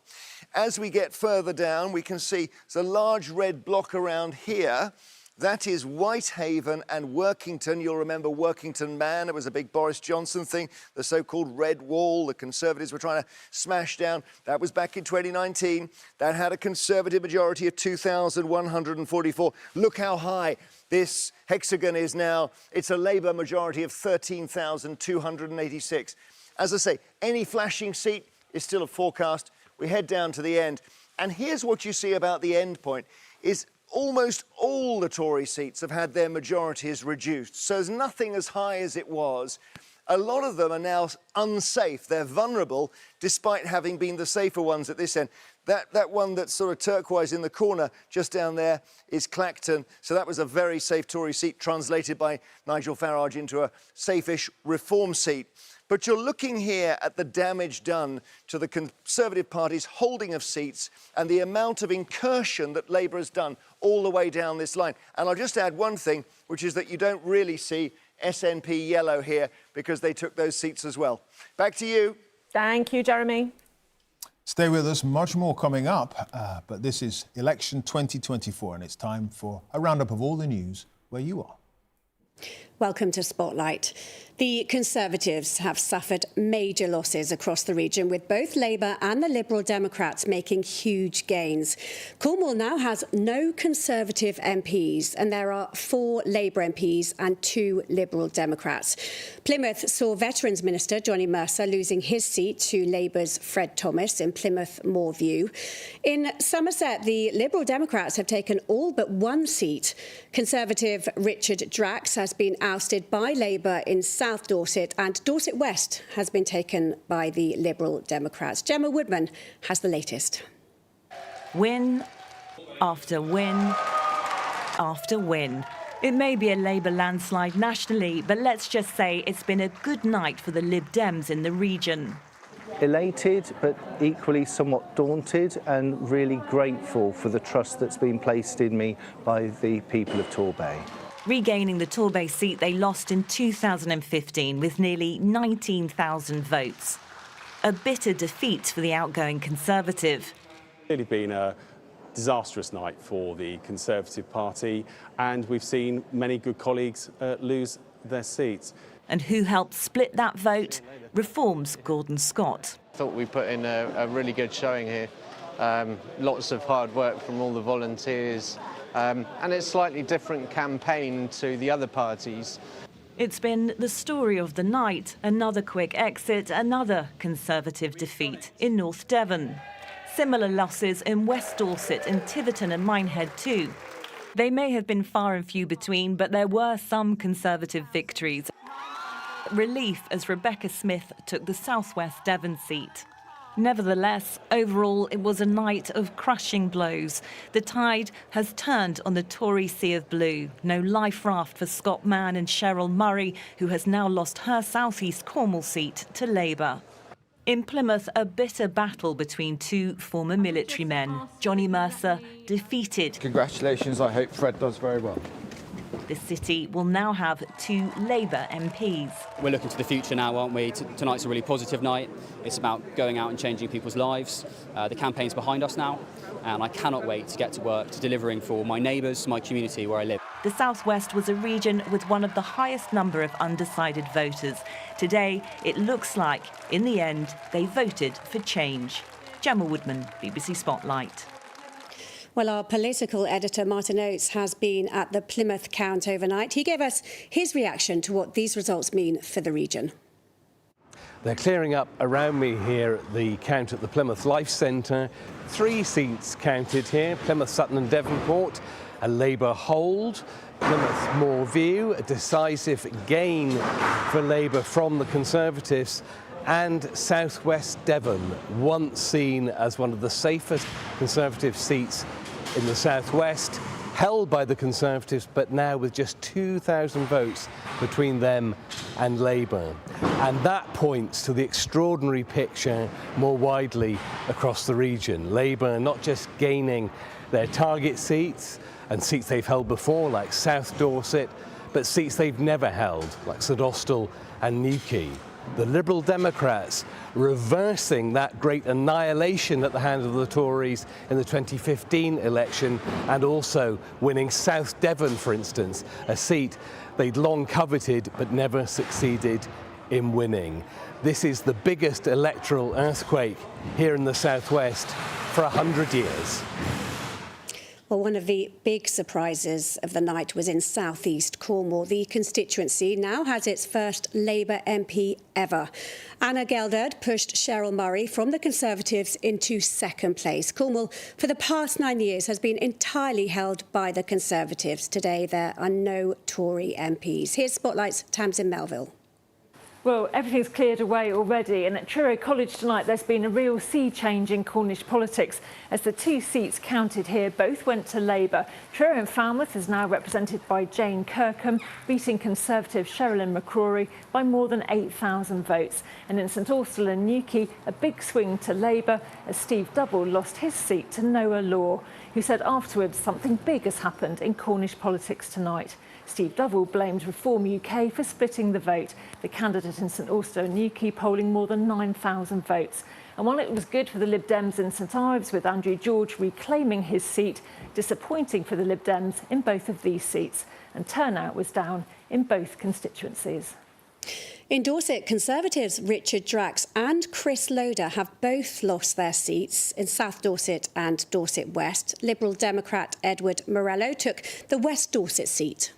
As we get further down, we can see there's a large red block around here. That is Whitehaven and Workington. You'll remember Workington Man. It was a big Boris Johnson thing, the so-called Red Wall the Conservatives were trying to smash down. That was back in 2019. That had a Conservative majority of 2,144. Look how high this hexagon is now. It's a Labour majority of 13,286. As I say, any flashing seat is still a forecast. We head down to the end. And here's what you see about the end point, is almost all the Tory seats have had their majorities reduced. So there's nothing as high as it was. A lot of them are now unsafe. They're vulnerable, despite having been the safer ones at this end. That one that's sort of turquoise in the corner just down there is Clacton. So that was a very safe Tory seat, translated by Nigel Farage into a safe-ish reform seat. But you're looking here at the damage done to the Conservative Party's holding of seats and the amount of incursion that Labour has done all the way down this line. And I'll just add one thing, which is that you don't really see SNP yellow here because they took those seats as well. Back to you.
Thank you, Jeremy.
Stay with us, much more coming up. But this is Election 2024, and it's time for a roundup of all the news where you are.
Welcome to Spotlight. The Conservatives have suffered major losses across the region, with both Labour and the Liberal Democrats making huge gains. Cornwall now has no Conservative MPs, and there are 4 Labour MPs and 2 Liberal Democrats. Plymouth saw Veterans Minister Johnny Mercer losing his seat to Labour's Fred Thomas in Plymouth Moorview. In Somerset, the Liberal Democrats have taken all but 1 seat. Conservative Richard Drax has been ousted by Labour in South Dorset, and Dorset West has been taken by the Liberal Democrats. Gemma Woodman has the latest.
Win after win after win. It may be a Labour landslide nationally, but let's just say it's been a good night for the Lib Dems in the region.
Elated, but equally somewhat daunted, and really grateful for the trust that's been placed in me by the people of Torbay.
Regaining the Torbay seat they lost in 2015 with nearly 19,000 votes. A bitter defeat for the outgoing Conservative.
It's really been a disastrous night for the Conservative Party, and we've seen many good colleagues lose their seats.
And who helped split that vote? Reform's Gordon Scott.
I thought we put in a really good showing here. Lots of hard work from all the volunteers. And it's a slightly different campaign to the other parties.
It's been the story of the night. Another quick exit, another Conservative defeat in North Devon. Similar losses in West Dorset and Tiverton and Minehead too. They may have been far and few between, but there were some Conservative victories. Relief as Rebecca Smith took the South West Devon seat. Nevertheless, overall, it was a night of crushing blows. The tide has turned on the Tory sea of blue. No life raft for Scott Mann and Cheryl Murray, who has now lost her South East Cornwall seat to Labour. In Plymouth, a bitter battle between 2 former military men. Johnny Mercer defeated.
Congratulations, I hope Fred does very well.
The city will now have 2 Labour MPs.
We're looking to the future now, aren't we? Tonight's a really positive night. It's about going out and changing people's lives. The campaign's behind us now, and I cannot wait to get to work, to delivering for my neighbours, my community where I live.
The South West was a region with one of the highest number of undecided voters. Today, it looks like, in the end, they voted for change. Gemma Woodman, BBC Spotlight.
Well, our political editor, Martin Oates, has been at the Plymouth count overnight. He gave us his reaction to what these results mean for the region.
They're clearing up around me here at the count at the Plymouth Life Centre. 3 seats counted here, Plymouth, Sutton and Devonport, a Labour hold. Plymouth Moorview, a decisive gain for Labour from the Conservatives. And South West Devon, once seen as one of the safest Conservative seats in the South West, held by the Conservatives, but now with just 2,000 votes between them and Labour. And that points to the extraordinary picture more widely across the region. Labour not just gaining their target seats and seats they've held before, like South Dorset, but seats they've never held, like St Austell and Newquay. The Liberal Democrats reversing that great annihilation at the hands of the Tories in the 2015 election, and also winning South Devon, for instance, a seat they'd long coveted but never succeeded in winning. This is the biggest electoral earthquake here in the South West for 100 years.
Well, one of the big surprises of the night was in South East Cornwall. The constituency now has its first Labour MP ever. Anna Gelderd pushed Cheryl Murray from the Conservatives into second place. Cornwall, for the past 9 years, has been entirely held by the Conservatives. Today, there are no Tory MPs. Here's Spotlight's Tamsin Melville.
Well, everything's cleared away already, and at Truro College tonight there's been a real sea change in Cornish politics as the 2 seats counted here both went to Labour. Truro and Falmouth is now represented by Jane Kirkham, beating Conservative Sherilyn McCrory by more than 8,000 votes. And in St Austell and Newquay, a big swing to Labour as Steve Double lost his seat to Noah Law, who said afterwards something big has happened in Cornish politics tonight. Steve Double blamed Reform UK for splitting the vote, the candidate in St Austell and Newquay polling more than 9,000 votes. And while it was good for the Lib Dems in St Ives with Andrew George reclaiming his seat, disappointing for the Lib Dems in both of these seats. And turnout was down in both constituencies.
In Dorset, Conservatives Richard Drax and Chris Loder have both lost their seats in South Dorset and Dorset West. Liberal Democrat Edward Morello took the West Dorset seat.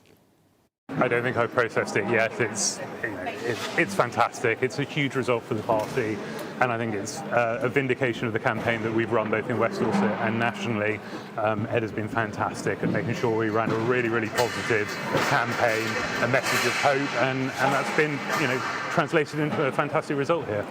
I don't think I've processed it yet. It's fantastic. It's a huge result for the party, and I think it's a vindication of the campaign that we've run both in West Dorset and nationally. Ed has been fantastic at making sure we ran a really, really positive campaign, a message of hope, and that's been, translated into a fantastic result here.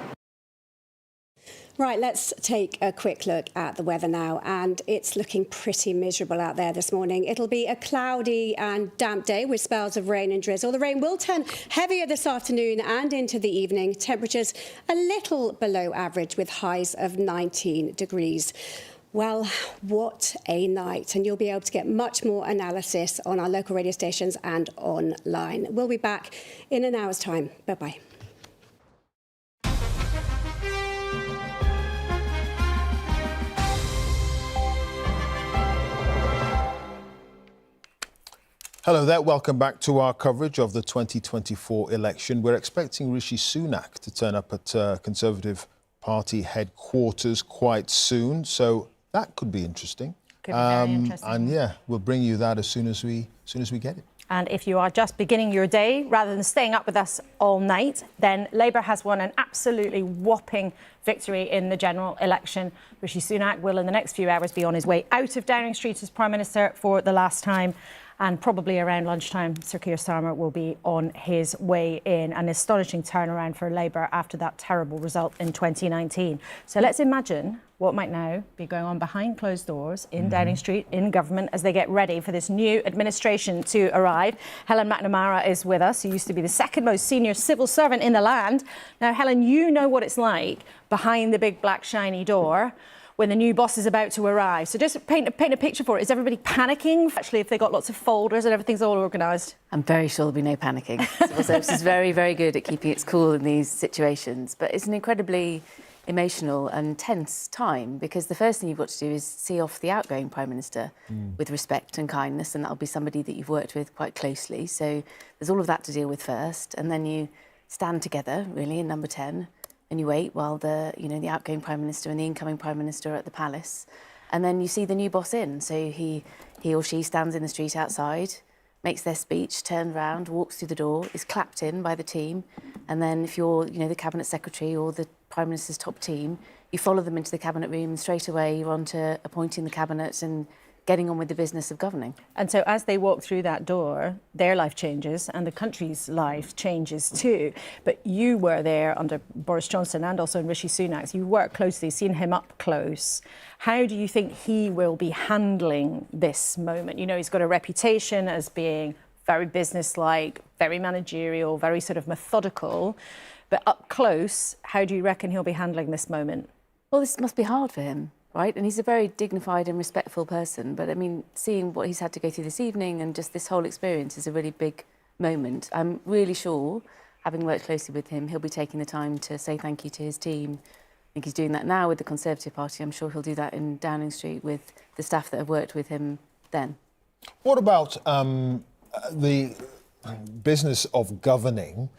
Right, let's take a quick look at the weather now, and it's looking pretty miserable out there this morning. It'll be a cloudy and damp day with spells of rain and drizzle. The rain will turn heavier this afternoon and into the evening. Temperatures a little below average with highs of 19 degrees. Well, what a night, and you'll be able to get much more analysis on our local radio stations and online. We'll be back in an hour's time. Bye-bye.
Hello there, welcome back to our coverage of the 2024 election. We're expecting Rishi Sunak to turn up at Conservative Party headquarters quite soon, so that could be interesting.
Could be very interesting.
And yeah, we'll bring you that as soon as we get it.
And if you are just beginning your day, rather than staying up with us all night, then Labour has won an absolutely whopping victory in the general election. Rishi Sunak will, in the next few hours, be on his way out of Downing Street as Prime Minister for the last time. And probably around lunchtime, Sir Keir Starmer will be on his way in. An astonishing turnaround for Labour after that terrible result in 2019. So let's imagine what might now be going on behind closed doors in Downing Street, in government, as they get ready for this new administration to arrive. Helen McNamara is with us, who used to be the second most senior civil servant in the land. Now, Helen, you know what it's like behind the big black shiny door when the new boss is about to arrive. So just paint a picture for it. Is everybody panicking? Actually, if they got lots of folders and everything's all organised?
I'm very sure there'll be no panicking. Civil Service is very, very good at keeping its cool in these situations. But it's an incredibly emotional and tense time, because the first thing you've got to do is see off the outgoing Prime Minister with respect and kindness, and that'll be somebody that you've worked with quite closely. So there's all of that to deal with first, and then you stand together, really, in number 10, and you wait while the outgoing Prime Minister and the incoming Prime Minister are at the palace. And then you see the new boss in. So he or she stands in the street outside, makes their speech, turns around, walks through the door, is clapped in by the team. And then if you're, the Cabinet Secretary or the Prime Minister's top team, you follow them into the Cabinet room, and straight away you're on to appointing the Cabinet and getting on with the business of governing.
And so as they walk through that door, their life changes and the country's life changes too. But you were there under Boris Johnson and also in Rishi Sunak. You worked closely, seen him up close. How do you think he will be handling this moment? He's got a reputation as being very businesslike, very managerial, very sort of methodical. But up close, how do you reckon he'll be handling this moment?
Well, this must be hard for him, right? And he's a very dignified and respectful person. But I mean, seeing what he's had to go through this evening and just this whole experience is a really big moment. I'm really sure, having worked closely with him, he'll be taking the time to say thank you to his team. I think he's doing that now with the Conservative Party. I'm sure he'll do that in Downing Street with the staff that have worked with him then.
What about the business of governing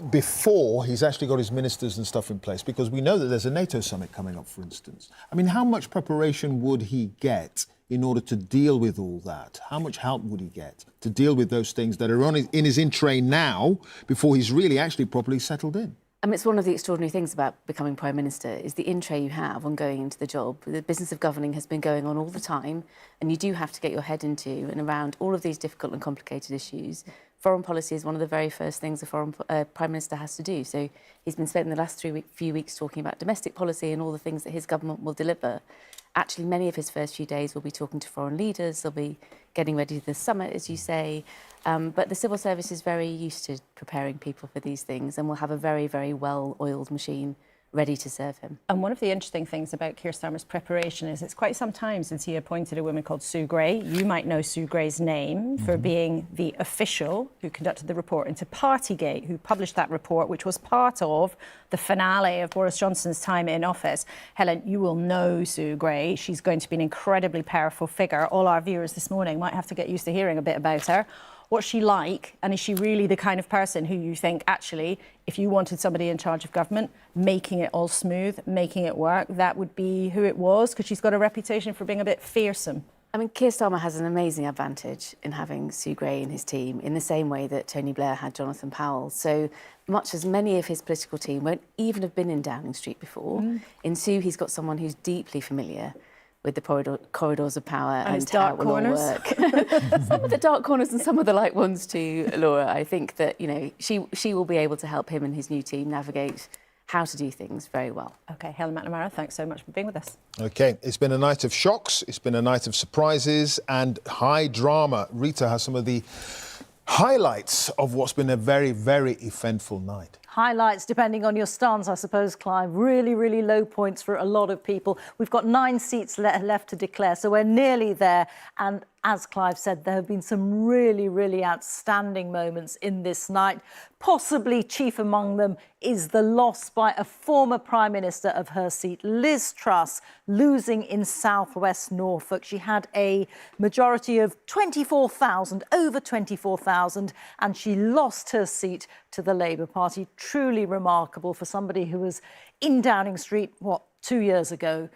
before he's actually got his ministers and stuff in place? Because we know that there's a NATO summit coming up, for instance. I mean, how much preparation would he get in order to deal with all that? How much help would he get to deal with those things that are in his in-train now before he's really actually properly settled in?
I mean, it's one of the extraordinary things about becoming Prime Minister is the in-tray you have on going into the job. The business of governing has been going on all the time, and you do have to get your head into and around all of these difficult and complicated issues foreign policy is one of the very first things a foreign Prime Minister has to do. So he's been spending the last few weeks talking about domestic policy and all the things that his government will deliver. Actually, many of his first few days will be talking to foreign leaders. They'll be getting ready for the summit, as you say. But the civil service is very used to preparing people for these things and will have a very, very well-oiled machine ready to serve him.
And one of the interesting things about Keir Starmer's preparation is it's quite some time since he appointed a woman called Sue Gray. You might know Sue Gray's name for being the official who conducted the report into Partygate, who published that report, which was part of the finale of Boris Johnson's time in office. Helen, you will know Sue Gray. She's going to be an incredibly powerful figure. All our viewers this morning might have to get used to hearing a bit about her. What's she like, and is she really the kind of person who you think, actually, if you wanted somebody in charge of government, making it all smooth, making it work, that would be who it was? Because she's got a reputation for being a bit fearsome.
I mean, Keir Starmer has an amazing advantage in having Sue Gray in his team, in the same way that Tony Blair had Jonathan Powell. So much as many of his political team won't even have been in Downing Street before, in Sue he's got someone who's deeply familiar with the corridors of power and how it will all work. Some of the dark corners and some of the light ones too, Laura. I think that, you know, she will be able to help him and his new team navigate how to do things very well.
OK, Helen McNamara, thanks so much for being with us.
OK, it's been a night of shocks, it's been a night of surprises and high drama. Rita has some of the highlights of what's been a very, very eventful night.
Highlights, depending on your stance, I suppose, Clive. Really, really low points for a lot of people. We've got 9 seats left to declare, so we're nearly there. And as Clive said, there have been some really, really outstanding moments in this night. Possibly chief among them is the loss by a former Prime Minister of her seat, Liz Truss, losing in southwest Norfolk. She had a majority of 24,000, over 24,000, and she lost her seat to the Labour Party. Truly remarkable for somebody who was in Downing Street, 2 years ago.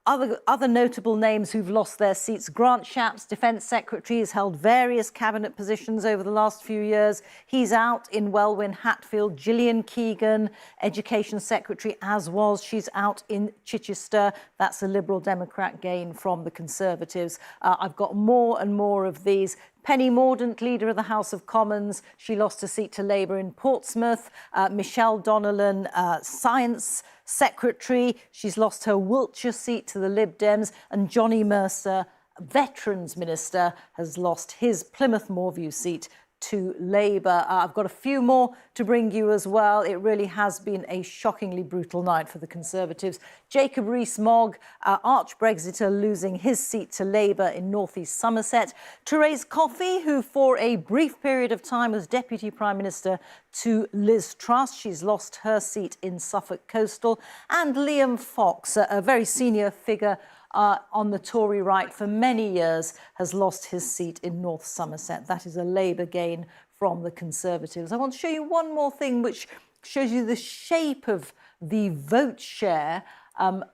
Other notable names who've lost their seats: Grant Shapps, Defence Secretary, has held various cabinet positions over the last few years. He's out in Welwyn, Hatfield. Gillian Keegan, Education Secretary, as was. She's out in Chichester. That's a Liberal Democrat gain from the Conservatives. I've got more and more of these. Penny Mordaunt, Leader of the House of Commons, she lost her seat to Labour in Portsmouth. Michelle Donnellan, Science Secretary, she's lost her Wiltshire seat to the Lib Dems. And Johnny Mercer, Veterans Minister, has lost his Plymouth Moorview seat to Labour. I've got a few more to bring you as well. It really has been a shockingly brutal night for the Conservatives. Jacob Rees-Mogg, arch-Brexiter, losing his seat to Labour in North East Somerset. Therese Coffey, who for a brief period of time was Deputy Prime Minister to Liz Truss. She's lost her seat in Suffolk Coastal. And Liam Fox, a very senior figure on the Tory right for many years, has lost his seat in North Somerset. That is a Labour gain from the Conservatives. I want to show you one more thing which shows you the shape of the vote share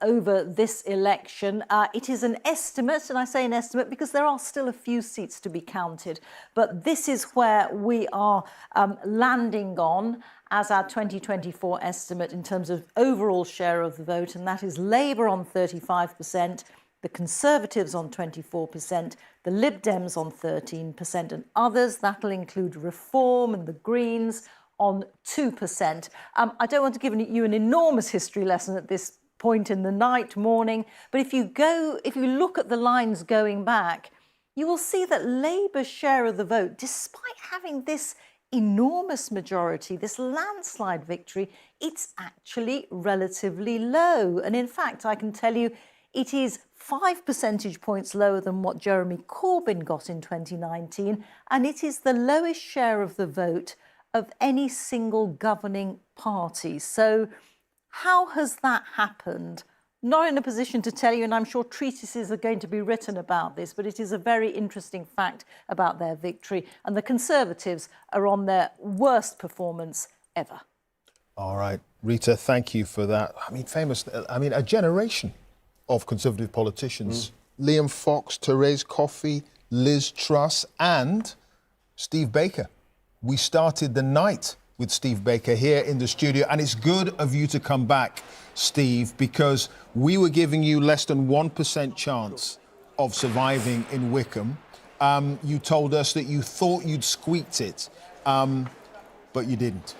over this election. It is an estimate, and I say an estimate because there are still a few seats to be counted. But this is where we are landing on as our 2024 estimate in terms of overall share of the vote, and that is Labour on 35%, the Conservatives on 24%, the Lib Dems on 13%, and others, that'll include Reform and the Greens, on 2%. I don't want to give you an enormous history lesson at this point in the night, morning, but if you look at the lines going back, you will see that Labour's share of the vote, despite having this enormous majority, this landslide victory, it's actually relatively low. And in fact, I can tell you it is 5 percentage points lower than what Jeremy Corbyn got in 2019, and it is the lowest share of the vote of any single governing party. So how has that happened? Not in a position to tell you, and I'm sure treatises are going to be written about this, but it is a very interesting fact about their victory. And the Conservatives are on their worst performance ever.
All right, Rita, thank you for that. A generation of Conservative politicians. Liam Fox, Therese Coffey, Liz Truss and Steve Baker. We started the night with Steve Baker here in the studio, and it's good of you to come back, Steve, because we were giving you less than 1% chance of surviving in Wickham. You told us that you thought you'd squeaked it, but you didn't.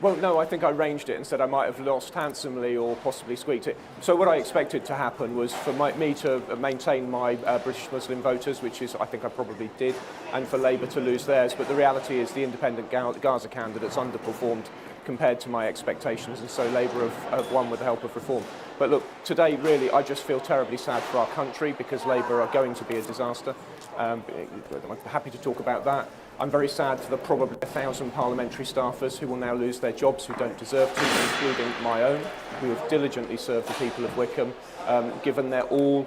Well, no, I think I ranged it and said I might have lost handsomely or possibly squeaked it. So what I expected to happen was for me to maintain my British Muslim voters, which is I think I probably did, and for Labour to lose theirs. But the reality is the independent Gaza candidates underperformed compared to my expectations, and so Labour have won with the help of Reform. But look, today really I just feel terribly sad for our country because Labour are going to be a disaster. I'm happy to talk about that. I'm very sad for the probably 1,000 parliamentary staffers who will now lose their jobs, who don't deserve to, including my own, who have diligently served the people of Wickham, given their all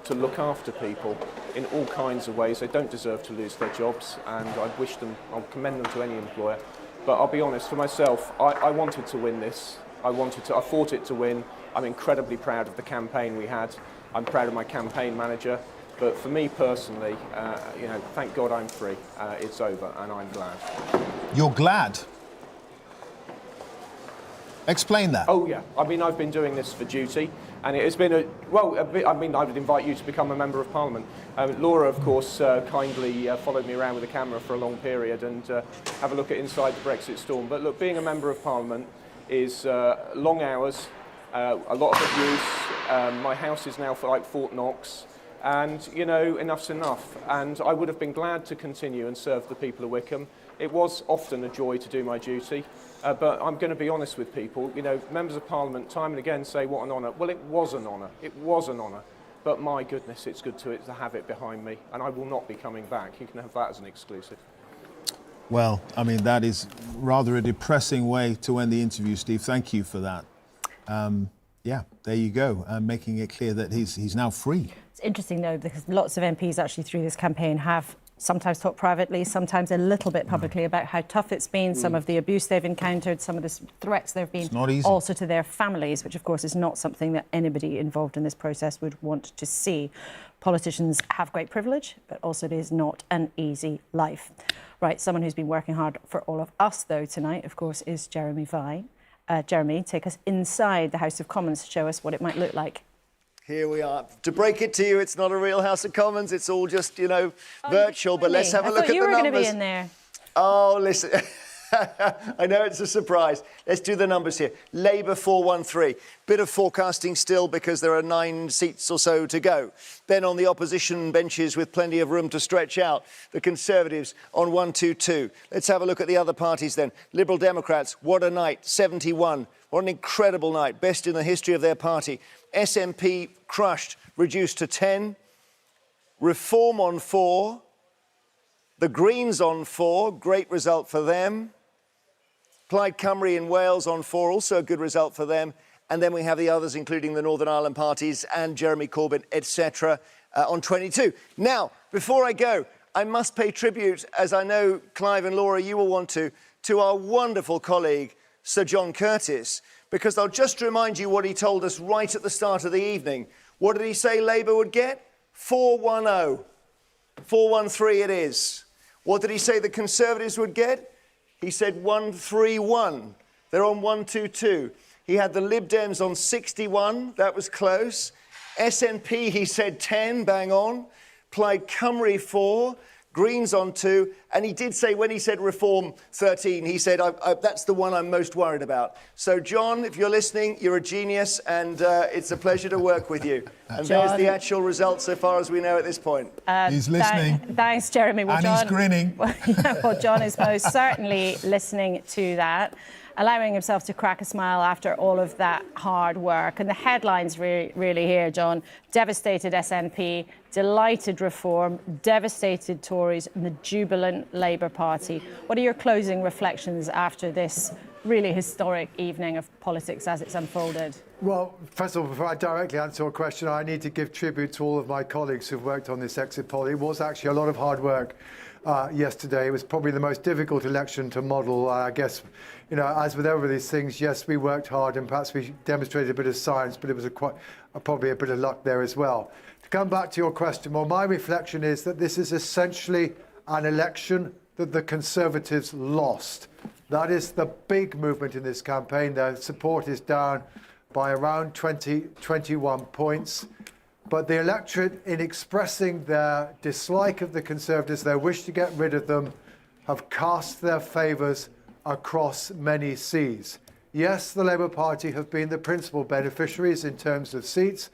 to look after people in all kinds of ways. They don't deserve to lose their jobs, and I'll commend them to any employer. But I'll be honest, for myself, I wanted to win this. I fought it to win. I'm incredibly proud of the campaign we had. I'm proud of my campaign manager. But for me personally, thank God I'm free. It's over, and I'm glad.
You're glad? Explain that.
Oh, yeah. I mean, I've been doing this for duty, and it has been I would invite you to become a Member of Parliament. Laura, of course, kindly followed me around with a camera for a long period and have a look at inside the Brexit storm. But look, being a Member of Parliament is long hours, a lot of abuse. My house is now for like Fort Knox. And, enough's enough. And I would have been glad to continue and serve the people of Wickham. It was often a joy to do my duty. But I'm going to be honest with people. Members of Parliament time and again say, what an honour. Well, it was an honour. It was an honour. But my goodness, it's good to have it behind me. And I will not be coming back. You can have that as an exclusive.
Well, I mean, that is rather a depressing way to end the interview, Steve. Thank you for that. Yeah, there you go. Making it clear that he's now free.
It's interesting, though, because lots of MPs actually through this campaign have sometimes talked privately, sometimes a little bit publicly about how tough it's been, some of the abuse they've encountered, some of the threats there have been, also to their families, which, of course, is not something that anybody involved in this process would want to see. Politicians have great privilege, but also it is not an easy life. Right, someone who's been working hard for all of us, though, tonight, of course, is Jeremy Vine. Jeremy, take us inside the House of Commons to show us what it might look like.
Here we are. To break it to you, it's not a real House of Commons. It's all just, virtual. But let's have a look at the numbers.
You were going to be in there.
Oh, listen. I know it's a surprise. Let's do the numbers here. Labour 413. Bit of forecasting still because there are 9 seats or so to go. Then on the opposition benches with plenty of room to stretch out, the Conservatives on 122. Let's have a look at the other parties then. Liberal Democrats, what a night, 71. What an incredible night, best in the history of their party. SNP crushed, reduced to 10. Reform on 4. The Greens on 4, great result for them. Plaid Cymru in Wales on 4, also a good result for them. And then we have the others, including the Northern Ireland parties and Jeremy Corbyn, etc., on 22. Now, before I go, I must pay tribute, as I know Clive and Laura, you will want to our wonderful colleague, Sir John Curtis, because I'll just remind you what he told us right at the start of the evening. What did he say Labour would get? 410. 413 it is. What did he say the Conservatives would get? He said 131. They're on 122. He had the Lib Dems on 61. That was close. SNP, he said 10, bang on. Plaid Cymru 4. Greens on 2. And he did say, when he said Reform 13, he said, that's the one I'm most worried about. So, John, if you're listening, you're a genius, and it's a pleasure to work with you. And
John,
there's the actual results so far as we know at this point.
He's listening.
Thanks, Jeremy. Well,
and
John,
he's grinning.
Well, John is most certainly listening to that, allowing himself to crack a smile after all of that hard work. And the headlines really here, John: devastated SNP, delighted Reform, devastated Tories, and the jubilant Labour Party. What are your closing reflections after this really historic evening of politics as it's unfolded?
Well, first of all, before I directly answer your question, I need to give tribute to all of my colleagues who've worked on this exit poll. It was actually a lot of hard work yesterday. It was probably the most difficult election to model. I guess, as with all of these things, yes, we worked hard and perhaps we demonstrated a bit of science, but it was probably a bit of luck there as well. To come back to your question, well, my reflection is that this is essentially an election that the Conservatives lost. That is the big movement in this campaign. Their support is down by around 21 points. But the electorate, in expressing their dislike of the Conservatives, their wish to get rid of them, have cast their favours across many seas. Yes, the Labour Party have been the principal beneficiaries in terms of seats,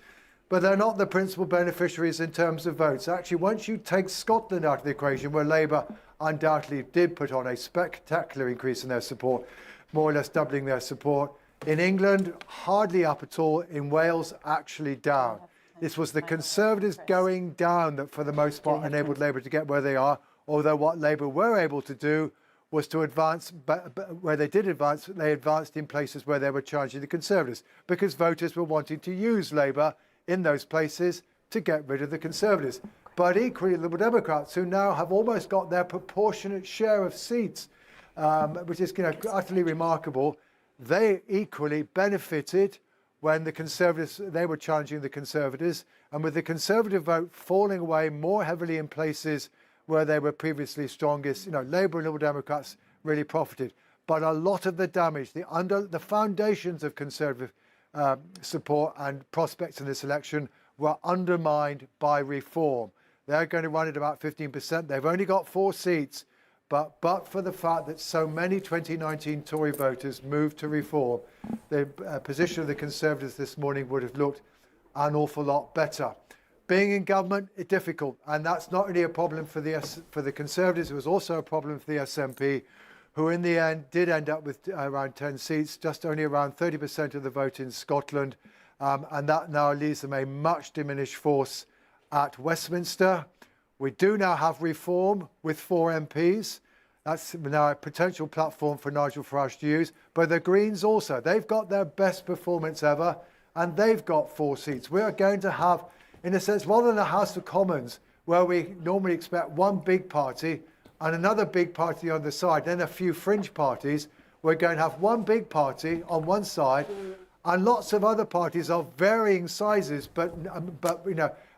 but they're not the principal beneficiaries in terms of votes. Actually, once you take Scotland out of the equation, where Labour undoubtedly did put on a spectacular increase in their support, more or less doubling their support, in England, hardly up at all. In Wales, actually down. This was the Conservatives going down that, for the most part, enabled Labour to get where they are, although what Labour were able to do was to advance, but where they did advance, they advanced in places where they were challenging the Conservatives, because voters were wanting to use Labour in those places to get rid of the Conservatives. But equally, the Liberal Democrats, who now have almost got their proportionate share of seats, which is utterly remarkable, they equally benefited when the Conservatives, they were challenging the Conservatives, and with the Conservative vote falling away more heavily in places where they were previously strongest, Labour and Liberal Democrats really profited. But a lot of the damage, the foundations of Conservative support and prospects in this election were undermined by Reform. They're going to run at about 15%. They've only got 4 seats, but for the fact that so many 2019 Tory voters moved to Reform, the position of the Conservatives this morning would have looked an awful lot better. Being in government is difficult, and that's not only a problem for the Conservatives, it was also a problem for the SNP, who in the end did end up with around 10 seats, just only around 30% of the vote in Scotland, and that now leaves them a much diminished force at Westminster. We do now have Reform with 4 MPs. That's now a potential platform for Nigel Farage to use. But the Greens also, they've got their best performance ever, and they've got 4 seats. We are going to have, in a sense, rather than a House of Commons, where we normally expect one big party and another big party on the side, then a few fringe parties, we're going to have one big party on one side and lots of other parties of varying sizes, but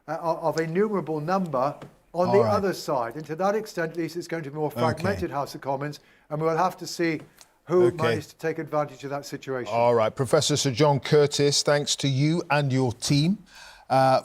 of innumerable number on the other side. And to that extent, at least, it's going to be a more fragmented House of Commons, and we'll have to see who managed to take advantage of that situation.
All right, Professor Sir John Curtis, thanks to you and your team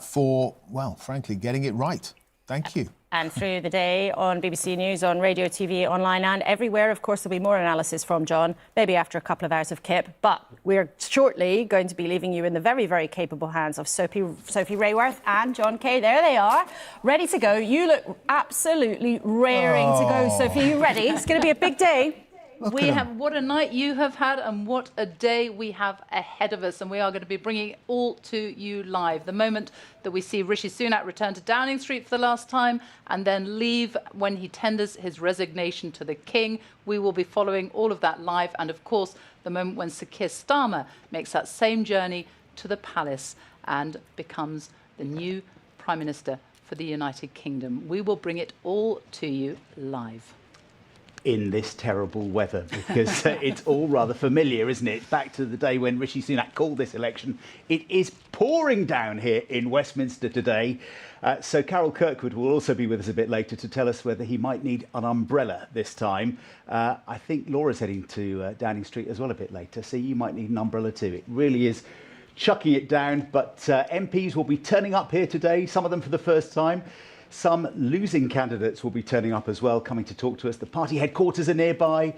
for, well, frankly, getting it right. Thank you.
And through the day on BBC News, on radio, TV, online and everywhere, of course, there'll be more analysis from John, maybe after a couple of hours of kip. But we're shortly going to be leaving you in the very, very capable hands of Sophie Rayworth and John Kay. There they are, ready to go. You look absolutely raring to go, Sophie. Are you ready? It's going to be a big day.
What a night you have had, and what a day we have ahead of us, and we are going to be bringing it all to you live. The moment that we see Rishi Sunak return to Downing Street for the last time and then leave when he tenders his resignation to the King, we will be following all of that live, and of course the moment when Sir Keir Starmer makes that same journey to the palace and becomes the new Prime Minister for the United Kingdom. We will bring it all to you live.
In this terrible weather, because it's all rather familiar, isn't it? Back to the day when Rishi Sunak called this election. It is pouring down here in Westminster today. So Carol Kirkwood will also be with us a bit later to tell us whether he might need an umbrella this time. I think Laura's heading to Downing Street as well a bit later, so you might need an umbrella too. It really is chucking it down, but MPs will be turning up here today, some of them for the first time. Some losing candidates will be turning up as well, coming to talk to us. The party headquarters are nearby.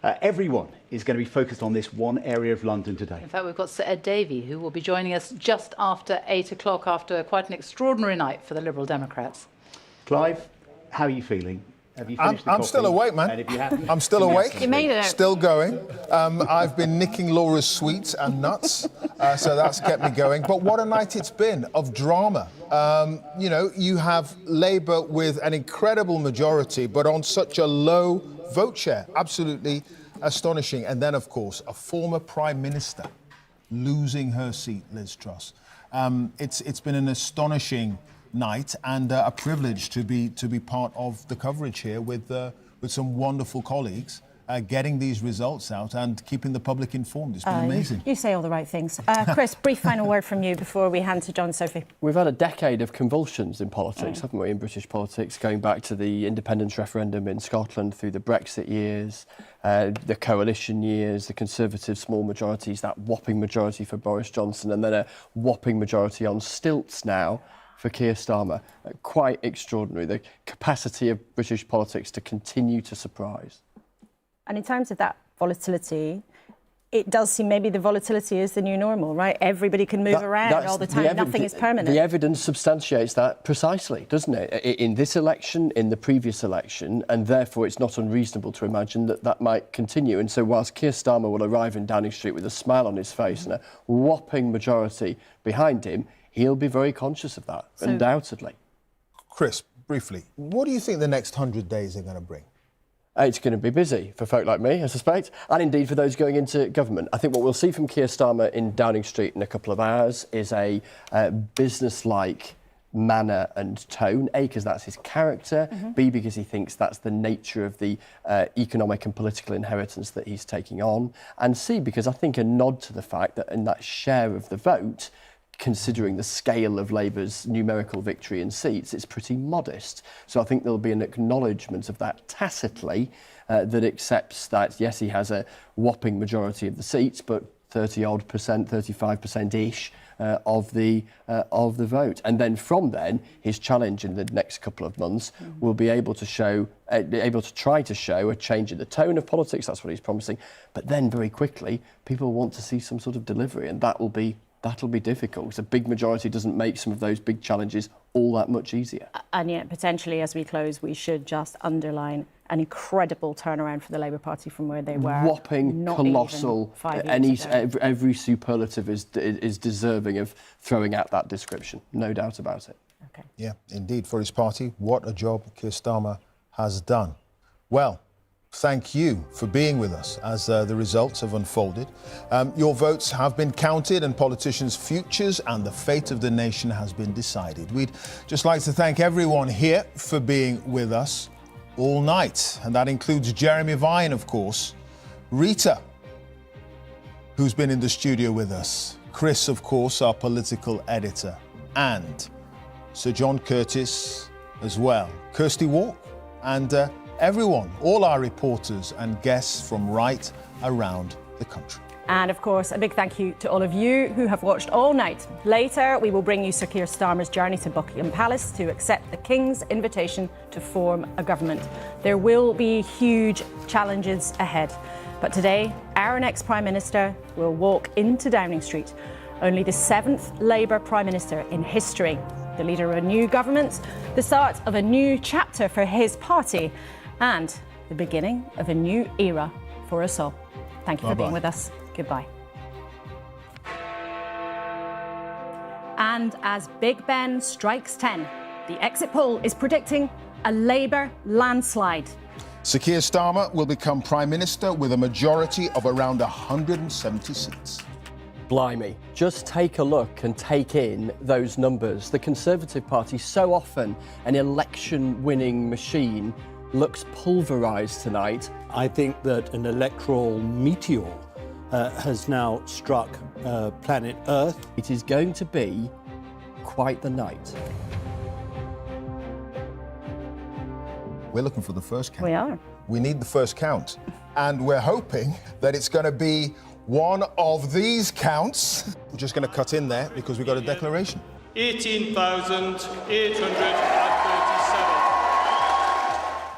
Everyone is going to be focused on this one area of London today.
In fact, we've got Sir Ed Davey, who will be joining us just after 8 o'clock, after quite an extraordinary night for the Liberal Democrats.
Clive, how are you feeling? Have you finished the
I'm still awake, man.
And if you haven't,
I'm still awake.
You made it out.
Still going. I've been nicking Laura's sweets and nuts, so that's kept me going. But what a night it's been of drama. You have Labour with an incredible majority, but on such a low vote share. Absolutely astonishing. And then, of course, a former Prime Minister losing her seat, Liz Truss. It's been an astonishing night and a privilege to be part of the coverage here with some wonderful colleagues. getting these results out and keeping the public informed. It's been amazing.
You say all the right things. Chris, brief final word from you before we hand to John and Sophie.
We've had a decade of convulsions in politics, haven't we, in British politics, going back to the independence referendum in Scotland, through the Brexit years, the coalition years, the Conservative small majorities, that whopping majority for Boris Johnson, and then a whopping majority on stilts now for Keir Starmer. Quite extraordinary, the capacity of British politics to continue to surprise.
And in terms of that volatility, it does seem maybe the volatility is the new normal, right? Everybody can move around all the time. Nothing is permanent.
The evidence substantiates that precisely, doesn't it? In this election, in the previous election, and therefore it's not unreasonable to imagine that that might continue. And so whilst Keir Starmer will arrive in Downing Street with a smile on his face and a whopping majority behind him, he'll be very conscious of that, undoubtedly.
Chris, briefly, what do you think the next 100 days are going to bring?
It's going to be busy for folk like me, I suspect, and indeed for those going into government. I think what we'll see from Keir Starmer in Downing Street in a couple of hours is a business-like manner and tone. A, because that's his character. B, because he thinks that's the nature of the economic and political inheritance that he's taking on. And C, because I think a nod to the fact that in that share of the vote, considering the scale of Labour's numerical victory in seats, it's pretty modest. So I think there'll be an acknowledgement of that tacitly, that accepts that, yes, he has a whopping majority of the seats, but 30-odd%, 35%-ish of the vote. And then from then, his challenge in the next couple of months will be able to try to show a change in the tone of politics. That's what he's promising. But then very quickly, people want to see some sort of delivery, and that'll be difficult, because a big majority doesn't make some of those big challenges all that much easier. And yet, potentially, as we close, we should just underline an incredible turnaround for the Labour Party from where they were. Whopping, colossal. Every superlative is deserving of throwing out that description, no doubt about it.
Okay. Yeah, indeed, for his party, what a job Keir Starmer has done. Well, thank you for being with us as the results have unfolded. Your votes have been counted and politicians' futures and the fate of the nation has been decided. We'd just like to thank everyone here for being with us all night. And that includes Jeremy Vine, of course, Rita, who's been in the studio with us, Chris, of course, our political editor, and Sir John Curtis as well, Kirsty Walk, and everyone, all our reporters and guests from right around the country.
And of course, a big thank you to all of you who have watched all night. Later, we will bring you Sir Keir Starmer's journey to Buckingham Palace to accept the King's invitation to form a government. There will be huge challenges ahead. But today, our next Prime Minister will walk into Downing Street, only the 7th Labour Prime Minister in history, the leader of a new government, the start of a new chapter for his party, and the beginning of a new era for us all. Thank you for being with us. Goodbye. And as Big Ben strikes 10, the exit poll is predicting a Labour landslide.
Sir Keir Starmer will become Prime Minister with a majority of around 170 seats.
Blimey, just take a look and take in those numbers. The Conservative Party, so often an election-winning machine, looks pulverised tonight.
I think that an electoral meteor has now struck planet Earth.
It is going to be quite the night.
We're looking for the first count.
We are.
We need the first count. And we're hoping that it's going to be one of these counts. We're just going to cut in there because we've got a declaration.
18,837.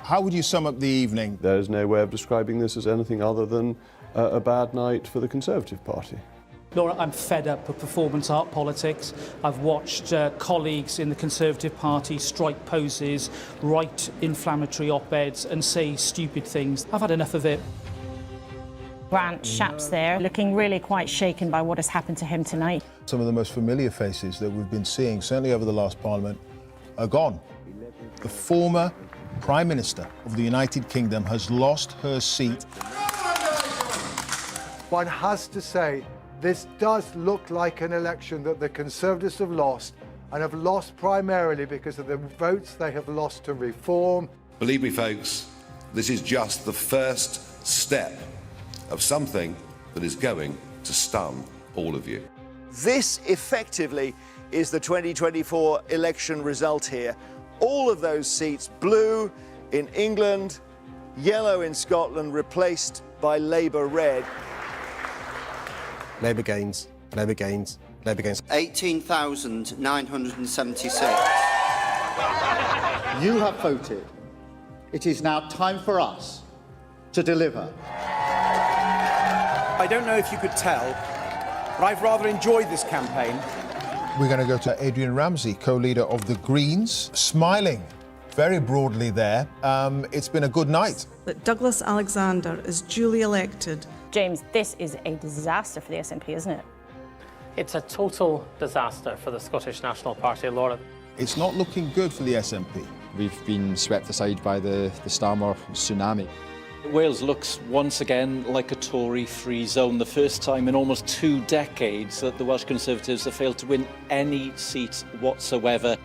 How would you sum up the evening?
There is no way of describing this as anything other than a bad night for the Conservative Party.
Laura, I'm fed up with performance art politics. I've watched colleagues in the Conservative Party strike poses, write inflammatory op-eds and say stupid things. I've had enough of it.
Grant Shapps there, looking really quite shaken by what has happened to him tonight.
Some of the most familiar faces that we've been seeing, certainly over the last Parliament, are gone. The former Prime Minister of the United Kingdom has lost her seat.
One has to say, this does look like an election that the Conservatives have lost, and have lost primarily because of the votes they have lost to reform.
Believe me, folks, this is just the first
step of something that is going to stun all of you.
This effectively is the 2024 election result here. All of those seats, blue in England, yellow in Scotland, replaced by Labour red.
Labour gains, Labour gains, Labour gains.
18,976. You have voted. It is now time for us to deliver.
I don't know if you could tell, but I've rather enjoyed this campaign.
We're going to go to Adrian Ramsey, co-leader of the Greens, smiling very broadly there. It's been a good night.
That Douglas Alexander is duly elected.
James, this is a disaster for the SNP, isn't it?
It's a total disaster for the Scottish National Party, Laura.
It's not looking good for the SNP.
We've been swept aside by the Starmer tsunami.
Wales looks once again like a Tory-free zone, the first time in almost 2 decades that the Welsh Conservatives have failed to win any seat whatsoever.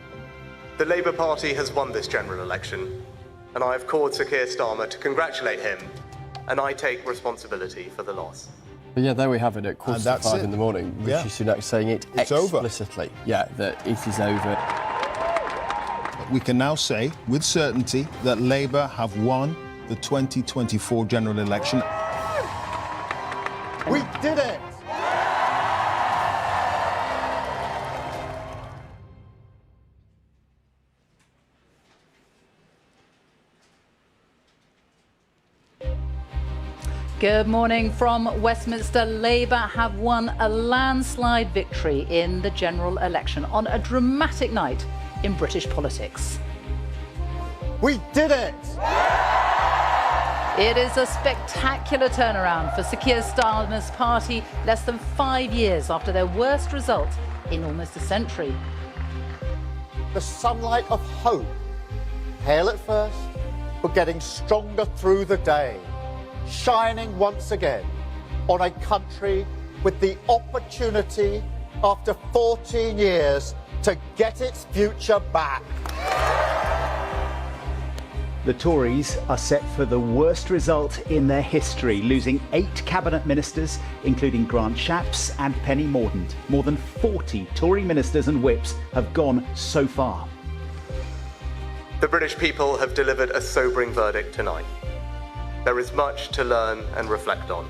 The Labour Party has won this general election, and I have called Sir Keir Starmer to congratulate him, and I take responsibility for the loss.
But yeah, there we have it at 5:15 in the morning. Rishi Sunak saying it's explicitly. Over. Yeah, that it is over.
We can now say with certainty that Labour have won the 2024 general election.
We did it!
Good morning from Westminster. Labour have won a landslide victory in the general election on a dramatic night in British politics.
We did it!
It is a spectacular turnaround for Sir Keir Starmer's party less than 5 years after their worst result in almost a century.
The sunlight of hope, pale at first, but getting stronger through the day, shining once again on a country with the opportunity after 14 years to get its future back.
The Tories are set for the worst result in their history, losing 8 cabinet ministers, including Grant Shapps and Penny Mordaunt. More than 40 Tory ministers and whips have gone so far.
The British people have delivered a sobering verdict tonight. There is much to learn and reflect on,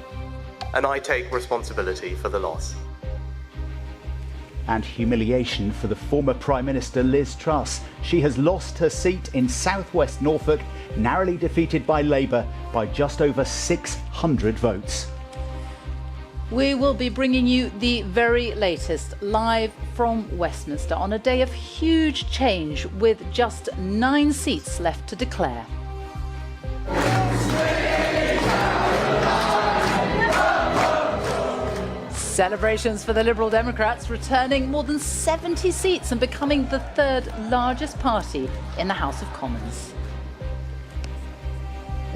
and I take responsibility for the loss.
And humiliation for the former Prime Minister Liz Truss. She has lost her seat in southwest Norfolk, narrowly defeated by Labour by just over 600 votes.
We will be bringing you the very latest live from Westminster on a day of huge change with just 9 seats left to declare. Celebrations for the Liberal Democrats returning more than 70 seats and becoming the 3rd largest party in the House of Commons.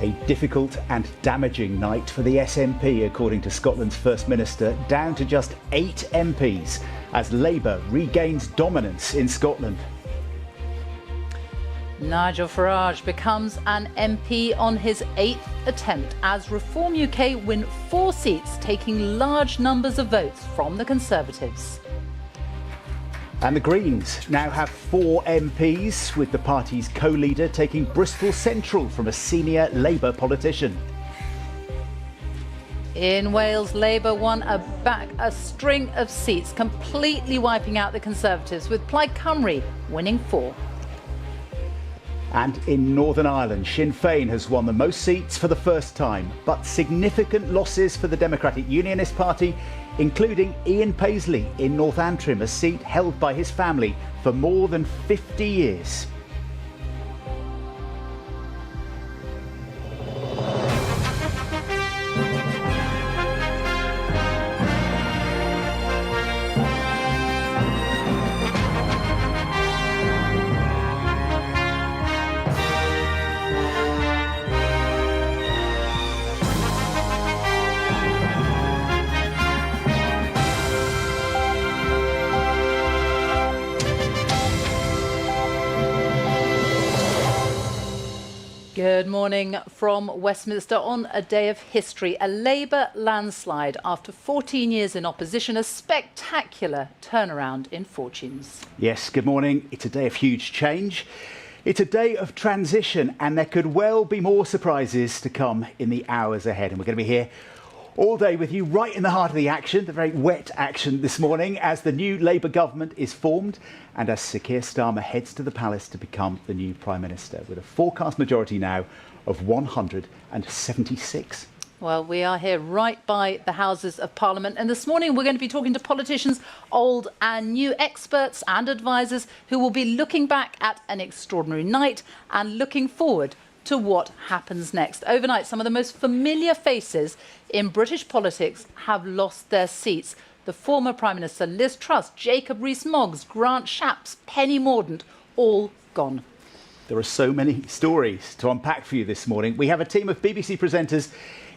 A difficult and damaging night for the SNP, according to Scotland's First Minister, down to just 8 MPs as Labour regains dominance in Scotland.
Nigel Farage becomes an MP on his 8th attempt as Reform UK win 4 seats, taking large numbers of votes from the Conservatives.
And the Greens now have 4 MPs, with the party's co-leader taking Bristol Central from a senior Labour politician.
In Wales, Labour won back a string of seats, completely wiping out the Conservatives, with Plaid Cymru winning 4.
And in Northern Ireland, Sinn Féin has won the most seats for the first time, but significant losses for the Democratic Unionist Party, including Ian Paisley in North Antrim, a seat held by his family for more than 50 years.
Good morning from Westminster on a day of history. A Labour landslide after 14 years in opposition, a spectacular turnaround in fortunes.
Yes, good morning. It's a day of huge change. It's a day of transition, and there could well be more surprises to come in the hours ahead. And we're going to be here all day with you, right in the heart of the action, the very wet action this morning, as the new Labour government is formed and as Sir Keir Starmer heads to the palace to become the new Prime Minister, with a forecast majority now of 176.
Well, we are here right by the Houses of Parliament, and this morning we're going to be talking to politicians, old and new, experts and advisors who will be looking back at an extraordinary night and looking forward to what happens next. Overnight, some of the most familiar faces in British politics have lost their seats. The former Prime Minister Liz Truss, Jacob Rees-Mogg, Grant Shapps, Penny Mordaunt, all gone.
There are so many stories to unpack for you this morning. We have a team of BBC presenters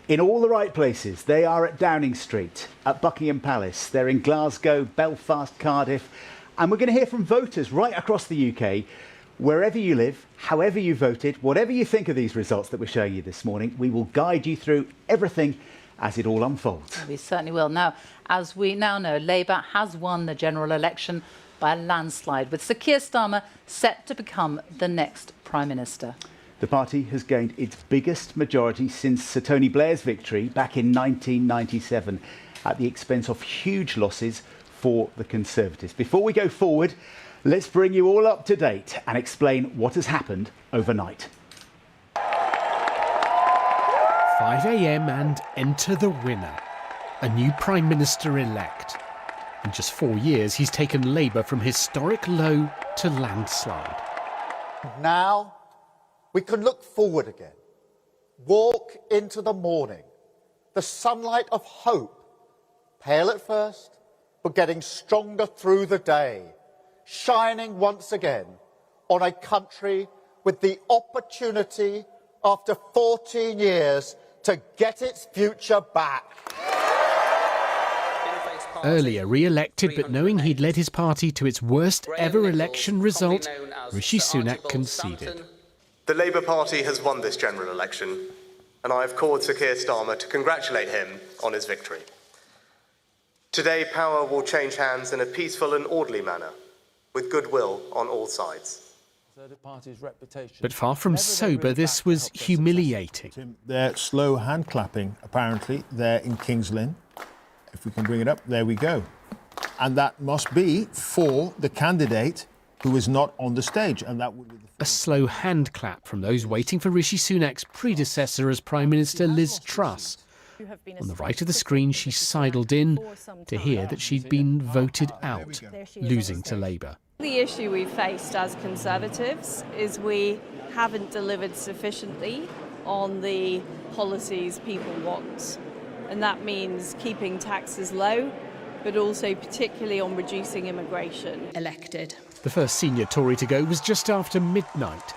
in all the right places. They are at Downing Street, at Buckingham Palace, they're in Glasgow, Belfast, Cardiff, and we're going to hear from voters right across the UK. Wherever you live, however you voted, whatever you think of these results that we're showing you this morning, we will guide you through everything as it all unfolds.
We certainly will. Now, as we now know, Labour has won the general election by a landslide, with Sir Keir Starmer set to become the next Prime Minister.
The party has gained its biggest majority since Sir Tony Blair's victory back in 1997, at the expense of huge losses for the Conservatives. Before we go forward, let's bring you all up to date and explain what has happened overnight.
5 a.m. and enter the winner, a new Prime Minister-elect. In just 4 years, he's taken Labour from historic low to landslide.
Now we can look forward again, walk into the morning, the sunlight of hope, pale at first, but getting stronger through the day, shining once again on a country with the opportunity after 14 years to get its future back.
Earlier re-elected, but knowing he'd led his party to its worst ever election result, Rishi Sunak conceded.
The Labour Party has won this general election, and I have called Sir Keir Starmer to congratulate him on his victory. Today, power will change hands in a peaceful and orderly manner, with goodwill on all sides.
But far from sober, this was humiliating.
They're slow hand clapping, apparently, there in King's Lynn. If we can bring it up, there we go. And that must be for the candidate who is not on the stage. And that would be
a slow hand clap from those waiting for Rishi Sunak's predecessor as Prime Minister, Liz Truss. On the right of the screen, she sidled in to hear that she'd been voted out, losing to Labour.
The issue we've faced as Conservatives is we haven't delivered sufficiently on the policies people want. And that means keeping taxes low, but also particularly on reducing immigration. Elected.
The first senior Tory to go was just after midnight.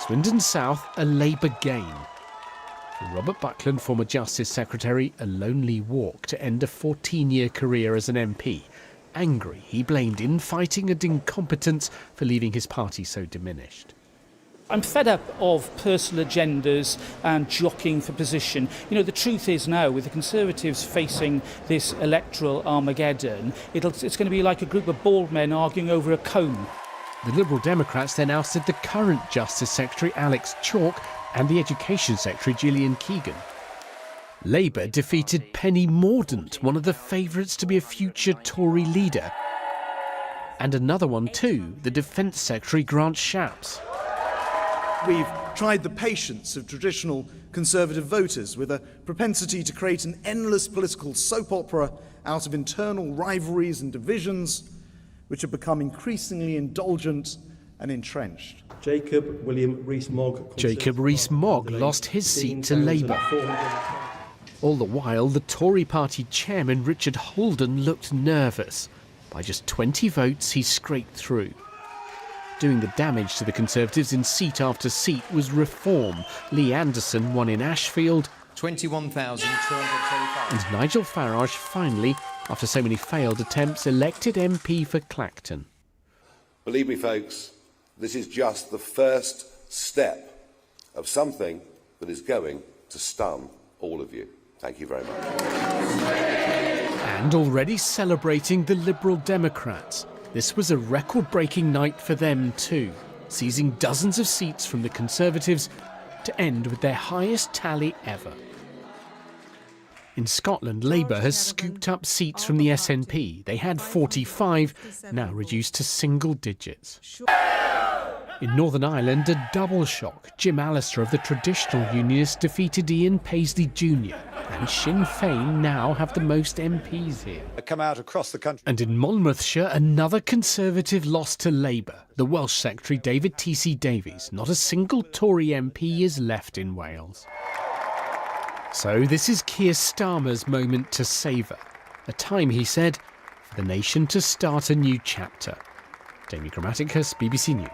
Swindon South, a Labour gain. For Robert Buckland, former Justice Secretary, a lonely walk to end a 14-year career as an MP. Angry, he blamed infighting and incompetence for leaving his party so diminished.
I'm fed up of personal agendas and jockeying for position. You know, the truth is now, with the Conservatives facing this electoral Armageddon, it's going to be like a group of bald men arguing over a comb.
The Liberal Democrats then ousted the current Justice Secretary, Alex Chalk, and the Education Secretary, Gillian Keegan. Labour defeated Penny Mordaunt, one of the favourites to be a future Tory leader. And another one too, the Defence Secretary, Grant Shapps.
We've tried the patience of traditional Conservative voters with a propensity to create an endless political soap opera out of internal rivalries and divisions, which have become increasingly indulgent and entrenched.
Jacob
Rees-Mogg lost his seat to Labour. All the while, the Tory party chairman, Richard Holden, looked nervous. By just 20 votes, he scraped through. Doing the damage to the Conservatives in seat after seat was Reform. Lee Anderson won in Ashfield.
21,225.
And Nigel Farage finally, after so many failed attempts, elected MP for Clacton.
Believe me, folks, this is just the first step of something that is going to stun all of you. Thank you very much.
And already celebrating the Liberal Democrats. This was a record-breaking night for them too, seizing dozens of seats from the Conservatives to end with their highest tally ever. In Scotland, Labour has scooped up seats from the SNP. They had 45, now reduced to single digits. In Northern Ireland, a double shock. Jim Allister of the Traditional Unionists defeated Ian Paisley Jr. And Sinn Féin now have the most MPs here.
Come out across the country.
And in Monmouthshire, another Conservative lost to Labour. The Welsh Secretary David T.C. Davies. Not a single Tory MP is left in Wales. So this is Keir Starmer's moment to savour. A time, he said, for the nation to start a new chapter. Jamie Grammaticus, BBC News.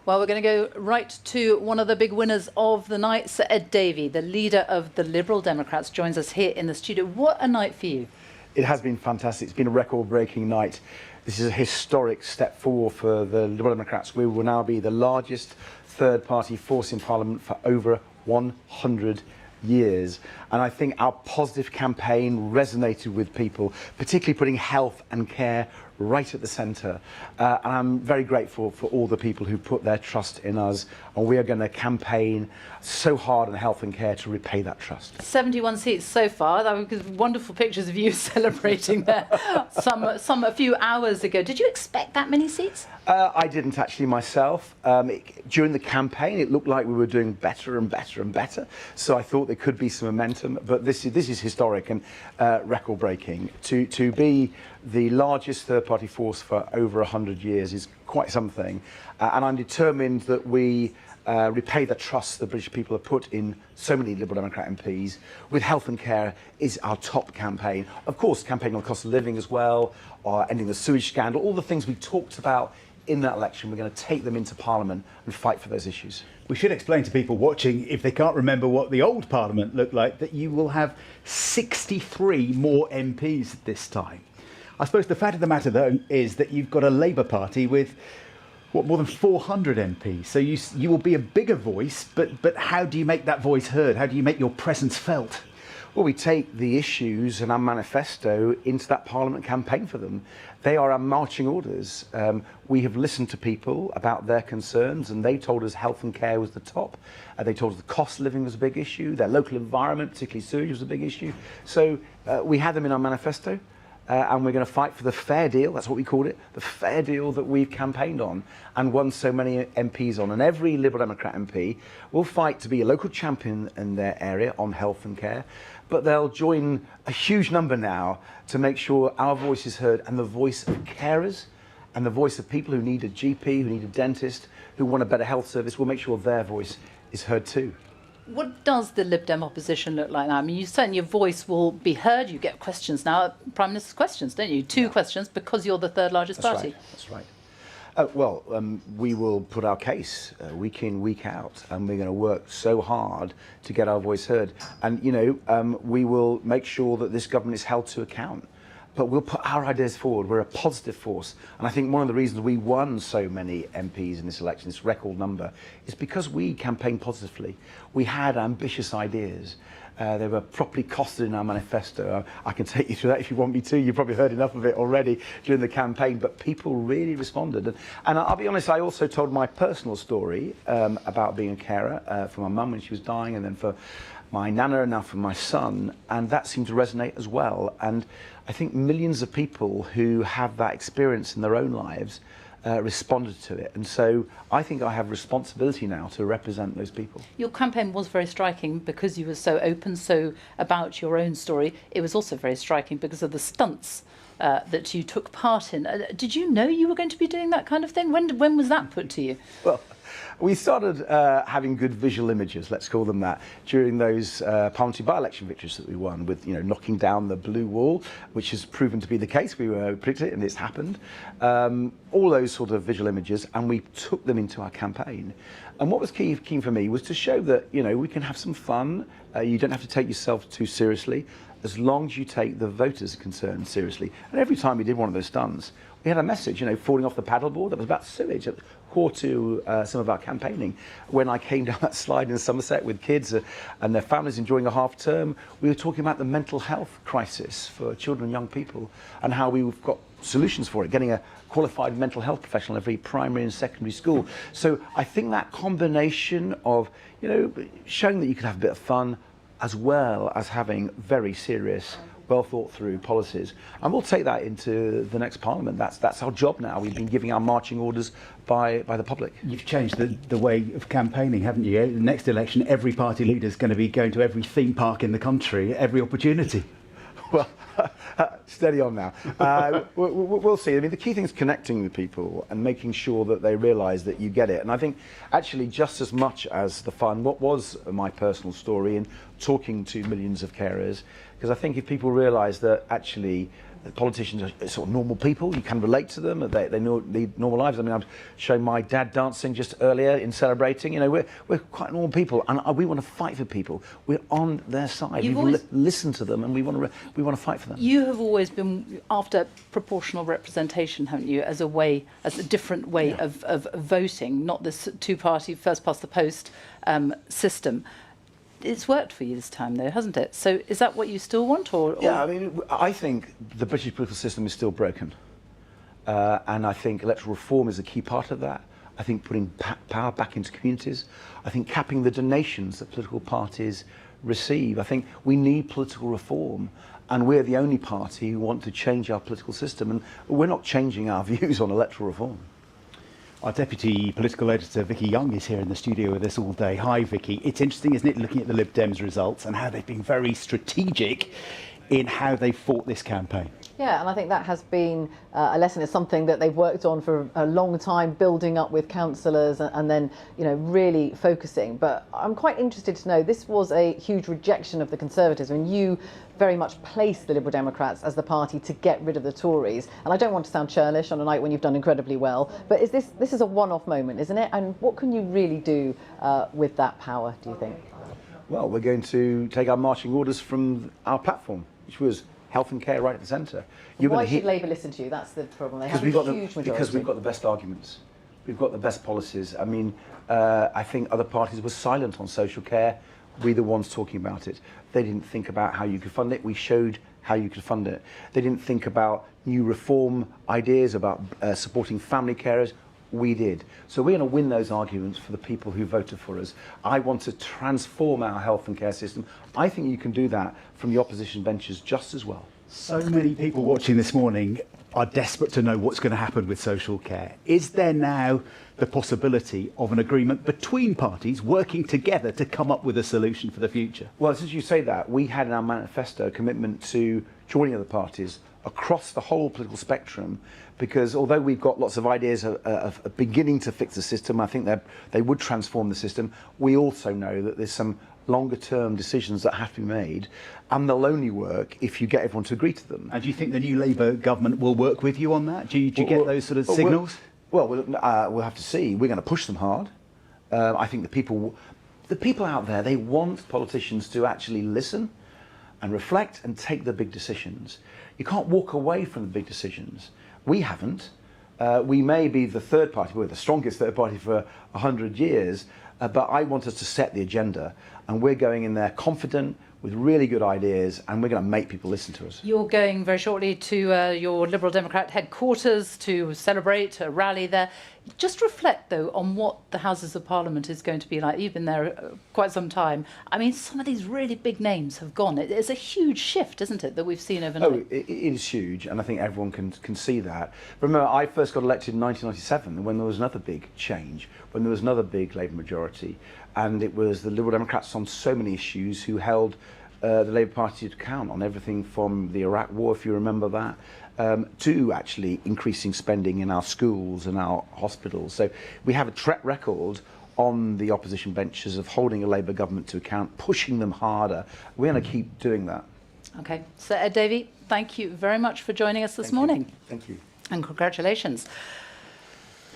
Well, we're going to go right to one of the big winners of the night. Sir Ed Davey, the leader of the Liberal Democrats, joins us here in the studio. What a night for you.
It has been fantastic. It's been a record-breaking night. This is a historic step forward for the Liberal Democrats. We will now be the largest third-party force in Parliament for over 100 years. And I think our positive campaign resonated with people, particularly putting health and care right at the centre. And I'm very grateful for all the people who put their trust in us. And we are going to campaign so hard on health and care to repay that trust.
71 seats so far. That was wonderful pictures of you celebrating there a few hours ago. Did you expect that many seats?
I didn't actually myself. During the campaign, it looked like we were doing better and better and better. So I thought there could be some momentum. But this is historic and record-breaking. To be the largest third-party force for over 100 years is quite something. And I'm determined that we repay the trust the British people have put in so many Liberal Democrat MPs. With health and care is our top campaign. Of course, campaigning on the cost of living as well, or ending the sewage scandal, all the things we talked about in that election. We're going to take them into Parliament and fight for those issues.
We should explain to people watching, if they can't remember what the old Parliament looked like, that you will have 63 more MPs this time. I suppose the fact of the matter, though, is that you've got a Labour Party with, what, more than 400 MPs. So you will be a bigger voice, but how do you make that voice heard? How do you make your presence felt?
Well, we take the issues and our manifesto into that Parliament campaign for them. They are our marching orders. We have listened to people about their concerns, and they told us health and care was the top. They told us the cost of living was a big issue. Their local environment, particularly sewage, was a big issue. So we had them in our manifesto. And we're going to fight for the fair deal, that's what we called it, the fair deal that we've campaigned on and won so many MPs on. And every Liberal Democrat MP will fight to be a local champion in their area on health and care. But they'll join a huge number now to make sure our voice is heard, and the voice of carers and the voice of people who need a GP, who need a dentist, who want a better health service. We'll make sure their voice is heard too.
What does the Lib Dem opposition look like now? I mean, you certainly, your voice will be heard. You get questions now, Prime Minister's questions, don't you? Two questions because you're the third largest party.
That's right. We will put our case week in, week out, and we're going to work so hard to get our voice heard. And, we will make sure that this government is held to account. But we'll put our ideas forward. We're a positive force. And I think one of the reasons we won so many MPs in this election, this record number, is because we campaigned positively. We had ambitious ideas. They were properly costed in our manifesto. I can take you through that if you want me to. You've probably heard enough of it already during the campaign, but people really responded. And I'll be honest, I also told my personal story about being a carer for my mum when she was dying, and then for my nana, and now for my son, and that seemed to resonate as well. And I think millions of people who have that experience in their own lives responded to it. And so I think I have responsibility now to represent those people.
Your campaign was very striking because you were so open, so about your own story. It was also very striking because of the stunts that you took part in. Did you know you were going to be doing that kind of thing? When was that put to you?
Well, we started having good visual images, let's call them that, during those parliamentary by-election victories that we won, with knocking down the blue wall, which has proven to be the case. We were predicted it, and it's happened. All those sort of visual images, and we took them into our campaign. And what was key for me was to show that we can have some fun. You don't have to take yourself too seriously, as long as you take the voters' concerns seriously. And every time we did one of those stunts, we had a message, falling off the paddleboard, that was about sewage. core to some of our campaigning. When I came down that slide in Somerset with kids and their families enjoying a half term, we were talking about the mental health crisis for children and young people and how we've got solutions for it, getting a qualified mental health professional in every primary and secondary school. So I think that combination of, showing that you can have a bit of fun as well as having very serious, well thought through policies. And we'll take that into the next Parliament. That's our job now. We've been giving our marching orders by the public.
You've changed the way of campaigning, haven't you? The next election, every party leader is going to be going to every theme park in the country, every opportunity.
Well, steady on now. We'll see. I mean, the key thing is connecting with people and making sure that they realise that you get it. And I think actually just as much as the fun, what was my personal story in talking to millions of carers, because I think if people realise that actually politicians are sort of normal people, you can relate to them, they lead normal lives. I mean, I was showing my dad dancing just earlier in celebrating. We're quite normal people, and we want to fight for people. We're on their side. We listen to them, and we want to fight for them.
You have always been after proportional representation, haven't you, as a different way of voting, not this two-party first-past-the-post system. It's worked for you this time, though, hasn't it? So is that what you still want? Or?
Yeah, I mean, I think the British political system is still broken. And I think electoral reform is a key part of that. I think putting power back into communities. I think capping the donations that political parties receive. I think we need political reform. And we're the only party who want to change our political system. And we're not changing our views on electoral reform.
Our deputy political editor, Vicky Young, is here in the studio with us all day. Hi, Vicky. It's interesting, isn't it, looking at the Lib Dems results and how they've been very strategic in how they fought this campaign.
Yeah, and I think that has been a lesson. It's something that they've worked on for a long time, building up with councillors and then, really focusing. But I'm quite interested to know, this was a huge rejection of the Conservatives. I mean, you very much placed the Liberal Democrats as the party to get rid of the Tories. And I don't want to sound churlish on a night when you've done incredibly well, but this is a one-off moment, isn't it? And what can you really do with that power, do you think?
Well, we're going to take our marching orders from our platform, which was health and care right at the centre.
Why should Labour listen to you? That's the problem. They have a huge majority.
Because we've got the best arguments. We've got the best policies. I mean, I think other parties were silent on social care. We're the ones talking about it. They didn't think about how you could fund it. We showed how you could fund it. They didn't think about new reform ideas, about supporting family carers. We did. So we're going to win those arguments for the people who voted for us. I want to transform our health and care system. I think you can do that from the opposition benches just as well.
So many people watching this morning are desperate to know what's going to happen with social care. Is there now the possibility of an agreement between parties working together to come up with a solution for the future?
Well, since you say that, we had in our manifesto a commitment to joining other parties across the whole political spectrum, because although we've got lots of ideas of beginning to fix the system, I think they would transform the system, we also know that there's some longer term decisions that have to be made, and they'll only work if you get everyone to agree to them.
And do you think the new Labour government will work with you on that? Do you get those sort of signals?
We'll have to see. We're going to push them hard. I think the people out there, they want politicians to actually listen and reflect and take the big decisions. You can't walk away from the big decisions. We haven't. We may be the third party, we're the strongest third party for 100 years, but I want us to set the agenda, and we're going in there confident, with really good ideas, and we're going to make people listen to us.
You're going very shortly to your Liberal Democrat headquarters to celebrate a rally there. Just reflect, though, on what the Houses of Parliament is going to be like. You've been there quite some time. I mean, some of these really big names have gone. It's a huge shift, isn't it, that we've seen overnight?
Oh, it is huge, and I think everyone can see that. Remember, I first got elected in 1997 when there was another big change, when there was another big Labour majority, and it was the Liberal Democrats on so many issues who held the Labour Party to account on everything from the Iraq War, if you remember that, to actually increasing spending in our schools and our hospitals. So we have a track record on the opposition benches of holding a Labour government to account, pushing them harder. We're going to keep doing that.
OK. So, Ed Davey, thank you very much for joining us this morning.
Thank you.
And congratulations.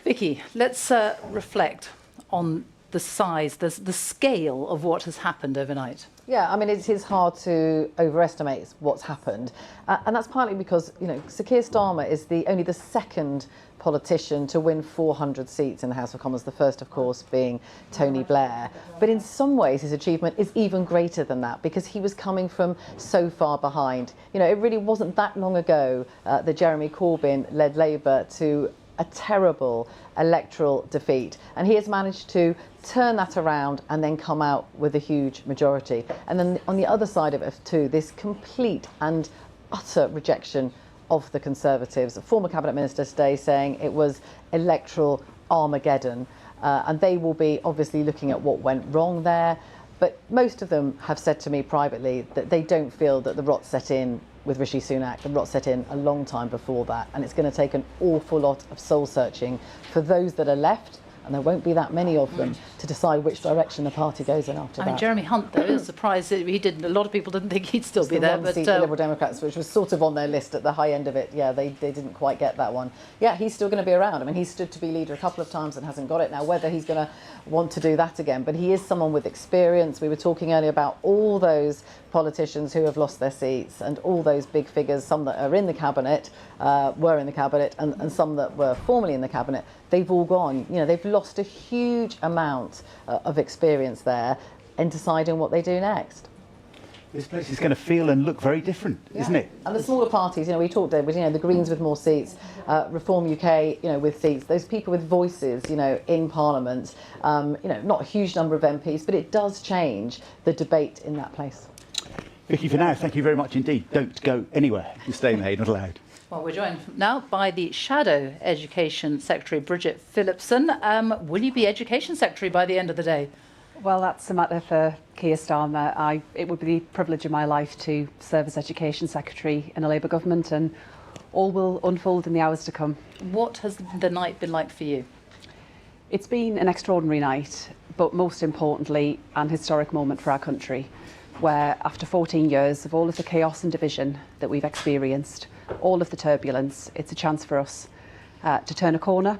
Vicky, let's reflect on the size, the scale of what has happened overnight?
Yeah, I mean, it is hard to overestimate what's happened. And that's partly because, Sir Keir Starmer is only the second politician to win 400 seats in the House of Commons, the first, of course, being Tony Blair. But in some ways, his achievement is even greater than that because he was coming from so far behind. It really wasn't that long ago that Jeremy Corbyn led Labour to a terrible electoral defeat, and he has managed to turn that around and then come out with a huge majority. And then on the other side of it too, this complete and utter rejection of the Conservatives. A former Cabinet Minister today saying it was electoral Armageddon, and they will be obviously looking at what went wrong there. But most of them have said to me privately that they don't feel that the rot set in with Rishi Sunak. The rot set in a long time before that, and it's going to take an awful lot of soul searching for those that are left, and there won't be that many of them, to decide which direction the party goes in after that.
I mean, Jeremy Hunt, though, is surprised that he didn't. A lot of people didn't think he'd still be there.
But the Liberal Democrats, which was sort of on their list at the high end of it, yeah, they didn't quite get that one. Yeah, he's still going to be around. I mean, he's stood to be leader a couple of times and hasn't got it now. Whether he's going to want to do that again, but he is someone with experience. We were talking earlier about all those politicians who have lost their seats and all those big figures, some that are in the cabinet, were in the cabinet, and some that were formerly in the cabinet. They've all gone. They've lost a huge amount of experience there in deciding what they do next.
This place is going to feel and look very different, isn't it?
And the smaller parties, we talked about, the Greens with more seats, Reform UK, with seats, those people with voices, in Parliament, not a huge number of MPs, but it does change the debate in that place.
Vicky, for now, thank you very much indeed. Don't go anywhere. You're staying there, you're not allowed.
Well, we're joined now by the Shadow Education Secretary, Bridget Phillipson. Will you be Education Secretary by the end of the day?
Well, that's a matter for Keir Starmer. It would be the privilege of my life to serve as Education Secretary in a Labour government, and all will unfold in the hours to come.
What has the night been like for you?
It's been an extraordinary night, but most importantly, an historic moment for our country, where after 14 years of all of the chaos and division that we've experienced, all of the turbulence, it's a chance for us to turn a corner.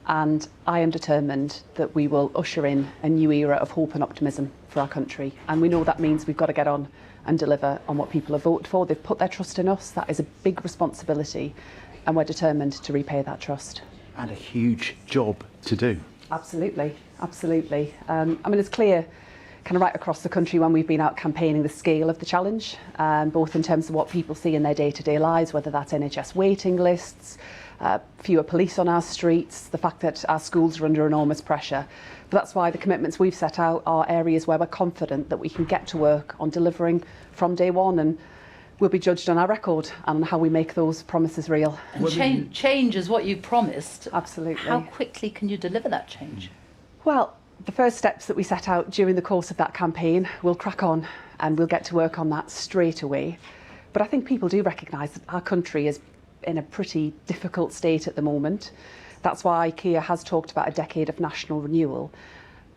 And I am determined that we will usher in a new era of hope and optimism for our country. And we know that means we've got to get on and deliver on what people have voted for. They've put their trust in us. That is a big responsibility, and we're determined to repay that trust.
And a huge job to do.
Absolutely, absolutely. I mean, it's clear kind of right across the country when we've been out campaigning the scale of the challenge, both in terms of what people see in their day-to-day lives, whether that's NHS waiting lists, fewer police on our streets, the fact that our schools are under enormous pressure. But that's why the commitments we've set out are areas where we're confident that we can get to work on delivering from day one, and we'll be judged on our record and on how we make those promises real.
And change is what you promised.
Absolutely.
How quickly can you deliver that change?
Well, the first steps that we set out during the course of that campaign, we'll crack on and we'll get to work on that straight away. But I think people do recognise that our country is in a pretty difficult state at the moment. That's why Keir has talked about a decade of national renewal.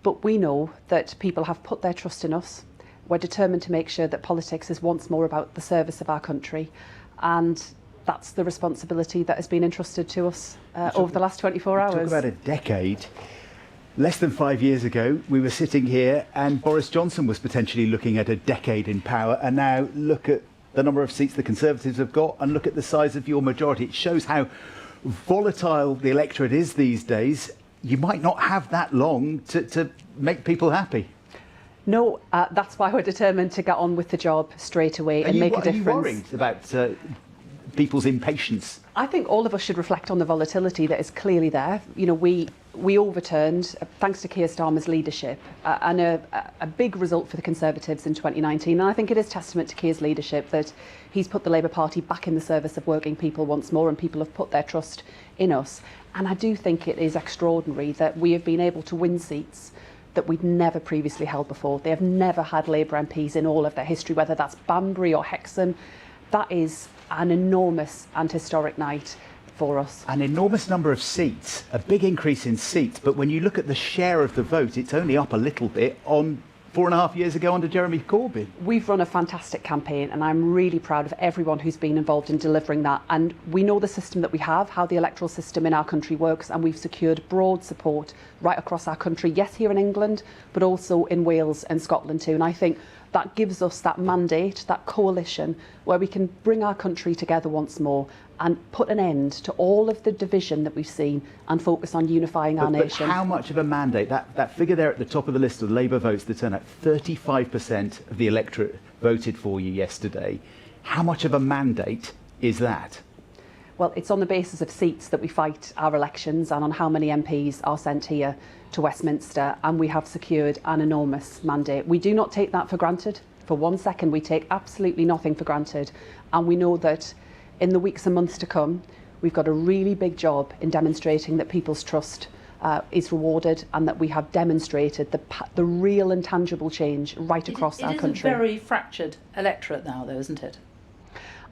But we know that people have put their trust in us. We're determined to make sure that politics is once more about the service of our country, and that's the responsibility that has been entrusted to us over the last 24 hours.
Talk about a decade. Less than 5 years ago, we were sitting here and Boris Johnson was potentially looking at a decade in power, and now look at the number of seats the Conservatives have got and look at the size of your majority. It shows how volatile the electorate is these days. You might not have that long to make people happy.
No, that's why we're determined to get on with the job straight away and make a difference.
Are you worried about people's impatience?
I think all of us should reflect on the volatility that is clearly there. We overturned, thanks to Keir Starmer's leadership, and a big result for the Conservatives in 2019. And I think it is testament to Keir's leadership that he's put the Labour Party back in the service of working people once more, and people have put their trust in us. And I do think it is extraordinary that we have been able to win seats that we'd never previously held before. They have never had Labour MPs in all of their history, whether that's Banbury or Hexham. That is an enormous and historic night for us.
An enormous number of seats, a big increase in seats, but when you look at the share of the vote, it's only up a little bit on 4.5 years ago under Jeremy Corbyn.
We've run a fantastic campaign and I'm really proud of everyone who's been involved in delivering that. And we know the system that we have, how the electoral system in our country works, and we've secured broad support right across our country, yes, here in England, but also in Wales and Scotland too. And I think that gives us that mandate, that coalition, where we can bring our country together once more and put an end to all of the division that we've seen and focus on unifying our nation.
But how much of a mandate? That figure there at the top of the list of Labour votes, the turnout, 35% of the electorate voted for you yesterday. How much of a mandate is that?
Well, it's on the basis of seats that we fight our elections and on how many MPs are sent here to Westminster, and we have secured an enormous mandate. We do not take that for granted for 1 second. We take absolutely nothing for granted, and we know that in the weeks and months to come, we've got a really big job in demonstrating that people's trust is rewarded and that we have demonstrated the real and tangible change right across our country.
It is a very fractured electorate now, though, isn't it?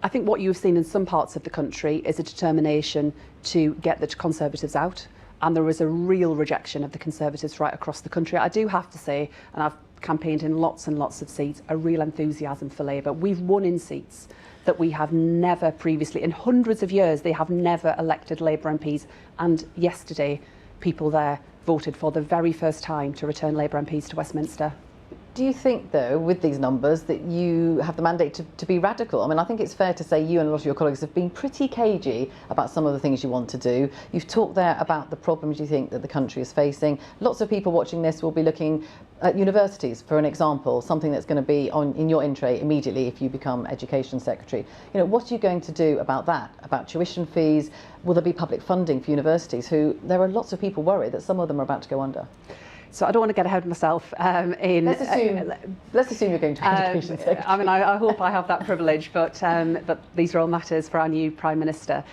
I think what you've seen in some parts of the country is a determination to get the Conservatives out, and there is a real rejection of the Conservatives right across the country. I do have to say, and I've campaigned in lots and lots of seats, a real enthusiasm for Labour. We've won in seats that we have never previously, in hundreds of years, they have never elected Labour MPs, and yesterday people there voted for the very first time to return Labour MPs to Westminster.
Do you think, though, with these numbers, that you have the mandate to be radical? I mean, I think it's fair to say you and a lot of your colleagues have been pretty cagey about some of the things you want to do. You've talked there about the problems you think that the country is facing. Lots of people watching this will be looking at universities, for an example, something that's going to be in your in tray immediately if you become Education Secretary. You know, what are you going to do about that, about tuition fees? Will there be public funding for universities there are lots of people worried that some of them are about to go under?
So I don't want to get ahead of myself.
Let's assume you're going to Education Secretary.
I mean, I hope I have that privilege, but these are all matters for our new Prime Minister.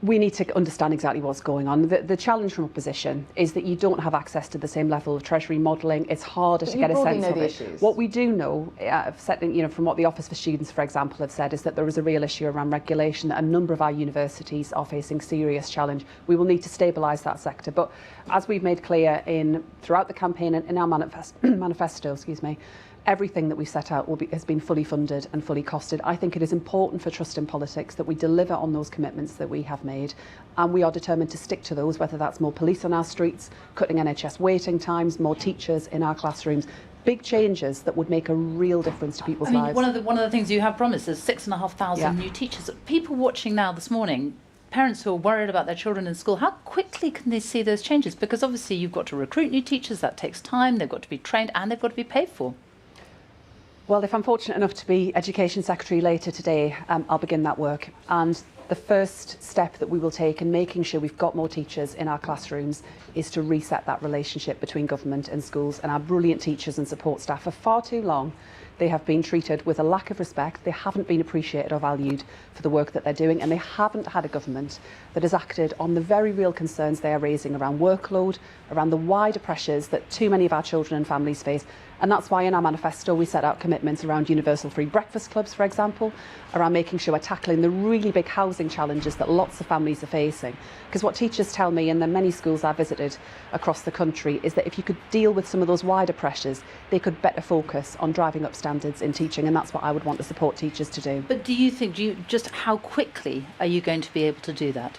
We need to understand exactly what's going on. The challenge from opposition is that you don't have access to the same level of Treasury modelling. It's harder to get a sense of it.
Issues.
What we do know, from what the Office for Students, for example, have said, is that there is a real issue around regulation, that a number of our universities are facing serious challenge. We will need to stabilise that sector. But as we've made clear throughout the campaign and in our manifesto, everything that we set out has been fully funded and fully costed. I think it is important for trust in politics that we deliver on those commitments that we have made, and we are determined to stick to those, whether that's more police on our streets, cutting NHS waiting times, more teachers in our classrooms. Big changes that would make a real difference to people's lives.
One of the things you have promised is 6,500 new teachers. People watching now this morning, parents who are worried about their children in school, how quickly can they see those changes? Because obviously you've got to recruit new teachers, that takes time, they've got to be trained and they've got to be paid for.
Well, if I'm fortunate enough to be Education Secretary later today, I'll begin that work. And the first step that we will take in making sure we've got more teachers in our classrooms is to reset that relationship between government and schools. And our brilliant teachers and support staff, for far too long, they have been treated with a lack of respect. They haven't been appreciated or valued for the work that they're doing, and they haven't had a government that has acted on the very real concerns they are raising around workload, around the wider pressures that too many of our children and families face. And that's why in our manifesto we set out commitments around universal free breakfast clubs, for example, around making sure we're tackling the really big housing challenges that lots of families are facing. Because what teachers tell me in the many schools I've visited across the country is that if you could deal with some of those wider pressures, they could better focus on driving up standards in teaching, and that's what I would want to support teachers to do.
But just how quickly are you going to be able to do that?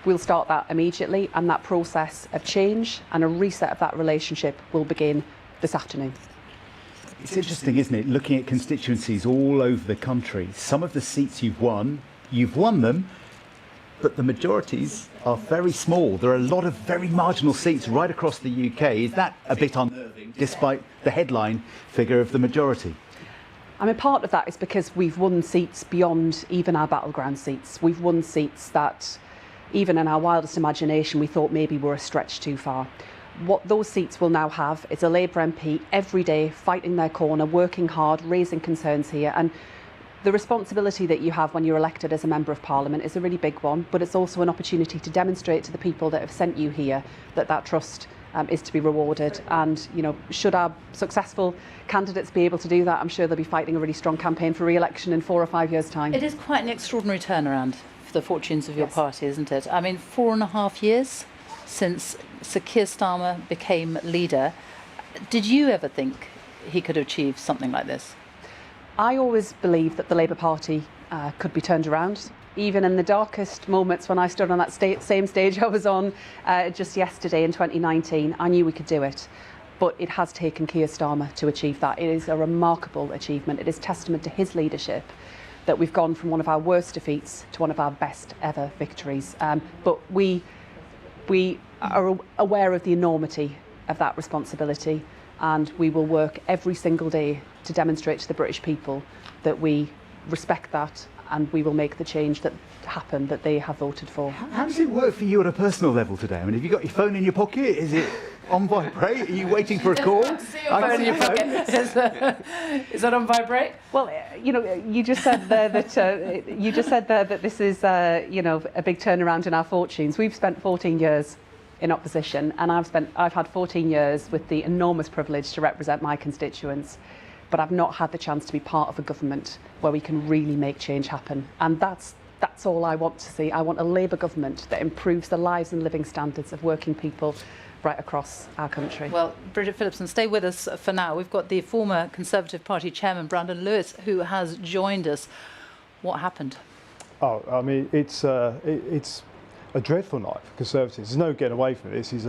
We'll start that immediately, and that process of change and a reset of that relationship will begin this afternoon.
It's interesting, isn't it, looking at constituencies all over the country. Some of the seats you've won them, but the majorities are very small. There are a lot of very marginal seats right across the UK. Is that a bit unnerving, despite the headline figure of the majority?
I mean, part of that is because we've won seats beyond even our battleground seats. We've won seats that, even in our wildest imagination, we thought maybe were a stretch too far. What those seats will now have is a Labour MP every day fighting their corner, working hard, raising concerns here. And the responsibility that you have when you're elected as a Member of Parliament is a really big one, but it's also an opportunity to demonstrate to the people that have sent you here that that trust is to be rewarded. And, you know, should our successful candidates be able to do that, I'm sure they'll be fighting a really strong campaign for re-election in 4 or 5 years' time.
It is quite an extraordinary turnaround for the fortunes of your party, isn't it? I mean, 4.5 years since Sir Keir Starmer became leader. Did you ever think he could achieve something like this?
I always believed that the Labour Party could be turned around. Even in the darkest moments when I stood on that same stage I was on just yesterday in 2019, I knew we could do it. But it has taken Keir Starmer to achieve that. It is a remarkable achievement. It is testament to his leadership that we've gone from one of our worst defeats to one of our best ever victories. But we are aware of the enormity of that responsibility, and we will work every single day to demonstrate to the British people that we respect that, and we will make the change that happen that they have voted for.
How does it work for you on a personal level today? I mean, have you got your phone in your pocket? Is it on vibrate? Are you waiting for a call?
Phone in your pocket. Is that on vibrate?
Well, you know, you just said there that this is you know, a big turnaround in our fortunes. We've spent 14 years in opposition, and I've had 14 years with the enormous privilege to represent my constituents, but I've not had the chance to be part of a government where we can really make change happen. And that's all I want to see. I want a Labour government that improves the lives and living standards of working people right across our country.
Well, Bridget Phillipson, stay with us for now. We've got the former Conservative Party chairman, Brandon Lewis, who has joined us. What happened?
Oh, I mean, it's a dreadful night for Conservatives. There's no getting away from this. It's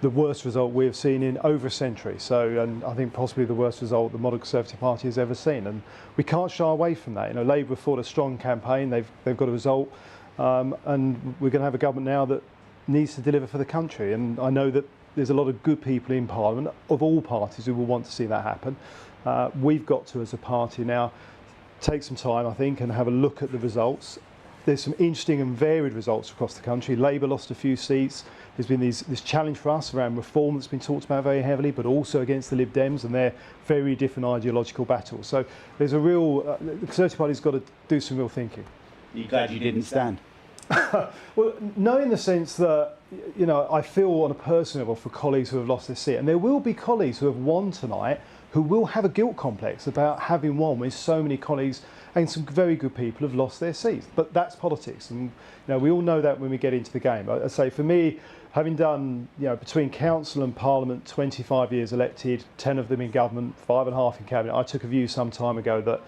the worst result we have seen in over a century. So, and I think possibly the worst result the modern Conservative Party has ever seen. And we can't shy away from that. You know, Labour fought a strong campaign. They've got a result, and we're going to have a government now that needs to deliver for the country. And I know that there's a lot of good people in Parliament of all parties who will want to see that happen. We've got to, as a party now, take some time, I think, and have a look at the results. There's some interesting and varied results across the country. Labour lost a few seats. There's been this challenge for us around reform that's been talked about very heavily, but also against the Lib Dems and their very different ideological battles. So there's a real, the Conservative Party's got to do some real thinking.
Are you glad you didn't stand?
Well, no, in the sense that, you know, I feel on a personal level for colleagues who have lost their seat, and there will be colleagues who have won tonight who will have a guilt complex about having won when so many colleagues and some very good people have lost their seats. But that's politics, and you know, we all know that when we get into the game. I say, for me, having done, you know, between council and parliament, 25 years elected, 10 of them in government, 5.5 in cabinet, I took a view some time ago that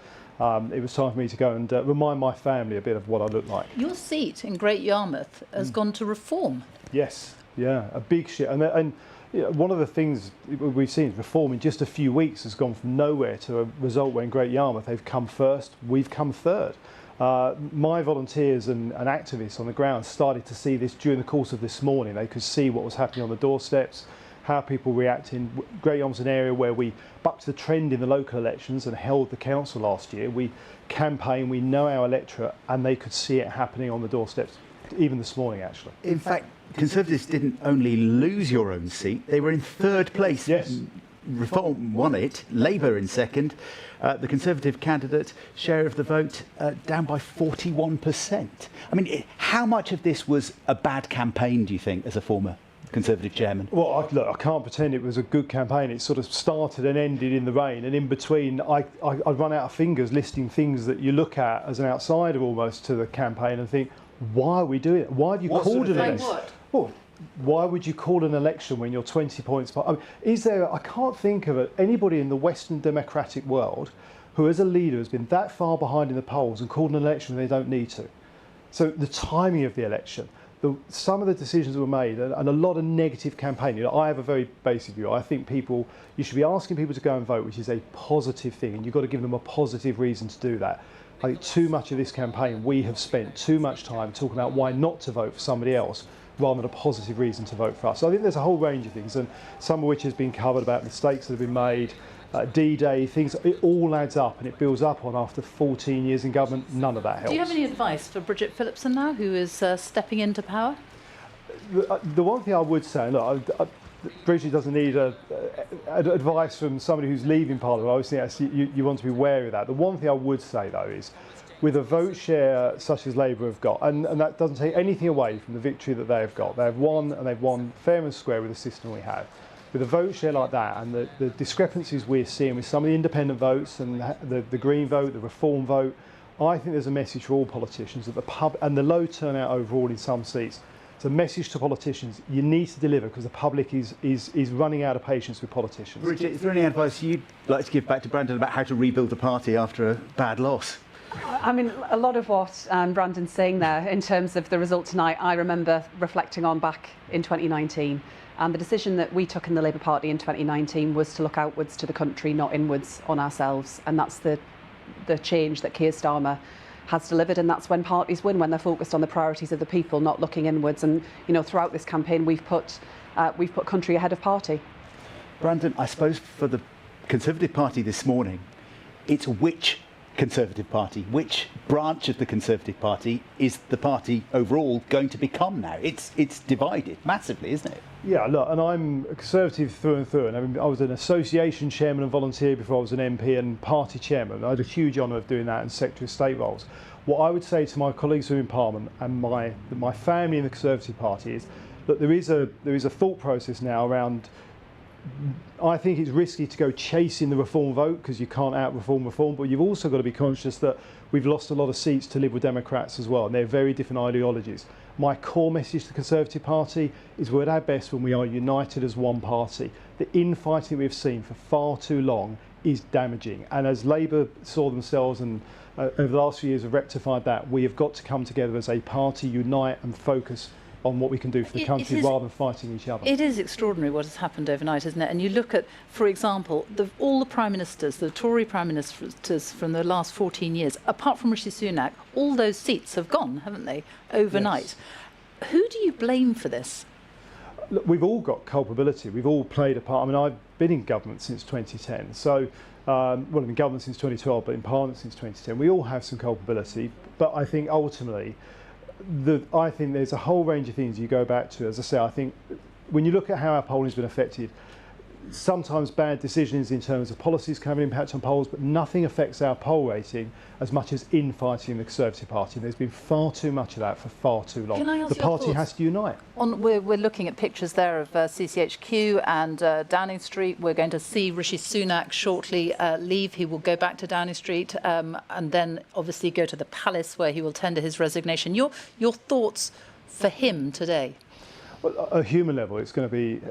it was time for me to go and remind my family a bit of what I look like.
Your seat in Great Yarmouth has gone to Reform.
Yes, yeah, a big shift. And you know, one of the things we've seen is Reform in just a few weeks has gone from nowhere to a result where in Great Yarmouth they've come first, we've come third. My volunteers and activists on the ground started to see this during the course of this morning. They could see what was happening on the doorsteps, how people were reacting. Great Yarmouth's an area where we bucked the trend in the local elections and held the council last year. We campaign, we know our electorate, and they could see it happening on the doorsteps, even this morning actually.
In fact, Conservatives didn't only lose your own seat, they were in third place.
Yes.
Reform won it, Labour in second. The Conservative candidate, share of the vote, down by 41%. I mean, how much of this was a bad campaign, do you think, as a former Conservative chairman?
Well, look, I can't pretend it was a good campaign. It sort of started and ended in the rain, and in between, I'd run out of fingers listing things that you look at as an outsider almost to the campaign and think, why are we doing it? Why have you called it an election? Well, why would you call an election when you're 20 points behind? I mean, I can't think of anybody in the Western democratic world who, as a leader, has been that far behind in the polls and called an election when they don't need to. So the timing of the election, some of the decisions that were made, and a lot of negative campaigning. You know, I have a very basic view. I think you should be asking people to go and vote, which is a positive thing, and you've got to give them a positive reason to do that. I think too much of this campaign, we have spent too much time talking about why not to vote for somebody else, rather than a positive reason to vote for us. So I think there's a whole range of things, and some of which has been covered about mistakes that have been made, D-Day, things, it all adds up and it builds up on after 14 years in government. None of that helps.
Do you have any advice for Bridget Phillipson now, who is stepping into power?
The one thing I would say, look, Bridget doesn't need advice from somebody who's leaving Parliament. I always think you want to be wary of that. The one thing I would say, though, is with a vote share such as Labour have got, and that doesn't take anything away from the victory that they have got. They have won, and they've won fair and square with the system we have. With a vote share like that, and the discrepancies we're seeing with some of the independent votes and the Green vote, the Reform vote, I think there's a message for all politicians that the pub and the low turnout overall in some seats It's a message to politicians. You need to deliver because the public is running out of patience with politicians.
Bridget, is there any advice you'd like to give back to Brandon about how to rebuild the party after a bad loss?
I mean, a lot of what Brandon's saying there in terms of the result tonight, I remember reflecting on back in 2019. And the decision that we took in the Labour Party in 2019 was to look outwards to the country, not inwards on ourselves. And that's the change that Keir Starmer has delivered, and that's when parties win, when they're focused on the priorities of the people, not looking inwards. And throughout this campaign, we've put country ahead of party.
Brandon, I suppose for the Conservative Party this morning, it's which Conservative Party, which branch of the Conservative Party is the party overall going to become now? It's divided massively, isn't it?
Yeah, look, and I'm a Conservative through and through, and I was an association chairman and volunteer before I was an MP and party chairman. I had a huge honour of doing that in Secretary of State roles. What I would say to my colleagues who are in Parliament and my family in the Conservative Party is that there is a thought process now around. I think it's risky to go chasing the reform vote because you can't out-reform reform, but you've also got to be conscious that we've lost a lot of seats to Liberal Democrats as well, and they're very different ideologies. My core message to the Conservative Party is we're at our best when we are united as one party. The infighting we've seen for far too long is damaging, and as Labour saw themselves and over the last few years have rectified that, we have got to come together as a party, unite and focus on what we can do for the country rather than fighting each other.
It is extraordinary what has happened overnight, isn't it? And you look at, for example, all the Prime Ministers, the Tory Prime Ministers from the last 14 years, apart from Rishi Sunak, all those seats have gone, haven't they, overnight? Yes. Who do you blame for this?
Look, we've all got culpability. We've all played a part. I mean, I've been in government since 2010. So, well, I've been in government since 2012, but in Parliament since 2010. We all have some culpability. But I think ultimately, I think there's a whole range of things you go back to. As I say, I think when you look at how our polling has been affected, sometimes bad decisions in terms of policies can have an impact on polls, but nothing affects our poll rating as much as infighting in the Conservative Party. There's been far too much of that for far too long.
Can I ask
the
your
party
thoughts?
has to unite.
We're looking at pictures there of CCHQ and Downing Street. We're going to see Rishi Sunak shortly leave. He will go back to Downing Street and then obviously go to the Palace where he will tender his resignation. Your thoughts for him today?
Well, at a human level, it's going to be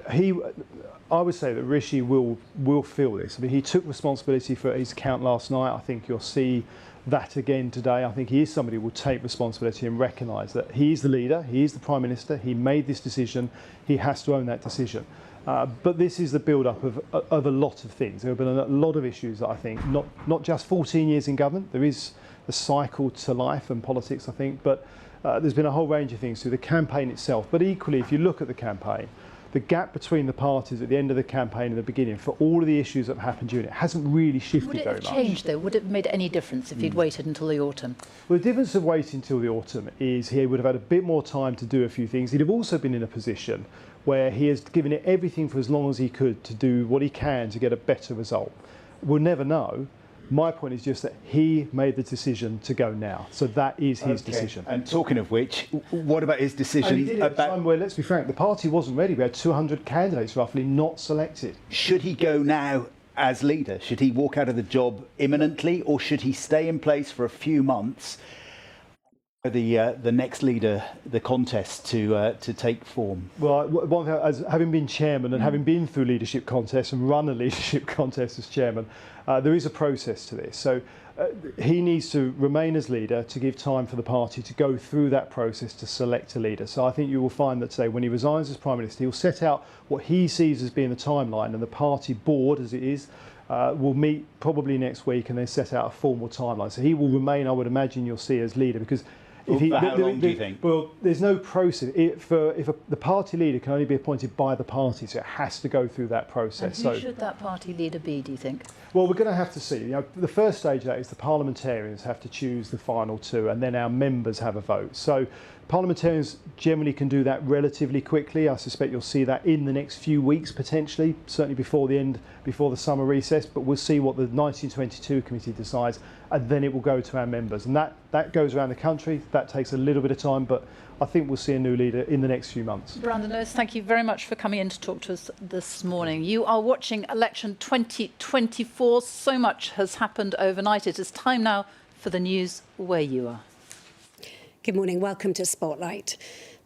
I would say that Rishi will feel this. I mean, he took responsibility for his account last night. I think you'll see that again today. I think he is somebody who will take responsibility and recognise that he is the leader, he is the Prime Minister, he made this decision, he has to own that decision. But this is the build-up of a lot of things. There have been a lot of issues that I think, not just 14 years in government, there is a cycle to life and politics, I think, but there's been a whole range of things through the campaign itself. But equally, if you look at the campaign, the gap between the parties at the end of the campaign and the beginning for all of the issues that have happened during it hasn't really shifted very much.
Would it have changed, though? Would it have made any difference if he'd waited until the autumn?
Well, the difference of waiting until the autumn is he would have had a bit more time to do a few things. He'd have also been in a position where he has given it everything for as long as he could to do what he can to get a better result. We'll never know. My point is just that he made the decision to go now. So that is his decision.
And talking of which, what about his decision
he did it at a time where, let's be frank, the party wasn't ready. We had 200 candidates roughly not selected.
Should he go now as leader? Should he walk out of the job imminently, or should he stay in place for a few months? The next leader, the contest to take form?
Well, one thing, as having been chairman and having been through leadership contests and run a leadership contest as chairman, there is a process to this. So he needs to remain as leader to give time for the party to go through that process to select a leader. So I think you will find that today, when he resigns as Prime Minister, he'll set out what he sees as being the timeline, and the party board, as it is, will meet probably next week and then set out a formal timeline. So he will remain, I would imagine, you'll see, as leader, because
how long do you think?
Well, there's no process. The party leader can only be appointed by the party, so it has to go through that process.
And who should that party leader be, do you think?
Well, we're going to have to see. The first stage of that is the parliamentarians have to choose the final two, and then our members have a vote. So parliamentarians generally can do that relatively quickly. I suspect you'll see that in the next few weeks, potentially, certainly before the summer recess. But we'll see what the 1922 committee decides, and then it will go to our members. And that goes around the country. That takes a little bit of time, but I think we'll see a new leader in the next few months.
Brandon Lewis, thank you very much for coming in to talk to us this morning. You are watching election 2024. So much has happened overnight. It is time now for the news where you are.
Good morning. Welcome to Spotlight.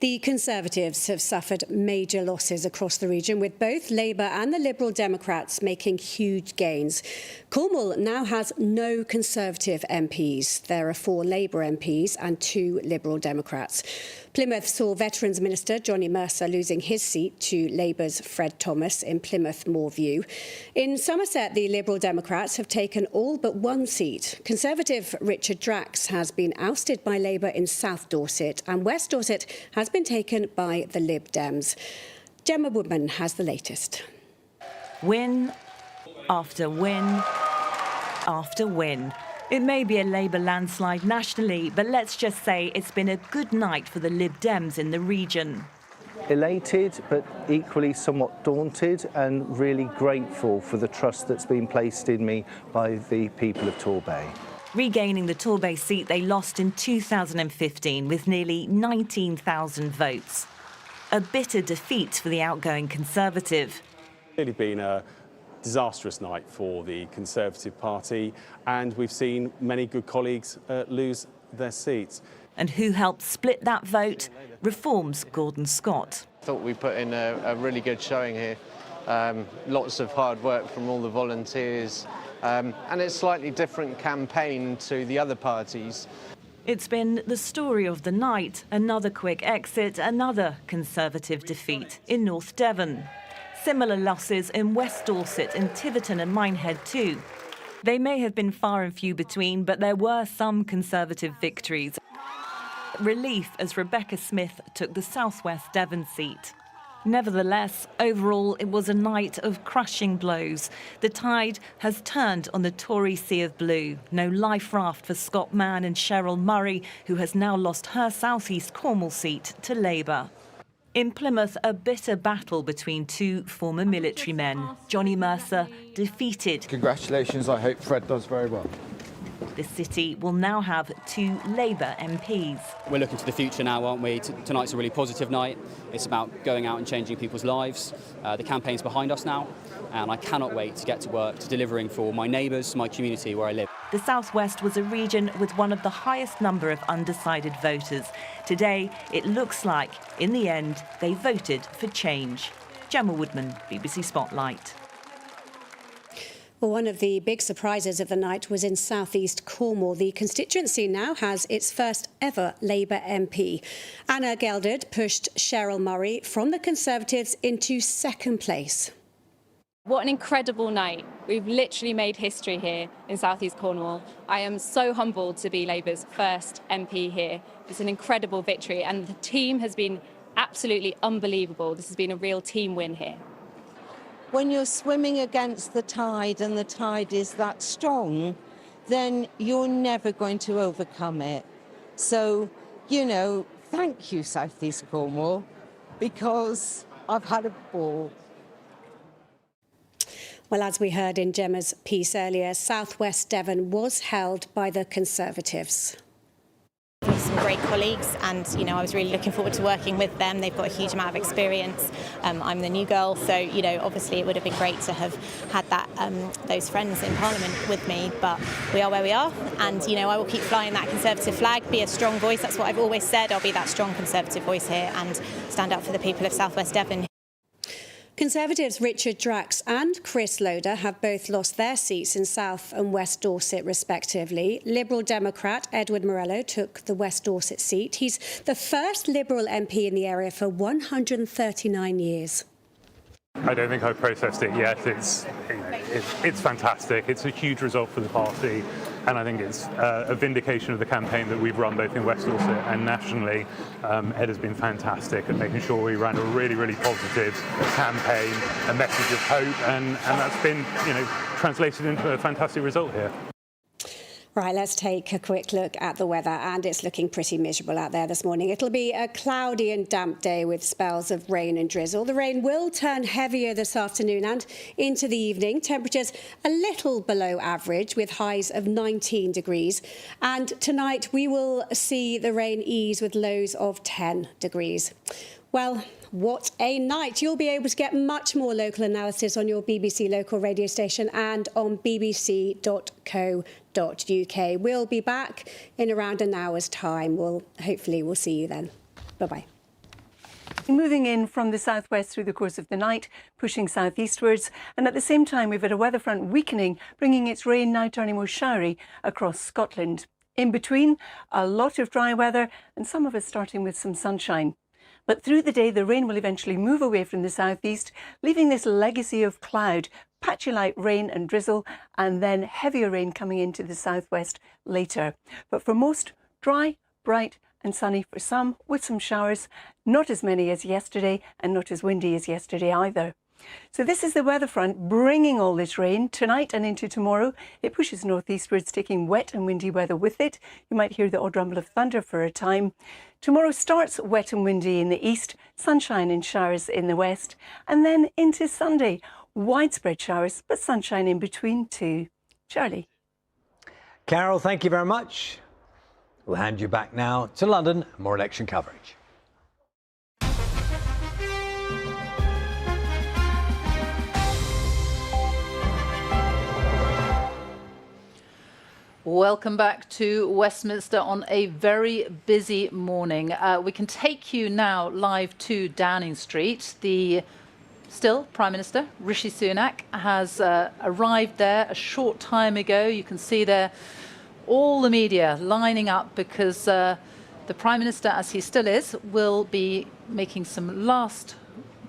The Conservatives have suffered major losses across the region, with both Labour and the Liberal Democrats making huge gains. Cornwall now has no Conservative MPs. There are 4 Labour MPs and 2 Liberal Democrats. Plymouth saw Veterans Minister Johnny Mercer losing his seat to Labour's Fred Thomas in Plymouth Moorview. In Somerset, the Liberal Democrats have taken all but 1 seat. Conservative Richard Drax has been ousted by Labour in South Dorset, and West Dorset has been taken by the Lib Dems. Gemma Woodman has the latest.
Win after win after win. It may be a Labour landslide nationally, but let's just say it's been a good night for the Lib Dems in the region.
Elated, but equally somewhat daunted, and really grateful for the trust that's been placed in me by the people of Torbay.
Regaining the Torbay seat they lost in 2015 with nearly 19,000 votes. A bitter defeat for the outgoing Conservative.
It's really been a disastrous night for the Conservative Party, and we've seen many good colleagues lose their seats.
And who helped split that vote? Reform's Gordon Scott.
I thought we put in a really good showing here. Lots of hard work from all the volunteers, and it's a slightly different campaign to the other parties.
It's been the story of the night. Another quick exit, another Conservative defeat in North Devon. Similar losses in West Dorset and Tiverton and Minehead too. They may have been far and few between, but there were some Conservative victories. Relief as Rebecca Smith took the South West Devon seat. Nevertheless, overall, it was a night of crushing blows. The tide has turned on the Tory sea of blue. No life raft for Scott Mann and Cheryl Myrie, who has now lost her South East Cornwall seat to Labour. In Plymouth, a bitter battle between 2 former military men. Johnny Mercer defeated.
Congratulations, I hope Fred does very well.
The city will now have 2 Labour MPs.
We're looking to the future now, aren't we? Tonight's a really positive night. It's about going out and changing people's lives. The campaign's behind us now, and I cannot wait to get to work, to delivering for my neighbours, my community where I live.
The South West was a region with one of the highest number of undecided voters. Today, it looks like, in the end, they voted for change. Gemma Woodman, BBC Spotlight.
Well, one of the big surprises of the night was in South East Cornwall. The constituency now has its first ever Labour MP. Anna Gelderd pushed Cheryl Myrie from the Conservatives into second place.
What an incredible night. We've literally made history here in South East Cornwall. I am so humbled to be Labour's first MP here. It's an incredible victory, and the team has been absolutely unbelievable. This has been a real team win here.
When you're swimming against the tide and the tide is that strong, then you're never going to overcome it. So, you know, thank you, South East Cornwall, because I've had a ball.
Well, as we heard in Gemma's piece earlier, South West Devon was held by the Conservatives.
Some great colleagues, and I was really looking forward to working with them. They've got a huge amount of experience. I'm the new girl, so obviously it would have been great to have had that those friends in Parliament with me, but we are where we are, and I will keep flying that Conservative flag, be a strong voice. That's what I've always said. I'll be that strong Conservative voice here and stand up for the people of South West Devon.
Conservatives Richard Drax and Chris Loder have both lost their seats in South and West Dorset, respectively. Liberal Democrat Edward Morello took the West Dorset seat. He's the first Liberal MP in the area for 139 years.
I don't think I've processed it yet. It's fantastic. It's a huge result for the party, and I think it's a vindication of the campaign that we've run both in West Dorset and nationally. Ed has been fantastic at making sure we ran a really, really positive campaign, a message of hope, and that's been, translated into a fantastic result here.
Right, let's take a quick look at the weather, and it's looking pretty miserable out there this morning. It'll be a cloudy and damp day with spells of rain and drizzle. The rain will turn heavier this afternoon and into the evening. Temperatures a little below average with highs of 19 degrees. And tonight we will see the rain ease with lows of 10 degrees. Well, what a night. You'll be able to get much more local analysis on your BBC local radio station and on bbc.co.uk. We'll be back in around an hour's time. Hopefully we'll see you then. Bye-bye.
Moving in from the southwest through the course of the night, pushing southeastwards, and at the same time we've had a weather front weakening, bringing its rain now turning more showery across Scotland. In between, a lot of dry weather and some of it starting with some sunshine. But through the day, the rain will eventually move away from the southeast, leaving this legacy of cloud, patchy light rain and drizzle, and then heavier rain coming into the southwest later. But for most, dry, bright and sunny for some, with some showers, not as many as yesterday and not as windy as yesterday either. So this is the weather front bringing all this rain tonight and into tomorrow. It pushes northeastwards, taking wet and windy weather with it. You might hear the odd rumble of thunder for a time. Tomorrow starts wet and windy in the east, sunshine and showers in the west, and then into Sunday, widespread showers, but sunshine in between too. Charlie.
Carol, thank you very much. We'll hand you back now to London, more election coverage.
Welcome back to Westminster on a very busy morning. We can take you now live to Downing Street. The still Prime Minister, Rishi Sunak, has arrived there a short time ago. You can see there all the media lining up because the Prime Minister, as he still is, will be making some last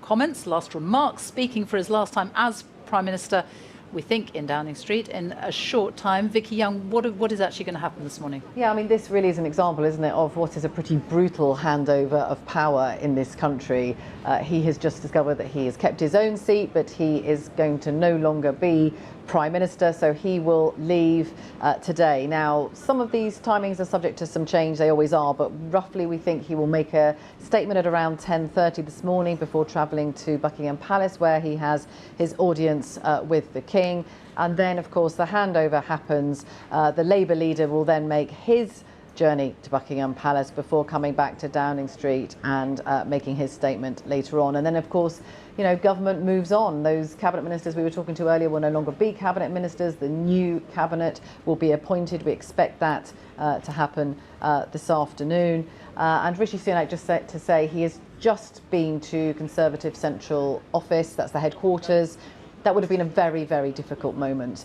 comments, last remarks, speaking for his last time as Prime Minister, we think, in Downing Street in a short time. Vicky Young, what is actually going to happen this morning?
Yeah, I mean, this really is an example, isn't it, of what is a pretty brutal handover of power in this country. He has just discovered that he has kept his own seat, but he is going to no longer be Prime Minister, so he will leave today. Now, some of these timings are subject to some change, they always are, but roughly we think he will make a statement at around 10:30 this morning before travelling to Buckingham Palace, where he has his audience with the King. And then, of course, the handover happens. The Labour leader will then make his journey to Buckingham Palace before coming back to Downing Street and making his statement later on. And then, of course, you know, government moves on. Those cabinet ministers we were talking to earlier will no longer be cabinet ministers. The new cabinet will be appointed. We expect that to happen this afternoon. And Rishi Sunak just said to say he has just been to Conservative Central office. That's the headquarters. That would have been a very, very difficult moment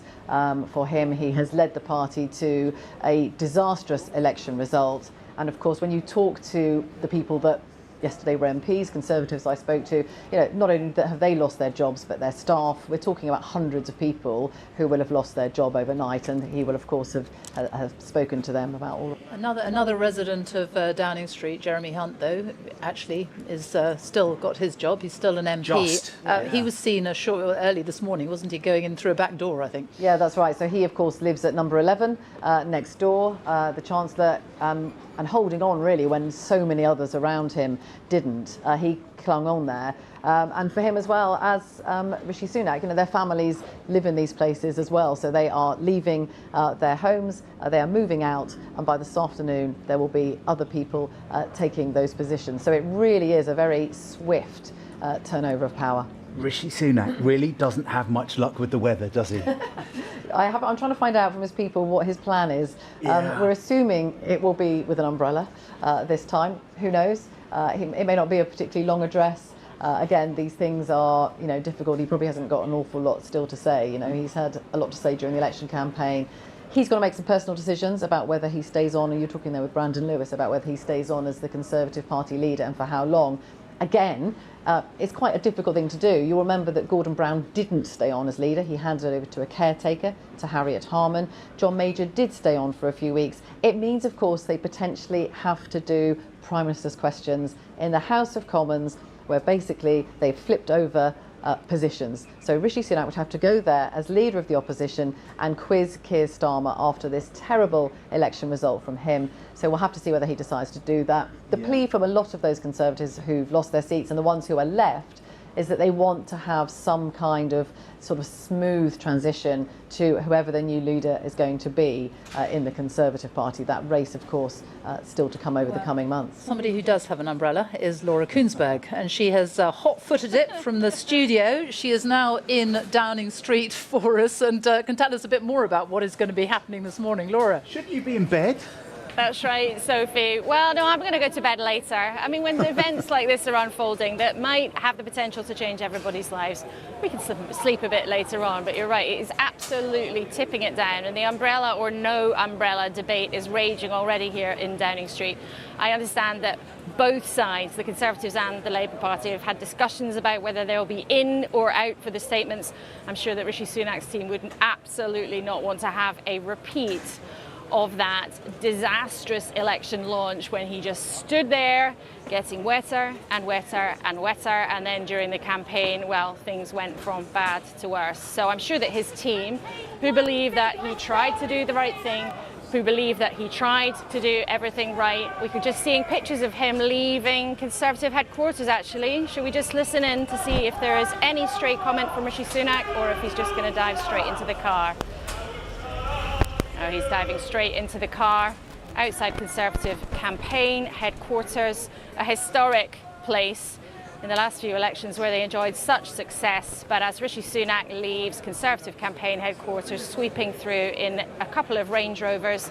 for him. He has led the party to a disastrous election result. And of course, when you talk to the people that yesterday were MPs, Conservatives I spoke to, you know, not only have they lost their jobs, but their staff. We're talking about hundreds of people who will have lost their job overnight, and he will, of course, have spoken to them about all of that.
Another resident of Downing Street, Jeremy Hunt, though, actually is still got his job. He's still an MP. He was seen early this morning, wasn't he, going in through a back door, I think?
Yeah, that's right. So he, of course, lives at number 11 next door. The Chancellor, and holding on really when so many others around him didn't. He clung on there. And for him as well as Rishi Sunak, you know, their families live in these places as well. So they are leaving their homes, they are moving out, and by this afternoon there will be other people taking those positions. So it really is a very swift turnover of power.
Rishi Sunak really doesn't have much luck with the weather, does he?
I'm trying to find out from his people what his plan is. We're assuming it will be with an umbrella this time. Who knows? It may not be a particularly long address. Again, these things are, you know, difficult. He probably hasn't got an awful lot still to say. You know, he's had a lot to say during the election campaign. He's got to make some personal decisions about whether he stays on, and you're talking there with Brandon Lewis about whether he stays on as the Conservative Party leader and for how long. Again, it's quite a difficult thing to do. You'll remember that Gordon Brown didn't stay on as leader. He handed it over to a caretaker, to Harriet Harman. John Major did stay on for a few weeks. It means, of course, they potentially have to do Prime Minister's questions in the House of Commons, where basically they've flipped over positions. So Rishi Sunak would have to go there as leader of the opposition and quiz Keir Starmer after this terrible election result from him. So we'll have to see whether he decides to do that. The plea from a lot of those Conservatives who've lost their seats and the ones who are left is that they want to have some kind of sort of smooth transition to whoever the new leader is going to be in the Conservative Party. That race, of course, still to come over the coming months.
Somebody who does have an umbrella is Laura Kuenssberg, and she has hot-footed it from the studio. She is now in Downing Street for us and can tell us a bit more about what is going to be happening this morning. Laura.
Shouldn't you be in bed?
That's right, Sophie. Well, no, I'm going to go to bed later. I mean, when events like this are unfolding that might have the potential to change everybody's lives, we can sleep a bit later on. But you're right, it is absolutely tipping it down. And the umbrella or no umbrella debate is raging already here in Downing Street. I understand that both sides, the Conservatives and the Labour Party, have had discussions about whether they'll be in or out for the statements. I'm sure that Rishi Sunak's team would absolutely not want to have a repeat of that disastrous election launch when he just stood there getting wetter and wetter and wetter, and then during the campaign, well, things went from bad to worse. So I'm sure that his team, who believe that he tried to do the right thing, who believe that he tried to do everything right. We could just seeing pictures of him leaving Conservative headquarters, actually. Should we just listen in to see if there is any stray comment from Rishi Sunak, or if he's just going to dive straight into the car? Oh, he's diving straight into the car outside Conservative campaign headquarters, a historic place in the last few elections where they enjoyed such success. But as Rishi Sunak leaves Conservative campaign headquarters, sweeping through in a couple of Range Rovers,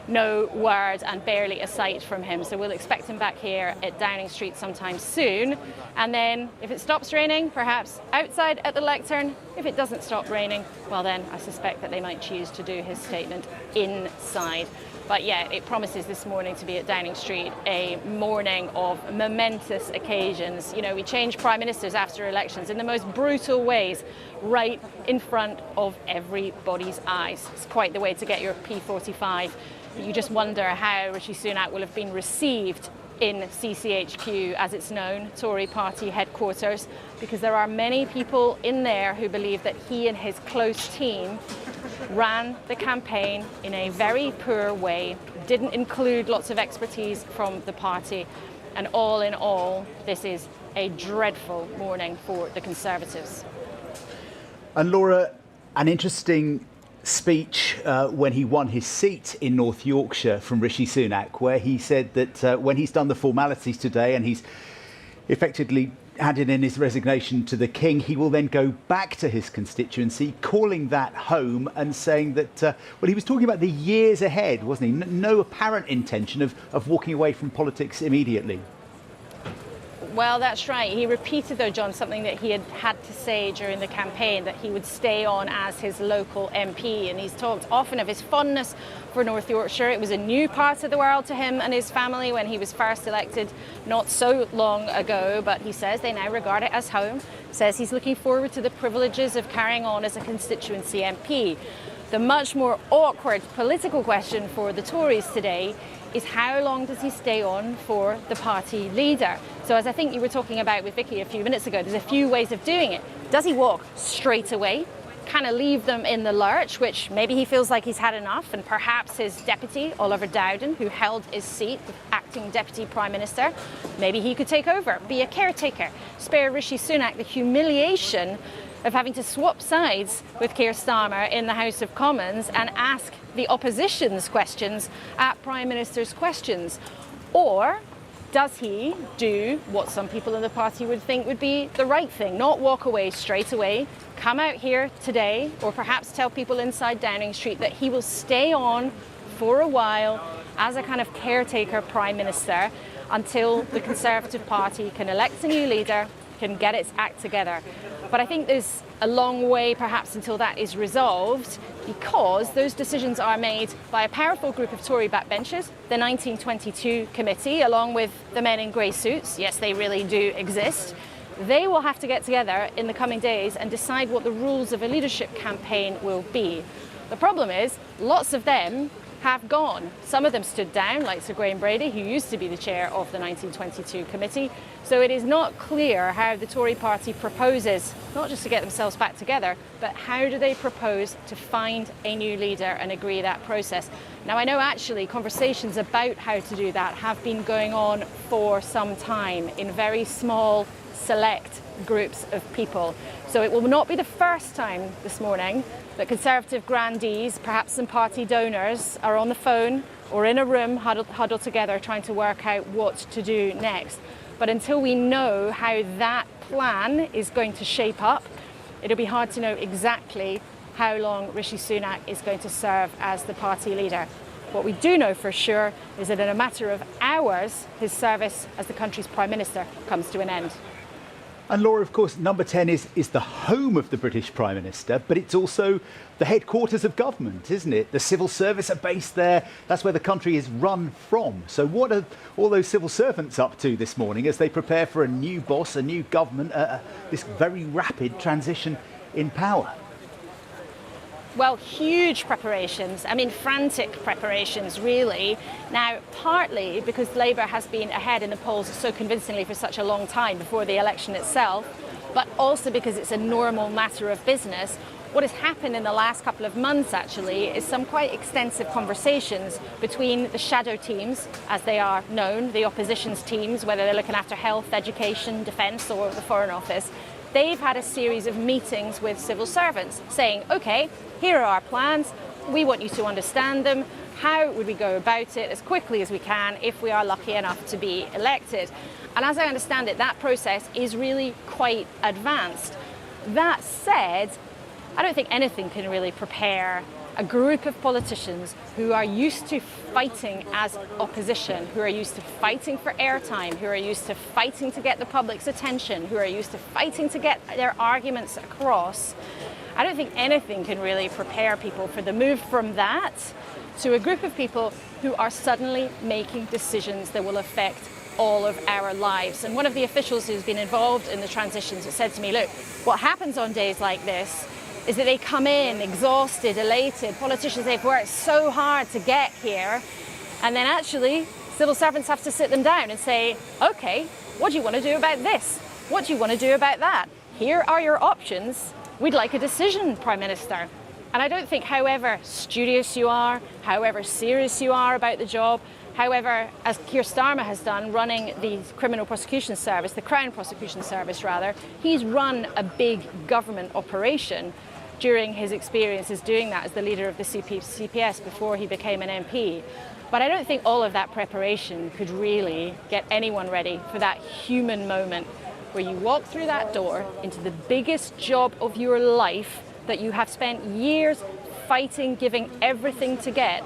no word and barely a sight from him. So we'll expect him back here at Downing Street sometime soon. And then if it stops raining, perhaps outside at the lectern. If it doesn't stop raining, well then I suspect that they might choose to do his statement inside. But yeah, it promises this morning to be at Downing Street a morning of momentous occasions. You know, we change prime ministers after elections in the most brutal ways, right in front of everybody's eyes. It's quite the way to get your P45. You just wonder how Rishi Sunak will have been received in CCHQ, as it's known, Tory party headquarters, because there are many people in there who believe that he and his close team ran the campaign in a very poor way, didn't include lots of expertise from the party, and all in all, this is a dreadful morning for the Conservatives.
And Laura, an interesting speech when he won his seat in North Yorkshire from Rishi Sunak, where he said that when he's done the formalities today and he's effectively handed in his resignation to the King, he will then go back to his constituency, calling that home and saying that, well, he was talking about the years ahead, wasn't he? No apparent intention of walking away from politics immediately.
Well, that's right. He repeated, though, John, something that he had to say during the campaign, that he would stay on as his local MP. And he's talked often of his fondness for North Yorkshire. It was a new part of the world to him and his family when he was first elected not so long ago. But he says they now regard it as home. Says he's looking forward to the privileges of carrying on as a constituency MP. The much more awkward political question for the Tories today is how long does he stay on for the party leader? So as I think you were talking about with Vicky a few minutes ago, there's a few ways of doing it. Does he walk straight away, kind of leave them in the lurch, which maybe he feels like he's had enough, and perhaps his deputy, Oliver Dowden, who held his seat, acting Deputy Prime Minister, maybe he could take over, be a caretaker, spare Rishi Sunak the humiliation of having to swap sides with Keir Starmer in the House of Commons and ask the opposition's questions at Prime Minister's questions? Or does he do what some people in the party would think would be the right thing, not walk away straight away, come out here today, or perhaps tell people inside Downing Street that he will stay on for a while as a kind of caretaker Prime Minister until the Conservative Party can elect a new leader, can get its act together. But I think there's a long way perhaps until that is resolved, because those decisions are made by a powerful group of Tory backbenchers, the 1922 committee, along with the men in grey suits. Yes, they really do exist. They will have to get together in the coming days and decide what the rules of a leadership campaign will be. The problem is, lots of them have gone. Some of them stood down, like Sir Graham Brady, who used to be the chair of the 1922 committee. So it is not clear how the Tory party proposes, not just to get themselves back together, but how do they propose to find a new leader and agree that process. Now, I know actually conversations about how to do that have been going on for some time in very small, select groups of people. So it will not be the first time this morning that Conservative grandees, perhaps some party donors, are on the phone or in a room huddled together trying to work out what to do next. But until we know how that plan is going to shape up, it'll be hard to know exactly how long Rishi Sunak is going to serve as the party leader. What we do know for sure is that in a matter of hours, his service as the country's Prime Minister comes to an end.
And Laura, of course, number 10 is the home of the British Prime Minister, but it's also the headquarters of government, isn't it? The civil service are based there. That's where the country is run from. So what are all those civil servants up to this morning as they prepare for a new boss, a new government, this very rapid transition in power?
Well, huge preparations. I mean, frantic preparations, really. Now, partly because Labour has been ahead in the polls so convincingly for such a long time before the election itself, but also because it's a normal matter of business. What has happened in the last couple of months, actually, is some quite extensive conversations between the shadow teams, as they are known, the opposition's teams, whether they're looking after health, education, defence or the Foreign Office. They've had a series of meetings with civil servants saying, OK, here are our plans. We want you to understand them. How would we go about it as quickly as we can if we are lucky enough to be elected? And as I understand it, that process is really quite advanced. That said, I don't think anything can really prepare a group of politicians who are used to fighting as opposition, who are used to fighting for airtime, who are used to fighting to get the public's attention, who are used to fighting to get their arguments across. I don't think anything can really prepare people for the move from that to a group of people who are suddenly making decisions that will affect all of our lives. And one of the officials who's been involved in the transitions has said to me, look, what happens on days like this is that they come in exhausted, elated. Politicians, they've worked so hard to get here. And then actually, civil servants have to sit them down and say, OK, what do you want to do about this? What do you want to do about that? Here are your options. We'd like a decision, Prime Minister. And I don't think however studious you are, however serious you are about the job, however, as Keir Starmer has done, running the Criminal Prosecution Service, the Crown Prosecution Service rather, he's run a big government operation during his experiences doing that as the leader of the CPS before he became an MP. But I don't think all of that preparation could really get anyone ready for that human moment where you walk through that door into the biggest job of your life that you have spent years fighting, giving everything to get,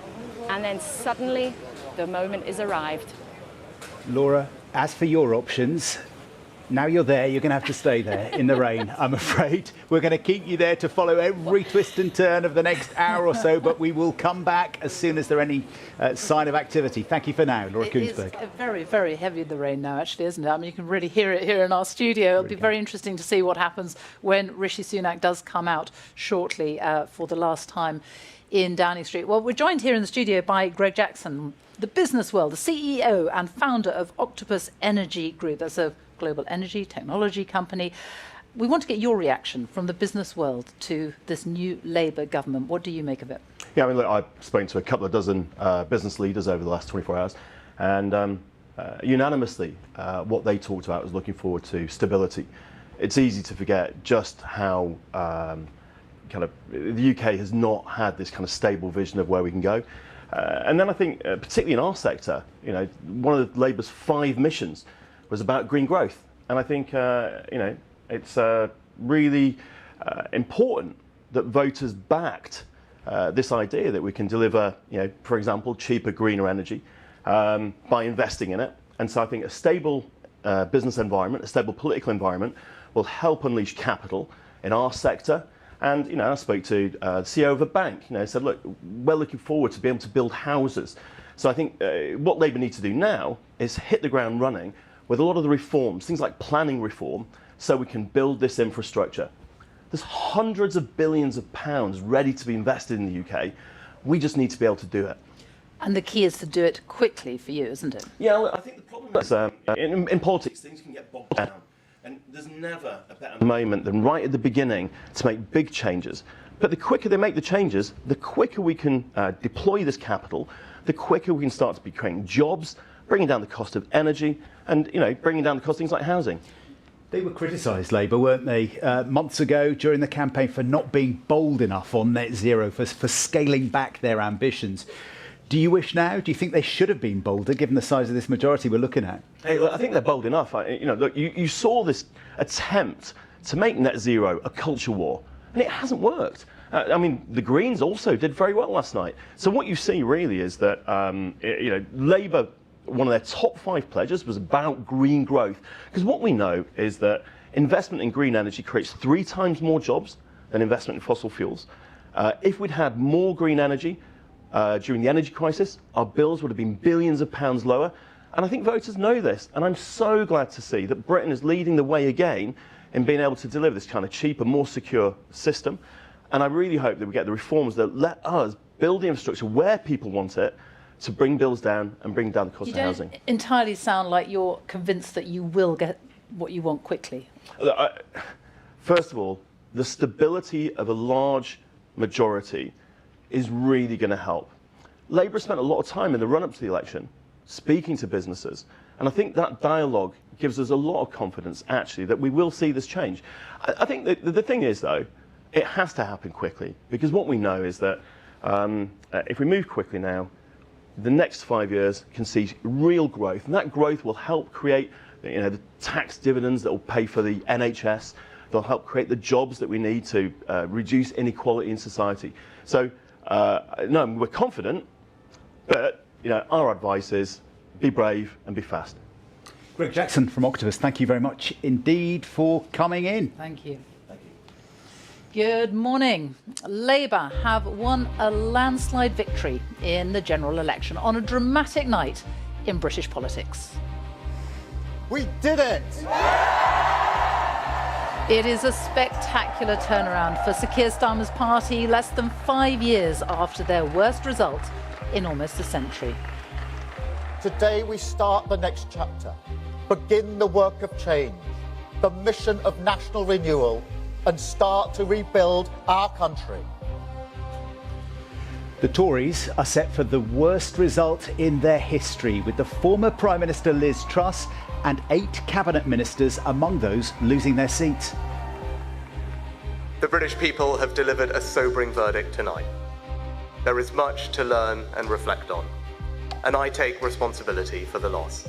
and then suddenly the moment is arrived.
Laura, as for your options, now you're there, you're going to have to stay there in the rain, I'm afraid. We're going to keep you there to follow every twist and turn of the next hour or so, but we will come back as soon as there are any sign of activity. Thank you for now, Laura Kuenssberg.
It is very, very heavy, the rain now, actually, isn't it? I mean, you can really hear it here in our studio. It'll be very interesting to see what happens when Rishi Sunak does come out shortly for the last time in Downing Street. Well, we're joined here in the studio by Greg Jackson, the business world, the CEO and founder of Octopus Energy Group. That's a global energy technology company. We want to get your reaction from the business world to this new Labour government. What do you make of it?
Yeah, I mean, look, I've spoken to a couple of dozen business leaders over the last 24 hours, and unanimously, what they talked about was looking forward to stability. It's easy to forget just how kind of the UK has not had this kind of stable vision of where we can go. And then I think, particularly in our sector, you know, one of Labour's 5 missions was about green growth. And I think, you know, it's really important that voters backed this idea that we can deliver, you know, for example, cheaper, greener energy by investing in it. And so I think a stable business environment, a stable political environment will help unleash capital in our sector. And, you know, I spoke to the CEO of a bank, you know, said, look, we're looking forward to be able to build houses. So I think what Labour need to do now is hit the ground running with a lot of the reforms, things like planning reform, so we can build this infrastructure. There's hundreds of billions of pounds ready to be invested in the UK. We just need to be able to do it.
And the key is to do it quickly for you, isn't it?
Yeah, look, I think the problem is in politics, things can get bogged down. And there's never a better moment than right at the beginning to make big changes. But the quicker they make the changes, the quicker we can deploy this capital, the quicker we can start to be creating jobs, bringing down the cost of energy, and, you know, bringing down the cost of things like housing.
They were criticised, Labour, weren't they, months ago during the campaign for not being bold enough on net zero, for scaling back their ambitions. Do you wish now? Do you think they should have been bolder, given the size of this majority we're looking at?
Hey, look, I think they're bold enough. You know, look, you saw this attempt to make net zero a culture war, and it hasn't worked. I mean, the Greens also did very well last night. So what you see really is that, Labour, one of their top 5 pledges was about green growth. Because what we know is that investment in green energy creates 3 times more jobs than investment in fossil fuels. If we'd had more green energy during the energy crisis, our bills would have been billions of pounds lower. And I think voters know this. And I'm so glad to see that Britain is leading the way again in being able to deliver this kind of cheaper, more secure system. And I really hope that we get the reforms that let us build the infrastructure where people want it to bring bills down and bring down the cost of housing.
You don't entirely sound like you're convinced that you will get what you want quickly.
First of all, the stability of a large majority is really going to help. Labour spent a lot of time in the run-up to the election speaking to businesses, and I think that dialogue gives us a lot of confidence, actually, that we will see this change. I think that the thing is, though, it has to happen quickly, because what we know is that if we move quickly now, the next 5 years can see real growth, and that growth will help create the tax dividends that will pay for the NHS. They'll help create the jobs that we need to reduce inequality in society. So, no, we're confident, but our advice is be brave and be fast.
Greg Jackson from Octopus, thank you very much indeed for coming in.
Thank you. Good morning. Labour have won a landslide victory in the general election on a dramatic night in British politics.
We did it!
It is a spectacular turnaround for Sir Keir Starmer's party less than 5 years after their worst result in almost a century.
Today we start the next chapter, begin the work of change, the mission of national renewal, and start to rebuild our country.
The Tories are set for the worst result in their history, with the former Prime Minister Liz Truss and 8 cabinet ministers among those losing their seats.
The British people have delivered a sobering verdict tonight. There is much to learn and reflect on, and I take responsibility for the loss.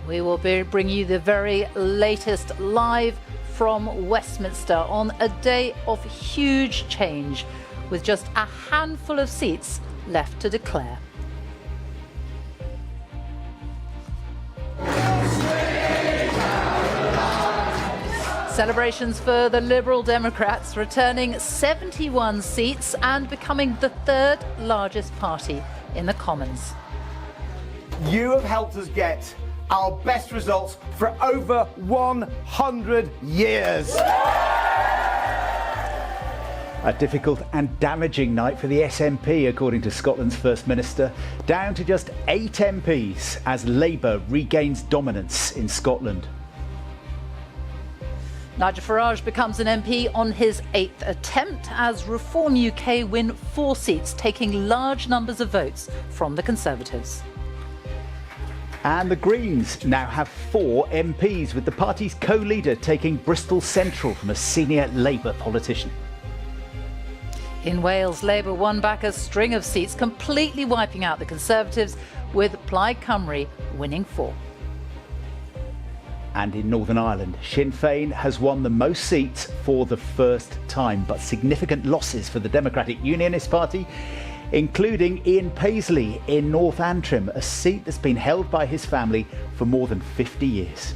We will bring you the very latest live from Westminster on a day of huge change, with just a handful of seats left to declare. Celebrations for the Liberal Democrats, returning 71 seats and becoming the 3rd largest party in the Commons.
You have helped us get our best results for over 100 years.
A difficult and damaging night for the SNP, according to Scotland's First Minister, down to just 8 MPs as Labour regains dominance in Scotland.
Nigel Farage becomes an MP on his 8th attempt as Reform UK win 4 seats, taking large numbers of votes from the Conservatives.
And the Greens now have 4 MPs, with the party's co-leader taking Bristol Central from a senior Labour politician.
In Wales, Labour won back a string of seats, completely wiping out the Conservatives, with Plaid Cymru winning 4.
And in Northern Ireland, Sinn Féin has won the most seats for the first time, but significant losses for the Democratic Unionist Party, including Ian Paisley in North Antrim, a seat that's been held by his family for more than 50 years.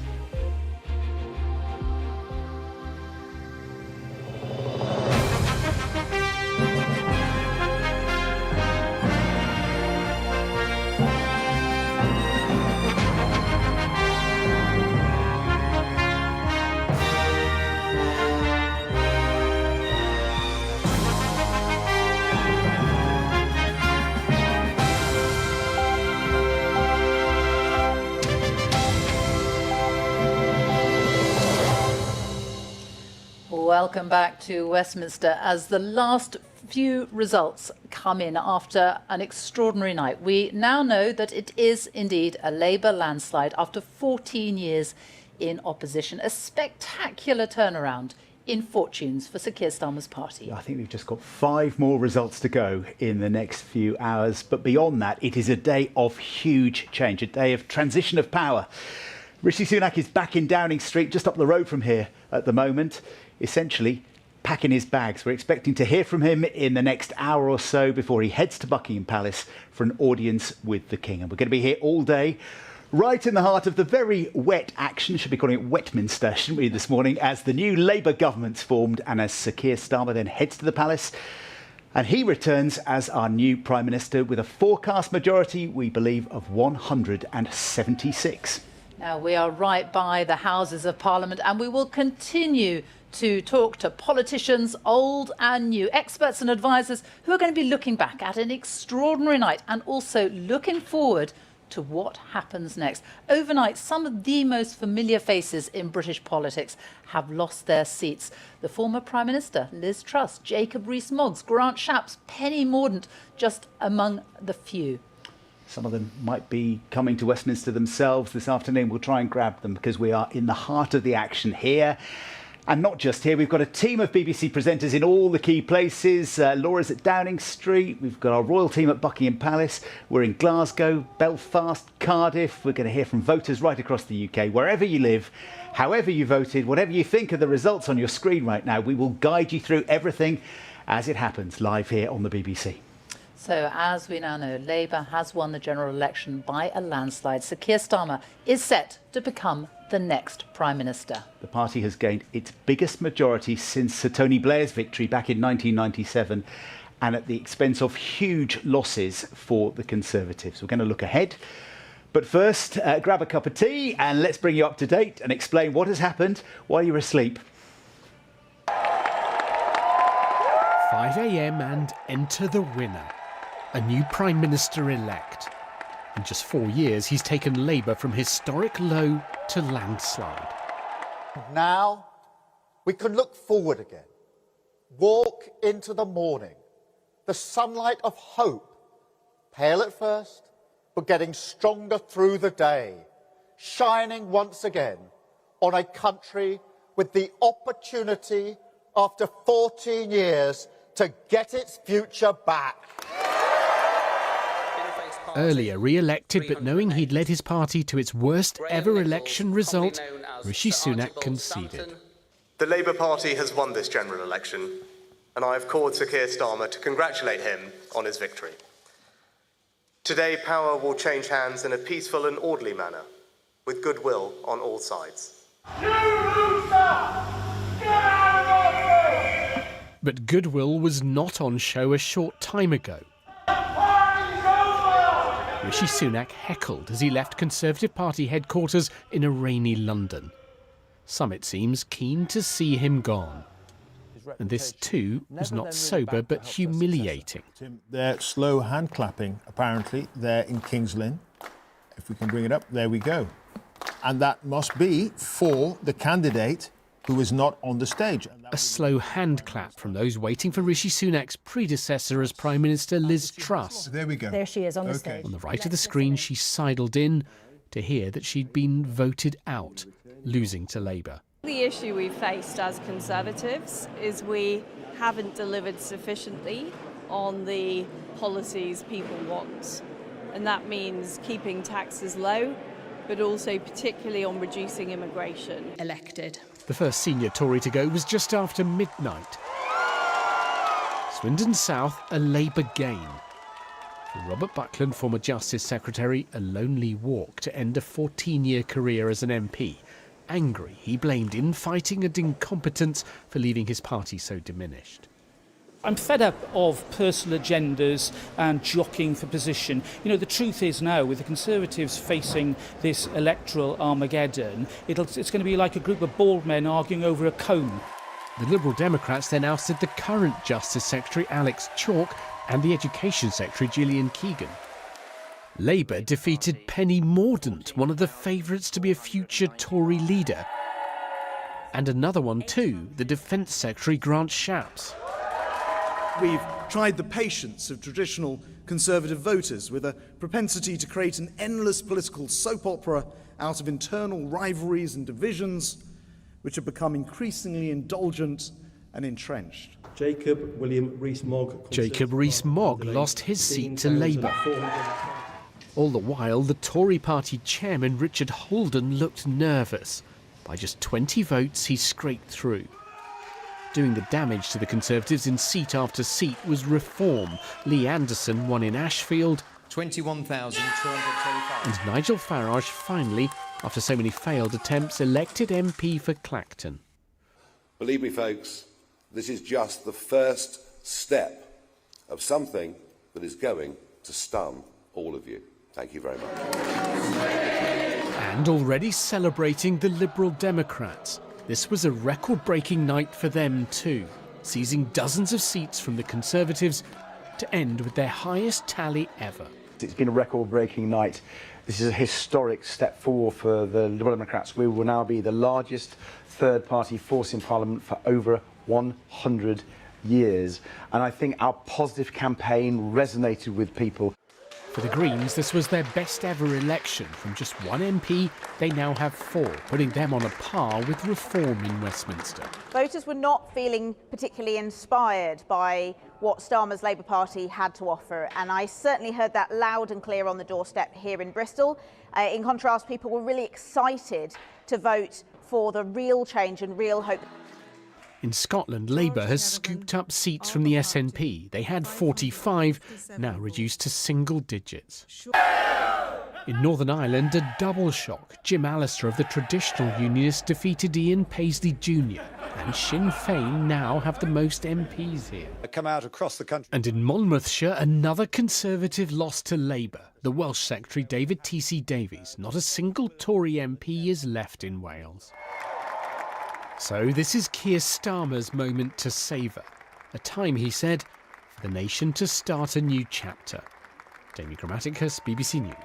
Welcome back to Westminster as the last few results come in after an extraordinary night. We now know that it is indeed a Labour landslide after 14 years in opposition. A spectacular turnaround in fortunes for Sir Keir Starmer's party.
I think we've just got 5 more results to go in the next few hours. But beyond that, it is a day of huge change, a day of transition of power. Rishi Sunak is back in Downing Street, just up the road from here at the moment, essentially packing his bags. We're expecting to hear from him in the next hour or so before he heads to Buckingham Palace for an audience with the King. And we're going to be here all day, right in the heart of the very wet action, should be calling it Wetminster, shouldn't we, this morning, as the new Labour government's formed and as Sir Keir Starmer then heads to the Palace. And he returns as our new Prime Minister with a forecast majority, we believe, of 176.
Now, we are right by the Houses of Parliament and we will continue to talk to politicians, old and new, experts and advisors who are going to be looking back at an extraordinary night and also looking forward to what happens next. Overnight, some of the most familiar faces in British politics have lost their seats. The former Prime Minister, Liz Truss, Jacob Rees-Mogg, Grant Shapps, Penny Mordaunt, just among the few.
Some of them might be coming to Westminster themselves this afternoon. We'll try and grab them because we are in the heart of the action here. And not just here, we've got a team of BBC presenters in all the key places. Laura's at Downing Street. We've got our royal team at Buckingham Palace. We're in Glasgow, Belfast, Cardiff. We're going to hear from voters right across the UK. Wherever you live, however you voted, whatever you think of the results on your screen right now, we will guide you through everything as it happens live here on the BBC.
So, as we now know, Labour has won the general election by a landslide. Sir Keir Starmer is set to become the next Prime Minister.
The party has gained its biggest majority since Sir Tony Blair's victory back in 1997, and at the expense of huge losses for the Conservatives. We're going to look ahead. But first, grab a cup of tea and let's bring you up to date and explain what has happened while you're asleep.
5 a.m. and enter the winner. A new Prime Minister-elect. In just 4 years, he's taken Labour from historic low to landslide.
Now, we can look forward again. Walk into the morning. The sunlight of hope. Pale at first, but getting stronger through the day. Shining once again on a country with the opportunity, after 14 years, to get its future back.
Earlier re-elected, but knowing he'd led his party to its worst ever election result, Rishi Sunak conceded.
The Labour Party has won this general election, and I have called Sir Keir Starmer to congratulate him on his victory. Today, power will change hands in a peaceful and orderly manner, with goodwill on all sides.
But goodwill was not on show a short time ago. Rishi Sunak heckled as he left Conservative Party headquarters in a rainy London. Some, it seems, keen to see him gone. And this, too, was not sober but humiliating.
They're slow hand clapping, apparently, there in King's Lynn. If we can bring it up, there we go. And that must be for the candidate who is not on the stage.
A slow hand clap from those waiting for Rishi Sunak's predecessor as Prime Minister, Liz Truss.
There we go.
There she is on the stage.
On the right of the screen, she sidled in to hear that she'd been voted out, losing to Labour.
The issue we've faced as Conservatives is we haven't delivered sufficiently on the policies people want. And that means keeping taxes low, but also particularly on reducing immigration.
Elected.
The first senior Tory to go was just after midnight. Swindon South, a Labour gain. For Robert Buckland, former Justice Secretary, a lonely walk to end a 14-year career as an MP. Angry, he blamed infighting and incompetence for leaving his party so diminished.
I'm fed up of personal agendas and jockeying for position. You know, the truth is now, with the Conservatives facing this electoral Armageddon, it's going to be like a group of bald men arguing over a comb.
The Liberal Democrats then ousted the current Justice Secretary, Alex Chalk, and the Education Secretary, Gillian Keegan. Labour defeated Penny Mordaunt, one of the favourites to be a future Tory leader. And another one too, the Defence Secretary, Grant Shapps.
We've tried the patience of traditional Conservative voters with a propensity to create an endless political soap opera out of internal rivalries and divisions, which have become increasingly indulgent and entrenched.
Jacob Rees-Mogg lost his seat to Labour. All the while, the Tory party chairman Richard Holden looked nervous. By just 20 votes, he scraped through. Doing the damage to the Conservatives in seat after seat was Reform. Lee Anderson won in Ashfield.
21,225.
And Nigel Farage finally, after so many failed attempts, elected MP for Clacton.
Believe me, folks, this is just the first step of something that is going to stun all of you. Thank you very much.
And already celebrating the Liberal Democrats. This was a record-breaking night for them too, seizing dozens of seats from the Conservatives to end with their highest tally ever.
It's been a record-breaking night. This is a historic step forward for the Liberal Democrats. We will now be the largest third-party force in Parliament for over 100 years. And I think our positive campaign resonated with people.
For the Greens, this was their best ever election. From just one MP, they now have 4, putting them on a par with Reform in Westminster.
Voters were not feeling particularly inspired by what Starmer's Labour Party had to offer, and I certainly heard that loud and clear on the doorstep here in Bristol. In contrast, people were really excited to vote for the real change and real hope.
In Scotland, Labour has scooped up seats from the SNP. They had 45, now reduced to single digits. In Northern Ireland, a double shock. Jim Allister of the Traditional Unionists defeated Ian Paisley Jr. And Sinn Féin now have the most MPs here.
Come out across the country.
And in Monmouthshire, another Conservative loss to Labour. The Welsh Secretary David T.C. Davies. Not a single Tory MP is left in Wales. So this is Keir Starmer's moment to savour. A time, he said, for the nation to start a new chapter. Jamie Grammaticus, BBC News.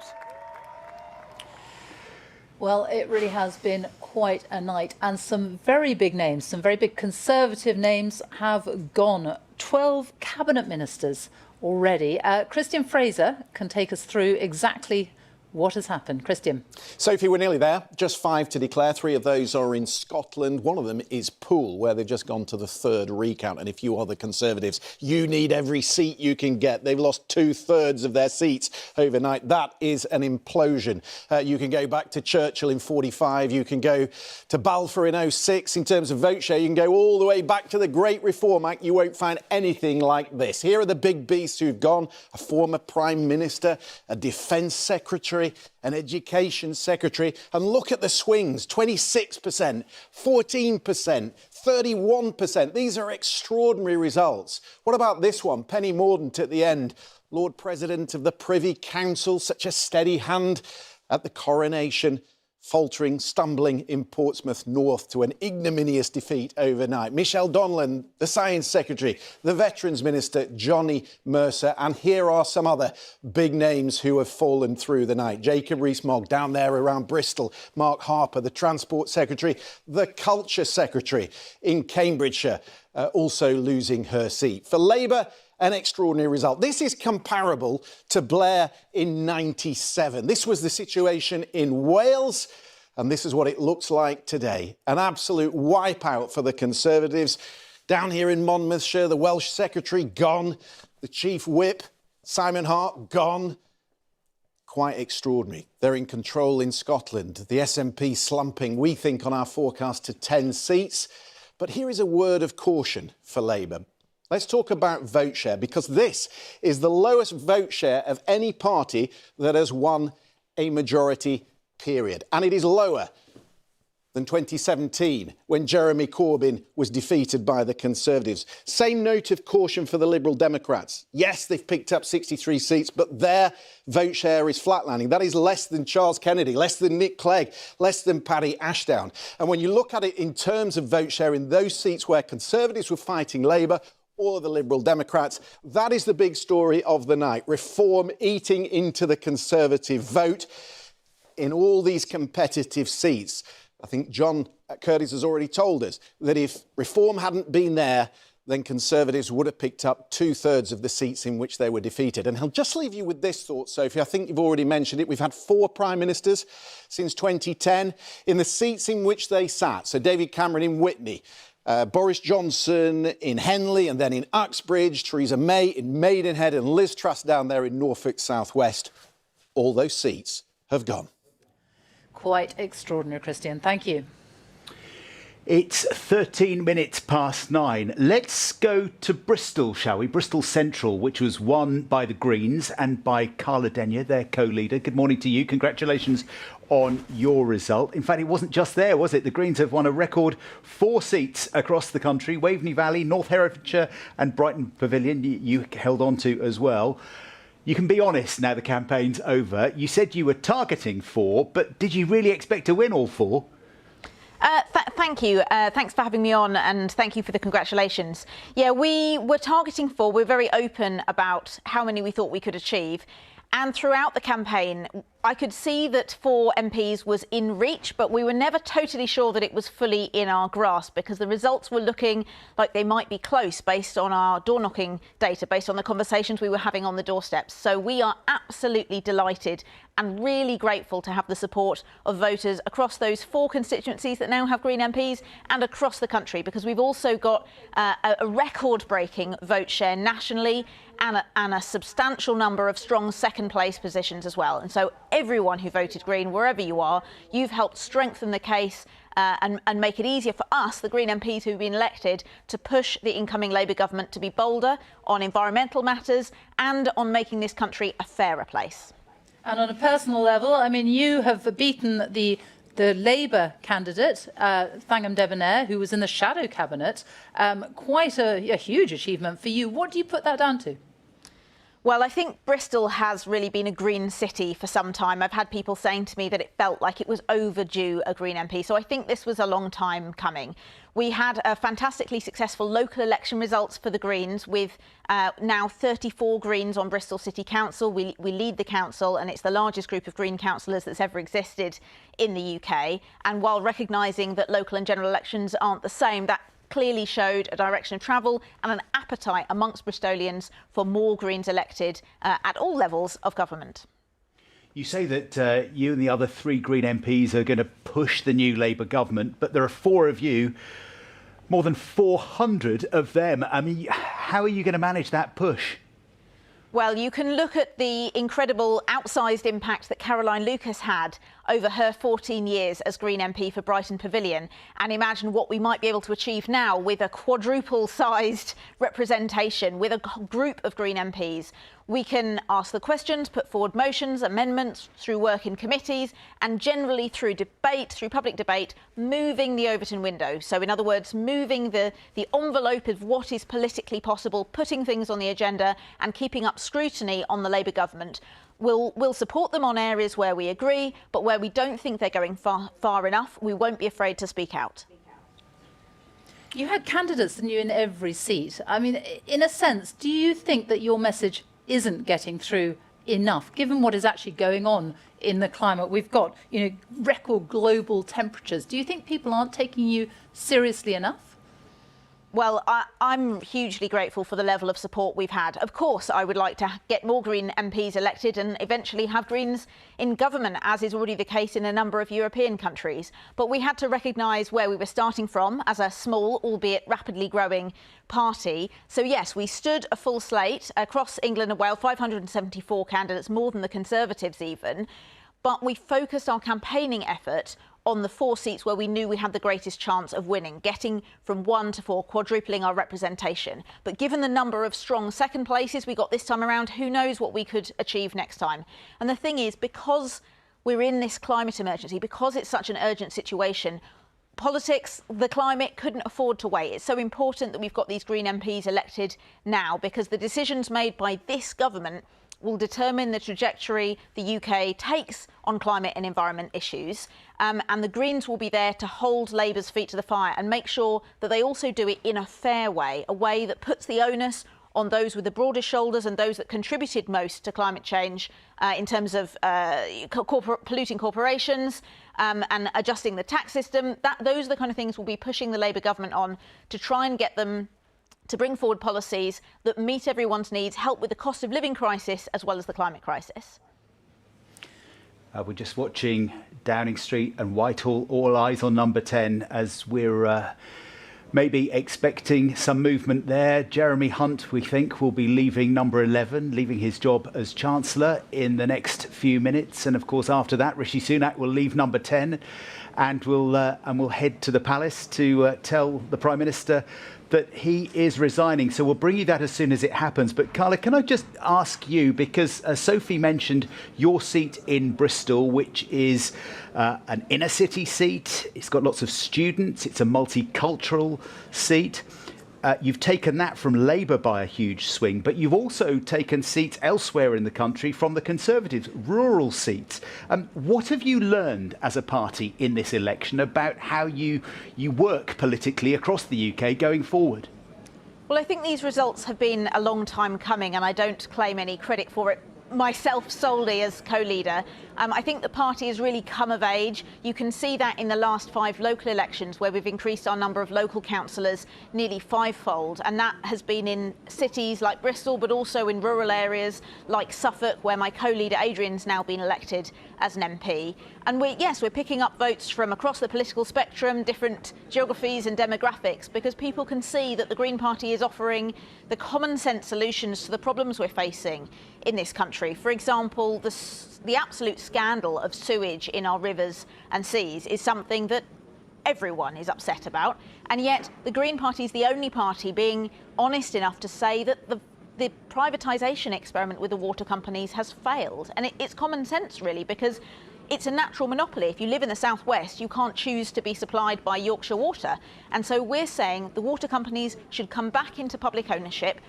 Well, it really has been quite a night, and some very big names, some very big Conservative names have gone. 12 cabinet ministers already. Christian Fraser can take us through exactly what has happened. Christian.
Sophie, we're nearly there. Just 5 to declare. 3 of those are in Scotland. One of them is Poole, where they've just gone to the 3rd recount. And if you are the Conservatives, you need every seat you can get. They've lost 2/3 of their seats overnight. That is an implosion. You can go back to Churchill in 45. You can go to Balfour in 06 in terms of vote share. You can go all the way back to the Great Reform Act. You won't find anything like this. Here are the big beasts who've gone. A former Prime Minister, a Defence Secretary, an Education Secretary, and look at the swings, 26%, 14%, 31%. These are extraordinary results. What about this one? Penny Mordaunt at the end, Lord President of the Privy Council, such a steady hand at the coronation, faltering, stumbling in Portsmouth North to an ignominious defeat overnight. Michelle Donlan, the Science Secretary, the Veterans Minister, Johnny Mercer, and here are some other big names who have fallen through the night. Jacob Rees-Mogg down there around Bristol, Mark Harper, the Transport Secretary, the Culture Secretary in Cambridgeshire, also losing her seat. For Labour, an extraordinary result. This is comparable to Blair in 97. This was the situation in Wales, and this is what it looks like today. An absolute wipeout for the Conservatives. Down here in Monmouthshire, the Welsh Secretary gone, the Chief Whip, Simon Hart, gone. Quite extraordinary. They're in control in Scotland. The SNP slumping, we think, on our forecast to 10 seats. But here is a word of caution for Labour. Let's talk about vote share, because this is the lowest vote share of any party that has won a majority, period. And it is lower than 2017, when Jeremy Corbyn was defeated by the Conservatives. Same note of caution for the Liberal Democrats. Yes, they've picked up 63 seats, but their vote share is flatlining. That is less than Charles Kennedy, less than Nick Clegg, less than Paddy Ashdown. And when you look at it in terms of vote share in those seats where Conservatives were fighting Labour, or the Liberal Democrats, that is the big story of the night. Reform eating into the Conservative vote in all these competitive seats. I think John Curtis has already told us that if Reform hadn't been there, then Conservatives would have picked up 2/3 of the seats in which they were defeated. And he'll just leave you with this thought, Sophie. I think you've already mentioned it. We've had 4 Prime Ministers since 2010 in the seats in which they sat. So David Cameron in Witney, Boris Johnson in Henley and then in Uxbridge, Theresa May in Maidenhead and Liz Truss down there in Norfolk South West. all those seats have gone.
Quite extraordinary, Christian. Thank you.
It's 13 minutes past 9. Let's go to Bristol, shall we? Bristol Central, which was won by the Greens and by Carla Denyer, their co-leader. Good morning to you. Congratulations on your result. In fact, it wasn't just there, was it? The Greens have won a record 4 seats across the country. Waveney Valley, North Herefordshire and Brighton Pavilion you held on to as well. You can be honest now the campaign's over. You said you were targeting 4, but did you really expect to win all 4?
Thank you. Thanks for having me on, and thank you for the congratulations. Yeah, we were targeting 4. We're very open about how many we thought we could achieve. And throughout the campaign, I could see that 4 MPs was in reach, but we were never totally sure that it was fully in our grasp, because the results were looking like they might be close based on our door-knocking data, based on the conversations we were having on the doorsteps. So we are absolutely delighted and really grateful to have the support of voters across those 4 constituencies that now have Green MPs and across the country, because we've also got a record-breaking vote share nationally and a substantial number of strong second-place positions as well. And so everyone who voted Green, wherever you are, you've helped strengthen the case and make it easier for us, the Green MPs who've been elected, to push the incoming Labour government to be bolder on environmental matters and on making this country a fairer place.
And on a personal level, I mean, you have beaten the Labour candidate, Thangam Debonair, who was in the shadow cabinet. Quite a huge achievement for you. What do you put that down to?
Well, I think Bristol has really been a green city for some time. I've had people saying to me that it felt like it was overdue a Green MP. So I think this was a long time coming. We had fantastically successful local election results for the Greens, with now 34 Greens on Bristol City Council. We lead the council, and it's the largest group of Green councillors that's ever existed in the UK. And while recognising that local and general elections aren't the same, that clearly showed a direction of travel and an appetite amongst Bristolians for more Greens elected at all levels of government.
You say that you and the other 3 Green MPs are going to push the new Labour government, but there are 4 of you, more than 400 of them. I mean, how are you going to manage that push?
Well, you can look at the incredible outsized impact that Caroline Lucas had over her 14 years as Green MP for Brighton Pavilion and imagine what we might be able to achieve now with a quadruple-sized representation, with a group of Green MPs. We can ask the questions, put forward motions, amendments through work in committees, and generally through debate, through public debate, moving the Overton window. So in other words, moving the envelope of what is politically possible, putting things on the agenda and keeping up scrutiny on the Labour government. We'll support them on areas where we agree, but where we don't think they're going far enough, we won't be afraid to speak out.
You had candidates, didn't you, in every seat? I mean, in a sense, do you think that your message isn't getting through enough, given what is actually going on in the climate? We've got, record global temperatures. Do you think people aren't taking you seriously enough?
Well, I'm hugely grateful for the level of support we've had. Of course, I would like to get more Green MPs elected and eventually have Greens in government, as is already the case in a number of European countries. But we had to recognise where we were starting from as a small, albeit rapidly growing party. So yes, we stood a full slate across England and Wales, 574 candidates, more than the Conservatives even. But we focused our campaigning effort on the 4 seats where we knew we had the greatest chance of winning, getting from 1 to 4, quadrupling our representation. But given the number of strong second places we got this time around, who knows what we could achieve next time. And the thing is, because we're in this climate emergency, because it's such an urgent situation, politics, the climate couldn't afford to wait. It's so important that we've got these Green MPs elected now, because the decisions made by this government will determine the trajectory the UK takes on climate and environment issues. And the Greens will be there to hold Labour's feet to the fire and make sure that they also do it in a fair way, a way that puts the onus on those with the broadest shoulders and those that contributed most to climate change in terms of polluting corporations and adjusting the tax system. Those are the kind of things we'll be pushing the Labour government on to try and get them to bring forward policies that meet everyone's needs, help with the cost of living crisis as well as the climate crisis.
We're just watching Downing Street and Whitehall, all eyes on number 10 as we're maybe expecting some movement there. Jeremy Hunt, we think, will be leaving number 11, leaving his job as Chancellor in the next few minutes. And of course, after that, Rishi Sunak will leave number 10 and will head to the palace to tell the Prime Minister that he is resigning. So we'll bring you that as soon as it happens. But Carla, can I just ask you, because Sophie mentioned your seat in Bristol, which is an inner city seat. It's got lots of students. It's a multicultural seat. You've taken that from Labour by a huge swing, but you've also taken seats elsewhere in the country from the Conservatives, rural seats. What have you learned as a party in this election about how you work politically across the UK going forward?
Well, I think these results have been a long time coming, and I don't claim any credit for it myself solely as co-leader. I think the party has really come of age. You can see that in the last 5 local elections, where we've increased our number of local councillors nearly 5-fold, and that has been in cities like Bristol, but also in rural areas like Suffolk, where my co-leader Adrian's now been elected as an MP. And we're picking up votes from across the political spectrum, different geographies and demographics, because people can see that the Green Party is offering the common sense solutions to the problems we're facing in this country. For example, the absolute scandal of sewage in our rivers and seas is something that everyone is upset about, and yet the Green Party is the only party being honest enough to say that the privatisation experiment with the water companies has failed. And it's common sense, really, because it's a natural monopoly. If you live in the southwest, you can't choose to be supplied by Yorkshire Water. And so we're saying the water companies should come back into public ownership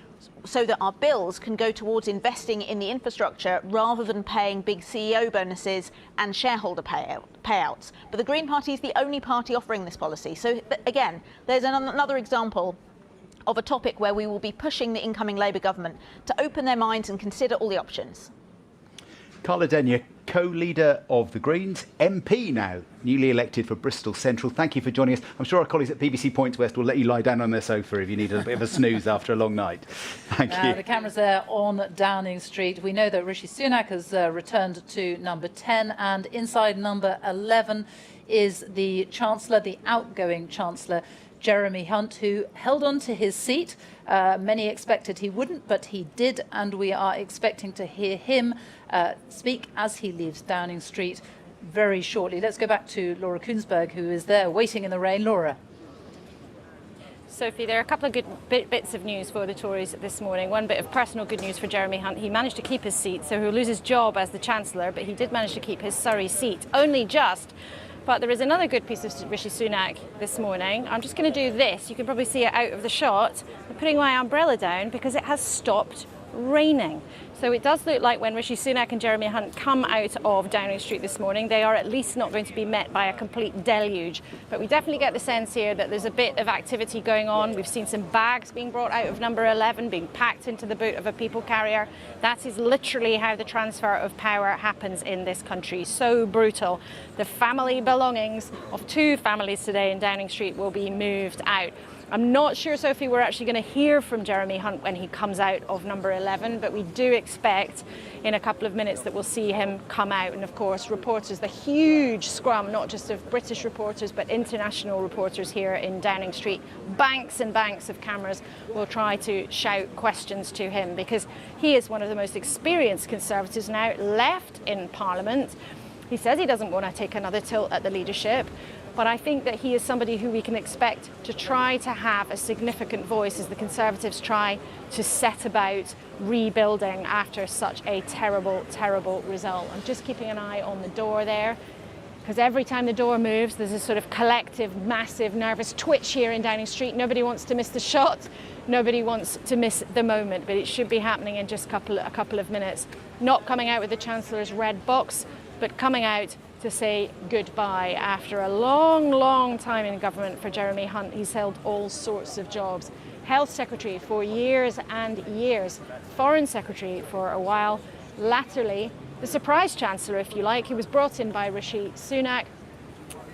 so that our bills can go towards investing in the infrastructure rather than paying big CEO bonuses and shareholder payouts. But the Green Party is the only party offering this policy. So again, there's another example of a topic where we will be pushing the incoming Labour government to open their minds and consider all the options.
Carla Denyer, co-leader of the Greens, MP now, newly elected for Bristol Central. Thank you for joining us. I'm sure our colleagues at BBC Points West will let you lie down on their sofa if you need a bit of a snooze after a long night. Thank you.
The camera's there on Downing Street. We know that Rishi Sunak has returned to number 10, and inside number 11 is the Chancellor, the outgoing Chancellor, Jeremy Hunt, who held on to his seat. Many expected he wouldn't, but he did, and we are expecting to hear him speak as he leaves Downing Street very shortly. Let's go back to Laura Kuenssberg, who is there waiting in the rain. Laura.
Sophie, there are a couple of good bits of news for the Tories this morning. One bit of personal good news for Jeremy Hunt. He managed to keep his seat, so he'll lose his job as the Chancellor, but he did manage to keep his Surrey seat. Only just. But there is another good piece of Rishi Sunak this morning. I'm just going to do this. You can probably see it out of the shot. I'm putting my umbrella down because it has stopped raining. So it does look like when Rishi Sunak and Jeremy Hunt come out of Downing Street this morning, they are at least not going to be met by a complete deluge. But we definitely get the sense here that there's a bit of activity going on. We've seen some bags being brought out of number 11, being packed into the boot of a people carrier. That is literally how the transfer of power happens in this country. So brutal. The family belongings of 2 families today in Downing Street will be moved out. I'm not sure, Sophie, we're actually going to hear from Jeremy Hunt when he comes out of number 11, but we do expect in a couple of minutes that we'll see him come out. And of course, reporters, the huge scrum, not just of British reporters, but international reporters here in Downing Street, banks and banks of cameras will try to shout questions to him because he is one of the most experienced Conservatives now left in Parliament. He says he doesn't want to take another tilt at the leadership. But I think that he is somebody who we can expect to try to have a significant voice as the Conservatives try to set about rebuilding after such a terrible, terrible result. I'm just keeping an eye on the door there, because every time the door moves, there's a sort of collective, massive, nervous twitch here in Downing Street. Nobody wants to miss the shot. Nobody wants to miss the moment, but it should be happening in just a couple of minutes. Not coming out with the Chancellor's red box, but coming out to say goodbye after a long, long time in government for Jeremy Hunt. He's held all sorts of jobs. Health Secretary for years and years, Foreign Secretary for a while, latterly the surprise Chancellor, if you like. He was brought in by Rishi Sunak.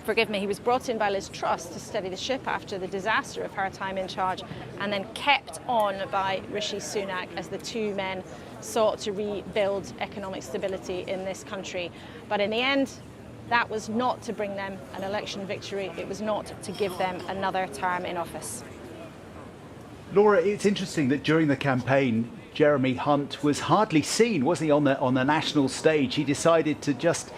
Forgive me, he was brought in by Liz Truss to steady the ship after the disaster of her time in charge, and then kept on by Rishi Sunak as the 2 men sought to rebuild economic stability in this country. But in the end, That was not to bring them an election victory. It was not to give them another term in office.
Laura, it's interesting that during the campaign, Jeremy Hunt was hardly seen, wasn't he, on the national stage? He decided to just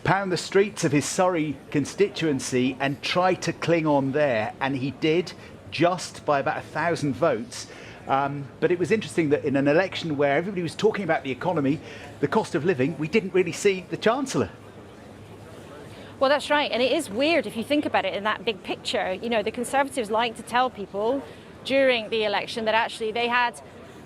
pound the streets of his Surrey constituency and try to cling on there, and he did, just by about 1,000 votes. But it was interesting that in an election where everybody was talking about the economy, the cost of living, we didn't really see the Chancellor.
Well, that's right. And it is weird if you think about it in that big picture. You know, the Conservatives like to tell people during the election that actually they had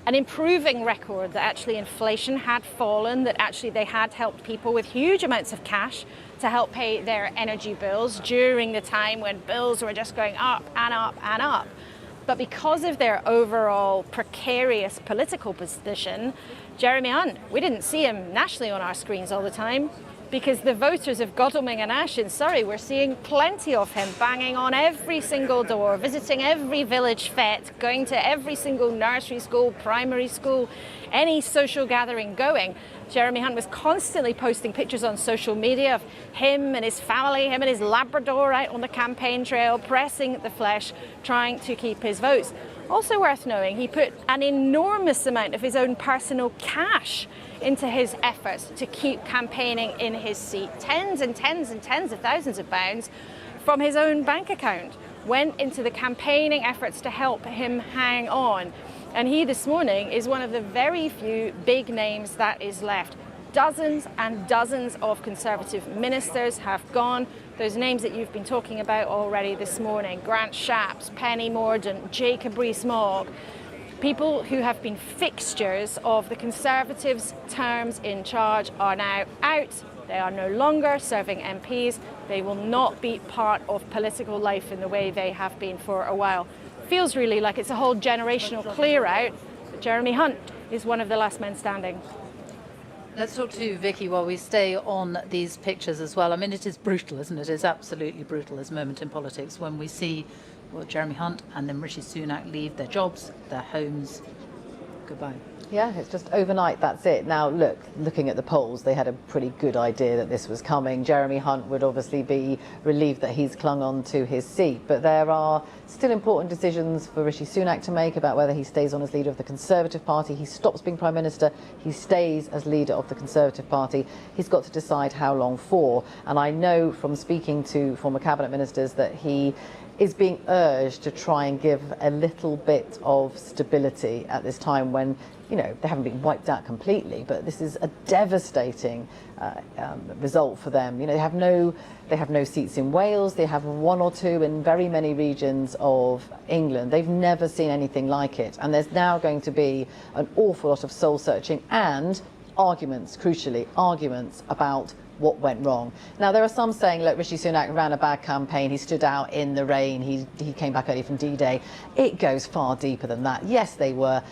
an improving record, that actually inflation had fallen, that actually they had helped people with huge amounts of cash to help pay their energy bills during the time when bills were just going up and up and up. But because of their overall precarious political position, Jeremy Hunt, we didn't see him nationally on our screens all the time, because the voters of Godalming and Ash in Surrey were seeing plenty of him banging on every single door, visiting every village fete, going to every single nursery school, primary school, any social gathering going. Jeremy Hunt was constantly posting pictures on social media of him and his family, him and his Labrador out on the campaign trail, pressing the flesh, trying to keep his votes. Also worth knowing, he put an enormous amount of his own personal cash into his efforts to keep campaigning in his seat. Tens and tens and tens of thousands of pounds from his own bank account went into the campaigning efforts to help him hang on. And he this morning is one of the very few big names that is left. Dozens and dozens of Conservative ministers have gone. Those names that you've been talking about already this morning, Grant Shapps, Penny Mordaunt, Jacob Rees-Mogg, people who have been fixtures of the Conservatives' terms in charge are now out. They are no longer serving MPs. They will not be part of political life in the way they have been for a while. Feels really like it's a whole generational clear out, but Jeremy Hunt is one of the last men standing.
Let's talk to Vicky while we stay on these pictures as well. I mean, it is brutal, isn't it? It's absolutely brutal, this moment in politics, when we see, well, Jeremy Hunt and then Rishi Sunak leave their jobs, their homes. Goodbye.
Yeah, it's just overnight, that's it. Now, look, looking at the polls, they had a pretty good idea that this was coming. Jeremy Hunt would obviously be relieved that he's clung on to his seat, but there are still important decisions for Rishi Sunak to make about whether he stays on as leader of the Conservative Party. He stops being Prime Minister, he stays as leader of the Conservative Party. He's got to decide how long for. And I know from speaking to former Cabinet Ministers that he is being urged to try and give a little bit of stability at this time when, you know, they haven't been wiped out completely, but this is a devastating result for them. You know, they have no seats in Wales. They have one or two in very many regions of England. They've never seen anything like it, and there's now going to be an awful lot of soul searching and arguments, crucially, arguments about what went wrong. Now, there are some saying, look, Rishi Sunak ran a bad campaign, he stood out in the rain, he came back early from D-Day. It goes far deeper than that. Yes, they were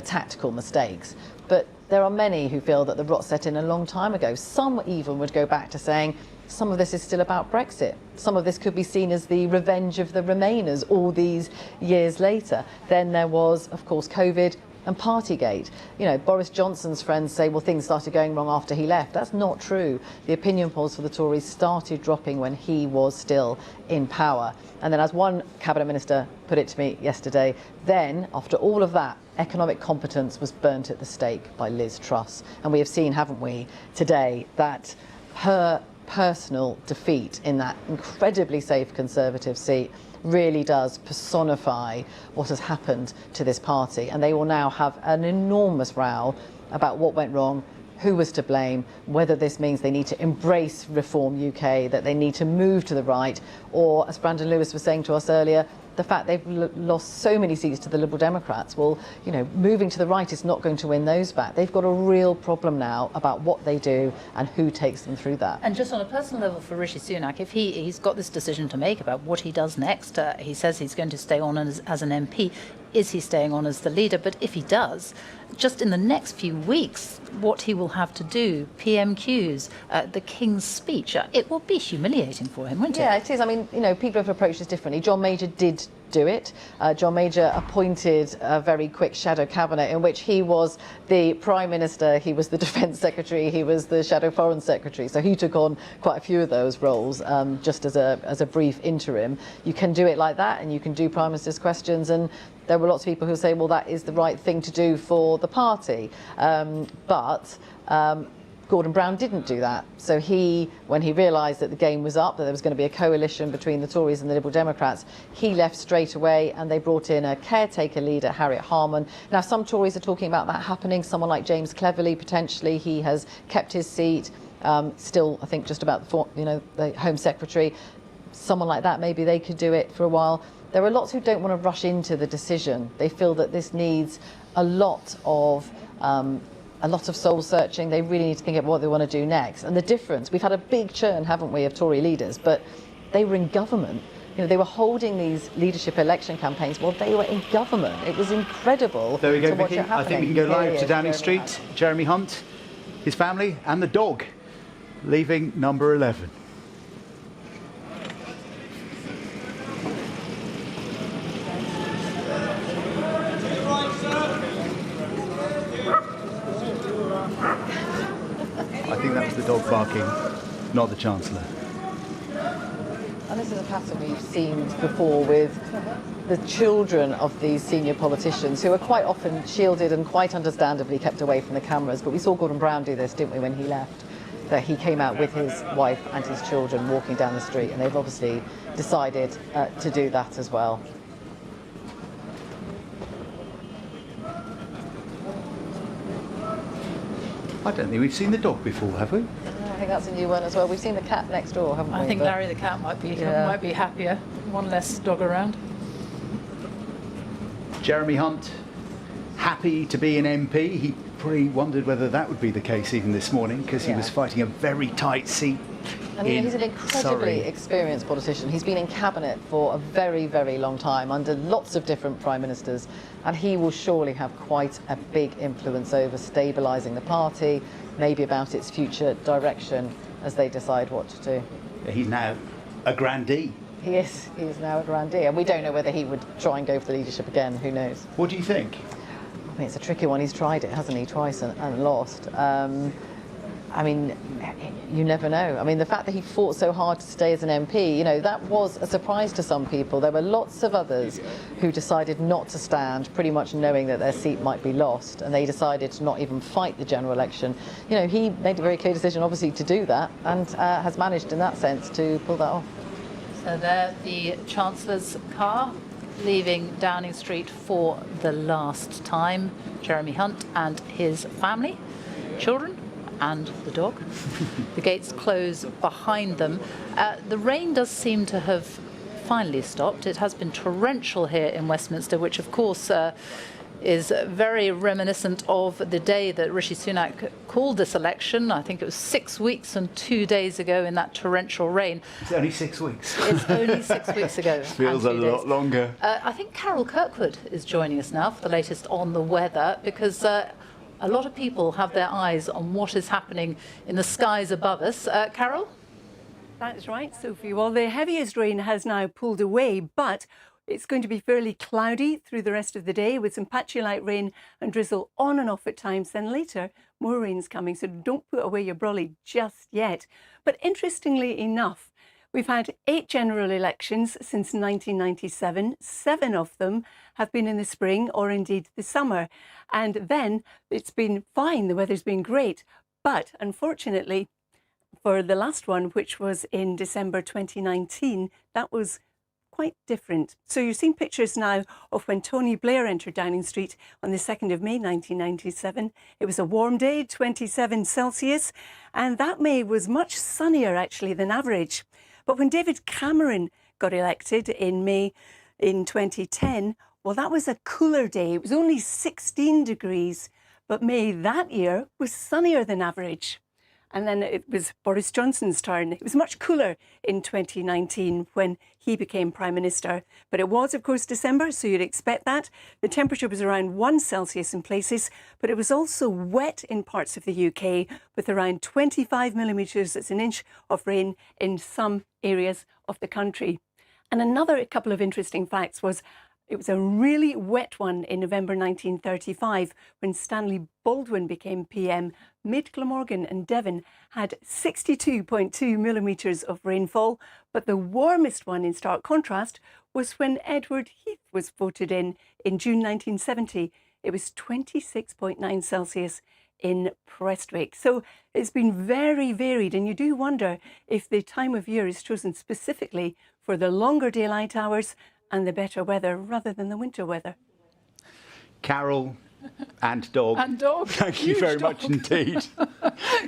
tactical mistakes, but there are many who feel that the rot set in a long time ago. Some even would go back to saying some of this is still about Brexit. Some of this could be seen as the revenge of the Remainers all these years later. Then there was, of course, COVID and Partygate. You know, Boris Johnson's friends say, well, things started going wrong after he left. That's not true. The opinion polls for the Tories started dropping when he was still in power. And then, as one cabinet minister put it to me yesterday, then, after all of that, economic competence was burnt at the stake by Liz Truss. And we have seen, haven't we, today, that her personal defeat in that incredibly safe Conservative seat really does personify what has happened to this party, and they will now have an enormous row about what went wrong, who was to blame, whether this means they need to embrace Reform UK, that they need to move to the right, or, as Brandon Lewis was saying to us earlier, the fact they've lost so many seats to the Liberal Democrats. Well, you know, moving to the right is not going to win those back. They've got a real problem now about what they do and who takes them through that.
And just on a personal level for Rishi Sunak, if he's got this decision to make about what he does next, he says he's going to stay on as an MP. Is he staying on as the leader? But if he does, just in the next few weeks, what he will have to do, PMQs, the King's speech, it will be humiliating for him, won't it?
Yeah, it is. I mean, you know, people have approached this differently. John Major did do it. John Major appointed a very quick shadow cabinet in which he was the Prime Minister, he was the Defence Secretary, he was the Shadow Foreign Secretary. So he took on quite a few of those roles just as a brief interim. You can do it like that, and you can do Prime Minister's questions, and there were lots of people who say, well, that is the right thing to do for the party. But Gordon Brown didn't do that. So when he realised that the game was up, that there was going to be a coalition between the Tories and the Liberal Democrats, he left straight away, and they brought in a caretaker leader, Harriet Harman. Now, some Tories are talking about that happening. Someone like James Cleverly, potentially, he has kept his seat. Still, I think, just about the Home Secretary. Someone like that, maybe they could do it for a while. There are lots who don't want to rush into the decision. They feel that this needs a lot of soul searching. They really need to think about what they want to do next. And the difference, we've had a big churn, haven't we, of Tory leaders, but they were in government. They were holding these leadership election campaigns while they were in government. It was incredible.
There we go,
to watch
Vicky.
it happening.
I think we can go live to Downing Street. Jeremy Hunt, his family, and the dog leaving number 11. I think that was the dog barking, not the Chancellor.
And this is a pattern we've seen before with the children of these senior politicians who are quite often shielded and quite understandably kept away from the cameras. But we saw Gordon Brown do this, didn't we, when he left? That he came out with his wife and his children walking down the street, and they've obviously decided to do that as well.
I don't think we've seen the dog before, have we?
I think that's a new one as well. We've seen the cat next door, haven't we?
I think Larry the cat might be happier. One less dog around.
Jeremy Hunt, happy to be an MP. He probably wondered whether that would be the case even this morning, because he was fighting a very tight seat.
And he's an incredibly experienced politician. He's been in cabinet for a very, very long time under lots of different prime ministers, and he will surely have quite a big influence over stabilising the party, maybe about its future direction as they decide what to do.
He's now a grandee.
He is now a grandee, and we don't know whether he would try and go for the leadership again. Who knows?
What do you think?
I mean, it's a tricky one. He's tried it, hasn't he, twice and lost. I mean, you never know. I mean, the fact that he fought so hard to stay as an MP, that was a surprise to some people. There were lots of others who decided not to stand, pretty much knowing that their seat might be lost, and they decided to not even fight the general election. He made a very clear decision, obviously, to do that, and has managed, in that sense, to pull that off.
So there, the Chancellor's car leaving Downing Street for the last time. Jeremy Hunt and his family, children, and the dog. The gates close behind them. The rain does seem to have finally stopped. It has been torrential here in Westminster, which of course is very reminiscent of the day that Rishi Sunak called this election. I think it was 6 weeks and 2 days ago in that torrential rain.
It's only 6 weeks.
It's only 6 weeks ago.
Feels a lot longer.
I think Carol Kirkwood is joining us now for the latest on the weather, because a lot of people have their eyes on what is happening in the skies above us. Carol?
That's right, Sophie. Well, the heaviest rain has now pulled away, but it's going to be fairly cloudy through the rest of the day with some patchy light rain and drizzle on and off at times. Then later, more rain's coming, so don't put away your brolly just yet. But interestingly enough, we've had 8 general elections since 1997. 7 of them have been in the spring or indeed the summer. And then it's been fine, the weather's been great. But unfortunately, for the last one, which was in December 2019, that was quite different. So you're seeing pictures now of when Tony Blair entered Downing Street on the 2nd of May 1997. It was a warm day, 27 Celsius, and that May was much sunnier actually than average. But when David Cameron got elected in May in 2010, well, that was a cooler day. It was only 16 degrees, but May that year was sunnier than average. And then it was Boris Johnson's turn. It was much cooler in 2019 when he became Prime Minister. But it was, of course, December, so you'd expect that. The temperature was around 1 Celsius in places, but it was also wet in parts of the UK with around 25 millimetres, that's an inch of rain in some areas of the country. And another couple of interesting facts was it was a really wet one in November 1935 when Stanley Baldwin became PM. Mid Glamorgan and Devon had 62.2 millimetres of rainfall, but the warmest one in stark contrast was when Edward Heath was voted in June 1970. It was 26.9 Celsius in Prestwick. So it's been very varied, and you do wonder if the time of year is chosen specifically for the longer daylight hours and the better weather rather than the winter weather.
Carol and dog.
And dog.
Thank you very much indeed.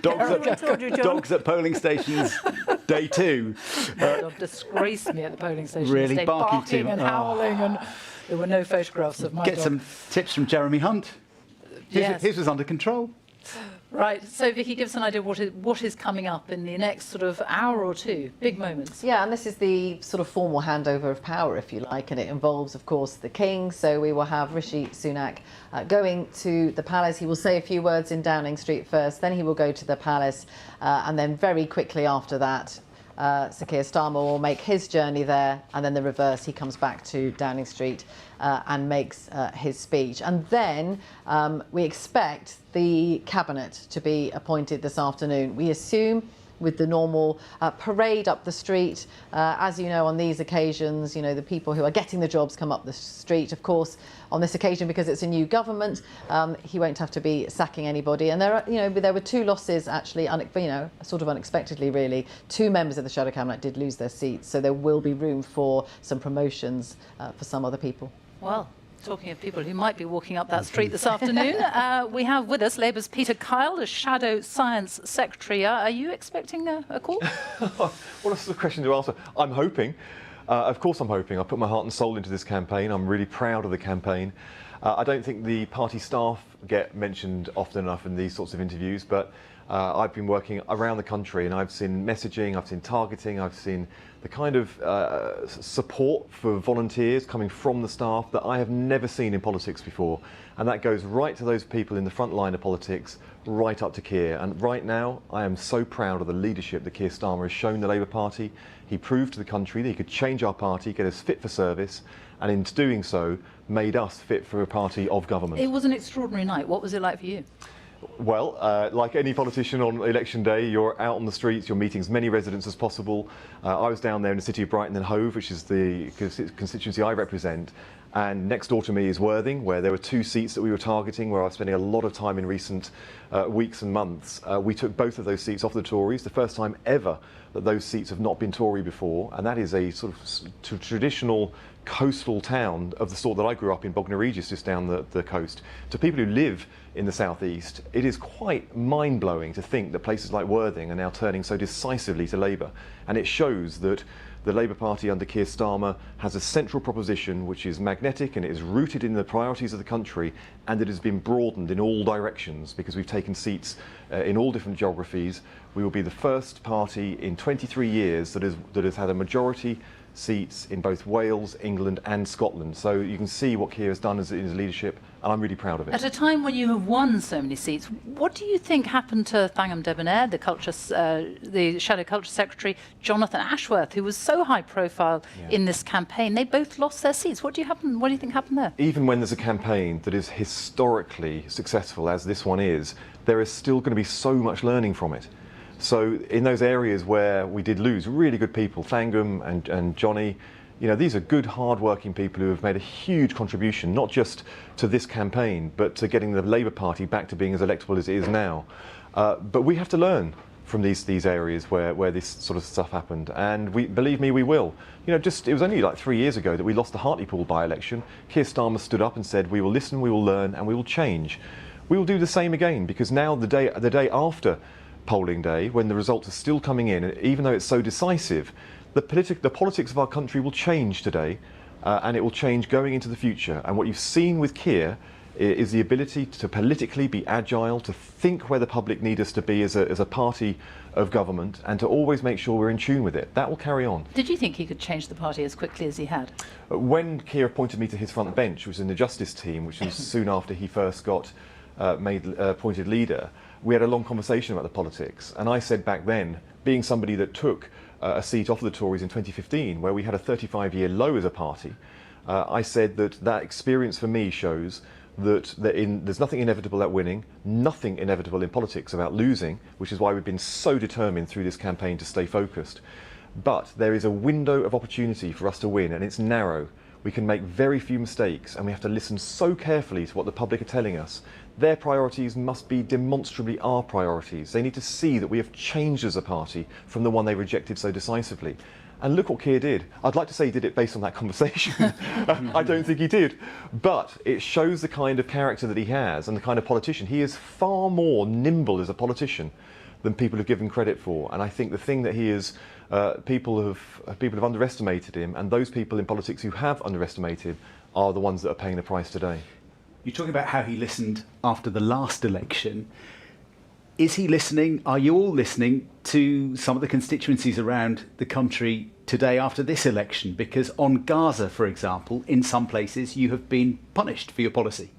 Dogs at polling stations, day 2.
Dog disgraced me at the polling station.
Really
They
barking
and howling, and there were no photographs of my
Get
dog.
some tips from Jeremy Hunt.
Yes.
His was under control.
Right, so Vicky, give us an idea what is coming up in the next sort of hour or two, big moments.
Yeah, and this is the sort of formal handover of power, if you like, and it involves, of course, the King. So we will have Rishi Sunak going to the palace. He will say a few words in Downing Street first, then he will go to the palace, and then very quickly after that, Sir Keir Starmer will make his journey there, and then the reverse, he comes back to Downing Street and makes his speech. And then we expect the cabinet to be appointed this afternoon. We assume with the normal parade up the street. As you know, on these occasions, you know, the people who are getting the jobs come up the street. Of course, on this occasion, because it's a new government, he won't have to be sacking anybody. And there are, you know, there were 2 losses actually, sort of unexpectedly, really. 2 members of the Shadow Cabinet did lose their seats, so there will be room for some promotions for some other people.
Well, talking of people who might be walking up that street this afternoon, we have with us Labour's Peter Kyle, the Shadow Science Secretary. Are you expecting a call?
What a sort of question to answer. I'm hoping. Of course I'm hoping. I put my heart and soul into this campaign. I'm really proud of the campaign. I don't think the party staff get mentioned often enough in these sorts of interviews, but I've been working around the country and I've seen messaging, I've seen targeting, I've seen the kind of support for volunteers coming from the staff that I have never seen in politics before. And that goes right to those people in the front line of politics, right up to Keir. And right now, I am so proud of the leadership that Keir Starmer has shown the Labour Party. He proved to the country that he could change our party, get us fit for service, and in doing so, made us fit for a party of government.
It was an extraordinary night. What was it like for you?
Well, like any politician on election day, you're out on the streets, you're meeting as many residents as possible. I was down there in the city of Brighton and Hove, which is the constituency I represent. And next door to me is Worthing, where there were 2 seats that we were targeting, where I was spending a lot of time in recent weeks and months. We took both of those seats off the Tories, the first time ever that those seats have not been Tory before. And that is a sort of traditional coastal town of the sort that I grew up in, Bognor Regis, just down the coast. To people who live in the southeast, it is quite mind-blowing to think that places like Worthing are now turning so decisively to Labour. And it shows that the Labour Party under Keir Starmer has a central proposition which is magnetic and it is rooted in the priorities of the country, and it has been broadened in all directions because we've taken seats in all different geographies. We will be the first party in 23 years that has had a majority seats in both Wales, England and Scotland. So you can see what Keir has done in his leadership, and I'm really proud of it.
At a time when you have won so many seats, what do you think happened to Thangam Debonair, the Shadow Culture Secretary, Jonathan Ashworth, who was so high profile in this campaign? They both lost their seats. What do you think happened there?
Even when there's a campaign that is historically successful, as this one is, there is still going to be so much learning from it. So in those areas where we did lose really good people, Thangam and Johnny, you know, these are good, hard-working people who have made a huge contribution, not just to this campaign, but to getting the Labour Party back to being as electable as it is now. But we have to learn from these areas where this sort of stuff happened, and believe me, we will. You know, it was only like 3 years ago that we lost the Hartlepool by-election. Keir Starmer stood up and said, we will listen, we will learn, and we will change. We will do the same again, because now the day after polling day, when the results are still coming in, even though it's so decisive, the politics of our country will change today, and it will change going into the future. And what you've seen with Keir is the ability to politically be agile, to think where the public need us to be as a party of government, and to always make sure we're in tune with it. That will carry on.
Did you think he could change the party as quickly as he had?
When Keir appointed me to his front bench, which was in the Justice team, which was soon after he first got appointed leader, we had a long conversation about the politics, and I said back then, being somebody that took a seat off the Tories in 2015, where we had a 35-year low as a party, I said that experience for me shows that there's nothing inevitable at winning, nothing inevitable in politics about losing, which is why we've been so determined through this campaign to stay focused. But there is a window of opportunity for us to win, and it's narrow. We can make very few mistakes, and we have to listen so carefully to what the public are telling us. Their priorities must be demonstrably our priorities. They need to see that we have changed as a party from the one they rejected so decisively. And look what Keir did. I'd like to say he did it based on that conversation. I don't think he did. But it shows the kind of character that he has and the kind of politician. He is far more nimble as a politician than people have given credit for. And I think the thing that he is, people have underestimated him, and those people in politics who have underestimated are the ones that are paying the price today.
You're talking about how he listened after the last election. Is he listening? Are you all listening to some of the constituencies around the country today after this election? Because on Gaza, for example, in some places you have been punished for your policy.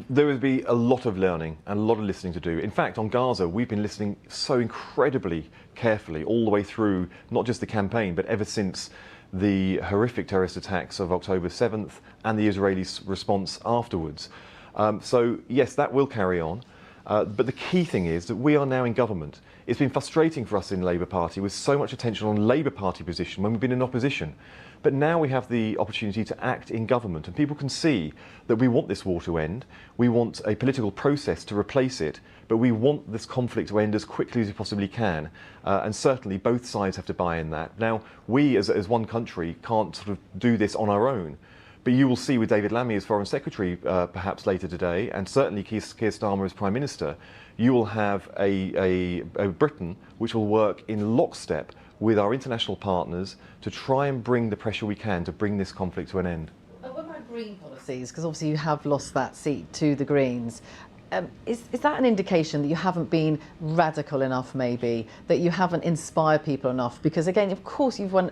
There will be a lot of learning and a lot of listening to do. In fact, on Gaza, we've been listening so incredibly carefully all the way through, not just the campaign, but ever since the horrific terrorist attacks of October 7th and the Israeli response afterwards. So yes, that will carry on. But the key thing is that we are now in government. It's been frustrating for us in Labour Party with so much attention on Labour Party position when we've been in opposition. But now we have the opportunity to act in government, and people can see that we want this war to end. We want a political process to replace it, but we want this conflict to end as quickly as we possibly can. And certainly both sides have to buy in that. Now, we as one country can't sort of do this on our own. But you will see with David Lammy as Foreign Secretary perhaps later today, and certainly Keir Starmer as Prime Minister, you will have a Britain which will work in lockstep with our international partners to try and bring the pressure we can to bring this conflict to an end.
What about green policies? Because obviously you have lost that seat to the Greens. Is that an indication that you haven't been radical enough, maybe, that you haven't inspired people enough? Because again, of course, you've won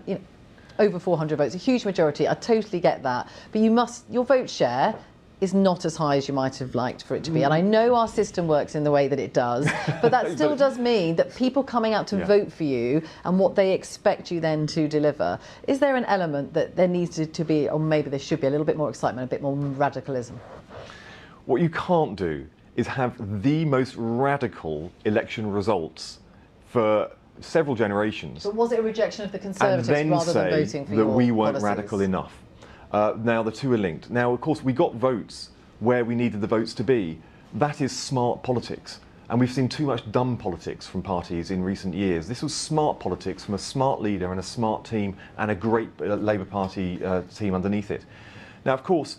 over 400 votes, a huge majority. I totally get that, but your vote share is not as high as you might have liked for it to be. And I know our system works in the way that it does, but that still does mean that people coming out to vote for you and what they expect you then to deliver, is there an element that there needs to be, or maybe there should be, a little bit more excitement, a bit more radicalism?
What you can't do is have the most radical election results for several generations.
But was it a rejection of the Conservatives rather than voting for your
that we weren't
policies?
radical enough? Now the two are linked. Now, of course, we got votes where we needed the votes to be. That is smart politics. And we've seen too much dumb politics from parties in recent years. This was smart politics from a smart leader and a smart team and a great Labour Party team underneath it. Now, of course,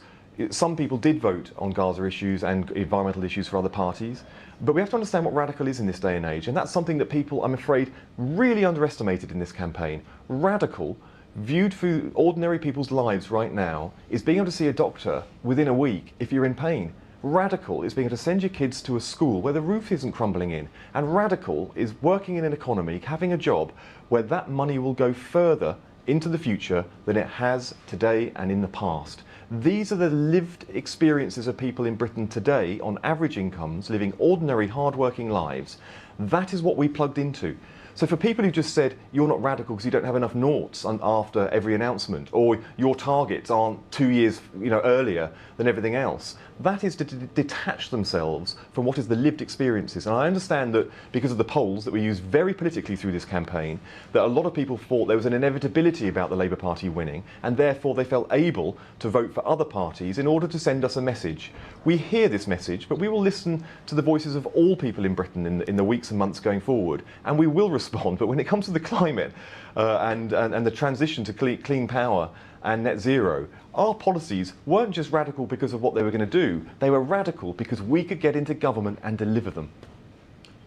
some people did vote on Gaza issues and environmental issues for other parties. But we have to understand what radical is in this day and age. And that's something that people, I'm afraid, really underestimated in this campaign. Radical, viewed through ordinary people's lives right now, is being able to see a doctor within a week if you're in pain. Radical is being able to send your kids to a school where the roof isn't crumbling in. And radical is working in an economy, having a job where that money will go further into the future than it has today and in the past. These are the lived experiences of people in Britain today on average incomes, living ordinary, hard-working lives. That is what we plugged into. So for people who just said, you're not radical because you don't have enough noughts after every announcement, or your targets aren't 2 years earlier than everything else, that is to detach themselves from what is the lived experiences. And I understand that because of the polls that were used very politically through this campaign, that a lot of people thought there was an inevitability about the Labour Party winning, and therefore they felt able to vote for other parties in order to send us a message. We hear this message, but we will listen to the voices of all people in Britain in the weeks and months going forward, and we will respond. But when it comes to the climate and the transition to clean power and net zero, our policies weren't just radical because of what they were going to do. They were radical because we could get into government and deliver them.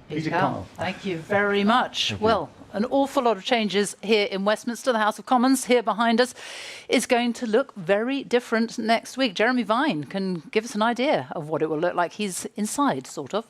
Peter Carl, thank you very much. Well, an awful lot of changes here in Westminster. The House of Commons here behind us is going to look very different next week. Jeremy Vine can give us an idea of what it will look like. He's inside, sort of.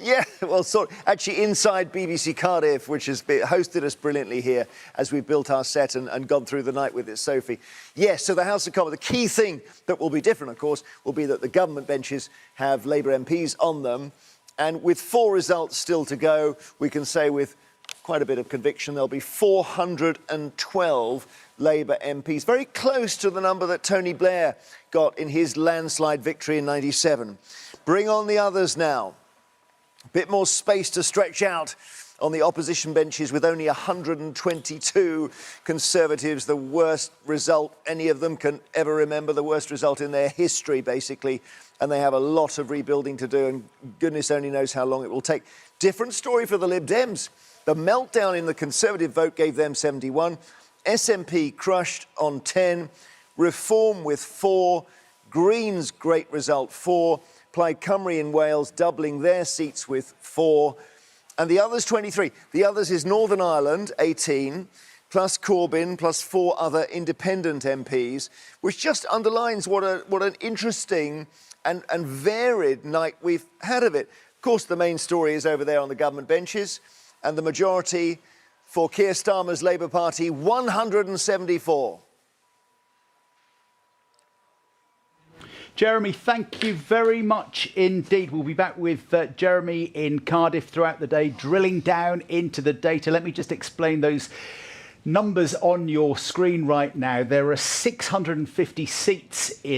Yeah, well, actually inside BBC Cardiff, which has hosted us brilliantly here as we built our set and gone through the night with it, Sophie. Yes, so the House of Commons, the key thing that will be different, of course, will be that the government benches have Labour MPs on them. And with 4 results still to go, we can say with quite a bit of conviction. There'll be 412 Labour MPs, very close to the number that Tony Blair got in his landslide victory in '97. Bring on the others now. A bit more space to stretch out on the opposition benches with only 122 Conservatives, the worst result any of them can ever remember, the worst result in their history, basically. And they have a lot of rebuilding to do, and goodness only knows how long it will take. Different story for the Lib Dems. The meltdown in the Conservative vote gave them 71. SNP crushed on 10. Reform with 4. Greens, great result, 4. Plaid Cymru in Wales doubling their seats with 4. And the others, 23. The others is Northern Ireland, 18, plus Corbyn, plus 4 other independent MPs, which just underlines what an interesting and varied night we've had of it. Of course, the main story is over there on the government benches, and the majority for Keir Starmer's Labour Party, 174.
Jeremy, thank you very much indeed. We'll be back with Jeremy in Cardiff throughout the day, drilling down into the data. Let me just explain those numbers on your screen right now. There are 650 seats in